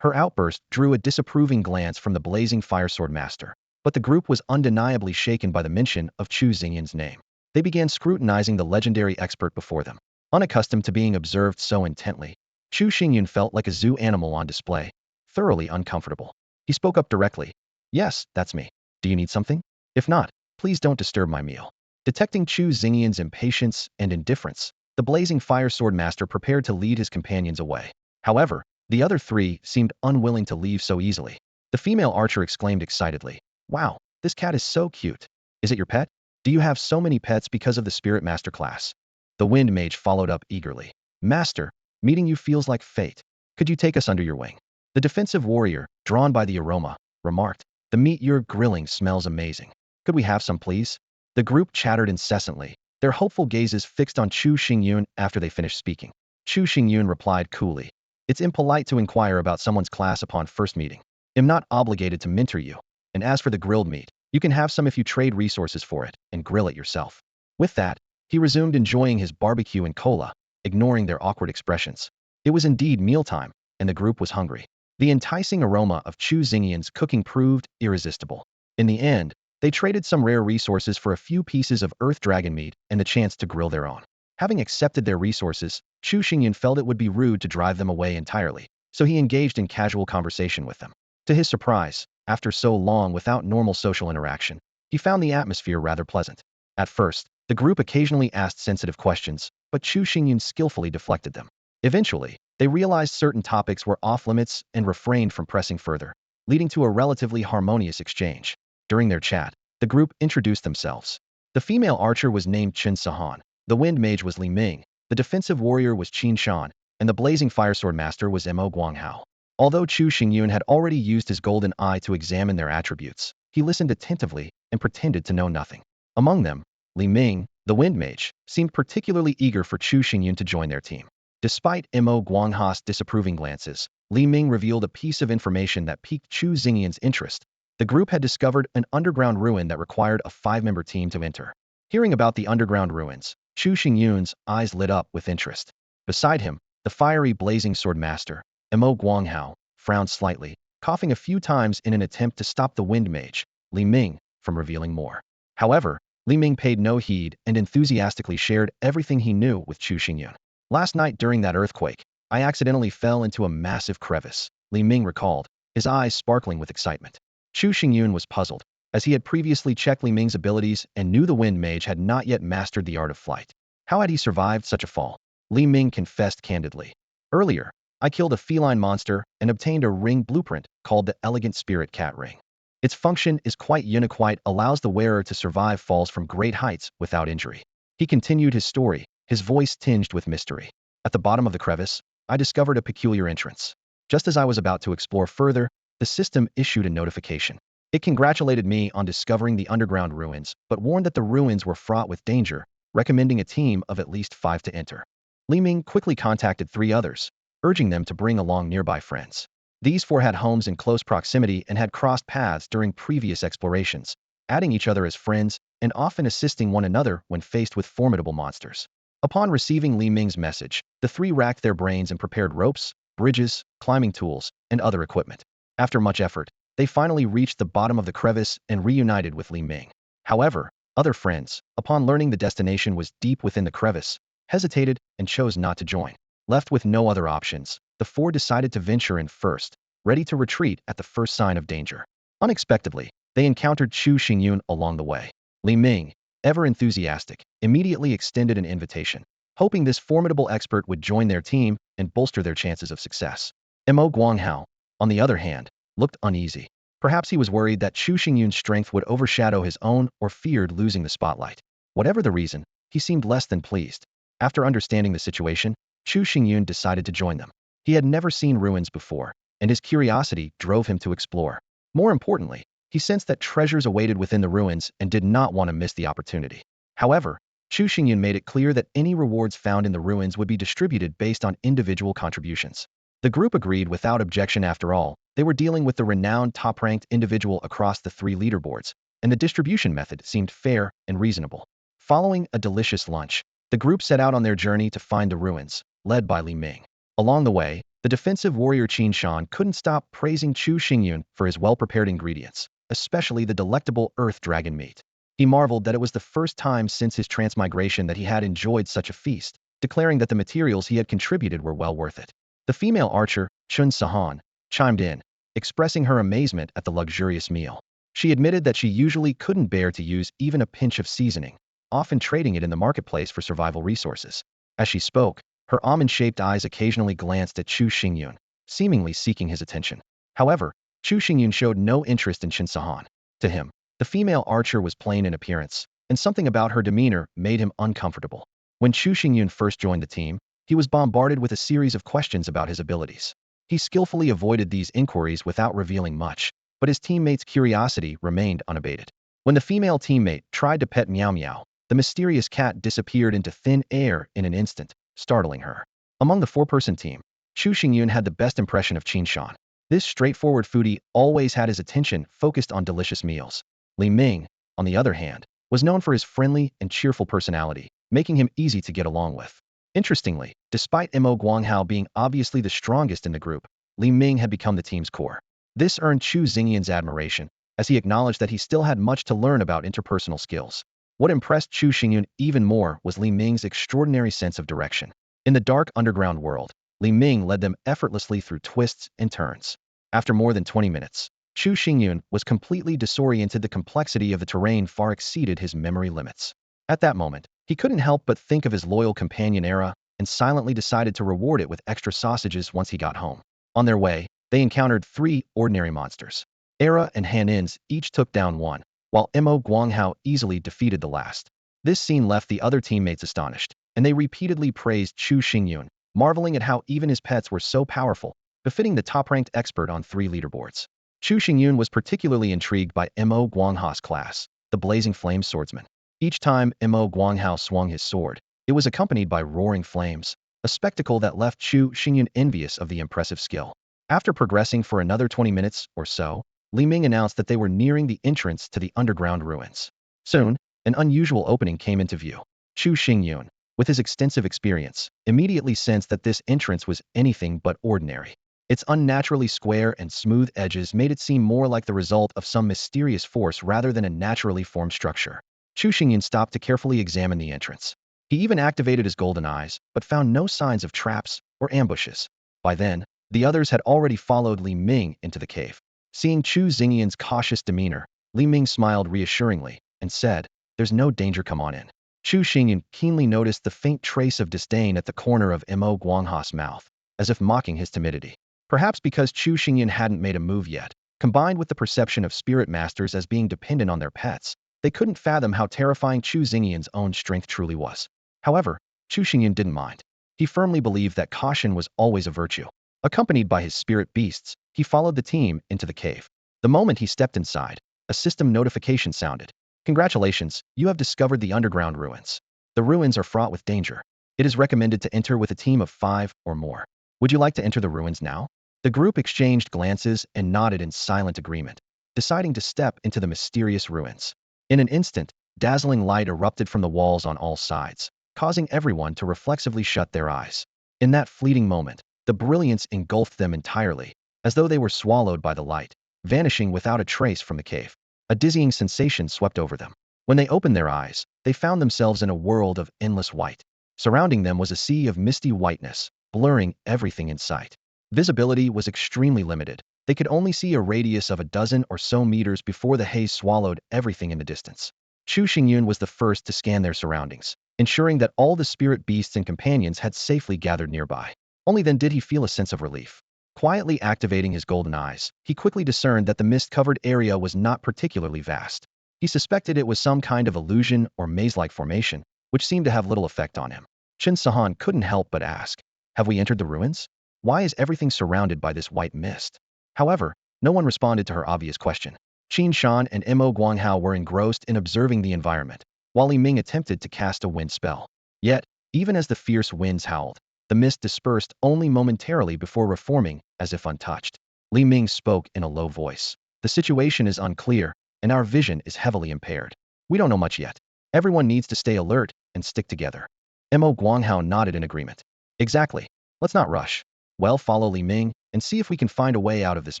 Her outburst drew a disapproving glance from the blazing fire sword master, but the group was undeniably shaken by the mention of Chu Xingyun's name. They began scrutinizing the legendary expert before them. Unaccustomed to being observed so intently, Chu Xingyun felt like a zoo animal on display, thoroughly uncomfortable. He spoke up directly. Yes, that's me. Do you need something? If not, please don't disturb my meal. Detecting Chu Xingyun's impatience and indifference, the blazing fire sword master prepared to lead his companions away. However, the other three seemed unwilling to leave so easily. The female archer exclaimed excitedly, "Wow, this cat is so cute. Is it your pet? Do you have so many pets because of the spirit master class?" The wind mage followed up eagerly. "Master, meeting you feels like fate. Could you take us under your wing?" The defensive warrior, drawn by the aroma, remarked, "The meat you're grilling smells amazing. Could we have some, please?" The group chattered incessantly, their hopeful gazes fixed on Chu Xingyun after they finished speaking. Chu Xingyun replied coolly, "It's impolite to inquire about someone's class upon first meeting. I'm not obligated to mentor you. And as for the grilled meat, you can have some if you trade resources for it and grill it yourself." With that, he resumed enjoying his barbecue and cola, ignoring their awkward expressions. It was indeed mealtime, and the group was hungry. The enticing aroma of Chu Xingyun's cooking proved irresistible. In the end, they traded some rare resources for a few pieces of earth dragon meat and the chance to grill their own. Having accepted their resources, Chu Xingyun felt it would be rude to drive them away entirely, so he engaged in casual conversation with them. To his surprise, after so long without normal social interaction, he found the atmosphere rather pleasant. At first, the group occasionally asked sensitive questions, but Chu Xingyun skillfully deflected them. Eventually, they realized certain topics were off-limits and refrained from pressing further, leading to a relatively harmonious exchange. During their chat, the group introduced themselves. The female archer was named Chen Sahan, the wind mage was Li Ming, the defensive warrior was Qin Shan, and the blazing firesword master was Mo Guanghao. Although Chu Xingyun had already used his golden eye to examine their attributes, he listened attentively and pretended to know nothing. Among them, Li Ming, the wind mage, seemed particularly eager for Chu Xingyun to join their team. Despite Mo Guanghao's disapproving glances, Li Ming revealed a piece of information that piqued Chu Xingyun's interest. The group had discovered an underground ruin that required a 5-member team to enter. Hearing about the underground ruins, Chu Xingyun's eyes lit up with interest. Beside him, the fiery blazing sword master, Mo Guanghao, frowned slightly, coughing a few times in an attempt to stop the wind mage, Li Ming, from revealing more. However, Li Ming paid no heed and enthusiastically shared everything he knew with Chu Xingyun. "Last night during that earthquake, I accidentally fell into a massive crevice," Li Ming recalled, his eyes sparkling with excitement. Chu Xingyun was puzzled, as he had previously checked Li Ming's abilities and knew the wind mage had not yet mastered the art of flight. How had he survived such a fall? Li Ming confessed candidly. "Earlier, I killed a feline monster and obtained a ring blueprint called the Elegant Spirit Cat Ring. Its function is quite unique, allows the wearer to survive falls from great heights without injury." He continued his story, his voice tinged with mystery. "At the bottom of the crevice, I discovered a peculiar entrance. Just as I was about to explore further, the system issued a notification. It congratulated me on discovering the underground ruins, but warned that the ruins were fraught with danger, recommending a team of at least 5 to enter." Li Ming quickly contacted 3 others, urging them to bring along nearby friends. These 4 had homes in close proximity and had crossed paths during previous explorations, adding each other as friends and often assisting one another when faced with formidable monsters. Upon receiving Li Ming's message, the 3 racked their brains and prepared ropes, bridges, climbing tools, and other equipment. After much effort, they finally reached the bottom of the crevice and reunited with Li Ming. However, other friends, upon learning the destination was deep within the crevice, hesitated and chose not to join. Left with no other options, the 4 decided to venture in first, ready to retreat at the first sign of danger. Unexpectedly, they encountered Chu Xingyun along the way. Li Ming, ever enthusiastic, immediately extended an invitation, hoping this formidable expert would join their team and bolster their chances of success. Mo Guanghao, on the other hand, looked uneasy. Perhaps he was worried that Chu Xingyun's strength would overshadow his own or feared losing the spotlight. Whatever the reason, he seemed less than pleased. After understanding the situation, Chu Xingyun decided to join them. He had never seen ruins before, and his curiosity drove him to explore. More importantly, he He sensed that treasures awaited within the ruins and did not want to miss the opportunity. However, Chu Xingyun made it clear that any rewards found in the ruins would be distributed based on individual contributions. The group agreed without objection. After all, they were dealing with the renowned top-ranked individual across the 3 leaderboards, and the distribution method seemed fair and reasonable. Following a delicious lunch, the group set out on their journey to find the ruins, led by Li Ming. Along the way, the defensive warrior Qin Shan couldn't stop praising Chu Xingyun for his well-prepared ingredients, especially the delectable earth dragon meat. He marveled that it was the first time since his transmigration that he had enjoyed such a feast, declaring that the materials he had contributed were well worth it. The female archer, Chun Sahan, chimed in, expressing her amazement at the luxurious meal. She admitted that she usually couldn't bear to use even a pinch of seasoning, often trading it in the marketplace for survival resources. As she spoke, her almond-shaped eyes occasionally glanced at Chu Xingyun, seemingly seeking his attention. However, Chu Xingyun showed no interest in Chun Sahan. To him, the female archer was plain in appearance, and something about her demeanor made him uncomfortable. When Chu Xingyun first joined the team, he was bombarded with a series of questions about his abilities. He skillfully avoided these inquiries without revealing much, but his teammates' curiosity remained unabated. When the female teammate tried to pet Meow Meow, the mysterious cat disappeared into thin air in an instant, startling her. Among the 4-person team, Chu Xingyun had the best impression of Qin Shan. This straightforward foodie always had his attention focused on delicious meals. Li Ming, on the other hand, was known for his friendly and cheerful personality, making him easy to get along with. Interestingly, despite Mo Guanghao being obviously the strongest in the group, Li Ming had become the team's core. This earned Chu Xingyun's admiration, as he acknowledged that he still had much to learn about interpersonal skills. What impressed Chu Xingyun even more was Li Ming's extraordinary sense of direction. In the dark underground world, Li Ming led them effortlessly through twists and turns. After more than 20 minutes, Chu Xingyun was completely disoriented. The complexity of the terrain far exceeded his memory limits. At that moment, he couldn't help but think of his loyal companion Era, and silently decided to reward it with extra sausages once he got home. On their way, they encountered 3 ordinary monsters. Era and Hanins each took down one, while Mo Guanghao easily defeated the last. This scene left the other teammates astonished, and they repeatedly praised Chu Xingyun, marveling at how even his pets were so powerful, befitting the top-ranked expert on 3 leaderboards. Chu Xingyun was particularly intrigued by Mo Guanghao's class, the Blazing Flame Swordsman. Each time Mo Guanghao swung his sword, it was accompanied by roaring flames, a spectacle that left Chu Xingyun envious of the impressive skill. After progressing for another 20 minutes or so, Li Ming announced that they were nearing the entrance to the underground ruins. Soon, an unusual opening came into view. Chu Xingyun, with his extensive experience, immediately sensed that this entrance was anything but ordinary. Its unnaturally square and smooth edges made it seem more like the result of some mysterious force rather than a naturally formed structure. Chu Xingyun stopped to carefully examine the entrance. He even activated his golden eyes, but found no signs of traps or ambushes. By then, the others had already followed Li Ming into the cave. Seeing Chu Xingyun's cautious demeanor, Li Ming smiled reassuringly and said, "There's no danger, come on in." Chu Xingyun keenly noticed the faint trace of disdain at the corner of Mo Guanghao's mouth, as if mocking his timidity. Perhaps because Chu Xingyun hadn't made a move yet, combined with the perception of spirit masters as being dependent on their pets, they couldn't fathom how terrifying Chu Xingyun's own strength truly was. However, Chu Xingyun didn't mind. He firmly believed that caution was always a virtue. Accompanied by his spirit beasts, he followed the team into the cave. The moment he stepped inside, a system notification sounded. "Congratulations, you have discovered the underground ruins. The ruins are fraught with danger. It is recommended to enter with a team of 5 or more. Would you like to enter the ruins now?" The group exchanged glances and nodded in silent agreement, deciding to step into the mysterious ruins. In an instant, dazzling light erupted from the walls on all sides, causing everyone to reflexively shut their eyes. In that fleeting moment, the brilliance engulfed them entirely, as though they were swallowed by the light, vanishing without a trace from the cave. A dizzying sensation swept over them. When they opened their eyes, they found themselves in a world of endless white. Surrounding them was a sea of misty whiteness, blurring everything in sight. Visibility was extremely limited. They could only see a radius of a dozen or so meters before the haze swallowed everything in the distance. Chu Xingyun was the first to scan their surroundings, ensuring that all the spirit beasts and companions had safely gathered nearby. Only then did he feel a sense of relief. Quietly activating his golden eyes, he quickly discerned that the mist-covered area was not particularly vast. He suspected it was some kind of illusion or maze-like formation, which seemed to have little effect on him. Qin Sahan couldn't help but ask, "Have we entered the ruins? Why is everything surrounded by this white mist?" However, no one responded to her obvious question. Qin Shan and Mo Guanghao were engrossed in observing the environment, while Li Ming attempted to cast a wind spell. Yet, even as the fierce winds howled, the mist dispersed only momentarily before reforming as if untouched. Li Ming spoke in a low voice. The situation is unclear, and our vision is heavily impaired. We don't know much yet. Everyone needs to stay alert and stick together. Mo Guanghao nodded in agreement. Exactly. Let's not rush. Well, follow Li Ming and see if we can find a way out of this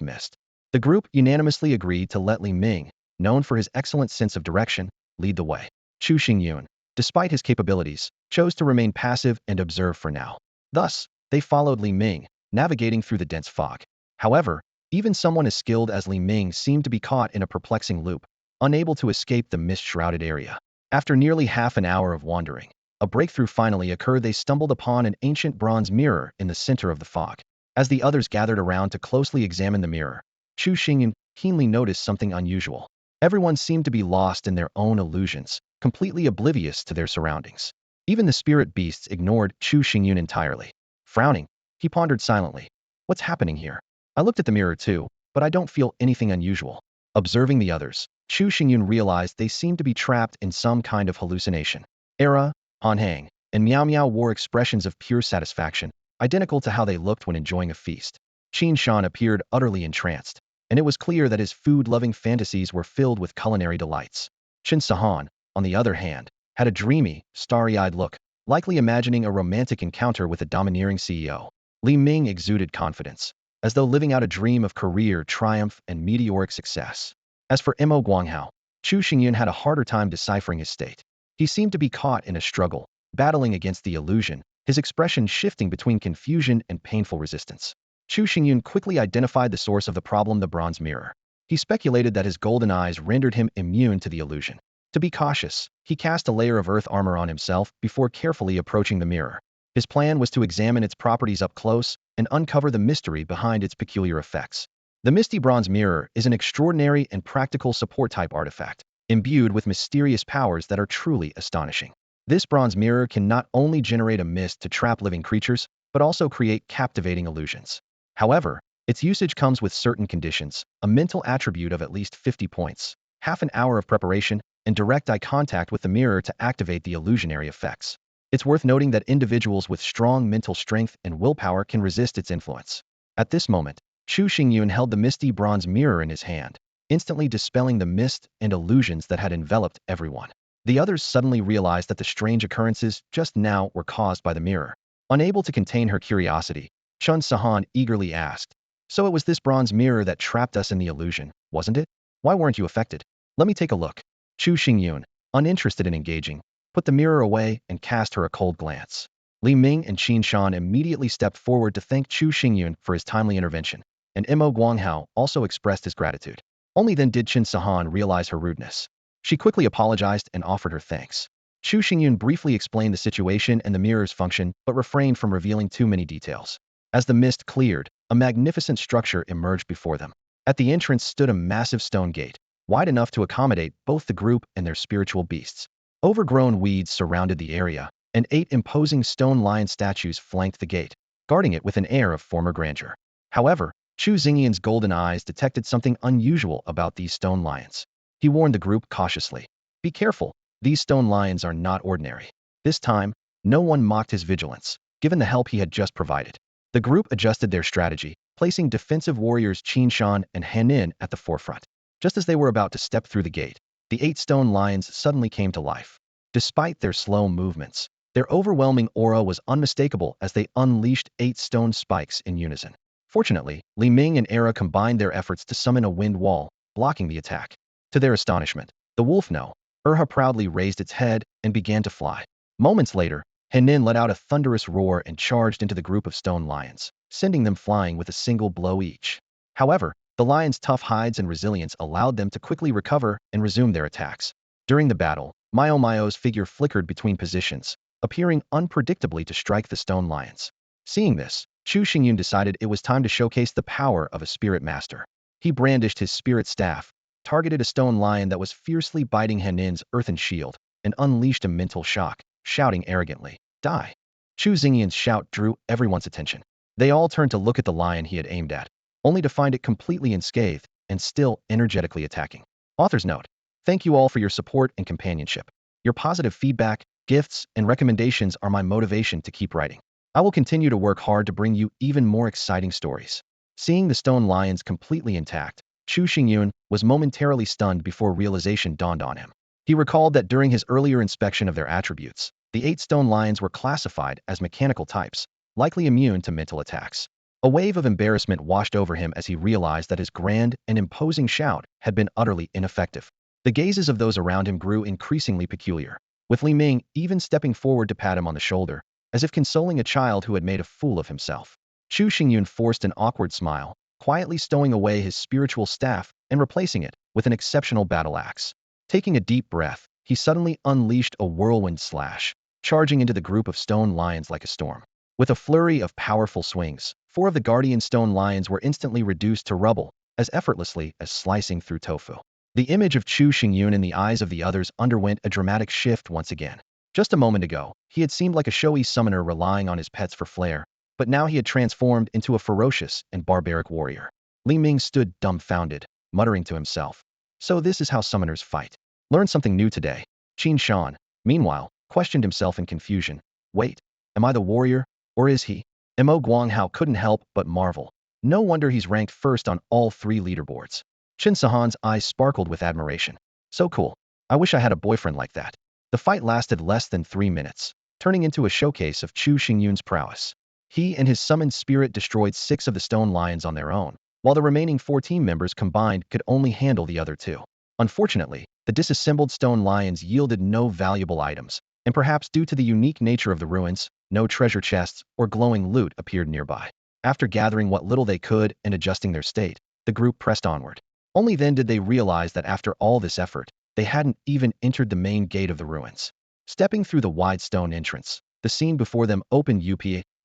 mist. The group unanimously agreed to let Li Ming, known for his excellent sense of direction, lead the way. Chu Xingyun, despite his capabilities, chose to remain passive and observe for now. Thus, they followed Li Ming, navigating through the dense fog. However, even someone as skilled as Li Ming seemed to be caught in a perplexing loop, unable to escape the mist-shrouded area. After nearly half an hour of wandering, a breakthrough finally occurred. They stumbled upon an ancient bronze mirror in the center of the fog. As the others gathered around to closely examine the mirror, Chu Xingyun keenly noticed something unusual. Everyone seemed to be lost in their own illusions, completely oblivious to their surroundings. Even the spirit beasts ignored Chu Xingyun entirely. Frowning, he pondered silently. What's happening here? I looked at the mirror too, but I don't feel anything unusual. Observing the others, Chu Xingyun realized they seemed to be trapped in some kind of hallucination. Era, Han Hang, and Miao Miao wore expressions of pure satisfaction, identical to how they looked when enjoying a feast. Qin Shan appeared utterly entranced, and it was clear that his food-loving fantasies were filled with culinary delights. Qin Sahan, on the other hand, had a dreamy, starry-eyed look, likely imagining a romantic encounter with a domineering CEO. Li Ming exuded confidence, as though living out a dream of career triumph and meteoric success. As for Mo Guanghao, Chu Xingyun had a harder time deciphering his state. He seemed to be caught in a struggle, battling against the illusion, his expression shifting between confusion and painful resistance. Chu Xingyun quickly identified the source of the problem: the bronze mirror. He speculated that his golden eyes rendered him immune to the illusion. To be cautious, he cast a layer of earth armor on himself before carefully approaching the mirror. His plan was to examine its properties up close and uncover the mystery behind its peculiar effects. The misty bronze mirror is an extraordinary and practical support-type artifact, imbued with mysterious powers that are truly astonishing. This bronze mirror can not only generate a mist to trap living creatures, but also create captivating illusions. However, its usage comes with certain conditions: a mental attribute of at least 50 points, half an hour of preparation, and direct eye contact with the mirror to activate the illusionary effects. It's worth noting that individuals with strong mental strength and willpower can resist its influence. At this moment, Chu Xingyun held the misty bronze mirror in his hand, instantly dispelling the mist and illusions that had enveloped everyone. The others suddenly realized that the strange occurrences just now were caused by the mirror. Unable to contain her curiosity, Chun Sahan eagerly asked, "So it was this bronze mirror that trapped us in the illusion, wasn't it? Why weren't you affected? Let me take a look." Chu Xingyun, uninterested in engaging, put the mirror away and cast her a cold glance. Li Ming and Qin Shan immediately stepped forward to thank Chu Xingyun for his timely intervention, and Mo Guanghao also expressed his gratitude. Only then did Qin Sahan realize her rudeness. She quickly apologized and offered her thanks. Chu Xingyun briefly explained the situation and the mirror's function, but refrained from revealing too many details. As the mist cleared, a magnificent structure emerged before them. At the entrance stood a massive stone gate, wide enough to accommodate both the group and their spiritual beasts. Overgrown weeds surrounded the area, and 8 imposing stone lion statues flanked the gate, guarding it with an air of former grandeur. However, Chu Xingyun's golden eyes detected something unusual about these stone lions. He warned the group cautiously. "Be careful, these stone lions are not ordinary." This time, no one mocked his vigilance, given the help he had just provided. The group adjusted their strategy, placing defensive warriors Qin Shan and Henin at the forefront. Just as they were about to step through the gate, the 8 stone lions suddenly came to life. Despite their slow movements, their overwhelming aura was unmistakable as they unleashed 8 stone spikes in unison. Fortunately, Li Ming and Era combined their efforts to summon a wind wall, blocking the attack. To their astonishment, the wolf Erha proudly raised its head and began to fly. Moments later, Henin let out a thunderous roar and charged into the group of stone lions, sending them flying with a single blow each. However, the lions' tough hides and resilience allowed them to quickly recover and resume their attacks. During the battle, Mao's figure flickered between positions, appearing unpredictably to strike the stone lions. Seeing this, Chu Xingyun decided it was time to showcase the power of a spirit master. He brandished his spirit staff, targeted a stone lion that was fiercely biting Henin's earthen shield, and unleashed a mental shock, shouting arrogantly, "Die!" Chu Xingyun's shout drew everyone's attention. They all turned to look at the lion he had aimed at, only to find it completely unscathed, and still energetically attacking. Author's note: thank you all for your support and companionship. Your positive feedback, gifts, and recommendations are my motivation to keep writing. I will continue to work hard to bring you even more exciting stories. Seeing the stone lions completely intact, Chu Xingyun was momentarily stunned before realization dawned on him. He recalled that during his earlier inspection of their attributes, the 8 stone lions were classified as mechanical types, likely immune to mental attacks. A wave of embarrassment washed over him as he realized that his grand and imposing shout had been utterly ineffective. The gazes of those around him grew increasingly peculiar, with Li Ming even stepping forward to pat him on the shoulder, as if consoling a child who had made a fool of himself. Chu Xingyun forced an awkward smile, quietly stowing away his spiritual staff and replacing it with an exceptional battle axe. Taking a deep breath, he suddenly unleashed a whirlwind slash, charging into the group of stone lions like a storm. With a flurry of powerful swings, 4 of the guardian stone lions were instantly reduced to rubble, as effortlessly as slicing through tofu. The image of Chu Xingyun in the eyes of the others underwent a dramatic shift once again. Just a moment ago, he had seemed like a showy summoner relying on his pets for flair, but now he had transformed into a ferocious and barbaric warrior. Li Ming stood dumbfounded, muttering to himself. So this is how summoners fight. Learn something new today. Qin Shan, meanwhile, questioned himself in confusion. Wait, am I the warrior, or is he? Mo Guanghao couldn't help but marvel. No wonder he's ranked first on all 3 leaderboards. Qin Sahan's eyes sparkled with admiration. So cool. I wish I had a boyfriend like that. The fight lasted less than 3 minutes, turning into a showcase of Chu Xingyun's prowess. He and his summoned spirit destroyed 6 of the stone lions on their own, while the remaining 4 team members combined could only handle the other 2. Unfortunately, the disassembled stone lions yielded no valuable items, and perhaps due to the unique nature of the ruins, no treasure chests or glowing loot appeared nearby. After gathering what little they could and adjusting their state, the group pressed onward. Only then did they realize that after all this effort, they hadn't even entered the main gate of the ruins. Stepping through the wide stone entrance, the scene before them opened.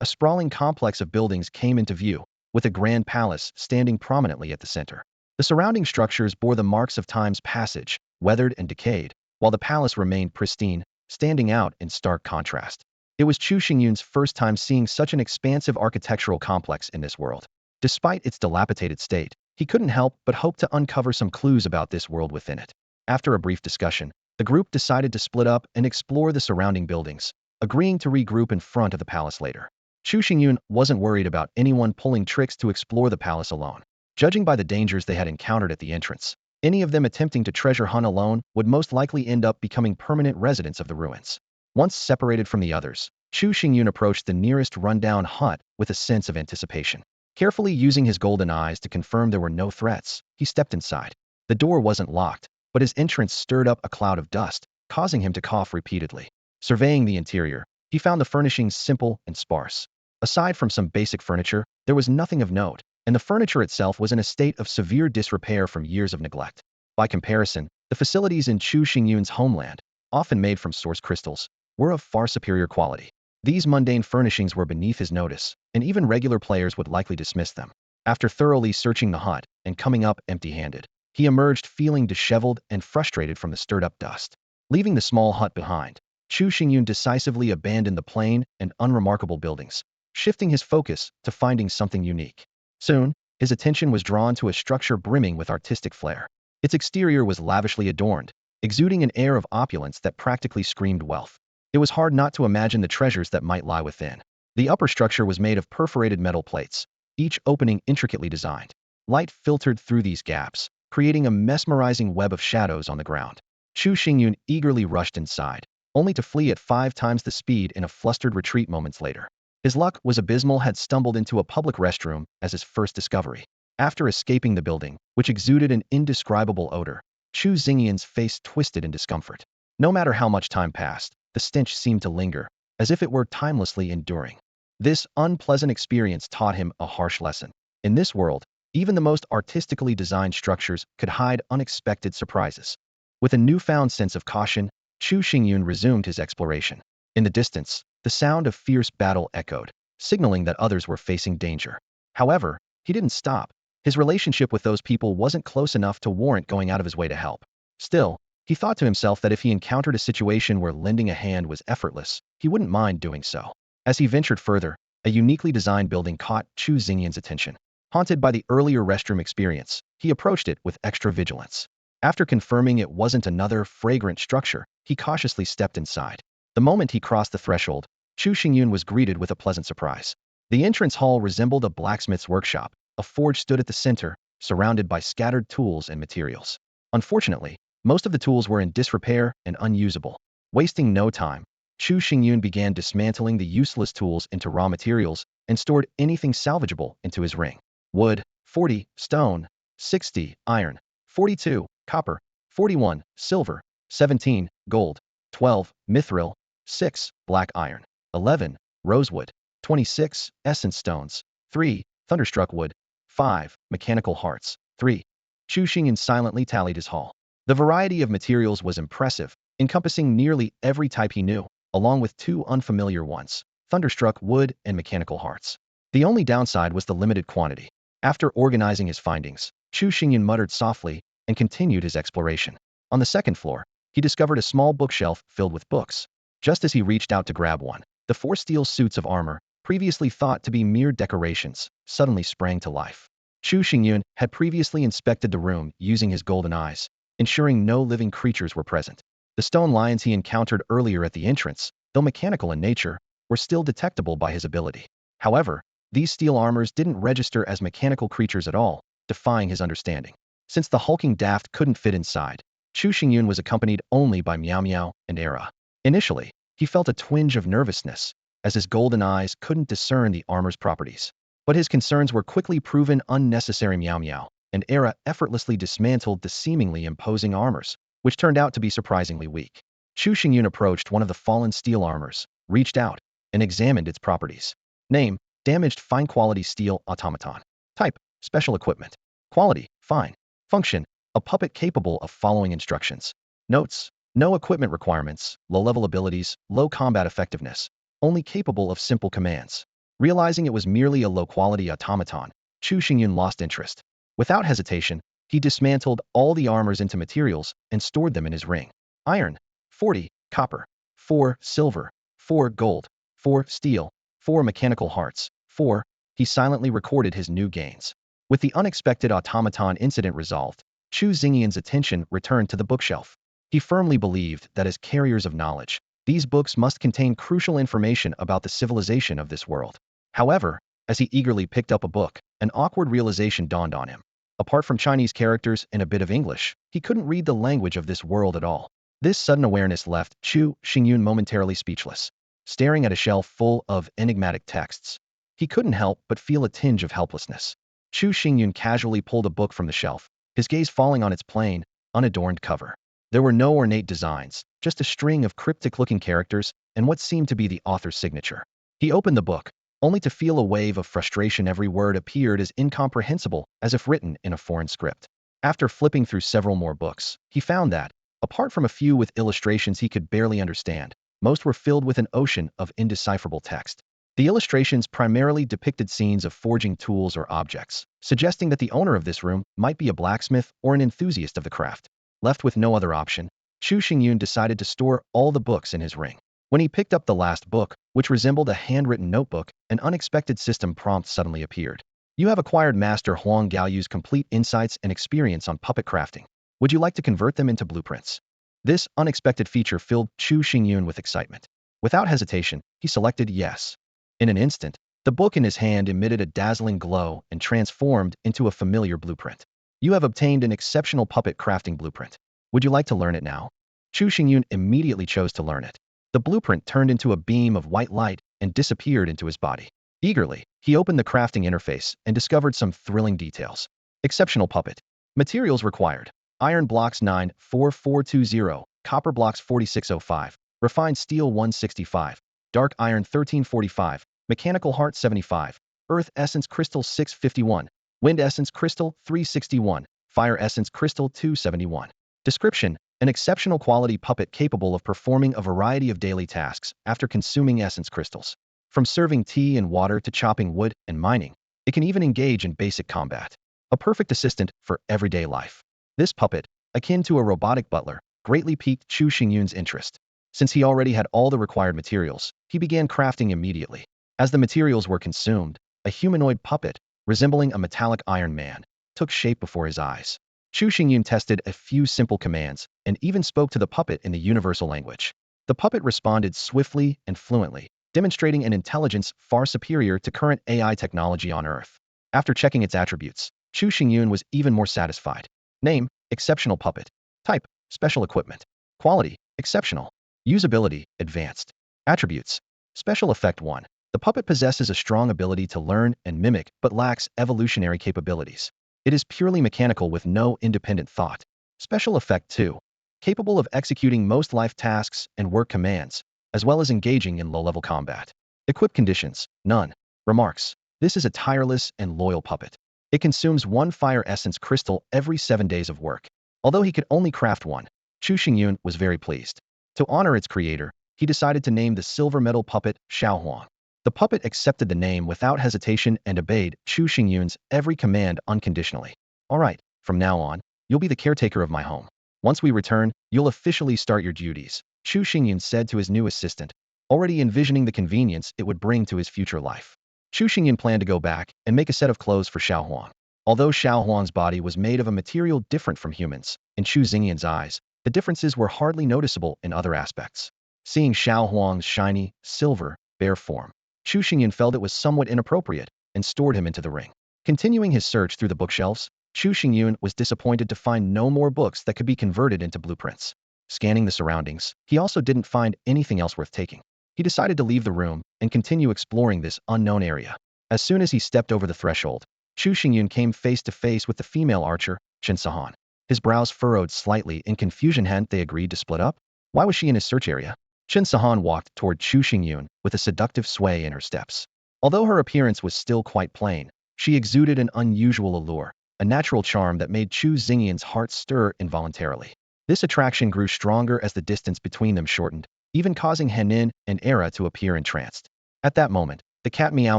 A sprawling complex of buildings came into view, with a grand palace standing prominently at the center. The surrounding structures bore the marks of time's passage, weathered and decayed, while the palace remained pristine, standing out in stark contrast. It was Chu Xingyun's first time seeing such an expansive architectural complex in this world. Despite its dilapidated state, he couldn't help but hope to uncover some clues about this world within it. After a brief discussion, the group decided to split up and explore the surrounding buildings, agreeing to regroup in front of the palace later. Chu Xingyun wasn't worried about anyone pulling tricks to explore the palace alone. Judging by the dangers they had encountered at the entrance, any of them attempting to treasure hunt alone would most likely end up becoming permanent residents of the ruins. Once separated from the others, Chu Xingyun approached the nearest rundown hut with a sense of anticipation. Carefully using his golden eyes to confirm there were no threats, he stepped inside. The door wasn't locked, but his entrance stirred up a cloud of dust, causing him to cough repeatedly. Surveying the interior, he found the furnishings simple and sparse. Aside from some basic furniture, there was nothing of note, and the furniture itself was in a state of severe disrepair from years of neglect. By comparison, the facilities in Chu Xingyun's homeland, often made from source crystals, were of far superior quality. These mundane furnishings were beneath his notice, and even regular players would likely dismiss them. After thoroughly searching the hut and coming up empty-handed, he emerged feeling disheveled and frustrated from the stirred-up dust. Leaving the small hut behind, Chu Xingyun decisively abandoned the plain and unremarkable buildings, shifting his focus to finding something unique. Soon, his attention was drawn to a structure brimming with artistic flair. Its exterior was lavishly adorned, exuding an air of opulence that practically screamed wealth. It was hard not to imagine the treasures that might lie within. The upper structure was made of perforated metal plates, each opening intricately designed. Light filtered through these gaps, creating a mesmerizing web of shadows on the ground. Chu Xingyun eagerly rushed inside, only to flee at 5 times the speed in a flustered retreat moments later. His luck was abysmal, had stumbled into a public restroom as his first discovery. After escaping the building, which exuded an indescribable odor, Chu Xingyun's face twisted in discomfort. No matter how much time passed, the stench seemed to linger, as if it were timelessly enduring. This unpleasant experience taught him a harsh lesson. In this world, even the most artistically designed structures could hide unexpected surprises. With a newfound sense of caution, Chu Xingyun resumed his exploration. In the distance, the sound of fierce battle echoed, signaling that others were facing danger. However, he didn't stop. His relationship with those people wasn't close enough to warrant going out of his way to help. Still, he thought to himself that if he encountered a situation where lending a hand was effortless, he wouldn't mind doing so. As he ventured further, a uniquely designed building caught Chu Xingyun's attention. Haunted by the earlier restroom experience, he approached it with extra vigilance. After confirming it wasn't another fragrant structure, he cautiously stepped inside. The moment he crossed the threshold, Chu Xingyun was greeted with a pleasant surprise. The entrance hall resembled a blacksmith's workshop. A forge stood at the center, surrounded by scattered tools and materials. Unfortunately, most of the tools were in disrepair and unusable. Wasting no time, Chu Xingyun began dismantling the useless tools into raw materials and stored anything salvageable into his ring. Wood, 40, stone, 60, iron, 42, copper, 41, silver, 17, gold, 12, mithril, 6, black iron, 11, rosewood, 26, essence stones, 3, thunderstruck wood, 5, mechanical hearts, 3. Chu Xingyun silently tallied his haul. The variety of materials was impressive, encompassing nearly every type he knew, along with 2 unfamiliar ones, thunderstruck wood and mechanical hearts. The only downside was the limited quantity. After organizing his findings, Chu Xingyun muttered softly and continued his exploration. On the second floor, he discovered a small bookshelf filled with books. Just as he reached out to grab one, the 4 steel suits of armor, previously thought to be mere decorations, suddenly sprang to life. Chu Xingyun had previously inspected the room using his golden eyes, ensuring no living creatures were present. The stone lions he encountered earlier at the entrance, though mechanical in nature, were still detectable by his ability. However, these steel armors didn't register as mechanical creatures at all, defying his understanding. Since the hulking daft couldn't fit inside, Chu Xingyun was accompanied only by Meow Meow and Era. Initially, he felt a twinge of nervousness, as his golden eyes couldn't discern the armor's properties. But his concerns were quickly proven unnecessary. Meow Meow and Era effortlessly dismantled the seemingly imposing armors, which turned out to be surprisingly weak. Chu Xingyun approached one of the fallen steel armors, reached out, and examined its properties. Name: damaged fine-quality steel automaton. Type: special equipment. Quality: fine. Function: a puppet capable of following instructions. Notes: no equipment requirements, low-level abilities, low combat effectiveness, only capable of simple commands. Realizing it was merely a low-quality automaton, Chu Xingyun lost interest. Without hesitation, he dismantled all the armors into materials and stored them in his ring. Iron: 40, copper, 4, silver, 4, gold, 4, steel, 4 mechanical hearts, 4. He silently recorded his new gains. With the unexpected automaton incident resolved, Chu Xingyun's attention returned to the bookshelf. He firmly believed that as carriers of knowledge, these books must contain crucial information about the civilization of this world. However, as he eagerly picked up a book, an awkward realization dawned on him. Apart from Chinese characters and a bit of English, he couldn't read the language of this world at all. This sudden awareness left Chu Xingyun momentarily speechless, staring at a shelf full of enigmatic texts. He couldn't help but feel a tinge of helplessness. Chu Xingyun casually pulled a book from the shelf, his gaze falling on its plain, unadorned cover. There were no ornate designs, just a string of cryptic-looking characters and what seemed to be the author's signature. He opened the book, only to feel a wave of frustration. Every word appeared as incomprehensible as if written in a foreign script. After flipping through several more books, he found that, apart from a few with illustrations he could barely understand, most were filled with an ocean of indecipherable text. The illustrations primarily depicted scenes of forging tools or objects, suggesting that the owner of this room might be a blacksmith or an enthusiast of the craft. Left with no other option, Chu Xingyun decided to store all the books in his ring. When he picked up the last book, which resembled a handwritten notebook, an unexpected system prompt suddenly appeared. You have acquired Master Huang Gaoyu's complete insights and experience on puppet crafting. Would you like to convert them into blueprints? This unexpected feature filled Chu Xingyun with excitement. Without hesitation, he selected yes. In an instant, the book in his hand emitted a dazzling glow and transformed into a familiar blueprint. You have obtained an exceptional puppet crafting blueprint. Would you like to learn it now? Chu Xingyun immediately chose to learn it. The blueprint turned into a beam of white light and disappeared into his body. Eagerly, he opened the crafting interface and discovered some thrilling details. Exceptional puppet. Materials required: iron blocks 94420, copper blocks 4605, refined steel 165, dark iron 1345, mechanical heart 75, earth essence crystal 651, wind essence crystal 361, fire essence crystal 271. Description: an exceptional quality puppet capable of performing a variety of daily tasks after consuming essence crystals. From serving tea and water to chopping wood and mining, it can even engage in basic combat. A perfect assistant for everyday life. This puppet, akin to a robotic butler, greatly piqued Chu Xingyun's interest. Since he already had all the required materials, he began crafting immediately. As the materials were consumed, a humanoid puppet, resembling a metallic Iron Man, took shape before his eyes. Chu Xingyun tested a few simple commands and even spoke to the puppet in the universal language. The puppet responded swiftly and fluently, demonstrating an intelligence far superior to current AI technology on Earth. After checking its attributes, Chu Xingyun was even more satisfied. Name: exceptional puppet. Type: special equipment. Quality: exceptional. Usability: advanced. Attributes: special effect 1. The puppet possesses a strong ability to learn and mimic but lacks evolutionary capabilities. It is purely mechanical with no independent thought. Special effect 2. Capable of executing most life tasks and work commands, as well as engaging in low-level combat. Equip conditions: none. Remarks: this is a tireless and loyal puppet. It consumes 1 fire essence crystal every 7 days of work. Although he could only craft 1, Chu Xingyun was very pleased. To honor its creator, he decided to name the silver metal puppet Xiaohuang. The puppet accepted the name without hesitation and obeyed Chu Xingyun's every command unconditionally. All right, from now on, you'll be the caretaker of my home. Once we return, you'll officially start your duties, Chu Xingyun said to his new assistant, already envisioning the convenience it would bring to his future life. Chu Xingyun planned to go back and make a set of clothes for Xiaohuang. Although Xiaohuang's body was made of a material different from humans, in Chu Xingyun's eyes, the differences were hardly noticeable in other aspects. Seeing Xiaohuang's shiny, silver, bare form, Chu Xingyun felt it was somewhat inappropriate and stored him into the ring. Continuing his search through the bookshelves, Chu Xingyun was disappointed to find no more books that could be converted into blueprints. Scanning the surroundings, he also didn't find anything else worth taking. He decided to leave the room and continue exploring this unknown area. As soon as he stepped over the threshold, Chu Xingyun came face to face with the female archer, Chen Sahan. His brows furrowed slightly in confusion. Hadn't they agreed to split up? Why was she in his search area? Chen Sahan walked toward Chu Xingyun with a seductive sway in her steps. Although her appearance was still quite plain, she exuded an unusual allure, a natural charm that made Chu Xingyun's heart stir involuntarily. This attraction grew stronger as the distance between them shortened, even causing Henin and Era to appear entranced. At that moment, the cat Meow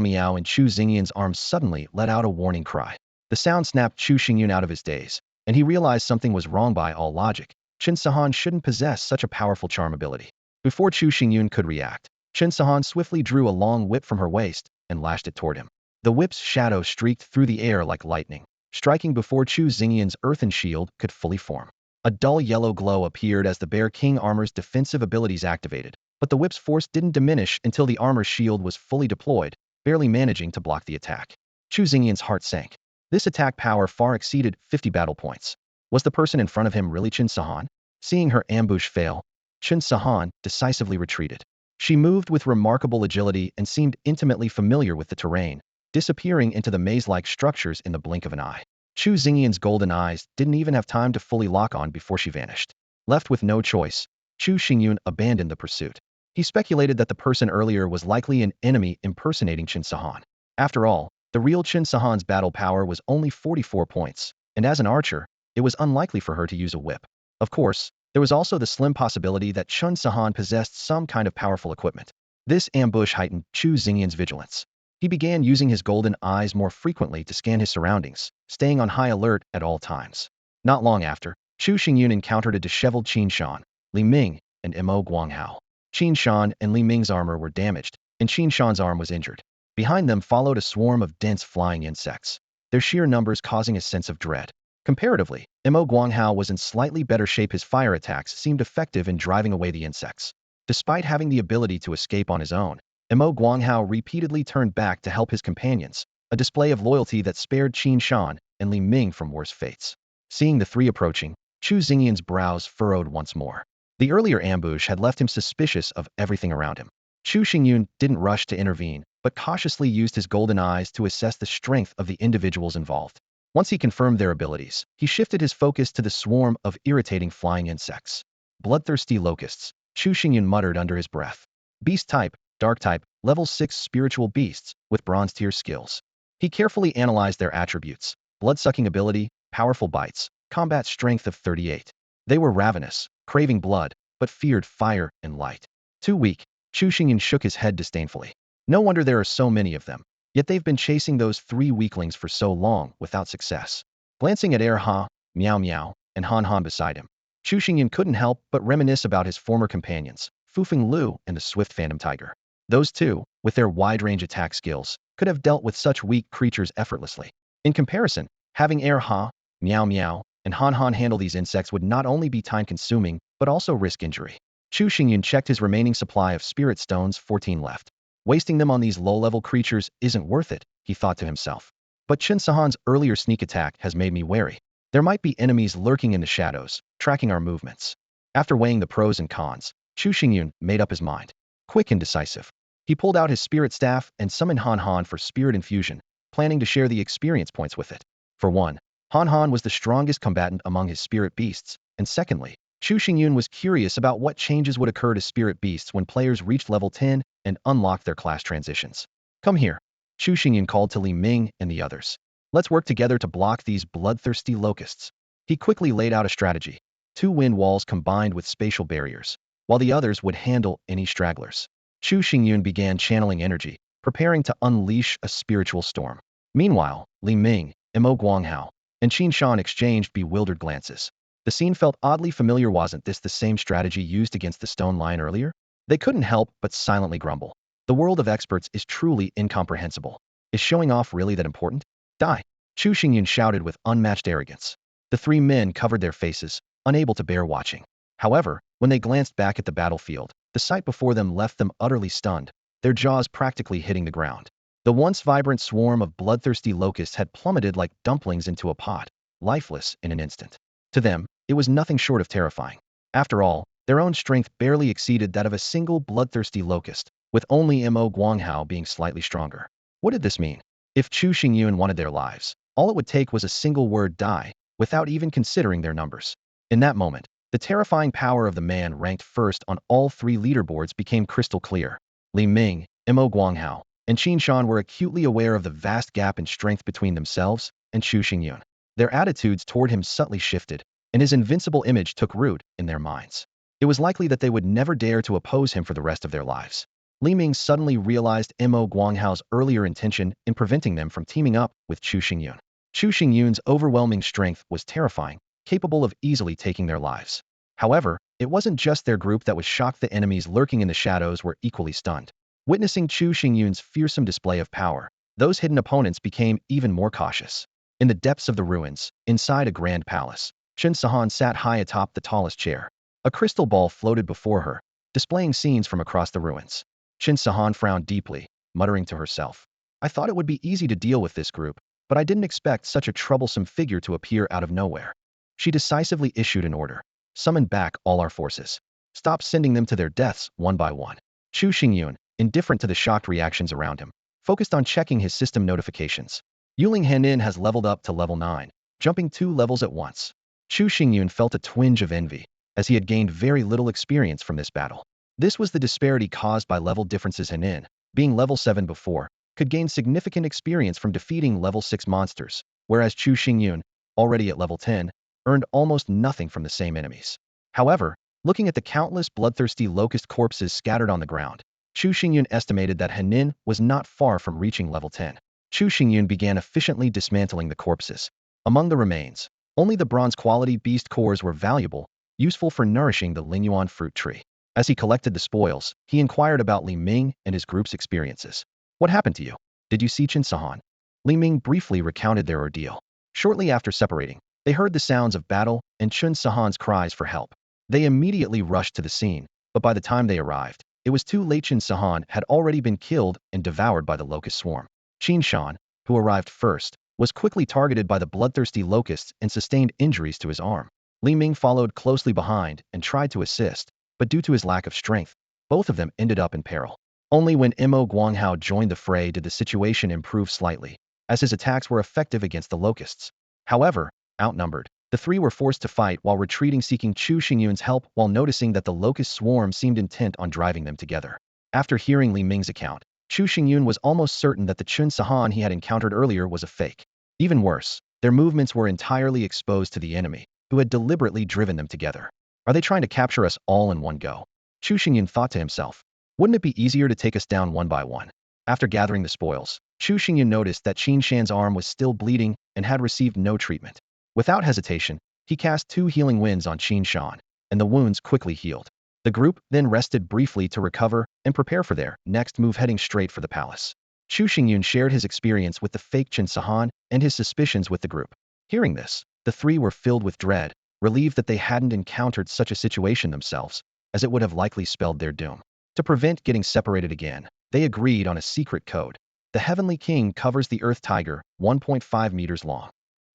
Meow in Chu Xingyun's arms suddenly let out a warning cry. The sound snapped Chu Xingyun out of his daze, and he realized something was wrong. By all logic, Chen Sahan shouldn't possess such a powerful charm ability. Before Chu Xingyun could react, Chen Sahan swiftly drew a long whip from her waist and lashed it toward him. The whip's shadow streaked through the air like lightning, striking before Chu Xingyun's earthen shield could fully form. A dull yellow glow appeared as the Bear King armor's defensive abilities activated, but the whip's force didn't diminish until the armor's shield was fully deployed, barely managing to block the attack. Chu Xingyun's heart sank. This attack power far exceeded 50 battle points. Was the person in front of him really Chen Sahan? Seeing her ambush fail, Chen Sahan decisively retreated. She moved with remarkable agility and seemed intimately familiar with the terrain, disappearing into the maze-like structures in the blink of an eye. Chu Xingyun's golden eyes didn't even have time to fully lock on before she vanished. Left with no choice, Chu Xingyun abandoned the pursuit. He speculated that the person earlier was likely an enemy impersonating Chen Sahan. After all, the real Chen Sahan's battle power was only 44 points, and as an archer, it was unlikely for her to use a whip. Of course, there was also the slim possibility that Chen Sahan possessed some kind of powerful equipment. This ambush heightened Chu Xingyun's vigilance. He began using his golden eyes more frequently to scan his surroundings, staying on high alert at all times. Not long after, Chu Xingyun encountered a disheveled Qin Shan, Li Ming, and Mo Guanghao. Qin Shan and Li Ming's armor were damaged, and Qin Shan's arm was injured. Behind them followed a swarm of dense flying insects, their sheer numbers causing a sense of dread. Comparatively, Mo Guanghao was in slightly better shape. His fire attacks seemed effective in driving away the insects. Despite having the ability to escape on his own, Mo Guanghao repeatedly turned back to help his companions, a display of loyalty that spared Qin Shan and Li Ming from worse fates. Seeing the three approaching, Chu Xingyun's brows furrowed once more. The earlier ambush had left him suspicious of everything around him. Chu Xingyun didn't rush to intervene, but cautiously used his golden eyes to assess the strength of the individuals involved. Once he confirmed their abilities, he shifted his focus to the swarm of irritating flying insects. Bloodthirsty locusts, Chu Xingyun muttered under his breath. Beast type, dark type, level 6 spiritual beasts, with bronze tier skills. He carefully analyzed their attributes: blood-sucking ability, powerful bites, combat strength of 38. They were ravenous, craving blood, but feared fire and light. Too weak, Chu Xingyun shook his head disdainfully. No wonder there are so many of them. Yet they've been chasing those three weaklings for so long without success. Glancing at Ha, Meow Meow, and Han Han beside him, Chu Xingyun couldn't help but reminisce about his former companions, Fufeng Lu and the swift phantom tiger. Those two, with their wide-range attack skills, could have dealt with such weak creatures effortlessly. In comparison, having Air Ha, Meow Meow, and Han Han handle these insects would not only be time-consuming, but also risk injury. Chu Xingyun checked his remaining supply of spirit stones, 14 left. Wasting them on these low-level creatures isn't worth it, he thought to himself. But Qin Sahan's earlier sneak attack has made me wary. There might be enemies lurking in the shadows, tracking our movements. After weighing the pros and cons, Chu Xingyun made up his mind. Quick and decisive. He pulled out his spirit staff and summoned Han Han for spirit infusion, planning to share the experience points with it. For one, Han Han was the strongest combatant among his spirit beasts, and secondly, Chu Xingyun was curious about what changes would occur to spirit beasts when players reached level 10 and unlocked their class transitions. Come here. Chu Xingyun called to Li Ming and the others. Let's work together to block these bloodthirsty locusts. He quickly laid out a strategy. 2 wind walls combined with spatial barriers, while the others would handle any stragglers. Chu Xingyun began channeling energy, preparing to unleash a spiritual storm. Meanwhile, Li Ming, Mo Guanghao, and Qin Shan exchanged bewildered glances. The scene felt oddly familiar. Wasn't this the same strategy used against the stone lion earlier? They couldn't help but silently grumble. The world of experts is truly incomprehensible. Is showing off really that important? Die! Chu Xingyun shouted with unmatched arrogance. The 3 men covered their faces, unable to bear watching. However, when they glanced back at the battlefield, the sight before them left them utterly stunned, their jaws practically hitting the ground. The once vibrant swarm of bloodthirsty locusts had plummeted like dumplings into a pot, lifeless in an instant. To them, it was nothing short of terrifying. After all, their own strength barely exceeded that of a single bloodthirsty locust, with only Mo Guanghao being slightly stronger. What did this mean? If Chu Xingyun wanted their lives, all it would take was a single word: die, without even considering their numbers. In that moment, the terrifying power of the man ranked first on all 3 leaderboards became crystal clear. Li Ming, Mo Guanghao, and Qin Shan were acutely aware of the vast gap in strength between themselves and Chu Xingyun. Their attitudes toward him subtly shifted, and his invincible image took root in their minds. It was likely that they would never dare to oppose him for the rest of their lives. Li Ming suddenly realized Mo Guanghao's earlier intention in preventing them from teaming up with Chu Xingyun. Chu Xingyun's overwhelming strength was terrifying, capable of easily taking their lives. However, it wasn't just their group that was shocked. The enemies lurking in the shadows were equally stunned. Witnessing Chu Xingyun's fearsome display of power, those hidden opponents became even more cautious. In the depths of the ruins, inside a grand palace, Qin Sahan sat high atop the tallest chair. A crystal ball floated before her, displaying scenes from across the ruins. Qin Sahan frowned deeply, muttering to herself. I thought it would be easy to deal with this group, but I didn't expect such a troublesome figure to appear out of nowhere. She decisively issued an order. Summon back all our forces. Stop sending them to their deaths one by one. Chu Xingyun, indifferent to the shocked reactions around him, focused on checking his system notifications. Yuling Henin has leveled up to level 9, jumping 2 levels at once. Chu Xingyun felt a twinge of envy, as he had gained very little experience from this battle. This was the disparity caused by level differences. Henin, being level 7 before, could gain significant experience from defeating level 6 monsters, whereas Chu Xingyun, already at level 10, earned almost nothing from the same enemies. However, looking at the countless bloodthirsty locust corpses scattered on the ground, Chu Xingyun estimated that Henin was not far from reaching level 10. Chu Xingyun began efficiently dismantling the corpses. Among the remains, only the bronze-quality beast cores were valuable, useful for nourishing the Lingyuan fruit tree. As he collected the spoils, he inquired about Li Ming and his group's experiences. What happened to you? Did you see Qin Sahan? Li Ming briefly recounted their ordeal. Shortly after separating, they heard the sounds of battle and Qin Sahan's cries for help. They immediately rushed to the scene, but by the time they arrived, it was too late. Qin Sahan had already been killed and devoured by the locust swarm. Qin Shan, who arrived first, was quickly targeted by the bloodthirsty locusts and sustained injuries to his arm. Li Ming followed closely behind and tried to assist, but due to his lack of strength, both of them ended up in peril. Only when Mo Guanghao joined the fray did the situation improve slightly, as his attacks were effective against the locusts. However, outnumbered, the 3 were forced to fight while retreating, seeking Chu Xingyun's help while noticing that the locust swarm seemed intent on driving them together. After hearing Li Ming's account, Chu Xingyun was almost certain that the Qin Sahan he had encountered earlier was a fake. Even worse, their movements were entirely exposed to the enemy, who had deliberately driven them together. Are they trying to capture us all in one go? Chu Xingyun thought to himself. Wouldn't it be easier to take us down one by one? After gathering the spoils, Chu Xingyun noticed that Qin Shan's arm was still bleeding and had received no treatment. Without hesitation, he cast 2 healing winds on Qin Shan, and the wounds quickly healed. The group then rested briefly to recover and prepare for their next move, heading straight for the palace. Chu Xingyun shared his experience with the fake Qin Sahan and his suspicions with the group. Hearing this, the three were filled with dread, relieved that they hadn't encountered such a situation themselves, as it would have likely spelled their doom. To prevent getting separated again, they agreed on a secret code. The Heavenly King covers the Earth Tiger, 1.5 meters long.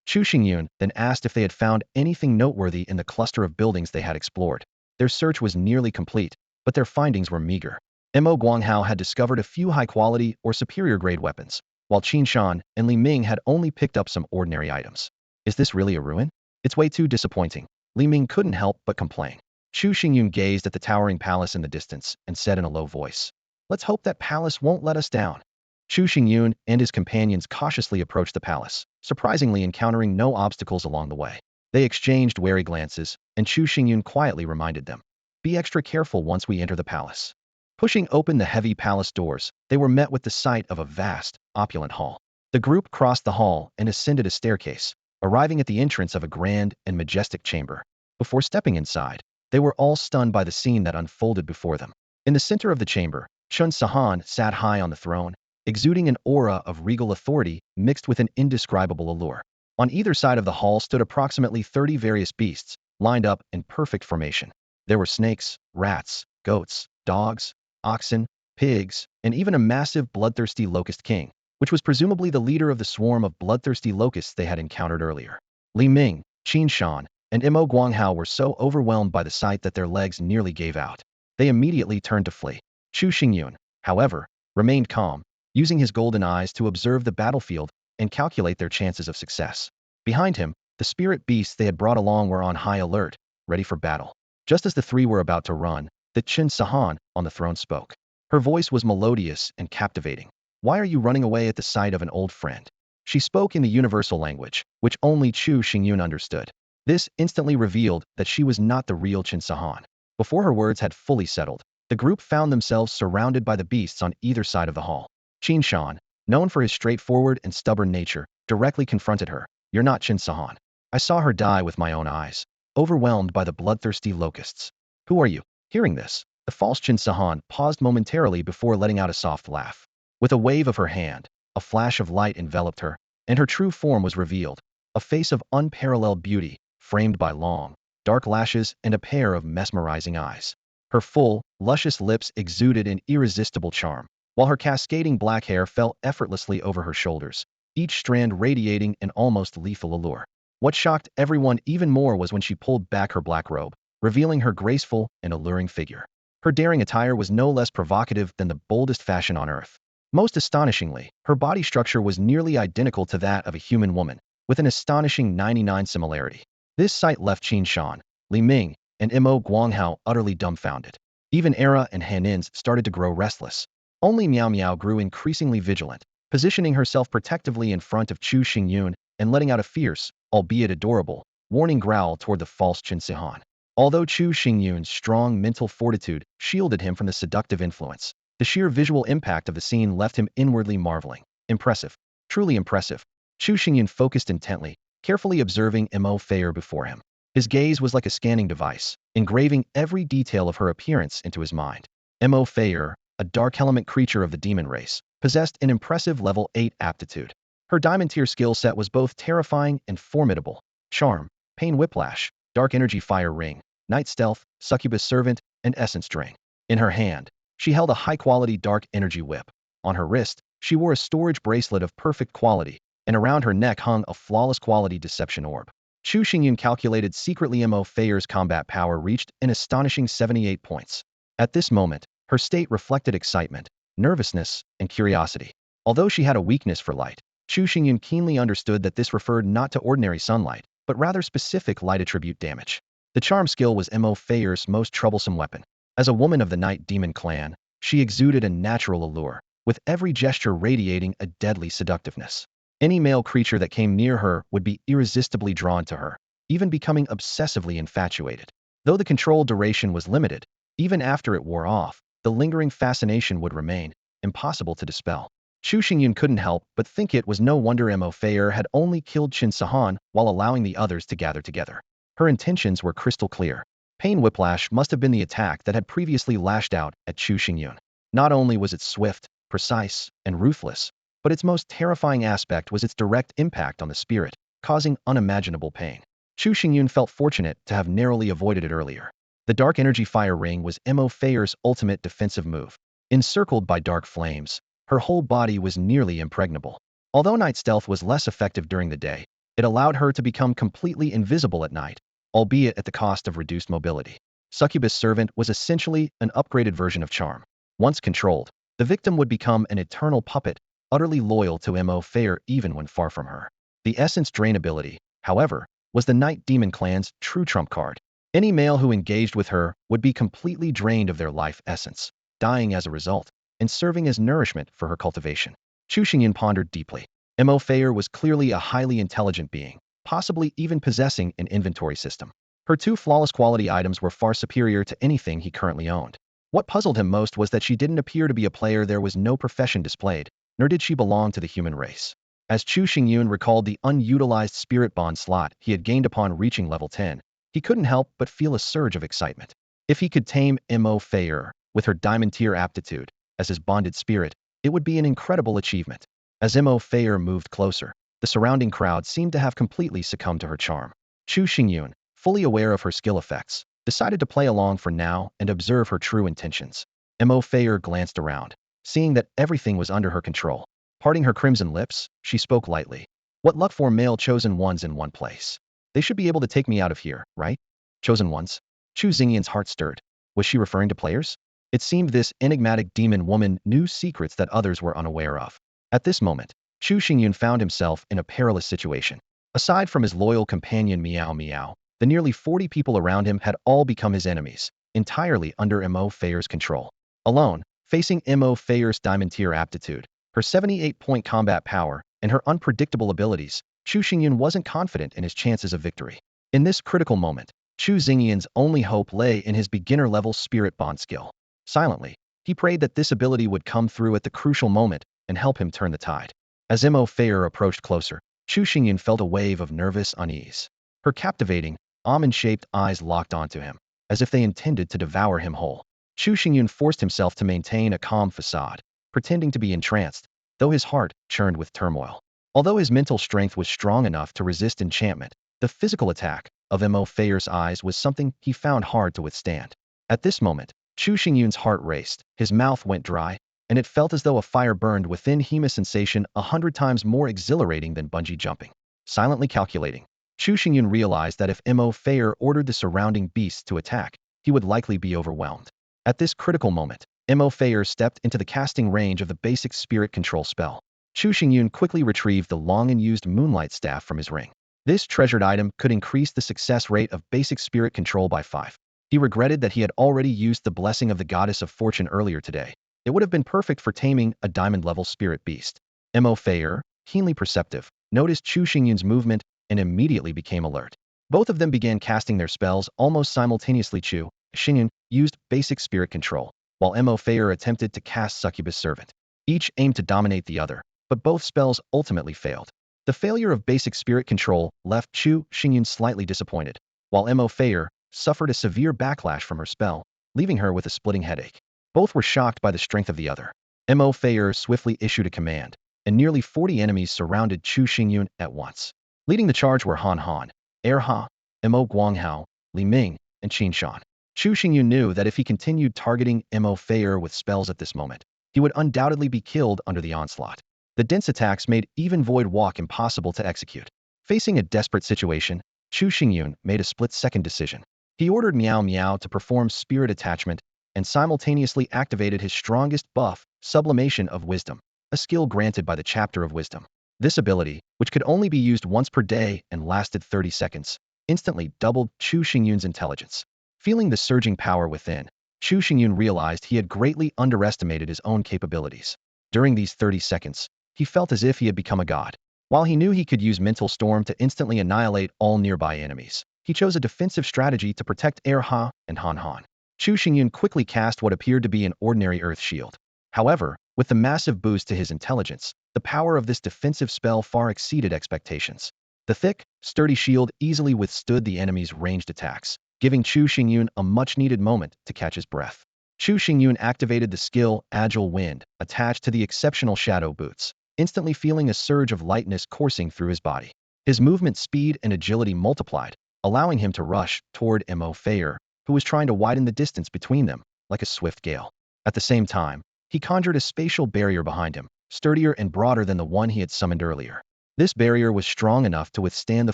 Chu Xingyun then asked if they had found anything noteworthy in the cluster of buildings they had explored. Their search was nearly complete, but their findings were meager. Mo Guanghao had discovered a few high-quality or superior-grade weapons, while Qin Shan and Li Ming had only picked up some ordinary items. Is this really a ruin? It's way too disappointing. Li Ming couldn't help but complain. Chu Xingyun gazed at the towering palace in the distance and said in a low voice, "Let's hope that palace won't let us down." Chu Xingyun and his companions cautiously approached the palace, surprisingly encountering no obstacles along the way. They exchanged wary glances, and Chu Xingyun quietly reminded them, "Be extra careful once we enter the palace." Pushing open the heavy palace doors, they were met with the sight of a vast, opulent hall. The group crossed the hall and ascended a staircase, arriving at the entrance of a grand and majestic chamber. Before stepping inside, they were all stunned by the scene that unfolded before them. In the center of the chamber, Qin Sahan sat high on the throne, exuding an aura of regal authority mixed with an indescribable allure. On either side of the hall stood approximately 30 various beasts, lined up in perfect formation. There were snakes, rats, goats, dogs, oxen, pigs, and even a massive bloodthirsty locust king, which was presumably the leader of the swarm of bloodthirsty locusts they had encountered earlier. Li Ming, Qin Shan, and Mo Guanghao were so overwhelmed by the sight that their legs nearly gave out. They immediately turned to flee. Chu Xingyun, however, remained calm, using his golden eyes to observe the battlefield and calculate their chances of success. Behind him, the spirit beasts they had brought along were on high alert, ready for battle. Just as the three were about to run, the Qin Sahan on the throne spoke. Her voice was melodious and captivating. "Why are you running away at the sight of an old friend?" She spoke in the universal language, which only Chu Xingyun understood. This instantly revealed that she was not the real Qin Sahan. Before her words had fully settled, the group found themselves surrounded by the beasts on either side of the hall. Qin Shan, known for his straightforward and stubborn nature, directly confronted her. "You're not Qin Sahan. I saw her die with my own eyes, overwhelmed by the bloodthirsty locusts. Who are you?" Hearing this, the false Qin Sahan paused momentarily before letting out a soft laugh. With a wave of her hand, a flash of light enveloped her, and her true form was revealed, a face of unparalleled beauty, framed by long, dark lashes and a pair of mesmerizing eyes. Her full, luscious lips exuded an irresistible charm, while her cascading black hair fell effortlessly over her shoulders, each strand radiating an almost lethal allure. What shocked everyone even more was when she pulled back her black robe, revealing her graceful and alluring figure. Her daring attire was no less provocative than the boldest fashion on earth. Most astonishingly, her body structure was nearly identical to that of a human woman, with an astonishing 99 similarity. This sight left Qin Shan, Li Ming, and Mo Guanghao utterly dumbfounded. Even Era and Hanins started to grow restless. Only Miao Miao grew increasingly vigilant, positioning herself protectively in front of Chu Xingyun and letting out a fierce, albeit adorable, warning growl toward the false Qin Sahan. Although Chu Xingyun's strong mental fortitude shielded him from the seductive influence, the sheer visual impact of the scene left him inwardly marveling. Impressive. Truly impressive. Chu Xingyun focused intently, carefully observing Mo Fair before him. His gaze was like a scanning device, engraving every detail of her appearance into his mind. Mo Fair, a dark element creature of the demon race, possessed an impressive level 8 aptitude. Her diamond tier skill set was both terrifying and formidable. Charm, Pain Whiplash, Dark Energy Fire Ring, Night Stealth, Succubus Servant, and Essence String. In her hand, she held a high-quality dark energy whip. On her wrist, she wore a storage bracelet of perfect quality, and around her neck hung a flawless quality deception orb. Chu Xingyun calculated secretly Mo Fair's combat power reached an astonishing 78 points. At this moment, her state reflected excitement, nervousness, and curiosity. Although she had a weakness for light, Chu Xingyun keenly understood that this referred not to ordinary sunlight, but rather specific light attribute damage. The charm skill was Mo Fair's most troublesome weapon. As a woman of the Night Demon clan, she exuded a natural allure, with every gesture radiating a deadly seductiveness. Any male creature that came near her would be irresistibly drawn to her, even becoming obsessively infatuated. Though the control duration was limited, even after it wore off, the lingering fascination would remain, impossible to dispel. Chu Xingyun couldn't help but think it was no wonder Mo Fair had only killed Qin Sahan while allowing the others to gather together. Her intentions were crystal clear. Pain Whiplash must have been the attack that had previously lashed out at Chu Xingyun. Not only was it swift, precise, and ruthless, but its most terrifying aspect was its direct impact on the spirit, causing unimaginable pain. Chu Xingyun felt fortunate to have narrowly avoided it earlier. The Dark Energy Fire Ring was Mo Feier's ultimate defensive move. Encircled by dark flames, her whole body was nearly impregnable. Although night stealth was less effective during the day, it allowed her to become completely invisible at night, albeit at the cost of reduced mobility. Succubus Servant was essentially an upgraded version of Charm. Once controlled, the victim would become an eternal puppet, utterly loyal to Mo Feier even when far from her. The Essence Drain ability, however, was the Night Demon clan's true trump card. Any male who engaged with her would be completely drained of their life essence, dying as a result, and serving as nourishment for her cultivation. Chu Xingyun pondered deeply. Mo Feier was clearly a highly intelligent being, possibly even possessing an inventory system. Her two flawless quality items were far superior to anything he currently owned. What puzzled him most was that she didn't appear to be a player. There was no profession displayed, nor did she belong to the human race. As Chu Xingyun recalled the unutilized spirit bond slot he had gained upon reaching level 10, he couldn't help but feel a surge of excitement. If he could tame Mo Feier with her diamond tier aptitude as his bonded spirit, it would be an incredible achievement. As Mo Feier moved closer, the surrounding crowd seemed to have completely succumbed to her charm. Chu Xingyun, fully aware of her skill effects, decided to play along for now and observe her true intentions. Mo Feier glanced around, seeing that everything was under her control. Parting her crimson lips, she spoke lightly. What luck for male chosen ones in one place. They should be able to take me out of here, right? Chosen ones? Chu Xingyun's heart stirred. Was she referring to players? It seemed this enigmatic demon woman knew secrets that others were unaware of. At this moment, Chu Xingyun found himself in a perilous situation. Aside from his loyal companion Meow Meow, the nearly 40 people around him had all become his enemies, entirely under Mo Feier's control. Alone, facing Mo Feier's diamond tier aptitude, her 78-point combat power, and her unpredictable abilities, Chu Xingyun wasn't confident in his chances of victory. In this critical moment, Chu Xingyun's only hope lay in his beginner-level spirit bond skill. Silently, he prayed that this ability would come through at the crucial moment and help him turn the tide. As Mo Feier approached closer, Chu Xingyun felt a wave of nervous unease. Her captivating, almond-shaped eyes locked onto him, as if they intended to devour him whole. Chu Xingyun forced himself to maintain a calm facade, pretending to be entranced, though his heart churned with turmoil. Although his mental strength was strong enough to resist enchantment, the physical attack of Mo Feier's eyes was something he found hard to withstand. At this moment, Chu Xingyun's heart raced, his mouth went dry, and it felt as though a fire burned within him, a sensation 100 times more exhilarating than bungee jumping. Silently calculating, Chu Xingyun realized that if Mo Feier ordered the surrounding beasts to attack, he would likely be overwhelmed. At this critical moment, Mo Feier stepped into the casting range of the basic spirit control spell. Chu Xingyun quickly retrieved the long-unused moonlight staff from his ring. This treasured item could increase the success rate of basic spirit control by 5. He regretted that he had already used the blessing of the goddess of fortune earlier today. It would have been perfect for taming a diamond-level spirit beast. Mo Feier, keenly perceptive, noticed Chu Xingyun's movement and immediately became alert. Both of them began casting their spells almost simultaneously. Chu Xingyun used basic spirit control, while Mo Feier attempted to cast Succubus Servant. Each aimed to dominate the other, but both spells ultimately failed. The failure of basic spirit control left Chu Xingyun slightly disappointed, while Mo Feier suffered a severe backlash from her spell, leaving her with a splitting headache. Both were shocked by the strength of the other. Mo Feier swiftly issued a command, and nearly 40 enemies surrounded Chu Xingyun at once. Leading the charge were Han Han, Er Ha, Mo Guanghao, Li Ming, and Qin Shan. Chu Xingyun knew that if he continued targeting Mo Feier with spells at this moment, he would undoubtedly be killed under the onslaught. The dense attacks made even Void Walk impossible to execute. Facing a desperate situation, Chu Xingyun made a split-second decision. He ordered Meow Meow to perform Spirit Attachment and simultaneously activated his strongest buff, Sublimation of Wisdom, a skill granted by the Chapter of Wisdom. This ability, which could only be used once per day and lasted 30 seconds, instantly doubled Chu Xingyun's intelligence. Feeling the surging power within, Chu Xingyun realized he had greatly underestimated his own capabilities. During these 30 seconds, he felt as if he had become a god. While he knew he could use Mental Storm to instantly annihilate all nearby enemies, he chose a defensive strategy to protect Er Ha and Han Han. Chu Xingyun quickly cast what appeared to be an ordinary earth shield. However, with the massive boost to his intelligence, the power of this defensive spell far exceeded expectations. The thick, sturdy shield easily withstood the enemy's ranged attacks, giving Chu Xingyun a much-needed moment to catch his breath. Chu Xingyun activated the skill Agile Wind, attached to the exceptional shadow boots, instantly feeling a surge of lightness coursing through his body. His movement speed and agility multiplied, allowing him to rush toward Mo Fayer, who was trying to widen the distance between them like a swift gale. At the same time, he conjured a spatial barrier behind him, sturdier and broader than the one he had summoned earlier. This barrier was strong enough to withstand the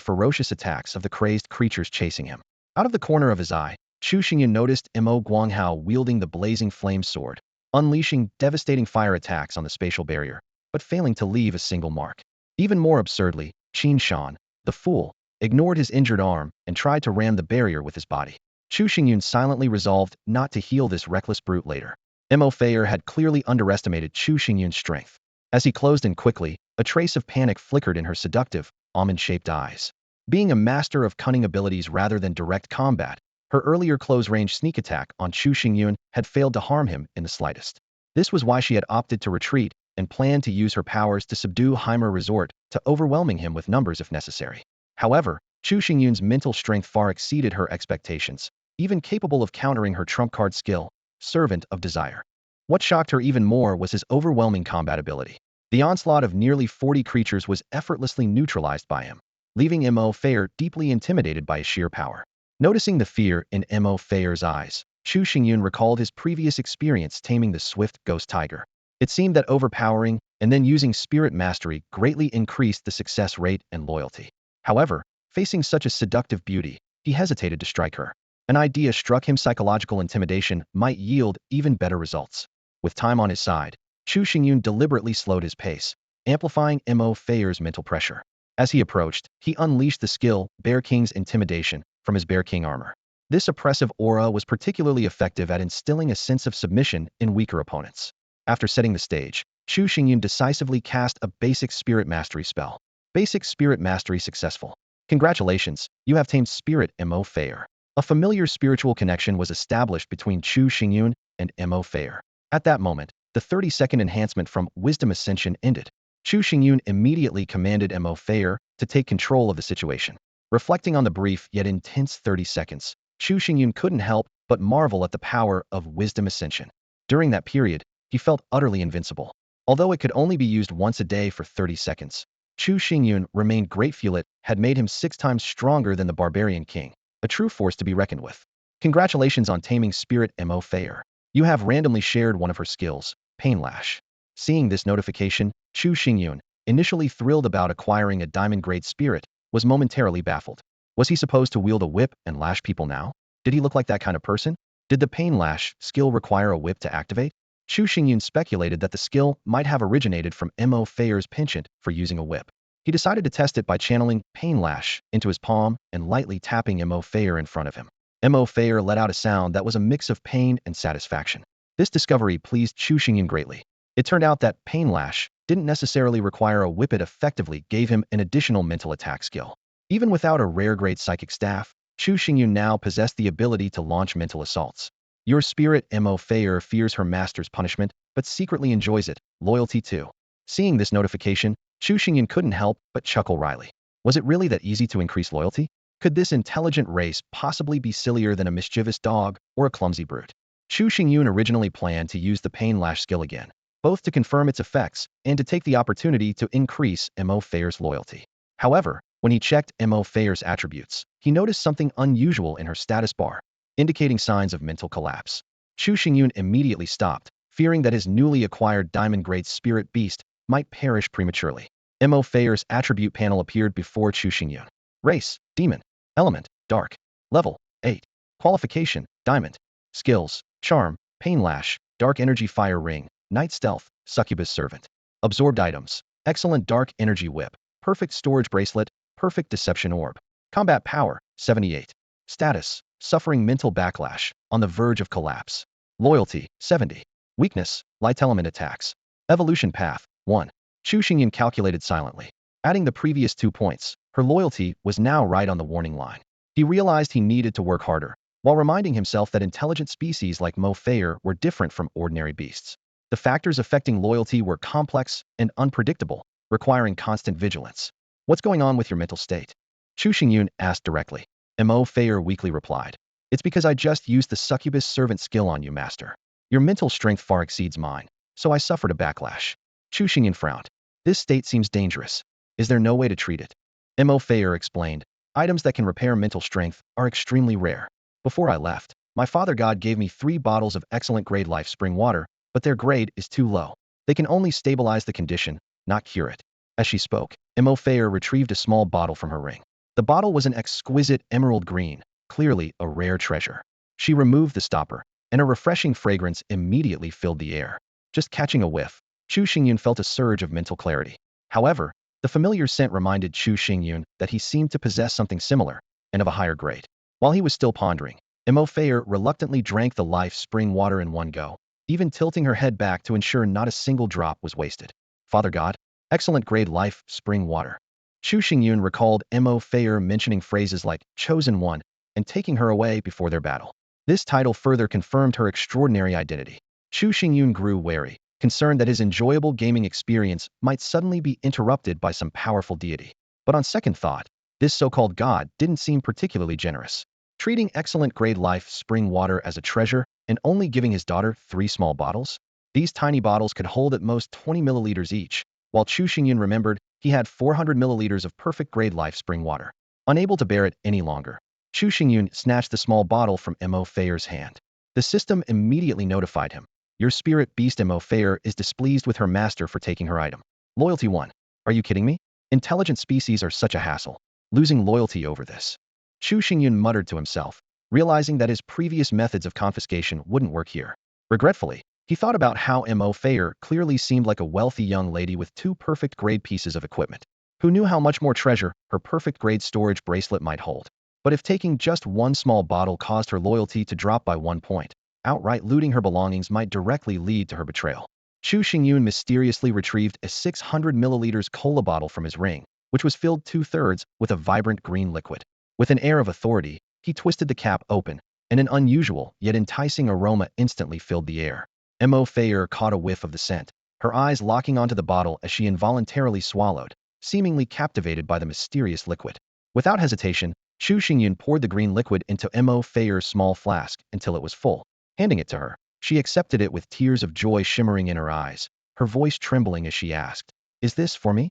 ferocious attacks of the crazed creatures chasing him. Out of the corner of his eye, Chu Xingyun noticed Mo Guanghao wielding the blazing flame sword, unleashing devastating fire attacks on the spatial barrier, but failing to leave a single mark. Even more absurdly, Qin Shan, the fool, ignored his injured arm and tried to ram the barrier with his body. Chu Xingyun silently resolved not to heal this reckless brute later. Mo Fayer had clearly underestimated Chu Xingyun's strength. As he closed in quickly, a trace of panic flickered in her seductive, almond-shaped eyes. Being a master of cunning abilities rather than direct combat, her earlier close-range sneak attack on Chu Xingyun had failed to harm him in the slightest. This was why she had opted to retreat and planned to use her powers to subdue Heimer Resort to overwhelming him with numbers if necessary. However, Chu Xingyun's mental strength far exceeded her expectations, even capable of countering her trump card skill, Servant of Desire. What shocked her even more was his overwhelming combat ability. The onslaught of nearly 40 creatures was effortlessly neutralized by him, leaving Mo Fayer deeply intimidated by his sheer power. Noticing the fear in Mo Fayer's eyes, Chu Xingyun recalled his previous experience taming the swift ghost tiger. It seemed that overpowering and then using spirit mastery greatly increased the success rate and loyalty. However, facing such a seductive beauty, he hesitated to strike her. An idea struck him: psychological intimidation might yield even better results. With time on his side, Chu Xingyun deliberately slowed his pace, amplifying Mo Fayer's mental pressure. As he approached, he unleashed the skill Bear King's Intimidation from his Bear King armor. This oppressive aura was particularly effective at instilling a sense of submission in weaker opponents. After setting the stage, Chu Xingyun decisively cast a basic spirit mastery spell. Basic spirit mastery successful. Congratulations, you have tamed Spirit Mo Fayer. A familiar spiritual connection was established between Chu Xingyun and Mo Fayer. At that moment, the 30-second enhancement from Wisdom Ascension ended. Chu Xingyun immediately commanded Mo Fayer to take control of the situation. Reflecting on the brief yet intense 30 seconds, Chu Xingyun couldn't help but marvel at the power of Wisdom Ascension. During that period, he felt utterly invincible. Although it could only be used once a day for 30 seconds, Chu Xingyun remained grateful it had made him 6 times stronger than the Barbarian King, a true force to be reckoned with. Congratulations on taming Spirit Mo Fayer. You have randomly shared one of her skills, Pain Lash. Seeing this notification, Chu Xingyun, initially thrilled about acquiring a diamond-grade spirit, was momentarily baffled. Was he supposed to wield a whip and lash people now? Did he look like that kind of person? Did the Pain Lash skill require a whip to activate? Chu Xingyun speculated that the skill might have originated from Mo Fayer's penchant for using a whip. He decided to test it by channeling Pain Lash into his palm and lightly tapping Mo Fayer in front of him. Mo Fayer let out a sound that was a mix of pain and satisfaction. This discovery pleased Chu Xingyun greatly. It turned out that Pain Lash didn't necessarily require a whip. It effectively gave him an additional mental attack skill. Even without a rare-grade psychic staff, Chu Xingyun now possessed the ability to launch mental assaults. Your spirit Mo Fayer fears her master's punishment, but secretly enjoys it, loyalty too. Seeing this notification, Chu Xingyun couldn't help but chuckle wryly. Was it really that easy to increase loyalty? Could this intelligent race possibly be sillier than a mischievous dog or a clumsy brute? Chu Xingyun originally planned to use the Pain Lash skill again, both to confirm its effects and to take the opportunity to increase Mo Fayer's loyalty. However, when he checked Mo Fayer's attributes, he noticed something unusual in her status bar, indicating signs of mental collapse. Chu Xingyun immediately stopped, fearing that his newly acquired diamond-grade spirit beast might perish prematurely. Mo Fayer's attribute panel appeared before Chu Xingyun. Race, Demon. Element, Dark. Level, 8. Qualification, Diamond. Skills, Charm, Pain Lash, Dark Energy Fire Ring, Night Stealth, Succubus Servant. Absorbed items, Excellent Dark Energy Whip, Perfect Storage Bracelet, Perfect Deception Orb. Combat Power, 78. Status, Suffering Mental Backlash, on the verge of collapse. Loyalty, 70. Weakness, Light Element Attacks. Evolution Path, 1. Chu Xingyun calculated silently. Adding the previous 2 points, her loyalty was now right on the warning line. He realized he needed to work harder, while reminding himself that intelligent species like Mo Fayer were different from ordinary beasts. The factors affecting loyalty were complex and unpredictable, requiring constant vigilance. What's going on with your mental state? Chu Xingyun asked directly. Mo Fayer weakly replied. It's because I just used the succubus servant skill on you, master. Your mental strength far exceeds mine, so I suffered a backlash. Chu Xingyun frowned. This state seems dangerous. Is there no way to treat it? Mo Fayer explained. Items that can repair mental strength are extremely rare. Before I left, my father god gave me 3 bottles of excellent grade life spring water, but their grade is too low. They can only stabilize the condition, not cure it. As she spoke, Mo Fayer retrieved a small bottle from her ring. The bottle was an exquisite emerald green, clearly a rare treasure. She removed the stopper, and a refreshing fragrance immediately filled the air. Just catching a whiff, Chu Xingyun felt a surge of mental clarity. However, the familiar scent reminded Chu Xingyun that he seemed to possess something similar, and of a higher grade. While he was still pondering, Mo Fayer reluctantly drank the life spring water in one go, even tilting her head back to ensure not a single drop was wasted. Father God, excellent grade life spring water. Chu Xingyun recalled Mo Fayer mentioning phrases like chosen one and taking her away before their battle. This title further confirmed her extraordinary identity. Chu Xingyun grew wary, concerned that his enjoyable gaming experience might suddenly be interrupted by some powerful deity. But on second thought, this so-called god didn't seem particularly generous. Treating excellent grade life spring water as a treasure and only giving his daughter 3 small bottles? These tiny bottles could hold at most 20 milliliters each, while Chu Xingyun remembered he had 400 milliliters of perfect grade life spring water. Unable to bear it any longer, Chu Xingyun snatched the small bottle from Mo Fayer's hand. The system immediately notified him. Your spirit beast Mo Fayer is displeased with her master for taking her item. Loyalty 1. Are you kidding me? Intelligent species are such a hassle. Losing loyalty over this. Chu Xingyun muttered to himself, realizing that his previous methods of confiscation wouldn't work here. Regretfully, he thought about how Mo Fayer clearly seemed like a wealthy young lady with 2 perfect grade pieces of equipment. Who knew how much more treasure her perfect grade storage bracelet might hold? But if taking just 1 small bottle caused her loyalty to drop by 1 point, outright looting her belongings might directly lead to her betrayal. Chu Xingyun mysteriously retrieved a 600 milliliters cola bottle from his ring, which was filled 2/3 with a vibrant green liquid. With an air of authority, he twisted the cap open, and an unusual yet enticing aroma instantly filled the air. Mo Fayer caught a whiff of the scent, her eyes locking onto the bottle as she involuntarily swallowed, seemingly captivated by the mysterious liquid. Without hesitation, Chu Xingyun poured the green liquid into Mo Fayer's small flask until it was full. Handing it to her, she accepted it with tears of joy shimmering in her eyes, her voice trembling as she asked, "Is this for me?"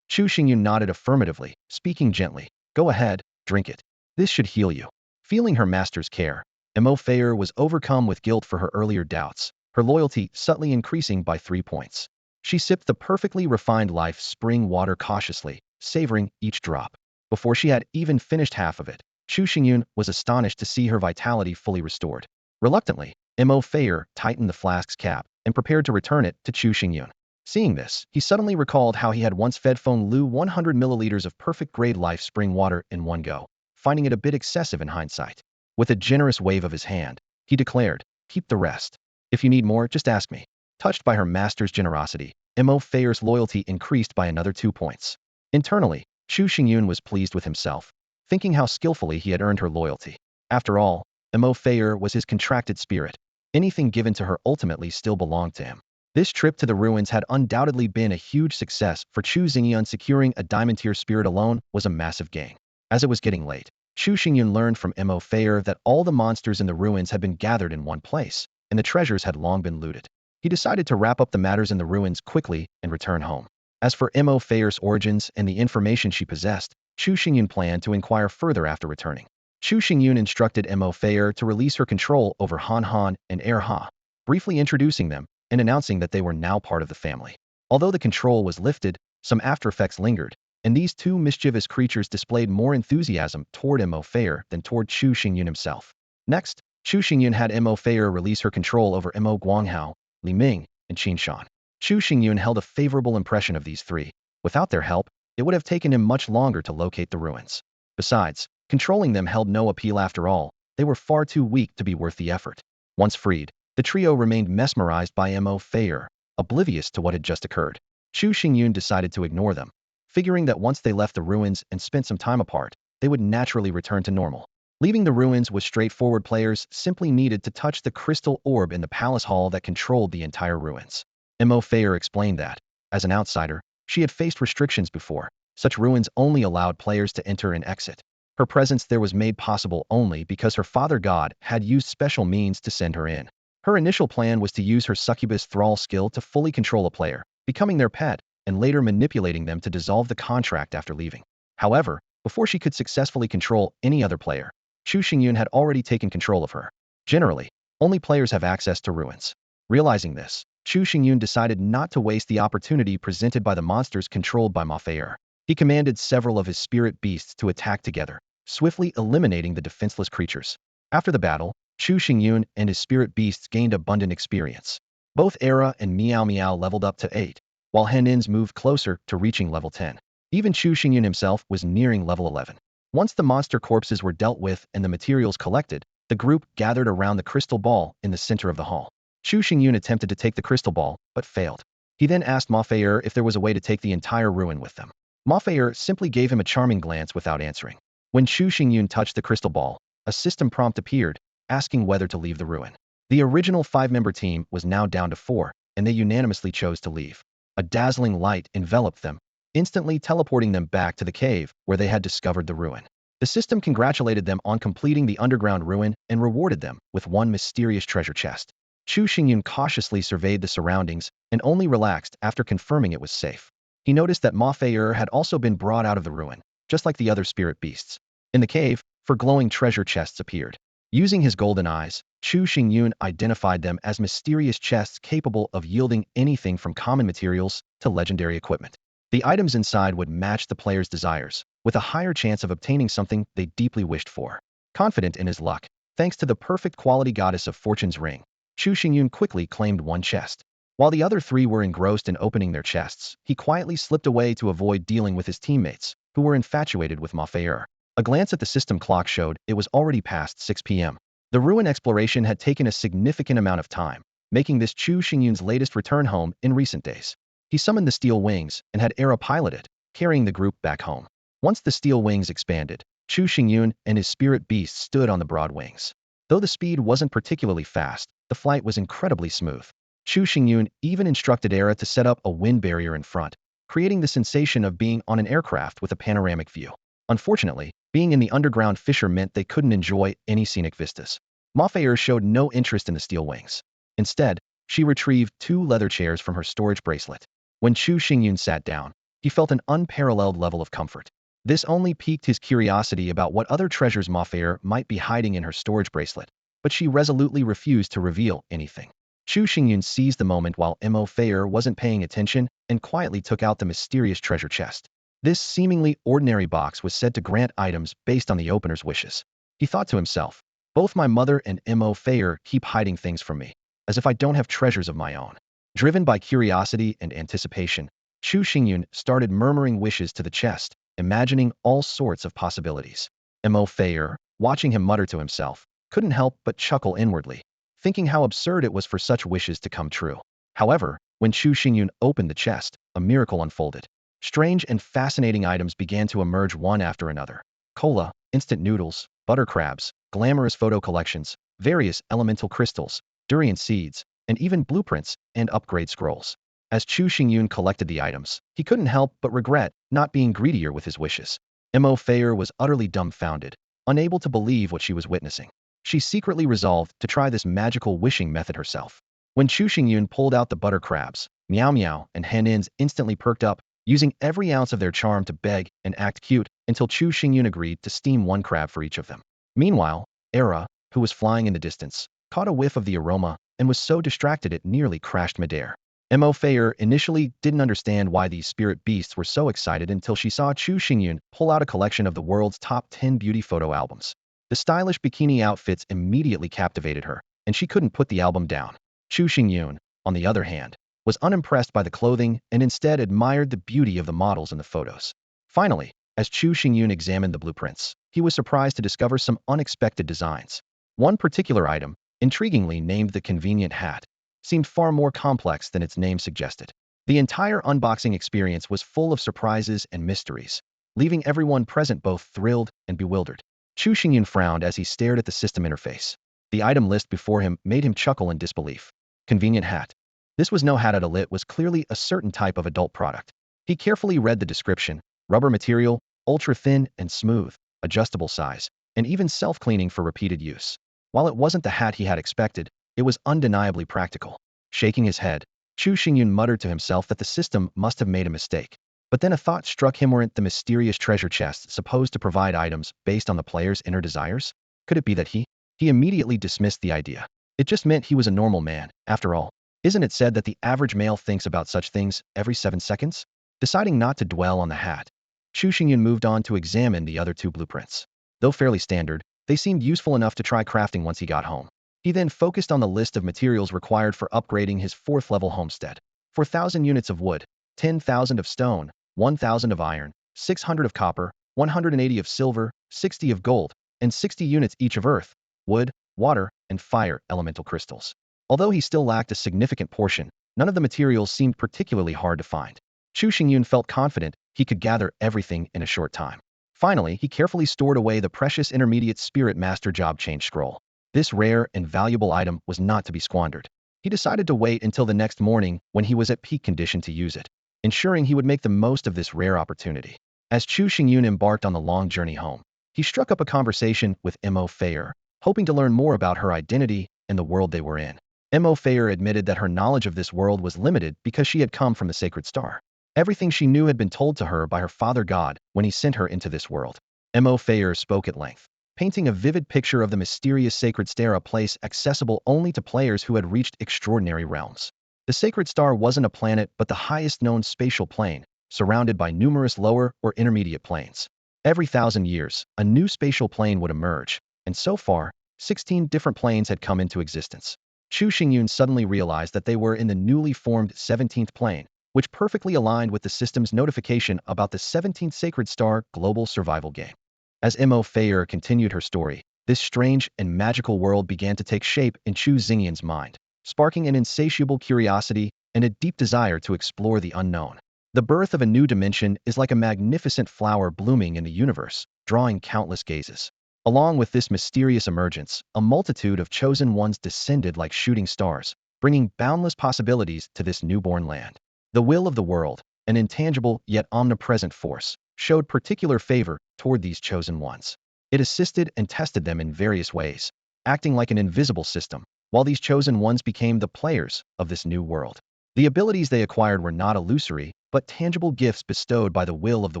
Chu Xingyun nodded affirmatively, speaking gently. "Go ahead, drink it. This should heal you." Feeling her master's care, Mo Fayer was overcome with guilt for her earlier doubts, her loyalty subtly increasing by 3 points. She sipped the perfectly refined life spring water cautiously, savoring each drop. Before she had even finished half of it, Chu Xingyun was astonished to see her vitality fully restored. Reluctantly, Mo Fayer tightened the flask's cap and prepared to return it to Chu Xingyun. Seeing this, he suddenly recalled how he had once fed Feng Lu 100 milliliters of perfect grade life spring water in one go, finding it a bit excessive in hindsight. With a generous wave of his hand, he declared, "Keep the rest. If you need more, just ask me." Touched by her master's generosity, Mo Fayer's loyalty increased by another 2 points. Internally, Chu Xingyun was pleased with himself, thinking how skillfully he had earned her loyalty. After all, Mo Fayer was his contracted spirit. Anything given to her ultimately still belonged to him. This trip to the ruins had undoubtedly been a huge success for Chu Xingyun. Securing a diamond tier spirit alone was a massive gain. As it was getting late, Chu Xingyun learned from Mo Fayer that all the monsters in the ruins had been gathered in one place, and the treasures had long been looted. He decided to wrap up the matters in the ruins quickly and return home. As for Mo Fayer's origins and the information she possessed, Chu Xingyun planned to inquire further after returning. Chu Xingyun instructed Mo Fayer to release her control over Han Han and Er Ha, briefly introducing them and announcing that they were now part of the family. Although the control was lifted, some after-effects lingered, and these 2 mischievous creatures displayed more enthusiasm toward Mo Fayer than toward Chu Xingyun himself. Next, Chu Xingyun had Mo Fayer release her control over Mo Guanghao, Li Ming, and Qin Shan. Chu Xingyun held a favorable impression of these 3. Without their help, it would have taken him much longer to locate the ruins. Besides, controlling them held no appeal after all. They were far too weak to be worth the effort. Once freed, the trio remained mesmerized by Mo Fayer, oblivious to what had just occurred. Chu Xingyun decided to ignore them, figuring that once they left the ruins and spent some time apart, they would naturally return to normal. Leaving the ruins was straightforward. Players simply needed to touch the crystal orb in the palace hall that controlled the entire ruins. Mo Fayer explained that, as an outsider, she had faced restrictions before. Such ruins only allowed players to enter and exit. Her presence there was made possible only because her father god had used special means to send her in. Her initial plan was to use her succubus thrall skill to fully control a player, becoming their pet, and later manipulating them to dissolve the contract after leaving. However, before she could successfully control any other player, Chu Xingyun had already taken control of her. Generally, only players have access to ruins. Realizing this, Chu Xingyun decided not to waste the opportunity presented by the monsters controlled by Mafeir. He commanded several of his spirit beasts to attack together, swiftly eliminating the defenseless creatures. After the battle, Chu Xingyun and his spirit beasts gained abundant experience. Both Era and Meow Meow leveled up to 8, while Henin's moved closer to reaching level 10. Even Chu Xingyun himself was nearing level 11. Once the monster corpses were dealt with and the materials collected, the group gathered around the crystal ball in the center of the hall. Chu Xingyun attempted to take the crystal ball, but failed. He then asked Mafeir if there was a way to take the entire ruin with them. Mafeir simply gave him a charming glance without answering. When Chu Xingyun touched the crystal ball, a system prompt appeared, asking whether to leave the ruin. The original 5-member team was now down to 4, and they unanimously chose to leave. A dazzling light enveloped them, instantly teleporting them back to the cave where they had discovered the ruin. The system congratulated them on completing the underground ruin and rewarded them with one mysterious treasure chest. Chu Xingyun cautiously surveyed the surroundings and only relaxed after confirming it was safe. He noticed that Mafeir had also been brought out of the ruin, just like the other spirit beasts. In the cave, 4 glowing treasure chests appeared. Using his golden eyes, Chu Xingyun identified them as mysterious chests capable of yielding anything from common materials to legendary equipment. The items inside would match the player's desires, with a higher chance of obtaining something they deeply wished for. Confident in his luck, thanks to the perfect quality goddess of fortune's ring, Chu Xingyun quickly claimed one chest. While the other 3 were engrossed in opening their chests, he quietly slipped away to avoid dealing with his teammates, who were infatuated with Mafeir. A glance at the system clock showed it was already past 6 p.m. The ruin exploration had taken a significant amount of time, making this Chu Xingyun's latest return home in recent days. He summoned the steel wings and had Era pilot it, carrying the group back home. Once the steel wings expanded, Chu Xingyun and his spirit beast stood on the broad wings. Though the speed wasn't particularly fast, the flight was incredibly smooth. Chu Xingyun even instructed Era to set up a wind barrier in front, creating the sensation of being on an aircraft with a panoramic view. Unfortunately, being in the underground fissure meant they couldn't enjoy any scenic vistas. Mafeir showed no interest in the steel wings. Instead, she retrieved 2 leather chairs from her storage bracelet. When Chu Xingyun sat down, he felt an unparalleled level of comfort. This only piqued his curiosity about what other treasures Mafeir might be hiding in her storage bracelet, but she resolutely refused to reveal anything. Chu Xingyun seized the moment while Mafeir wasn't paying attention and quietly took out the mysterious treasure chest. This seemingly ordinary box was said to grant items based on the opener's wishes. He thought to himself, both my mother and Mafeir keep hiding things from me, as if I don't have treasures of my own. Driven by curiosity and anticipation, Chu Xingyun started murmuring wishes to the chest, imagining all sorts of possibilities. Mafeir, watching him mutter to himself, couldn't help but chuckle inwardly, thinking how absurd it was for such wishes to come true. However, when Chu Xingyun opened the chest, a miracle unfolded. Strange and fascinating items began to emerge one after another. Cola, instant noodles, butter crabs, glamorous photo collections, various elemental crystals, durian seeds, and even blueprints and upgrade scrolls. As Chu Xingyun collected the items, he couldn't help but regret not being greedier with his wishes. Mafeir was utterly dumbfounded, unable to believe what she was witnessing. She secretly resolved to try this magical wishing method herself. When Chu Xingyun pulled out the butter crabs, Meow Meow and Henin's instantly perked up, using every ounce of their charm to beg and act cute until Chu Xingyun agreed to steam 1 crab for each of them. Meanwhile, Era, who was flying in the distance, caught a whiff of the aroma and was so distracted it nearly crashed midair. Mafeir initially didn't understand why these spirit beasts were so excited until she saw Chu Xingyun pull out a collection of the world's top 10 beauty photo albums. The stylish bikini outfits immediately captivated her, and she couldn't put the album down. Chu Xingyun, on the other hand, was unimpressed by the clothing and instead admired the beauty of the models in the photos. Finally, as Chu Xingyun examined the blueprints, he was surprised to discover some unexpected designs. One particular item, intriguingly named the convenient hat, seemed far more complex than its name suggested. The entire unboxing experience was full of surprises and mysteries, leaving everyone present both thrilled and bewildered. Chu Xingyun frowned as he stared at the system interface. The item list before him made him chuckle in disbelief. Convenient hat. This was no hat at all, it was clearly a certain type of adult product. He carefully read the description: rubber material, ultra thin and smooth, adjustable size, and even self-cleaning for repeated use. While it wasn't the hat he had expected, it was undeniably practical. Shaking his head, Chu Xingyun muttered to himself that the system must have made a mistake. But then a thought struck him: weren't the mysterious treasure chests supposed to provide items based on the player's inner desires? Could it be that he immediately dismissed the idea. It just meant he was a normal man, after all. Isn't it said that the average male thinks about such things every 7 seconds? Deciding not to dwell on the hat, Chu Xingyun moved on to examine the other two blueprints. Though fairly standard, they seemed useful enough to try crafting once he got home. He then focused on the list of materials required for upgrading his 4th level homestead. 4,000 units of wood, 10,000 of stone, 1,000 of iron, 600 of copper, 180 of silver, 60 of gold, and 60 units each of earth, wood, water, and fire elemental crystals. Although he still lacked a significant portion, none of the materials seemed particularly hard to find. Chu Xingyun felt confident he could gather everything in a short time. Finally, he carefully stored away the precious intermediate spirit master job change scroll. This rare and valuable item was not to be squandered. He decided to wait until the next morning when he was at peak condition to use it, ensuring he would make the most of this rare opportunity. As Chu Xingyun embarked on the long journey home, he struck up a conversation with Mo Fayer, hoping to learn more about her identity and the world they were in. Mo Fayer admitted that her knowledge of this world was limited because she had come from the sacred star. Everything she knew had been told to her by her father God when he sent her into this world. Mo Fayer spoke at length, painting a vivid picture of the mysterious sacred star, a place accessible only to players who had reached extraordinary realms. The sacred star wasn't a planet but the highest known spatial plane, surrounded by numerous lower or intermediate planes. Every 1,000 years, a new spatial plane would emerge, and so far, 16 different planes had come into existence. Chu Xingyun suddenly realized that they were in the newly formed 17th plane, which perfectly aligned with the system's notification about the 17th Sacred Star global survival game. As Mo Fayer continued her story, this strange and magical world began to take shape in Chu Xingyun's mind, sparking an insatiable curiosity and a deep desire to explore the unknown. The birth of a new dimension is like a magnificent flower blooming in the universe, drawing countless gazes. Along with this mysterious emergence, a multitude of chosen ones descended like shooting stars, bringing boundless possibilities to this newborn land. The will of the world, an intangible yet omnipresent force, showed particular favor toward these chosen ones. It assisted and tested them in various ways, acting like an invisible system, while these chosen ones became the players of this new world. The abilities they acquired were not illusory, but tangible gifts bestowed by the will of the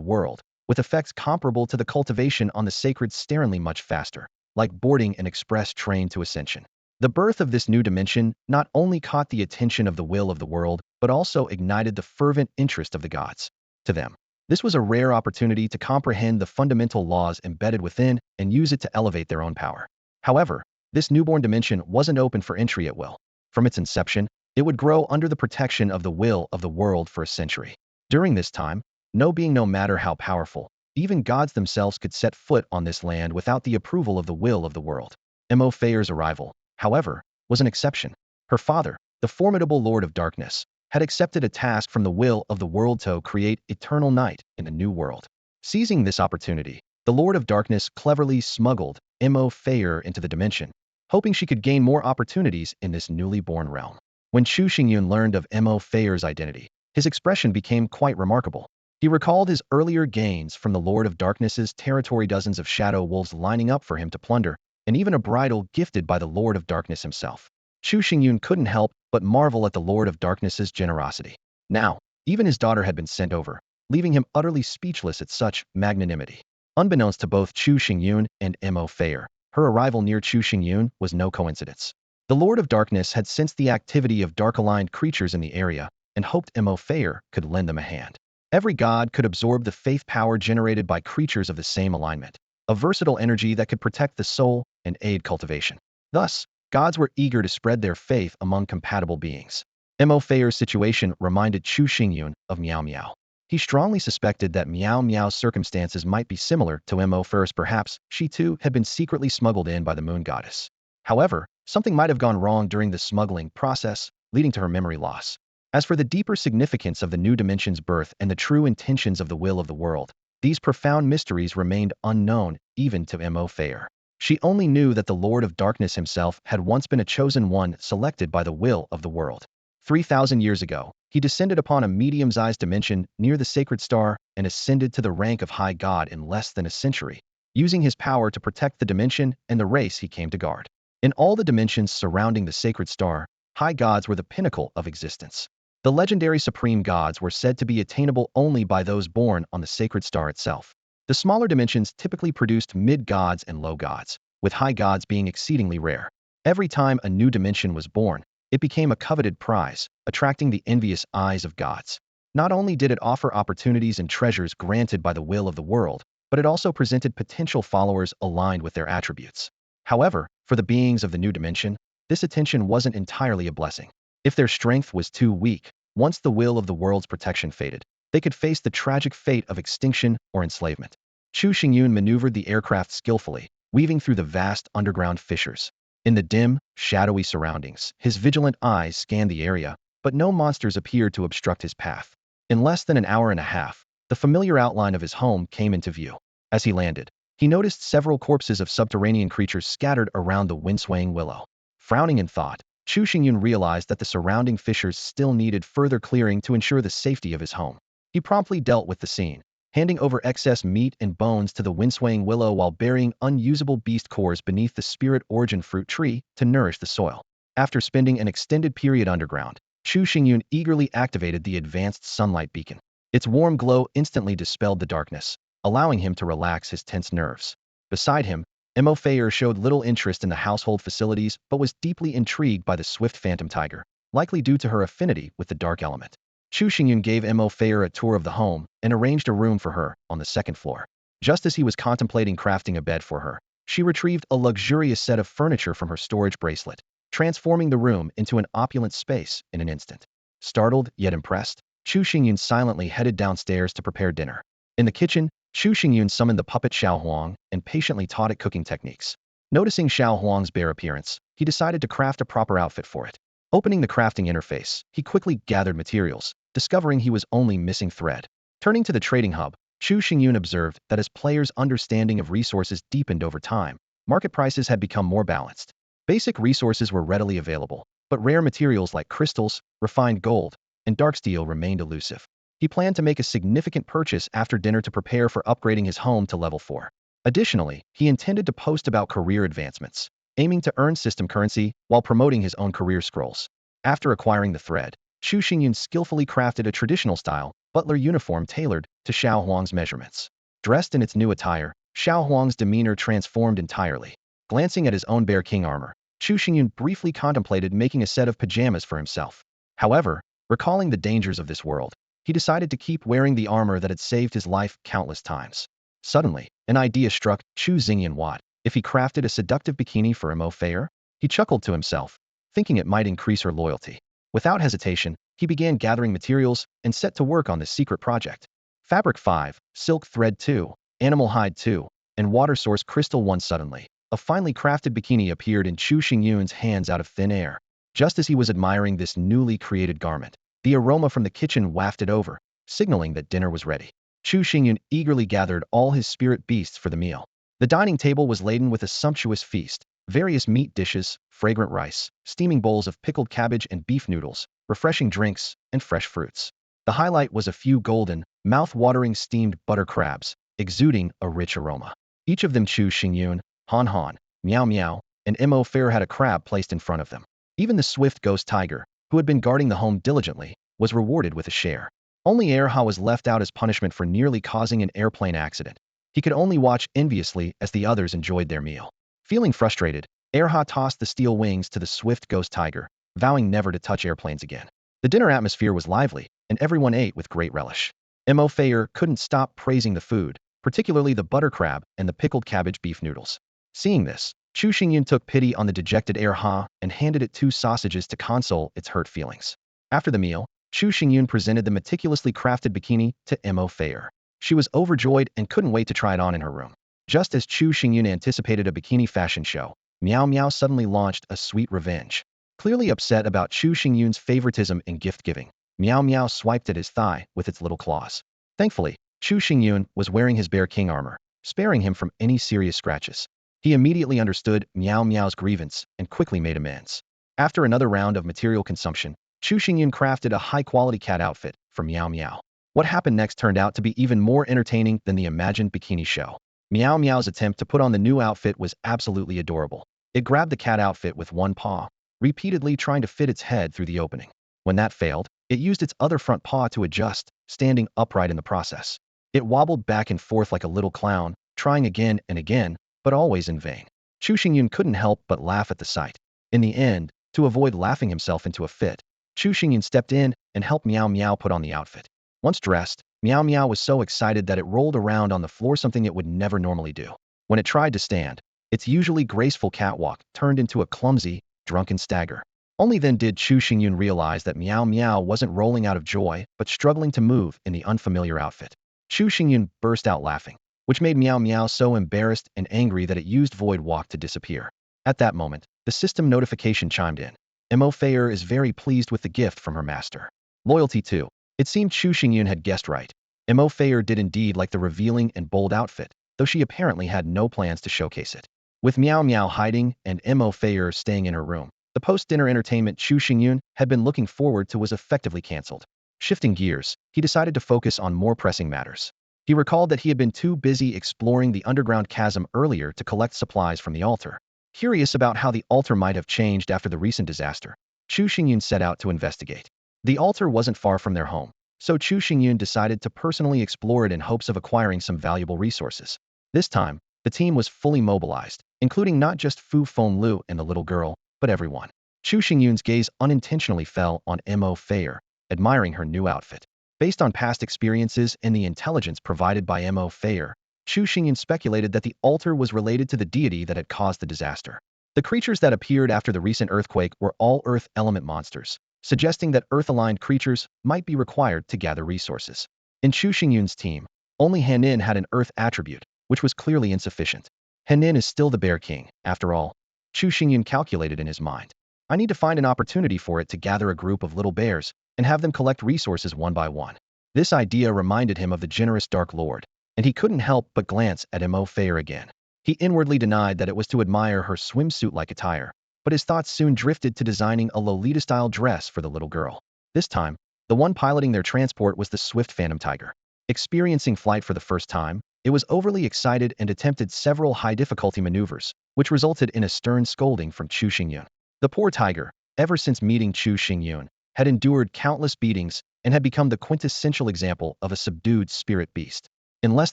world, with effects comparable to the cultivation on the sacred starinly much faster, like boarding an express train to ascension. The birth of this new dimension not only caught the attention of the will of the world, but also ignited the fervent interest of the gods. To them, this was a rare opportunity to comprehend the fundamental laws embedded within and use it to elevate their own power. However, this newborn dimension wasn't open for entry at will. From its inception, it would grow under the protection of the will of the world for a century. During this time, no being, no matter how powerful, even gods themselves, could set foot on this land without the approval of the will of the world. Mo Fayer's arrival, however, was an exception. Her father, the formidable Lord of Darkness, had accepted a task from the will of the world to create eternal night in the new world. Seizing this opportunity, the Lord of Darkness cleverly smuggled Mo Fayer into the dimension, hoping she could gain more opportunities in this newly born realm. When Chu Xingyun learned of Mo Fayer's identity, his expression became quite remarkable. He recalled his earlier gains from the Lord of Darkness's territory, dozens of shadow wolves lining up for him to plunder, and even a bridle gifted by the Lord of Darkness himself. Chu Xingyun couldn't help but marvel at the Lord of Darkness's generosity. Now, even his daughter had been sent over, leaving him utterly speechless at such magnanimity. Unbeknownst to both Chu Xingyun and Mo Fayer, her arrival near Chu Xingyun was no coincidence. The Lord of Darkness had sensed the activity of dark-aligned creatures in the area and hoped Mo Fayer could lend them a hand. Every god could absorb the faith power generated by creatures of the same alignment, a versatile energy that could protect the soul and aid cultivation. Thus, gods were eager to spread their faith among compatible beings. Mo Fayer's situation reminded Chu Xingyun of Miao Miao. He strongly suspected that Miao Miao's circumstances might be similar to Mo Fayer's. Perhaps she too had been secretly smuggled in by the moon goddess. However, something might have gone wrong during the smuggling process, leading to her memory loss. As for the deeper significance of the new dimension's birth and the true intentions of the will of the world, these profound mysteries remained unknown even to Mo Fayer. She only knew that the Lord of Darkness himself had once been a chosen one selected by the will of the world. 3,000 years ago, he descended upon a medium-sized dimension near the sacred star and ascended to the rank of high god in less than a century. using his power to protect the dimension and the race he came to guard. In all the dimensions surrounding the sacred star, high gods were the pinnacle of existence. The legendary supreme gods were said to be attainable only by those born on the sacred star itself. The smaller dimensions typically produced mid-gods and low gods, with high gods being exceedingly rare. Every time a new dimension was born, it became a coveted prize, attracting the envious eyes of gods. Not only did it offer opportunities and treasures granted by the will of the world, but it also presented potential followers aligned with their attributes. However, for the beings of the new dimension, this attention wasn't entirely a blessing. If their strength was too weak, once the will of the world's protection faded, they could face the tragic fate of extinction or enslavement. Chu Xingyun maneuvered the aircraft skillfully, weaving through the vast underground fissures. In the dim, shadowy surroundings, his vigilant eyes scanned the area, but no monsters appeared to obstruct his path. In less than an hour and a half, the familiar outline of his home came into view. As he landed, he noticed several corpses of subterranean creatures scattered around the wind-swaying willow. Frowning in thought, Chu Xingyun realized that the surrounding fissures still needed further clearing to ensure the safety of his home. He promptly dealt with the scene, handing over excess meat and bones to the wind-swaying willow while burying unusable beast cores beneath the spirit origin fruit tree to nourish the soil. After spending an extended period underground, Chu Xingyun eagerly activated the advanced sunlight beacon. Its warm glow instantly dispelled the darkness, allowing him to relax his tense nerves. Beside him, Mo Fayer showed little interest in the household facilities but was deeply intrigued by the swift phantom tiger, likely due to her affinity with the dark element. Chu Xingyun gave Mo Fayer a tour of the home and arranged a room for her on the second floor. Just as he was contemplating crafting a bed for her, she retrieved a luxurious set of furniture from her storage bracelet, transforming the room into an opulent space in an instant. Startled yet impressed, Chu Xingyun silently headed downstairs to prepare dinner. In the kitchen, Chu Xingyun summoned the puppet Xiao Huang and patiently taught it cooking techniques. Noticing Xiao Huang's bare appearance, he decided to craft a proper outfit for it. Opening the crafting interface, he quickly gathered materials, discovering he was only missing thread. Turning to the trading hub, Chu Xingyun observed that as players' understanding of resources deepened over time, market prices had become more balanced. Basic resources were readily available, but rare materials like crystals, refined gold, and dark steel remained elusive. He planned to make a significant purchase after dinner to prepare for upgrading his home to level 4. Additionally, he intended to post about career advancements, aiming to earn system currency while promoting his own career scrolls. After acquiring the thread, Chu Xingyun skillfully crafted a traditional-style butler uniform tailored to Xiao Huang's measurements. Dressed in its new attire, Xiao Huang's demeanor transformed entirely. Glancing at his own bear king armor, Chu Xingyun briefly contemplated making a set of pajamas for himself. However, recalling the dangers of this world, he decided to keep wearing the armor that had saved his life countless times. Suddenly, an idea struck Chu Xingyun. What if he crafted a seductive bikini for Mo Fayer? He chuckled to himself, thinking it might increase her loyalty. Without hesitation, he began gathering materials and set to work on this secret project. Fabric 5, silk thread 2, animal hide 2, and water source crystal 1. Suddenly, a finely crafted bikini appeared in Chu Xingyun's hands out of thin air. Just as he was admiring this newly created garment, the aroma from the kitchen wafted over, signaling that dinner was ready. Chu Xingyun eagerly gathered all his spirit beasts for the meal. The dining table was laden with a sumptuous feast, various meat dishes, fragrant rice, steaming bowls of pickled cabbage and beef noodles, refreshing drinks, and fresh fruits. The highlight was a few golden, mouth-watering steamed butter crabs, exuding a rich aroma. Each of them Chu Xingyun, Han Han, Meow Meow, and Mo Fair had a crab placed in front of them. Even the swift ghost tiger, who had been guarding the home diligently, was rewarded with a share. Only Erha was left out as punishment for nearly causing an airplane accident. He could only watch enviously as the others enjoyed their meal. Feeling frustrated, Erha tossed the steel wings to the swift ghost tiger, vowing never to touch airplanes again. The dinner atmosphere was lively, and everyone ate with great relish. Mo Fayer couldn't stop praising the food, particularly the butter crab and the pickled cabbage beef noodles. Seeing this, Chu Xingyun took pity on the dejected Erha and handed it 2 sausages to console its hurt feelings. After the meal, Chu Xingyun presented the meticulously crafted bikini to Mo Fayer. She was overjoyed and couldn't wait to try it on in her room. Just as Chu Xingyun anticipated a bikini fashion show, Meow Meow suddenly launched a sweet revenge. Clearly upset about Chu Xingyun's favoritism in gift-giving, Meow Meow swiped at his thigh with its little claws. Thankfully, Chu Xingyun was wearing his bear king armor, sparing him from any serious scratches. He immediately understood Meow Meow's grievance and quickly made amends. After another round of material consumption, Chu Xingyun crafted a high-quality cat outfit for Meow Meow. What happened next turned out to be even more entertaining than the imagined bikini show. Meow Meow's attempt to put on the new outfit was absolutely adorable. It grabbed the cat outfit with one paw, repeatedly trying to fit its head through the opening. When that failed, it used its other front paw to adjust, standing upright in the process. It wobbled back and forth like a little clown, trying again and again, but always in vain. Chu Xingyun couldn't help but laugh at the sight. In the end, to avoid laughing himself into a fit, Chu Xingyun stepped in and helped Meow Meow put on the outfit. Once dressed, Meow Meow was so excited that it rolled around on the floor, something it would never normally do. When it tried to stand, its usually graceful catwalk turned into a clumsy, drunken stagger. Only then did Chu Xingyun realize that Meow Meow wasn't rolling out of joy, but struggling to move in the unfamiliar outfit. Chu Xingyun burst out laughing, which made Meow Meow so embarrassed and angry that it used Void Walk to disappear. At that moment, the system notification chimed in. Mo Fayer is very pleased with the gift from her master. Loyalty 2. It seemed Chu Xingyun had guessed right. Mo Fayer did indeed like the revealing and bold outfit, though she apparently had no plans to showcase it. With Meow Meow hiding and Mo Fayer staying in her room, the post-dinner entertainment Chu Xingyun had been looking forward to was effectively cancelled. Shifting gears, he decided to focus on more pressing matters. He recalled that he had been too busy exploring the underground chasm earlier to collect supplies from the altar. Curious about how the altar might have changed after the recent disaster, Chu Xingyun set out to investigate. The altar wasn't far from their home, so Chu Xingyun decided to personally explore it in hopes of acquiring some valuable resources. This time, the team was fully mobilized, including not just Fu Fenglu and the little girl, but everyone. Chu Xingyun's gaze unintentionally fell on Mo Fayer, admiring her new outfit. Based on past experiences and the intelligence provided by Mo Fayer, Chu Xingyun speculated that the altar was related to the deity that had caused the disaster. The creatures that appeared after the recent earthquake were all earth element monsters, suggesting that earth-aligned creatures might be required to gather resources. In Chu Xingyun's team, only Henin had an earth attribute, which was clearly insufficient. Henin is still the Bear King, after all. Chu Xingyun calculated in his mind. I need to find an opportunity for it to gather a group of little bears and have them collect resources one by one. This idea reminded him of the generous Dark Lord, and he couldn't help but glance at Mo Fayer again. He inwardly denied that it was to admire her swimsuit-like attire, but his thoughts soon drifted to designing a Lolita-style dress for the little girl. This time, the one piloting their transport was the swift Phantom Tiger. Experiencing flight for the first time, it was overly excited and attempted several high-difficulty maneuvers, which resulted in a stern scolding from Chu Xingyun. The poor tiger, ever since meeting Chu Xingyun, had endured countless beatings and had become the quintessential example of a subdued spirit beast. In less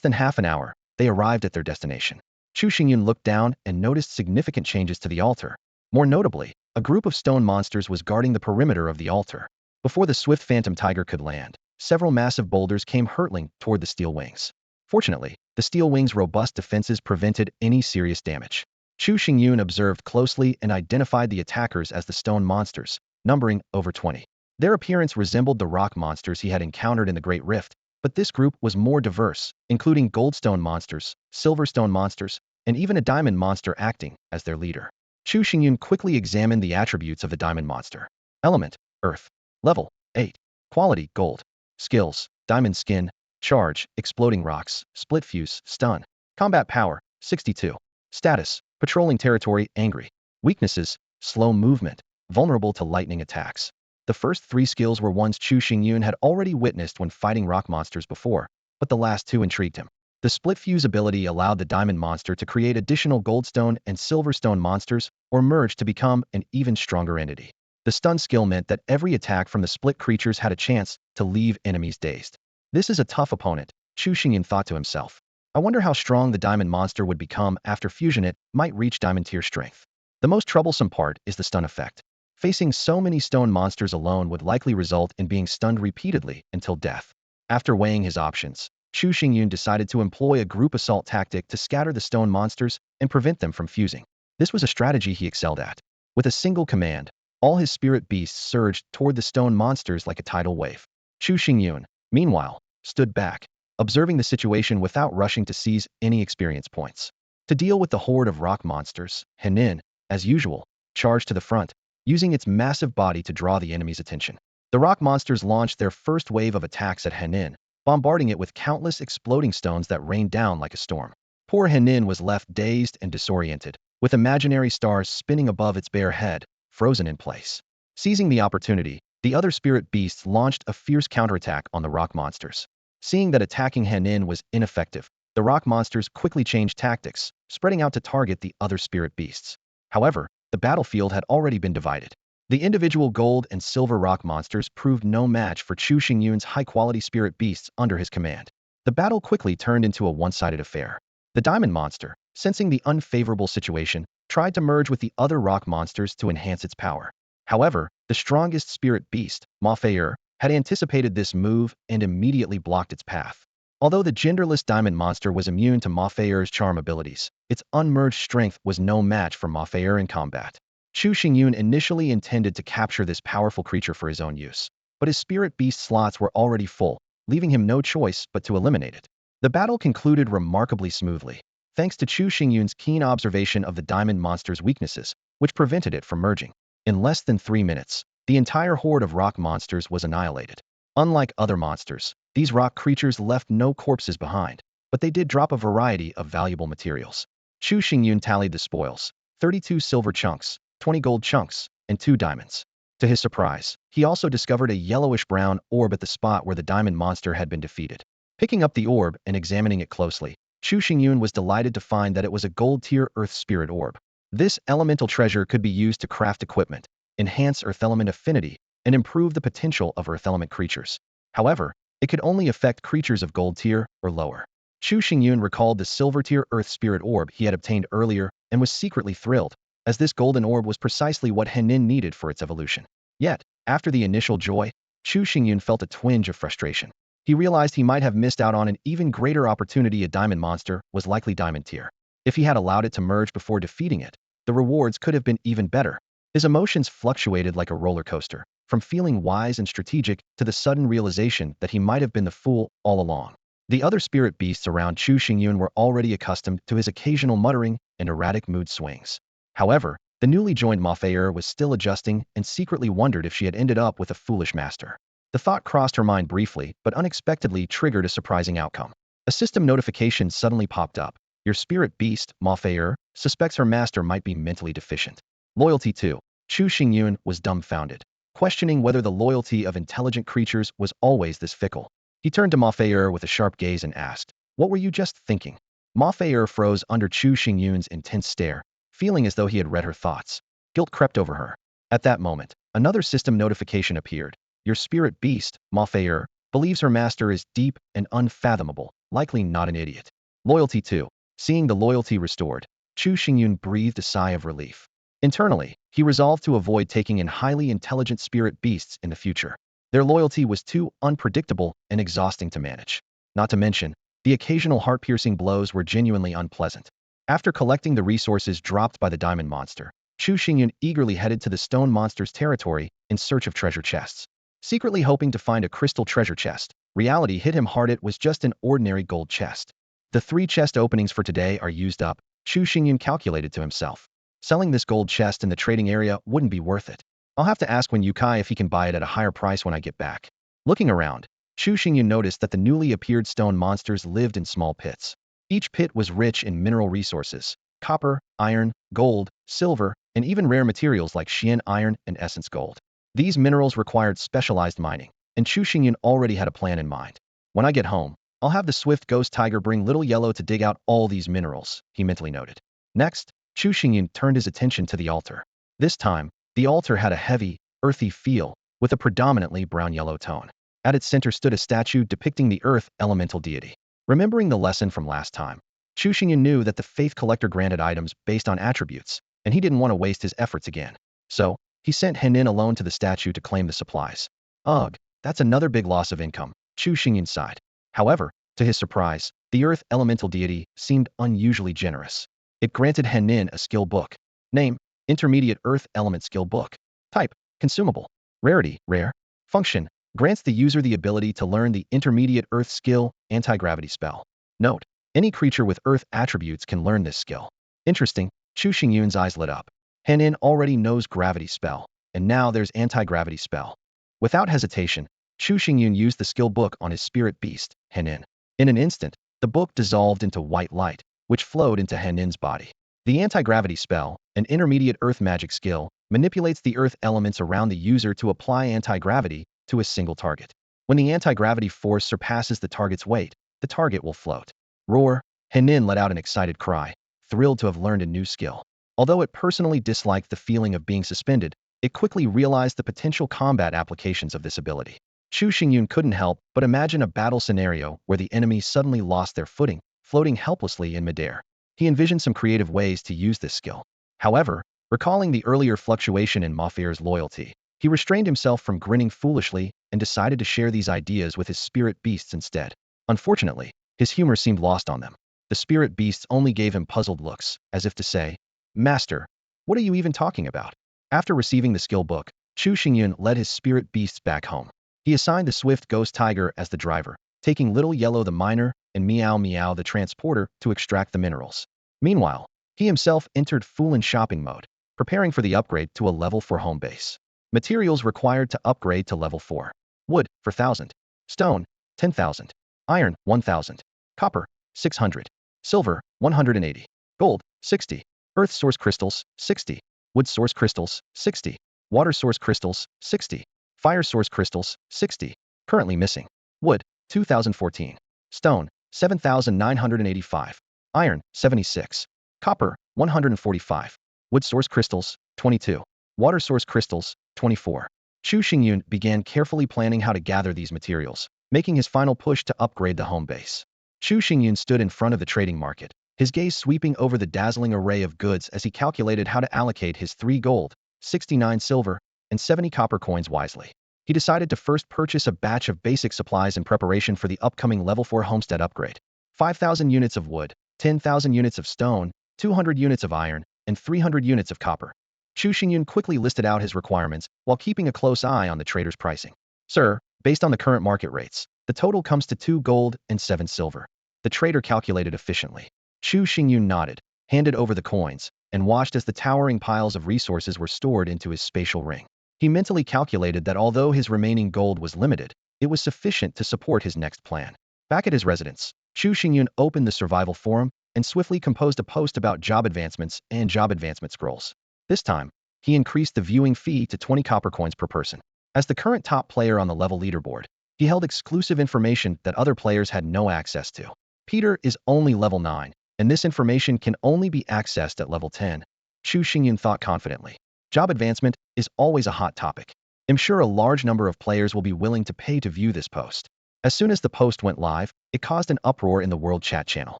than half an hour, they arrived at their destination. Chu Xingyun looked down and noticed significant changes to the altar. More notably, a group of stone monsters was guarding the perimeter of the altar. Before the swift Phantom Tiger could land, several massive boulders came hurtling toward the steel wings. Fortunately, the steel wings' robust defenses prevented any serious damage. Chu Xingyun observed closely and identified the attackers as the stone monsters, numbering over 20. Their appearance resembled the rock monsters he had encountered in the Great Rift, but this group was more diverse, including goldstone monsters, silverstone monsters, and even a diamond monster acting as their leader. Chu Xingyun quickly examined the attributes of the diamond monster. Element, Earth. Level, 8. Quality, Gold. Skills, Diamond Skin. Charge, Exploding Rocks, Split Fuse, Stun. Combat Power, 62. Status, Patrolling Territory, Angry. Weaknesses, Slow Movement, Vulnerable to lightning attacks. The first 3 skills were ones Chu Xingyun had already witnessed when fighting rock monsters before, but the last 2 intrigued him. The Split Fuse ability allowed the diamond monster to create additional goldstone and silverstone monsters or merge to become an even stronger entity. The stun skill meant that every attack from the split creatures had a chance to leave enemies dazed. This is a tough opponent, Chu Xingyun thought to himself. I wonder how strong the diamond monster would become after fusion. It might reach diamond tier strength. The most troublesome part is the stun effect. Facing so many stone monsters alone would likely result in being stunned repeatedly until death. After weighing his options, Chu Xingyun decided to employ a group assault tactic to scatter the stone monsters and prevent them from fusing. This was a strategy he excelled at. With a single command, all his spirit beasts surged toward the stone monsters like a tidal wave. Chu Xingyun, meanwhile, stood back, observing the situation without rushing to seize any experience points. To deal with the horde of rock monsters, Henin, as usual, charged to the front, using its massive body to draw the enemy's attention. The rock monsters launched their first wave of attacks at Henin, bombarding it with countless exploding stones that rained down like a storm. Poor Henin was left dazed and disoriented, with imaginary stars spinning above its bare head, frozen in place. Seizing the opportunity, the other spirit beasts launched a fierce counterattack on the rock monsters. Seeing that attacking Henin was ineffective, the rock monsters quickly changed tactics, spreading out to target the other spirit beasts. However, the battlefield had already been divided. The individual gold and silver rock monsters proved no match for Chu Xingyun's high-quality spirit beasts under his command. The battle quickly turned into a one-sided affair. The diamond monster, sensing the unfavorable situation, tried to merge with the other rock monsters to enhance its power. However, the strongest spirit beast, Sunfire, had anticipated this move and immediately blocked its path. Although the genderless diamond monster was immune to Sunfire's charm abilities, its unmerged strength was no match for Sunfire in combat. Chu Xingyun initially intended to capture this powerful creature for his own use, but his spirit beast slots were already full, leaving him no choice but to eliminate it. The battle concluded remarkably smoothly, thanks to Chu Xingyun's keen observation of the diamond monster's weaknesses, which prevented it from merging. In less than 3 minutes, the entire horde of rock monsters was annihilated. Unlike other monsters, these rock creatures left no corpses behind, but they did drop a variety of valuable materials. Chu Xingyun tallied the spoils: 32 silver chunks, 20 gold chunks, and 2 diamonds. To his surprise, he also discovered a yellowish-brown orb at the spot where the diamond monster had been defeated. Picking up the orb and examining it closely, Chu Xingyun was delighted to find that it was a gold-tier earth spirit orb. This elemental treasure could be used to craft equipment, enhance earth element affinity, and improve the potential of earth element creatures. However, it could only affect creatures of gold tier or lower. Chu Xingyun recalled the silver tier earth spirit orb he had obtained earlier and was secretly thrilled, as this golden orb was precisely what Henin needed for its evolution. Yet, after the initial joy, Chu Xingyun felt a twinge of frustration. He realized he might have missed out on an even greater opportunity. A diamond monster was likely diamond tier. If he had allowed it to merge before defeating it, the rewards could have been even better. His emotions fluctuated like a roller coaster, from feeling wise and strategic to the sudden realization that he might have been the fool all along. The other spirit beasts around Chu Xingyun were already accustomed to his occasional muttering and erratic mood swings. However, the newly joined Sunfire was still adjusting and secretly wondered if she had ended up with a foolish master. The thought crossed her mind briefly, but unexpectedly triggered a surprising outcome. A system notification suddenly popped up. Your spirit beast, Sunfire, suspects her master might be mentally deficient. Loyalty 2. Chu Xingyun was dumbfounded, questioning whether the loyalty of intelligent creatures was always this fickle. He turned to Sunfire with a sharp gaze and asked, "What were you just thinking?" Sunfire froze under Chu Xingyun's intense stare, feeling as though he had read her thoughts. Guilt crept over her. At that moment, another system notification appeared. Your spirit beast, Sunfire, believes her master is deep and unfathomable, likely not an idiot. Loyalty 2. Seeing the loyalty restored, Chu Xingyun breathed a sigh of relief. Internally, he resolved to avoid taking in highly intelligent spirit beasts in the future. Their loyalty was too unpredictable and exhausting to manage. Not to mention, the occasional heart-piercing blows were genuinely unpleasant. After collecting the resources dropped by the diamond monster, Chu Xingyun eagerly headed to the stone monster's territory in search of treasure chests. Secretly hoping to find a crystal treasure chest, reality hit him hard. It was just an ordinary gold chest. The 3 chest openings for today are used up, Chu Xingyun calculated to himself. Selling this gold chest in the trading area wouldn't be worth it. I'll have to ask Wen Yukai if he can buy it at a higher price when I get back. Looking around, Chu Xingyun noticed that the newly appeared stone monsters lived in small pits. Each pit was rich in mineral resources: copper, iron, gold, silver, and even rare materials like Xian iron and essence gold. These minerals required specialized mining, and Chu Xingyun already had a plan in mind. When I get home, I'll have the swift ghost tiger bring Little Yellow to dig out all these minerals, he mentally noted. Next, Chu Xingyun turned his attention to the altar. This time, the altar had a heavy, earthy feel, with a predominantly brown-yellow tone. At its center stood a statue depicting the earth elemental deity. Remembering the lesson from last time, Chu Xingyun knew that the faith collector granted items based on attributes, and he didn't want to waste his efforts again. So, he sent Henin alone to the statue to claim the supplies. Ugh, that's another big loss of income, Chu Xingyun sighed. However, to his surprise, the earth elemental deity seemed unusually generous. It granted Henin a skill book. Name: Intermediate Earth Element Skill Book. Type: Consumable. Rarity: Rare. Function: grants the user the ability to learn the Intermediate Earth Skill, Anti-Gravity Spell. Note: any creature with Earth attributes can learn this skill. Interesting, Chu Xingyun's eyes lit up. Henin already knows Gravity Spell, and now there's Anti-Gravity Spell. Without hesitation, Chu Xingyun used the skill book on his spirit beast, Henin. In an instant, the book dissolved into white light, which flowed into Henin's body. The anti-gravity spell, an intermediate earth magic skill, manipulates the earth elements around the user to apply anti-gravity to a single target. When the anti-gravity force surpasses the target's weight, the target will float. Roar, Henin let out an excited cry, thrilled to have learned a new skill. Although it personally disliked the feeling of being suspended, it quickly realized the potential combat applications of this ability. Chu Xingyun couldn't help but imagine a battle scenario where the enemy suddenly lost their footing, floating helplessly in midair. He envisioned some creative ways to use this skill. However, recalling the earlier fluctuation in Mafir's loyalty, he restrained himself from grinning foolishly and decided to share these ideas with his spirit beasts instead. Unfortunately, his humor seemed lost on them. The spirit beasts only gave him puzzled looks, as if to say, "Master, what are you even talking about?" After receiving the skill book, Chu Xingyun led his spirit beasts back home. He assigned the swift ghost tiger as the driver, taking Little Yellow the miner and Meow Meow the transporter to extract the minerals. Meanwhile, he himself entered full-in shopping mode, preparing for the upgrade to a level 4 home base. Materials required to upgrade to level 4. Wood, 4,000. Stone, 10,000. Iron, 1,000. Copper, 600. Silver, 180. Gold, 60. Earth source crystals, 60. Wood source crystals, 60. Water source crystals, 60. Fire source crystals, 60. Currently missing. Wood, 2014. Stone, 7,985. Iron, 76. Copper, 145. Wood source crystals, 22. Water source crystals, 24. Chu Xingyun began carefully planning how to gather these materials, making his final push to upgrade the home base. Chu Xingyun stood in front of the trading market, his gaze sweeping over the dazzling array of goods as he calculated how to allocate his 3 gold, 69 silver, and 70 copper coins wisely. He decided to first purchase a batch of basic supplies in preparation for the upcoming level 4 homestead upgrade. 5,000 units of wood, 10,000 units of stone, 200 units of iron, and 300 units of copper. Chu Xingyun quickly listed out his requirements while keeping a close eye on the trader's pricing. "Sir, based on the current market rates, the total comes to 2 gold and 7 silver." The trader calculated efficiently. Chu Xingyun nodded, handed over the coins, and watched as the towering piles of resources were stored into his spatial ring. He mentally calculated that although his remaining gold was limited, it was sufficient to support his next plan. Back at his residence, Chu Xingyun opened the survival forum and swiftly composed a post about job advancements and job advancement scrolls. This time, he increased the viewing fee to 20 copper coins per person. As the current top player on the level leaderboard, he held exclusive information that other players had no access to. Peter is only level 9, and this information can only be accessed at level 10. Chu Xingyun thought confidently. Job advancement is always a hot topic. I'm sure a large number of players will be willing to pay to view this post. As soon as the post went live, it caused an uproar in the world chat channel.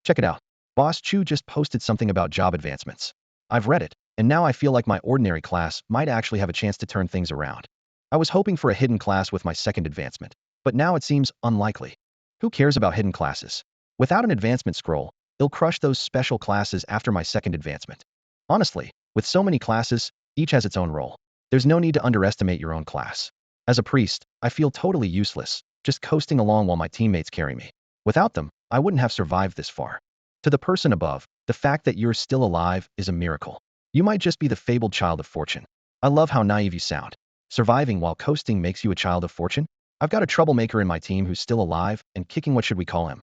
"Check it out. Boss Chu just posted something about job advancements. I've read it, and now I feel like my ordinary class might actually have a chance to turn things around. I was hoping for a hidden class with my second advancement, but now it seems unlikely. Who cares about hidden classes? Without an advancement scroll, it'll crush those special classes after my second advancement. Honestly, with so many classes, each has its own role. There's no need to underestimate your own class. As a priest, I feel totally useless, just coasting along while my teammates carry me. Without them, I wouldn't have survived this far. To the person above, the fact that you're still alive is a miracle. You might just be the fabled child of fortune. I love how naive you sound. Surviving while coasting makes you a child of fortune? I've got a troublemaker in my team who's still alive and kicking. What should we call him?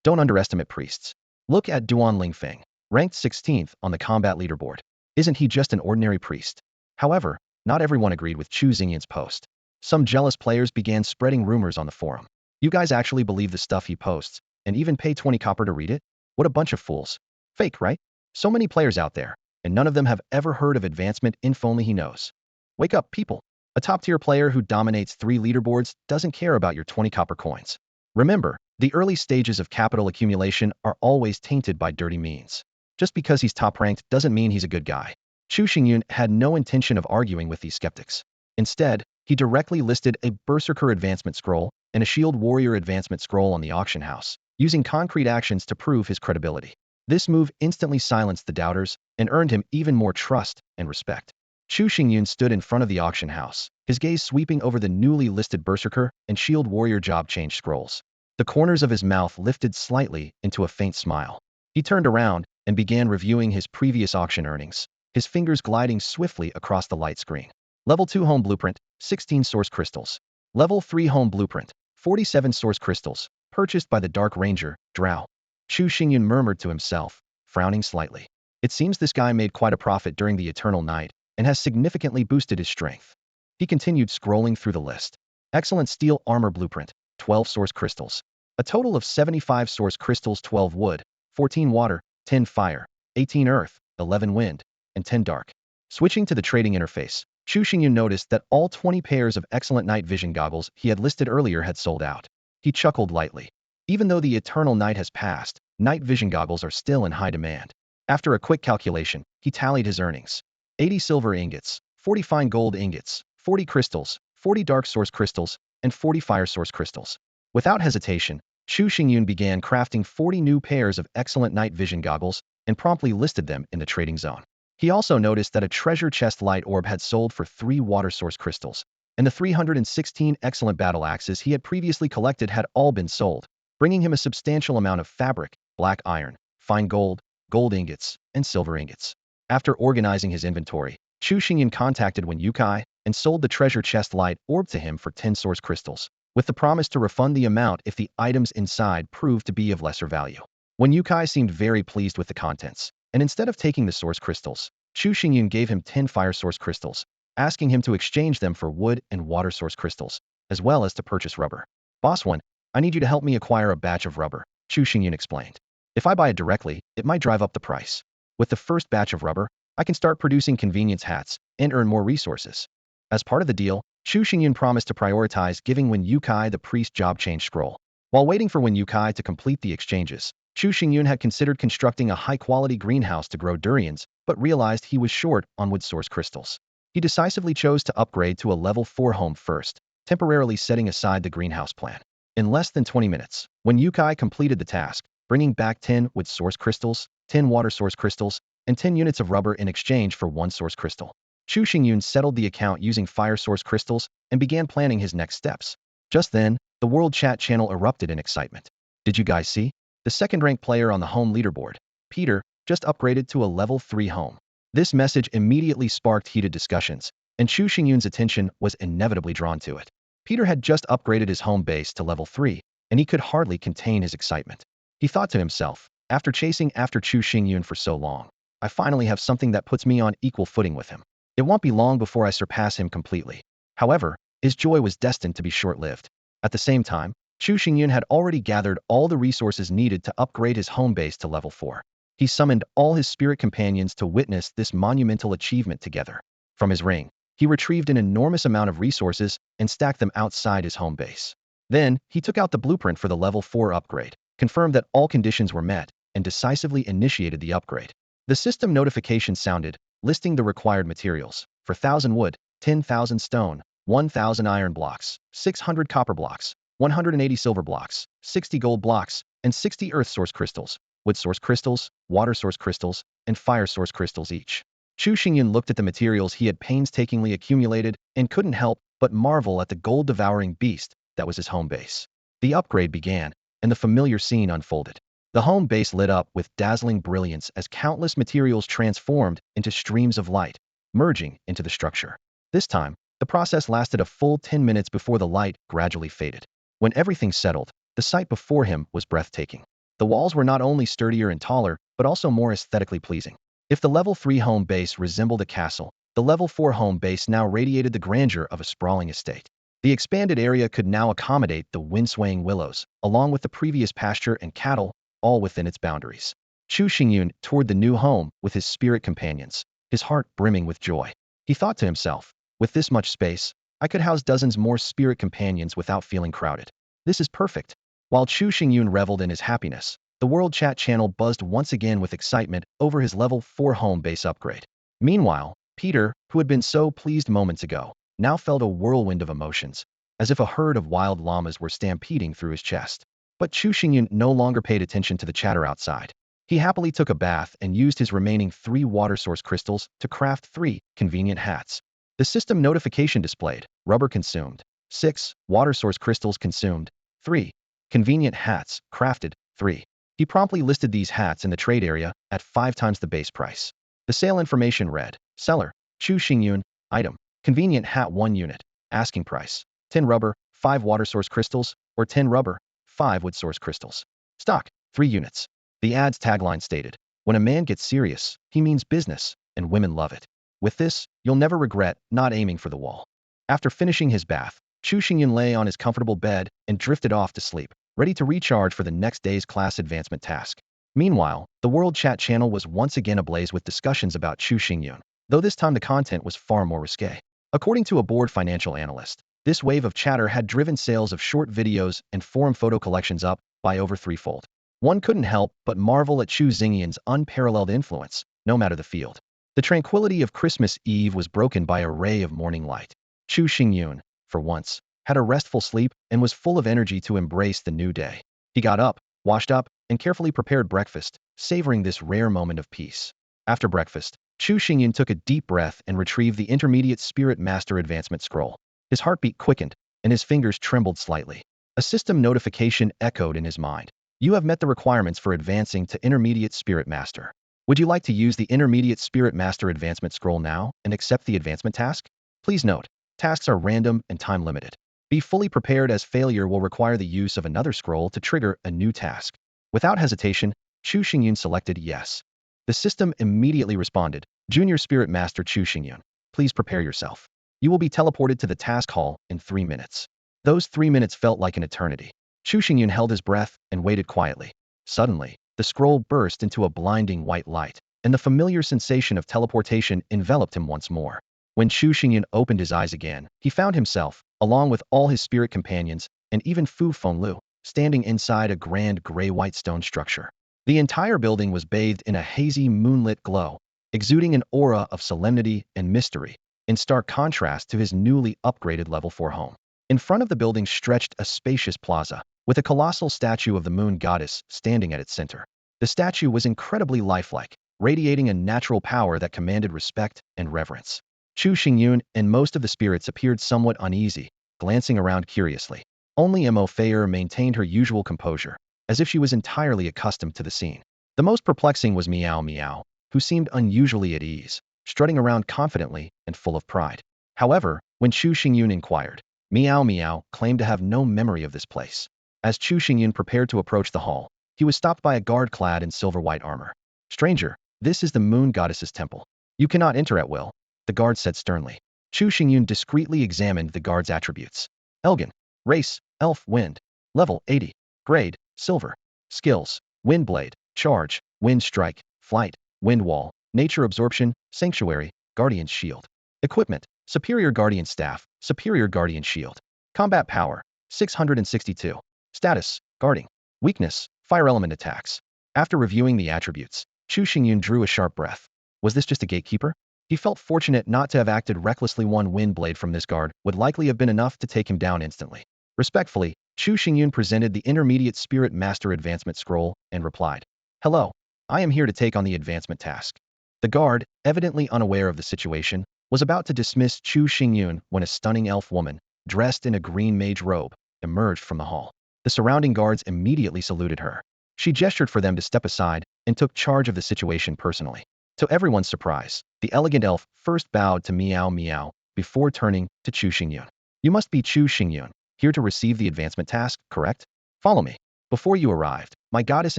Don't underestimate priests. Look at Duan Lingfeng, ranked 16th on the combat leaderboard. Isn't he just an ordinary priest?" However, not everyone agreed with Chu Xingyun's post. Some jealous players began spreading rumors on the forum. "You guys actually believe the stuff he posts, and even pay 20 copper to read it? What a bunch of fools. Fake, right? So many players out there, and none of them have ever heard of advancement info only he knows. Wake up, people. A top-tier player who dominates 3 leaderboards doesn't care about your 20 copper coins. Remember, the early stages of capital accumulation are always tainted by dirty means. Just because he's top-ranked doesn't mean he's a good guy." Chu Xingyun had no intention of arguing with these skeptics. Instead, he directly listed a Berserker advancement scroll and a Shield Warrior advancement scroll on the auction house, using concrete actions to prove his credibility. This move instantly silenced the doubters and earned him even more trust and respect. Chu Xingyun stood in front of the auction house, his gaze sweeping over the newly listed Berserker and Shield Warrior job change scrolls. The corners of his mouth lifted slightly into a faint smile. He turned around and began reviewing his previous auction earnings, his fingers gliding swiftly across the light screen. Level 2 Home Blueprint, 16 Source Crystals. Level 3 Home Blueprint, 47 Source Crystals, purchased by the Dark Ranger, Drow. Chu Xingyun murmured to himself, frowning slightly. It seems this guy made quite a profit during the Eternal Night and has significantly boosted his strength. He continued scrolling through the list. Excellent Steel Armor Blueprint, 12 Source Crystals. A total of 75 Source Crystals, 12 wood, 14 water, 10 fire, 18 earth, 11 wind, and 10 dark. Switching to the trading interface, Chu Xingyun noticed that all 20 pairs of excellent night vision goggles he had listed earlier had sold out. He chuckled lightly. Even though the eternal night has passed, night vision goggles are still in high demand. After a quick calculation, he tallied his earnings. 80 silver ingots, 40 fine gold ingots, 40 crystals, 40 dark source crystals, and 40 fire source crystals. Without hesitation, Chu Xingyun began crafting 40 new pairs of excellent night vision goggles and promptly listed them in the trading zone. He also noticed that a treasure chest light orb had sold for 3 water source crystals, and the 316 excellent battle axes he had previously collected had all been sold, bringing him a substantial amount of fabric, black iron, fine gold, gold ingots, and silver ingots. After organizing his inventory, Chu Xingyun contacted Wen Yukai and sold the treasure chest light orb to him for 10 source crystals, with the promise to refund the amount if the items inside proved to be of lesser value. Wen Yukai seemed very pleased with the contents, and instead of taking the source crystals, Chu Xingyun gave him 10 fire source crystals, asking him to exchange them for wood and water source crystals, as well as to purchase rubber. Boss One, I need you to help me acquire a batch of rubber, Chu Xingyun explained. If I buy it directly, it might drive up the price. With the first batch of rubber, I can start producing convenience hats and earn more resources. As part of the deal, Chu Xingyun promised to prioritize giving Wen Yukai the priest job change scroll. While waiting for Wen Yukai to complete the exchanges, Chu Xingyun had considered constructing a high-quality greenhouse to grow durians, but realized he was short on wood source crystals. He decisively chose to upgrade to a level 4 home first, temporarily setting aside the greenhouse plan. In less than 20 minutes, Wen Yukai completed the task, bringing back 10 wood source crystals, 10 water source crystals, and 10 units of rubber in exchange for 1 source crystal. Chu Xingyun settled the account using fire source crystals and began planning his next steps. Just then, the world chat channel erupted in excitement. Did you guys see? The second-ranked player on the home leaderboard, Peter, just upgraded to a level 3 home. This message immediately sparked heated discussions, and Chu Xingyun's attention was inevitably drawn to it. Peter had just upgraded his home base to level 3, and he could hardly contain his excitement. He thought to himself, after chasing after Chu Xingyun for so long, I finally have something that puts me on equal footing with him. It won't be long before I surpass him completely. However, his joy was destined to be short-lived. At the same time, Chu Xingyun had already gathered all the resources needed to upgrade his home base to level 4. He summoned all his spirit companions to witness this monumental achievement together. From his ring, he retrieved an enormous amount of resources and stacked them outside his home base. Then, he took out the blueprint for the level 4 upgrade, confirmed that all conditions were met, and decisively initiated the upgrade. The system notification sounded, listing the required materials for 1,000 wood, 10,000 stone, 1,000 iron blocks, 600 copper blocks, 180 silver blocks, 60 gold blocks, and 60 earth source crystals, wood source crystals, water source crystals, and fire source crystals each. Chu Xingyun looked at the materials he had painstakingly accumulated and couldn't help but marvel at the gold-devouring beast that was his home base. The upgrade began, and the familiar scene unfolded. The home base lit up with dazzling brilliance as countless materials transformed into streams of light, merging into the structure. This time, the process lasted a full 10 minutes before the light gradually faded. When everything settled, the sight before him was breathtaking. The walls were not only sturdier and taller, but also more aesthetically pleasing. If the level 3 home base resembled a castle, the level 4 home base now radiated the grandeur of a sprawling estate. The expanded area could now accommodate the wind-swaying willows, along with the previous pasture and cattle, all within its boundaries. Chu Xingyun toured the new home with his spirit companions, his heart brimming with joy. He thought to himself, with this much space, I could house dozens more spirit companions without feeling crowded. This is perfect. While Chu Xingyun reveled in his happiness, the world chat channel buzzed once again with excitement over his level 4 home base upgrade. Meanwhile, Peter, who had been so pleased moments ago, now felt a whirlwind of emotions, as if a herd of wild llamas were stampeding through his chest. But Chu Xingyun no longer paid attention to the chatter outside. He happily took a bath and used his remaining 3 water source crystals to craft 3 convenient hats. The system notification displayed, rubber consumed, 6 water source crystals consumed, 3 convenient hats crafted, 3. He promptly listed these hats in the trade area at 5 times the base price. The sale information read, Seller, Chu Xingyun, item, convenient hat 1 unit, asking price, 10 rubber, 5 water source crystals, or 10 rubber, 5 wood source crystals. Stock, 3 units. The ad's tagline stated, when a man gets serious, he means business, and women love it. With this, you'll never regret not aiming for the wall. After finishing his bath, Chu Xingyun lay on his comfortable bed and drifted off to sleep, ready to recharge for the next day's class advancement task. Meanwhile, the World Chat channel was once again ablaze with discussions about Chu Xingyun, though this time the content was far more risque. According to a bored financial analyst, this wave of chatter had driven sales of short videos and forum photo collections up by over threefold. One couldn't help but marvel at Chu Xingyun's unparalleled influence, no matter the field. The tranquility of Christmas Eve was broken by a ray of morning light. Chu Xingyun, for once, had a restful sleep and was full of energy to embrace the new day. He got up, washed up, and carefully prepared breakfast, savoring this rare moment of peace. After breakfast, Chu Xingyun took a deep breath and retrieved the Intermediate Spirit Master Advancement Scroll. His heartbeat quickened, and his fingers trembled slightly. A system notification echoed in his mind. You have met the requirements for advancing to Intermediate Spirit Master. Would you like to use the Intermediate Spirit Master Advancement Scroll now and accept the advancement task? Please note, tasks are random and time-limited. Be fully prepared as failure will require the use of another scroll to trigger a new task. Without hesitation, Chu Xingyun selected yes. The system immediately responded, Junior Spirit Master Chu Xingyun, please prepare yourself. You will be teleported to the task hall in 3 minutes. Those 3 minutes felt like an eternity. Chu Xingyun held his breath and waited quietly. Suddenly, the scroll burst into a blinding white light, and the familiar sensation of teleportation enveloped him once more. When Chu Xingyun opened his eyes again, he found himself, along with all his spirit companions, and even Fu Fenglu, standing inside a grand gray-white stone structure. The entire building was bathed in a hazy moonlit glow, exuding an aura of solemnity and mystery, in stark contrast to his newly upgraded level 4 home. In front of the building stretched a spacious plaza, with a colossal statue of the moon goddess standing at its center. The statue was incredibly lifelike, radiating a natural power that commanded respect and reverence. Chu Xingyun and most of the spirits appeared somewhat uneasy, glancing around curiously. Only Mo Fayer maintained her usual composure, as if she was entirely accustomed to the scene. The most perplexing was Miao Miao, who seemed unusually at ease, strutting around confidently and full of pride. However, when Chu Xingyun inquired, Miao Miao claimed to have no memory of this place. As Chu Xingyun prepared to approach the hall, he was stopped by a guard clad in silver-white armor. Stranger, this is the moon goddess's temple. You cannot enter at will, the guard said sternly. Chu Xingyun discreetly examined the guard's attributes. Elgin. Race, Elf Wind. Level 80. Grade, Silver. Skills, Wind Blade, Charge, Wind Strike, Flight, Wind Wall, Nature Absorption, Sanctuary, Guardian's Shield. Equipment, Superior Guardian Staff, Superior Guardian Shield. Combat Power, 662. Status, Guarding. Weakness, Fire Element Attacks. After reviewing the attributes, Chu Xingyun drew a sharp breath. Was this just a gatekeeper? He felt fortunate not to have acted recklessly. One wind blade from this guard would likely have been enough to take him down instantly. Respectfully, Chu Xingyun presented the Intermediate Spirit Master Advancement Scroll and replied, Hello, I am here to take on the advancement task. The guard, evidently unaware of the situation, was about to dismiss Chu Xingyun when a stunning elf woman, dressed in a green mage robe, emerged from the hall. The surrounding guards immediately saluted her. She gestured for them to step aside and took charge of the situation personally. To everyone's surprise, the elegant elf first bowed to Miao Miao before turning to Chu Xingyun. You must be Chu Xingyun, here to receive the advancement task, correct? Follow me. Before you arrived, my goddess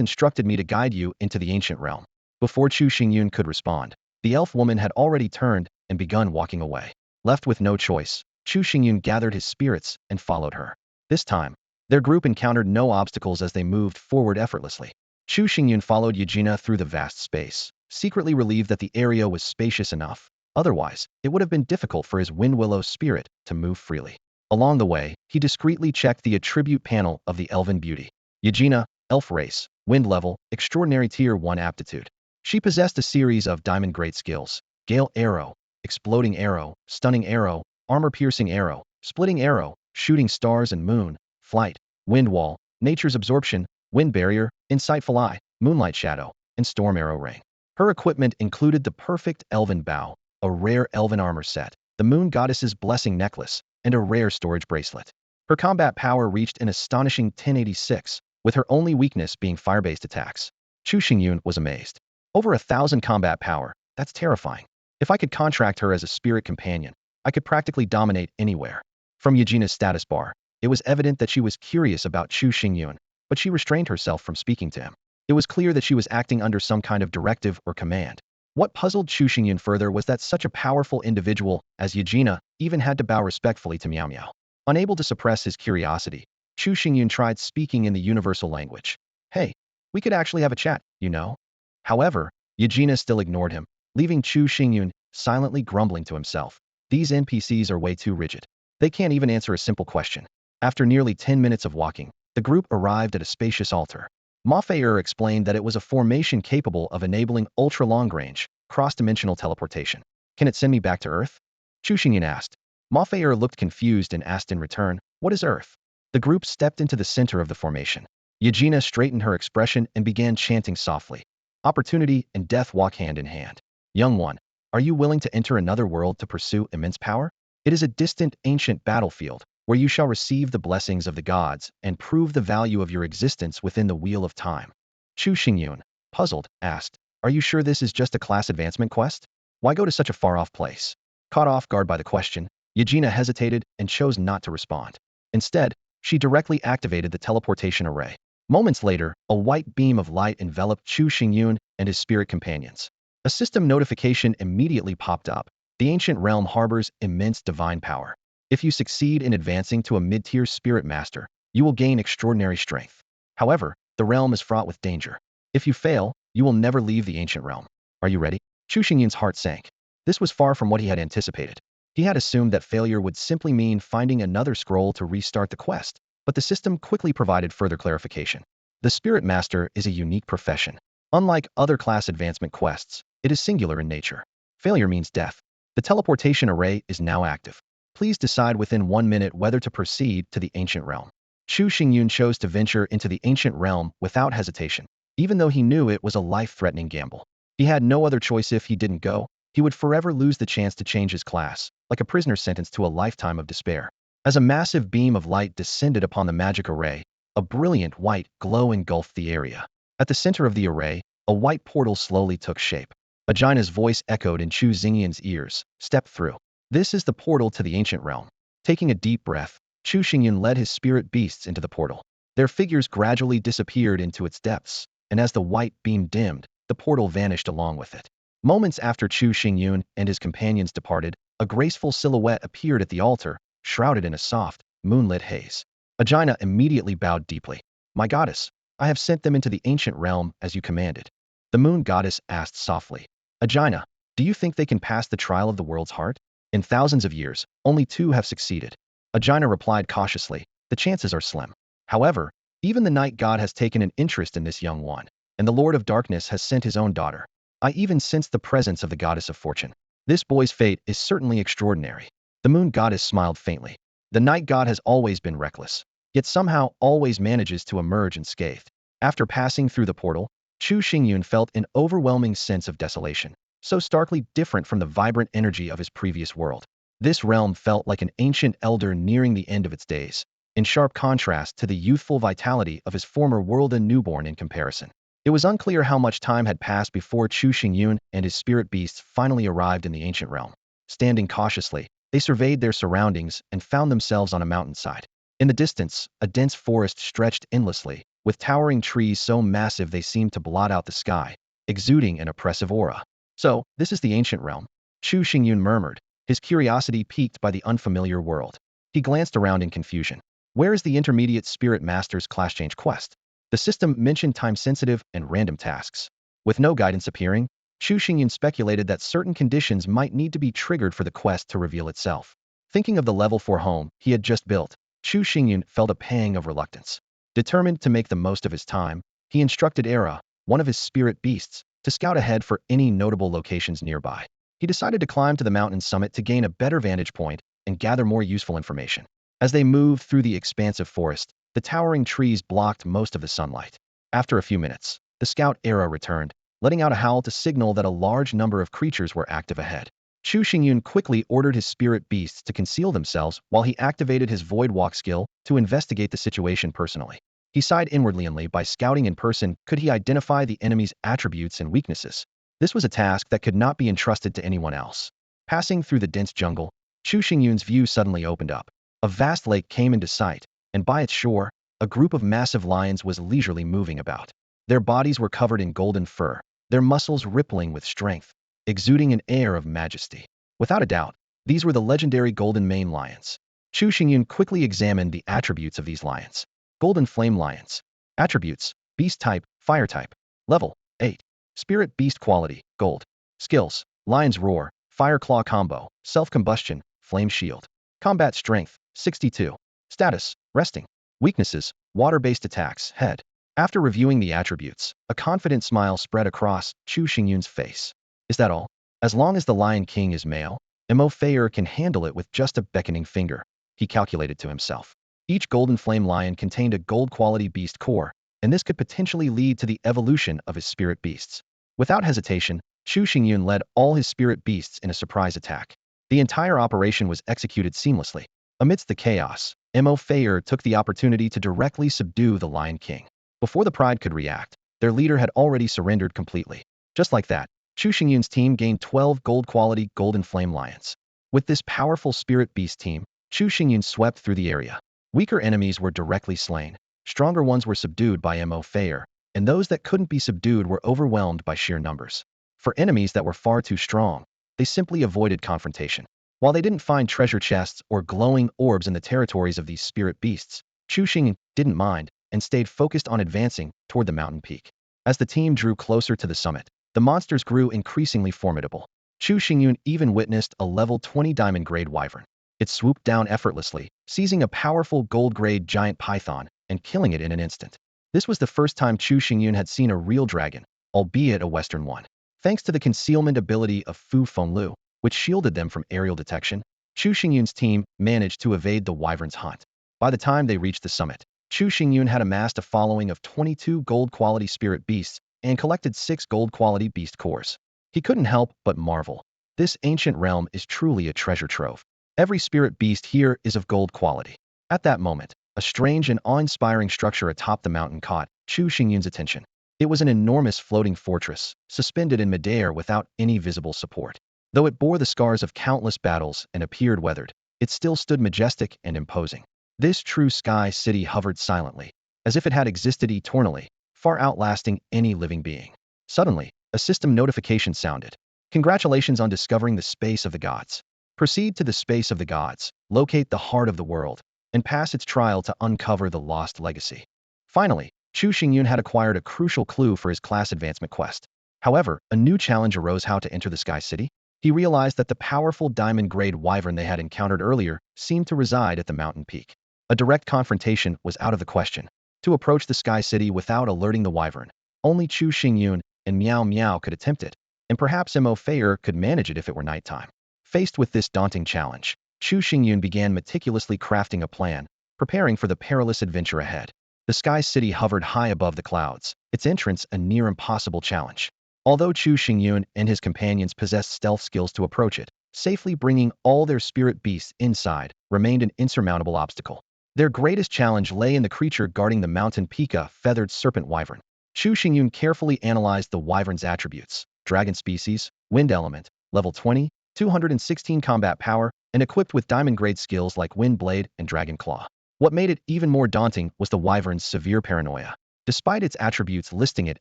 instructed me to guide you into the ancient realm. Before Chu Xingyun could respond, the elf woman had already turned and begun walking away. Left with no choice, Chu Xingyun gathered his spirits and followed her. This time, their group encountered no obstacles as they moved forward effortlessly. Chu Xingyun followed Yejina through the vast space, secretly relieved that the area was spacious enough. Otherwise, it would have been difficult for his Wind Willow spirit to move freely. Along the way, he discreetly checked the attribute panel of the elven beauty. Yejina, Elf Race, Wind Level, Extraordinary Tier 1 Aptitude. She possessed a series of diamond great skills: Gale Arrow, Exploding Arrow, Stunning Arrow, Armor-Piercing Arrow, Splitting Arrow, Shooting Stars and Moon, Flight, Wind Wall, Nature's Absorption, Wind Barrier, Insightful Eye, Moonlight Shadow, and Storm Arrow Ring. Her equipment included the perfect elven bow, a rare elven armor set, the moon goddess's blessing necklace, and a rare storage bracelet. Her combat power reached an astonishing 1086, with her only weakness being fire-based attacks. Chu Xingyun was amazed. Over 1,000 combat power, that's terrifying. If I could contract her as a spirit companion, I could practically dominate anywhere. From Yejina's status bar, it was evident that she was curious about Chu Xingyun, but she restrained herself from speaking to him. It was clear that she was acting under some kind of directive or command. What puzzled Chu Xingyun further was that such a powerful individual as Yejina even had to bow respectfully to Miao Miao. Unable to suppress his curiosity, Chu Xingyun tried speaking in the universal language. Hey, we could actually have a chat. you know? However, Eugenia still ignored him, leaving Chu Xingyun silently grumbling to himself. These NPCs are way too rigid. They can't even answer a simple question. After nearly 10 minutes of walking, the group arrived at a spacious altar. Mafei explained that it was a formation capable of enabling ultra-long-range, cross-dimensional teleportation. Can it send me back to Earth? Chu Xingyun asked. Mafei looked confused and asked in return, what is Earth? The group stepped into the center of the formation. Eugenia straightened her expression and began chanting softly. Opportunity and death walk hand in hand. Young one, are you willing to enter another world to pursue immense power? It is a distant, ancient battlefield, where you shall receive the blessings of the gods and prove the value of your existence within the wheel of time. Chu Xingyun, puzzled, asked, are you sure this is just a class advancement quest? Why go to such a far-off place? Caught off guard by the question, Eugenia hesitated and chose not to respond. Instead, she directly activated the teleportation array. Moments later, a white beam of light enveloped Chu Xingyun and his spirit companions. A system notification immediately popped up. The ancient realm harbors immense divine power. If you succeed in advancing to a mid-tier spirit master, you will gain extraordinary strength. However, the realm is fraught with danger. If you fail, you will never leave the ancient realm. Are you ready? Chu Xingyun's heart sank. This was far from what he had anticipated. He had assumed that failure would simply mean finding another scroll to restart the quest, but the system quickly provided further clarification. The Spirit Master is a unique profession. Unlike other class advancement quests, it is singular in nature. Failure means death. The teleportation array is now active. Please decide within 1 minute whether to proceed to the ancient realm. Chu Xingyun chose to venture into the ancient realm without hesitation, even though he knew it was a life-threatening gamble. He had no other choice. If he didn't go, he would forever lose the chance to change his class, like a prisoner sentenced to a lifetime of despair. As a massive beam of light descended upon the magic array, a brilliant white glow engulfed the area. At the center of the array, a white portal slowly took shape. Agina's voice echoed in Chu Xingyun's ears. Step through. This is the portal to the ancient realm. Taking a deep breath, Chu Xingyun led his spirit beasts into the portal. Their figures gradually disappeared into its depths, and as the white beam dimmed, the portal vanished along with it. Moments after Chu Xingyun and his companions departed, a graceful silhouette appeared at the altar, shrouded in a soft, moonlit haze. Agina immediately bowed deeply. My goddess, I have sent them into the ancient realm as you commanded. The moon goddess asked softly. Agina, do you think they can pass the trial of the world's heart? In thousands of years, only 2 have succeeded. Agina replied cautiously, the chances are slim. However, even the night god has taken an interest in this young one, and the Lord of Darkness has sent his own daughter. I even sensed the presence of the goddess of fortune. This boy's fate is certainly extraordinary. The moon goddess smiled faintly. The night god has always been reckless, yet somehow always manages to emerge unscathed. After passing through the portal, Chu Xingyun felt an overwhelming sense of desolation, so starkly different from the vibrant energy of his previous world. This realm felt like an ancient elder nearing the end of its days, in sharp contrast to the youthful vitality of his former world, a newborn in comparison. It was unclear how much time had passed before Chu Xingyun and his spirit beasts finally arrived in the ancient realm. Standing cautiously, they surveyed their surroundings and found themselves on a mountainside. In the distance, a dense forest stretched endlessly, with towering trees so massive they seemed to blot out the sky, exuding an oppressive aura. So, this is the ancient realm, Chu Xingyun murmured, his curiosity piqued by the unfamiliar world. He glanced around in confusion. Where is the intermediate spirit master's class change quest? The system mentioned time-sensitive and random tasks. With no guidance appearing, Chu Xingyun speculated that certain conditions might need to be triggered for the quest to reveal itself. Thinking of the level 4 home he had just built, Chu Xingyun felt a pang of reluctance. Determined to make the most of his time, he instructed Era, one of his spirit beasts, to scout ahead for any notable locations nearby. He decided to climb to the mountain summit to gain a better vantage point and gather more useful information. As they moved through the expansive forest, the towering trees blocked most of the sunlight. After a few minutes, the scout Era returned, letting out a howl to signal that a large number of creatures were active ahead. Chu Xingyun quickly ordered his spirit beasts to conceal themselves while he activated his void walk skill to investigate the situation personally. He sighed inwardly. By scouting in person, could he identify the enemy's attributes and weaknesses? This was a task that could not be entrusted to anyone else. Passing through the dense jungle, Chu Xingyun's view suddenly opened up. A vast lake came into sight, and by its shore, a group of massive lions was leisurely moving about. Their bodies were covered in golden fur, their muscles rippling with strength, exuding an air of majesty. Without a doubt, these were the legendary golden mane lions. Chu Xingyun quickly examined the attributes of these lions. Golden flame lions. Attributes: beast type, fire type. Level: 8. Spirit Beast Quality, Gold. Skills, Lion's Roar, Fire Claw Combo, Self-Combustion, Flame Shield. Combat Strength, 62. Status, Resting. Weaknesses, Water-based attacks, Head. After reviewing the attributes, a confident smile spread across Chu Xingyun's face. Is that all? As long as the Lion King is male, Mo Feier can handle it with just a beckoning finger, he calculated to himself. Each Golden Flame Lion contained a gold-quality beast core, and this could potentially lead to the evolution of his spirit beasts. Without hesitation, Chu Xingyun led all his spirit beasts in a surprise attack. The entire operation was executed seamlessly. Amidst the chaos, Mo Feier took the opportunity to directly subdue the Lion King. Before the Pride could react, their leader had already surrendered completely. Just like that, Chu Xingyun's team gained 12 gold-quality Golden Flame Lions. With this powerful spirit beast team, Chu Xingyun swept through the area. Weaker enemies were directly slain, stronger ones were subdued by Mo Feier, and those that couldn't be subdued were overwhelmed by sheer numbers. For enemies that were far too strong, they simply avoided confrontation. While they didn't find treasure chests or glowing orbs in the territories of these spirit beasts, Chu Xingyun didn't mind and stayed focused on advancing toward the mountain peak. As the team drew closer to the summit, the monsters grew increasingly formidable. Chu Xingyun even witnessed a level 20 diamond-grade wyvern. It swooped down effortlessly, seizing a powerful gold-grade giant python and killing it in an instant. This was the first time Chu Xingyun had seen a real dragon, albeit a Western one. Thanks to the concealment ability of Fu Fenglu, which shielded them from aerial detection, Chu Xingyun's team managed to evade the wyvern's hunt. By the time they reached the summit, Chu Xingyun had amassed a following of 22 gold-quality spirit beasts and collected 6 gold-quality beast cores. He couldn't help but marvel. This ancient realm is truly a treasure trove. Every spirit beast here is of gold quality. At that moment, a strange and awe-inspiring structure atop the mountain caught Chu Xingyun's attention. It was an enormous floating fortress, suspended in midair without any visible support. Though it bore the scars of countless battles and appeared weathered, it still stood majestic and imposing. This true sky city hovered silently, as if it had existed eternally, far outlasting any living being. Suddenly, a system notification sounded. Congratulations on discovering the space of the gods. Proceed to the space of the gods, locate the heart of the world, and pass its trial to uncover the lost legacy. Finally, Chu Xingyun had acquired a crucial clue for his class advancement quest. However, a new challenge arose: how to enter the Sky City. He realized that the powerful diamond-grade wyvern they had encountered earlier seemed to reside at the mountain peak. A direct confrontation was out of the question. To approach the Sky City without alerting the wyvern, only Chu Xingyun and Miao Miao could attempt it, and perhaps Mo Feier could manage it if it were nighttime. Faced with this daunting challenge, Chu Xingyun began meticulously crafting a plan, preparing for the perilous adventure ahead. The Sky City hovered high above the clouds, its entrance a near impossible challenge. Although Chu Xingyun and his companions possessed stealth skills to approach it, safely bringing all their spirit beasts inside remained an insurmountable obstacle. Their greatest challenge lay in the creature guarding the mountain peak, a feathered serpent wyvern. Chu Xingyun carefully analyzed the wyvern's attributes: dragon species, wind element, level 20, 216 combat power, and equipped with diamond-grade skills like Wind Blade and Dragon Claw. What made it even more daunting was the wyvern's severe paranoia. Despite its attributes listing it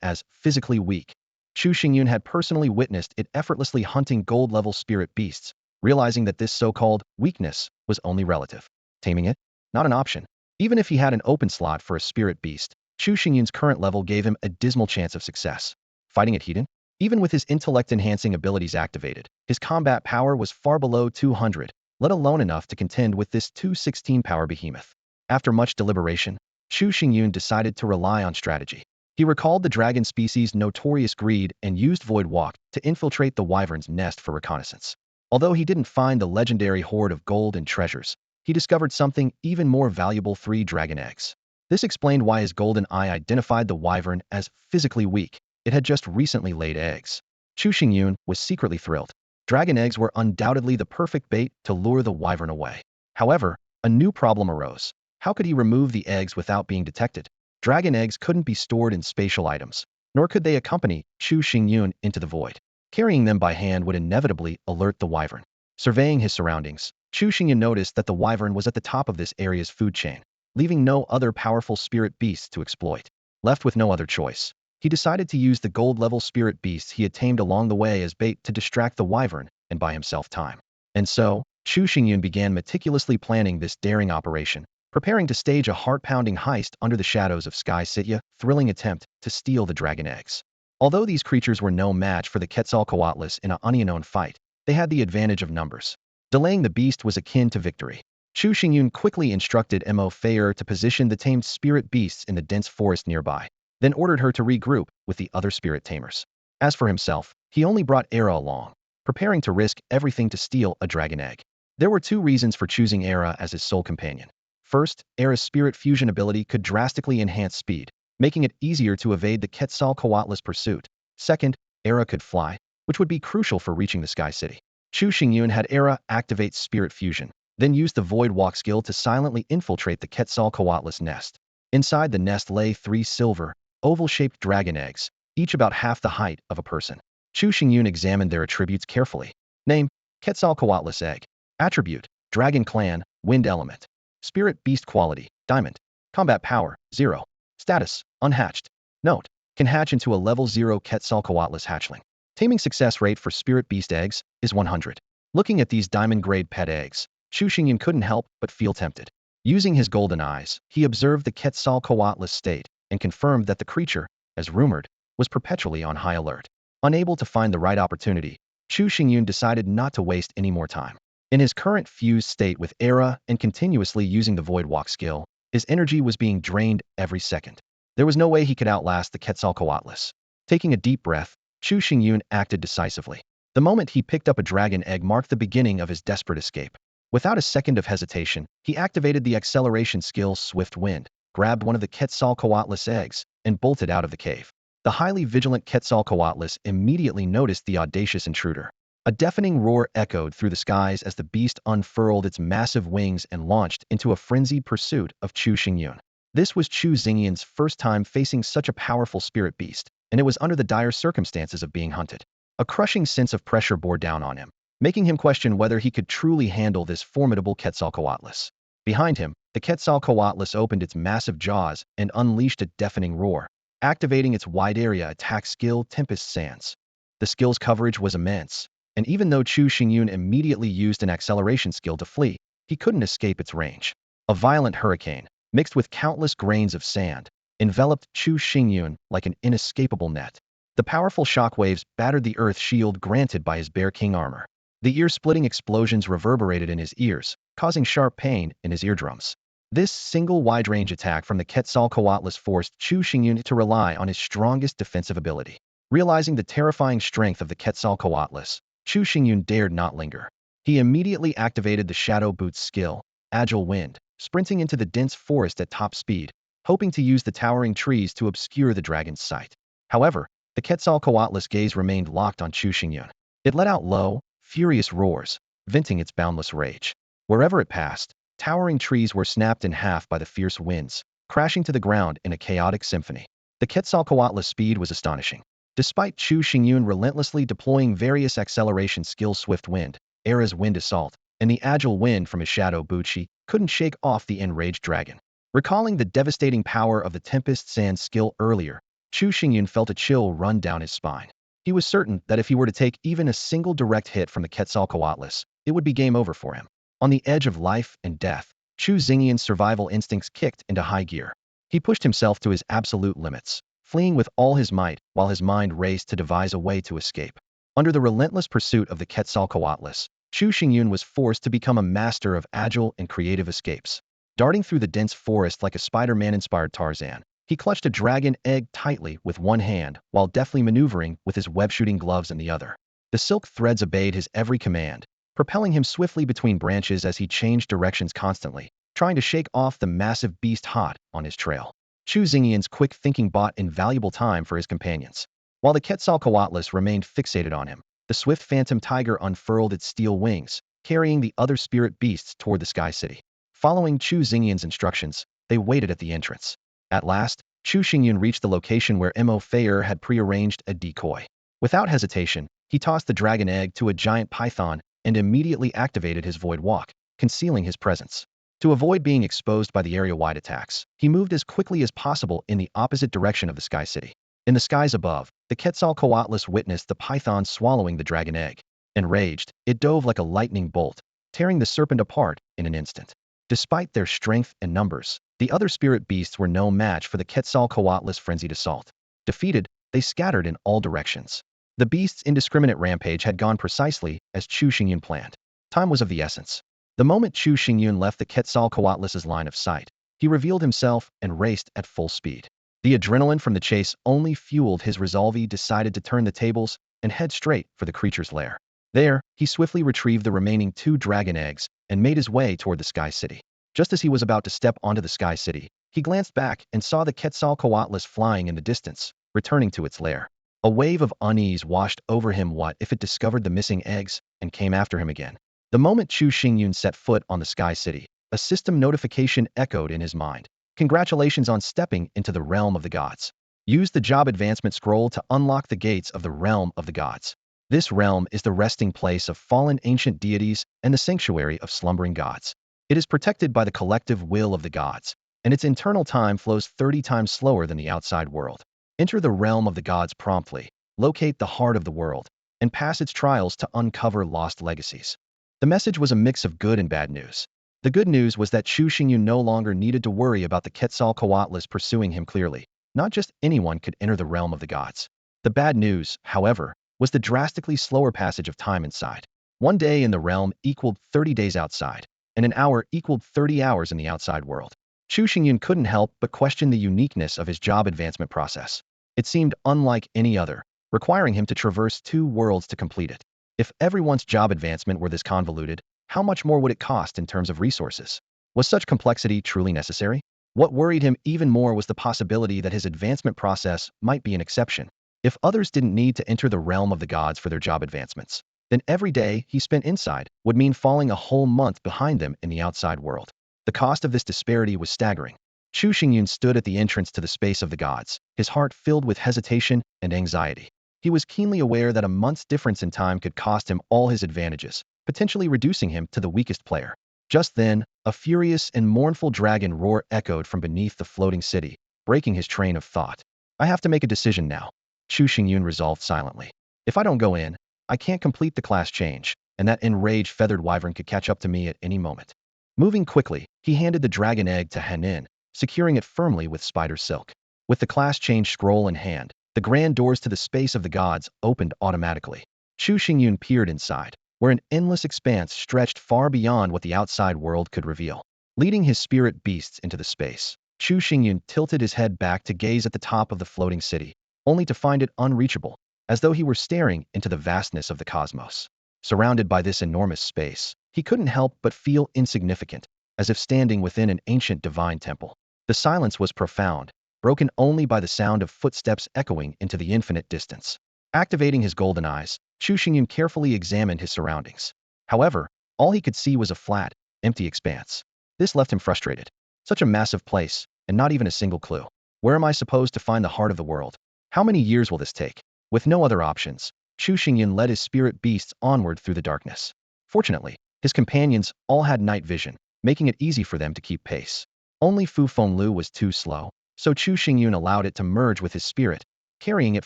as physically weak, Chu Xingyun had personally witnessed it effortlessly hunting gold-level spirit beasts, realizing that this so-called weakness was only relative. Taming it? Not an option. Even if he had an open slot for a spirit beast, Chu Xingyun's current level gave him a dismal chance of success. Fighting it hidden? Even with his intellect-enhancing abilities activated, his combat power was far below 200, let alone enough to contend with this 216-power behemoth. After much deliberation, Chu Xingyun decided to rely on strategy. He recalled the dragon species' notorious greed and used Void Walk to infiltrate the wyvern's nest for reconnaissance. Although he didn't find the legendary hoard of gold and treasures, he discovered something even more valuable: 3 dragon eggs. This explained why his golden eye identified the wyvern as physically weak. It had just recently laid eggs. Chu Xingyun was secretly thrilled. Dragon eggs were undoubtedly the perfect bait to lure the wyvern away. However, a new problem arose. How could he remove the eggs without being detected? Dragon eggs couldn't be stored in spatial items, nor could they accompany Chu Xingyun into the void. Carrying them by hand would inevitably alert the wyvern. Surveying his surroundings, Chu Xingyun noticed that the wyvern was at the top of this area's food chain, leaving no other powerful spirit beasts to exploit. Left with no other choice, he decided to use the gold-level spirit beasts he had tamed along the way as bait to distract the wyvern and buy himself time. And so, Chu Xingyun began meticulously planning this daring operation, preparing to stage a heart-pounding heist under the shadows of Sky City, a thrilling attempt to steal the dragon eggs. Although these creatures were no match for the Quetzalcoatlus in an unknown fight, they had the advantage of numbers. Delaying the beast was akin to victory. Chu Xingyun quickly instructed Mo Feier to position the tamed spirit beasts in the dense forest nearby, then ordered her to regroup with the other spirit tamers. As for himself, he only brought Era along, preparing to risk everything to steal a dragon egg. There were two reasons for choosing Era as his sole companion. First, Era's spirit fusion ability could drastically enhance speed, making it easier to evade the Quetzalcoatlus pursuit. Second, Era could fly, which would be crucial for reaching the Sky City. Chu Xingyun had Era activate spirit fusion, then used the Void Walk skill to silently infiltrate the Quetzalcoatlus nest. Inside the nest lay 3 silver, oval-shaped dragon eggs, each about half the height of a person. Chu Xingyun examined their attributes carefully. Name: Quetzalcoatlus egg. Attribute: Dragon Clan, Wind Element. Spirit Beast Quality: Diamond. Combat Power: 0. Status: Unhatched. Note: Can hatch into a level 0 Quetzalcoatlus hatchling. Taming success rate for Spirit Beast eggs is 100. Looking at these diamond-grade pet eggs, Chu Xingyun couldn't help but feel tempted. Using his golden eyes, he observed the Quetzalcoatlus state and confirmed that the creature, as rumored, was perpetually on high alert. Unable to find the right opportunity, Chu Xingyun decided not to waste any more time. In his current fused state with Era and continuously using the Void Walk skill, his energy was being drained every second. There was no way he could outlast the Quetzalcoatlus. Taking a deep breath, Chu Xingyun acted decisively. The moment he picked up a dragon egg marked the beginning of his desperate escape. Without a second of hesitation, he activated the acceleration skill Swift Wind, grabbed one of the Quetzalcoatlus eggs, and bolted out of the cave. The highly vigilant Quetzalcoatlus immediately noticed the audacious intruder. A deafening roar echoed through the skies as the beast unfurled its massive wings and launched into a frenzied pursuit of Chu Xingyun. This was Chu Xingyun's first time facing such a powerful spirit beast, and it was under the dire circumstances of being hunted. A crushing sense of pressure bore down on him, making him question whether he could truly handle this formidable Quetzalcoatlus. Behind him, the Quetzalcoatlus opened its massive jaws and unleashed a deafening roar, activating its wide-area attack skill Tempest Sands. The skill's coverage was immense, and even though Chu Xingyun immediately used an acceleration skill to flee, he couldn't escape its range. A violent hurricane, mixed with countless grains of sand, enveloped Chu Xingyun like an inescapable net. The powerful shockwaves battered the earth shield granted by his Bear King armor. The ear-splitting explosions reverberated in his ears, causing sharp pain in his eardrums. This single wide-range attack from the Quetzalcoatlus forced Chu Xingyun to rely on his strongest defensive ability. Realizing the terrifying strength of the Quetzalcoatlus, Chu Xingyun dared not linger. He immediately activated the Shadow Boots skill, Agile Wind, sprinting into the dense forest at top speed, hoping to use the towering trees to obscure the dragon's sight. However, the Quetzalcoatlus gaze remained locked on Chu Xingyun. It let out low, furious roars, venting its boundless rage. Wherever it passed, towering trees were snapped in half by the fierce winds, crashing to the ground in a chaotic symphony. The Quetzalcoatlus speed was astonishing. Despite Chu Xingyun relentlessly deploying various acceleration skills Swift Wind, Era's Wind Assault, and the Agile Wind from his Shadow Boots, she couldn't shake off the enraged dragon. Recalling the devastating power of the Tempest Sand skill earlier, Chu Xingyun felt a chill run down his spine. He was certain that if he were to take even a single direct hit from the Quetzalcoatlus, it would be game over for him. On the edge of life and death, Chu Xingyun's survival instincts kicked into high gear. He pushed himself to his absolute limits, fleeing with all his might while his mind raced to devise a way to escape. Under the relentless pursuit of the Quetzalcoatlus, Chu Xingyun was forced to become a master of agile and creative escapes. Darting through the dense forest like a Spider-Man-inspired Tarzan, he clutched a dragon egg tightly with one hand while deftly maneuvering with his web-shooting gloves in the other. The silk threads obeyed his every command, propelling him swiftly between branches as he changed directions constantly, trying to shake off the massive beast hot on his trail. Chu Xingyun's quick thinking bought invaluable time for his companions. While the Quetzalcoatlus remained fixated on him, the swift phantom tiger unfurled its steel wings, carrying the other spirit beasts toward the Sky City. Following Chu Xingyun's instructions, they waited at the entrance. At last, Chu Xingyun reached the location where Mo Feier had prearranged a decoy. Without hesitation, he tossed the dragon egg to a giant python and immediately activated his Void Walk, concealing his presence. To avoid being exposed by the area-wide attacks, he moved as quickly as possible in the opposite direction of the Sky City. In the skies above, the Quetzalcoatlus witnessed the python swallowing the dragon egg. Enraged, it dove like a lightning bolt, tearing the serpent apart in an instant. Despite their strength and numbers, the other spirit beasts were no match for the Quetzalcoatlus' frenzied assault. Defeated, they scattered in all directions. The beast's indiscriminate rampage had gone precisely as Chu Xingyun planned. Time was of the essence. The moment Chu Xingyun left the Quetzalcoatl's line of sight, he revealed himself and raced at full speed. The adrenaline from the chase only fueled his resolve. He decided to turn the tables and head straight for the creature's lair. There, he swiftly retrieved the remaining 2 dragon eggs and made his way toward the Sky City. Just as he was about to step onto the Sky City, he glanced back and saw the Quetzalcoatl flying in the distance, returning to its lair. A wave of unease washed over him. What if it discovered the missing eggs and came after him again? The moment Chu Xingyun set foot on the Sky City, a system notification echoed in his mind. Congratulations on stepping into the realm of the gods. Use the job advancement scroll to unlock the gates of the realm of the gods. This realm is the resting place of fallen ancient deities and the sanctuary of slumbering gods. It is protected by the collective will of the gods, and its internal time flows 30 times slower than the outside world. Enter the realm of the gods promptly, locate the heart of the world, and pass its trials to uncover lost legacies. The message was a mix of good and bad news. The good news was that Chu Xingyun no longer needed to worry about the Quetzalcoatl pursuing him. Clearly, not just anyone could enter the realm of the gods. The bad news, however, was the drastically slower passage of time inside. 1 day in the realm equaled 30 days outside, and an hour equaled 30 hours in the outside world. Chu Xingyun couldn't help but question the uniqueness of his job advancement process. It seemed unlike any other, requiring him to traverse 2 worlds to complete it. If everyone's job advancement were this convoluted, how much more would it cost in terms of resources? Was such complexity truly necessary? What worried him even more was the possibility that his advancement process might be an exception. If others didn't need to enter the realm of the gods for their job advancements, then every day he spent inside would mean falling a whole month behind them in the outside world. The cost of this disparity was staggering. Chu Xingyun stood at the entrance to the space of the gods, his heart filled with hesitation and anxiety. He was keenly aware that a month's difference in time could cost him all his advantages, potentially reducing him to the weakest player. Just then, a furious and mournful dragon roar echoed from beneath the floating city, breaking his train of thought. I have to make a decision now, Chu Xingyun resolved silently. If I don't go in, I can't complete the class change, and that enraged feathered wyvern could catch up to me at any moment. Moving quickly, he handed the dragon egg to Henin, securing it firmly with spider silk. With the class change scroll in hand, the grand doors to the space of the gods opened automatically. Chu Xingyun peered inside, where an endless expanse stretched far beyond what the outside world could reveal. Leading his spirit beasts into the space, Chu Xingyun tilted his head back to gaze at the top of the floating city, only to find it unreachable, as though he were staring into the vastness of the cosmos. Surrounded by this enormous space, he couldn't help but feel insignificant, as if standing within an ancient divine temple. The silence was profound, broken only by the sound of footsteps echoing into the infinite distance. Activating his golden eyes, Chu Xingyun carefully examined his surroundings. However, all he could see was a flat, empty expanse. This left him frustrated. Such a massive place, and not even a single clue. Where am I supposed to find the heart of the world? How many years will this take? With no other options, Chu Xingyun led his spirit beasts onward through the darkness. Fortunately, his companions all had night vision, making it easy for them to keep pace. Only Fu Fenglu was too slow, so Chu Xingyun allowed it to merge with his spirit, carrying it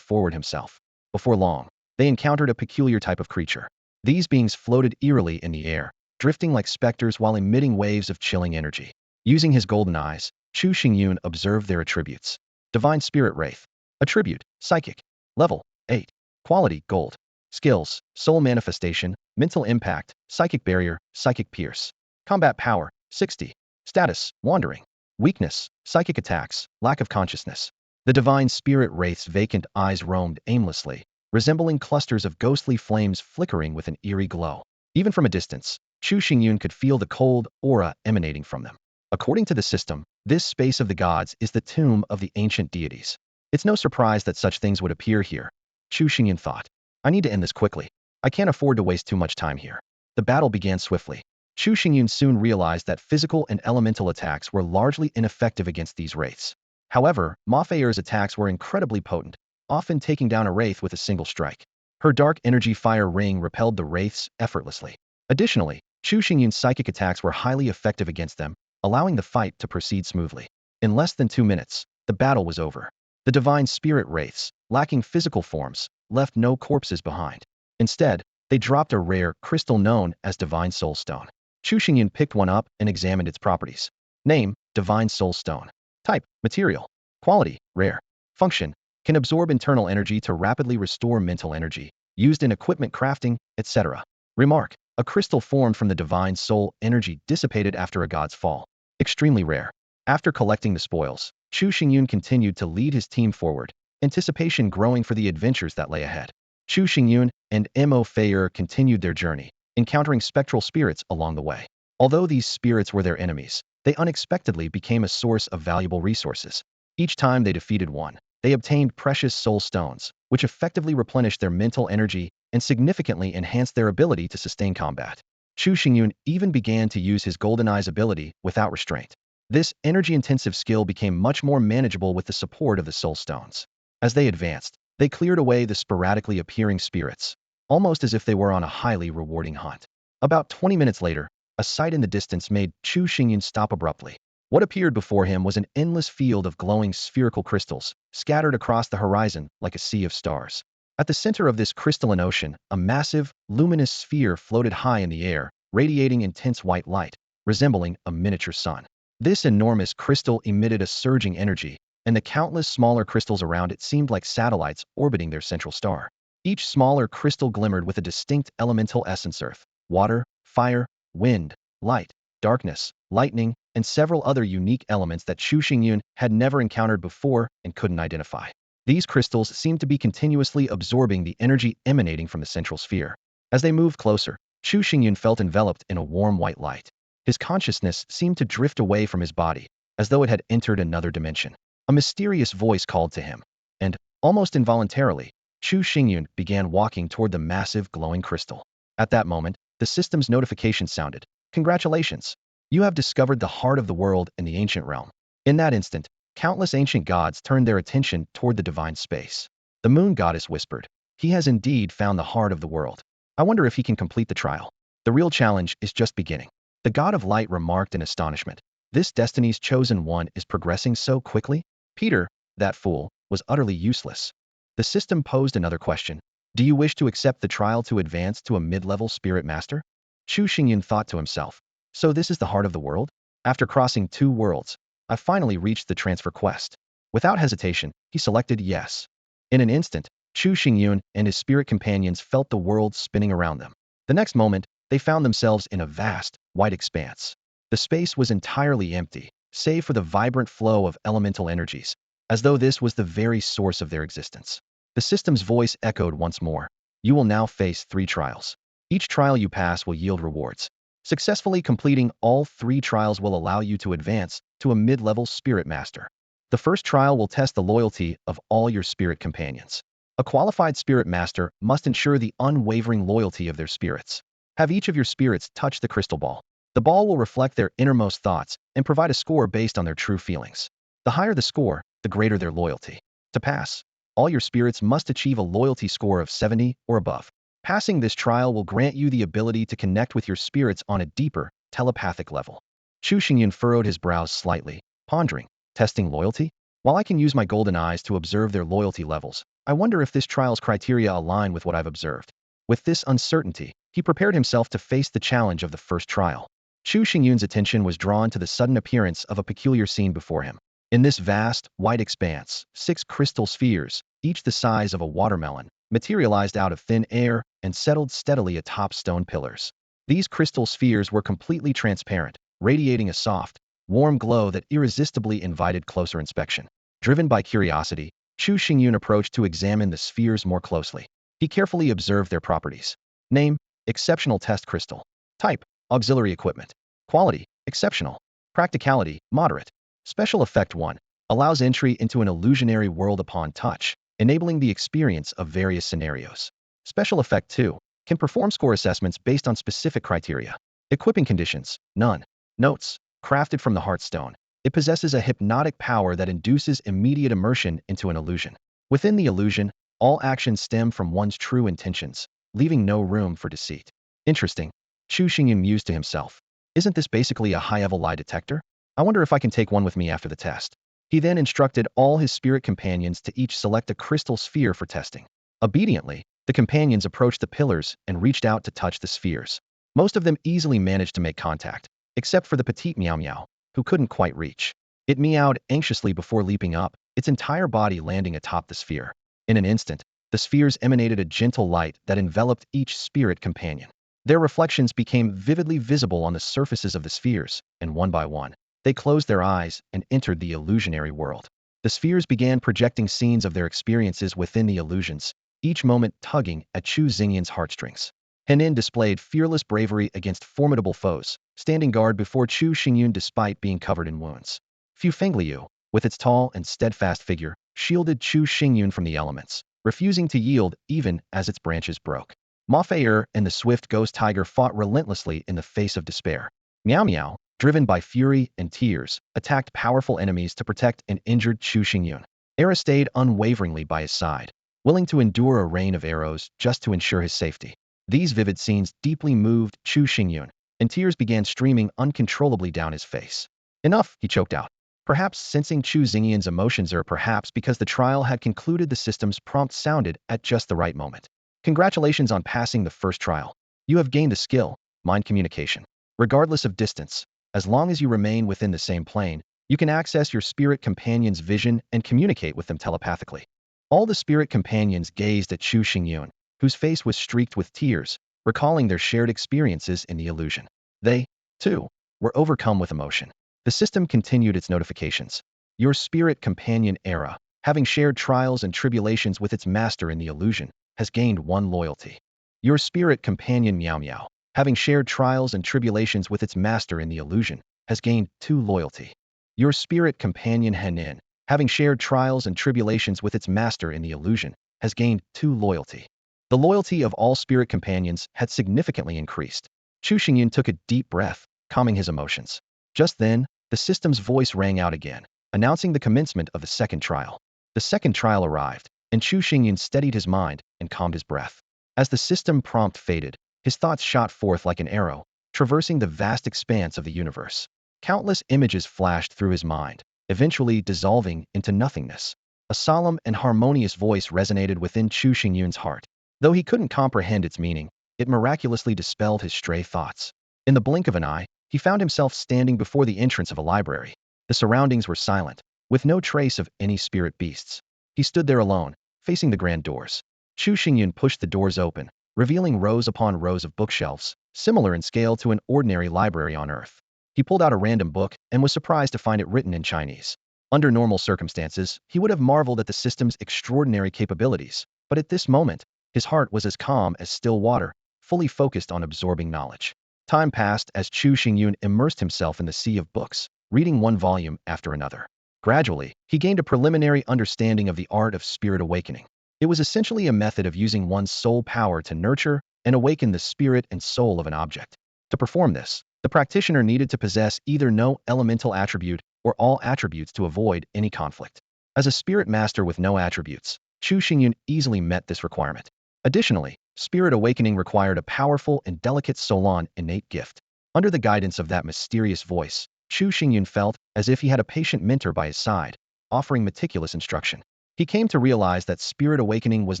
forward himself. Before long, they encountered a peculiar type of creature. These beings floated eerily in the air, drifting like specters while emitting waves of chilling energy. Using his golden eyes, Chu Xingyun observed their attributes. Divine Spirit Wraith. Attribute, Psychic. Level, 8. Quality, Gold. Skills, Soul Manifestation, Mental Impact, Psychic Barrier, Psychic Pierce. Combat Power, 60. Status, Wandering. Weakness, Psychic Attacks, Lack of Consciousness. The Divine Spirit Wraith's vacant eyes roamed aimlessly, resembling clusters of ghostly flames flickering with an eerie glow. Even from a distance, Chu Xingyun could feel the cold aura emanating from them. According to the system, this space of the gods is the tomb of the ancient deities. It's no surprise that such things would appear here, Chu Xingyun thought. I need to end this quickly. I can't afford to waste too much time here. The battle began swiftly. Chu Xingyun soon realized that physical and elemental attacks were largely ineffective against these wraiths. However, Ma Feier's attacks were incredibly potent, often taking down a wraith with a single strike. Her dark energy fire ring repelled the wraiths effortlessly. Additionally, Chu Xingyun's psychic attacks were highly effective against them, allowing the fight to proceed smoothly. In less than 2 minutes, the battle was over. The divine spirit wraiths, lacking physical forms, left no corpses behind. Instead, they dropped a rare crystal known as Divine Soul Stone. Chu Xingyun picked one up and examined its properties. Name, Divine Soul Stone. Type, Material. Quality, Rare. Function, can absorb internal energy to rapidly restore mental energy, used in equipment crafting, etc. Remark: a crystal formed from the divine soul energy dissipated after a god's fall. Extremely rare. After collecting the spoils, Chu Xingyun continued to lead his team forward, anticipation growing for the adventures that lay ahead. Chu Xingyun and Mo Feier continued their journey, encountering spectral spirits along the way. Although these spirits were their enemies, they unexpectedly became a source of valuable resources. Each time they defeated one, they obtained precious soul stones, which effectively replenished their mental energy and significantly enhanced their ability to sustain combat. Chu Xingyun even began to use his Golden Eyes ability without restraint. This energy-intensive skill became much more manageable with the support of the soul stones. As they advanced, they cleared away the sporadically appearing spirits, almost as if they were on a highly rewarding hunt. About 20 minutes later, a sight in the distance made Chu Xingyun stop abruptly. What appeared before him was an endless field of glowing spherical crystals, scattered across the horizon like a sea of stars. At the center of this crystalline ocean, a massive, luminous sphere floated high in the air, radiating intense white light, resembling a miniature sun. This enormous crystal emitted a surging energy, and the countless smaller crystals around it seemed like satellites orbiting their central star. Each smaller crystal glimmered with a distinct elemental essence: earth, water, fire, wind, light, darkness, lightning, and several other unique elements that Chu Xingyun had never encountered before and couldn't identify. These crystals seemed to be continuously absorbing the energy emanating from the central sphere. As they moved closer, Chu Xingyun felt enveloped in a warm white light. His consciousness seemed to drift away from his body, as though it had entered another dimension. A mysterious voice called to him, and, almost involuntarily, Chu Xingyun began walking toward the massive glowing crystal. At that moment, the system's notification sounded. Congratulations! You have discovered the heart of the world in the ancient realm. In that instant, countless ancient gods turned their attention toward the divine space. The moon goddess whispered, "He has indeed found the heart of the world. I wonder if he can complete the trial. The real challenge is just beginning." The god of light remarked in astonishment, "This destiny's chosen one is progressing so quickly?" Peter, that fool, was utterly useless. The system posed another question. "Do you wish to accept the trial to advance to a mid-level spirit master?" Chu Xingyun thought to himself, "So this is the heart of the world? After crossing 2 worlds, I finally reached the transfer quest." Without hesitation, he selected yes. In an instant, Chu Xingyun and his spirit companions felt the world spinning around them. The next moment, they found themselves in a vast, white expanse. The space was entirely empty, save for the vibrant flow of elemental energies, as though this was the very source of their existence. The system's voice echoed once more. "You will now face 3 trials. Each trial you pass will yield rewards. Successfully completing all 3 trials will allow you to advance to a mid-level spirit master. The first trial will test the loyalty of all your spirit companions. A qualified spirit master must ensure the unwavering loyalty of their spirits. Have each of your spirits touch the crystal ball. The ball will reflect their innermost thoughts and provide a score based on their true feelings. The higher the score, the greater their loyalty. To pass, all your spirits must achieve a loyalty score of 70 or above. Passing this trial will grant you the ability to connect with your spirits on a deeper, telepathic level." Chu Xingyun furrowed his brows slightly, pondering, "Testing loyalty? While I can use my golden eyes to observe their loyalty levels, I wonder if this trial's criteria align with what I've observed." With this uncertainty, he prepared himself to face the challenge of the first trial. Chu Xingyun's attention was drawn to the sudden appearance of a peculiar scene before him. In this vast, white expanse, 6 crystal spheres, each the size of a watermelon, materialized out of thin air and settled steadily atop stone pillars. These crystal spheres were completely transparent, radiating a soft, warm glow that irresistibly invited closer inspection. Driven by curiosity, Chu Xingyun approached to examine the spheres more closely. He carefully observed their properties. Name: exceptional test crystal. Type: auxiliary equipment. Quality: exceptional. Practicality: moderate. Special effect 1. Allows entry into an illusionary world upon touch, enabling the experience of various scenarios. Special effect 2. Can perform score assessments based on specific criteria. Equipping conditions: none. Notes: crafted from the Heartstone, it possesses a hypnotic power that induces immediate immersion into an illusion. Within the illusion, all actions stem from one's true intentions, leaving no room for deceit. Interesting. Chu Xingyun mused to himself. Isn't this basically a high-level lie detector? I wonder if I can take one with me after the test. He then instructed all his spirit companions to each select a crystal sphere for testing. Obediently, the companions approached the pillars and reached out to touch the spheres. Most of them easily managed to make contact, except for the petite Meow Meow, who couldn't quite reach. It meowed anxiously before leaping up, its entire body landing atop the sphere. In an instant, the spheres emanated a gentle light that enveloped each spirit companion. Their reflections became vividly visible on the surfaces of the spheres, and one by one, they closed their eyes and entered the illusionary world. The spheres began projecting scenes of their experiences within the illusions, each moment tugging at Chu Xingyun's heartstrings. Henin displayed fearless bravery against formidable foes, standing guard before Chu Xingyun despite being covered in wounds. Fu Fengliu, with its tall and steadfast figure, shielded Chu Xingyun from the elements, refusing to yield even as its branches broke. Ma Fei'er and the swift ghost tiger fought relentlessly in the face of despair. Miao Miao, driven by fury and tears, attacked powerful enemies to protect an injured Chu Xingyun. Era stayed unwaveringly by his side, willing to endure a rain of arrows just to ensure his safety. These vivid scenes deeply moved Chu Xingyun, and tears began streaming uncontrollably down his face. Enough, he choked out. Perhaps sensing Chu Xingyun's emotions, or perhaps because the trial had concluded, the system's prompt sounded at just the right moment. Congratulations on passing the first trial. You have gained the skill, mind communication. Regardless of distance, as long as you remain within the same plane, you can access your spirit companion's vision and communicate with them telepathically. All the spirit companions gazed at Chu Xingyun, whose face was streaked with tears, recalling their shared experiences in the illusion. They, too, were overcome with emotion. The system continued its notifications. Your spirit companion Era, having shared trials and tribulations with its master in the illusion, has gained 1 loyalty. Your spirit companion Miao Miao, having shared trials and tribulations with its master in the illusion, has gained 2 loyalty. Your spirit companion Henin, having shared trials and tribulations with its master in the illusion, has gained 2 loyalty. The loyalty of all spirit companions had significantly increased. Chu Xingyun took a deep breath, calming his emotions. Just then, the system's voice rang out again, announcing the commencement of the second trial. The second trial arrived, and Chu Xingyun steadied his mind and calmed his breath. As the system prompt faded, his thoughts shot forth like an arrow, traversing the vast expanse of the universe. Countless images flashed through his mind, eventually dissolving into nothingness. A solemn and harmonious voice resonated within Chu Xingyun's heart. Though he couldn't comprehend its meaning, it miraculously dispelled his stray thoughts. In the blink of an eye, he found himself standing before the entrance of a library. The surroundings were silent, with no trace of any spirit beasts. He stood there alone, facing the grand doors. Chu Xingyun pushed the doors open, revealing rows upon rows of bookshelves, similar in scale to an ordinary library on Earth. He pulled out a random book and was surprised to find it written in Chinese. Under normal circumstances, he would have marveled at the system's extraordinary capabilities, but at this moment, his heart was as calm as still water, fully focused on absorbing knowledge. Time passed as Chu Xingyun immersed himself in the sea of books, reading one volume after another. Gradually, he gained a preliminary understanding of the art of spirit awakening. It was essentially a method of using one's soul power to nurture and awaken the spirit and soul of an object. To perform this, the practitioner needed to possess either no elemental attribute or all attributes to avoid any conflict. As a spirit master with no attributes, Chu Xingyun easily met this requirement. Additionally, spirit awakening required a powerful and delicate Solon innate gift. Under the guidance of that mysterious voice, Chu Xingyun felt as if he had a patient mentor by his side, offering meticulous instruction. He came to realize that spirit awakening was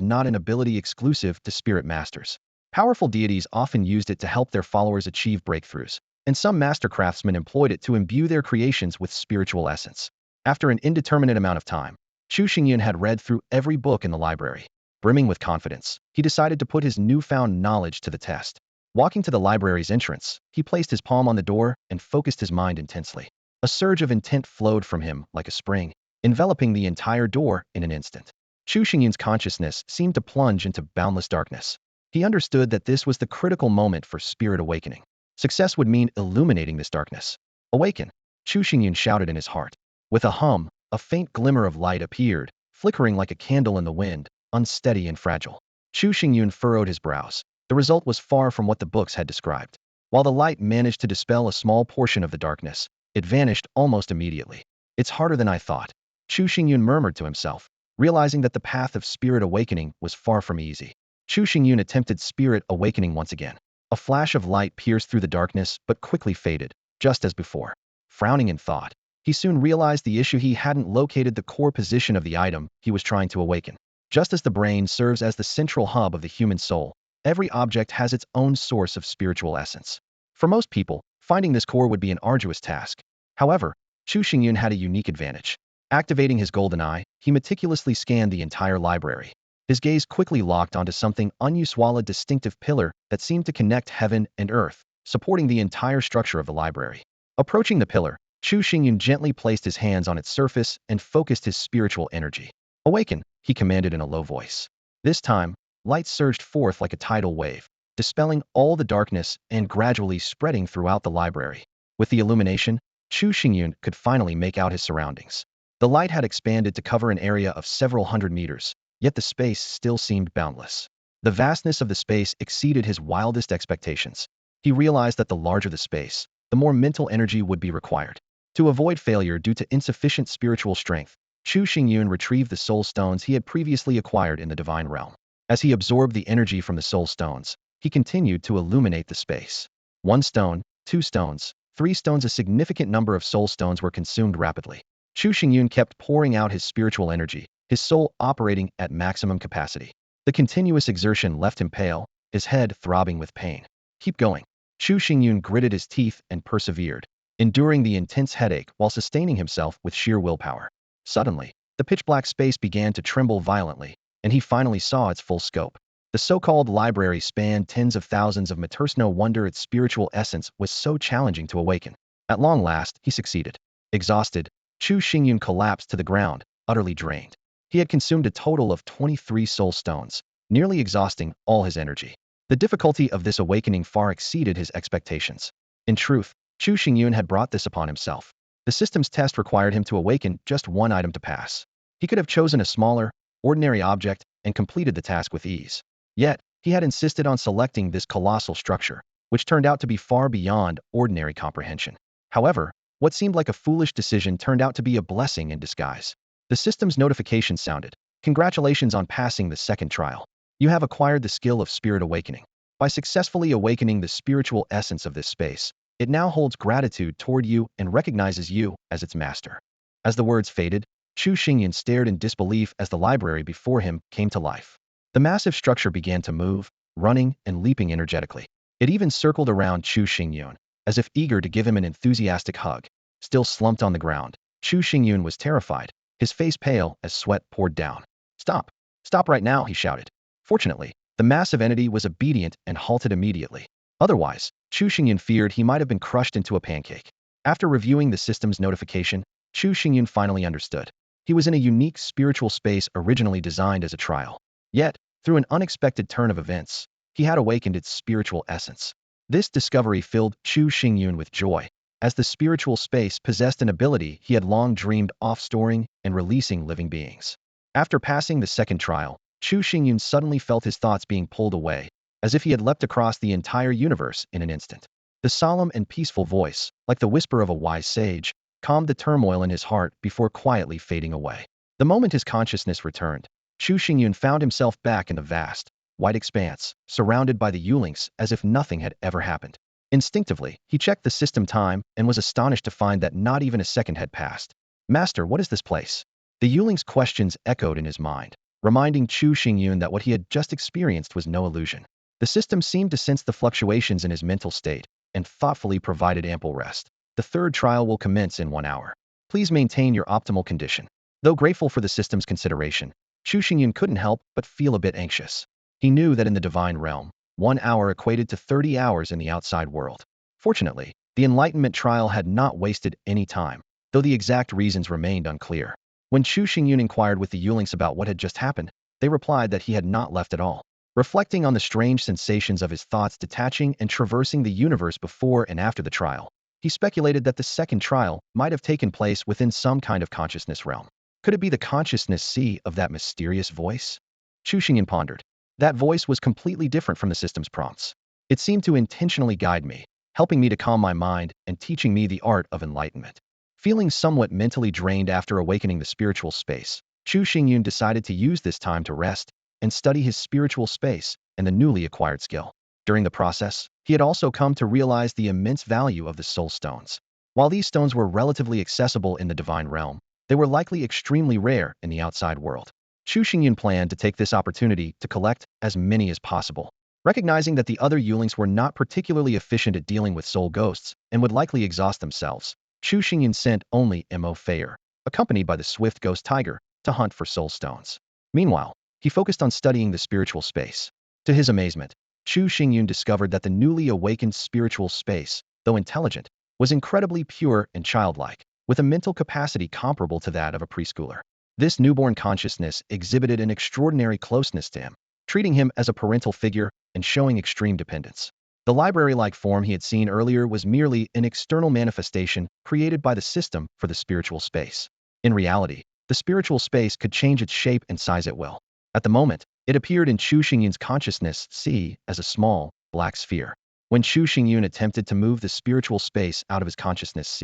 not an ability exclusive to spirit masters. Powerful deities often used it to help their followers achieve breakthroughs, and some master craftsmen employed it to imbue their creations with spiritual essence. After an indeterminate amount of time, Chu Xingyun had read through every book in the library. Brimming with confidence, he decided to put his newfound knowledge to the test. Walking to the library's entrance, he placed his palm on the door and focused his mind intensely. A surge of intent flowed from him like a spring, enveloping the entire door in an instant. Chu Xingyun's consciousness seemed to plunge into boundless darkness. He understood that this was the critical moment for spirit awakening. Success would mean illuminating this darkness. Awaken! Chu Xingyun shouted in his heart. With a hum, a faint glimmer of light appeared, flickering like a candle in the wind, unsteady and fragile. Chu Xingyun furrowed his brows. The result was far from what the books had described. While the light managed to dispel a small portion of the darkness, it vanished almost immediately. It's harder than I thought, Chu Xingyun murmured to himself, realizing that the path of spirit awakening was far from easy. Chu Xingyun attempted spirit awakening once again. A flash of light pierced through the darkness but quickly faded, just as before. Frowning in thought, he soon realized the issue: he hadn't located the core position of the item he was trying to awaken. Just as the brain serves as the central hub of the human soul, every object has its own source of spiritual essence. For most people, finding this core would be an arduous task. However, Chu Xingyun had a unique advantage. Activating his golden eye, he meticulously scanned the entire library. His gaze quickly locked onto something unusual, a distinctive pillar that seemed to connect heaven and earth, supporting the entire structure of the library. Approaching the pillar, Chu Xingyun gently placed his hands on its surface and focused his spiritual energy. "Awaken," he commanded in a low voice. This time, light surged forth like a tidal wave, dispelling all the darkness and gradually spreading throughout the library. With the illumination, Chu Xingyun could finally make out his surroundings. The light had expanded to cover an area of several hundred meters, yet the space still seemed boundless. The vastness of the space exceeded his wildest expectations. He realized that the larger the space, the more mental energy would be required. To avoid failure due to insufficient spiritual strength, Chu Xingyun retrieved the soul stones he had previously acquired in the divine realm. As he absorbed the energy from the soul stones, he continued to illuminate the space. 1 stone, 2 stones, 3 stones, a significant number of soul stones were consumed rapidly. Chu Xingyun kept pouring out his spiritual energy, his soul operating at maximum capacity. The continuous exertion left him pale, his head throbbing with pain. "Keep going." Chu Xingyun gritted his teeth and persevered, enduring the intense headache while sustaining himself with sheer willpower. Suddenly, the pitch-black space began to tremble violently, and he finally saw its full scope. The so-called library spanned tens of thousands of meters. No wonder its spiritual essence was so challenging to awaken. At long last, he succeeded. Exhausted, Chu Xingyun collapsed to the ground, utterly drained. He had consumed a total of 23 soul stones, nearly exhausting all his energy. The difficulty of this awakening far exceeded his expectations. In truth, Chu Xingyun had brought this upon himself. The system's test required him to awaken just one item to pass. He could have chosen a smaller, ordinary object and completed the task with ease. Yet, he had insisted on selecting this colossal structure, which turned out to be far beyond ordinary comprehension. However, what seemed like a foolish decision turned out to be a blessing in disguise. The system's notification sounded. "Congratulations on passing the second trial. You have acquired the skill of spirit awakening. By successfully awakening the spiritual essence of this space, it now holds gratitude toward you and recognizes you as its master." As the words faded, Chu Xingyun stared in disbelief as the library before him came to life. The massive structure began to move, running and leaping energetically. It even circled around Chu Xingyun, as if eager to give him an enthusiastic hug. Still slumped on the ground, Chu Xingyun was terrified, his face pale as sweat poured down. "Stop! Stop right now," he shouted. Fortunately, the massive entity was obedient and halted immediately. Otherwise, Chu Xingyun feared he might have been crushed into a pancake. After reviewing the system's notification, Chu Xingyun finally understood. He was in a unique spiritual space originally designed as a trial. Yet, through an unexpected turn of events, he had awakened its spiritual essence. This discovery filled Chu Xingyun with joy, as the spiritual space possessed an ability he had long dreamed of: storing and releasing living beings. After passing the second trial, Chu Xingyun suddenly felt his thoughts being pulled away, as if he had leapt across the entire universe in an instant. The solemn and peaceful voice, like the whisper of a wise sage, calmed the turmoil in his heart before quietly fading away. The moment his consciousness returned, Chu Xingyun found himself back in the vast, white expanse, surrounded by the Yulings as if nothing had ever happened. Instinctively, he checked the system time and was astonished to find that not even a second had passed. "Master, what is this place?" The Yuling's questions echoed in his mind, reminding Chu Xingyun that what he had just experienced was no illusion. The system seemed to sense the fluctuations in his mental state and thoughtfully provided ample rest. "The third trial will commence in 1 hour. Please maintain your optimal condition." Though grateful for the system's consideration, Chu Xingyun couldn't help but feel a bit anxious. He knew that in the divine realm, 1 hour equated to 30 hours in the outside world. Fortunately, the enlightenment trial had not wasted any time, though the exact reasons remained unclear. When Chu Xingyun inquired with the Yulings about what had just happened, they replied that he had not left at all. Reflecting on the strange sensations of his thoughts detaching and traversing the universe before and after the trial, he speculated that the second trial might have taken place within some kind of consciousness realm. Could it be the consciousness sea of that mysterious voice? Chu Xingyun pondered. That voice was completely different from the system's prompts. It seemed to intentionally guide me, helping me to calm my mind and teaching me the art of enlightenment. Feeling somewhat mentally drained after awakening the spiritual space, Chu Xingyun decided to use this time to rest and study his spiritual space and the newly acquired skill. During the process, he had also come to realize the immense value of the soul stones. While these stones were relatively accessible in the divine realm, they were likely extremely rare in the outside world. Chu Xingyun planned to take this opportunity to collect as many as possible. Recognizing that the other Yulings were not particularly efficient at dealing with soul ghosts and would likely exhaust themselves, Chu Xingyun sent only Mo Fayer, accompanied by the swift ghost tiger, to hunt for soul stones. Meanwhile, he focused on studying the spiritual space. To his amazement, Chu Xingyun discovered that the newly awakened spiritual space, though intelligent, was incredibly pure and childlike, with a mental capacity comparable to that of a preschooler. This newborn consciousness exhibited an extraordinary closeness to him, treating him as a parental figure and showing extreme dependence. The library-like form he had seen earlier was merely an external manifestation created by the system for the spiritual space. In reality, the spiritual space could change its shape and size at will. At the moment, it appeared in Chu Xingyun's consciousness as a small, black sphere. When Chu Xingyun attempted to move the spiritual space out of his consciousness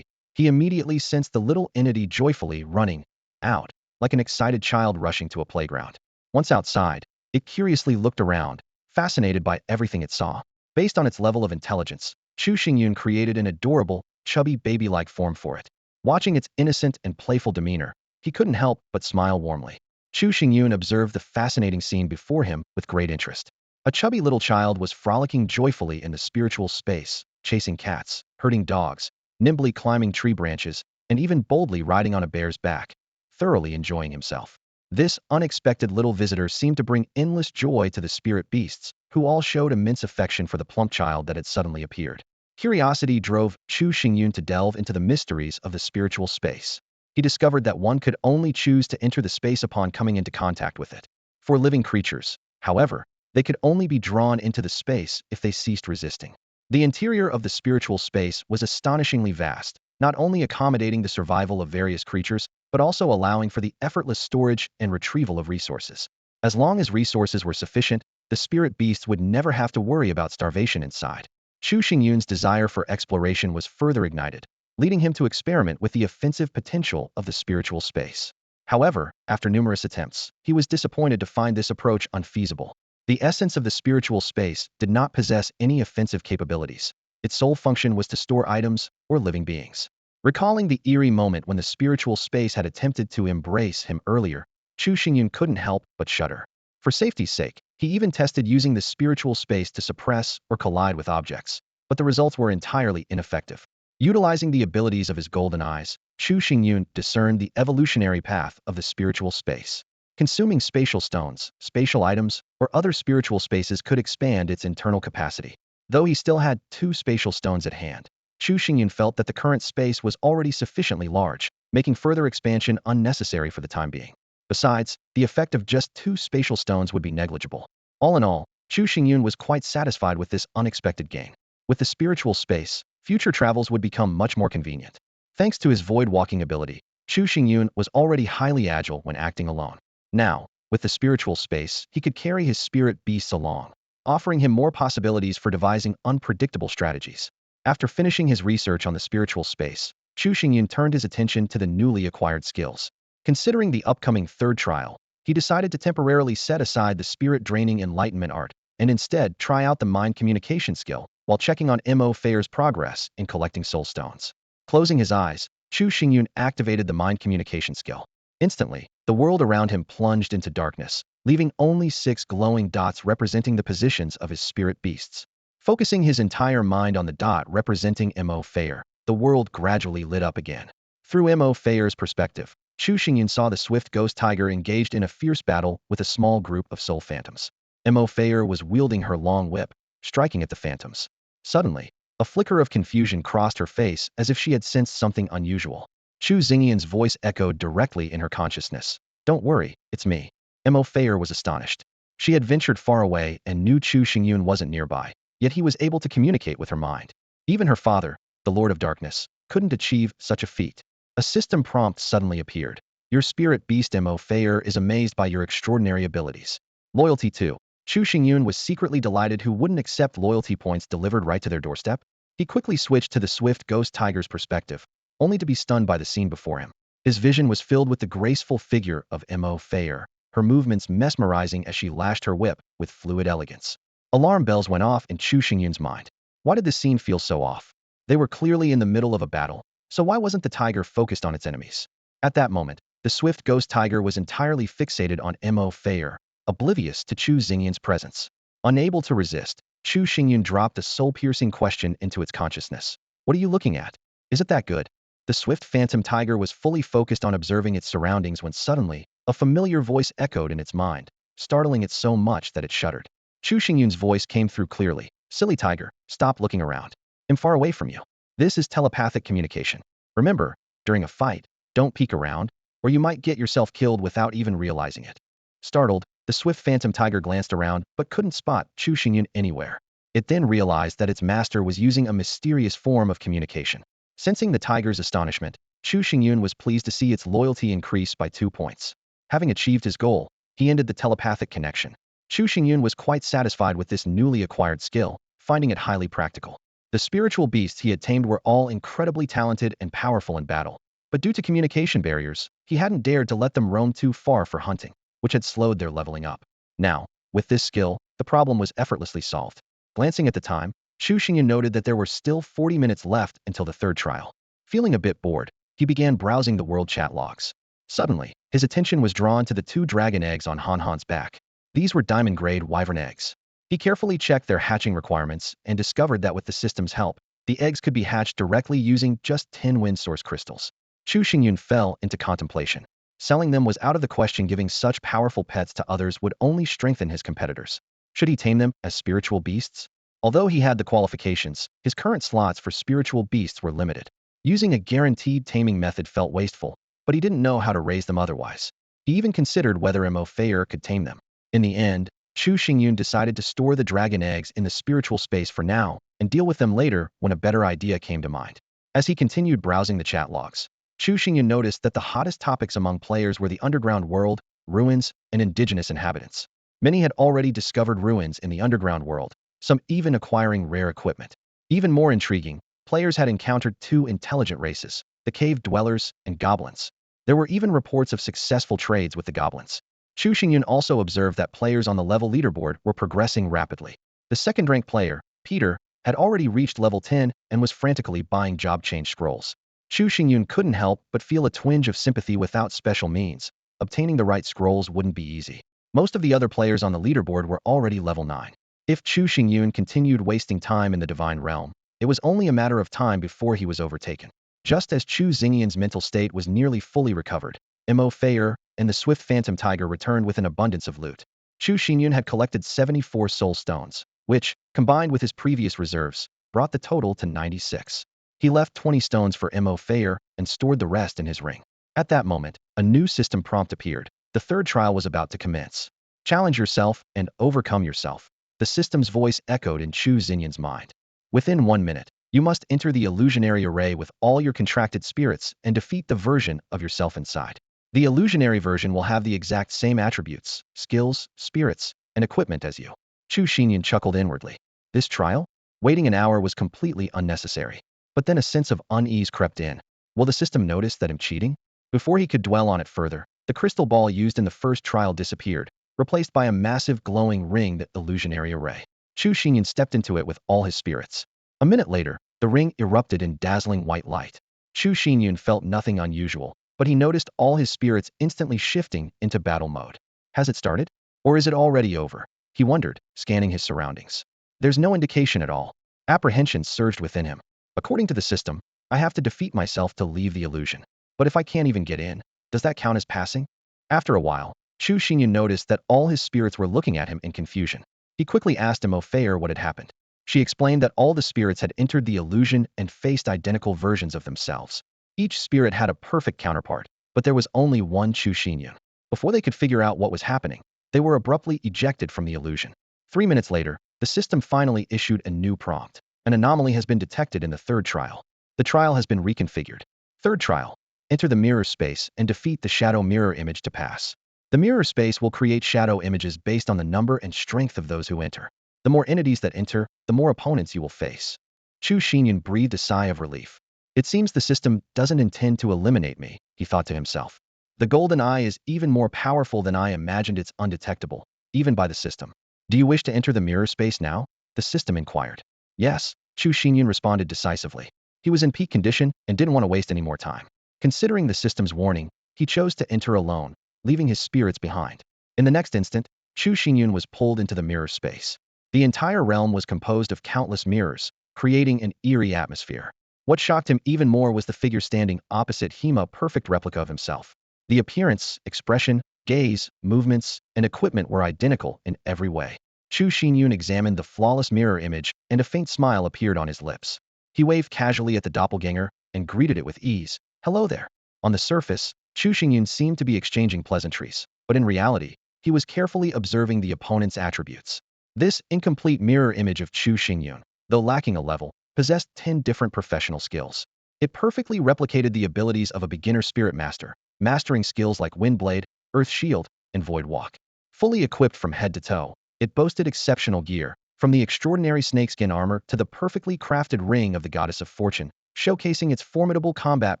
he immediately sensed the little entity joyfully running out, like an excited child rushing to a playground. Once outside, it curiously looked around, fascinated by everything it saw. Based on its level of intelligence, Chu Xingyun created an adorable, chubby baby-like form for it. Watching its innocent and playful demeanor, he couldn't help but smile warmly. Chu Xingyun observed the fascinating scene before him with great interest. A chubby little child was frolicking joyfully in the spiritual space, chasing cats, herding dogs, nimbly climbing tree branches, and even boldly riding on a bear's back, thoroughly enjoying himself. This unexpected little visitor seemed to bring endless joy to the spirit beasts, who all showed immense affection for the plump child that had suddenly appeared. Curiosity drove Chu Xingyun to delve into the mysteries of the spiritual space. He discovered that one could only choose to enter the space upon coming into contact with it. For living creatures, however, they could only be drawn into the space if they ceased resisting. The interior of the spiritual space was astonishingly vast, not only accommodating the survival of various creatures, but also allowing for the effortless storage and retrieval of resources. As long as resources were sufficient, the spirit beasts would never have to worry about starvation inside. Chu Xingyun's desire for exploration was further ignited, leading him to experiment with the offensive potential of the spiritual space. However, after numerous attempts, he was disappointed to find this approach unfeasible. The essence of the spiritual space did not possess any offensive capabilities. Its sole function was to store items or living beings. Recalling the eerie moment when the spiritual space had attempted to embrace him earlier, Chu Xingyun couldn't help but shudder. For safety's sake, he even tested using the spiritual space to suppress or collide with objects, but the results were entirely ineffective. Utilizing the abilities of his golden eyes, Chu Xingyun discerned the evolutionary path of the spiritual space. Consuming spatial stones, spatial items, or other spiritual spaces could expand its internal capacity. Though he still had 2 spatial stones at hand, Chu Xingyun felt that the current space was already sufficiently large, making further expansion unnecessary for the time being. Besides, the effect of just 2 spatial stones would be negligible. All in all, Chu Xingyun was quite satisfied with this unexpected gain. With the spiritual space, future travels would become much more convenient. Thanks to his void-walking ability, Chu Xingyun was already highly agile when acting alone. Now, with the spiritual space, he could carry his spirit beasts along, offering him more possibilities for devising unpredictable strategies. After finishing his research on the spiritual space, Chu Xingyun turned his attention to the newly acquired skills. Considering the upcoming 3rd trial, he decided to temporarily set aside the spirit-draining enlightenment art and instead try out the mind communication skill while checking on Mo Fair's progress in collecting soul stones. Closing his eyes, Chu Xingyun activated the mind communication skill. Instantly, the world around him plunged into darkness, leaving only 6 glowing dots representing the positions of his spirit beasts. Focusing his entire mind on the dot representing Mo Fair, the world gradually lit up again. Through Mo Fair's perspective, Chu Xingyun saw the swift ghost tiger engaged in a fierce battle with a small group of soul phantoms. Mo Fair was wielding her long whip, striking at the phantoms. Suddenly, a flicker of confusion crossed her face as if she had sensed something unusual. Chu Xingyun's voice echoed directly in her consciousness. "Don't worry, it's me." Mo Fair was astonished. She had ventured far away and knew Chu Xingyun wasn't nearby, yet he was able to communicate with her mind. Even her father, the Lord of Darkness, couldn't achieve such a feat. A system prompt suddenly appeared. "Your spirit beast Mo Fair is amazed by your extraordinary abilities. Loyalty 2. Chu Xingyun was secretly delighted who wouldn't accept loyalty points delivered right to their doorstep. He quickly switched to the swift ghost tiger's perspective, only to be stunned by the scene before him. His vision was filled with the graceful figure of Mo Fair, her movements mesmerizing as she lashed her whip with fluid elegance. Alarm bells went off in Chu Xingyun's mind. Why did this scene feel so off? They were clearly in the middle of a battle, so why wasn't the tiger focused on its enemies? At that moment, the swift ghost tiger was entirely fixated on Mo Fair, oblivious to Chu Xingyun's presence. Unable to resist, Chu Xingyun dropped a soul-piercing question into its consciousness. "What are you looking at? Is it that good?" The swift phantom tiger was fully focused on observing its surroundings when suddenly, a familiar voice echoed in its mind, startling it so much that it shuddered. Chu Xingyun's voice came through clearly. Silly tiger, stop looking around. I'm far away from you. This is telepathic communication. Remember, during a fight, don't peek around, or you might get yourself killed without even realizing it. Startled, the swift phantom tiger glanced around but couldn't spot Chu Xingyun anywhere. It then realized that its master was using a mysterious form of communication. Sensing the tiger's astonishment, Chu Xingyun was pleased to see its loyalty increase by 2 points. Having achieved his goal, he ended the telepathic connection. Chu Xingyun was quite satisfied with this newly acquired skill, finding it highly practical. The spiritual beasts he had tamed were all incredibly talented and powerful in battle, but due to communication barriers, he hadn't dared to let them roam too far for hunting, which had slowed their leveling up. Now, with this skill, the problem was effortlessly solved. Glancing at the time, Chu Xingyun noted that there were still 40 minutes left until the third trial. Feeling a bit bored, he began browsing the world chat logs. Suddenly, his attention was drawn to the 2 dragon eggs on Han Han's back. These were diamond-grade wyvern eggs. He carefully checked their hatching requirements and discovered that with the system's help, the eggs could be hatched directly using just 10 wind source crystals. Chu Xingyun fell into contemplation. Selling them was out of the question. Giving such powerful pets to others would only strengthen his competitors. Should he tame them as spiritual beasts? Although he had the qualifications, his current slots for spiritual beasts were limited. Using a guaranteed taming method felt wasteful, but he didn't know how to raise them otherwise. He even considered whether Mo Fayer could tame them. In the end, Chu Xingyun decided to store the dragon eggs in the spiritual space for now and deal with them later when a better idea came to mind. As he continued browsing the chat logs, Chu Xingyun noticed that the hottest topics among players were the underground world, ruins, and indigenous inhabitants. Many had already discovered ruins in the underground world, some even acquiring rare equipment. Even more intriguing, players had encountered 2 intelligent races, the cave dwellers and goblins. There were even reports of successful trades with the goblins. Chu Xingyun also observed that players on the level leaderboard were progressing rapidly. The second-ranked player, Peter, had already reached level 10 and was frantically buying job change scrolls. Chu Xingyun couldn't help but feel a twinge of sympathy. Without special means, obtaining the right scrolls wouldn't be easy. Most of the other players on the leaderboard were already level 9. If Chu Xingyun continued wasting time in the divine realm, it was only a matter of time before he was overtaken. Just as Chu Xingyun's mental state was nearly fully recovered, Mo Fayer and the swift phantom tiger returned with an abundance of loot. Chu Xingyun had collected 74 soul stones, which, combined with his previous reserves, brought the total to 96. He left 20 stones for Mo Fayer and stored the rest in his ring. At that moment, a new system prompt appeared. The third trial was about to commence. Challenge yourself and overcome yourself. The system's voice echoed in Chu Xingyun's mind. Within 1 minute, you must enter the illusionary array with all your contracted spirits and defeat the version of yourself inside. The illusionary version will have the exact same attributes, skills, spirits, and equipment as you. Chu Xingyun chuckled inwardly. This trial? Waiting an hour was completely unnecessary. But then a sense of unease crept in. Will the system notice that I'm cheating? Before he could dwell on it further, the crystal ball used in the first trial disappeared, replaced by a massive glowing ring. The illusionary array. Chu Xingyun stepped into it with all his spirits. A minute later, the ring erupted in dazzling white light. Chu Xingyun felt nothing unusual, but he noticed all his spirits instantly shifting into battle mode. Has it started? Or is it already over? He wondered, scanning his surroundings. There's no indication at all. Apprehension surged within him. According to the system, I have to defeat myself to leave the illusion. But if I can't even get in, does that count as passing? After a while, Chu Xingyun noticed that all his spirits were looking at him in confusion. He quickly asked Mo Fayer what had happened. She explained that all the spirits had entered the illusion and faced identical versions of themselves. Each spirit had a perfect counterpart, but there was only one Chu Xingyun. Before they could figure out what was happening, they were abruptly ejected from the illusion. 3 minutes later, the system finally issued a new prompt. An anomaly has been detected in the third trial. The trial has been reconfigured. Third trial. Enter the mirror space and defeat the shadow mirror image to pass. The mirror space will create shadow images based on the number and strength of those who enter. The more entities that enter, the more opponents you will face. Chu Xingyun breathed a sigh of relief. It seems the system doesn't intend to eliminate me, he thought to himself. The golden eye is even more powerful than I imagined. It's undetectable, even by the system. Do you wish to enter the mirror space now? The system inquired. Yes, Chu Xingyun responded decisively. He was in peak condition and didn't want to waste any more time. Considering the system's warning, he chose to enter alone, leaving his spirits behind. In the next instant, Chu Xingyun was pulled into the mirror space. The entire realm was composed of countless mirrors, creating an eerie atmosphere. What shocked him even more was the figure standing opposite him, a perfect replica of himself. The appearance, expression, gaze, movements, and equipment were identical in every way. Chu Xingyun examined the flawless mirror image, and a faint smile appeared on his lips. He waved casually at the doppelganger and greeted it with ease. "Hello there." On the surface, Chu Xingyun seemed to be exchanging pleasantries, but in reality, he was carefully observing the opponent's attributes. This incomplete mirror image of Chu Xingyun, though lacking a level, possessed 10 different professional skills. It perfectly replicated the abilities of a beginner spirit master, mastering skills like Wind Blade, Earth Shield, and Void Walk. Fully equipped from head to toe, it boasted exceptional gear, from the extraordinary snakeskin armor to the perfectly crafted ring of the Goddess of Fortune, showcasing its formidable combat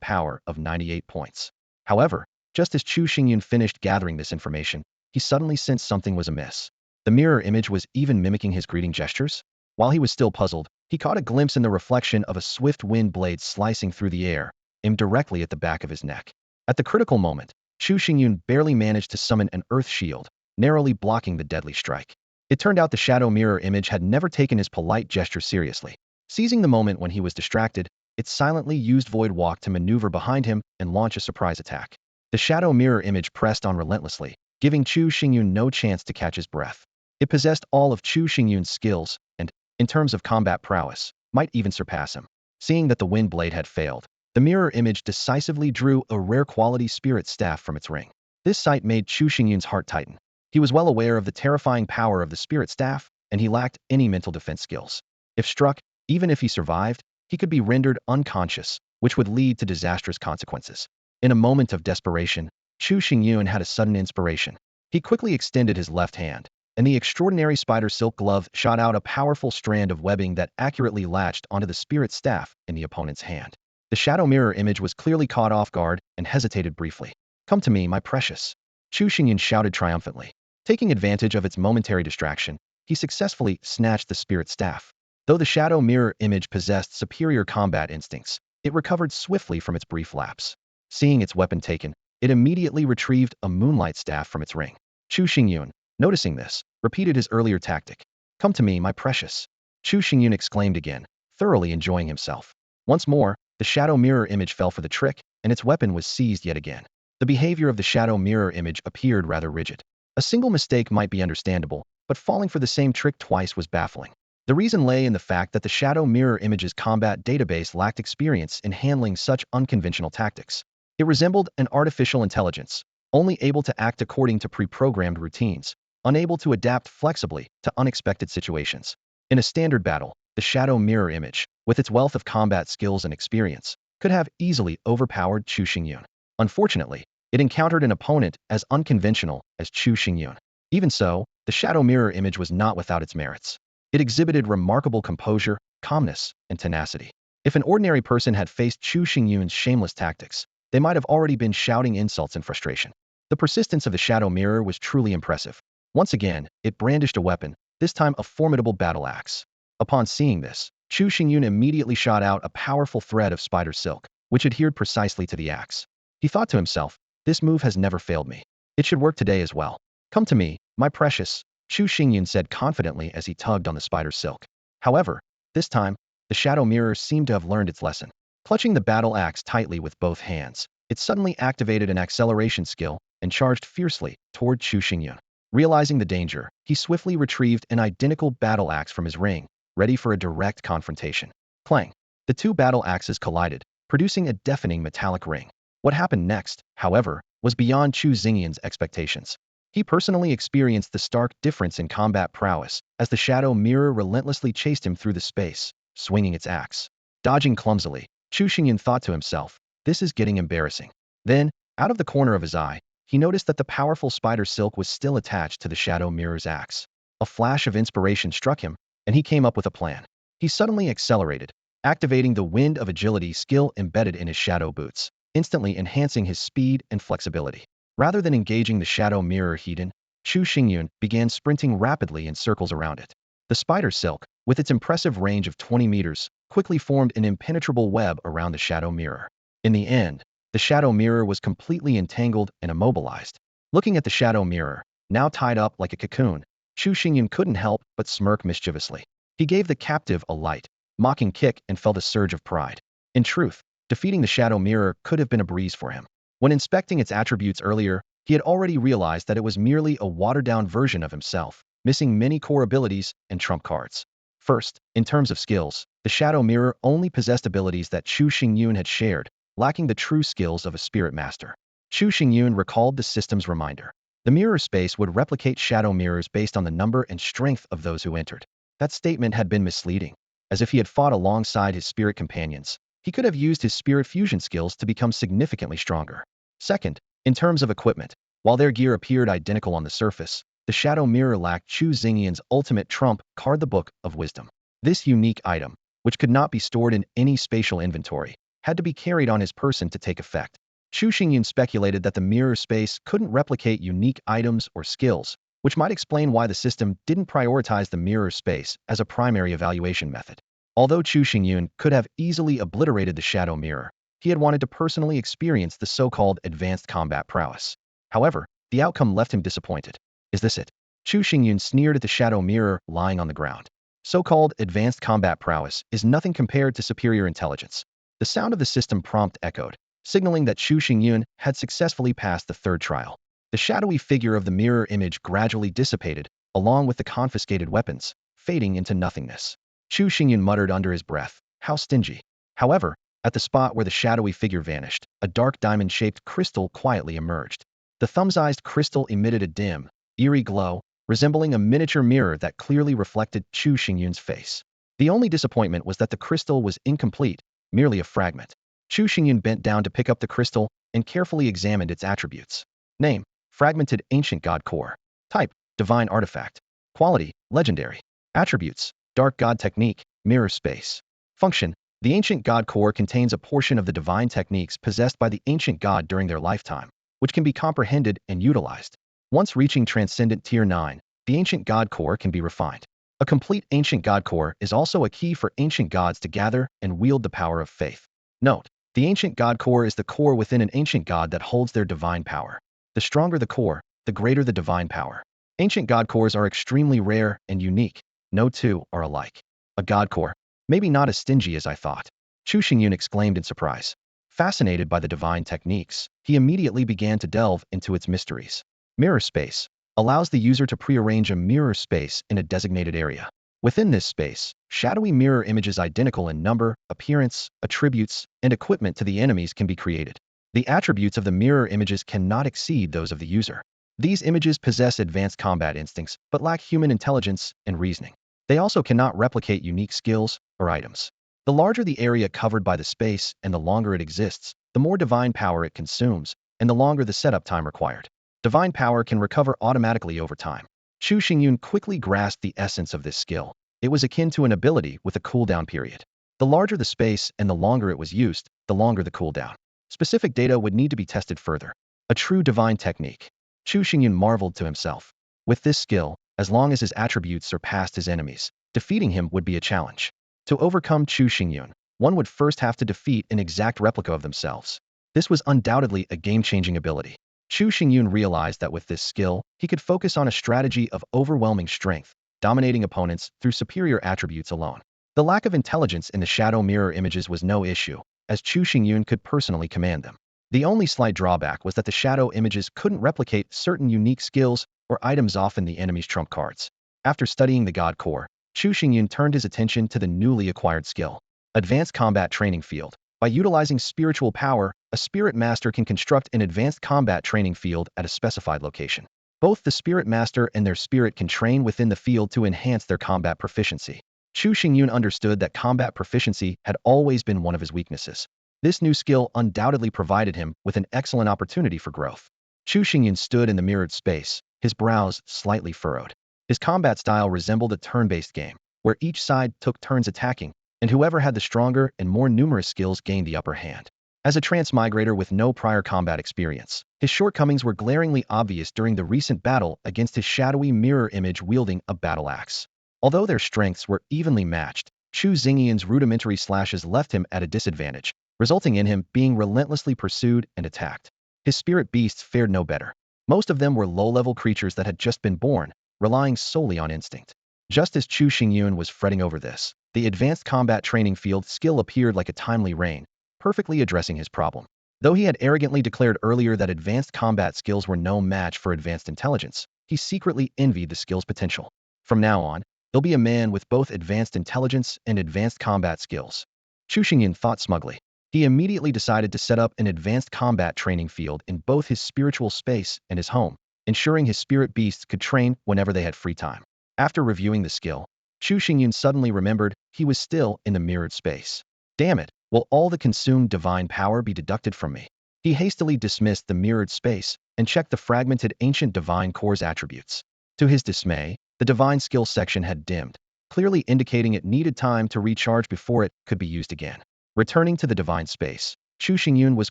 power of 98 points. However, just as Chu Xingyun finished gathering this information, he suddenly sensed something was amiss. The mirror image was even mimicking his greeting gestures. While he was still puzzled, he caught a glimpse in the reflection of a swift wind blade slicing through the air, aimed directly at the back of his neck. At the critical moment, Chu Xingyun barely managed to summon an earth shield, narrowly blocking the deadly strike. It turned out the shadow mirror image had never taken his polite gesture seriously. Seizing the moment when he was distracted, it silently used Void Walk to maneuver behind him and launch a surprise attack. The shadow mirror image pressed on relentlessly, giving Chu Xingyun no chance to catch his breath. It possessed all of Chu Xingyun's skills, and, in terms of combat prowess, might even surpass him. Seeing that the wind blade had failed, the mirror image decisively drew a rare quality spirit staff from its ring. This sight made Chu Xingyun's heart tighten. He was well aware of the terrifying power of the spirit staff, and he lacked any mental defense skills. If struck, even if he survived, he could be rendered unconscious, which would lead to disastrous consequences. In a moment of desperation, Chu Xingyun had a sudden inspiration. He quickly extended his left hand, and the extraordinary spider silk glove shot out a powerful strand of webbing that accurately latched onto the spirit staff in the opponent's hand. The shadow mirror image was clearly caught off guard and hesitated briefly. "Come to me, my precious," Chu Xingyun shouted triumphantly. Taking advantage of its momentary distraction, he successfully snatched the spirit staff. Though the shadow mirror image possessed superior combat instincts, it recovered swiftly from its brief lapse. Seeing its weapon taken, it immediately retrieved a moonlight staff from its ring. Chu Xingyun, noticing this, repeated his earlier tactic. "Come to me, my precious," Chu Xingyun exclaimed again, thoroughly enjoying himself. Once more, the shadow mirror image fell for the trick, and its weapon was seized yet again. The behavior of the shadow mirror image appeared rather rigid. A single mistake might be understandable, but falling for the same trick twice was baffling. The reason lay in the fact that the shadow mirror image's combat database lacked experience in handling such unconventional tactics. It resembled an artificial intelligence, only able to act according to pre-programmed routines, unable to adapt flexibly to unexpected situations. In a standard battle, the shadow mirror image, with its wealth of combat skills and experience, could have easily overpowered Chu Xingyun. Unfortunately, it encountered an opponent as unconventional as Chu Xingyun. Even so, the shadow mirror image was not without its merits. It exhibited remarkable composure, calmness, and tenacity. If an ordinary person had faced Chu Xingyun's shameless tactics, they might have already been shouting insults in frustration. The persistence of the shadow mirror was truly impressive. Once again, it brandished a weapon, this time a formidable battle axe. Upon seeing this, Chu Xingyun immediately shot out a powerful thread of spider silk, which adhered precisely to the axe. He thought to himself, "This move has never failed me. It should work today as well. Come to me, my precious," Chu Xingyun said confidently as he tugged on the spider silk. However, this time, the shadow mirror seemed to have learned its lesson. Clutching the battle axe tightly with both hands, it suddenly activated an acceleration skill and charged fiercely toward Chu Xingyun. Realizing the danger, he swiftly retrieved an identical battle axe from his ring, ready for a direct confrontation. Clang! The two battle axes collided, producing a deafening metallic ring. What happened next, however, was beyond Chu Xingyun's expectations. He personally experienced the stark difference in combat prowess as the shadow mirror relentlessly chased him through the space, swinging its axe. Dodging clumsily, Chu Xingyun thought to himself, "This is getting embarrassing." Then, out of the corner of his eye, he noticed that the powerful spider silk was still attached to the shadow mirror's axe. A flash of inspiration struck him, and he came up with a plan. He suddenly accelerated, activating the wind of agility skill embedded in his shadow boots, instantly enhancing his speed and flexibility. Rather than engaging the shadow mirror head-on, Chu Xingyun began sprinting rapidly in circles around it. The spider silk, with its impressive range of 20 meters, quickly formed an impenetrable web around the shadow mirror. In the end, the shadow mirror was completely entangled and immobilized. Looking at the shadow mirror, now tied up like a cocoon, Chu Xingyun couldn't help but smirk mischievously. He gave the captive a light, mocking kick and felt a surge of pride. In truth, defeating the shadow mirror could have been a breeze for him. When inspecting its attributes earlier, he had already realized that it was merely a watered-down version of himself, missing many core abilities and trump cards. First, in terms of skills, the shadow mirror only possessed abilities that Chu Xingyun had shared, lacking the true skills of a spirit master. Chu Xingyun recalled the system's reminder. The mirror space would replicate shadow mirrors based on the number and strength of those who entered. That statement had been misleading. As if he had fought alongside his spirit companions, he could have used his spirit fusion skills to become significantly stronger. Second, in terms of equipment, while their gear appeared identical on the surface, the shadow mirror lacked Chu Xingyun's ultimate trump card, the Book of Wisdom. This unique item, which could not be stored in any spatial inventory, had to be carried on his person to take effect. Chu Xingyun speculated that the mirror space couldn't replicate unique items or skills, which might explain why the system didn't prioritize the mirror space as a primary evaluation method. Although Chu Xingyun could have easily obliterated the shadow mirror, he had wanted to personally experience the so-called advanced combat prowess. However, the outcome left him disappointed. Is this it? Chu Xingyun sneered at the shadow mirror lying on the ground. So-called advanced combat prowess is nothing compared to superior intelligence. The sound of the system prompt echoed, signaling that Chu Xingyun had successfully passed the third trial. The shadowy figure of the mirror image gradually dissipated, along with the confiscated weapons, fading into nothingness. Chu Xingyun muttered under his breath, "How stingy." However, at the spot where the shadowy figure vanished, a dark diamond-shaped crystal quietly emerged. The thumb-sized crystal emitted a dim, eerie glow, resembling a miniature mirror that clearly reflected Chu Xingyun's face. The only disappointment was that the crystal was incomplete, merely a fragment. Chu Xingyun bent down to pick up the crystal and carefully examined its attributes. Name: fragmented ancient god core. Type: divine artifact. Quality: legendary. Attributes: dark god technique, mirror space. Function: the ancient god core contains a portion of the divine techniques possessed by the ancient god during their lifetime, which can be comprehended and utilized. Once reaching Transcendent Tier 9, the ancient god core can be refined. A complete ancient god core is also a key for ancient gods to gather and wield the power of faith. Note: the ancient god core is the core within an ancient god that holds their divine power. The stronger the core, the greater the divine power. Ancient god cores are extremely rare and unique. No two are alike. A god core. Maybe not as stingy as I thought. Chu Xingyun exclaimed in surprise. Fascinated by the divine techniques, he immediately began to delve into its mysteries. Mirror space allows the user to prearrange a mirror space in a designated area. Within this space, shadowy mirror images identical in number, appearance, attributes, and equipment to the enemies can be created. The attributes of the mirror images cannot exceed those of the user. These images possess advanced combat instincts, but lack human intelligence and reasoning. They also cannot replicate unique skills or items. The larger the area covered by the space and the longer it exists, the more divine power it consumes, and the longer the setup time required. Divine power can recover automatically over time. Chu Xingyun quickly grasped the essence of this skill. It was akin to an ability with a cooldown period. The larger the space and the longer it was used, the longer the cooldown. Specific data would need to be tested further. A true divine technique. Chu Xingyun marveled to himself. With this skill, as long as his attributes surpassed his enemies, defeating him would be a challenge. To overcome Chu Xingyun, one would first have to defeat an exact replica of themselves. This was undoubtedly a game-changing ability. Chu Xingyun realized that with this skill, he could focus on a strategy of overwhelming strength, dominating opponents through superior attributes alone. The lack of intelligence in the shadow mirror images was no issue, as Chu Xingyun could personally command them. The only slight drawback was that the shadow images couldn't replicate certain unique skills or items often the enemy's trump cards. After studying the god core, Chu Xingyun turned his attention to the newly acquired skill, Advanced Combat Training Field. By utilizing spiritual power, a spirit master can construct an advanced combat training field at a specified location. Both the spirit master and their spirit can train within the field to enhance their combat proficiency. Chu Xingyun understood that combat proficiency had always been one of his weaknesses. This new skill undoubtedly provided him with an excellent opportunity for growth. Chu Xingyun stood in the mirrored space, his brows slightly furrowed. His combat style resembled a turn-based game, where each side took turns attacking, and whoever had the stronger and more numerous skills gained the upper hand. As a transmigrator with no prior combat experience, his shortcomings were glaringly obvious during the recent battle against his shadowy mirror image wielding a battle axe. Although their strengths were evenly matched, Chu Xingyun's rudimentary slashes left him at a disadvantage, resulting in him being relentlessly pursued and attacked. His spirit beasts fared no better. Most of them were low-level creatures that had just been born, relying solely on instinct. Just as Chu Xingyun was fretting over this, the advanced combat training field skill appeared like a timely rain, perfectly addressing his problem. Though he had arrogantly declared earlier that advanced combat skills were no match for advanced intelligence, he secretly envied the skill's potential. From now on, he'll be a man with both advanced intelligence and advanced combat skills. Chu Xingyun thought smugly. He immediately decided to set up an advanced combat training field in both his spiritual space and his home, ensuring his spirit beasts could train whenever they had free time. After reviewing the skill, Chu Xingyun suddenly remembered he was still in the mirrored space. Damn it, will all the consumed divine power be deducted from me? He hastily dismissed the mirrored space and checked the fragmented ancient divine core's attributes. To his dismay, the divine skill section had dimmed, clearly indicating it needed time to recharge before it could be used again. Returning to the divine space, Chu Xingyun was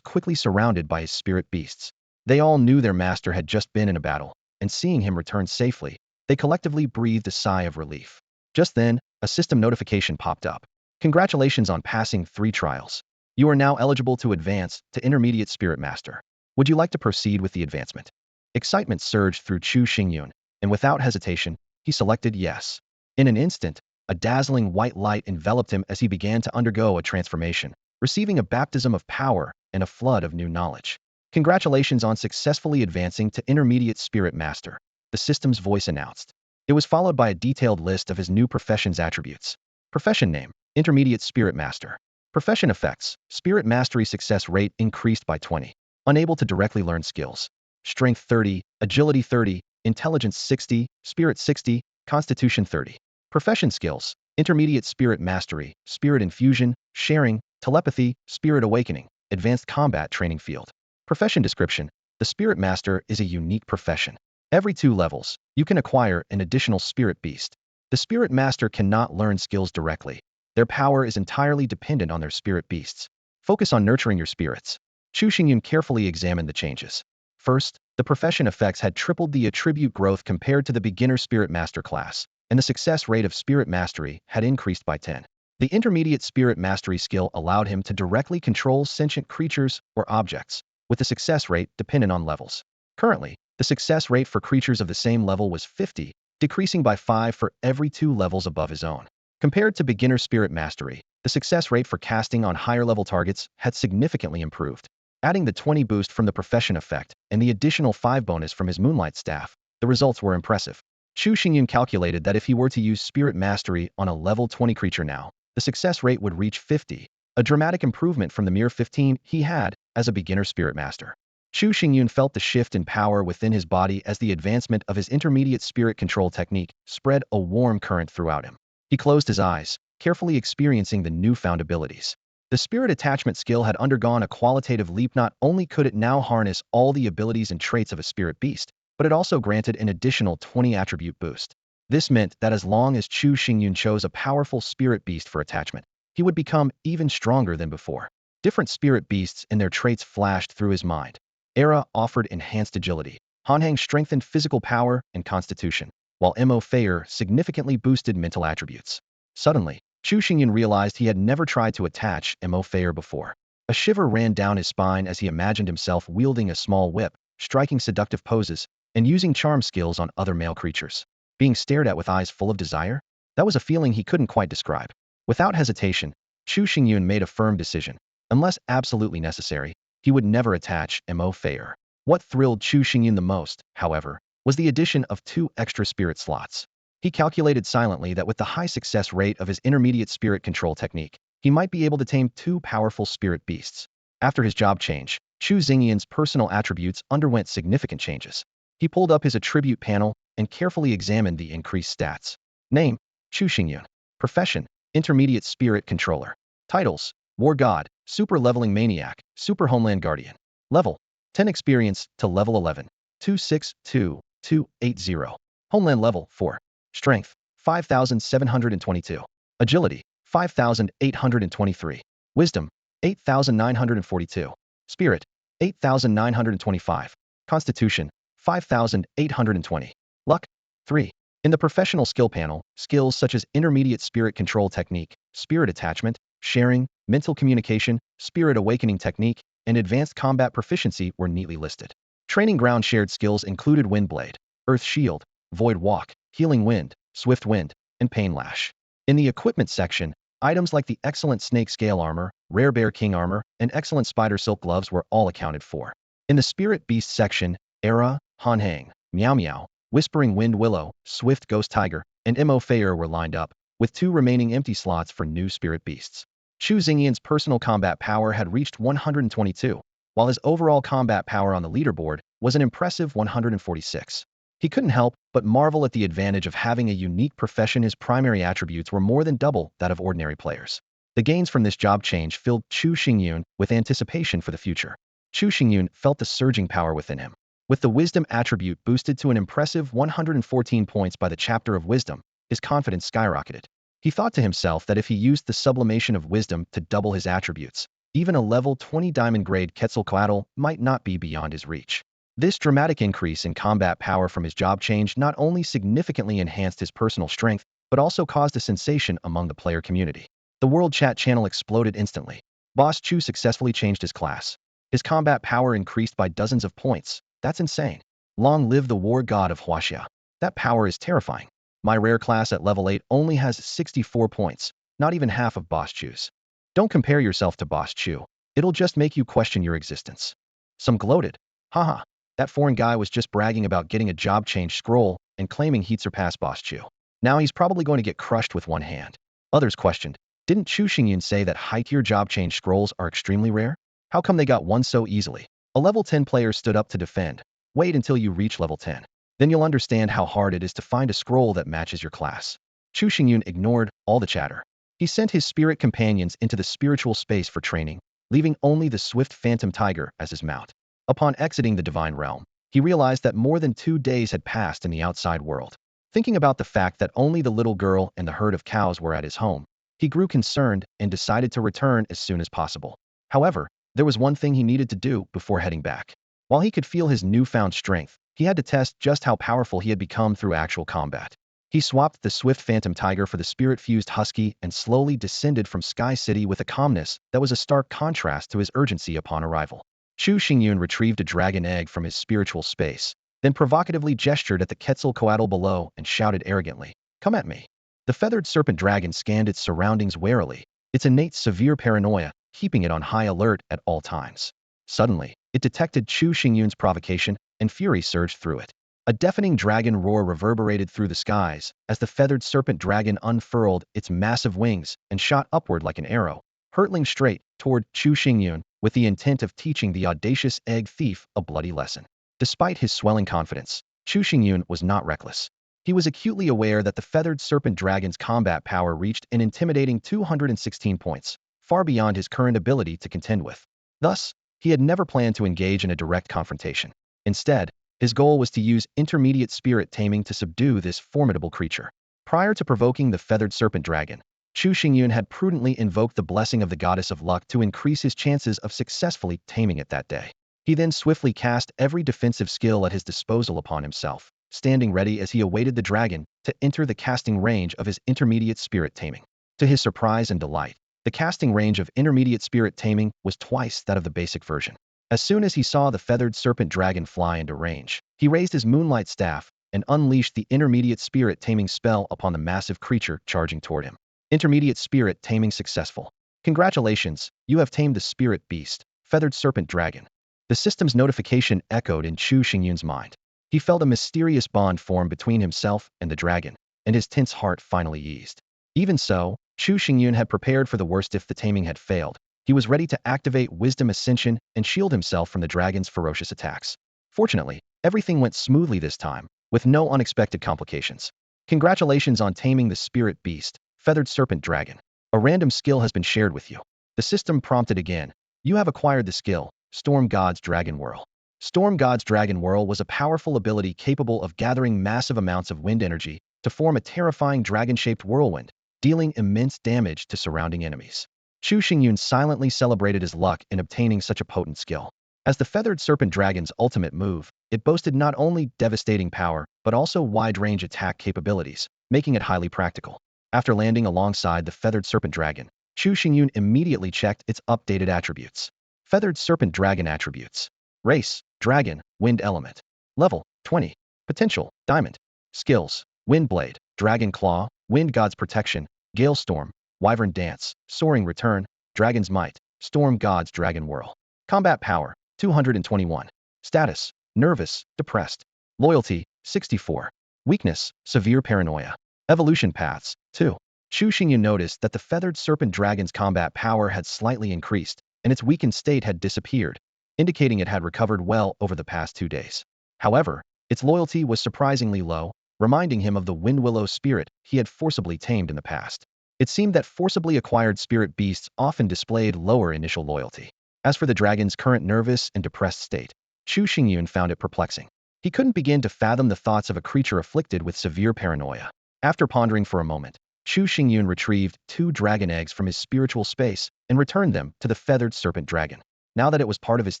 quickly surrounded by his spirit beasts. They all knew their master had just been in a battle, and seeing him return safely, they collectively breathed a sigh of relief. Just then, a system notification popped up. Congratulations on passing 3 trials. You are now eligible to advance to Intermediate Spirit Master. Would you like to proceed with the advancement? Excitement surged through Chu Xingyun, and without hesitation, he selected yes. In an instant, a dazzling white light enveloped him as he began to undergo a transformation, receiving a baptism of power and a flood of new knowledge. Congratulations on successfully advancing to Intermediate Spirit Master, the system's voice announced. It was followed by a detailed list of his new profession's attributes. Profession name, Intermediate Spirit Master. Profession effects, Spirit Mastery success rate increased by 20. Unable to directly learn skills. Strength 30, Agility 30, Intelligence 60, Spirit 60, Constitution 30. Profession skills, Intermediate Spirit Mastery, Spirit Infusion, Sharing, Telepathy, Spirit Awakening, Advanced Combat Training Field. Profession description, the Spirit Master is a unique profession. Every 2 levels, you can acquire an additional Spirit Beast. The Spirit Master cannot learn skills directly. Their power is entirely dependent on their Spirit Beasts. Focus on nurturing your spirits. Chu Xingyun carefully examined the changes. First, the profession effects had tripled the attribute growth compared to the beginner Spirit Master class, and the success rate of Spirit Mastery had increased by 10. The Intermediate Spirit Mastery skill allowed him to directly control sentient creatures or objects, with the success rate dependent on levels. Currently, the success rate for creatures of the same level was 50, decreasing by 5 for every 2 levels above his own. Compared to beginner Spirit Mastery, the success rate for casting on higher-level targets had significantly improved. Adding the 20 boost from the profession effect and the additional 5 bonus from his Moonlight Staff, the results were impressive. Chu Xingyun calculated that if he were to use Spirit Mastery on a level 20 creature now, the success rate would reach 50, a dramatic improvement from the mere 15 he had as a beginner Spirit Master. Chu Xingyun felt the shift in power within his body as the advancement of his intermediate spirit control technique spread a warm current throughout him. He closed his eyes, carefully experiencing the newfound abilities. The spirit attachment skill had undergone a qualitative leap. Not only could it now harness all the abilities and traits of a spirit beast, but it also granted an additional 20 attribute boost. This meant that as long as Chu Xingyun chose a powerful spirit beast for attachment, he would become even stronger than before. Different spirit beasts and their traits flashed through his mind. Era offered enhanced agility. Hanhang strengthened physical power and constitution, while Mo Fair significantly boosted mental attributes. Suddenly, Chu Xingyun realized he had never tried to attach Mo Fair before. A shiver ran down his spine as he imagined himself wielding a small whip, striking seductive poses, and using charm skills on other male creatures. Being stared at with eyes full of desire? That was a feeling he couldn't quite describe. Without hesitation, Chu Xingyun made a firm decision. Unless absolutely necessary, he would never attach Mo Fair. What thrilled Chu Xingyun the most, however, was the addition of 2 extra spirit slots. He calculated silently that with the high success rate of his intermediate spirit control technique, he might be able to tame 2 powerful spirit beasts. After his job change, Chu Xingyun's personal attributes underwent significant changes. He pulled up his attribute panel and carefully examined the increased stats. Name, Chu Xingyun. Profession, Intermediate Spirit Controller. Titles, War God, Super Leveling Maniac, Super Homeland Guardian. Level, 10 experience to level 11, 262280. Homeland level 4. Strength, 5,722. Agility, 5,823. Wisdom, 8,942. Spirit, 8,925. Constitution, 5,820. Luck, 3. In the professional skill panel, skills such as intermediate spirit control technique, spirit attachment, sharing, mental communication, spirit awakening technique, and advanced combat proficiency were neatly listed. Training ground shared skills included Wind Blade, Earth Shield, Void Walk, Healing Wind, Swift Wind, and Pain Lash. In the equipment section, items like the excellent snake scale armor, rare bear king armor, and excellent spider silk gloves were all accounted for. In the spirit beast section, Era, Hanhang, Meow Meow, Whispering Wind Willow, Swift Ghost Tiger, and Mo Fayer were lined up, with 2 remaining empty slots for new spirit beasts. Chu Xingyun's personal combat power had reached 122, while his overall combat power on the leaderboard was an impressive 146. He couldn't help but marvel at the advantage of having a unique profession. His primary attributes were more than double that of ordinary players. The gains from this job change filled Chu Xingyun with anticipation for the future. Chu Xingyun felt the surging power within him. With the wisdom attribute boosted to an impressive 114 points by the chapter of wisdom, his confidence skyrocketed. He thought to himself that if he used the sublimation of wisdom to double his attributes, even a level 20 diamond grade Quetzalcoatl might not be beyond his reach. This dramatic increase in combat power from his job change not only significantly enhanced his personal strength, but also caused a sensation among the player community. The world chat channel exploded instantly. Boss Chu successfully changed his class. His combat power increased by dozens of points. That's insane. Long live the war god of Huaxia. That power is terrifying. My rare class at level 8 only has 64 points, not even half of Boss Chu's. Don't compare yourself to Boss Chu. It'll just make you question your existence. Some gloated. Haha, that foreign guy was just bragging about getting a job change scroll and claiming he'd surpass Boss Chu. Now he's probably going to get crushed with one hand. Others questioned. Didn't Chu Xingyun say that high-tier job change scrolls are extremely rare? How come they got one so easily? A level 10 player stood up to defend. Wait until you reach level 10. Then you'll understand how hard it is to find a scroll that matches your class. Chu Xingyun ignored all the chatter. He sent his spirit companions into the spiritual space for training, leaving only the swift phantom tiger as his mount. Upon exiting the divine realm, he realized that more than 2 days had passed in the outside world. Thinking about the fact that only the little girl and the herd of cows were at his home, he grew concerned and decided to return as soon as possible. However, there was one thing he needed to do before heading back. While he could feel his newfound strength, he had to test just how powerful he had become through actual combat. He swapped the swift phantom tiger for the spirit-fused husky and slowly descended from Sky City with a calmness that was a stark contrast to his urgency upon arrival. Chu Xingyun retrieved a dragon egg from his spiritual space, then provocatively gestured at the Quetzalcoatl below and shouted arrogantly, "Come at me." The feathered serpent dragon scanned its surroundings warily, its innate severe paranoia keeping it on high alert at all times. Suddenly, it detected Chu Xingyun's provocation, and fury surged through it. A deafening dragon roar reverberated through the skies as the feathered serpent dragon unfurled its massive wings and shot upward like an arrow, hurtling straight toward Chu Xingyun with the intent of teaching the audacious egg thief a bloody lesson. Despite his swelling confidence, Chu Xingyun was not reckless. He was acutely aware that the feathered serpent dragon's combat power reached an intimidating 216 points, far beyond his current ability to contend with. Thus, he had never planned to engage in a direct confrontation. Instead, his goal was to use intermediate spirit taming to subdue this formidable creature. Prior to provoking the feathered serpent dragon, Chu Xingyun had prudently invoked the blessing of the goddess of luck to increase his chances of successfully taming it that day. He then swiftly cast every defensive skill at his disposal upon himself, standing ready as he awaited the dragon to enter the casting range of his intermediate spirit taming. To his surprise and delight, the casting range of intermediate spirit taming was twice that of the basic version. As soon as he saw the feathered serpent dragon fly into range, he raised his moonlight staff and unleashed the intermediate spirit taming spell upon the massive creature charging toward him. Intermediate spirit taming successful. Congratulations, you have tamed the spirit beast, feathered serpent dragon. The system's notification echoed in Chu Xingyun's mind. He felt a mysterious bond form between himself and the dragon, and his tense heart finally eased. Even so, Chu Xingyun had prepared for the worst if the taming had failed. He was ready to activate Wisdom Ascension and shield himself from the dragon's ferocious attacks. Fortunately, everything went smoothly this time, with no unexpected complications. Congratulations on taming the spirit beast, feathered serpent dragon. A random skill has been shared with you. The system prompted again. You have acquired the skill, Storm God's Dragon Whirl. Storm God's Dragon Whirl was a powerful ability capable of gathering massive amounts of wind energy to form a terrifying dragon-shaped whirlwind, dealing immense damage to surrounding enemies. Chu Xingyun silently celebrated his luck in obtaining such a potent skill. As the feathered serpent dragon's ultimate move, it boasted not only devastating power, but also wide-range attack capabilities, making it highly practical. After landing alongside the feathered serpent dragon, Chu Xingyun immediately checked its updated attributes. Feathered serpent dragon attributes. Race, dragon, wind element. Level, 20. Potential, diamond. Skills, wind blade, dragon claw, Wind God's Protection, Gale Storm, Wyvern Dance, Soaring Return, Dragon's Might, Storm God's Dragon Whirl. Combat Power, 221. Status, Nervous, Depressed. Loyalty, 64. Weakness, Severe Paranoia. Evolution Paths, 2. Chu Xingyun noticed that the feathered serpent dragon's combat power had slightly increased, and its weakened state had disappeared, indicating it had recovered well over the past 2 days. However, its loyalty was surprisingly low, reminding him of the Windwillow spirit he had forcibly tamed in the past. It seemed that forcibly acquired spirit beasts often displayed lower initial loyalty. As for the dragon's current nervous and depressed state, Chu Xingyun found it perplexing. He couldn't begin to fathom the thoughts of a creature afflicted with severe paranoia. After pondering for a moment, Chu Xingyun retrieved 2 dragon eggs from his spiritual space and returned them to the feathered serpent dragon. Now that it was part of his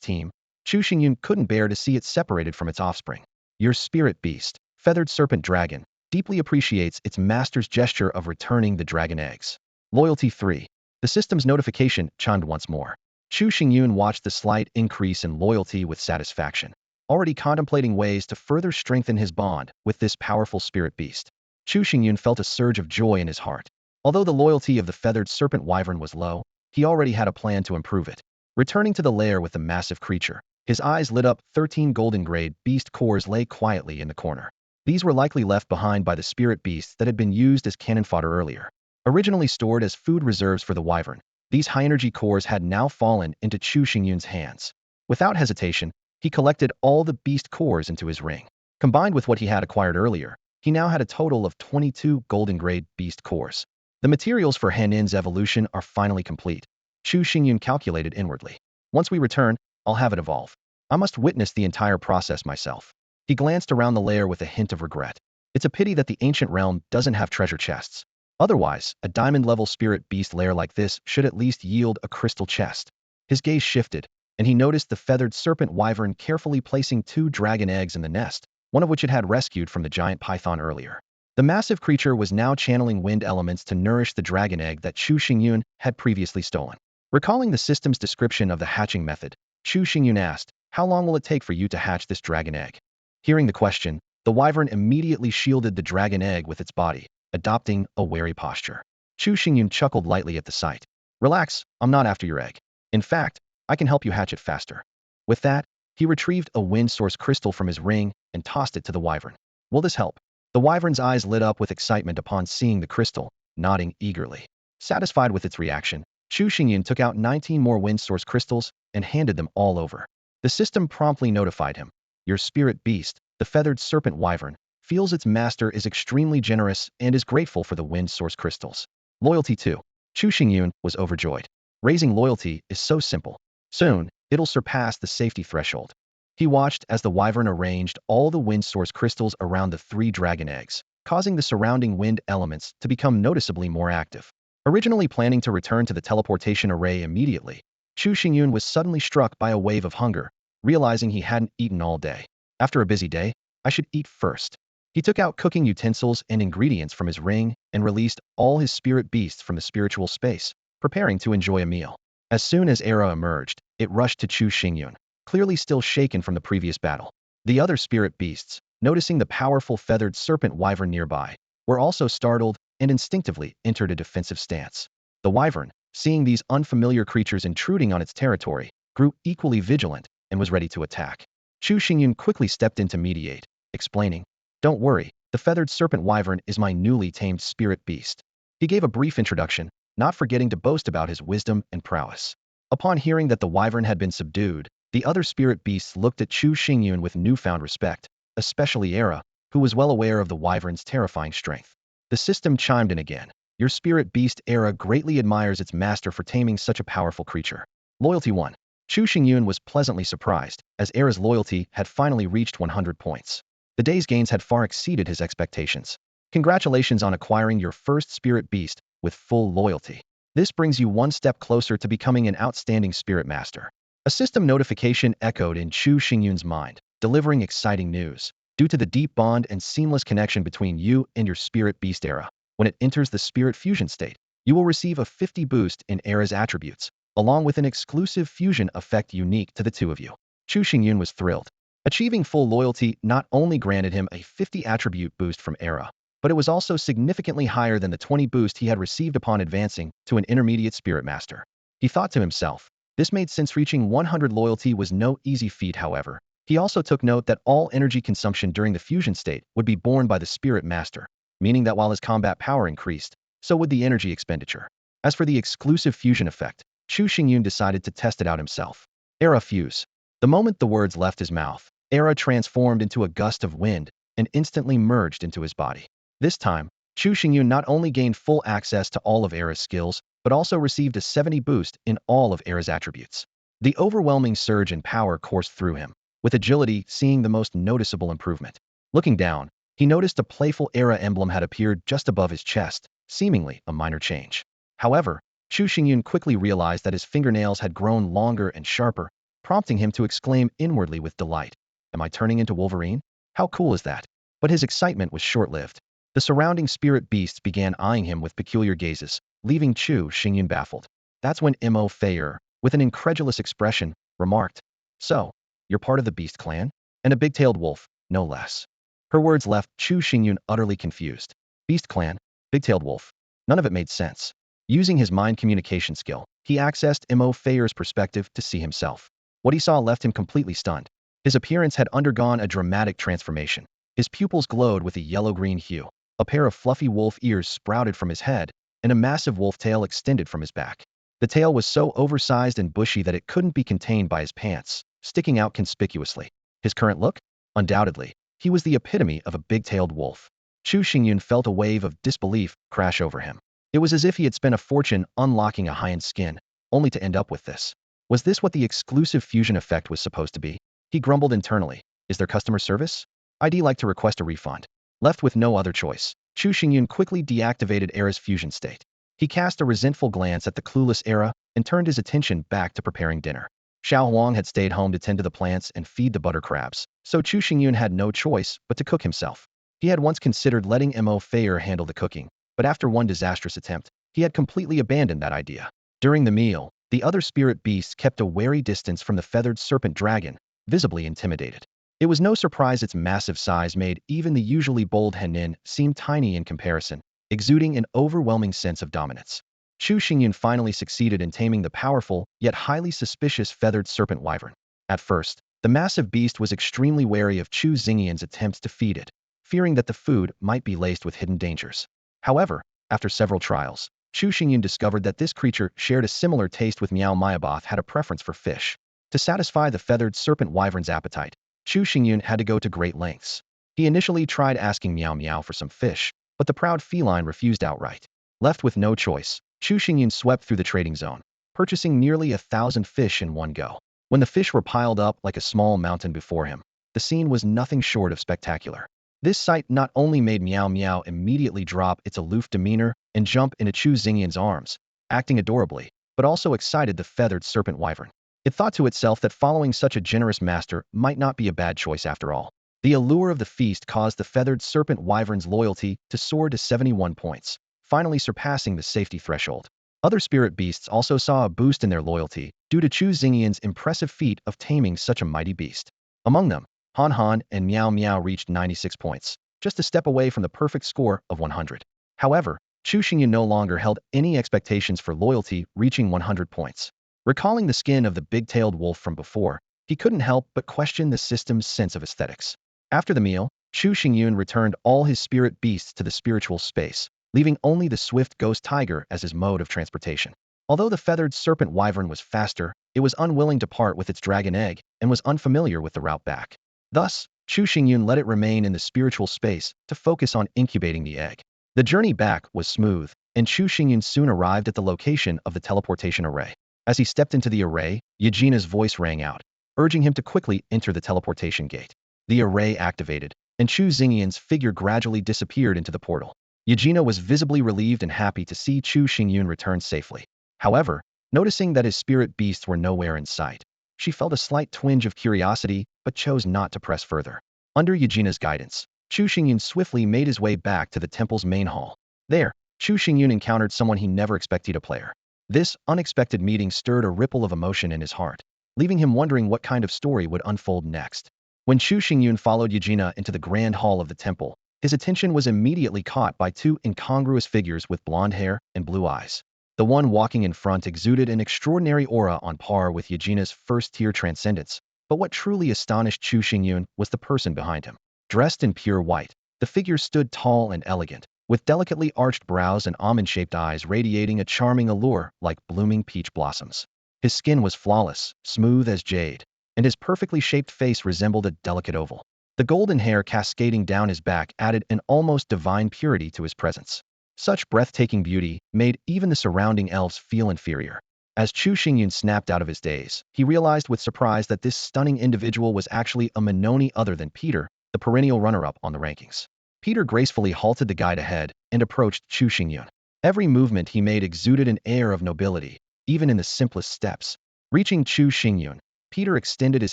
team, Chu Xingyun couldn't bear to see it separated from its offspring. Your spirit beast, feathered serpent dragon, deeply appreciates its master's gesture of returning the dragon eggs. Loyalty 3. The system's notification chimed once more. Chu Xingyun watched the slight increase in loyalty with satisfaction, already contemplating ways to further strengthen his bond with this powerful spirit beast. Chu Xingyun felt a surge of joy in his heart. Although the loyalty of the feathered serpent wyvern was low, he already had a plan to improve it. Returning to the lair with the massive creature, his eyes lit up. 13 golden-grade beast cores lay quietly in the corner. These were likely left behind by the spirit beasts that had been used as cannon fodder earlier. Originally stored as food reserves for the wyvern, these high-energy cores had now fallen into Chu Xingyun's hands. Without hesitation, he collected all the beast cores into his ring. Combined with what he had acquired earlier, he now had a total of 22 golden-grade beast cores. The materials for Henin's evolution are finally complete, Chu Xingyun calculated inwardly. Once we return, I'll have it evolve. I must witness the entire process myself. He glanced around the lair with a hint of regret. It's a pity that the ancient realm doesn't have treasure chests. Otherwise, a diamond-level spirit beast lair like this should at least yield a crystal chest. His gaze shifted, and he noticed the feathered serpent wyvern carefully placing 2 dragon eggs in the nest, one of which it had rescued from the giant python earlier. The massive creature was now channeling wind elements to nourish the dragon egg that Chu Xingyun had previously stolen. Recalling the system's description of the hatching method, Chu Xingyun asked, "How long will it take for you to hatch this dragon egg?" Hearing the question, the wyvern immediately shielded the dragon egg with its body, adopting a wary posture. Chu Xingyun chuckled lightly at the sight. "Relax, I'm not after your egg. In fact, I can help you hatch it faster." With that, he retrieved a wind source crystal from his ring and tossed it to the wyvern. "Will this help?" The wyvern's eyes lit up with excitement upon seeing the crystal, nodding eagerly. Satisfied with its reaction, Chu Xingyun took out 19 more wind source crystals and handed them all over. The system promptly notified him. Your spirit beast, the feathered serpent wyvern, feels its master is extremely generous and is grateful for the wind source crystals. Loyalty 2. Chu Xingyun was overjoyed. Raising loyalty is so simple. Soon, it'll surpass the safety threshold. He watched as the wyvern arranged all the wind source crystals around the 3 dragon eggs, causing the surrounding wind elements to become noticeably more active. Originally planning to return to the teleportation array immediately, Chu Xingyun was suddenly struck by a wave of hunger, realizing he hadn't eaten all day. After a busy day, I should eat first. He took out cooking utensils and ingredients from his ring and released all his spirit beasts from the spiritual space, preparing to enjoy a meal. As soon as Era emerged, it rushed to Chu Xingyun, clearly still shaken from the previous battle. The other spirit beasts, noticing the powerful feathered serpent wyvern nearby, were also startled and instinctively entered a defensive stance. The wyvern, seeing these unfamiliar creatures intruding on its territory, grew equally vigilant and was ready to attack. Chu Xingyun quickly stepped in to mediate, explaining, "Don't worry, the feathered serpent wyvern is my newly tamed spirit beast." He gave a brief introduction, not forgetting to boast about his wisdom and prowess. Upon hearing that the wyvern had been subdued, the other spirit beasts looked at Chu Xingyun with newfound respect, especially Era, who was well aware of the wyvern's terrifying strength. The system chimed in again. Your spirit beast Era greatly admires its master for taming such a powerful creature. Loyalty 1. Chu Xingyun was pleasantly surprised, as Era's loyalty had finally reached 100 points. The day's gains had far exceeded his expectations. Congratulations on acquiring your first spirit beast with full loyalty. This brings you one step closer to becoming an outstanding spirit master. A system notification echoed in Chu Xingyun's mind, delivering exciting news. Due to the deep bond and seamless connection between you and your spirit beast Era, when it enters the spirit fusion state, you will receive a 50 boost in Era's attributes, along with an exclusive fusion effect unique to the two of you. Chu Xingyun was thrilled. Achieving full loyalty not only granted him a 50 attribute boost from Era, but it was also significantly higher than the 20 boost he had received upon advancing to an intermediate spirit master. He thought to himself. This made sense. Reaching 100 loyalty was no easy feat, however. He also took note that all energy consumption during the fusion state would be borne by the spirit master, meaning that while his combat power increased, so would the energy expenditure. As for the exclusive fusion effect, Chu Xingyun decided to test it out himself. Era fuse. The moment the words left his mouth, Era transformed into a gust of wind and instantly merged into his body. This time, Chu Xingyun not only gained full access to all of Era's skills, but also received a 70 boost in all of Era's attributes. The overwhelming surge in power coursed through him, with agility seeing the most noticeable improvement. Looking down, he noticed a playful Era emblem had appeared just above his chest, seemingly a minor change. However, Chu Xingyun quickly realized that his fingernails had grown longer and sharper, prompting him to exclaim inwardly with delight, "Am I turning into Wolverine? How cool is that?" But his excitement was short-lived. The surrounding spirit beasts began eyeing him with peculiar gazes, leaving Chu Xingyun baffled. That's when Mo Feier, with an incredulous expression, remarked, "So, you're part of the beast clan? And a big-tailed wolf, no less." Her words left Chu Xingyun utterly confused. Beast clan, big-tailed wolf. None of it made sense. Using his mind communication skill, he accessed Mo Feier's perspective to see himself. What he saw left him completely stunned. His appearance had undergone a dramatic transformation. His pupils glowed with a yellow-green hue. A pair of fluffy wolf ears sprouted from his head, and a massive wolf tail extended from his back. The tail was so oversized and bushy that it couldn't be contained by his pants, sticking out conspicuously. His current look? Undoubtedly, he was the epitome of a big-tailed wolf. Chu Xingyun felt a wave of disbelief crash over him. It was as if he had spent a fortune unlocking a high-end skin, only to end up with this. Was this what the exclusive fusion effect was supposed to be? He grumbled internally. Is there customer service? I'd like to request a refund. Left with no other choice, Chu Xingyun quickly deactivated Era's fusion state. He cast a resentful glance at the clueless Era and turned his attention back to preparing dinner. Xiao Huang had stayed home to tend to the plants and feed the butter crabs, so Chu Xingyun had no choice but to cook himself. He had once considered letting Mo Feier handle the cooking, but after one disastrous attempt, he had completely abandoned that idea. During the meal, the other spirit beasts kept a wary distance from the feathered serpent dragon, visibly intimidated. It was no surprise its massive size made even the usually bold Henin seem tiny in comparison, exuding an overwhelming sense of dominance. Chu Xingyun finally succeeded in taming the powerful, yet highly suspicious feathered serpent wyvern. At first, the massive beast was extremely wary of Chu Xingyun's attempts to feed it, fearing that the food might be laced with hidden dangers. However, after several trials, Chu Xingyun discovered that this creature shared a similar taste with Miao Mayaboth had a preference for fish. To satisfy the feathered serpent wyvern's appetite, Chu Xingyun had to go to great lengths. He initially tried asking Miao Miao for some fish, but the proud feline refused outright. Left with no choice, Chu Xingyun swept through the trading zone, purchasing nearly 1,000 fish in one go. When the fish were piled up like a small mountain before him, the scene was nothing short of spectacular. This sight not only made Miao Miao immediately drop its aloof demeanor and jump into Chu Xingyun's arms, acting adorably, but also excited the feathered serpent wyvern. It thought to itself that following such a generous master might not be a bad choice after all. The allure of the feast caused the feathered serpent wyvern's loyalty to soar to 71 points, finally surpassing the safety threshold. Other spirit beasts also saw a boost in their loyalty due to Chu Xingyun's impressive feat of taming such a mighty beast. Among them, Han Han and Miao Miao reached 96 points, just a step away from the perfect score of 100. However, Chu Xingyun no longer held any expectations for loyalty reaching 100 points. Recalling the skin of the big-tailed wolf from before, he couldn't help but question the system's sense of aesthetics. After the meal, Chu Xingyun returned all his spirit beasts to the spiritual space, leaving only the swift ghost tiger as his mode of transportation. Although the feathered serpent wyvern was faster, it was unwilling to part with its dragon egg and was unfamiliar with the route back. Thus, Chu Xingyun let it remain in the spiritual space to focus on incubating the egg. The journey back was smooth, and Chu Xingyun soon arrived at the location of the teleportation array. As he stepped into the array, Yejina's voice rang out, urging him to quickly enter the teleportation gate. The array activated, and Chu Xingyun's figure gradually disappeared into the portal. Yejina was visibly relieved and happy to see Chu Xingyun return safely. However, noticing that his spirit beasts were nowhere in sight, she felt a slight twinge of curiosity but chose not to press further. Under Yejina's guidance, Chu Xingyun swiftly made his way back to the temple's main hall. There, Chu Xingyun encountered someone he never expected, a player. This unexpected meeting stirred a ripple of emotion in his heart, leaving him wondering what kind of story would unfold next. When Chu Xingyun followed Yejina into the grand hall of the temple, His attention was immediately caught by two incongruous figures with blonde hair and blue eyes. The one walking in front exuded an extraordinary aura on par with Yajina's first-tier transcendence, but what truly astonished Chu Xingyun was the person behind him. Dressed in pure white, the figure stood tall and elegant, with delicately arched brows and almond-shaped eyes radiating a charming allure like blooming peach blossoms. His skin was flawless, smooth as jade, and his perfectly shaped face resembled a delicate oval. The golden hair cascading down his back added an almost divine purity to his presence. Such breathtaking beauty made even the surrounding elves feel inferior. As Chu Xingyun snapped out of his daze, he realized with surprise that this stunning individual was actually a Minoni other than Peter, the perennial runner-up on the rankings. Peter gracefully halted the guide ahead and approached Chu Xingyun. Every movement he made exuded an air of nobility, even in the simplest steps. Reaching Chu Xingyun, Peter extended his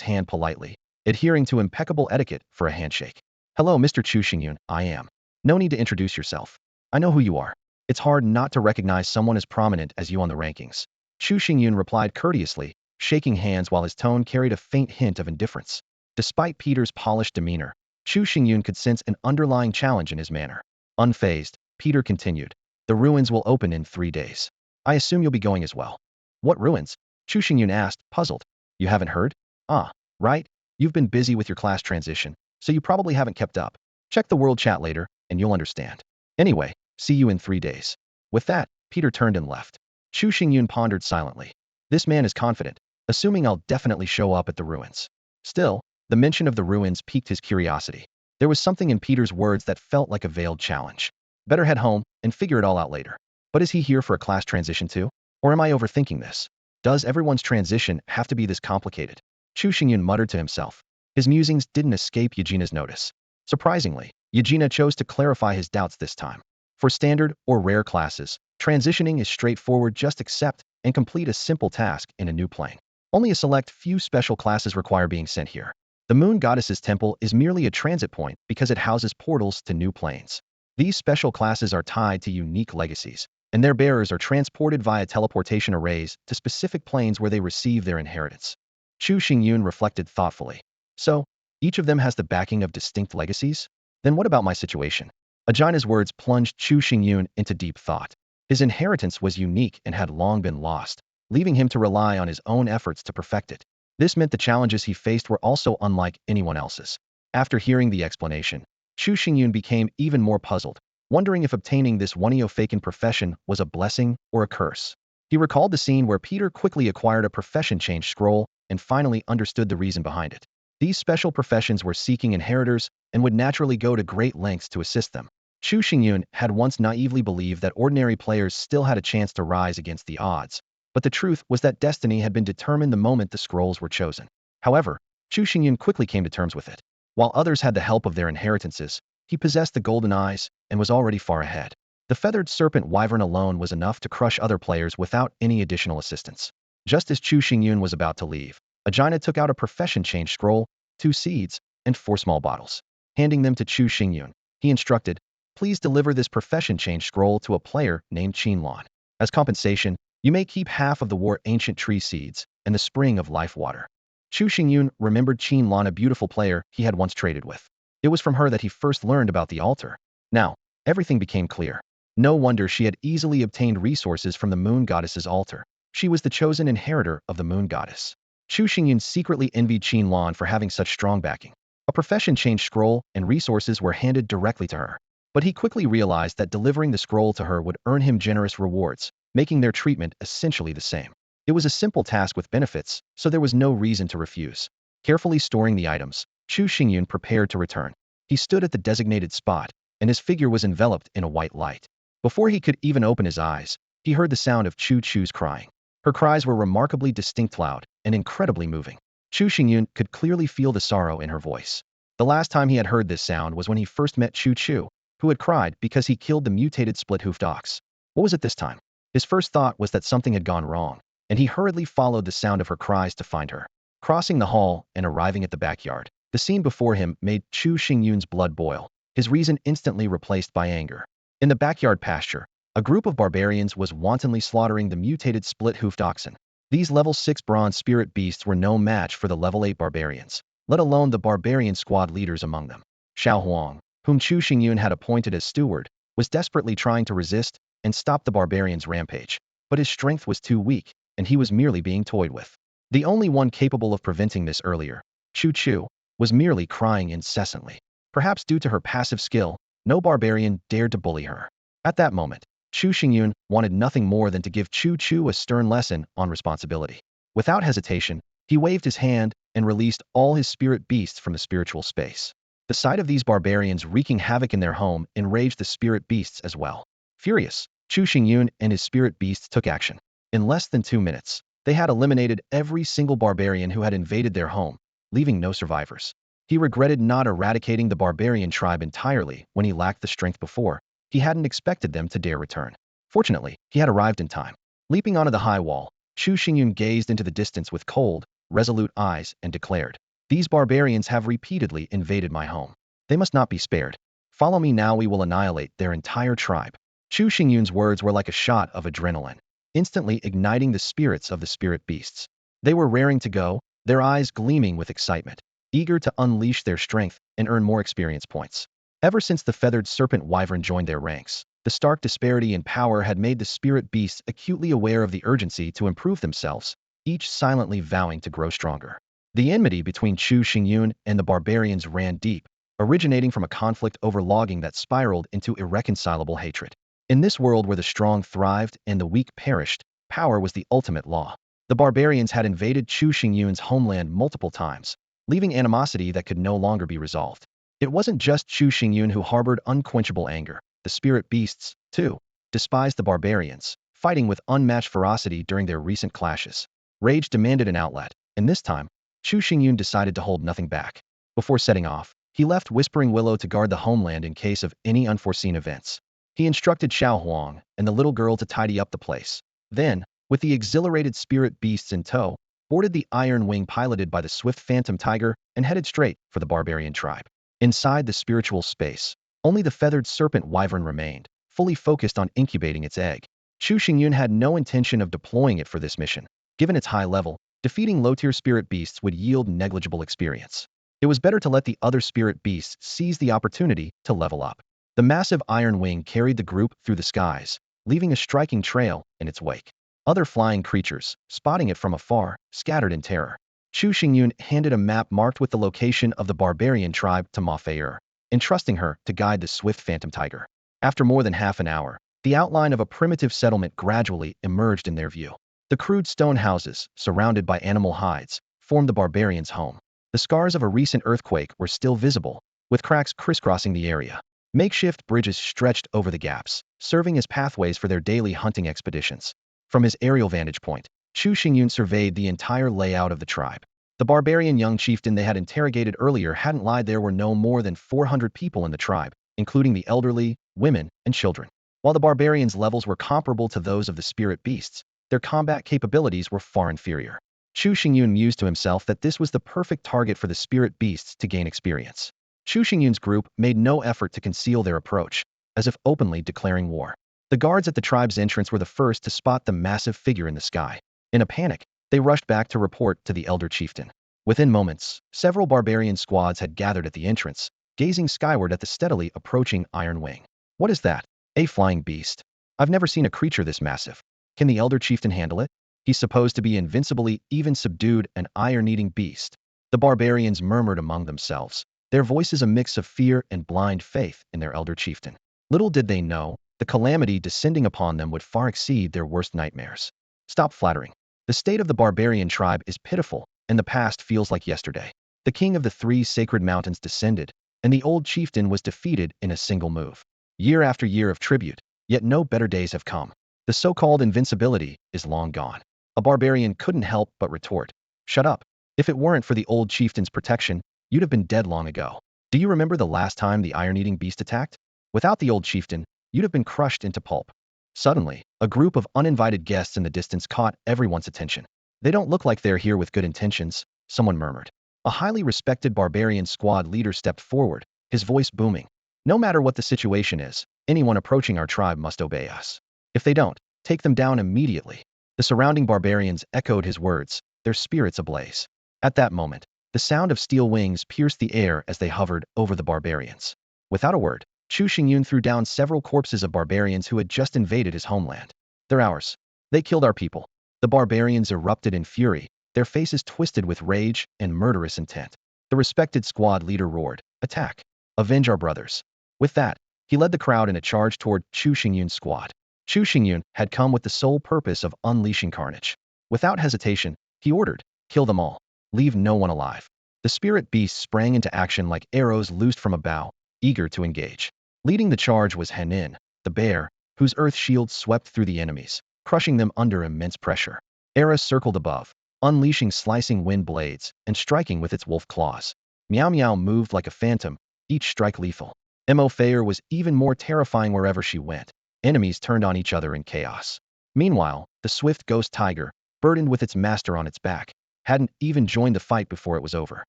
hand politely, adhering to impeccable etiquette for a handshake. "Hello, Mr. Chu Xingyun, I am. No need to introduce yourself. I know who you are. It's hard not to recognize someone as prominent as you on the rankings." Chu Xingyun replied courteously, shaking hands while his tone carried a faint hint of indifference. Despite Peter's polished demeanor, Chu Xingyun could sense an underlying challenge in his manner. Unfazed, Peter continued, "The ruins will open in 3 days. I assume you'll be going as well." "What ruins?" Chu Xingyun asked, puzzled. "You haven't heard? Ah, right. You've been busy with your class transition, so you probably haven't kept up. Check the world chat later, and you'll understand. Anyway, see you in 3 days." With that, Peter turned and left. Chu Xingyun pondered silently. This man is confident, assuming I'll definitely show up at the ruins. Still, the mention of the ruins piqued his curiosity. There was something in Peter's words that felt like a veiled challenge. Better head home and figure it all out later. But is he here for a class transition too? Or am I overthinking this? Does everyone's transition have to be this complicated? Chu Xingyun muttered to himself. His musings didn't escape Yajina's notice. Surprisingly, Yajina chose to clarify his doubts this time. For standard or rare classes, transitioning is straightforward. Just accept and complete a simple task in a new plane. Only a select few special classes require being sent here. The Moon Goddess's temple is merely a transit point because it houses portals to new planes. These special classes are tied to unique legacies, and their bearers are transported via teleportation arrays to specific planes where they receive their inheritance. Chu Xingyun reflected thoughtfully. So, each of them has the backing of distinct legacies? Then what about my situation? Ajina's words plunged Chu Xingyun into deep thought. His inheritance was unique and had long been lost, leaving him to rely on his own efforts to perfect it. This meant the challenges he faced were also unlike anyone else's. After hearing the explanation, Chu Xingyun became even more puzzled, wondering if obtaining this Woneo-Faken profession was a blessing or a curse. He recalled the scene where Peter quickly acquired a profession change scroll and finally understood the reason behind it. These special professions were seeking inheritors and would naturally go to great lengths to assist them. Chu Xingyun had once naively believed that ordinary players still had a chance to rise against the odds, but the truth was that destiny had been determined the moment the scrolls were chosen. However, Chu Xingyun quickly came to terms with it. While others had the help of their inheritances, he possessed the golden eyes and was already far ahead. The feathered serpent wyvern alone was enough to crush other players without any additional assistance. Just as Chu Xingyun was about to leave, Ajina took out a profession change scroll, 2 seeds, and 4 small bottles. Handing them to Chu Xingyun, he instructed, "Please deliver this profession change scroll to a player named Qinlan. As compensation, you may keep half of the war ancient tree seeds and the spring of life water." Chu Xingyun remembered Qinlan, a beautiful player he had once traded with. It was from her that he first learned about the altar. Now, everything became clear. No wonder she had easily obtained resources from the Moon Goddess's altar. She was the chosen inheritor of the Moon Goddess. Chu Xingyun secretly envied Qinlan for having such strong backing. A profession change scroll and resources were handed directly to her. But he quickly realized that delivering the scroll to her would earn him generous rewards, making their treatment essentially the same. It was a simple task with benefits, so there was no reason to refuse. Carefully storing the items, Chu Xingyun prepared to return. He stood at the designated spot, and his figure was enveloped in a white light. Before he could even open his eyes, he heard the sound of Chu Chu's crying. Her cries were remarkably distinct, loud, and incredibly moving. Chu Xingyun could clearly feel the sorrow in her voice. The last time he had heard this sound was when he first met Chu Chu, who had cried because he killed the mutated split-hoofed ox. What was it this time? His first thought was that something had gone wrong, and he hurriedly followed the sound of her cries to find her. Crossing the hall and arriving at the backyard, the scene before him made Chu Xingyun's blood boil, his reason instantly replaced by anger. In the backyard pasture, a group of barbarians was wantonly slaughtering the mutated split-hoofed oxen. These level 6 bronze spirit beasts were no match for the level 8 barbarians, let alone the barbarian squad leaders among them. Xiao Huang, whom Chu Xingyun had appointed as steward, was desperately trying to resist and stop the barbarian's rampage. But his strength was too weak, and he was merely being toyed with. The only one capable of preventing this earlier, Chu, was merely crying incessantly. Perhaps due to her passive skill, no barbarian dared to bully her. At that moment, Chu Xingyun wanted nothing more than to give Chu a stern lesson on responsibility. Without hesitation, he waved his hand and released all his spirit beasts from the spiritual space. The sight of these barbarians wreaking havoc in their home enraged the spirit beasts as well. Furious, Chu Xingyun and his spirit beasts took action. In less than 2 minutes, they had eliminated every single barbarian who had invaded their home, leaving no survivors. He regretted not eradicating the barbarian tribe entirely when he lacked the strength before. He hadn't expected them to dare return. Fortunately, he had arrived in time. Leaping onto the high wall, Chu Xingyun gazed into the distance with cold, resolute eyes and declared, "These barbarians have repeatedly invaded my home. They must not be spared. Follow me now, we will annihilate their entire tribe." Chu Xingyun's words were like a shot of adrenaline, instantly igniting the spirits of the spirit beasts. They were raring to go, their eyes gleaming with excitement, eager to unleash their strength and earn more experience points. Ever since the feathered serpent wyvern joined their ranks, the stark disparity in power had made the spirit beasts acutely aware of the urgency to improve themselves, each silently vowing to grow stronger. The enmity between Chu Xingyun and the barbarians ran deep, originating from a conflict over logging that spiraled into irreconcilable hatred. In this world where the strong thrived and the weak perished, power was the ultimate law. The barbarians had invaded Chu Xingyun's homeland multiple times, leaving animosity that could no longer be resolved. It wasn't just Chu Xingyun who harbored unquenchable anger. The spirit beasts, too, despised the barbarians, fighting with unmatched ferocity during their recent clashes. Rage demanded an outlet, and this time, Chu Xingyun decided to hold nothing back. Before setting off, he left Whispering Willow to guard the homeland in case of any unforeseen events. He instructed Xiao Huang and the little girl to tidy up the place. Then, with the exhilarated spirit beasts in tow, boarded the Iron Wing piloted by the swift Phantom Tiger and headed straight for the barbarian tribe. Inside the spiritual space, only the feathered serpent wyvern remained, fully focused on incubating its egg. Chu Xingyun had no intention of deploying it for this mission. Given its high level, defeating low-tier spirit beasts would yield negligible experience. It was better to let the other spirit beasts seize the opportunity to level up. The massive Iron Wing carried the group through the skies, leaving a striking trail in its wake. Other flying creatures, spotting it from afar, scattered in terror. Chu Xingyun handed a map marked with the location of the barbarian tribe to Ma Fei'er, entrusting her to guide the swift Phantom Tiger. After more than half an hour, the outline of a primitive settlement gradually emerged in their view. The crude stone houses, surrounded by animal hides, formed the barbarians' home. The scars of a recent earthquake were still visible, with cracks crisscrossing the area. Makeshift bridges stretched over the gaps, serving as pathways for their daily hunting expeditions. From his aerial vantage point, Chu Xingyun surveyed the entire layout of the tribe. The barbarian young chieftain they had interrogated earlier hadn't lied. There were no more than 400 people in the tribe, including the elderly, women, and children. While the barbarians' levels were comparable to those of the spirit beasts, their combat capabilities were far inferior. Chu Xingyun mused to himself that this was the perfect target for the spirit beasts to gain experience. Chu Xingyun's group made no effort to conceal their approach, as if openly declaring war. The guards at the tribe's entrance were the first to spot the massive figure in the sky. In a panic, they rushed back to report to the elder chieftain. Within moments, several barbarian squads had gathered at the entrance, gazing skyward at the steadily approaching Iron Wing. What is that? A flying beast? I've never seen a creature this massive. Can the elder chieftain handle it? He's supposed to be invincibly even subdued an iron-eating beast. The barbarians murmured among themselves, their voices a mix of fear and blind faith in their elder chieftain. Little did they know, the calamity descending upon them would far exceed their worst nightmares. Stop flattering. The state of the barbarian tribe is pitiful, and the past feels like yesterday. The king of the 3 sacred mountains descended, and the old chieftain was defeated in a single move. Year after year of tribute, yet no better days have come. The so-called invincibility is long gone. A barbarian couldn't help but retort, "Shut up. If it weren't for the old chieftain's protection, you'd have been dead long ago. Do you remember the last time the iron-eating beast attacked? Without the old chieftain, you'd have been crushed into pulp." Suddenly, a group of uninvited guests in the distance caught everyone's attention. "They don't look like they're here with good intentions," someone murmured. A highly respected barbarian squad leader stepped forward, his voice booming. "No matter what the situation is, anyone approaching our tribe must obey us. If they don't, take them down immediately." The surrounding barbarians echoed his words, their spirits ablaze. At that moment, the sound of steel wings pierced the air as they hovered over the barbarians. Without a word, Chu Xingyun threw down several corpses of barbarians who had just invaded his homeland. They're ours. They killed our people. The barbarians erupted in fury, their faces twisted with rage and murderous intent. The respected squad leader roared, "Attack! Avenge our brothers!" With that, he led the crowd in a charge toward Chu Xingyun's squad. Chu Xingyun had come with the sole purpose of unleashing carnage. Without hesitation, he ordered, "Kill them all. Leave no one alive." The spirit beasts sprang into action like arrows loosed from a bow, eager to engage. Leading the charge was Henin, the bear, whose earth shield swept through the enemies, crushing them under immense pressure. Era circled above, unleashing slicing wind blades and striking with its wolf claws. Meow Meow moved like a phantom, each strike lethal. Mo Fayer was even more terrifying wherever she went. Enemies turned on each other in chaos. Meanwhile, the swift ghost tiger, burdened with its master on its back, hadn't even joined the fight before it was over.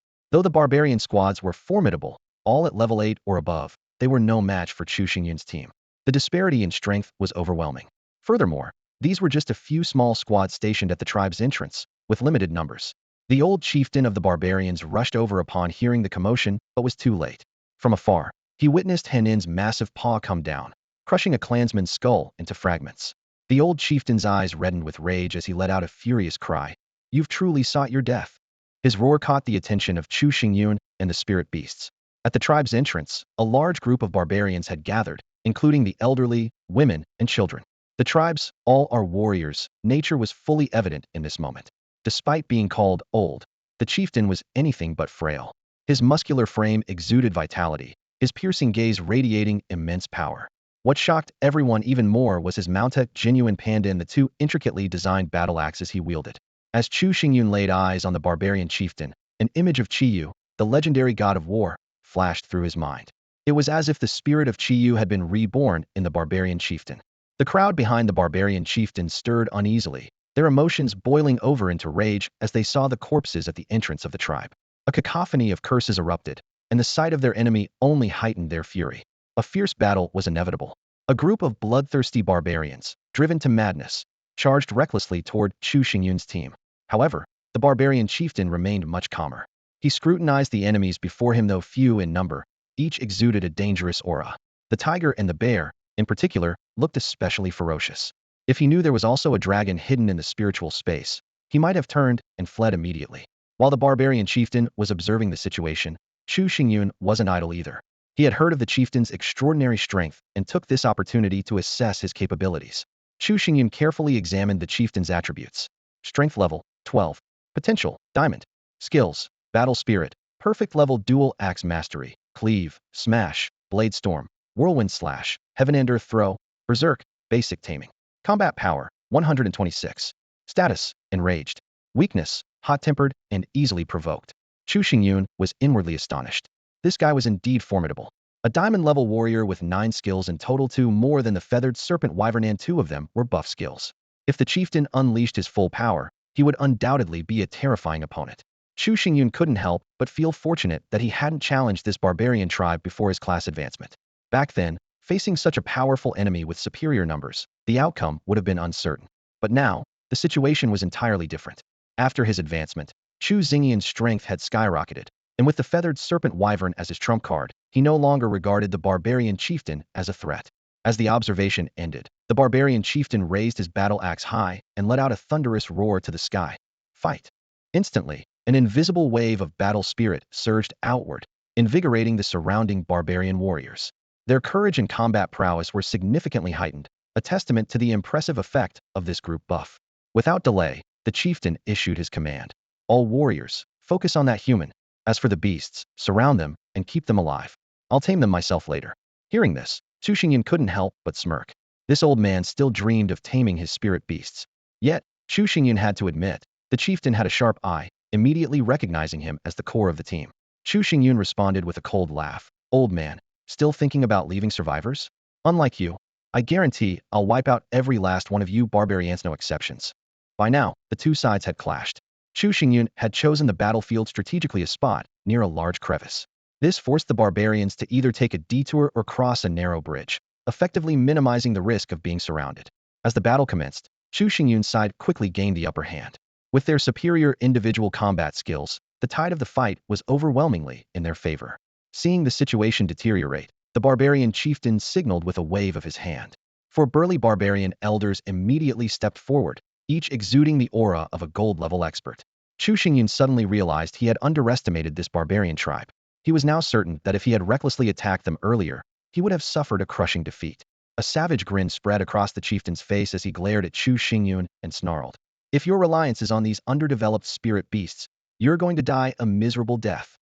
Though the barbarian squads were formidable, all at level 8 or above, they were no match for Chu Xingyun's team. The disparity in strength was overwhelming. Furthermore, these were just a few small squads stationed at the tribe's entrance, with limited numbers. The old chieftain of the barbarians rushed over upon hearing the commotion, but was too late. From afar, he witnessed Henin's massive paw come down, crushing a clansman's skull into fragments. The old chieftain's eyes reddened with rage as he let out a furious cry. "You've truly sought your death." His roar caught the attention of Chu Xingyun and the spirit beasts. At the tribe's entrance, a large group of barbarians had gathered, including the elderly, women, and children. The tribes, all are warriors. Nature was fully evident in this moment. Despite being called old, the chieftain was anything but frail. His muscular frame exuded vitality, his piercing gaze radiating immense power. What shocked everyone even more was his mounted genuine panda and the two intricately designed battle axes he wielded. As Chu Xingyun laid eyes on the barbarian chieftain, an image of Qiyu, the legendary god of war, flashed through his mind. It was as if the spirit of Qiyu had been reborn in the barbarian chieftain. The crowd behind the barbarian chieftain stirred uneasily, their emotions boiling over into rage as they saw the corpses at the entrance of the tribe. A cacophony of curses erupted, and the sight of their enemy only heightened their fury. A fierce battle was inevitable. A group of bloodthirsty barbarians, driven to madness, charged recklessly toward Chu Xingyun's team. However, the barbarian chieftain remained much calmer. He scrutinized the enemies before him, though few in number. Each exuded a dangerous aura. The tiger and the bear, in particular, looked especially ferocious. If he knew there was also a dragon hidden in the spiritual space, he might have turned and fled immediately. While the barbarian chieftain was observing the situation, Chu Xingyun wasn't idle either. He had heard of the chieftain's extraordinary strength and took this opportunity to assess his capabilities. Chu Xingyun carefully examined the chieftain's attributes. Strength level, 12. Potential, diamond. Skills, battle spirit, perfect level dual axe mastery, cleave, smash, blade storm, whirlwind slash, heaven and earth throw, berserk, basic taming. Combat power, 126. Status, enraged. Weakness, hot-tempered and easily provoked. Chu Xingyun was inwardly astonished. This guy was indeed formidable. A diamond-level warrior with 9 skills in total, 2 more than the feathered serpent wyvern, and 2 of them were buff skills. If the chieftain unleashed his full power, he would undoubtedly be a terrifying opponent. Chu Xingyun couldn't help but feel fortunate that he hadn't challenged this barbarian tribe before his class advancement. Back then, facing such a powerful enemy with superior numbers, the outcome would have been uncertain. But now, the situation was entirely different. After his advancement, Chu Xingyun's strength had skyrocketed, and with the feathered serpent wyvern as his trump card, he no longer regarded the barbarian chieftain as a threat. As the observation ended, the barbarian chieftain raised his battle axe high and let out a thunderous roar to the sky. Fight! Instantly, an invisible wave of battle spirit surged outward, invigorating the surrounding barbarian warriors. Their courage and combat prowess were significantly heightened, a testament to the impressive effect of this group buff. Without delay, the chieftain issued his command. All warriors, focus on that human. As for the beasts, surround them and keep them alive. I'll tame them myself later. Hearing this, Chu Xingyun couldn't help but smirk. This old man still dreamed of taming his spirit beasts. Yet, Chu Xingyun had to admit, the chieftain had a sharp eye, immediately recognizing him as the core of the team. Chu Xingyun responded with a cold laugh. Old man, still thinking about leaving survivors? Unlike you, I guarantee I'll wipe out every last one of you barbarians, no exceptions. By now, the two sides had clashed. Chu Xingyun had chosen the battlefield strategically, a spot near a large crevice. This forced the barbarians to either take a detour or cross a narrow bridge, effectively minimizing the risk of being surrounded. As the battle commenced, Chu Xingyun's side quickly gained the upper hand. With their superior individual combat skills, the tide of the fight was overwhelmingly in their favor. Seeing the situation deteriorate, The barbarian chieftain signaled with a wave of his hand. Four burly barbarian elders immediately stepped forward, each exuding the aura of a gold-level expert. Chu Xingyun suddenly realized he had underestimated this barbarian tribe. He was now certain that if he had recklessly attacked them earlier, he would have suffered a crushing defeat. A savage grin spread across the chieftain's face as he glared at Chu Xingyun and snarled. If your reliance is on these underdeveloped spirit beasts, you're going to die a miserable death.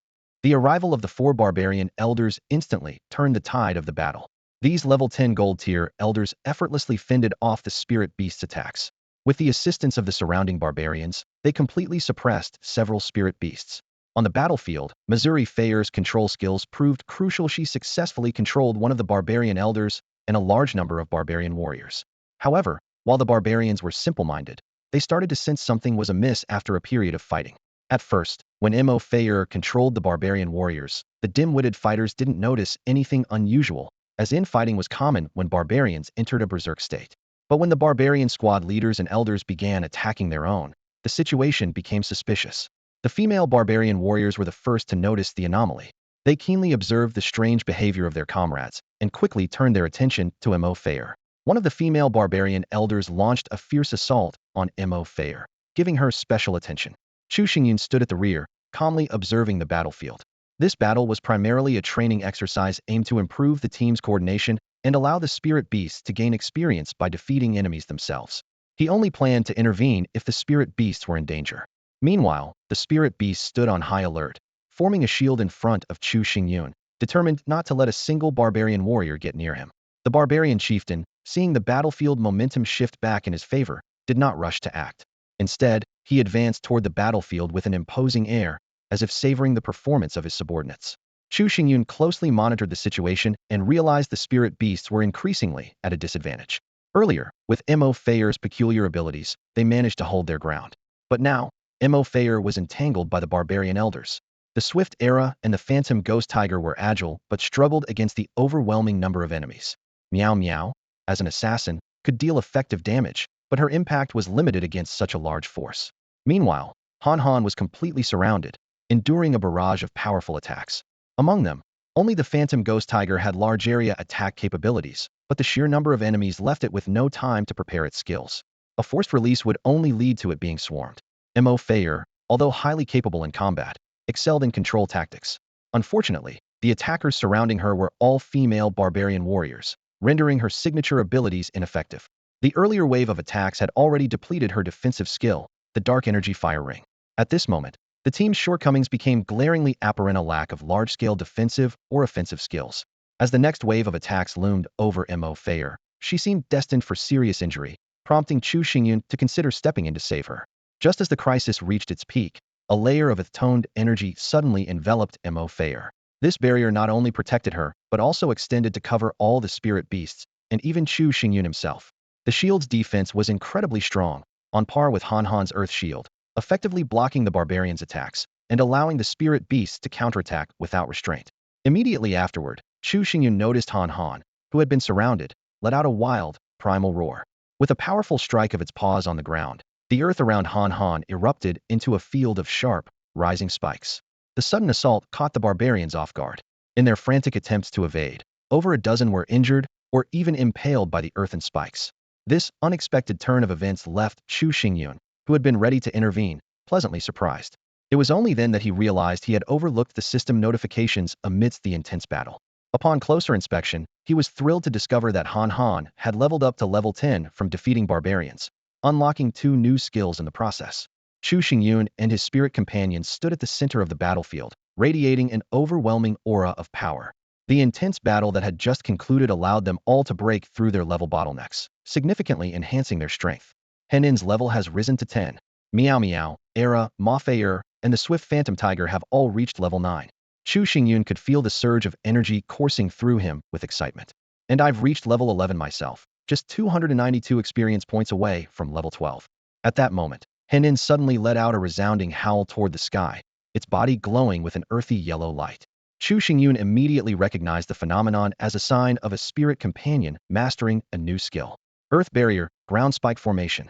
The arrival of the four barbarian elders instantly turned the tide of the battle. These level 10 gold tier elders effortlessly fended off the spirit beasts' attacks. With the assistance of the surrounding barbarians, they completely suppressed several spirit beasts. On the battlefield, Missouri Fayer's control skills proved crucial. She successfully controlled one of the barbarian elders and a large number of barbarian warriors. However, while the barbarians were simple-minded, they started to sense something was amiss after a period of fighting. At first, when Mo Fayer controlled the barbarian warriors, the dim-witted fighters didn't notice anything unusual, as infighting was common when barbarians entered a berserk state. But when the barbarian squad leaders and elders began attacking their own, the situation became suspicious. The female barbarian warriors were the first to notice the anomaly. They keenly observed the strange behavior of their comrades and quickly turned their attention to Mo Fayer. One of the female barbarian elders launched a fierce assault on Mo Fayer, giving her special attention. Chu Xingyun stood at the rear, calmly observing the battlefield. This battle was primarily a training exercise aimed to improve the team's coordination and allow the spirit beasts to gain experience by defeating enemies themselves. He only planned to intervene if the spirit beasts were in danger. Meanwhile, the spirit beast stood on high alert, forming a shield in front of Chu Xingyun, determined not to let a single barbarian warrior get near him. The barbarian chieftain, seeing the battlefield momentum shift back in his favor, did not rush to act. Instead, he advanced toward the battlefield with an imposing air, as if savoring the performance of his subordinates. Chu Xingyun closely monitored the situation and realized the spirit beasts were increasingly at a disadvantage. Earlier, with Mo Fayer's peculiar abilities, they managed to hold their ground. But now, Mo Fayer was entangled by the barbarian elders. The Swift Era and the Phantom Ghost Tiger were agile but struggled against the overwhelming number of enemies. Meow Meow, as an assassin, could deal effective damage, but her impact was limited against such a large force. Meanwhile, Han Han was completely surrounded, enduring a barrage of powerful attacks. Among them, only the Phantom Ghost Tiger had large area attack capabilities, but the sheer number of enemies left it with no time to prepare its skills. A forced release would only lead to it being swarmed. Mo Fayer, although highly capable in combat, excelled in control tactics. Unfortunately, the attackers surrounding her were all female barbarian warriors, rendering her signature abilities ineffective. The earlier wave of attacks had already depleted her defensive skill, the Dark Energy Fire Ring. At this moment, the team's shortcomings became glaringly apparent: a lack of large-scale defensive or offensive skills. As the next wave of attacks loomed over Mo Fayer, she seemed destined for serious injury, prompting Chu Xingyun to consider stepping in to save her. Just as the crisis reached its peak, a layer of atoned energy suddenly enveloped Mo Fayer. This barrier not only protected her, but also extended to cover all the spirit beasts, and even Chu Xingyun himself. The shield's defense was incredibly strong, on par with Han Han's Earth Shield, effectively blocking the barbarians' attacks and allowing the spirit beasts to counterattack without restraint. Immediately afterward, Chu Xingyun noticed Han Han, who had been surrounded, let out a wild, primal roar. With a powerful strike of its paws on the ground, the earth around Han Han erupted into a field of sharp, rising spikes. The sudden assault caught the barbarians off guard. In their frantic attempts to evade, over a dozen were injured or even impaled by the earthen spikes. This unexpected turn of events left Chu Xingyun, who had been ready to intervene, pleasantly surprised. It was only then that he realized he had overlooked the system notifications amidst the intense battle. Upon closer inspection, he was thrilled to discover that Han Han had leveled up to level 10 from defeating barbarians, unlocking 2 new skills in the process. Chu Xingyun and his spirit companions stood at the center of the battlefield, radiating an overwhelming aura of power. The intense battle that had just concluded allowed them all to break through their level bottlenecks, significantly enhancing their strength. Henin's level has risen to 10. Meow Meow, Era, Ma Feier, and the Swift Phantom Tiger have all reached level 9. Chu Xingyun could feel the surge of energy coursing through him with excitement. And I've reached level 11 myself, just 292 experience points away from level 12. At that moment, Henin suddenly let out a resounding howl toward the sky, its body glowing with an earthy yellow light. Chu Xingyun immediately recognized the phenomenon as a sign of a spirit companion mastering a new skill. Earth Barrier, Ground Spike Formation.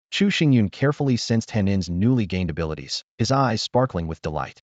Chu Xingyun carefully sensed Henin's newly gained abilities, his eyes sparkling with delight.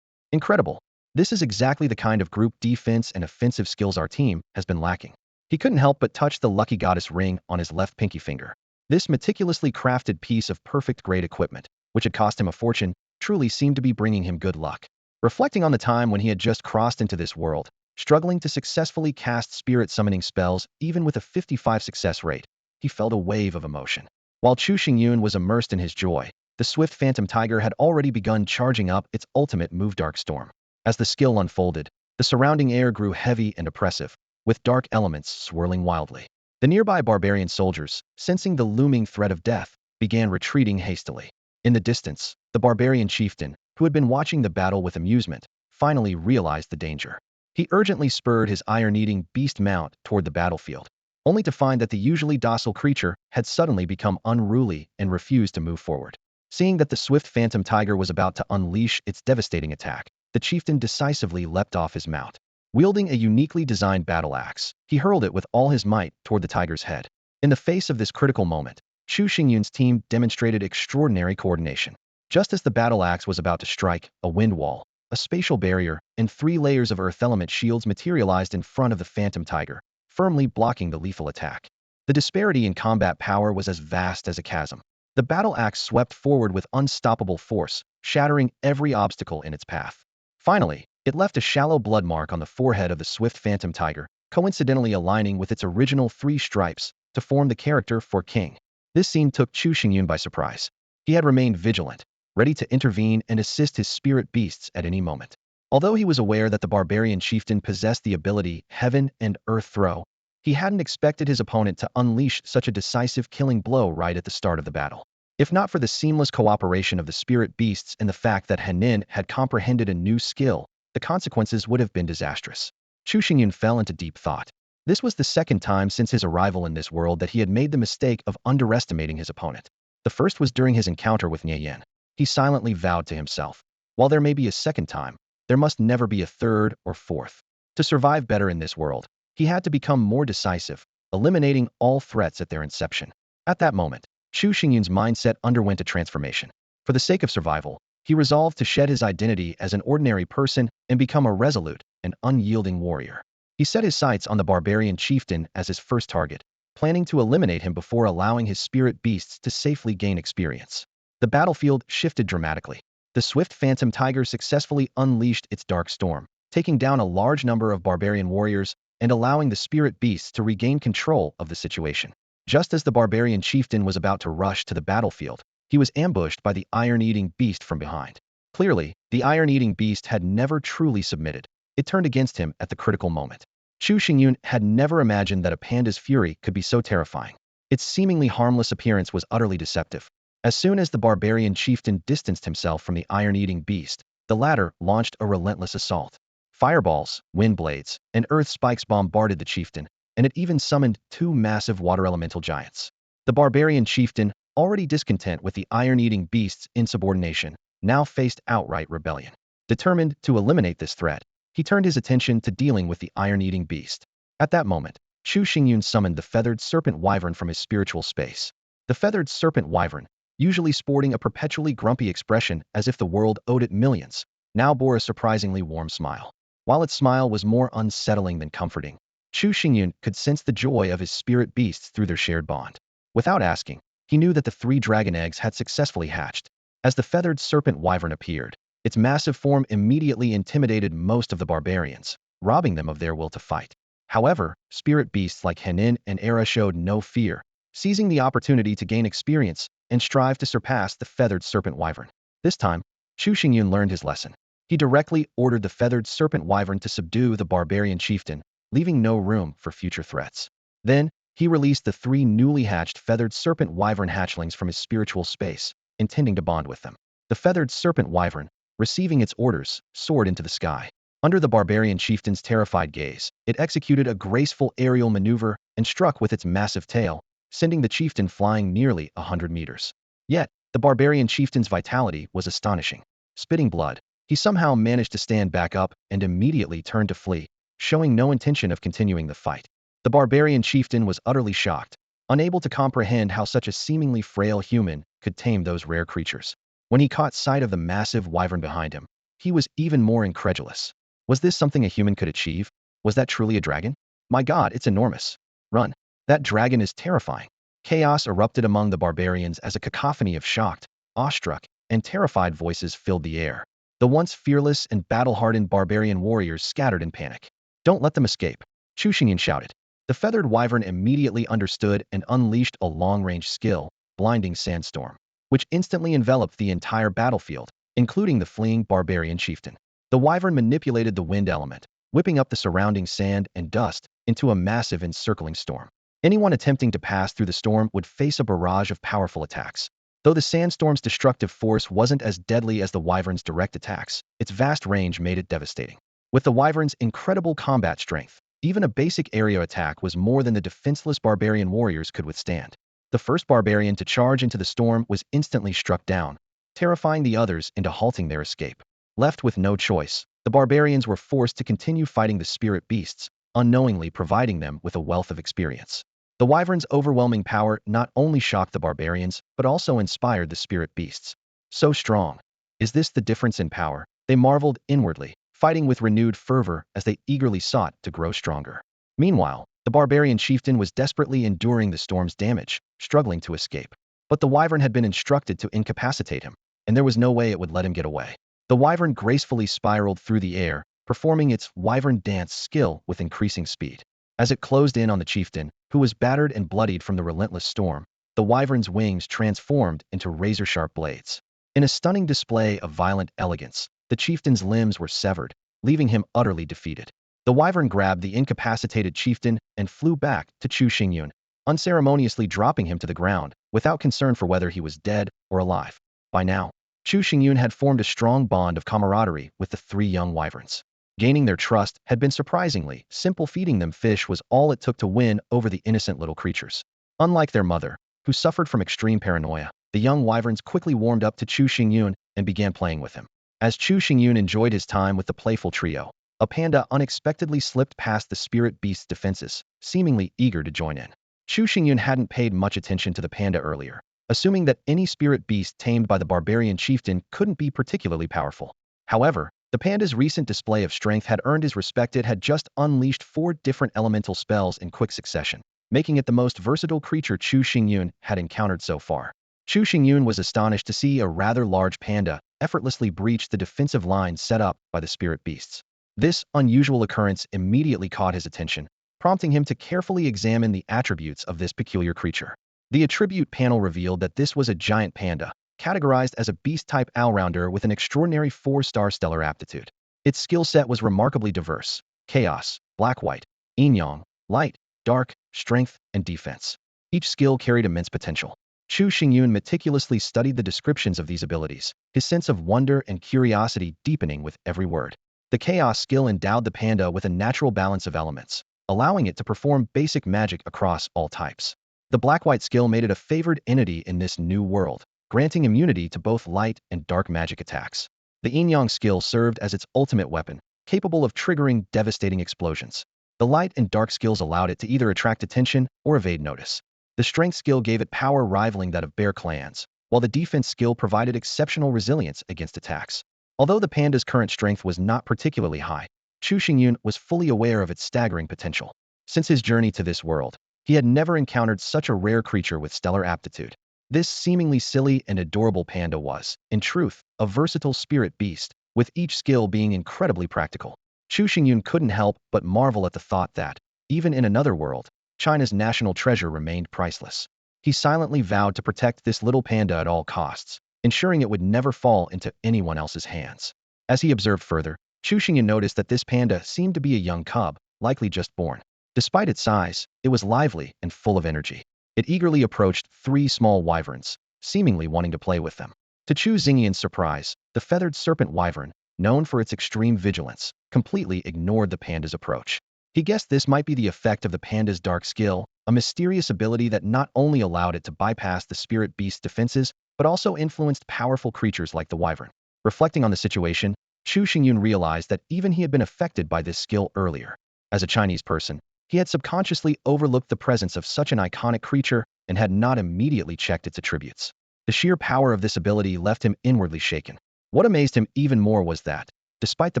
Incredible! This is exactly the kind of group defense and offensive skills our team has been lacking. He couldn't help but touch the lucky goddess ring on his left pinky finger. This meticulously crafted piece of perfect-grade equipment, which had cost him a fortune, truly seemed to be bringing him good luck. Reflecting on the time when he had just crossed into this world, struggling to successfully cast spirit summoning spells even with a 55 success rate, he felt a wave of emotion. While Chu Xingyun was immersed in his joy, the swift phantom tiger had already begun charging up its ultimate move, Dark Storm. As the skill unfolded, the surrounding air grew heavy and oppressive, with dark elements swirling wildly. The nearby barbarian soldiers, sensing the looming threat of death, began retreating hastily. In the distance, the barbarian chieftain, who had been watching the battle with amusement, finally realized the danger. He urgently spurred his iron-eating beast mount toward the battlefield, only to find that the usually docile creature had suddenly become unruly and refused to move forward. Seeing that the swift phantom tiger was about to unleash its devastating attack, the chieftain decisively leapt off his mount. Wielding a uniquely designed battle axe, he hurled it with all his might toward the tiger's head. In the face of this critical moment, Chu Xingyun's team demonstrated extraordinary coordination. Just as the battle axe was about to strike, a wind wall, a spatial barrier, and 3 layers of earth element shields materialized in front of the phantom tiger, firmly blocking the lethal attack. The disparity in combat power was as vast as a chasm. The battle axe swept forward with unstoppable force, shattering every obstacle in its path. Finally, it left a shallow blood mark on the forehead of the swift phantom tiger, coincidentally aligning with its original 3 stripes to form the character for king. This scene took Chu Xingyun by surprise. He had remained vigilant, ready to intervene and assist his spirit beasts at any moment. Although he was aware that the barbarian chieftain possessed the ability Heaven and Earth Throw, he hadn't expected his opponent to unleash such a decisive killing blow right at the start of the battle. If not for the seamless cooperation of the spirit beasts and the fact that Henin had comprehended a new skill, the consequences would have been disastrous. Chu Xingyun fell into deep thought. This was the second time since his arrival in this world that he had made the mistake of underestimating his opponent. The first was during his encounter with Nie Yan. He silently vowed to himself, while there may be a second time, there must never be a third or fourth. To survive better in this world, he had to become more decisive, eliminating all threats at their inception. At that moment, Chu Xingyun's mindset underwent a transformation. For the sake of survival, he resolved to shed his identity as an ordinary person and become a resolute and unyielding warrior. He set his sights on the barbarian chieftain as his first target, planning to eliminate him before allowing his spirit beasts to safely gain experience. The battlefield shifted dramatically. The swift phantom tiger successfully unleashed its dark storm, taking down a large number of barbarian warriors and allowing the spirit beasts to regain control of the situation. Just as the barbarian chieftain was about to rush to the battlefield, he was ambushed by the iron-eating beast from behind. Clearly, the iron-eating beast had never truly submitted. It turned against him at the critical moment. Chu Xingyun had never imagined that a panda's fury could be so terrifying. Its seemingly harmless appearance was utterly deceptive. As soon as the barbarian chieftain distanced himself from the iron-eating beast, the latter launched a relentless assault. Fireballs, wind blades, and earth spikes bombarded the chieftain, and it even summoned 2 massive water elemental giants. The barbarian chieftain, already discontent with the iron-eating beast's insubordination, now faced outright rebellion. Determined to eliminate this threat, he turned his attention to dealing with the iron-eating beast. At that moment, Chu Xingyun summoned the feathered serpent wyvern from his spiritual space. The feathered serpent wyvern, usually sporting a perpetually grumpy expression as if the world owed it millions, now bore a surprisingly warm smile. While its smile was more unsettling than comforting, Chu Xingyun could sense the joy of his spirit beasts through their shared bond. Without asking, he knew that the 3 dragon eggs had successfully hatched. As the feathered serpent wyvern appeared, its massive form immediately intimidated most of the barbarians, robbing them of their will to fight. However, spirit beasts like Henin and Era showed no fear, seizing the opportunity to gain experience and strive to surpass the feathered serpent wyvern. This time, Chu Xingyun learned his lesson. He directly ordered the feathered serpent wyvern to subdue the barbarian chieftain, leaving no room for future threats. Then, he released the 3 newly hatched feathered serpent wyvern hatchlings from his spiritual space, intending to bond with them. The feathered serpent wyvern, receiving its orders, soared into the sky. Under the barbarian chieftain's terrified gaze, it executed a graceful aerial maneuver and struck with its massive tail, sending the chieftain flying nearly 100 meters. Yet, the barbarian chieftain's vitality was astonishing. Spitting blood, he somehow managed to stand back up and immediately turned to flee, showing no intention of continuing the fight. The barbarian chieftain was utterly shocked, unable to comprehend how such a seemingly frail human could tame those rare creatures. When he caught sight of the massive wyvern behind him, he was even more incredulous. Was this something a human could achieve? Was that truly a dragon? My god, it's enormous. Run. That dragon is terrifying. Chaos erupted among the barbarians as a cacophony of shocked, awestruck, and terrified voices filled the air. The once fearless and battle-hardened barbarian warriors scattered in panic. Don't let them escape, Chu Xingyun shouted. The feathered wyvern immediately understood and unleashed a long-range skill, blinding sandstorm, which instantly enveloped the entire battlefield, including the fleeing barbarian chieftain. The wyvern manipulated the wind element, whipping up the surrounding sand and dust into a massive encircling storm. Anyone attempting to pass through the storm would face a barrage of powerful attacks. Though the sandstorm's destructive force wasn't as deadly as the wyvern's direct attacks, its vast range made it devastating. With the wyvern's incredible combat strength, even a basic area attack was more than the defenseless barbarian warriors could withstand. The first barbarian to charge into the storm was instantly struck down, terrifying the others into halting their escape. Left with no choice, the barbarians were forced to continue fighting the spirit beasts, unknowingly providing them with a wealth of experience. The wyvern's overwhelming power not only shocked the barbarians, but also inspired the spirit beasts. So strong. Is this the difference in power? They marveled inwardly, fighting with renewed fervor as they eagerly sought to grow stronger. Meanwhile, the barbarian chieftain was desperately enduring the storm's damage, struggling to escape. But the wyvern had been instructed to incapacitate him, and there was no way it would let him get away. The wyvern gracefully spiraled through the air, performing its wyvern dance skill with increasing speed. As it closed in on the chieftain, who was battered and bloodied from the relentless storm, the wyvern's wings transformed into razor-sharp blades. In a stunning display of violent elegance, the chieftain's limbs were severed, leaving him utterly defeated. The wyvern grabbed the incapacitated chieftain and flew back to Chu Xingyun, unceremoniously dropping him to the ground, without concern for whether he was dead or alive. By now, Chu Xingyun had formed a strong bond of camaraderie with the three young wyverns. Gaining their trust had been surprisingly simple. Feeding them fish was all it took to win over the innocent little creatures. Unlike their mother, who suffered from extreme paranoia, the young wyverns quickly warmed up to Chu Xingyun and began playing with him. As Chu Xingyun enjoyed his time with the playful trio, a panda unexpectedly slipped past the spirit beast's defenses, seemingly eager to join in. Chu Xingyun hadn't paid much attention to the panda earlier, assuming that any spirit beast tamed by the barbarian chieftain couldn't be particularly powerful. However, the panda's recent display of strength had earned his respect. It had just unleashed 4 different elemental spells in quick succession, making it the most versatile creature Chu Xingyun had encountered so far. Chu Xingyun was astonished to see a rather large panda effortlessly breach the defensive lines set up by the spirit beasts. This unusual occurrence immediately caught his attention, prompting him to carefully examine the attributes of this peculiar creature. The attribute panel revealed that this was a giant panda, categorized as a beast-type all-rounder with an extraordinary 4-star stellar aptitude. Its skill set was remarkably diverse: chaos, black-white, yin-yang, light, dark, strength, and defense. Each skill carried immense potential. Chu Xingyun meticulously studied the descriptions of these abilities, his sense of wonder and curiosity deepening with every word. The chaos skill endowed the panda with a natural balance of elements, allowing it to perform basic magic across all types. The black-white skill made it a favored entity in this new world, granting immunity to both light and dark magic attacks. The yin-yang skill served as its ultimate weapon, capable of triggering devastating explosions. The light and dark skills allowed it to either attract attention or evade notice. The strength skill gave it power rivaling that of bear clans, while the defense skill provided exceptional resilience against attacks. Although the panda's current strength was not particularly high, Chu Xingyun was fully aware of its staggering potential. Since his journey to this world, he had never encountered such a rare creature with stellar aptitude. This seemingly silly and adorable panda was, in truth, a versatile spirit beast, with each skill being incredibly practical. Chu Xingyun couldn't help but marvel at the thought that, even in another world, China's national treasure remained priceless. He silently vowed to protect this little panda at all costs, ensuring it would never fall into anyone else's hands. As he observed further, Chu Xingyun noticed that this panda seemed to be a young cub, likely just born. Despite its size, it was lively and full of energy. It eagerly approached 3 small wyverns, seemingly wanting to play with them. To Chu Xingyun's surprise, the feathered serpent wyvern, known for its extreme vigilance, completely ignored the panda's approach. He guessed this might be the effect of the panda's dark skill, a mysterious ability that not only allowed it to bypass the spirit beast's defenses, but also influenced powerful creatures like the wyvern. Reflecting on the situation, Chu Xingyun realized that even he had been affected by this skill earlier. As a Chinese person, he had subconsciously overlooked the presence of such an iconic creature and had not immediately checked its attributes. The sheer power of this ability left him inwardly shaken. What amazed him even more was that, Despite the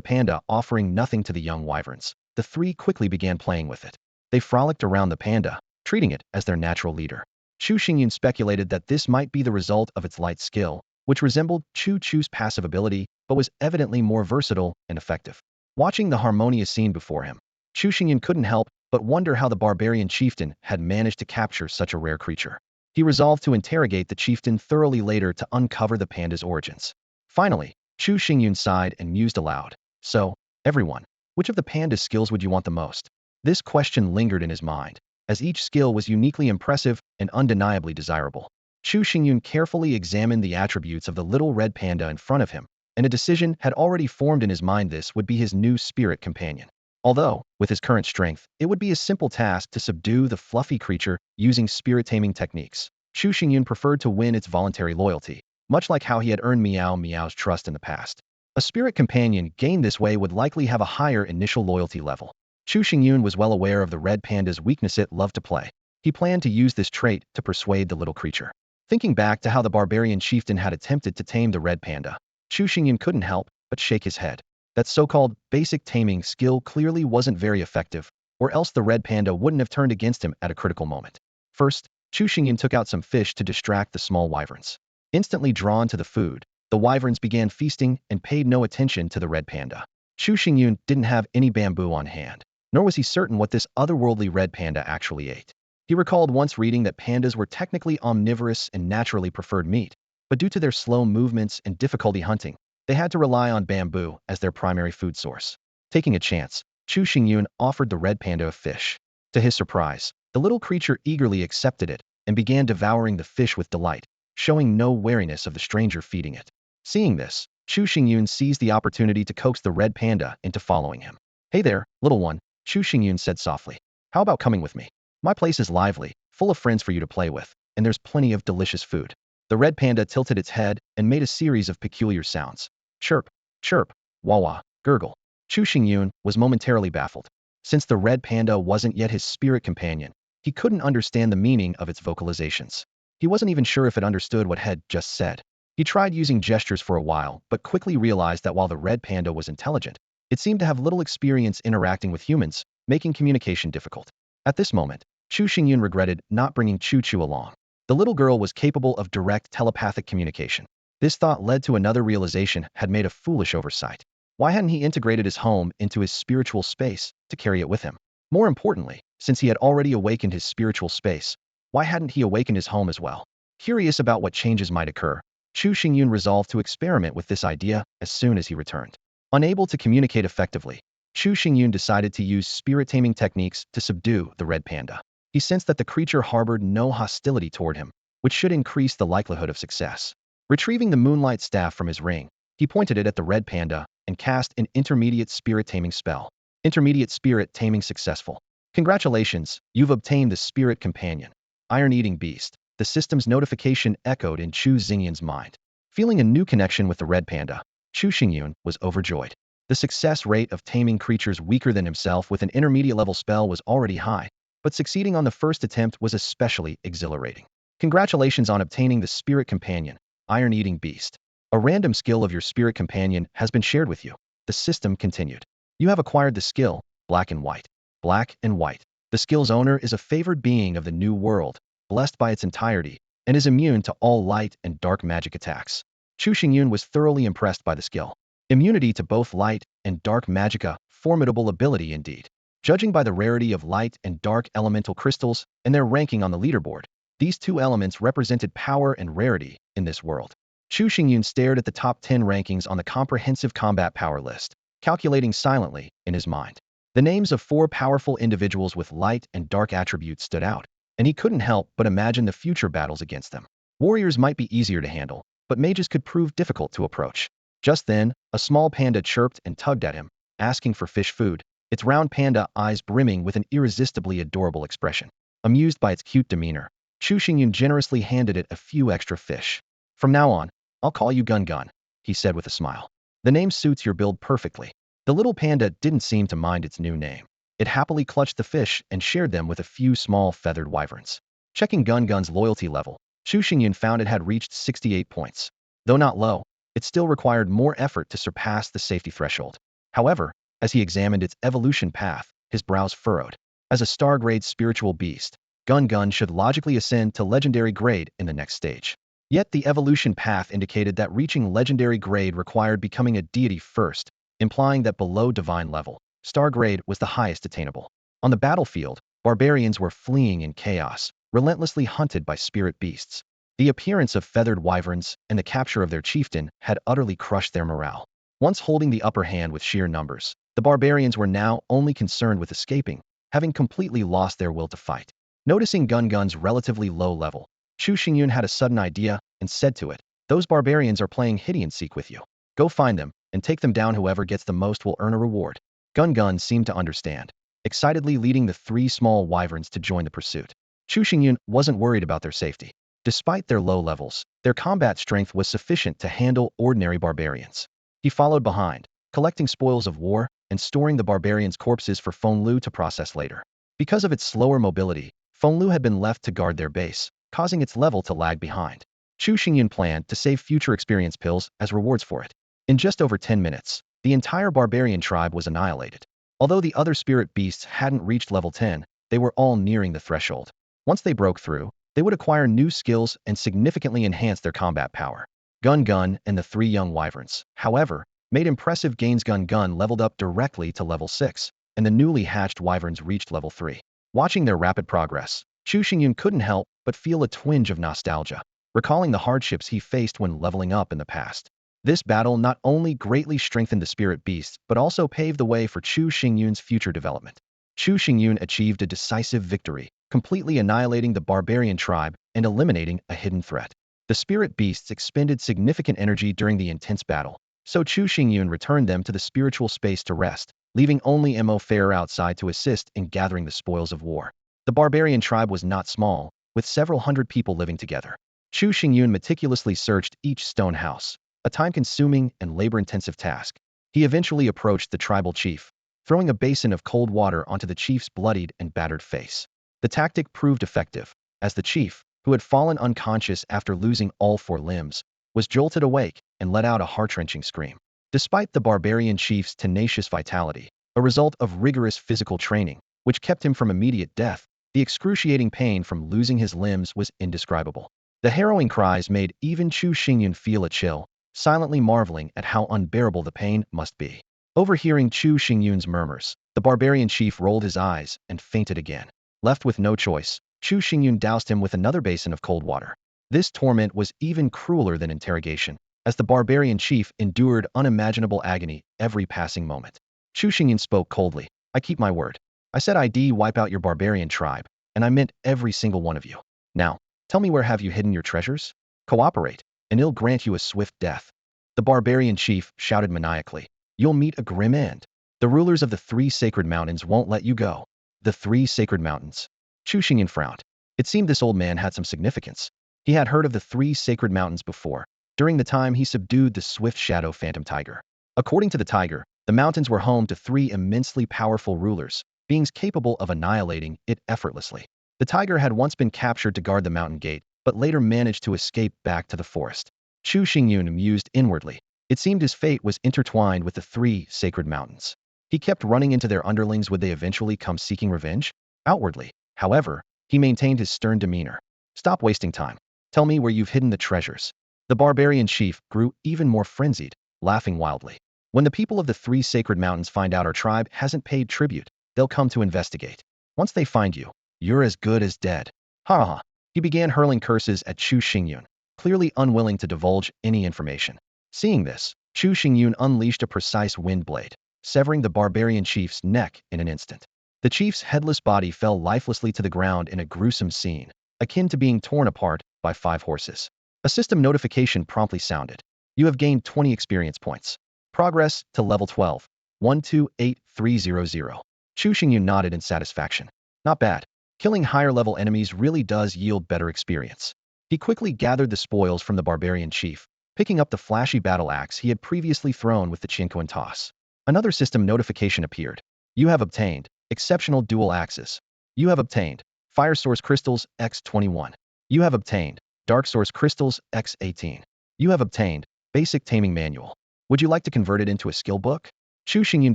panda offering nothing to the young wyverns, the three quickly began playing with it. They frolicked around the panda, treating it as their natural leader. Chu Xingyun speculated that this might be the result of its light skill, which resembled Chu's passive ability, but was evidently more versatile and effective. Watching the harmonious scene before him, Chu Xingyun couldn't help but wonder how the barbarian chieftain had managed to capture such a rare creature. He resolved to interrogate the chieftain thoroughly later to uncover the panda's origins. Finally, Chu Xingyun sighed and mused aloud. So, everyone, which of the panda's skills would you want the most? This question lingered in his mind, as each skill was uniquely impressive and undeniably desirable. Chu Xingyun carefully examined the attributes of the little red panda in front of him, and a decision had already formed in his mind: this would be his new spirit companion. Although, with his current strength, it would be a simple task to subdue the fluffy creature using spirit-taming techniques. Chu Xingyun preferred to win its voluntary loyalty, much like how he had earned Meow Meow's trust in the past. A spirit companion gained this way would likely have a higher initial loyalty level. Chu Xingyun was well aware of the red panda's weakness: it loved to play. He planned to use this trait to persuade the little creature. Thinking back to how the barbarian chieftain had attempted to tame the red panda, Chu Xingyun couldn't help but shake his head. That so-called basic taming skill clearly wasn't very effective, or else the red panda wouldn't have turned against him at a critical moment. First, Chu Xingyun took out some fish to distract the small wyverns. Instantly drawn to the food, the wyverns began feasting and paid no attention to the red panda. Chu Xingyun didn't have any bamboo on hand, nor was he certain what this otherworldly red panda actually ate. He recalled once reading that pandas were technically omnivorous and naturally preferred meat, but due to their slow movements and difficulty hunting, they had to rely on bamboo as their primary food source. Taking a chance, Chu Xingyun offered the red panda a fish. To his surprise, the little creature eagerly accepted it and began devouring the fish with delight, showing no wariness of the stranger feeding it. Seeing this, Chu Xingyun seized the opportunity to coax the red panda into following him. "Hey there, little one," Chu Xingyun said softly. "How about coming with me? My place is lively, full of friends for you to play with, and there's plenty of delicious food." The red panda tilted its head and made a series of peculiar sounds. Chirp, chirp, wah-wah, gurgle. Chu Xingyun was momentarily baffled. Since the red panda wasn't yet his spirit companion, he couldn't understand the meaning of its vocalizations. He wasn't even sure if it understood what had just said. He tried using gestures for a while, but quickly realized that while the red panda was intelligent, it seemed to have little experience interacting with humans, making communication difficult. At this moment, Chu Xingyun regretted not bringing Chu along. The little girl was capable of direct telepathic communication. This thought led to another realization: had made a foolish oversight. Why hadn't he integrated his home into his spiritual space to carry it with him? More importantly, since he had already awakened his spiritual space, why hadn't he awakened his home as well? Curious about what changes might occur, Chu Xingyun resolved to experiment with this idea as soon as he returned. Unable to communicate effectively, Chu Xingyun decided to use spirit-taming techniques to subdue the red panda. He sensed that the creature harbored no hostility toward him, which should increase the likelihood of success. Retrieving the moonlight staff from his ring, he pointed it at the red panda and cast an intermediate spirit-taming spell. Intermediate spirit taming successful. Congratulations, you've obtained the spirit companion, iron-eating beast. The system's notification echoed in Chu Xingyun's mind. Feeling a new connection with the red panda, Chu Xingyun was overjoyed. The success rate of taming creatures weaker than himself with an intermediate-level spell was already high, but succeeding on the first attempt was especially exhilarating. Congratulations on obtaining the spirit companion, iron-eating beast. A random skill of your spirit companion has been shared with you. The system continued. You have acquired the skill, black and white. Black and white. The skill's owner is a favored being of the new world, blessed by its entirety, and is immune to all light and dark magic attacks. Chu Xingyun was thoroughly impressed by the skill. Immunity to both light and dark magica, formidable ability indeed. Judging by the rarity of light and dark elemental crystals and their ranking on the leaderboard, these two elements represented power and rarity in this world. Chu Xingyun stared at the top 10 rankings on the comprehensive combat power list, calculating silently in his mind. The names of 4 powerful individuals with light and dark attributes stood out, and he couldn't help but imagine the future battles against them. Warriors might be easier to handle, but mages could prove difficult to approach. Just then, a small panda chirped and tugged at him, asking for fish food, its round panda eyes brimming with an irresistibly adorable expression. Amused by its cute demeanor, Chu Xingyun generously handed it a few extra fish. "From now on, I'll call you Gun Gun," he said with a smile. "The name suits your build perfectly." The little panda didn't seem to mind its new name. It happily clutched the fish and shared them with a few small feathered wyverns. Checking Gun Gun's loyalty level, Chu Xingyun found it had reached 68 points. Though not low, it still required more effort to surpass the safety threshold. However, as he examined its evolution path, his brows furrowed. As a star-grade spiritual beast, Gun should logically ascend to legendary grade in the next stage. Yet the evolution path indicated that reaching legendary grade required becoming a deity first, implying that below divine level, star grade was the highest attainable. On the battlefield, barbarians were fleeing in chaos, relentlessly hunted by spirit beasts. The appearance of feathered wyverns and the capture of their chieftain had utterly crushed their morale. Once holding the upper hand with sheer numbers, the barbarians were now only concerned with escaping, having completely lost their will to fight. Noticing Gun's relatively low level, Chu Xingyun had a sudden idea and said to it, "Those barbarians are playing hide-and-seek with you. Go find them and take them down. Whoever gets the most will earn a reward." Gun seemed to understand, excitedly leading the 3 small wyverns to join the pursuit. Chu Xingyun wasn't worried about their safety. Despite their low levels, their combat strength was sufficient to handle ordinary barbarians. He followed behind, collecting spoils of war and storing the barbarians' corpses for Fenglu to process later. Because of its slower mobility, Fenglu had been left to guard their base, causing its level to lag behind. Chu Xingyun planned to save future experience pills as rewards for it. In just over 10 minutes, the entire barbarian tribe was annihilated. Although the other spirit beasts hadn't reached level 10, they were all nearing the threshold. Once they broke through, they would acquire new skills and significantly enhance their combat power. Gun and the 3 young wyverns, however, made impressive gains. Gun leveled up directly to level 6, and the newly hatched wyverns reached level 3. Watching their rapid progress, Chu Xingyun couldn't help but feel a twinge of nostalgia, recalling the hardships he faced when leveling up in the past. This battle not only greatly strengthened the spirit beasts but also paved the way for Chu Xingyun's future development. Chu Xingyun achieved a decisive victory, completely annihilating the barbarian tribe and eliminating a hidden threat. The spirit beasts expended significant energy during the intense battle, so Chu Xingyun returned them to the spiritual space to rest, leaving only Mo Fair outside to assist in gathering the spoils of war. The barbarian tribe was not small, with several hundred people living together. Chu Xingyun meticulously searched each stone house, a time-consuming and labor-intensive task. He eventually approached the tribal chief, throwing a basin of cold water onto the chief's bloodied and battered face. The tactic proved effective, as the chief, who had fallen unconscious after losing all 4 limbs, was jolted awake and let out a heart-wrenching scream. Despite the barbarian chief's tenacious vitality, a result of rigorous physical training, which kept him from immediate death, the excruciating pain from losing his limbs was indescribable. The harrowing cries made even Chu Xingyun feel a chill, silently marveling at how unbearable the pain must be. Overhearing Chu Xingyun's murmurs, the barbarian chief rolled his eyes and fainted again. Left with no choice, Chu Xingyun doused him with another basin of cold water. This torment was even crueler than interrogation, as the barbarian chief endured unimaginable agony every passing moment. Chu Xingyun spoke coldly, "I keep my word. I said I'd wipe out your barbarian tribe, and I meant every single one of you. Now, tell me, where have you hidden your treasures? Cooperate, and I'll grant you a swift death." The barbarian chief shouted maniacally, "You'll meet a grim end. The rulers of the 3 sacred mountains won't let you go." The 3 sacred mountains. Chu Xingyun frowned. It seemed this old man had some significance. He had heard of the 3 sacred mountains before, during the time he subdued the swift shadow phantom tiger. According to the tiger, the mountains were home to 3 immensely powerful rulers, beings capable of annihilating it effortlessly. The tiger had once been captured to guard the mountain gate, but later managed to escape back to the forest. Chu Xingyun mused inwardly. It seemed his fate was intertwined with the 3 sacred mountains. He kept running into their underlings. Would they eventually come seeking revenge? Outwardly, however, he maintained his stern demeanor. "Stop wasting time. Tell me where you've hidden the treasures." The barbarian chief grew even more frenzied, laughing wildly. "When the people of the 3 sacred mountains find out our tribe hasn't paid tribute, they'll come to investigate. Once they find you, you're as good as dead." Ha ha. He began hurling curses at Chu Xingyun, clearly unwilling to divulge any information. Seeing this, Chu Xingyun unleashed a precise wind blade, severing the barbarian chief's neck in an instant. The chief's headless body fell lifelessly to the ground in a gruesome scene, akin to being torn apart by 5 horses. A system notification promptly sounded. "You have gained 20 experience points. Progress to level 12. 128300. Chu Xingyun nodded in satisfaction. Not bad. Killing higher-level enemies really does yield better experience. He quickly gathered the spoils from the barbarian chief, picking up the flashy battle axe he had previously thrown with the Xingyun toss. Another system notification appeared. "You have obtained exceptional dual axes. You have obtained fire source crystals X21. You have obtained dark source crystals X18. You have obtained Basic Taming Manual. Would you like to convert it into a skill book? Chu Xingyun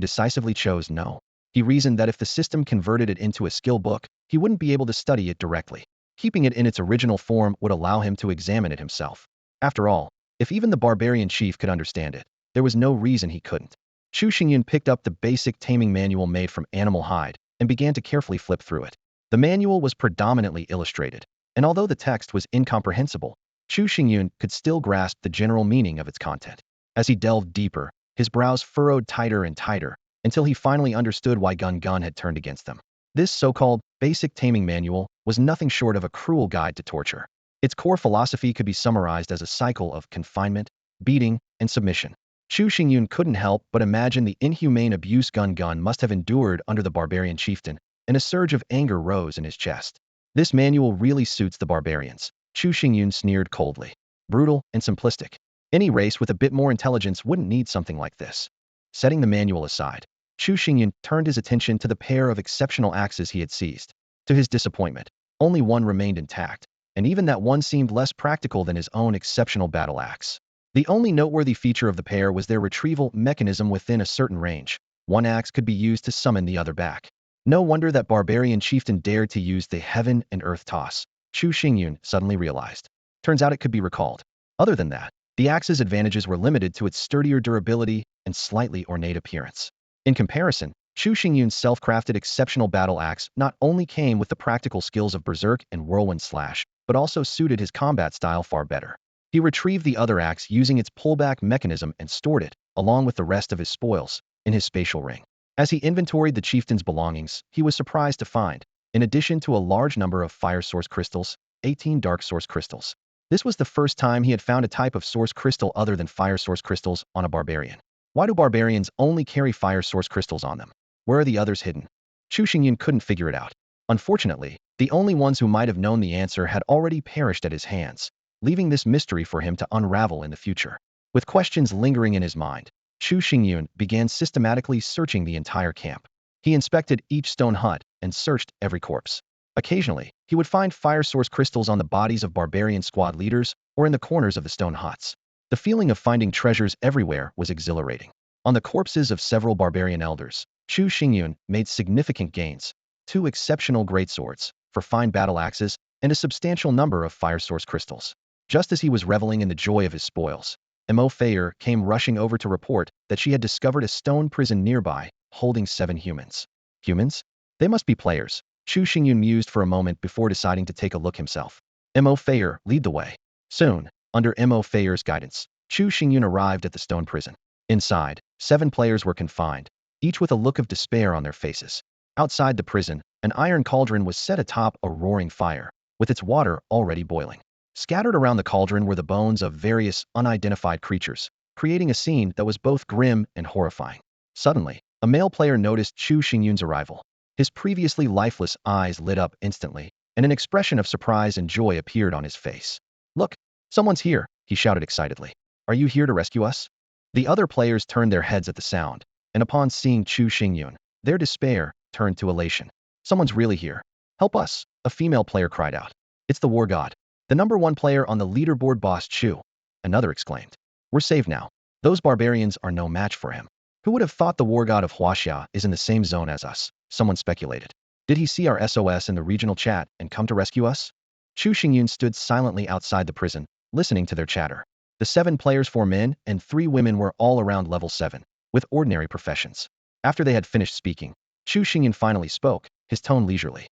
decisively chose no. He reasoned that if the system converted it into a skill book, he wouldn't be able to study it directly. Keeping it in its original form would allow him to examine it himself. After all, if even the barbarian chief could understand it, there was no reason he couldn't. Chu Xingyun picked up the basic taming manual made from animal hide and began to carefully flip through it. The manual was predominantly illustrated, and although the text was incomprehensible, Chu Xingyun could still grasp the general meaning of its content. As he delved deeper, his brows furrowed tighter and tighter, until he finally understood why Gun Gun had turned against them. This so-called basic taming manual was nothing short of a cruel guide to torture. Its core philosophy could be summarized as a cycle of confinement, beating, and submission. Chu Xingyun couldn't help but imagine the inhumane abuse Gun Gun must have endured under the barbarian chieftain, and a surge of anger rose in his chest. This manual really suits the barbarians, Chu Xingyun sneered coldly. Brutal and simplistic. Any race with a bit more intelligence wouldn't need something like this. Setting the manual aside, Chu Xingyun turned his attention to the pair of exceptional axes he had seized. To his disappointment, only one remained intact, and even that one seemed less practical than his own exceptional battle axe. The only noteworthy feature of the pair was their retrieval mechanism within a certain range. One axe could be used to summon the other back. No wonder that barbarian chieftain dared to use the heaven and earth toss, Chu Xingyun suddenly realized. Turns out it could be recalled. Other than that, the axe's advantages were limited to its sturdier durability and slightly ornate appearance. In comparison, Chu Xingyun's self-crafted exceptional battle axe not only came with the practical skills of Berserk and Whirlwind Slash, but also suited his combat style far better. He retrieved the other axe using its pullback mechanism and stored it, along with the rest of his spoils, in his spatial ring. As he inventoried the chieftain's belongings, he was surprised to find, in addition to a large number of fire source crystals, 18 dark source crystals. This was the first time he had found a type of source crystal other than fire source crystals on a barbarian. Why do barbarians only carry fire source crystals on them? Where are the others hidden? Chu Xingyun couldn't figure it out. Unfortunately, the only ones who might have known the answer had already perished at his hands, leaving this mystery for him to unravel in the future. With questions lingering in his mind, Chu Xingyun began systematically searching the entire camp. He inspected each stone hut and searched every corpse. Occasionally, he would find fire source crystals on the bodies of barbarian squad leaders or in the corners of the stone huts. The feeling of finding treasures everywhere was exhilarating. On the corpses of several barbarian elders, Chu Xingyun made significant gains: 2 exceptional greatswords, 4 fine battle axes, and a substantial number of fire source crystals. Just as he was reveling in the joy of his spoils, Mo Fayer came rushing over to report that she had discovered a stone prison nearby, holding 7 humans. Humans? They must be players. Chu Xingyun mused for a moment before deciding to take a look himself. Mo Fayer, lead the way. Soon, under Mo Fayer's guidance, Chu Xingyun arrived at the stone prison. Inside, 7 players were confined, each with a look of despair on their faces. Outside the prison, an iron cauldron was set atop a roaring fire, with its water already boiling. Scattered around the cauldron were the bones of various unidentified creatures, creating a scene that was both grim and horrifying. Suddenly, a male player noticed Chu Xingyun's arrival. His previously lifeless eyes lit up instantly, and an expression of surprise and joy appeared on his face. "Look, someone's here," he shouted excitedly. "Are you here to rescue us?" The other players turned their heads at the sound, and upon seeing Chu Xingyun, their despair turned to elation. "Someone's really here. Help us," a female player cried out. "It's the war god. The #1 player on the leaderboard, Boss Chu," another exclaimed. "We're saved now. Those barbarians are no match for him." "Who would have thought the war god of Huaxia is in the same zone as us?" someone speculated. "Did he see our SOS in the regional chat and come to rescue us?" Chu Xingyun stood silently outside the prison, listening to their chatter. The 7 players, 4 men and 3 women, were all around level 7, with ordinary professions. After they had finished speaking, Chu Xingyun finally spoke, his tone leisurely.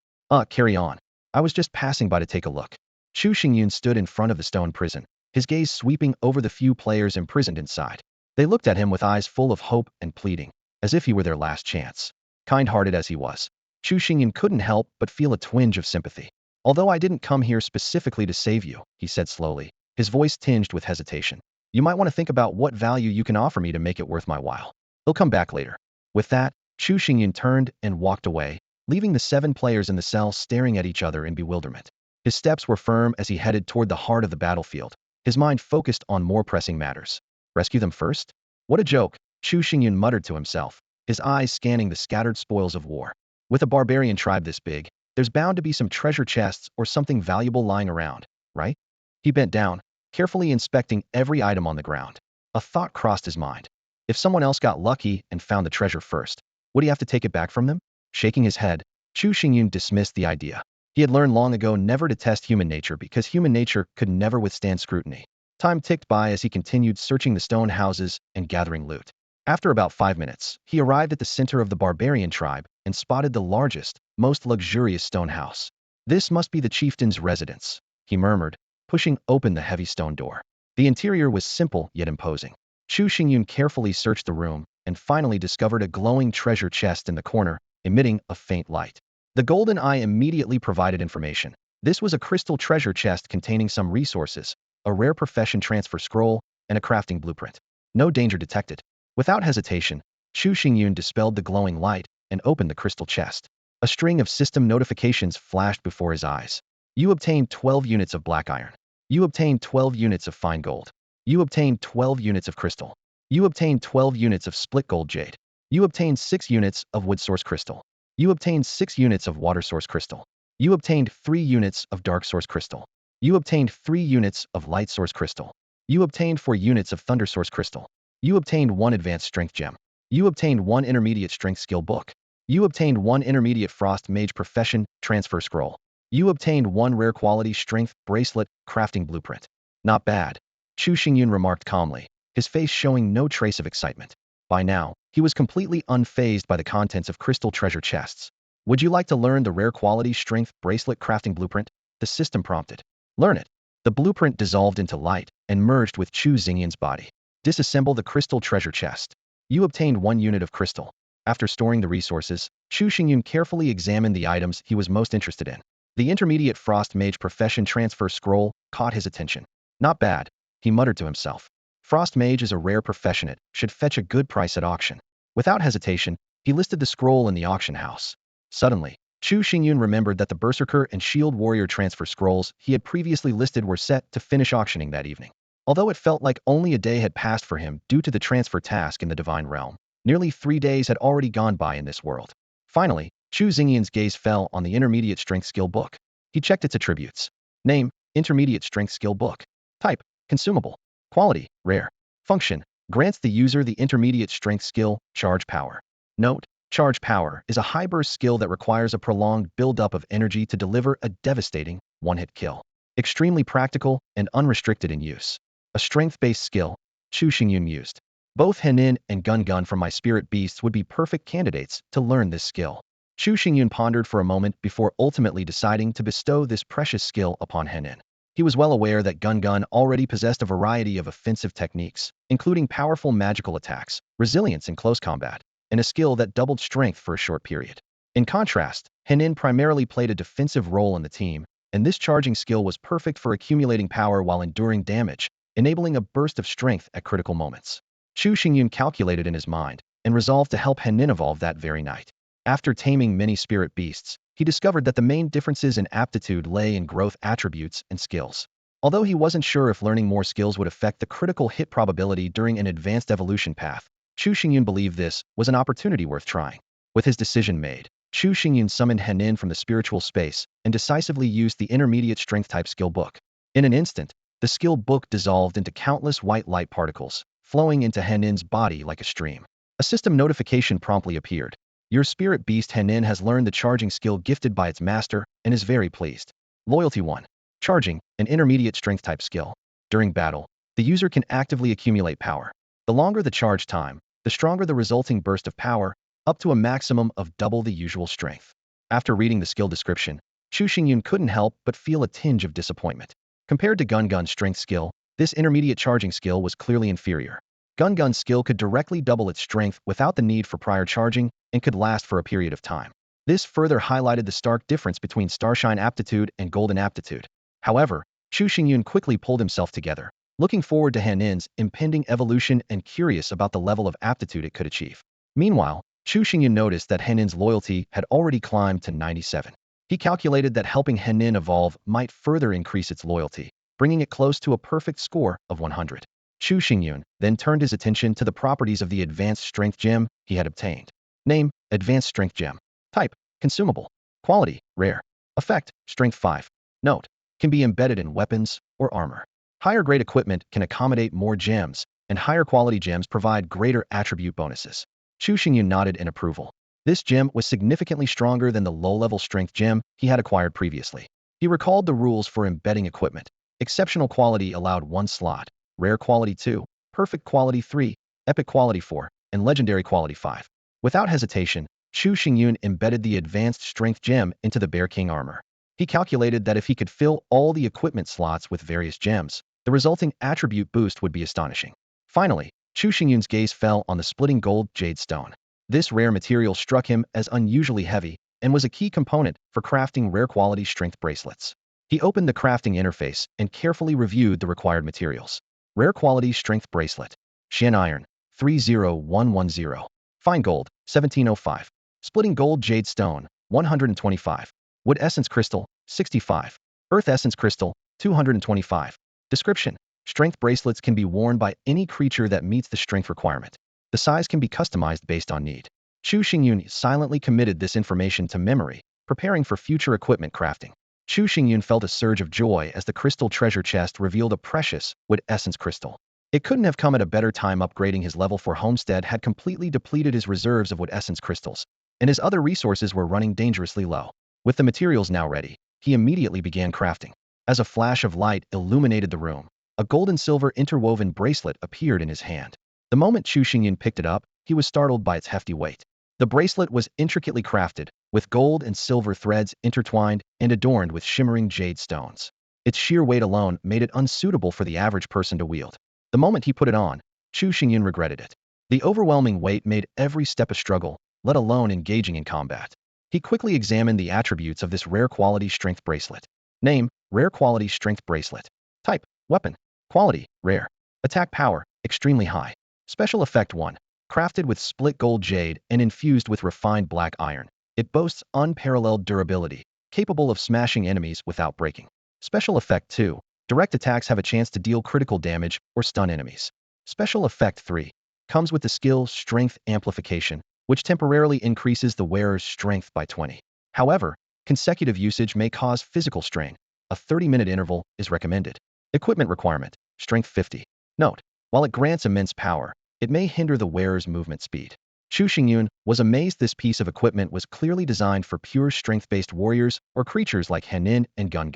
Carry on. I was just passing by to take a look." Chu Xingyun stood in front of the stone prison, his gaze sweeping over the few players imprisoned inside. They looked at him with eyes full of hope and pleading, as if he were their last chance. Kind-hearted as he was, Chu Xingyun couldn't help but feel a twinge of sympathy. "Although I didn't come here specifically to save you," he said slowly, his voice tinged with hesitation, "you might want to think about what value you can offer me to make it worth my while. He'll come back later." With that, Chu Xingyun turned and walked away, leaving the 7 players in the cell staring at each other in bewilderment. His steps were firm as he headed toward the heart of the battlefield, his mind focused on more pressing matters. Rescue them first? What a joke, Chu Xingyun muttered to himself, his eyes scanning the scattered spoils of war. With a barbarian tribe this big, there's bound to be some treasure chests or something valuable lying around, right? He bent down, carefully inspecting every item on the ground. A thought crossed his mind. If someone else got lucky and found the treasure first, would he have to take it back from them? Shaking his head, Chu Xingyun dismissed the idea. He had learned long ago never to test human nature because human nature could never withstand scrutiny. Time ticked by as he continued searching the stone houses and gathering loot. After about 5 minutes, he arrived at the center of the barbarian tribe and spotted the largest, most luxurious stone house. This must be the chieftain's residence, he murmured, pushing open the heavy stone door. The interior was simple yet imposing. Chu Xingyun carefully searched the room and finally discovered a glowing treasure chest in the corner, emitting a faint light. The golden eye immediately provided information. This was a crystal treasure chest containing some resources, a rare profession transfer scroll, and a crafting blueprint. No danger detected. Without hesitation, Chu Xingyun dispelled the glowing light and opened the crystal chest. A string of system notifications flashed before his eyes. You obtained 12 units of black iron. You obtained 12 units of fine gold. You obtained 12 units of crystal. You obtained 12 units of split gold jade. You obtained 6 units of wood source crystal. You obtained 6 units of water source crystal. You obtained 3 units of dark source crystal. You obtained 3 units of light source crystal. You obtained 4 units of thunder source crystal. You obtained 1 advanced strength gem. You obtained 1 intermediate strength skill book. You obtained 1 intermediate frost mage profession transfer scroll. You obtained 1 rare quality strength bracelet crafting blueprint. Not bad, Chu Xingyun remarked calmly, his face showing no trace of excitement. By now, he was completely unfazed by the contents of crystal treasure chests. Would you like to learn the rare quality strength bracelet crafting blueprint? The system prompted. Learn it. The blueprint dissolved into light and merged with Chu Xingyun's body. Disassemble the crystal treasure chest. You obtained 1 unit of crystal. After storing the resources, Chu Xingyun carefully examined the items he was most interested in. The intermediate frost mage profession transfer scroll caught his attention. Not bad, he muttered to himself. Frost mage is a rare profession. It should fetch a good price at auction. Without hesitation, he listed the scroll in the auction house. Suddenly, Chu Xingyun remembered that the berserker and shield warrior transfer scrolls he had previously listed were set to finish auctioning that evening. Although it felt like only a day had passed for him due to the transfer task in the divine realm, nearly 3 days had already gone by in this world. Finally, Chu Xingyun's gaze fell on the intermediate strength skill book. He checked its attributes. Name, intermediate strength skill book. Type, consumable. Quality, rare. Function, grants the user the intermediate strength skill, charge power. Note, charge power is a high burst skill that requires a prolonged buildup of energy to deliver a devastating, one-hit kill. Extremely practical and unrestricted in use. A strength-based skill, Chu Xingyun mused. Both Henin and Gun from my spirit beasts would be perfect candidates to learn this skill. Chu Xingyun pondered for a moment before ultimately deciding to bestow this precious skill upon Henin. He was well aware that Gun already possessed a variety of offensive techniques, including powerful magical attacks, resilience in close combat, and a skill that doubled strength for a short period. In contrast, Henin primarily played a defensive role in the team, and this charging skill was perfect for accumulating power while enduring damage, enabling a burst of strength at critical moments. Chu Xingyun calculated in his mind and resolved to help Henin evolve that very night. After taming many spirit beasts, he discovered that the main differences in aptitude lay in growth attributes and skills. Although he wasn't sure if learning more skills would affect the critical hit probability during an advanced evolution path, Chu Xingyun believed this was an opportunity worth trying. With his decision made, Chu Xingyun summoned Henin from the spiritual space and decisively used the intermediate strength type skill book. In an instant, the skill book dissolved into countless white light particles, flowing into Henin's body like a stream. A system notification promptly appeared. Your spirit beast Henin has learned the charging skill gifted by its master and is very pleased. Loyalty 1. Charging, an intermediate strength type skill. During battle, the user can actively accumulate power. The longer the charge time, the stronger the resulting burst of power, up to a maximum of double the usual strength. After reading the skill description, Chu Xingyun couldn't help but feel a tinge of disappointment. Compared to Gun's strength skill, this intermediate charging skill was clearly inferior. Gun's skill could directly double its strength without the need for prior charging and could last for a period of time. This further highlighted the stark difference between Starshine aptitude and Golden aptitude. However, Chu Xingyun quickly pulled himself together, looking forward to Henin's impending evolution and curious about the level of aptitude it could achieve. Meanwhile, Chu Xingyun noticed that Henin's loyalty had already climbed to 97. He calculated that helping Henin evolve might further increase its loyalty, bringing it close to a perfect score of 100. Chu Xingyun then turned his attention to the properties of the advanced strength gem he had obtained. Name, advanced strength gem. Type, consumable. Quality, rare. Effect, strength 5. Note, can be embedded in weapons or armor. Higher grade equipment can accommodate more gems, and higher quality gems provide greater attribute bonuses. Chu Xingyun nodded in approval. This gem was significantly stronger than the low-level strength gem he had acquired previously. He recalled the rules for embedding equipment. Exceptional quality allowed 1 slot, rare quality 2, perfect quality 3, epic quality 4, and legendary quality 5. Without hesitation, Chu Xingyun embedded the advanced strength gem into the Bear King armor. He calculated that if he could fill all the equipment slots with various gems, the resulting attribute boost would be astonishing. Finally, Chu Xingyun's gaze fell on the splitting gold jade stone. This rare material struck him as unusually heavy and was a key component for crafting rare quality strength bracelets. He opened the crafting interface and carefully reviewed the required materials. Rare quality strength bracelet. Shen iron, 30110. Fine gold, 1705. Splitting gold jade stone, 125. Wood essence crystal, 65. Earth essence crystal, 225. Description: strength bracelets can be worn by any creature that meets the strength requirement. The size can be customized based on need. Chu Xingyun silently committed this information to memory, preparing for future equipment crafting. Chu Xingyun felt a surge of joy as the crystal treasure chest revealed a precious wood essence crystal. It couldn't have come at a better time. Upgrading his level 4 homestead had completely depleted his reserves of wood essence crystals, and his other resources were running dangerously low. With the materials now ready, he immediately began crafting. As a flash of light illuminated the room, a gold-and-silver interwoven bracelet appeared in his hand. The moment Chu Xingyun picked it up, he was startled by its hefty weight. The bracelet was intricately crafted, with gold and silver threads intertwined and adorned with shimmering jade stones. Its sheer weight alone made it unsuitable for the average person to wield. The moment he put it on, Chu Xingyun regretted it. The overwhelming weight made every step a struggle, let alone engaging in combat. He quickly examined the attributes of this rare quality strength bracelet. Name: rare quality strength bracelet. Type: weapon. Quality: rare. Attack power: extremely high. Special effect 1. Crafted with split gold jade and infused with refined black iron, it boasts unparalleled durability, capable of smashing enemies without breaking. Special effect 2. Direct attacks have a chance to deal critical damage or stun enemies. Special effect 3. Comes with the skill Strength Amplification, which temporarily increases the wearer's strength by 20. However, consecutive usage may cause physical strain. A 30-minute interval is recommended. Equipment requirement: Strength 50. Note: while it grants immense power, it may hinder the wearer's movement speed. Chu Xingyun was amazed this piece of equipment was clearly designed for pure strength-based warriors or creatures like Henin and Gun.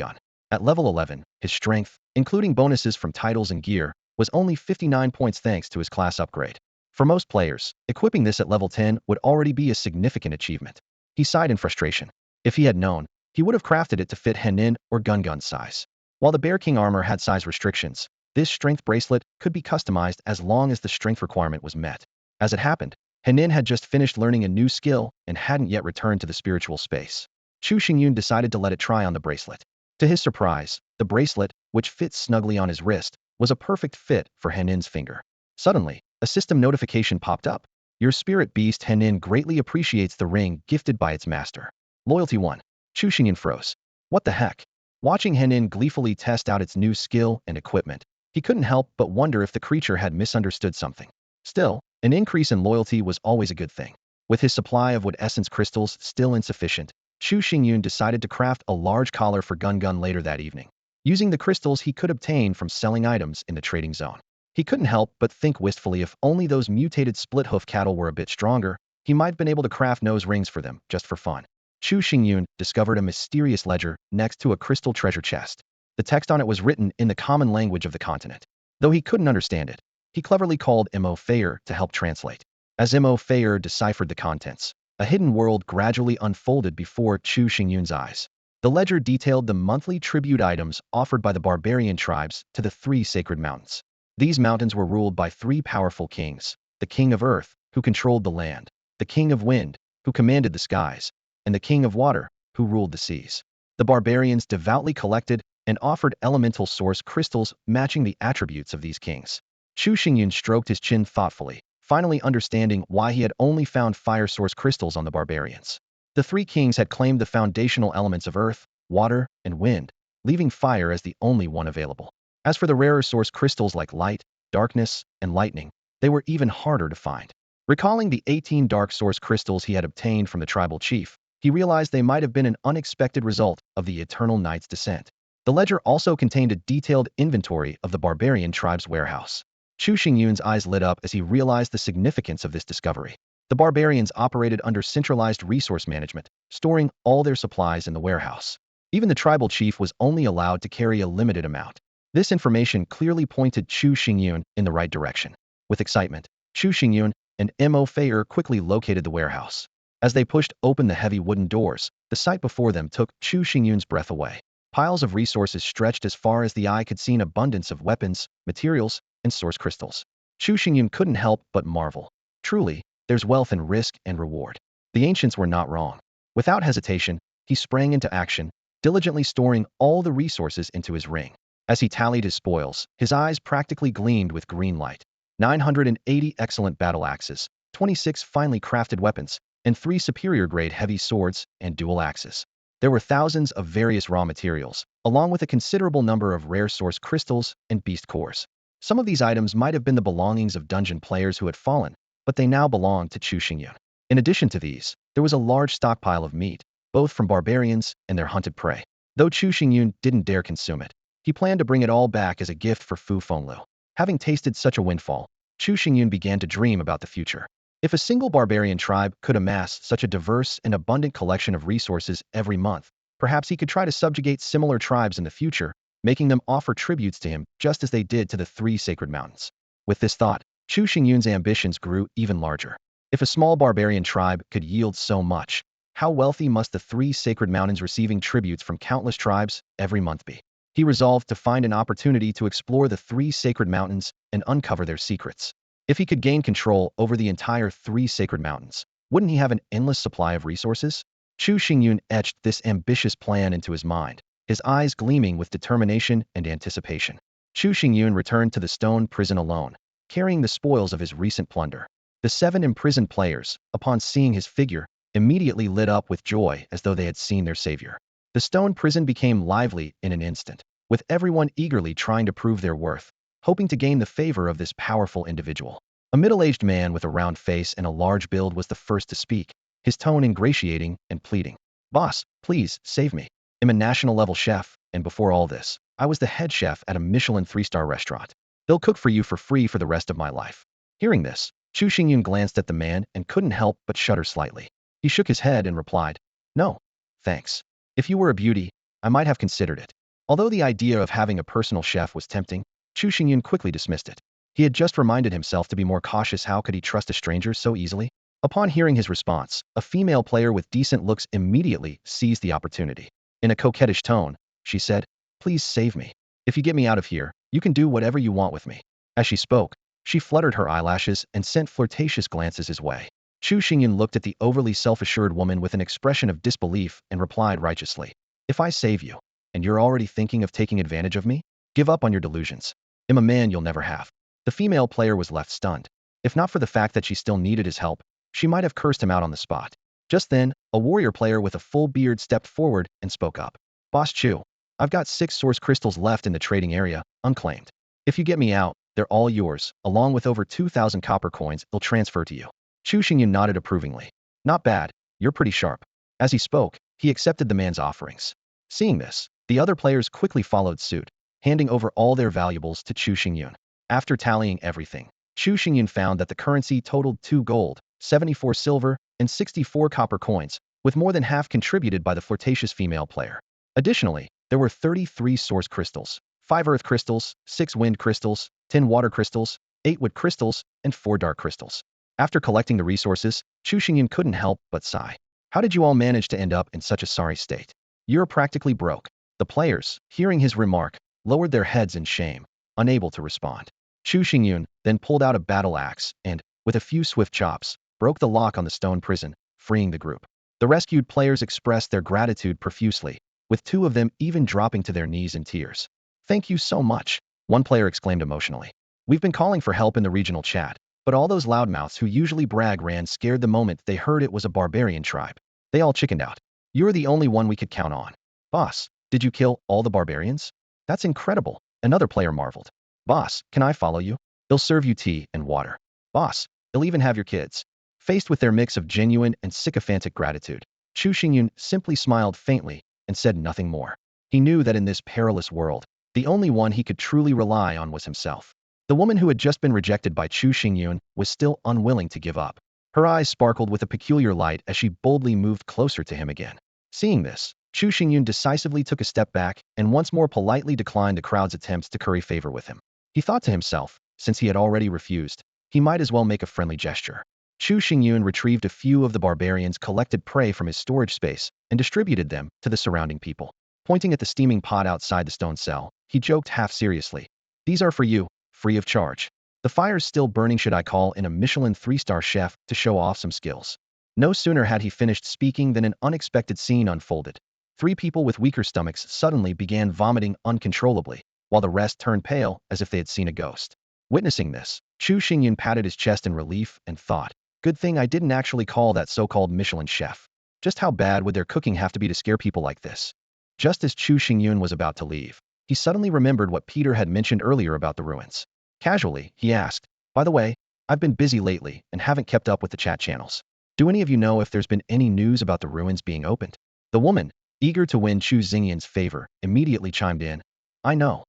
At level 11, his strength, including bonuses from titles and gear, was only 59 points thanks to his class upgrade. For most players, equipping this at level 10 would already be a significant achievement. He sighed in frustration. If he had known, he would have crafted it to fit Henin or Gun's size. While the Bear King armor had size restrictions, this strength bracelet could be customized as long as the strength requirement was met. As it happened, Henin had just finished learning a new skill and hadn't yet returned to the spiritual space. Chu Xingyun decided to let it try on the bracelet. To his surprise, the bracelet, which fits snugly on his wrist, was a perfect fit for Henin's finger. Suddenly, a system notification popped up. Your spirit beast Henin greatly appreciates the ring gifted by its master. Loyalty 1. Chu Xingyun froze. What the heck? Watching Henin gleefully test out its new skill and equipment, he couldn't help but wonder if the creature had misunderstood something. Still, an increase in loyalty was always a good thing. With his supply of wood essence crystals still insufficient, Chu Xingyun decided to craft a large collar for Gun later that evening, using the crystals he could obtain from selling items in the trading zone. He couldn't help but think wistfully if only those mutated split-hoof cattle were a bit stronger, he might have been able to craft nose rings for them, just for fun. Chu Xingyun discovered a mysterious ledger next to a crystal treasure chest. The text on it was written in the common language of the continent. Though he couldn't understand it, he cleverly called Mo Fayer to help translate. As Mo Fayer deciphered the contents, a hidden world gradually unfolded before Chu Xingyun's eyes. The ledger detailed the monthly tribute items offered by the barbarian tribes to the 3 sacred mountains. These mountains were ruled by 3 powerful kings: the King of Earth, who controlled the land, the King of Wind, who commanded the skies, and the King of Water, who ruled the seas. The barbarians devoutly collected and offered elemental source crystals matching the attributes of these kings. Chu Xingyun stroked his chin thoughtfully, finally understanding why he had only found fire source crystals on the barbarians. The 3 kings had claimed the foundational elements of earth, water, and wind, leaving fire as the only one available. As for the rarer source crystals like light, darkness, and lightning, they were even harder to find. Recalling the 18 dark source crystals he had obtained from the tribal chief, he realized they might have been an unexpected result of the Eternal Night's descent. The ledger also contained a detailed inventory of the barbarian tribe's warehouse. Chu Xingyun's eyes lit up as he realized the significance of this discovery. The barbarians operated under centralized resource management, storing all their supplies in the warehouse. Even the tribal chief was only allowed to carry a limited amount. This information clearly pointed Chu Xingyun in the right direction. With excitement, Chu Xingyun and Mo Feier quickly located the warehouse. As they pushed open the heavy wooden doors, the sight before them took Chu Xingyun's breath away. Piles of resources stretched as far as the eye could see, an abundance of weapons, materials, and source crystals. Chu Xingyun couldn't help but marvel. Truly, there's wealth in risk and reward. The ancients were not wrong. Without hesitation, he sprang into action, diligently storing all the resources into his ring. As he tallied his spoils, his eyes practically gleamed with green light. 980 excellent battle axes, 26 finely crafted weapons, and 3 superior-grade heavy swords and dual axes. There were thousands of various raw materials, along with a considerable number of rare source crystals and beast cores. Some of these items might have been the belongings of dungeon players who had fallen, but they now belonged to Chu Xingyun. In addition to these, there was a large stockpile of meat, both from barbarians and their hunted prey. Though Chu Xingyun didn't dare consume it, he planned to bring it all back as a gift for Fu Fenglu. Having tasted such a windfall, Chu Xingyun began to dream about the future. If a single barbarian tribe could amass such a diverse and abundant collection of resources every month, perhaps he could try to subjugate similar tribes in the future, making them offer tributes to him just as they did to the 3 sacred mountains. With this thought, Chu Xingyun's ambitions grew even larger. If a small barbarian tribe could yield so much, how wealthy must the 3 sacred mountains receiving tributes from countless tribes every month be? He resolved to find an opportunity to explore the 3 sacred mountains and uncover their secrets. If he could gain control over the entire 3 sacred mountains, wouldn't he have an endless supply of resources? Chu Xingyun etched this ambitious plan into his mind, his eyes gleaming with determination and anticipation. Chu Xingyun returned to the stone prison alone, carrying the spoils of his recent plunder. The 7 imprisoned players, upon seeing his figure, immediately lit up with joy as though they had seen their savior. The stone prison became lively in an instant, with everyone eagerly trying to prove their worth, hoping to gain the favor of this powerful individual. A middle-aged man with a round face and a large build was the first to speak, his tone ingratiating and pleading. "Boss, please, save me. I'm a national-level chef, and before all this, I was the head chef at a Michelin 3-star restaurant. They'll cook for you for free for the rest of my life." Hearing this, Chu Xingyun glanced at the man and couldn't help but shudder slightly. He shook his head and replied, "No, thanks. If you were a beauty, I might have considered it." Although the idea of having a personal chef was tempting, Chu Xingyun quickly dismissed it. He had just reminded himself to be more cautious. How could he trust a stranger so easily? Upon hearing his response, a female player with decent looks immediately seized the opportunity. In a coquettish tone, she said, "Please save me. If you get me out of here, you can do whatever you want with me." As she spoke, she fluttered her eyelashes and sent flirtatious glances his way. Chu Xingyun looked at the overly self-assured woman with an expression of disbelief and replied righteously, "If I save you, and you're already thinking of taking advantage of me, give up on your delusions. I'm a man you'll never have." The female player was left stunned. If not for the fact that she still needed his help, she might have cursed him out on the spot. Just then, a warrior player with a full beard stepped forward and spoke up. "Boss Chu, I've got 6 source crystals left in the trading area, unclaimed. If you get me out, they're all yours, along with over 2,000 copper coins they'll transfer to you." Chu Xingyun nodded approvingly. "Not bad, you're pretty sharp." As he spoke, he accepted the man's offerings. Seeing this, the other players quickly followed suit, handing over all their valuables to Chu Xingyun. After tallying everything, Chu Xingyun found that the currency totaled 2 gold, 74 silver, and 64 copper coins, with more than half contributed by the flirtatious female player. Additionally, there were 33 source crystals, 5 earth crystals, 6 wind crystals, 10 water crystals, 8 wood crystals, and 4 dark crystals. After collecting the resources, Chu Xingyun couldn't help but sigh. "How did you all manage to end up in such a sorry state? You're practically broke." The players, hearing his remark, lowered their heads in shame, unable to respond. Chu Xingyun then pulled out a battle axe and, with a few swift chops, broke the lock on the stone prison, freeing the group. The rescued players expressed their gratitude profusely, with 2 of them even dropping to their knees in tears. "Thank you so much," one player exclaimed emotionally. "We've been calling for help in the regional chat, but all those loudmouths who usually brag ran scared the moment they heard it was a barbarian tribe. They all chickened out. You're the only one we could count on." "Boss, did you kill all the barbarians? That's incredible," another player marveled. "Boss, can I follow you? They'll serve you tea and water. Boss, they'll even have your kids." Faced with their mix of genuine and sycophantic gratitude, Chu Xingyun simply smiled faintly and said nothing more. He knew that in this perilous world, the only one he could truly rely on was himself. The woman who had just been rejected by Chu Xingyun was still unwilling to give up. Her eyes sparkled with a peculiar light as she boldly moved closer to him again. Seeing this, Chu Xingyun decisively took a step back and once more politely declined the crowd's attempts to curry favor with him. He thought to himself, since he had already refused, he might as well make a friendly gesture. Chu Xingyun retrieved a few of the barbarians' collected prey from his storage space and distributed them to the surrounding people. Pointing at the steaming pot outside the stone cell, he joked half seriously, "These are for you, free of charge. The fire's still burning. Should I call in a Michelin 3-star chef to show off some skills?" No sooner had he finished speaking than an unexpected scene unfolded. 3 people with weaker stomachs suddenly began vomiting uncontrollably, while the rest turned pale as if they had seen a ghost. Witnessing this, Chu Xingyun patted his chest in relief and thought, "Good thing I didn't actually call that so-called Michelin chef. Just how bad would their cooking have to be to scare people like this?" Just as Chu Xingyun was about to leave, he suddenly remembered what Peter had mentioned earlier about the ruins. Casually, he asked, "By the way, I've been busy lately and haven't kept up with the chat channels. Do any of you know if there's been any news about the ruins being opened?" The woman, eager to win Chu Xingyun's favor, immediately chimed in, I know.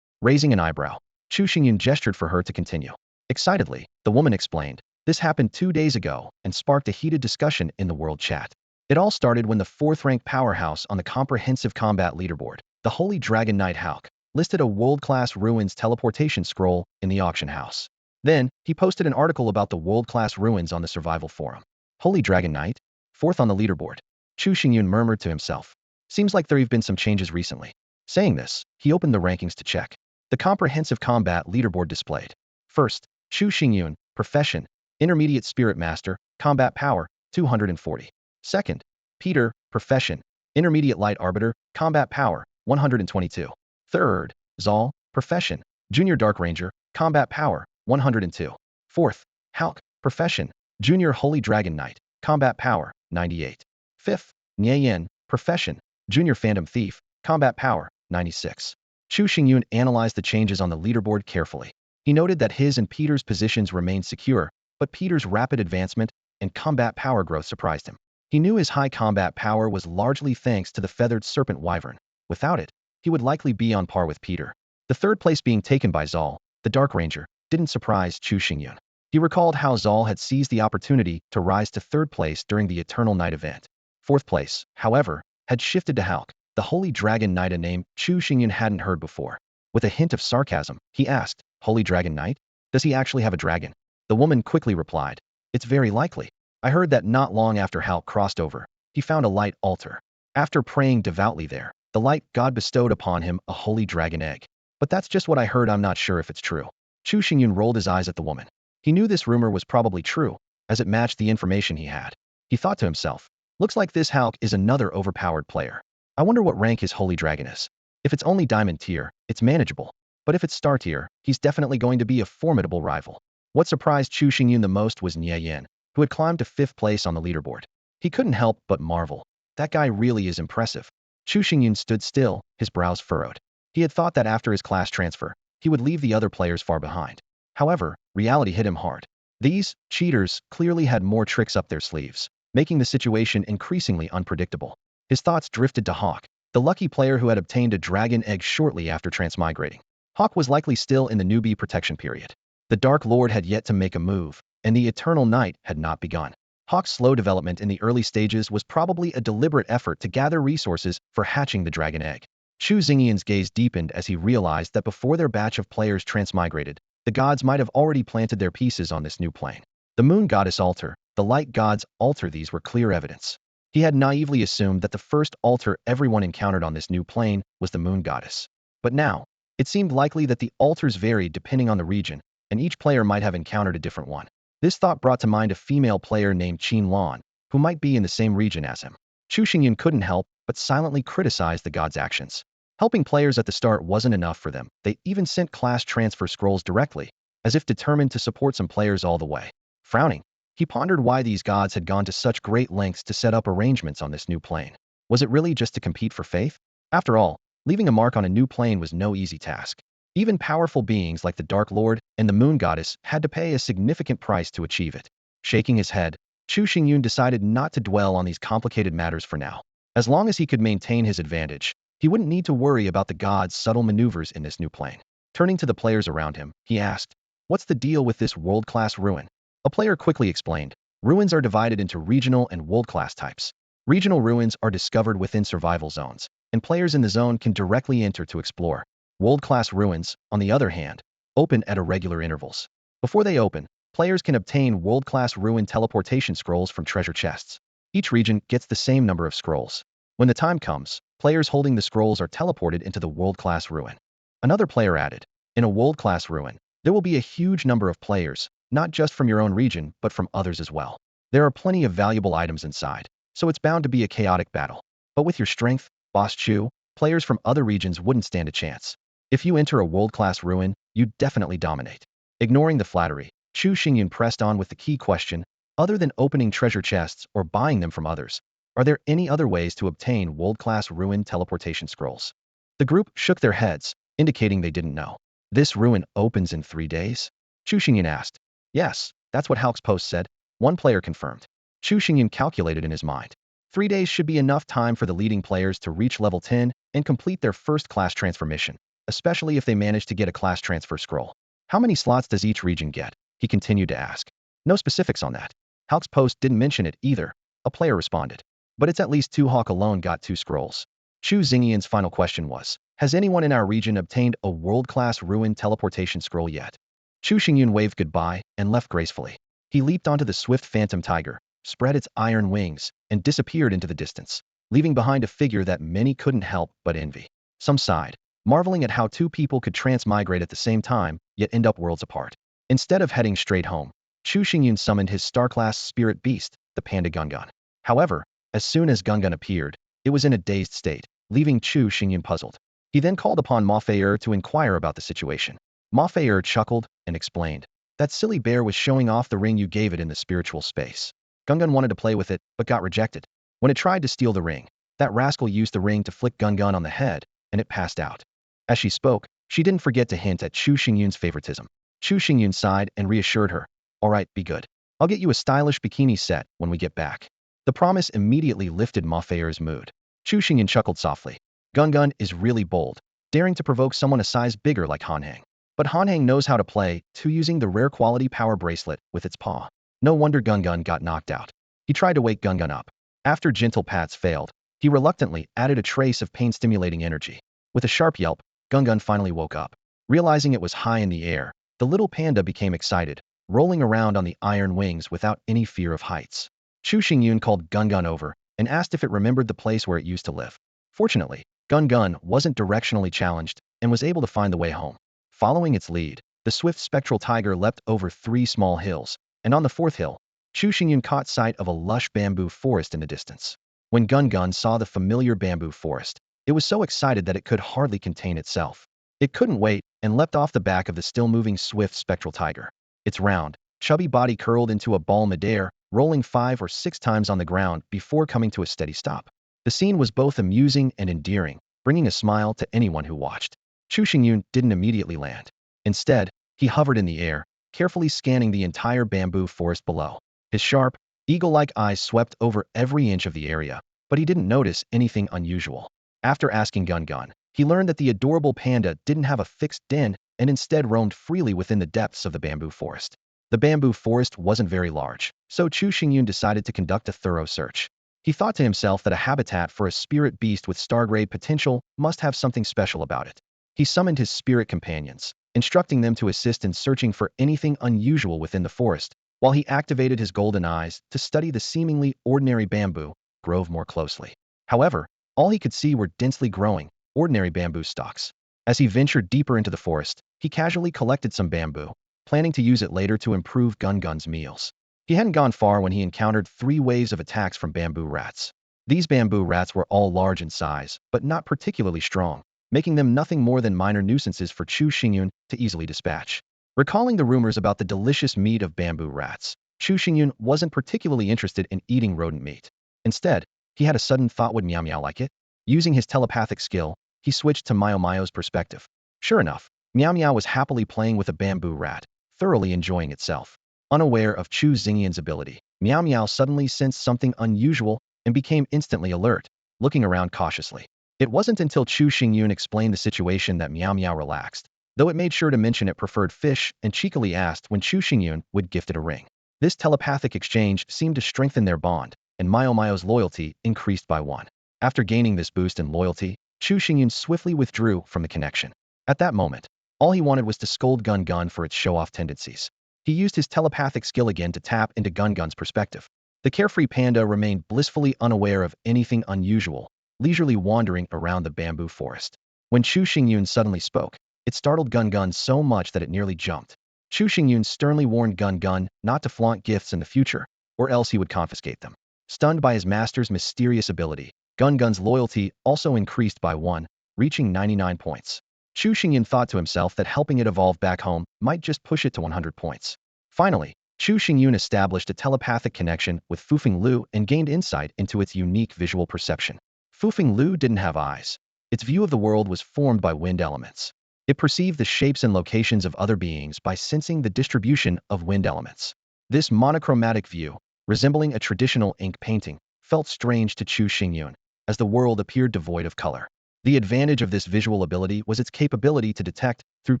Raising an eyebrow, Chu Xingyun gestured for her to continue. Excitedly, the woman explained, "This happened 2 days ago and sparked a heated discussion in the world chat. It all started when the 4th-ranked powerhouse on the comprehensive combat leaderboard, the Holy Dragon Knight Hulk, listed a world-class ruins teleportation scroll in the auction house. Then, he posted an article about the world-class ruins on the survival forum. Holy Dragon Knight? 4th on the leaderboard." Chu Xingyun murmured to himself. "Seems like there have been some changes recently." Saying this, he opened the rankings to check. The comprehensive combat leaderboard displayed. First, Chu Xingyun, profession, intermediate spirit master, combat power, 240. Second, Peter, profession, intermediate light arbiter, combat power, 122. Third, Zal, profession, junior dark ranger, combat power, 102. Fourth, Hulk, profession, junior holy dragon knight, combat power, 98. Fifth, Yin, profession, junior phantom thief, combat power, 96. Chu Xingyun analyzed the changes on the leaderboard carefully. He noted that his and Peter's positions remained secure, but Peter's rapid advancement and combat power growth surprised him. He knew his high combat power was largely thanks to the feathered serpent wyvern. Without it, he would likely be on par with Peter. The 3rd place being taken by Zal, the Dark Ranger, didn't surprise Chu Xingyun. He recalled how Zal had seized the opportunity to rise to 3rd place during the Eternal Night event. 4th place, however, had shifted to Hulk, the Holy Dragon Knight, a name Chu Xingyun hadn't heard before. With a hint of sarcasm, he asked, "Holy Dragon Knight? Does he actually have a dragon?" The woman quickly replied, "It's very likely. I heard that not long after Hulk crossed over, he found a light altar. After praying devoutly there, the light god bestowed upon him a holy dragon egg. But that's just what I heard. I'm not sure if it's true." Chu Xingyun rolled his eyes at the woman. He knew this rumor was probably true, as it matched the information he had. He thought to himself, "Looks like this Hulk is another overpowered player. I wonder what rank his holy dragon is. If it's only diamond tier, it's manageable. But if it's star tier, he's definitely going to be a formidable rival." What surprised Chu Xingyun the most was Yin, who had climbed to 5th place on the leaderboard. He couldn't help but marvel. That guy really is impressive. Chu Xingyun stood still, his brows furrowed. He had thought that after his class transfer, he would leave the other players far behind. However, reality hit him hard. These cheaters clearly had more tricks up their sleeves, making the situation increasingly unpredictable. His thoughts drifted to Hawk, the lucky player who had obtained a dragon egg shortly after transmigrating. Hawk was likely still in the newbie protection period. The Dark Lord had yet to make a move, and the Eternal Night had not begun. Hawk's slow development in the early stages was probably a deliberate effort to gather resources for hatching the dragon egg. Chu Xingyun's gaze deepened as he realized that before their batch of players transmigrated, the gods might have already planted their pieces on this new plane. The moon goddess altar, the light god's altar, these were clear evidence. He had naively assumed that the first altar everyone encountered on this new plane was the moon goddess. But now, it seemed likely that the altars varied depending on the region, and each player might have encountered a different one. This thought brought to mind a female player named Qin Lan, who might be in the same region as him. Chu Xingyun couldn't help but silently criticize the god's actions. Helping players at the start wasn't enough for them. They even sent class transfer scrolls directly, as if determined to support some players all the way. Frowning, he pondered why these gods had gone to such great lengths to set up arrangements on this new plane. Was it really just to compete for faith? After all, leaving a mark on a new plane was no easy task. Even powerful beings like the Dark Lord and the Moon Goddess had to pay a significant price to achieve it. Shaking his head, Chu Xingyun decided not to dwell on these complicated matters for now. As long as he could maintain his advantage, he wouldn't need to worry about the gods' subtle maneuvers in this new plane. Turning to the players around him, he asked, "What's the deal with this world-class ruin?" A player quickly explained, "Ruins are divided into regional and world-class types. Regional ruins are discovered within survival zones, and players in the zone can directly enter to explore. World-class ruins, on the other hand, open at irregular intervals. Before they open, players can obtain world-class ruin teleportation scrolls from treasure chests. Each region gets the same number of scrolls. When the time comes, players holding the scrolls are teleported into the world-class ruin." Another player added, "In a world-class ruin, there will be a huge number of players, not just from your own region, but from others as well. There are plenty of valuable items inside, so it's bound to be a chaotic battle. But with your strength, Boss Chu, players from other regions wouldn't stand a chance. If you enter a world-class ruin, you definitely dominate." Ignoring the flattery, Chu Xingyun pressed on with the key question, "Other than opening treasure chests or buying them from others, are there any other ways to obtain world-class ruin teleportation scrolls?" The group shook their heads, indicating they didn't know. "This ruin opens in 3 days?" Chu Xingyun asked. "Yes, that's what Halk's post said," one player confirmed. Chu Xingyun calculated in his mind. 3 days should be enough time for the leading players to reach level 10 and complete their first class transfer mission, especially if they manage to get a class transfer scroll. "How many slots does each region get?" he continued to ask. "No specifics on that. Halk's post didn't mention it either," a player responded. "But it's at least 2. Hawk alone got 2 scrolls." Chu Xingyun's final question was, "Has anyone in our region obtained a world-class ruin teleportation scroll yet?" Chu Xingyun waved goodbye and left gracefully. He leaped onto the swift phantom tiger, spread its iron wings, and disappeared into the distance, leaving behind a figure that many couldn't help but envy. Some sighed, marveling at how 2 people could transmigrate at the same time, yet end up worlds apart. Instead of heading straight home, Chu Xingyun summoned his star-class spirit beast, the panda Gungun. However, as soon as Gungun appeared, it was in a dazed state, leaving Chu Xingyun puzzled. He then called upon Ma Fei'er to inquire about the situation. Ma Fei'er chuckled and explained, "That silly bear was showing off the ring you gave it in the spiritual space. Gungun wanted to play with it, but got rejected. When it tried to steal the ring, that rascal used the ring to flick Gungun on the head, and it passed out." As she spoke, she didn't forget to hint at Chu Xingyun's favoritism. Chu Xingyun sighed and reassured her, "All right, be good. I'll get you a stylish bikini set when we get back." The promise immediately lifted Ma Feier's mood. Chu Xingyun chuckled softly. Gungun is really bold, daring to provoke someone a size bigger like Hanhang. But Hanhang knows how to play, too, using the rare quality power bracelet with its paw. No wonder Gungun got knocked out. He tried to wake Gungun up. After gentle pats failed, he reluctantly added a trace of pain-stimulating energy. With a sharp yelp, Gungun finally woke up. Realizing it was high in the air, the little panda became excited, rolling around on the iron wings without any fear of heights. Chu Xingyun called Gungun over and asked if it remembered the place where it used to live. Fortunately, Gungun wasn't directionally challenged and was able to find the way home. Following its lead, the swift spectral tiger leapt over 3 small hills, and on the 4th hill, Chu Xingyun caught sight of a lush bamboo forest in the distance. When Gungun saw the familiar bamboo forest, it was so excited that it could hardly contain itself. It couldn't wait and leapt off the back of the still-moving swift spectral tiger. Its round, chubby body curled into a ball midair, rolling 5 or 6 times on the ground before coming to a steady stop. The scene was both amusing and endearing, bringing a smile to anyone who watched. Chu Xingyun didn't immediately land. Instead, he hovered in the air, carefully scanning the entire bamboo forest below. His sharp, eagle-like eyes swept over every inch of the area, but he didn't notice anything unusual. After asking Gungun, he learned that the adorable panda didn't have a fixed den and instead roamed freely within the depths of the bamboo forest. The bamboo forest wasn't very large, so Chu Xingyun decided to conduct a thorough search. He thought to himself that a habitat for a spirit beast with star-grade potential must have something special about it. He summoned his spirit companions, instructing them to assist in searching for anything unusual within the forest, while he activated his golden eyes to study the seemingly ordinary bamboo grove more closely. However, all he could see were densely growing, ordinary bamboo stalks. As he ventured deeper into the forest, he casually collected some bamboo, planning to use it later to improve Gungun's meals. He hadn't gone far when he encountered 3 waves of attacks from bamboo rats. These bamboo rats were all large in size, but not particularly strong, making them nothing more than minor nuisances for Chu Xingyun to easily dispatch. Recalling the rumors about the delicious meat of bamboo rats, Chu Xingyun wasn't particularly interested in eating rodent meat. Instead, he had a sudden thought, would Meow Meow like it? Using his telepathic skill, he switched to Meow Meow's perspective. Sure enough, Meow Meow was happily playing with a bamboo rat, thoroughly enjoying itself. Unaware of Chu Xingyun's ability, Meow Meow suddenly sensed something unusual and became instantly alert, looking around cautiously. It wasn't until Chu Xingyun explained the situation that Meow Meow relaxed. though it made sure to mention it preferred fish and cheekily asked when Chu Xingyun would gift it a ring. This telepathic exchange seemed to strengthen their bond, and Mao's loyalty increased by 1. After gaining this boost in loyalty, Chu Xingyun swiftly withdrew from the connection. At that moment, all he wanted was to scold Gun Gun for its show-off tendencies. He used his telepathic skill again to tap into Gun Gun's perspective. The carefree panda remained blissfully unaware of anything unusual, leisurely wandering around the bamboo forest. When Chu Xingyun suddenly spoke, it startled Gun Gun so much that it nearly jumped. Chu Xingyun sternly warned Gun Gun not to flaunt gifts in the future, or else he would confiscate them. Stunned by his master's mysterious ability, Gun Gun's loyalty also increased by 1, reaching 99 points. Chu Xingyun thought to himself that helping it evolve back home might just push it to 100 points. Finally, Chu Xingyun established a telepathic connection with Fufeng Lu and gained insight into its unique visual perception. Fufeng Lu didn't have eyes. Its view of the world was formed by wind elements. It perceived the shapes and locations of other beings by sensing the distribution of wind elements. This monochromatic view, resembling a traditional ink painting, felt strange to Chu Xingyun, as the world appeared devoid of color. The advantage of this visual ability was its capability to detect through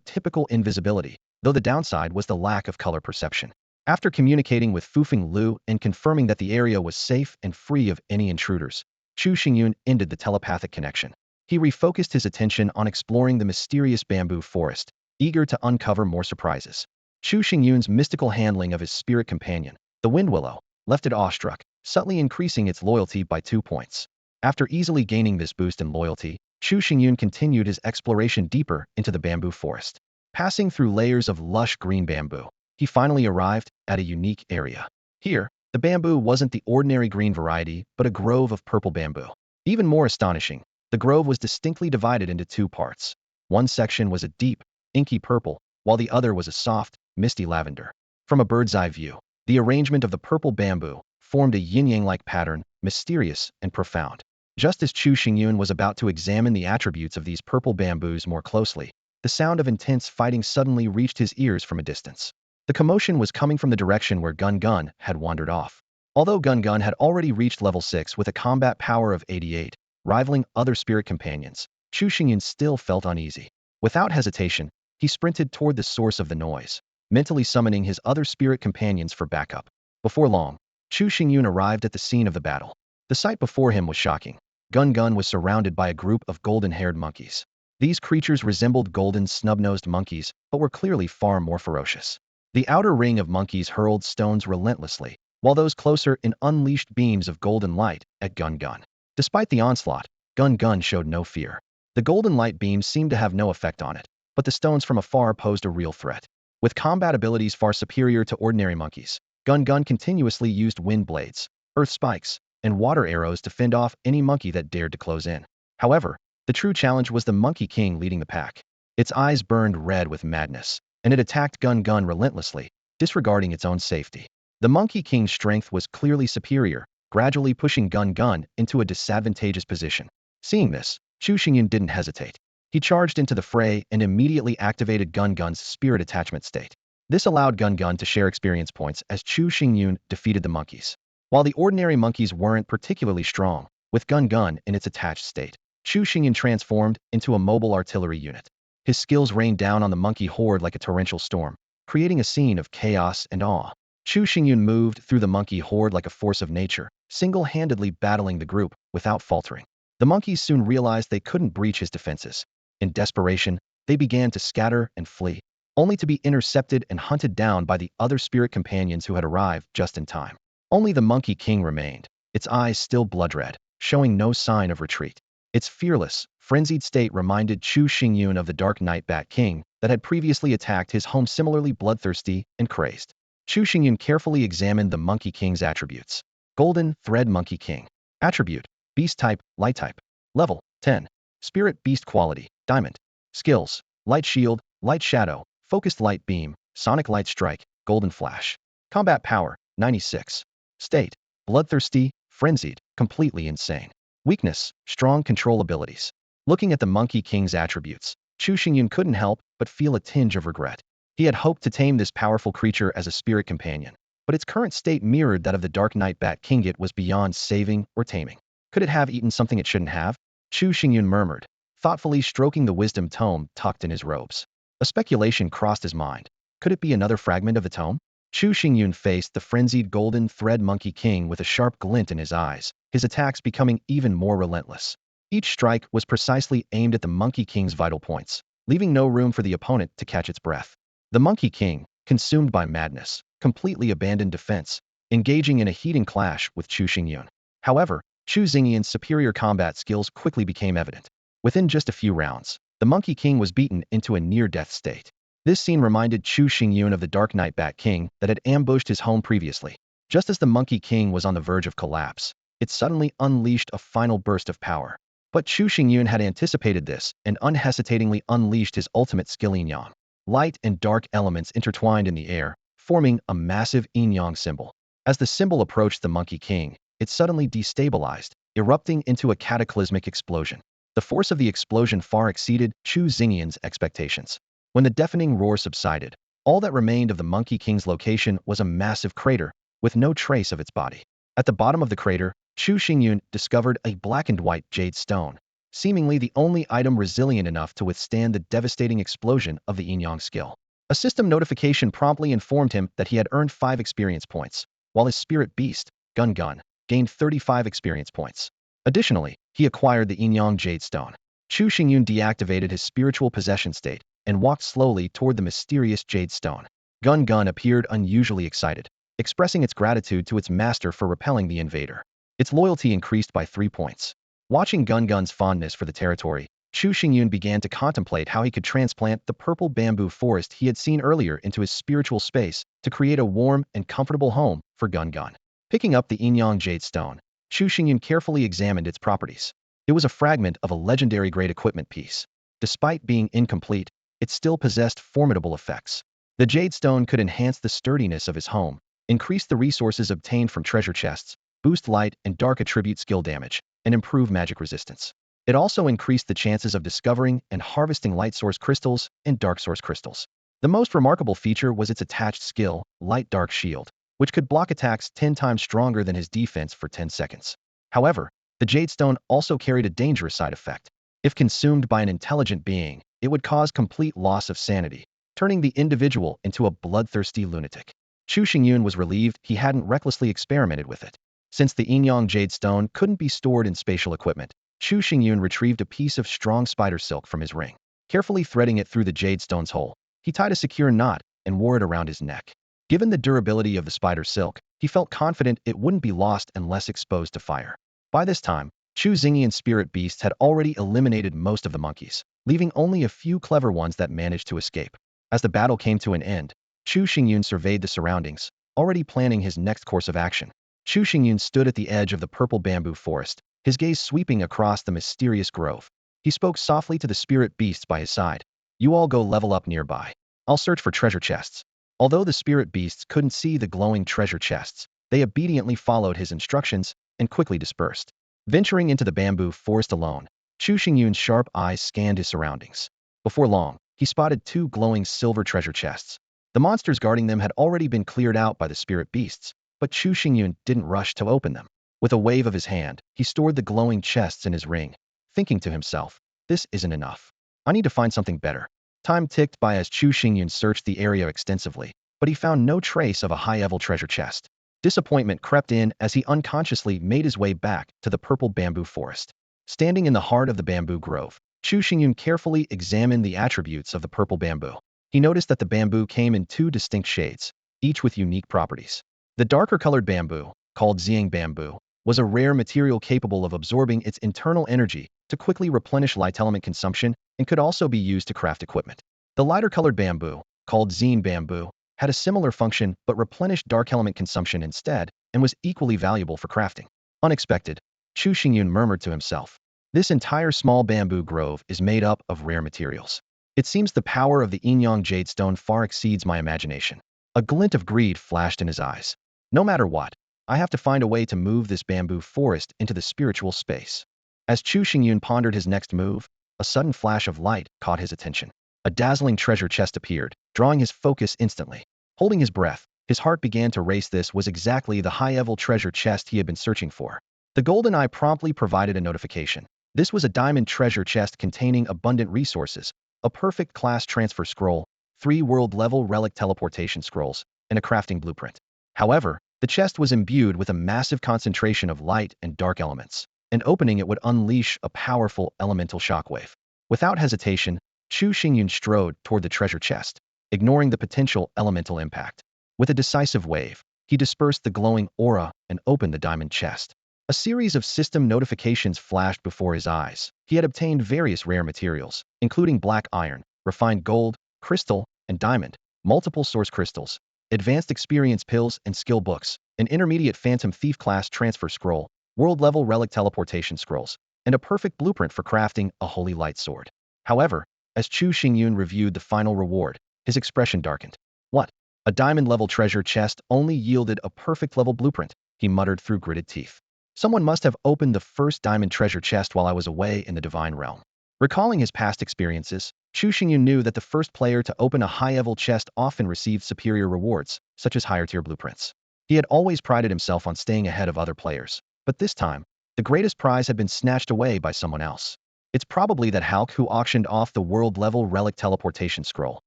typical invisibility, though the downside was the lack of color perception. After communicating with Fufeng Lu and confirming that the area was safe and free of any intruders, Chu Xingyun ended the telepathic connection. He refocused his attention on exploring the mysterious bamboo forest, eager to uncover more surprises. Chu Xingyun's mystical handling of his spirit companion, the wind willow, left it awestruck, subtly increasing its loyalty by 2 points. After easily gaining this boost in loyalty, Chu Xingyun continued his exploration deeper into the bamboo forest. Passing through layers of lush green bamboo, he finally arrived at a unique area. Here, the bamboo wasn't the ordinary green variety, but a grove of purple bamboo. Even more astonishing, the grove was distinctly divided into 2 parts. One section was a deep, inky purple, while the other was a soft, misty lavender. From a bird's-eye view, the arrangement of the purple bamboo formed a yin-yang-like pattern, mysterious and profound. Just as Chu Xingyun was about to examine the attributes of these purple bamboos more closely, the sound of intense fighting suddenly reached his ears from a distance. The commotion was coming from the direction where Gun Gun had wandered off. Although Gun Gun had already reached level 6 with a combat power of 88, rivaling other spirit companions, Chu Xingyun still felt uneasy. Without hesitation, he sprinted toward the source of the noise, mentally summoning his other spirit companions for backup. Before long, Chu Xingyun arrived at the scene of the battle. The sight before him was shocking. Gun Gun was surrounded by a group of golden-haired monkeys. These creatures resembled golden snub-nosed monkeys, but were clearly far more ferocious. The outer ring of monkeys hurled stones relentlessly, while those closer unleashed beams of golden light at Gun Gun. Despite the onslaught, Gun Gun showed no fear. The golden light beams seemed to have no effect on it, but the stones from afar posed a real threat. With combat abilities far superior to ordinary monkeys, Gun Gun continuously used wind blades, earth spikes, and water arrows to fend off any monkey that dared to close in. However, the true challenge was the Monkey King leading the pack. Its eyes burned red with madness, and it attacked Gun Gun relentlessly, disregarding its own safety. The Monkey King's strength was clearly superior, gradually pushing Gun Gun into a disadvantageous position. Seeing this, Chu Xingyun didn't hesitate. He charged into the fray and immediately activated Gun Gun's spirit attachment state. This allowed Gun Gun to share experience points as Chu Xingyun defeated the monkeys. While the ordinary monkeys weren't particularly strong, with Gun Gun in its attached state, Chu Xingyun transformed into a mobile artillery unit. His skills rained down on the monkey horde like a torrential storm, creating a scene of chaos and awe. Chu Xingyun moved through the monkey horde like a force of nature, single-handedly battling the group without faltering. The monkeys soon realized they couldn't breach his defenses. In desperation, they began to scatter and flee, only to be intercepted and hunted down by the other spirit companions who had arrived just in time. Only the Monkey King remained, its eyes still blood-red, showing no sign of retreat. Its fearless, frenzied state reminded Chu Xingyun of the Dark Knight Bat King that had previously attacked his home, similarly bloodthirsty and crazed. Chu Xingyun carefully examined the Monkey King's attributes. Golden Thread Monkey King. Attribute: Beast Type, Light Type. Level: 10. Spirit Beast Quality, Diamond. Skills: Light Shield, Light Shadow, Focused Light Beam, Sonic Light Strike, Golden Flash. Combat Power: 96. State: Bloodthirsty, Frenzied, Completely Insane. Weakness: Strong Control Abilities. Looking at the Monkey King's attributes, Chu Xingyun couldn't help but feel a tinge of regret. He had hoped to tame this powerful creature as a spirit companion, but its current state mirrored that of the Dark Knight Bat King. It was beyond saving or taming. Could it have eaten something it shouldn't have? Chu Xingyun murmured, thoughtfully stroking the wisdom tome tucked in his robes. A speculation crossed his mind. Could it be another fragment of the tome? Chu Xingyun faced the frenzied golden thread monkey king with a sharp glint in his eyes, his attacks becoming even more relentless. Each strike was precisely aimed at the monkey king's vital points, leaving no room for the opponent to catch its breath. The monkey king, consumed by madness, completely abandoned defense, engaging in a heated clash with Chu Xingyun. However, Chu Xingyun's superior combat skills quickly became evident. Within just a few rounds, the Monkey King was beaten into a near-death state. This scene reminded Chu Xingyun of the Dark Knight Bat King that had ambushed his home previously. Just as the Monkey King was on the verge of collapse, it suddenly unleashed a final burst of power. But Chu Xingyun had anticipated this and unhesitatingly unleashed his ultimate skill Yin-Yang. Light and dark elements intertwined in the air, forming a massive Yin-Yang symbol. As the symbol approached the Monkey King, it suddenly destabilized, erupting into a cataclysmic explosion. The force of the explosion far exceeded Chu Xingyun's expectations. When the deafening roar subsided, all that remained of the Monkey King's location was a massive crater, with no trace of its body. At the bottom of the crater, Chu Xingyun discovered a black and white jade stone, seemingly the only item resilient enough to withstand the devastating explosion of the Yin-Yang skill. A system notification promptly informed him that he had earned 5 experience points, while his spirit beast, Gun Gun, gained 35 experience points. Additionally, he acquired the Yin-Yang Jade Stone. Chu Xingyun deactivated his spiritual possession state and walked slowly toward the mysterious Jade Stone. Gun Gun appeared unusually excited, expressing its gratitude to its master for repelling the invader. Its loyalty increased by 3 points. Watching Gun Gun's fondness for the territory, Chu Xingyun began to contemplate how he could transplant the purple bamboo forest he had seen earlier into his spiritual space to create a warm and comfortable home for Gun Gun. Picking up the Yin-Yang Jade Stone, Chu Xingyun carefully examined its properties. It was a fragment of a legendary grade equipment piece. Despite being incomplete, it still possessed formidable effects. The Jade Stone could enhance the sturdiness of his home, increase the resources obtained from treasure chests, boost light and dark attribute skill damage, and improve magic resistance. It also increased the chances of discovering and harvesting light source crystals and dark source crystals. The most remarkable feature was its attached skill, Light Dark Shield, which could block attacks 10 times stronger than his defense for 10 seconds. However, the Jade Stone also carried a dangerous side effect. If consumed by an intelligent being, it would cause complete loss of sanity, turning the individual into a bloodthirsty lunatic. Chu Xingyun was relieved he hadn't recklessly experimented with it. Since the Yin-Yang Jade Stone couldn't be stored in spatial equipment, Chu Xingyun retrieved a piece of strong spider silk from his ring. Carefully threading it through the Jade Stone's hole, he tied a secure knot and wore it around his neck. Given the durability of the spider silk, he felt confident it wouldn't be lost unless exposed to fire. By this time, Chu Xingyun's spirit beasts had already eliminated most of the monkeys, leaving only a few clever ones that managed to escape. As the battle came to an end, Chu Xingyun surveyed the surroundings, already planning his next course of action. Chu Xingyun stood at the edge of the purple bamboo forest, his gaze sweeping across the mysterious grove. He spoke softly to the spirit beasts by his side. "You all go level up nearby. I'll search for treasure chests." Although the spirit beasts couldn't see the glowing treasure chests, they obediently followed his instructions and quickly dispersed. Venturing into the bamboo forest alone, Chu Xingyun's sharp eyes scanned his surroundings. Before long, he spotted 2 glowing silver treasure chests. The monsters guarding them had already been cleared out by the spirit beasts, but Chu Xingyun didn't rush to open them. With a wave of his hand, he stored the glowing chests in his ring, thinking to himself, "This isn't enough. I need to find something better." Time ticked by as Chu Xingyun searched the area extensively, but he found no trace of a high-level treasure chest. Disappointment crept in as he unconsciously made his way back to the purple bamboo forest. Standing in the heart of the bamboo grove, Chu Xingyun carefully examined the attributes of the purple bamboo. He noticed that the bamboo came in 2 distinct shades, each with unique properties. The darker-colored bamboo, called Xiang bamboo, was a rare material capable of absorbing its internal energy to quickly replenish light element consumption and could also be used to craft equipment. The lighter-colored bamboo, called Xin bamboo, had a similar function but replenished dark element consumption instead and was equally valuable for crafting. Unexpected, Chu Xingyun murmured to himself. "This entire small bamboo grove is made up of rare materials. It seems the power of the Yin-Yang Jade Stone far exceeds my imagination." A glint of greed flashed in his eyes. "No matter what, I have to find a way to move this bamboo forest into the spiritual space." As Chu Xingyun pondered his next move, a sudden flash of light caught his attention. A dazzling treasure chest appeared, drawing his focus instantly. Holding his breath, his heart began to race. This was exactly the high-level treasure chest he had been searching for. The golden eye promptly provided a notification. This was a diamond treasure chest containing abundant resources, a perfect class transfer scroll, 3 world-level relic teleportation scrolls, and a crafting blueprint. However, the chest was imbued with a massive concentration of light and dark elements, and opening it would unleash a powerful elemental shockwave. Without hesitation, Chu Xingyun strode toward the treasure chest, ignoring the potential elemental impact. With a decisive wave, he dispersed the glowing aura and opened the diamond chest. A series of system notifications flashed before his eyes. He had obtained various rare materials, including black iron, refined gold, crystal, and diamond, multiple source crystals, advanced experience pills and skill books, an intermediate phantom thief class transfer scroll, world-level relic teleportation scrolls, and a perfect blueprint for crafting a holy light sword. However, as Chu Xingyun reviewed the final reward, his expression darkened. What? A diamond-level treasure chest only yielded a perfect-level blueprint, he muttered through gritted teeth. Someone must have opened the first diamond treasure chest while I was away in the divine realm. Recalling his past experiences, Chu Xingyun knew that the first player to open a high-level chest often received superior rewards, such as higher-tier blueprints. He had always prided himself on staying ahead of other players, but this time, the greatest prize had been snatched away by someone else. It's probably that Hulk who auctioned off the world-level relic teleportation scroll.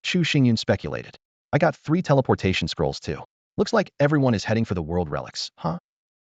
Chu Xingyun speculated. I got 3 teleportation scrolls too. Looks like everyone is heading for the world relics, huh?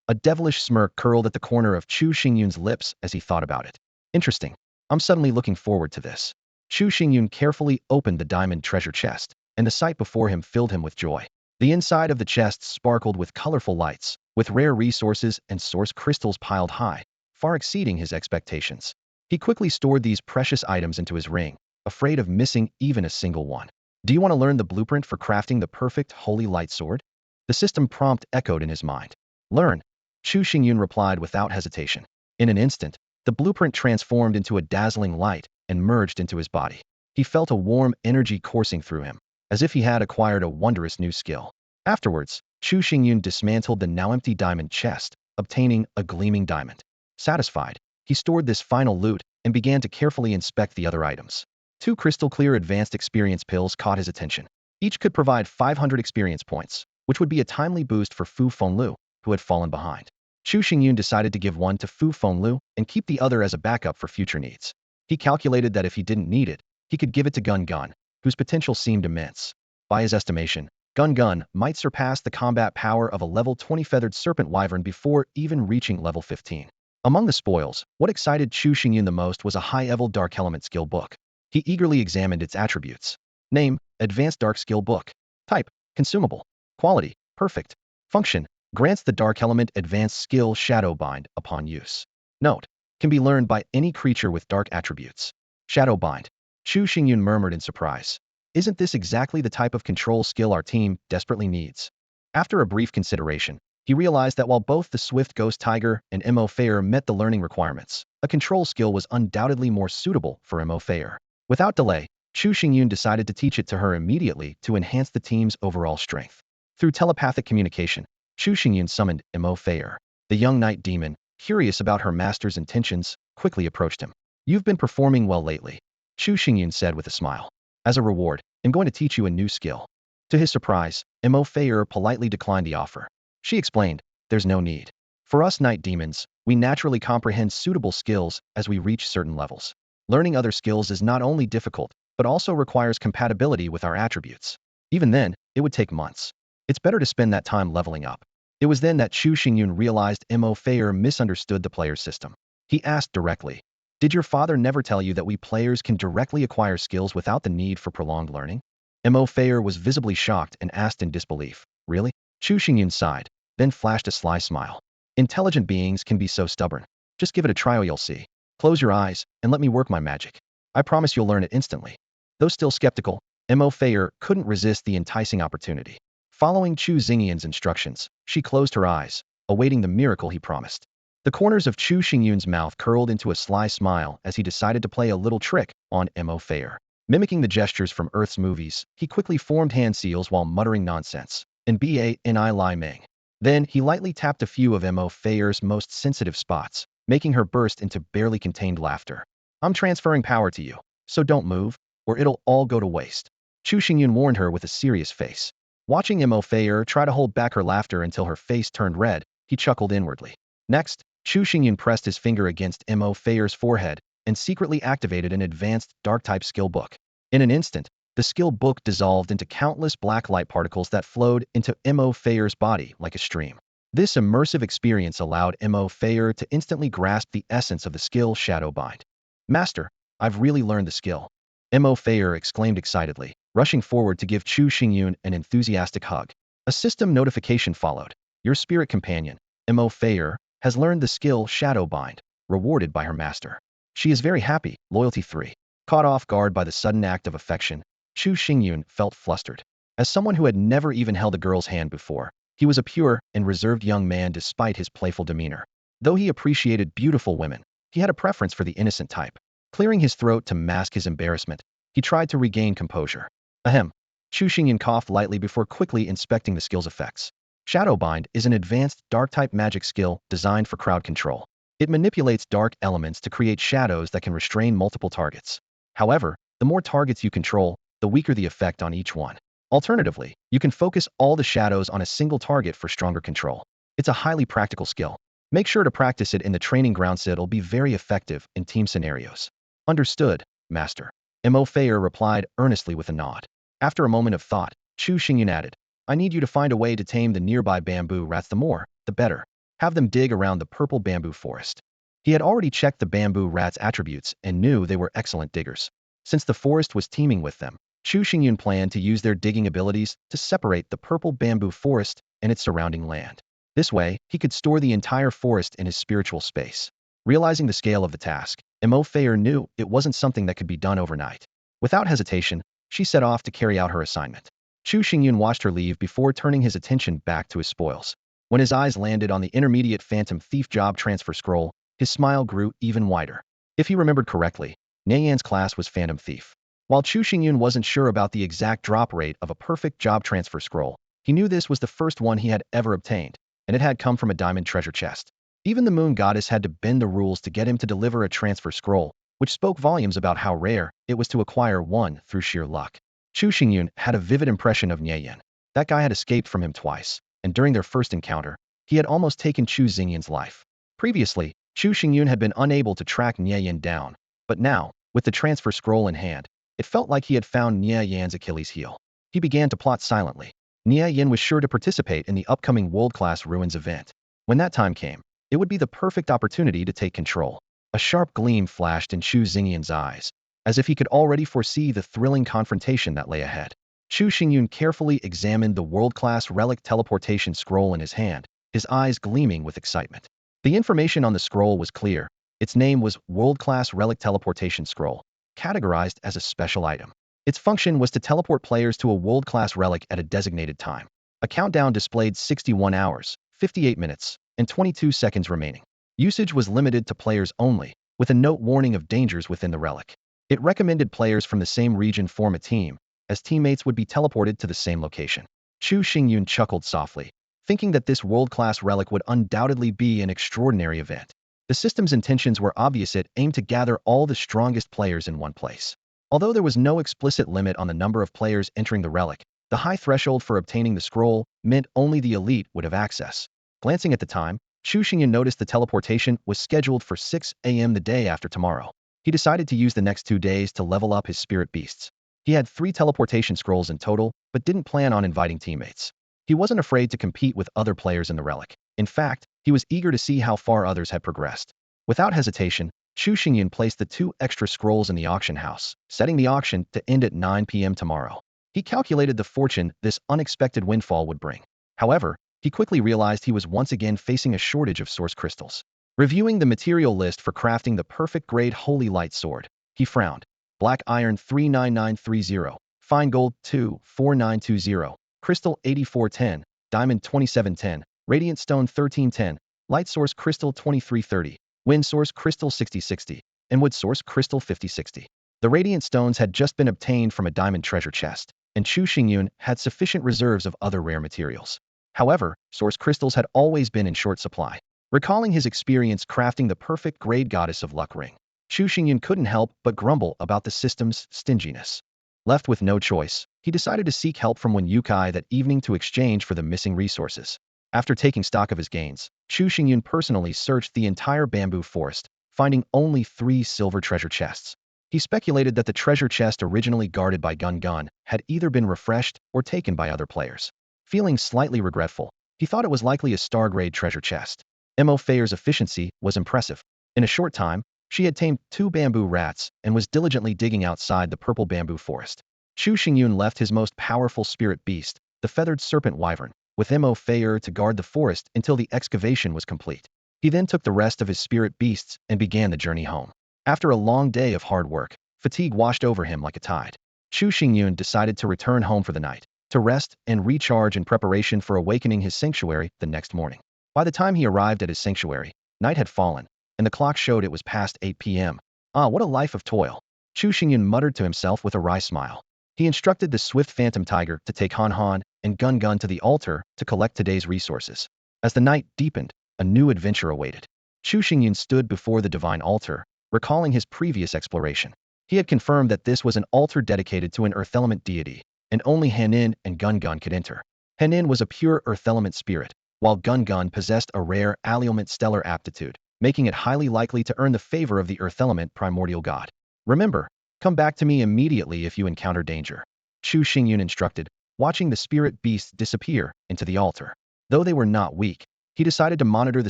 A devilish smirk curled at the corner of Chu Xingyun's lips as he thought about it. Interesting. I'm suddenly looking forward to this. Chu Xingyun carefully opened the diamond treasure chest, and the sight before him filled him with joy. The inside of the chest sparkled with colorful lights, with rare resources and source crystals piled high, far exceeding his expectations. He quickly stored these precious items into his ring, afraid of missing even a single one. Do you want to learn the blueprint for crafting the perfect holy light sword? The system prompt echoed in his mind. Learn. Chu Xingyun replied without hesitation. In an instant, the blueprint transformed into a dazzling light and merged into his body. He felt a warm energy coursing through him, as if he had acquired a wondrous new skill. Afterwards, Chu Xingyun dismantled the now empty diamond chest, obtaining a gleaming diamond. Satisfied, he stored this final loot and began to carefully inspect the other items. 2 crystal-clear advanced experience pills caught his attention. Each could provide 500 experience points, which would be a timely boost for Fu Fenglu, who had fallen behind. Chu Xingyun decided to give one to Fu Fenglu and keep the other as a backup for future needs. He calculated that if he didn't need it, he could give it to Gun Gun, whose potential seemed immense. By his estimation, Gun Gun might surpass the combat power of a level 20 feathered serpent wyvern before even reaching level 15. Among the spoils, what excited Chu Xingyun the most was a high-level dark element skill book. He eagerly examined its attributes. Name, Advanced Dark Skill Book. Type, Consumable. Quality, Perfect. Function, grants the dark element advanced skill Shadowbind upon use. Note, can be learned by any creature with dark attributes. Shadowbind. Chu Xingyun murmured in surprise. Isn't this exactly the type of control skill our team desperately needs? After a brief consideration, he realized that while both the Swift Ghost Tiger and Mo Fair met the learning requirements, a control skill was undoubtedly more suitable for Mo Fair. Without delay, Chu Xingyun decided to teach it to her immediately to enhance the team's overall strength. Through telepathic communication, Chu Xingyun summoned Mo Fair. The young night demon, curious about her master's intentions, quickly approached him. You've been performing well lately, Chu Xingyun said with a smile. As a reward, I'm going to teach you a new skill. To his surprise, Mo Fair politely declined the offer. She explained, there's no need. For us night demons, we naturally comprehend suitable skills as we reach certain levels. Learning other skills is not only difficult, but also requires compatibility with our attributes. Even then, it would take months. It's better to spend that time leveling up. It was then that Chu Xingyun realized Mo Fair misunderstood the player's system. He asked directly, did your father never tell you that we players can directly acquire skills without the need for prolonged learning? Mo Fair was visibly shocked and asked in disbelief, really? Chu Xingyun sighed, then flashed a sly smile. Intelligent beings can be so stubborn. Just give it a try or you'll see. Close your eyes, and let me work my magic. I promise you'll learn it instantly. Though still skeptical, Mo Fair couldn't resist the enticing opportunity. Following Chu Xingyun's instructions, she closed her eyes, awaiting the miracle he promised. The corners of Chu Xingyun's mouth curled into a sly smile as he decided to play a little trick on Mo Fair. Mimicking the gestures from Earth's movies, he quickly formed hand seals while muttering nonsense, in Ba-Ni Lai Meng. Then, he lightly tapped a few of Mo Fair's most sensitive spots, making her burst into barely contained laughter. I'm transferring power to you, so don't move, or it'll all go to waste. Chu Xingyun warned her with a serious face. Watching Mo Fair try to hold back her laughter until her face turned red, he chuckled inwardly. Next, Chu Xingyun pressed his finger against Mo Fair's forehead and secretly activated an advanced dark-type skill book. In an instant, the skill book dissolved into countless black light particles that flowed into Mo Feyer's body like a stream. This immersive experience allowed Mo Feyer to instantly grasp the essence of the skill Shadow Bind. Master, I've really learned the skill. Mo Feyer exclaimed excitedly, rushing forward to give Chu Xingyun an enthusiastic hug. A system notification followed. Your spirit companion, Mo Feyer, has learned the skill Shadow Bind, rewarded by her master. She is very happy. Loyalty 3. Caught off guard by the sudden act of affection, Chu Xingyun felt flustered. As someone who had never even held a girl's hand before, he was a pure and reserved young man despite his playful demeanor. Though he appreciated beautiful women, he had a preference for the innocent type. Clearing his throat to mask his embarrassment, he tried to regain composure. Ahem. Chu Xingyun coughed lightly before quickly inspecting the skill's effects. Shadowbind is an advanced dark-type magic skill designed for crowd control. It manipulates dark elements to create shadows that can restrain multiple targets. However, the more targets you control, the weaker the effect on each one. Alternatively, you can focus all the shadows on a single target for stronger control. It's a highly practical skill. Make sure to practice it in the training grounds. It'll be very effective in team scenarios. Understood, Master. Mo Feyer replied earnestly with a nod. After a moment of thought, Chu Xingyun added, I need you to find a way to tame the nearby bamboo rats. The more, the better. Have them dig around the purple bamboo forest. He had already checked the bamboo rats' attributes and knew they were excellent diggers. Since the forest was teeming with them, Chu Xingyun planned to use their digging abilities to separate the purple bamboo forest and its surrounding land. This way, he could store the entire forest in his spiritual space. Realizing the scale of the task, Mo Feyer knew it wasn't something that could be done overnight. Without hesitation, she set off to carry out her assignment. Chu Xingyun watched her leave before turning his attention back to his spoils. When his eyes landed on the intermediate Phantom Thief job transfer scroll, his smile grew even wider. If he remembered correctly, Nianyan's class was Phantom Thief. While Chu Xingyun wasn't sure about the exact drop rate of a perfect job transfer scroll, he knew this was the first one he had ever obtained, and it had come from a diamond treasure chest. Even the moon goddess had to bend the rules to get him to deliver a transfer scroll, which spoke volumes about how rare it was to acquire one through sheer luck. Chu Xingyun had a vivid impression of Nianyan. That guy had escaped from him twice, and during their first encounter, he had almost taken Chu Xingyun's life. Previously, Chu Xingyun had been unable to track Nianyan down, but now, with the transfer scroll in hand, it felt like he had found Nianyan's Achilles heel. He began to plot silently. Nianyan was sure to participate in the upcoming world-class ruins event. When that time came, it would be the perfect opportunity to take control. A sharp gleam flashed in Chu Xingyun's eyes, as if he could already foresee the thrilling confrontation that lay ahead. Chu Xingyun carefully examined the world-class relic teleportation scroll in his hand, his eyes gleaming with excitement. The information on the scroll was clear. Its name was World-Class Relic Teleportation Scroll, categorized as a special item. Its function was to teleport players to a world-class relic at a designated time. A countdown displayed 61 hours, 58 minutes, and 22 seconds remaining. Usage was limited to players only, with a note warning of dangers within the relic. It recommended players from the same region form a team, as teammates would be teleported to the same location. Chu Xingyun chuckled softly, thinking that this world-class relic would undoubtedly be an extraordinary event. The system's intentions were obvious. It aimed to gather all the strongest players in one place. Although there was no explicit limit on the number of players entering the relic, the high threshold for obtaining the scroll meant only the elite would have access. Glancing at the time, Chu Xingyun noticed the teleportation was scheduled for 6 a.m. the day after tomorrow. He decided to use the next 2 days to level up his spirit beasts. He had 3 teleportation scrolls in total, but didn't plan on inviting teammates. He wasn't afraid to compete with other players in the relic. In fact, he was eager to see how far others had progressed. Without hesitation, Chu Xingyun placed the 2 extra scrolls in the auction house, setting the auction to end at 9 p.m. tomorrow. He calculated the fortune this unexpected windfall would bring. However, he quickly realized he was once again facing a shortage of source crystals. Reviewing the material list for crafting the perfect grade Holy Light Sword, he frowned. Black Iron 39930, Fine Gold 24920, Crystal 8410, Diamond 2710, Radiant Stone 1310, Light Source Crystal 2330, Wind Source Crystal 6060, and Wood Source Crystal 5060. The Radiant Stones had just been obtained from a diamond treasure chest, and Chu Xingyun had sufficient reserves of other rare materials. However, source crystals had always been in short supply. Recalling his experience crafting the perfect grade Goddess of Luck ring, Chu Xingyun couldn't help but grumble about the system's stinginess. Left with no choice, he decided to seek help from Wen Yukai that evening to exchange for the missing resources. After taking stock of his gains, Chu Xingyun personally searched the entire bamboo forest, finding only 3 silver treasure chests. He speculated that the treasure chest originally guarded by Gun had either been refreshed or taken by other players. Feeling slightly regretful, he thought it was likely a star-grade treasure chest. Mo Feyer's efficiency was impressive. In a short time, she had tamed 2 bamboo rats and was diligently digging outside the purple bamboo forest. Chu Xingyun left his most powerful spirit beast, the feathered serpent wyvern, with Mo Feyer to guard the forest until the excavation was complete. He then took the rest of his spirit beasts and began the journey home. After a long day of hard work, fatigue washed over him like a tide. Chu Xingyun decided to return home for the night, to rest and recharge in preparation for awakening his sanctuary the next morning. By the time he arrived at his sanctuary, night had fallen, and the clock showed it was past 8 p.m. Ah, what a life of toil! Chu Xingyun muttered to himself with a wry smile. He instructed the swift phantom tiger to take Han and Gun to the altar to collect today's resources. As the night deepened, a new adventure awaited. Chu Xingyun stood before the divine altar, recalling his previous exploration. He had confirmed that this was an altar dedicated to an earth element deity, and only Hanin and Gun could enter. Hanin was a pure earth element spirit, while Gun possessed a rare allument stellar aptitude, making it highly likely to earn the favor of the earth element primordial god. Remember, come back to me immediately if you encounter danger, Chu Xingyun instructed, watching the spirit beasts disappear into the altar. Though they were not weak, he decided to monitor the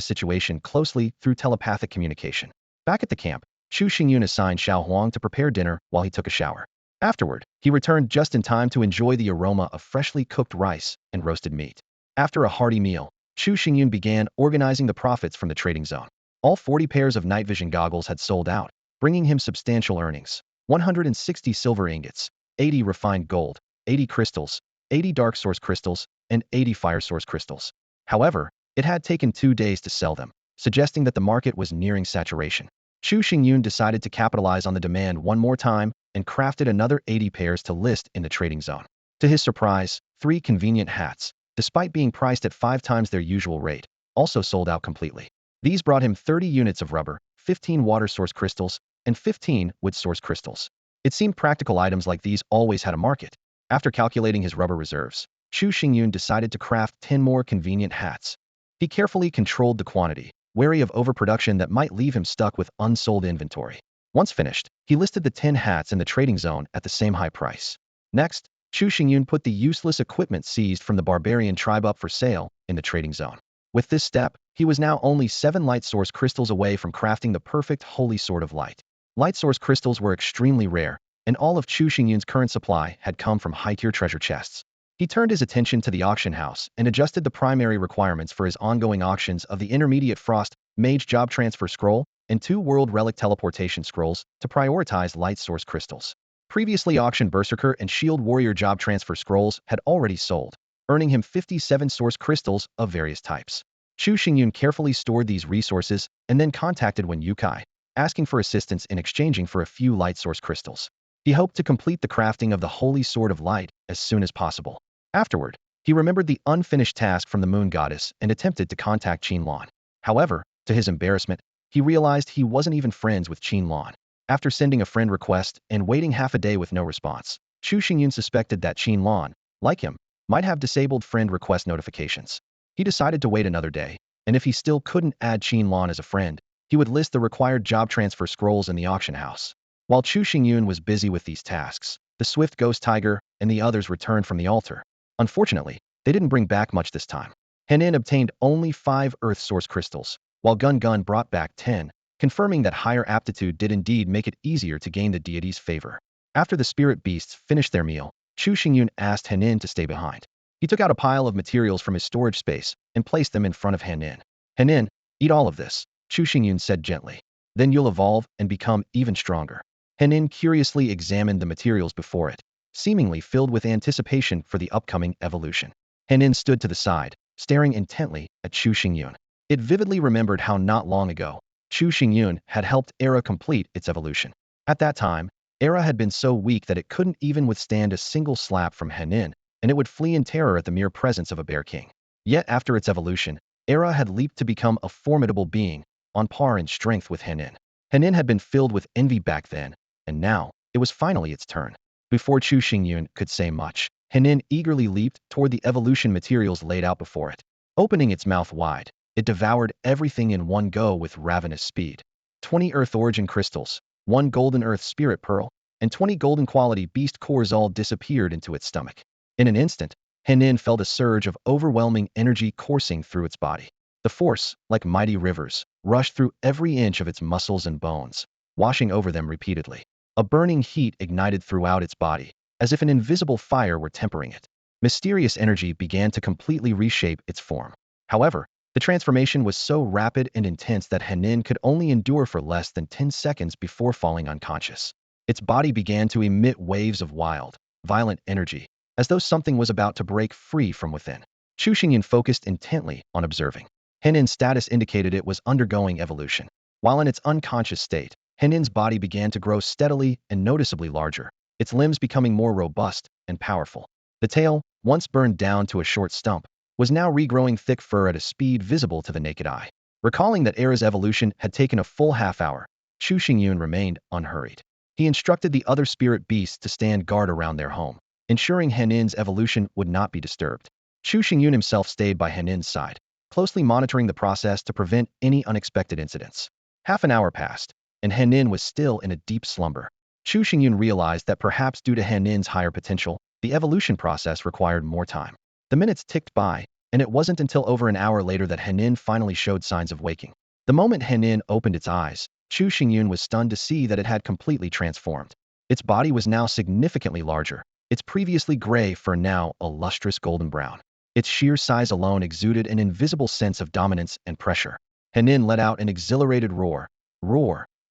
situation closely through telepathic communication. Back at the camp, Chu Xingyun assigned Xiao Huang to prepare dinner while he took a shower. Afterward, he returned just in time to enjoy the aroma of freshly cooked rice and roasted meat. After a hearty meal, Chu Xingyun began organizing the profits from the trading zone. All 40 pairs of night vision goggles had sold out, bringing him substantial earnings. 160 silver ingots, 80 refined gold, 80 crystals, 80 dark source crystals, and 80 fire source crystals. However, it had taken 2 days to sell them, suggesting that the market was nearing saturation. Chu Xingyun decided to capitalize on the demand one more time and crafted another 80 pairs to list in the trading zone. To his surprise, 3 convenient hats, despite being priced at 5 times their usual rate, also sold out completely. These brought him 30 units of rubber, 15 water source crystals, and 15 wood source crystals. It seemed practical items like these always had a market. After calculating his rubber reserves, Chu Xingyun decided to craft 10 more convenient hats. He carefully controlled the quantity, wary of overproduction that might leave him stuck with unsold inventory. Once finished, he listed the 10 hats in the trading zone at the same high price. Next, Chu Xingyun put the useless equipment seized from the barbarian tribe up for sale in the trading zone. With this step, he was now only 7 light source crystals away from crafting the perfect holy sword of light. Light source crystals were extremely rare, and all of Chu Xingyun's current supply had come from high-tier treasure chests. He turned his attention to the auction house and adjusted the primary requirements for his ongoing auctions of the intermediate Frost Mage Job Transfer Scroll and 2 World Relic Teleportation Scrolls to prioritize light source crystals. Previously auctioned Berserker and Shield Warrior Job Transfer Scrolls had already sold, earning him 57 source crystals of various types. Chu Xingyun carefully stored these resources and then contacted Wen Yukai, asking for assistance in exchanging for a few light source crystals. He hoped to complete the crafting of the Holy Sword of Light as soon as possible. Afterward, he remembered the unfinished task from the Moon Goddess and attempted to contact Qin Lan. However, to his embarrassment, he realized he wasn't even friends with Qin Lan. After sending a friend request and waiting half a day with no response, Chu Xingyun suspected that Qin Lan, like him, might have disabled friend request notifications. He decided to wait another day, and if he still couldn't add Qin Lan as a friend, he would list the required job transfer scrolls in the auction house. While Chu Xingyun was busy with these tasks, the swift ghost tiger and the others returned from the altar. Unfortunately, they didn't bring back much this time. Hanin obtained only 5 earth source crystals, while Gun brought back 10, confirming that higher aptitude did indeed make it easier to gain the deity's favor. After the spirit beasts finished their meal, Chu Xingyun asked Hanin to stay behind. He took out a pile of materials from his storage space and placed them in front of Hanin. Hanin, eat all of this, Chu Xingyun said gently. Then you'll evolve and become even stronger. Hanin curiously examined the materials before it, seemingly filled with anticipation for the upcoming evolution. Hanin stood to the side, staring intently at Chu Xingyun. It vividly remembered how not long ago, Chu Xingyun had helped Era complete its evolution. At that time, Era had been so weak that it couldn't even withstand a single slap from Hanin, and it would flee in terror at the mere presence of a bear king. Yet after its evolution, Era had leaped to become a formidable being, on par in strength with Hanin. Hanin had been filled with envy back then, and now, it was finally its turn. Before Chu Xingyun could say much, Hanin eagerly leaped toward the evolution materials laid out before it. Opening its mouth wide, it devoured everything in one go with ravenous speed. 20 Earth Origin Crystals, 1 Golden Earth Spirit Pearl, and 20 Golden Quality Beast Cores all disappeared into its stomach. In an instant, Henin felt a surge of overwhelming energy coursing through its body. The force, like mighty rivers, rushed through every inch of its muscles and bones, washing over them repeatedly. A burning heat ignited throughout its body, as if an invisible fire were tempering it. Mysterious energy began to completely reshape its form. However, the transformation was so rapid and intense that Henin could only endure for less than 10 seconds before falling unconscious. Its body began to emit waves of wild, violent energy, as though something was about to break free from within. Chu Xingyun focused intently on observing. Henin's status indicated it was undergoing evolution. While in its unconscious state, Henin's body began to grow steadily and noticeably larger, its limbs becoming more robust and powerful. The tail, once burned down to a short stump, was now regrowing thick fur at a speed visible to the naked eye. Recalling that Era's evolution had taken a full half hour, Chu Xingyun remained unhurried. He instructed the other spirit beasts to stand guard around their home, ensuring Henin's evolution would not be disturbed. Chu Xingyun himself stayed by Henin's side, closely monitoring the process to prevent any unexpected incidents. Half an hour passed, and Henin was still in a deep slumber. Chu Xingyun realized that perhaps due to Henin's higher potential, the evolution process required more time. The minutes ticked by, and it wasn't until over an hour later that Henin finally showed signs of waking. The moment Henin opened its eyes, Chu Xingyun was stunned to see that it had completely transformed. Its body was now significantly larger, its previously gray fur now a lustrous golden brown. Its sheer size alone exuded an invisible sense of dominance and pressure. Henin let out an exhilarated roar,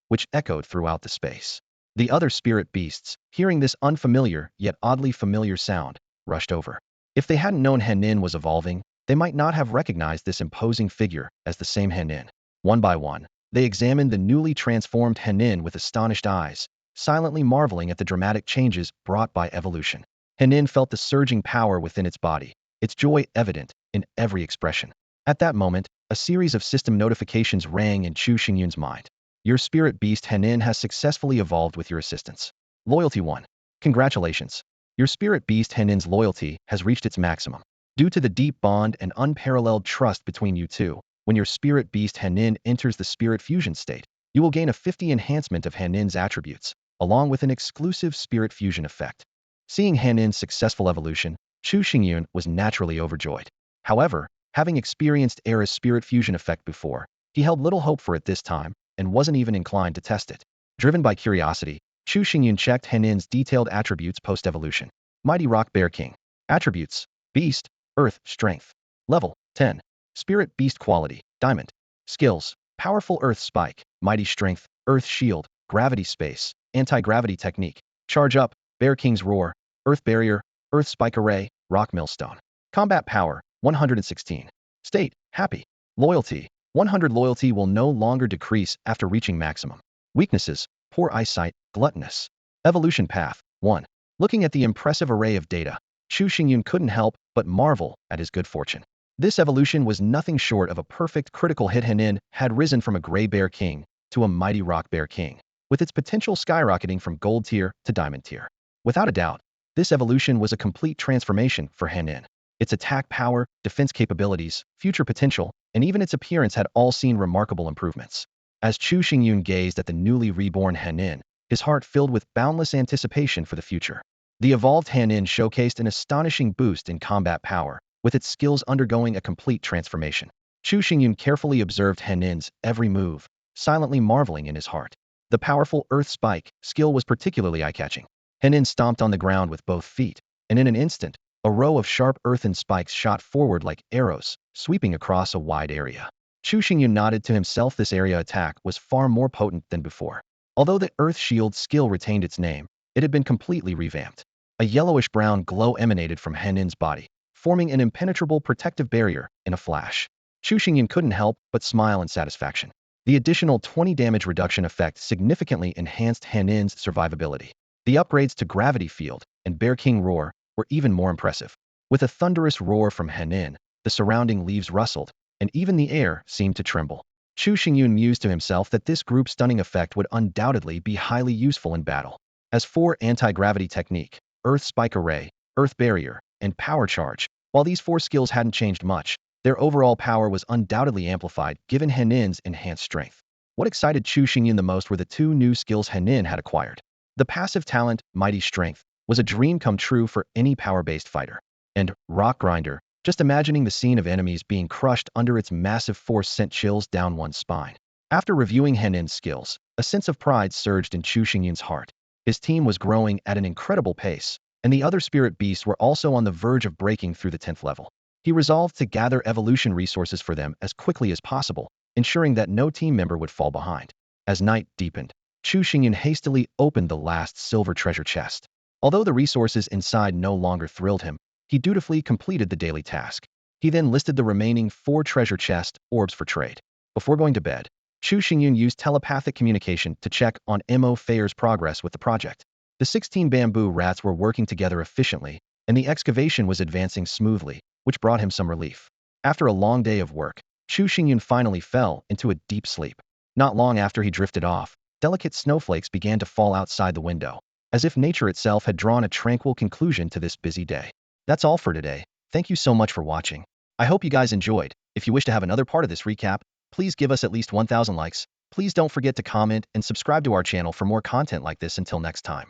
which echoed throughout the space. The other spirit beasts, hearing this unfamiliar yet oddly familiar sound, rushed over. If they hadn't known Henin was evolving, they might not have recognized this imposing figure as the same Henin. One by one, they examined the newly transformed Henin with astonished eyes, silently marveling at the dramatic changes brought by evolution. Henin felt the surging power within its body, its joy evident in every expression. At that moment, a series of system notifications rang in Chu Xingyun's mind. Your spirit beast Henin has successfully evolved with your assistance. Loyalty 1. Congratulations. Your spirit beast Henin's loyalty has reached its maximum. Due to the deep bond and unparalleled trust between you two, when your spirit beast Henin enters the spirit fusion state, you will gain a 50 enhancement of Henin's attributes, along with an exclusive spirit fusion effect. Seeing Henin's successful evolution, Chu Xingyun was naturally overjoyed. However, having experienced Era's spirit fusion effect before, he held little hope for it this time, and wasn't even inclined to test it. Driven by curiosity, Chu Xingyun checked Henin's detailed attributes post-evolution. Mighty Rock Bear King. Attributes: Beast, Earth, Strength. Level: 10. Spirit Beast Quality: Diamond. Skills: Powerful Earth Spike, Mighty Strength, Earth Shield, Gravity Space, Anti-Gravity Technique. Charge Up, Bear King's Roar, Earth Barrier, Earth Spike Array, Rock Millstone. Combat Power: 116. State: Happy. Loyalty: 100. Loyalty will no longer decrease after reaching maximum. Weaknesses: Poor eyesight, gluttonous. Evolution Path: 1. Looking at the impressive array of data, Chu Xingyun couldn't help but marvel at his good fortune. This evolution was nothing short of a perfect critical hit. Henin had risen from a gray bear king to a mighty rock bear king, with its potential skyrocketing from gold tier to diamond tier. Without a doubt, this evolution was a complete transformation for Henin. Its attack power, defense capabilities, future potential, and even its appearance had all seen remarkable improvements. As Chu Xingyun gazed at the newly reborn Henin, his heart filled with boundless anticipation for the future. The evolved Henin showcased an astonishing boost in combat power, with its skills undergoing a complete transformation. Chu Xingyun carefully observed Henin's every move, silently marveling in his heart. The powerful Earth Spike skill was particularly eye-catching. Henin stomped on the ground with both feet, and in an instant, a row of sharp earthen spikes shot forward like arrows, sweeping across a wide area. Chu Xingyun nodded to himself. This area attack was far more potent than before. Although the Earth Shield skill retained its name, it had been completely revamped. A yellowish-brown glow emanated from Henin's body, forming an impenetrable protective barrier in a flash. Chu Xingyun couldn't help but smile in satisfaction. The additional 20 damage reduction effect significantly enhanced Henin's survivability. The upgrades to Gravity Field and Bear King Roar were even more impressive. With a thunderous roar from Henin, the surrounding leaves rustled, and even the air seemed to tremble. Chu Xingyun mused to himself that this group stunning effect would undoubtedly be highly useful in battle. As for Anti-Gravity Technique, Earth Spike Array, Earth Barrier, and Power Charge, while these 4 skills hadn't changed much, their overall power was undoubtedly amplified given Henin's enhanced strength. What excited Chu Xingyun the most were the two new skills Henin had acquired. The passive talent, Mighty Strength, was a dream come true for any power-based fighter. And Rock Grinder, just imagining the scene of enemies being crushed under its massive force sent chills down one's spine. After reviewing Henin's skills, a sense of pride surged in Chu Xingyun's heart. His team was growing at an incredible pace, and the other spirit beasts were also on the verge of breaking through the 10th level. He resolved to gather evolution resources for them as quickly as possible, ensuring that no team member would fall behind. As night deepened, Chu Xingyun hastily opened the last silver treasure chest. Although the resources inside no longer thrilled him, he dutifully completed the daily task. He then listed the remaining 4 treasure chest orbs for trade. Before going to bed, Chu Xingyun used telepathic communication to check on Mo Fayer's progress with the project. The 16 bamboo rats were working together efficiently, and the excavation was advancing smoothly, which brought him some relief. After a long day of work, Chu Xingyun finally fell into a deep sleep. Not long after he drifted off, delicate snowflakes began to fall outside the window, as if nature itself had drawn a tranquil conclusion to this busy day. That's all for today. Thank you so much for watching. I hope you guys enjoyed. If you wish to have another part of this recap, please give us at least 1,000 likes. Please don't forget to comment and subscribe to our channel for more content like this. Until next time.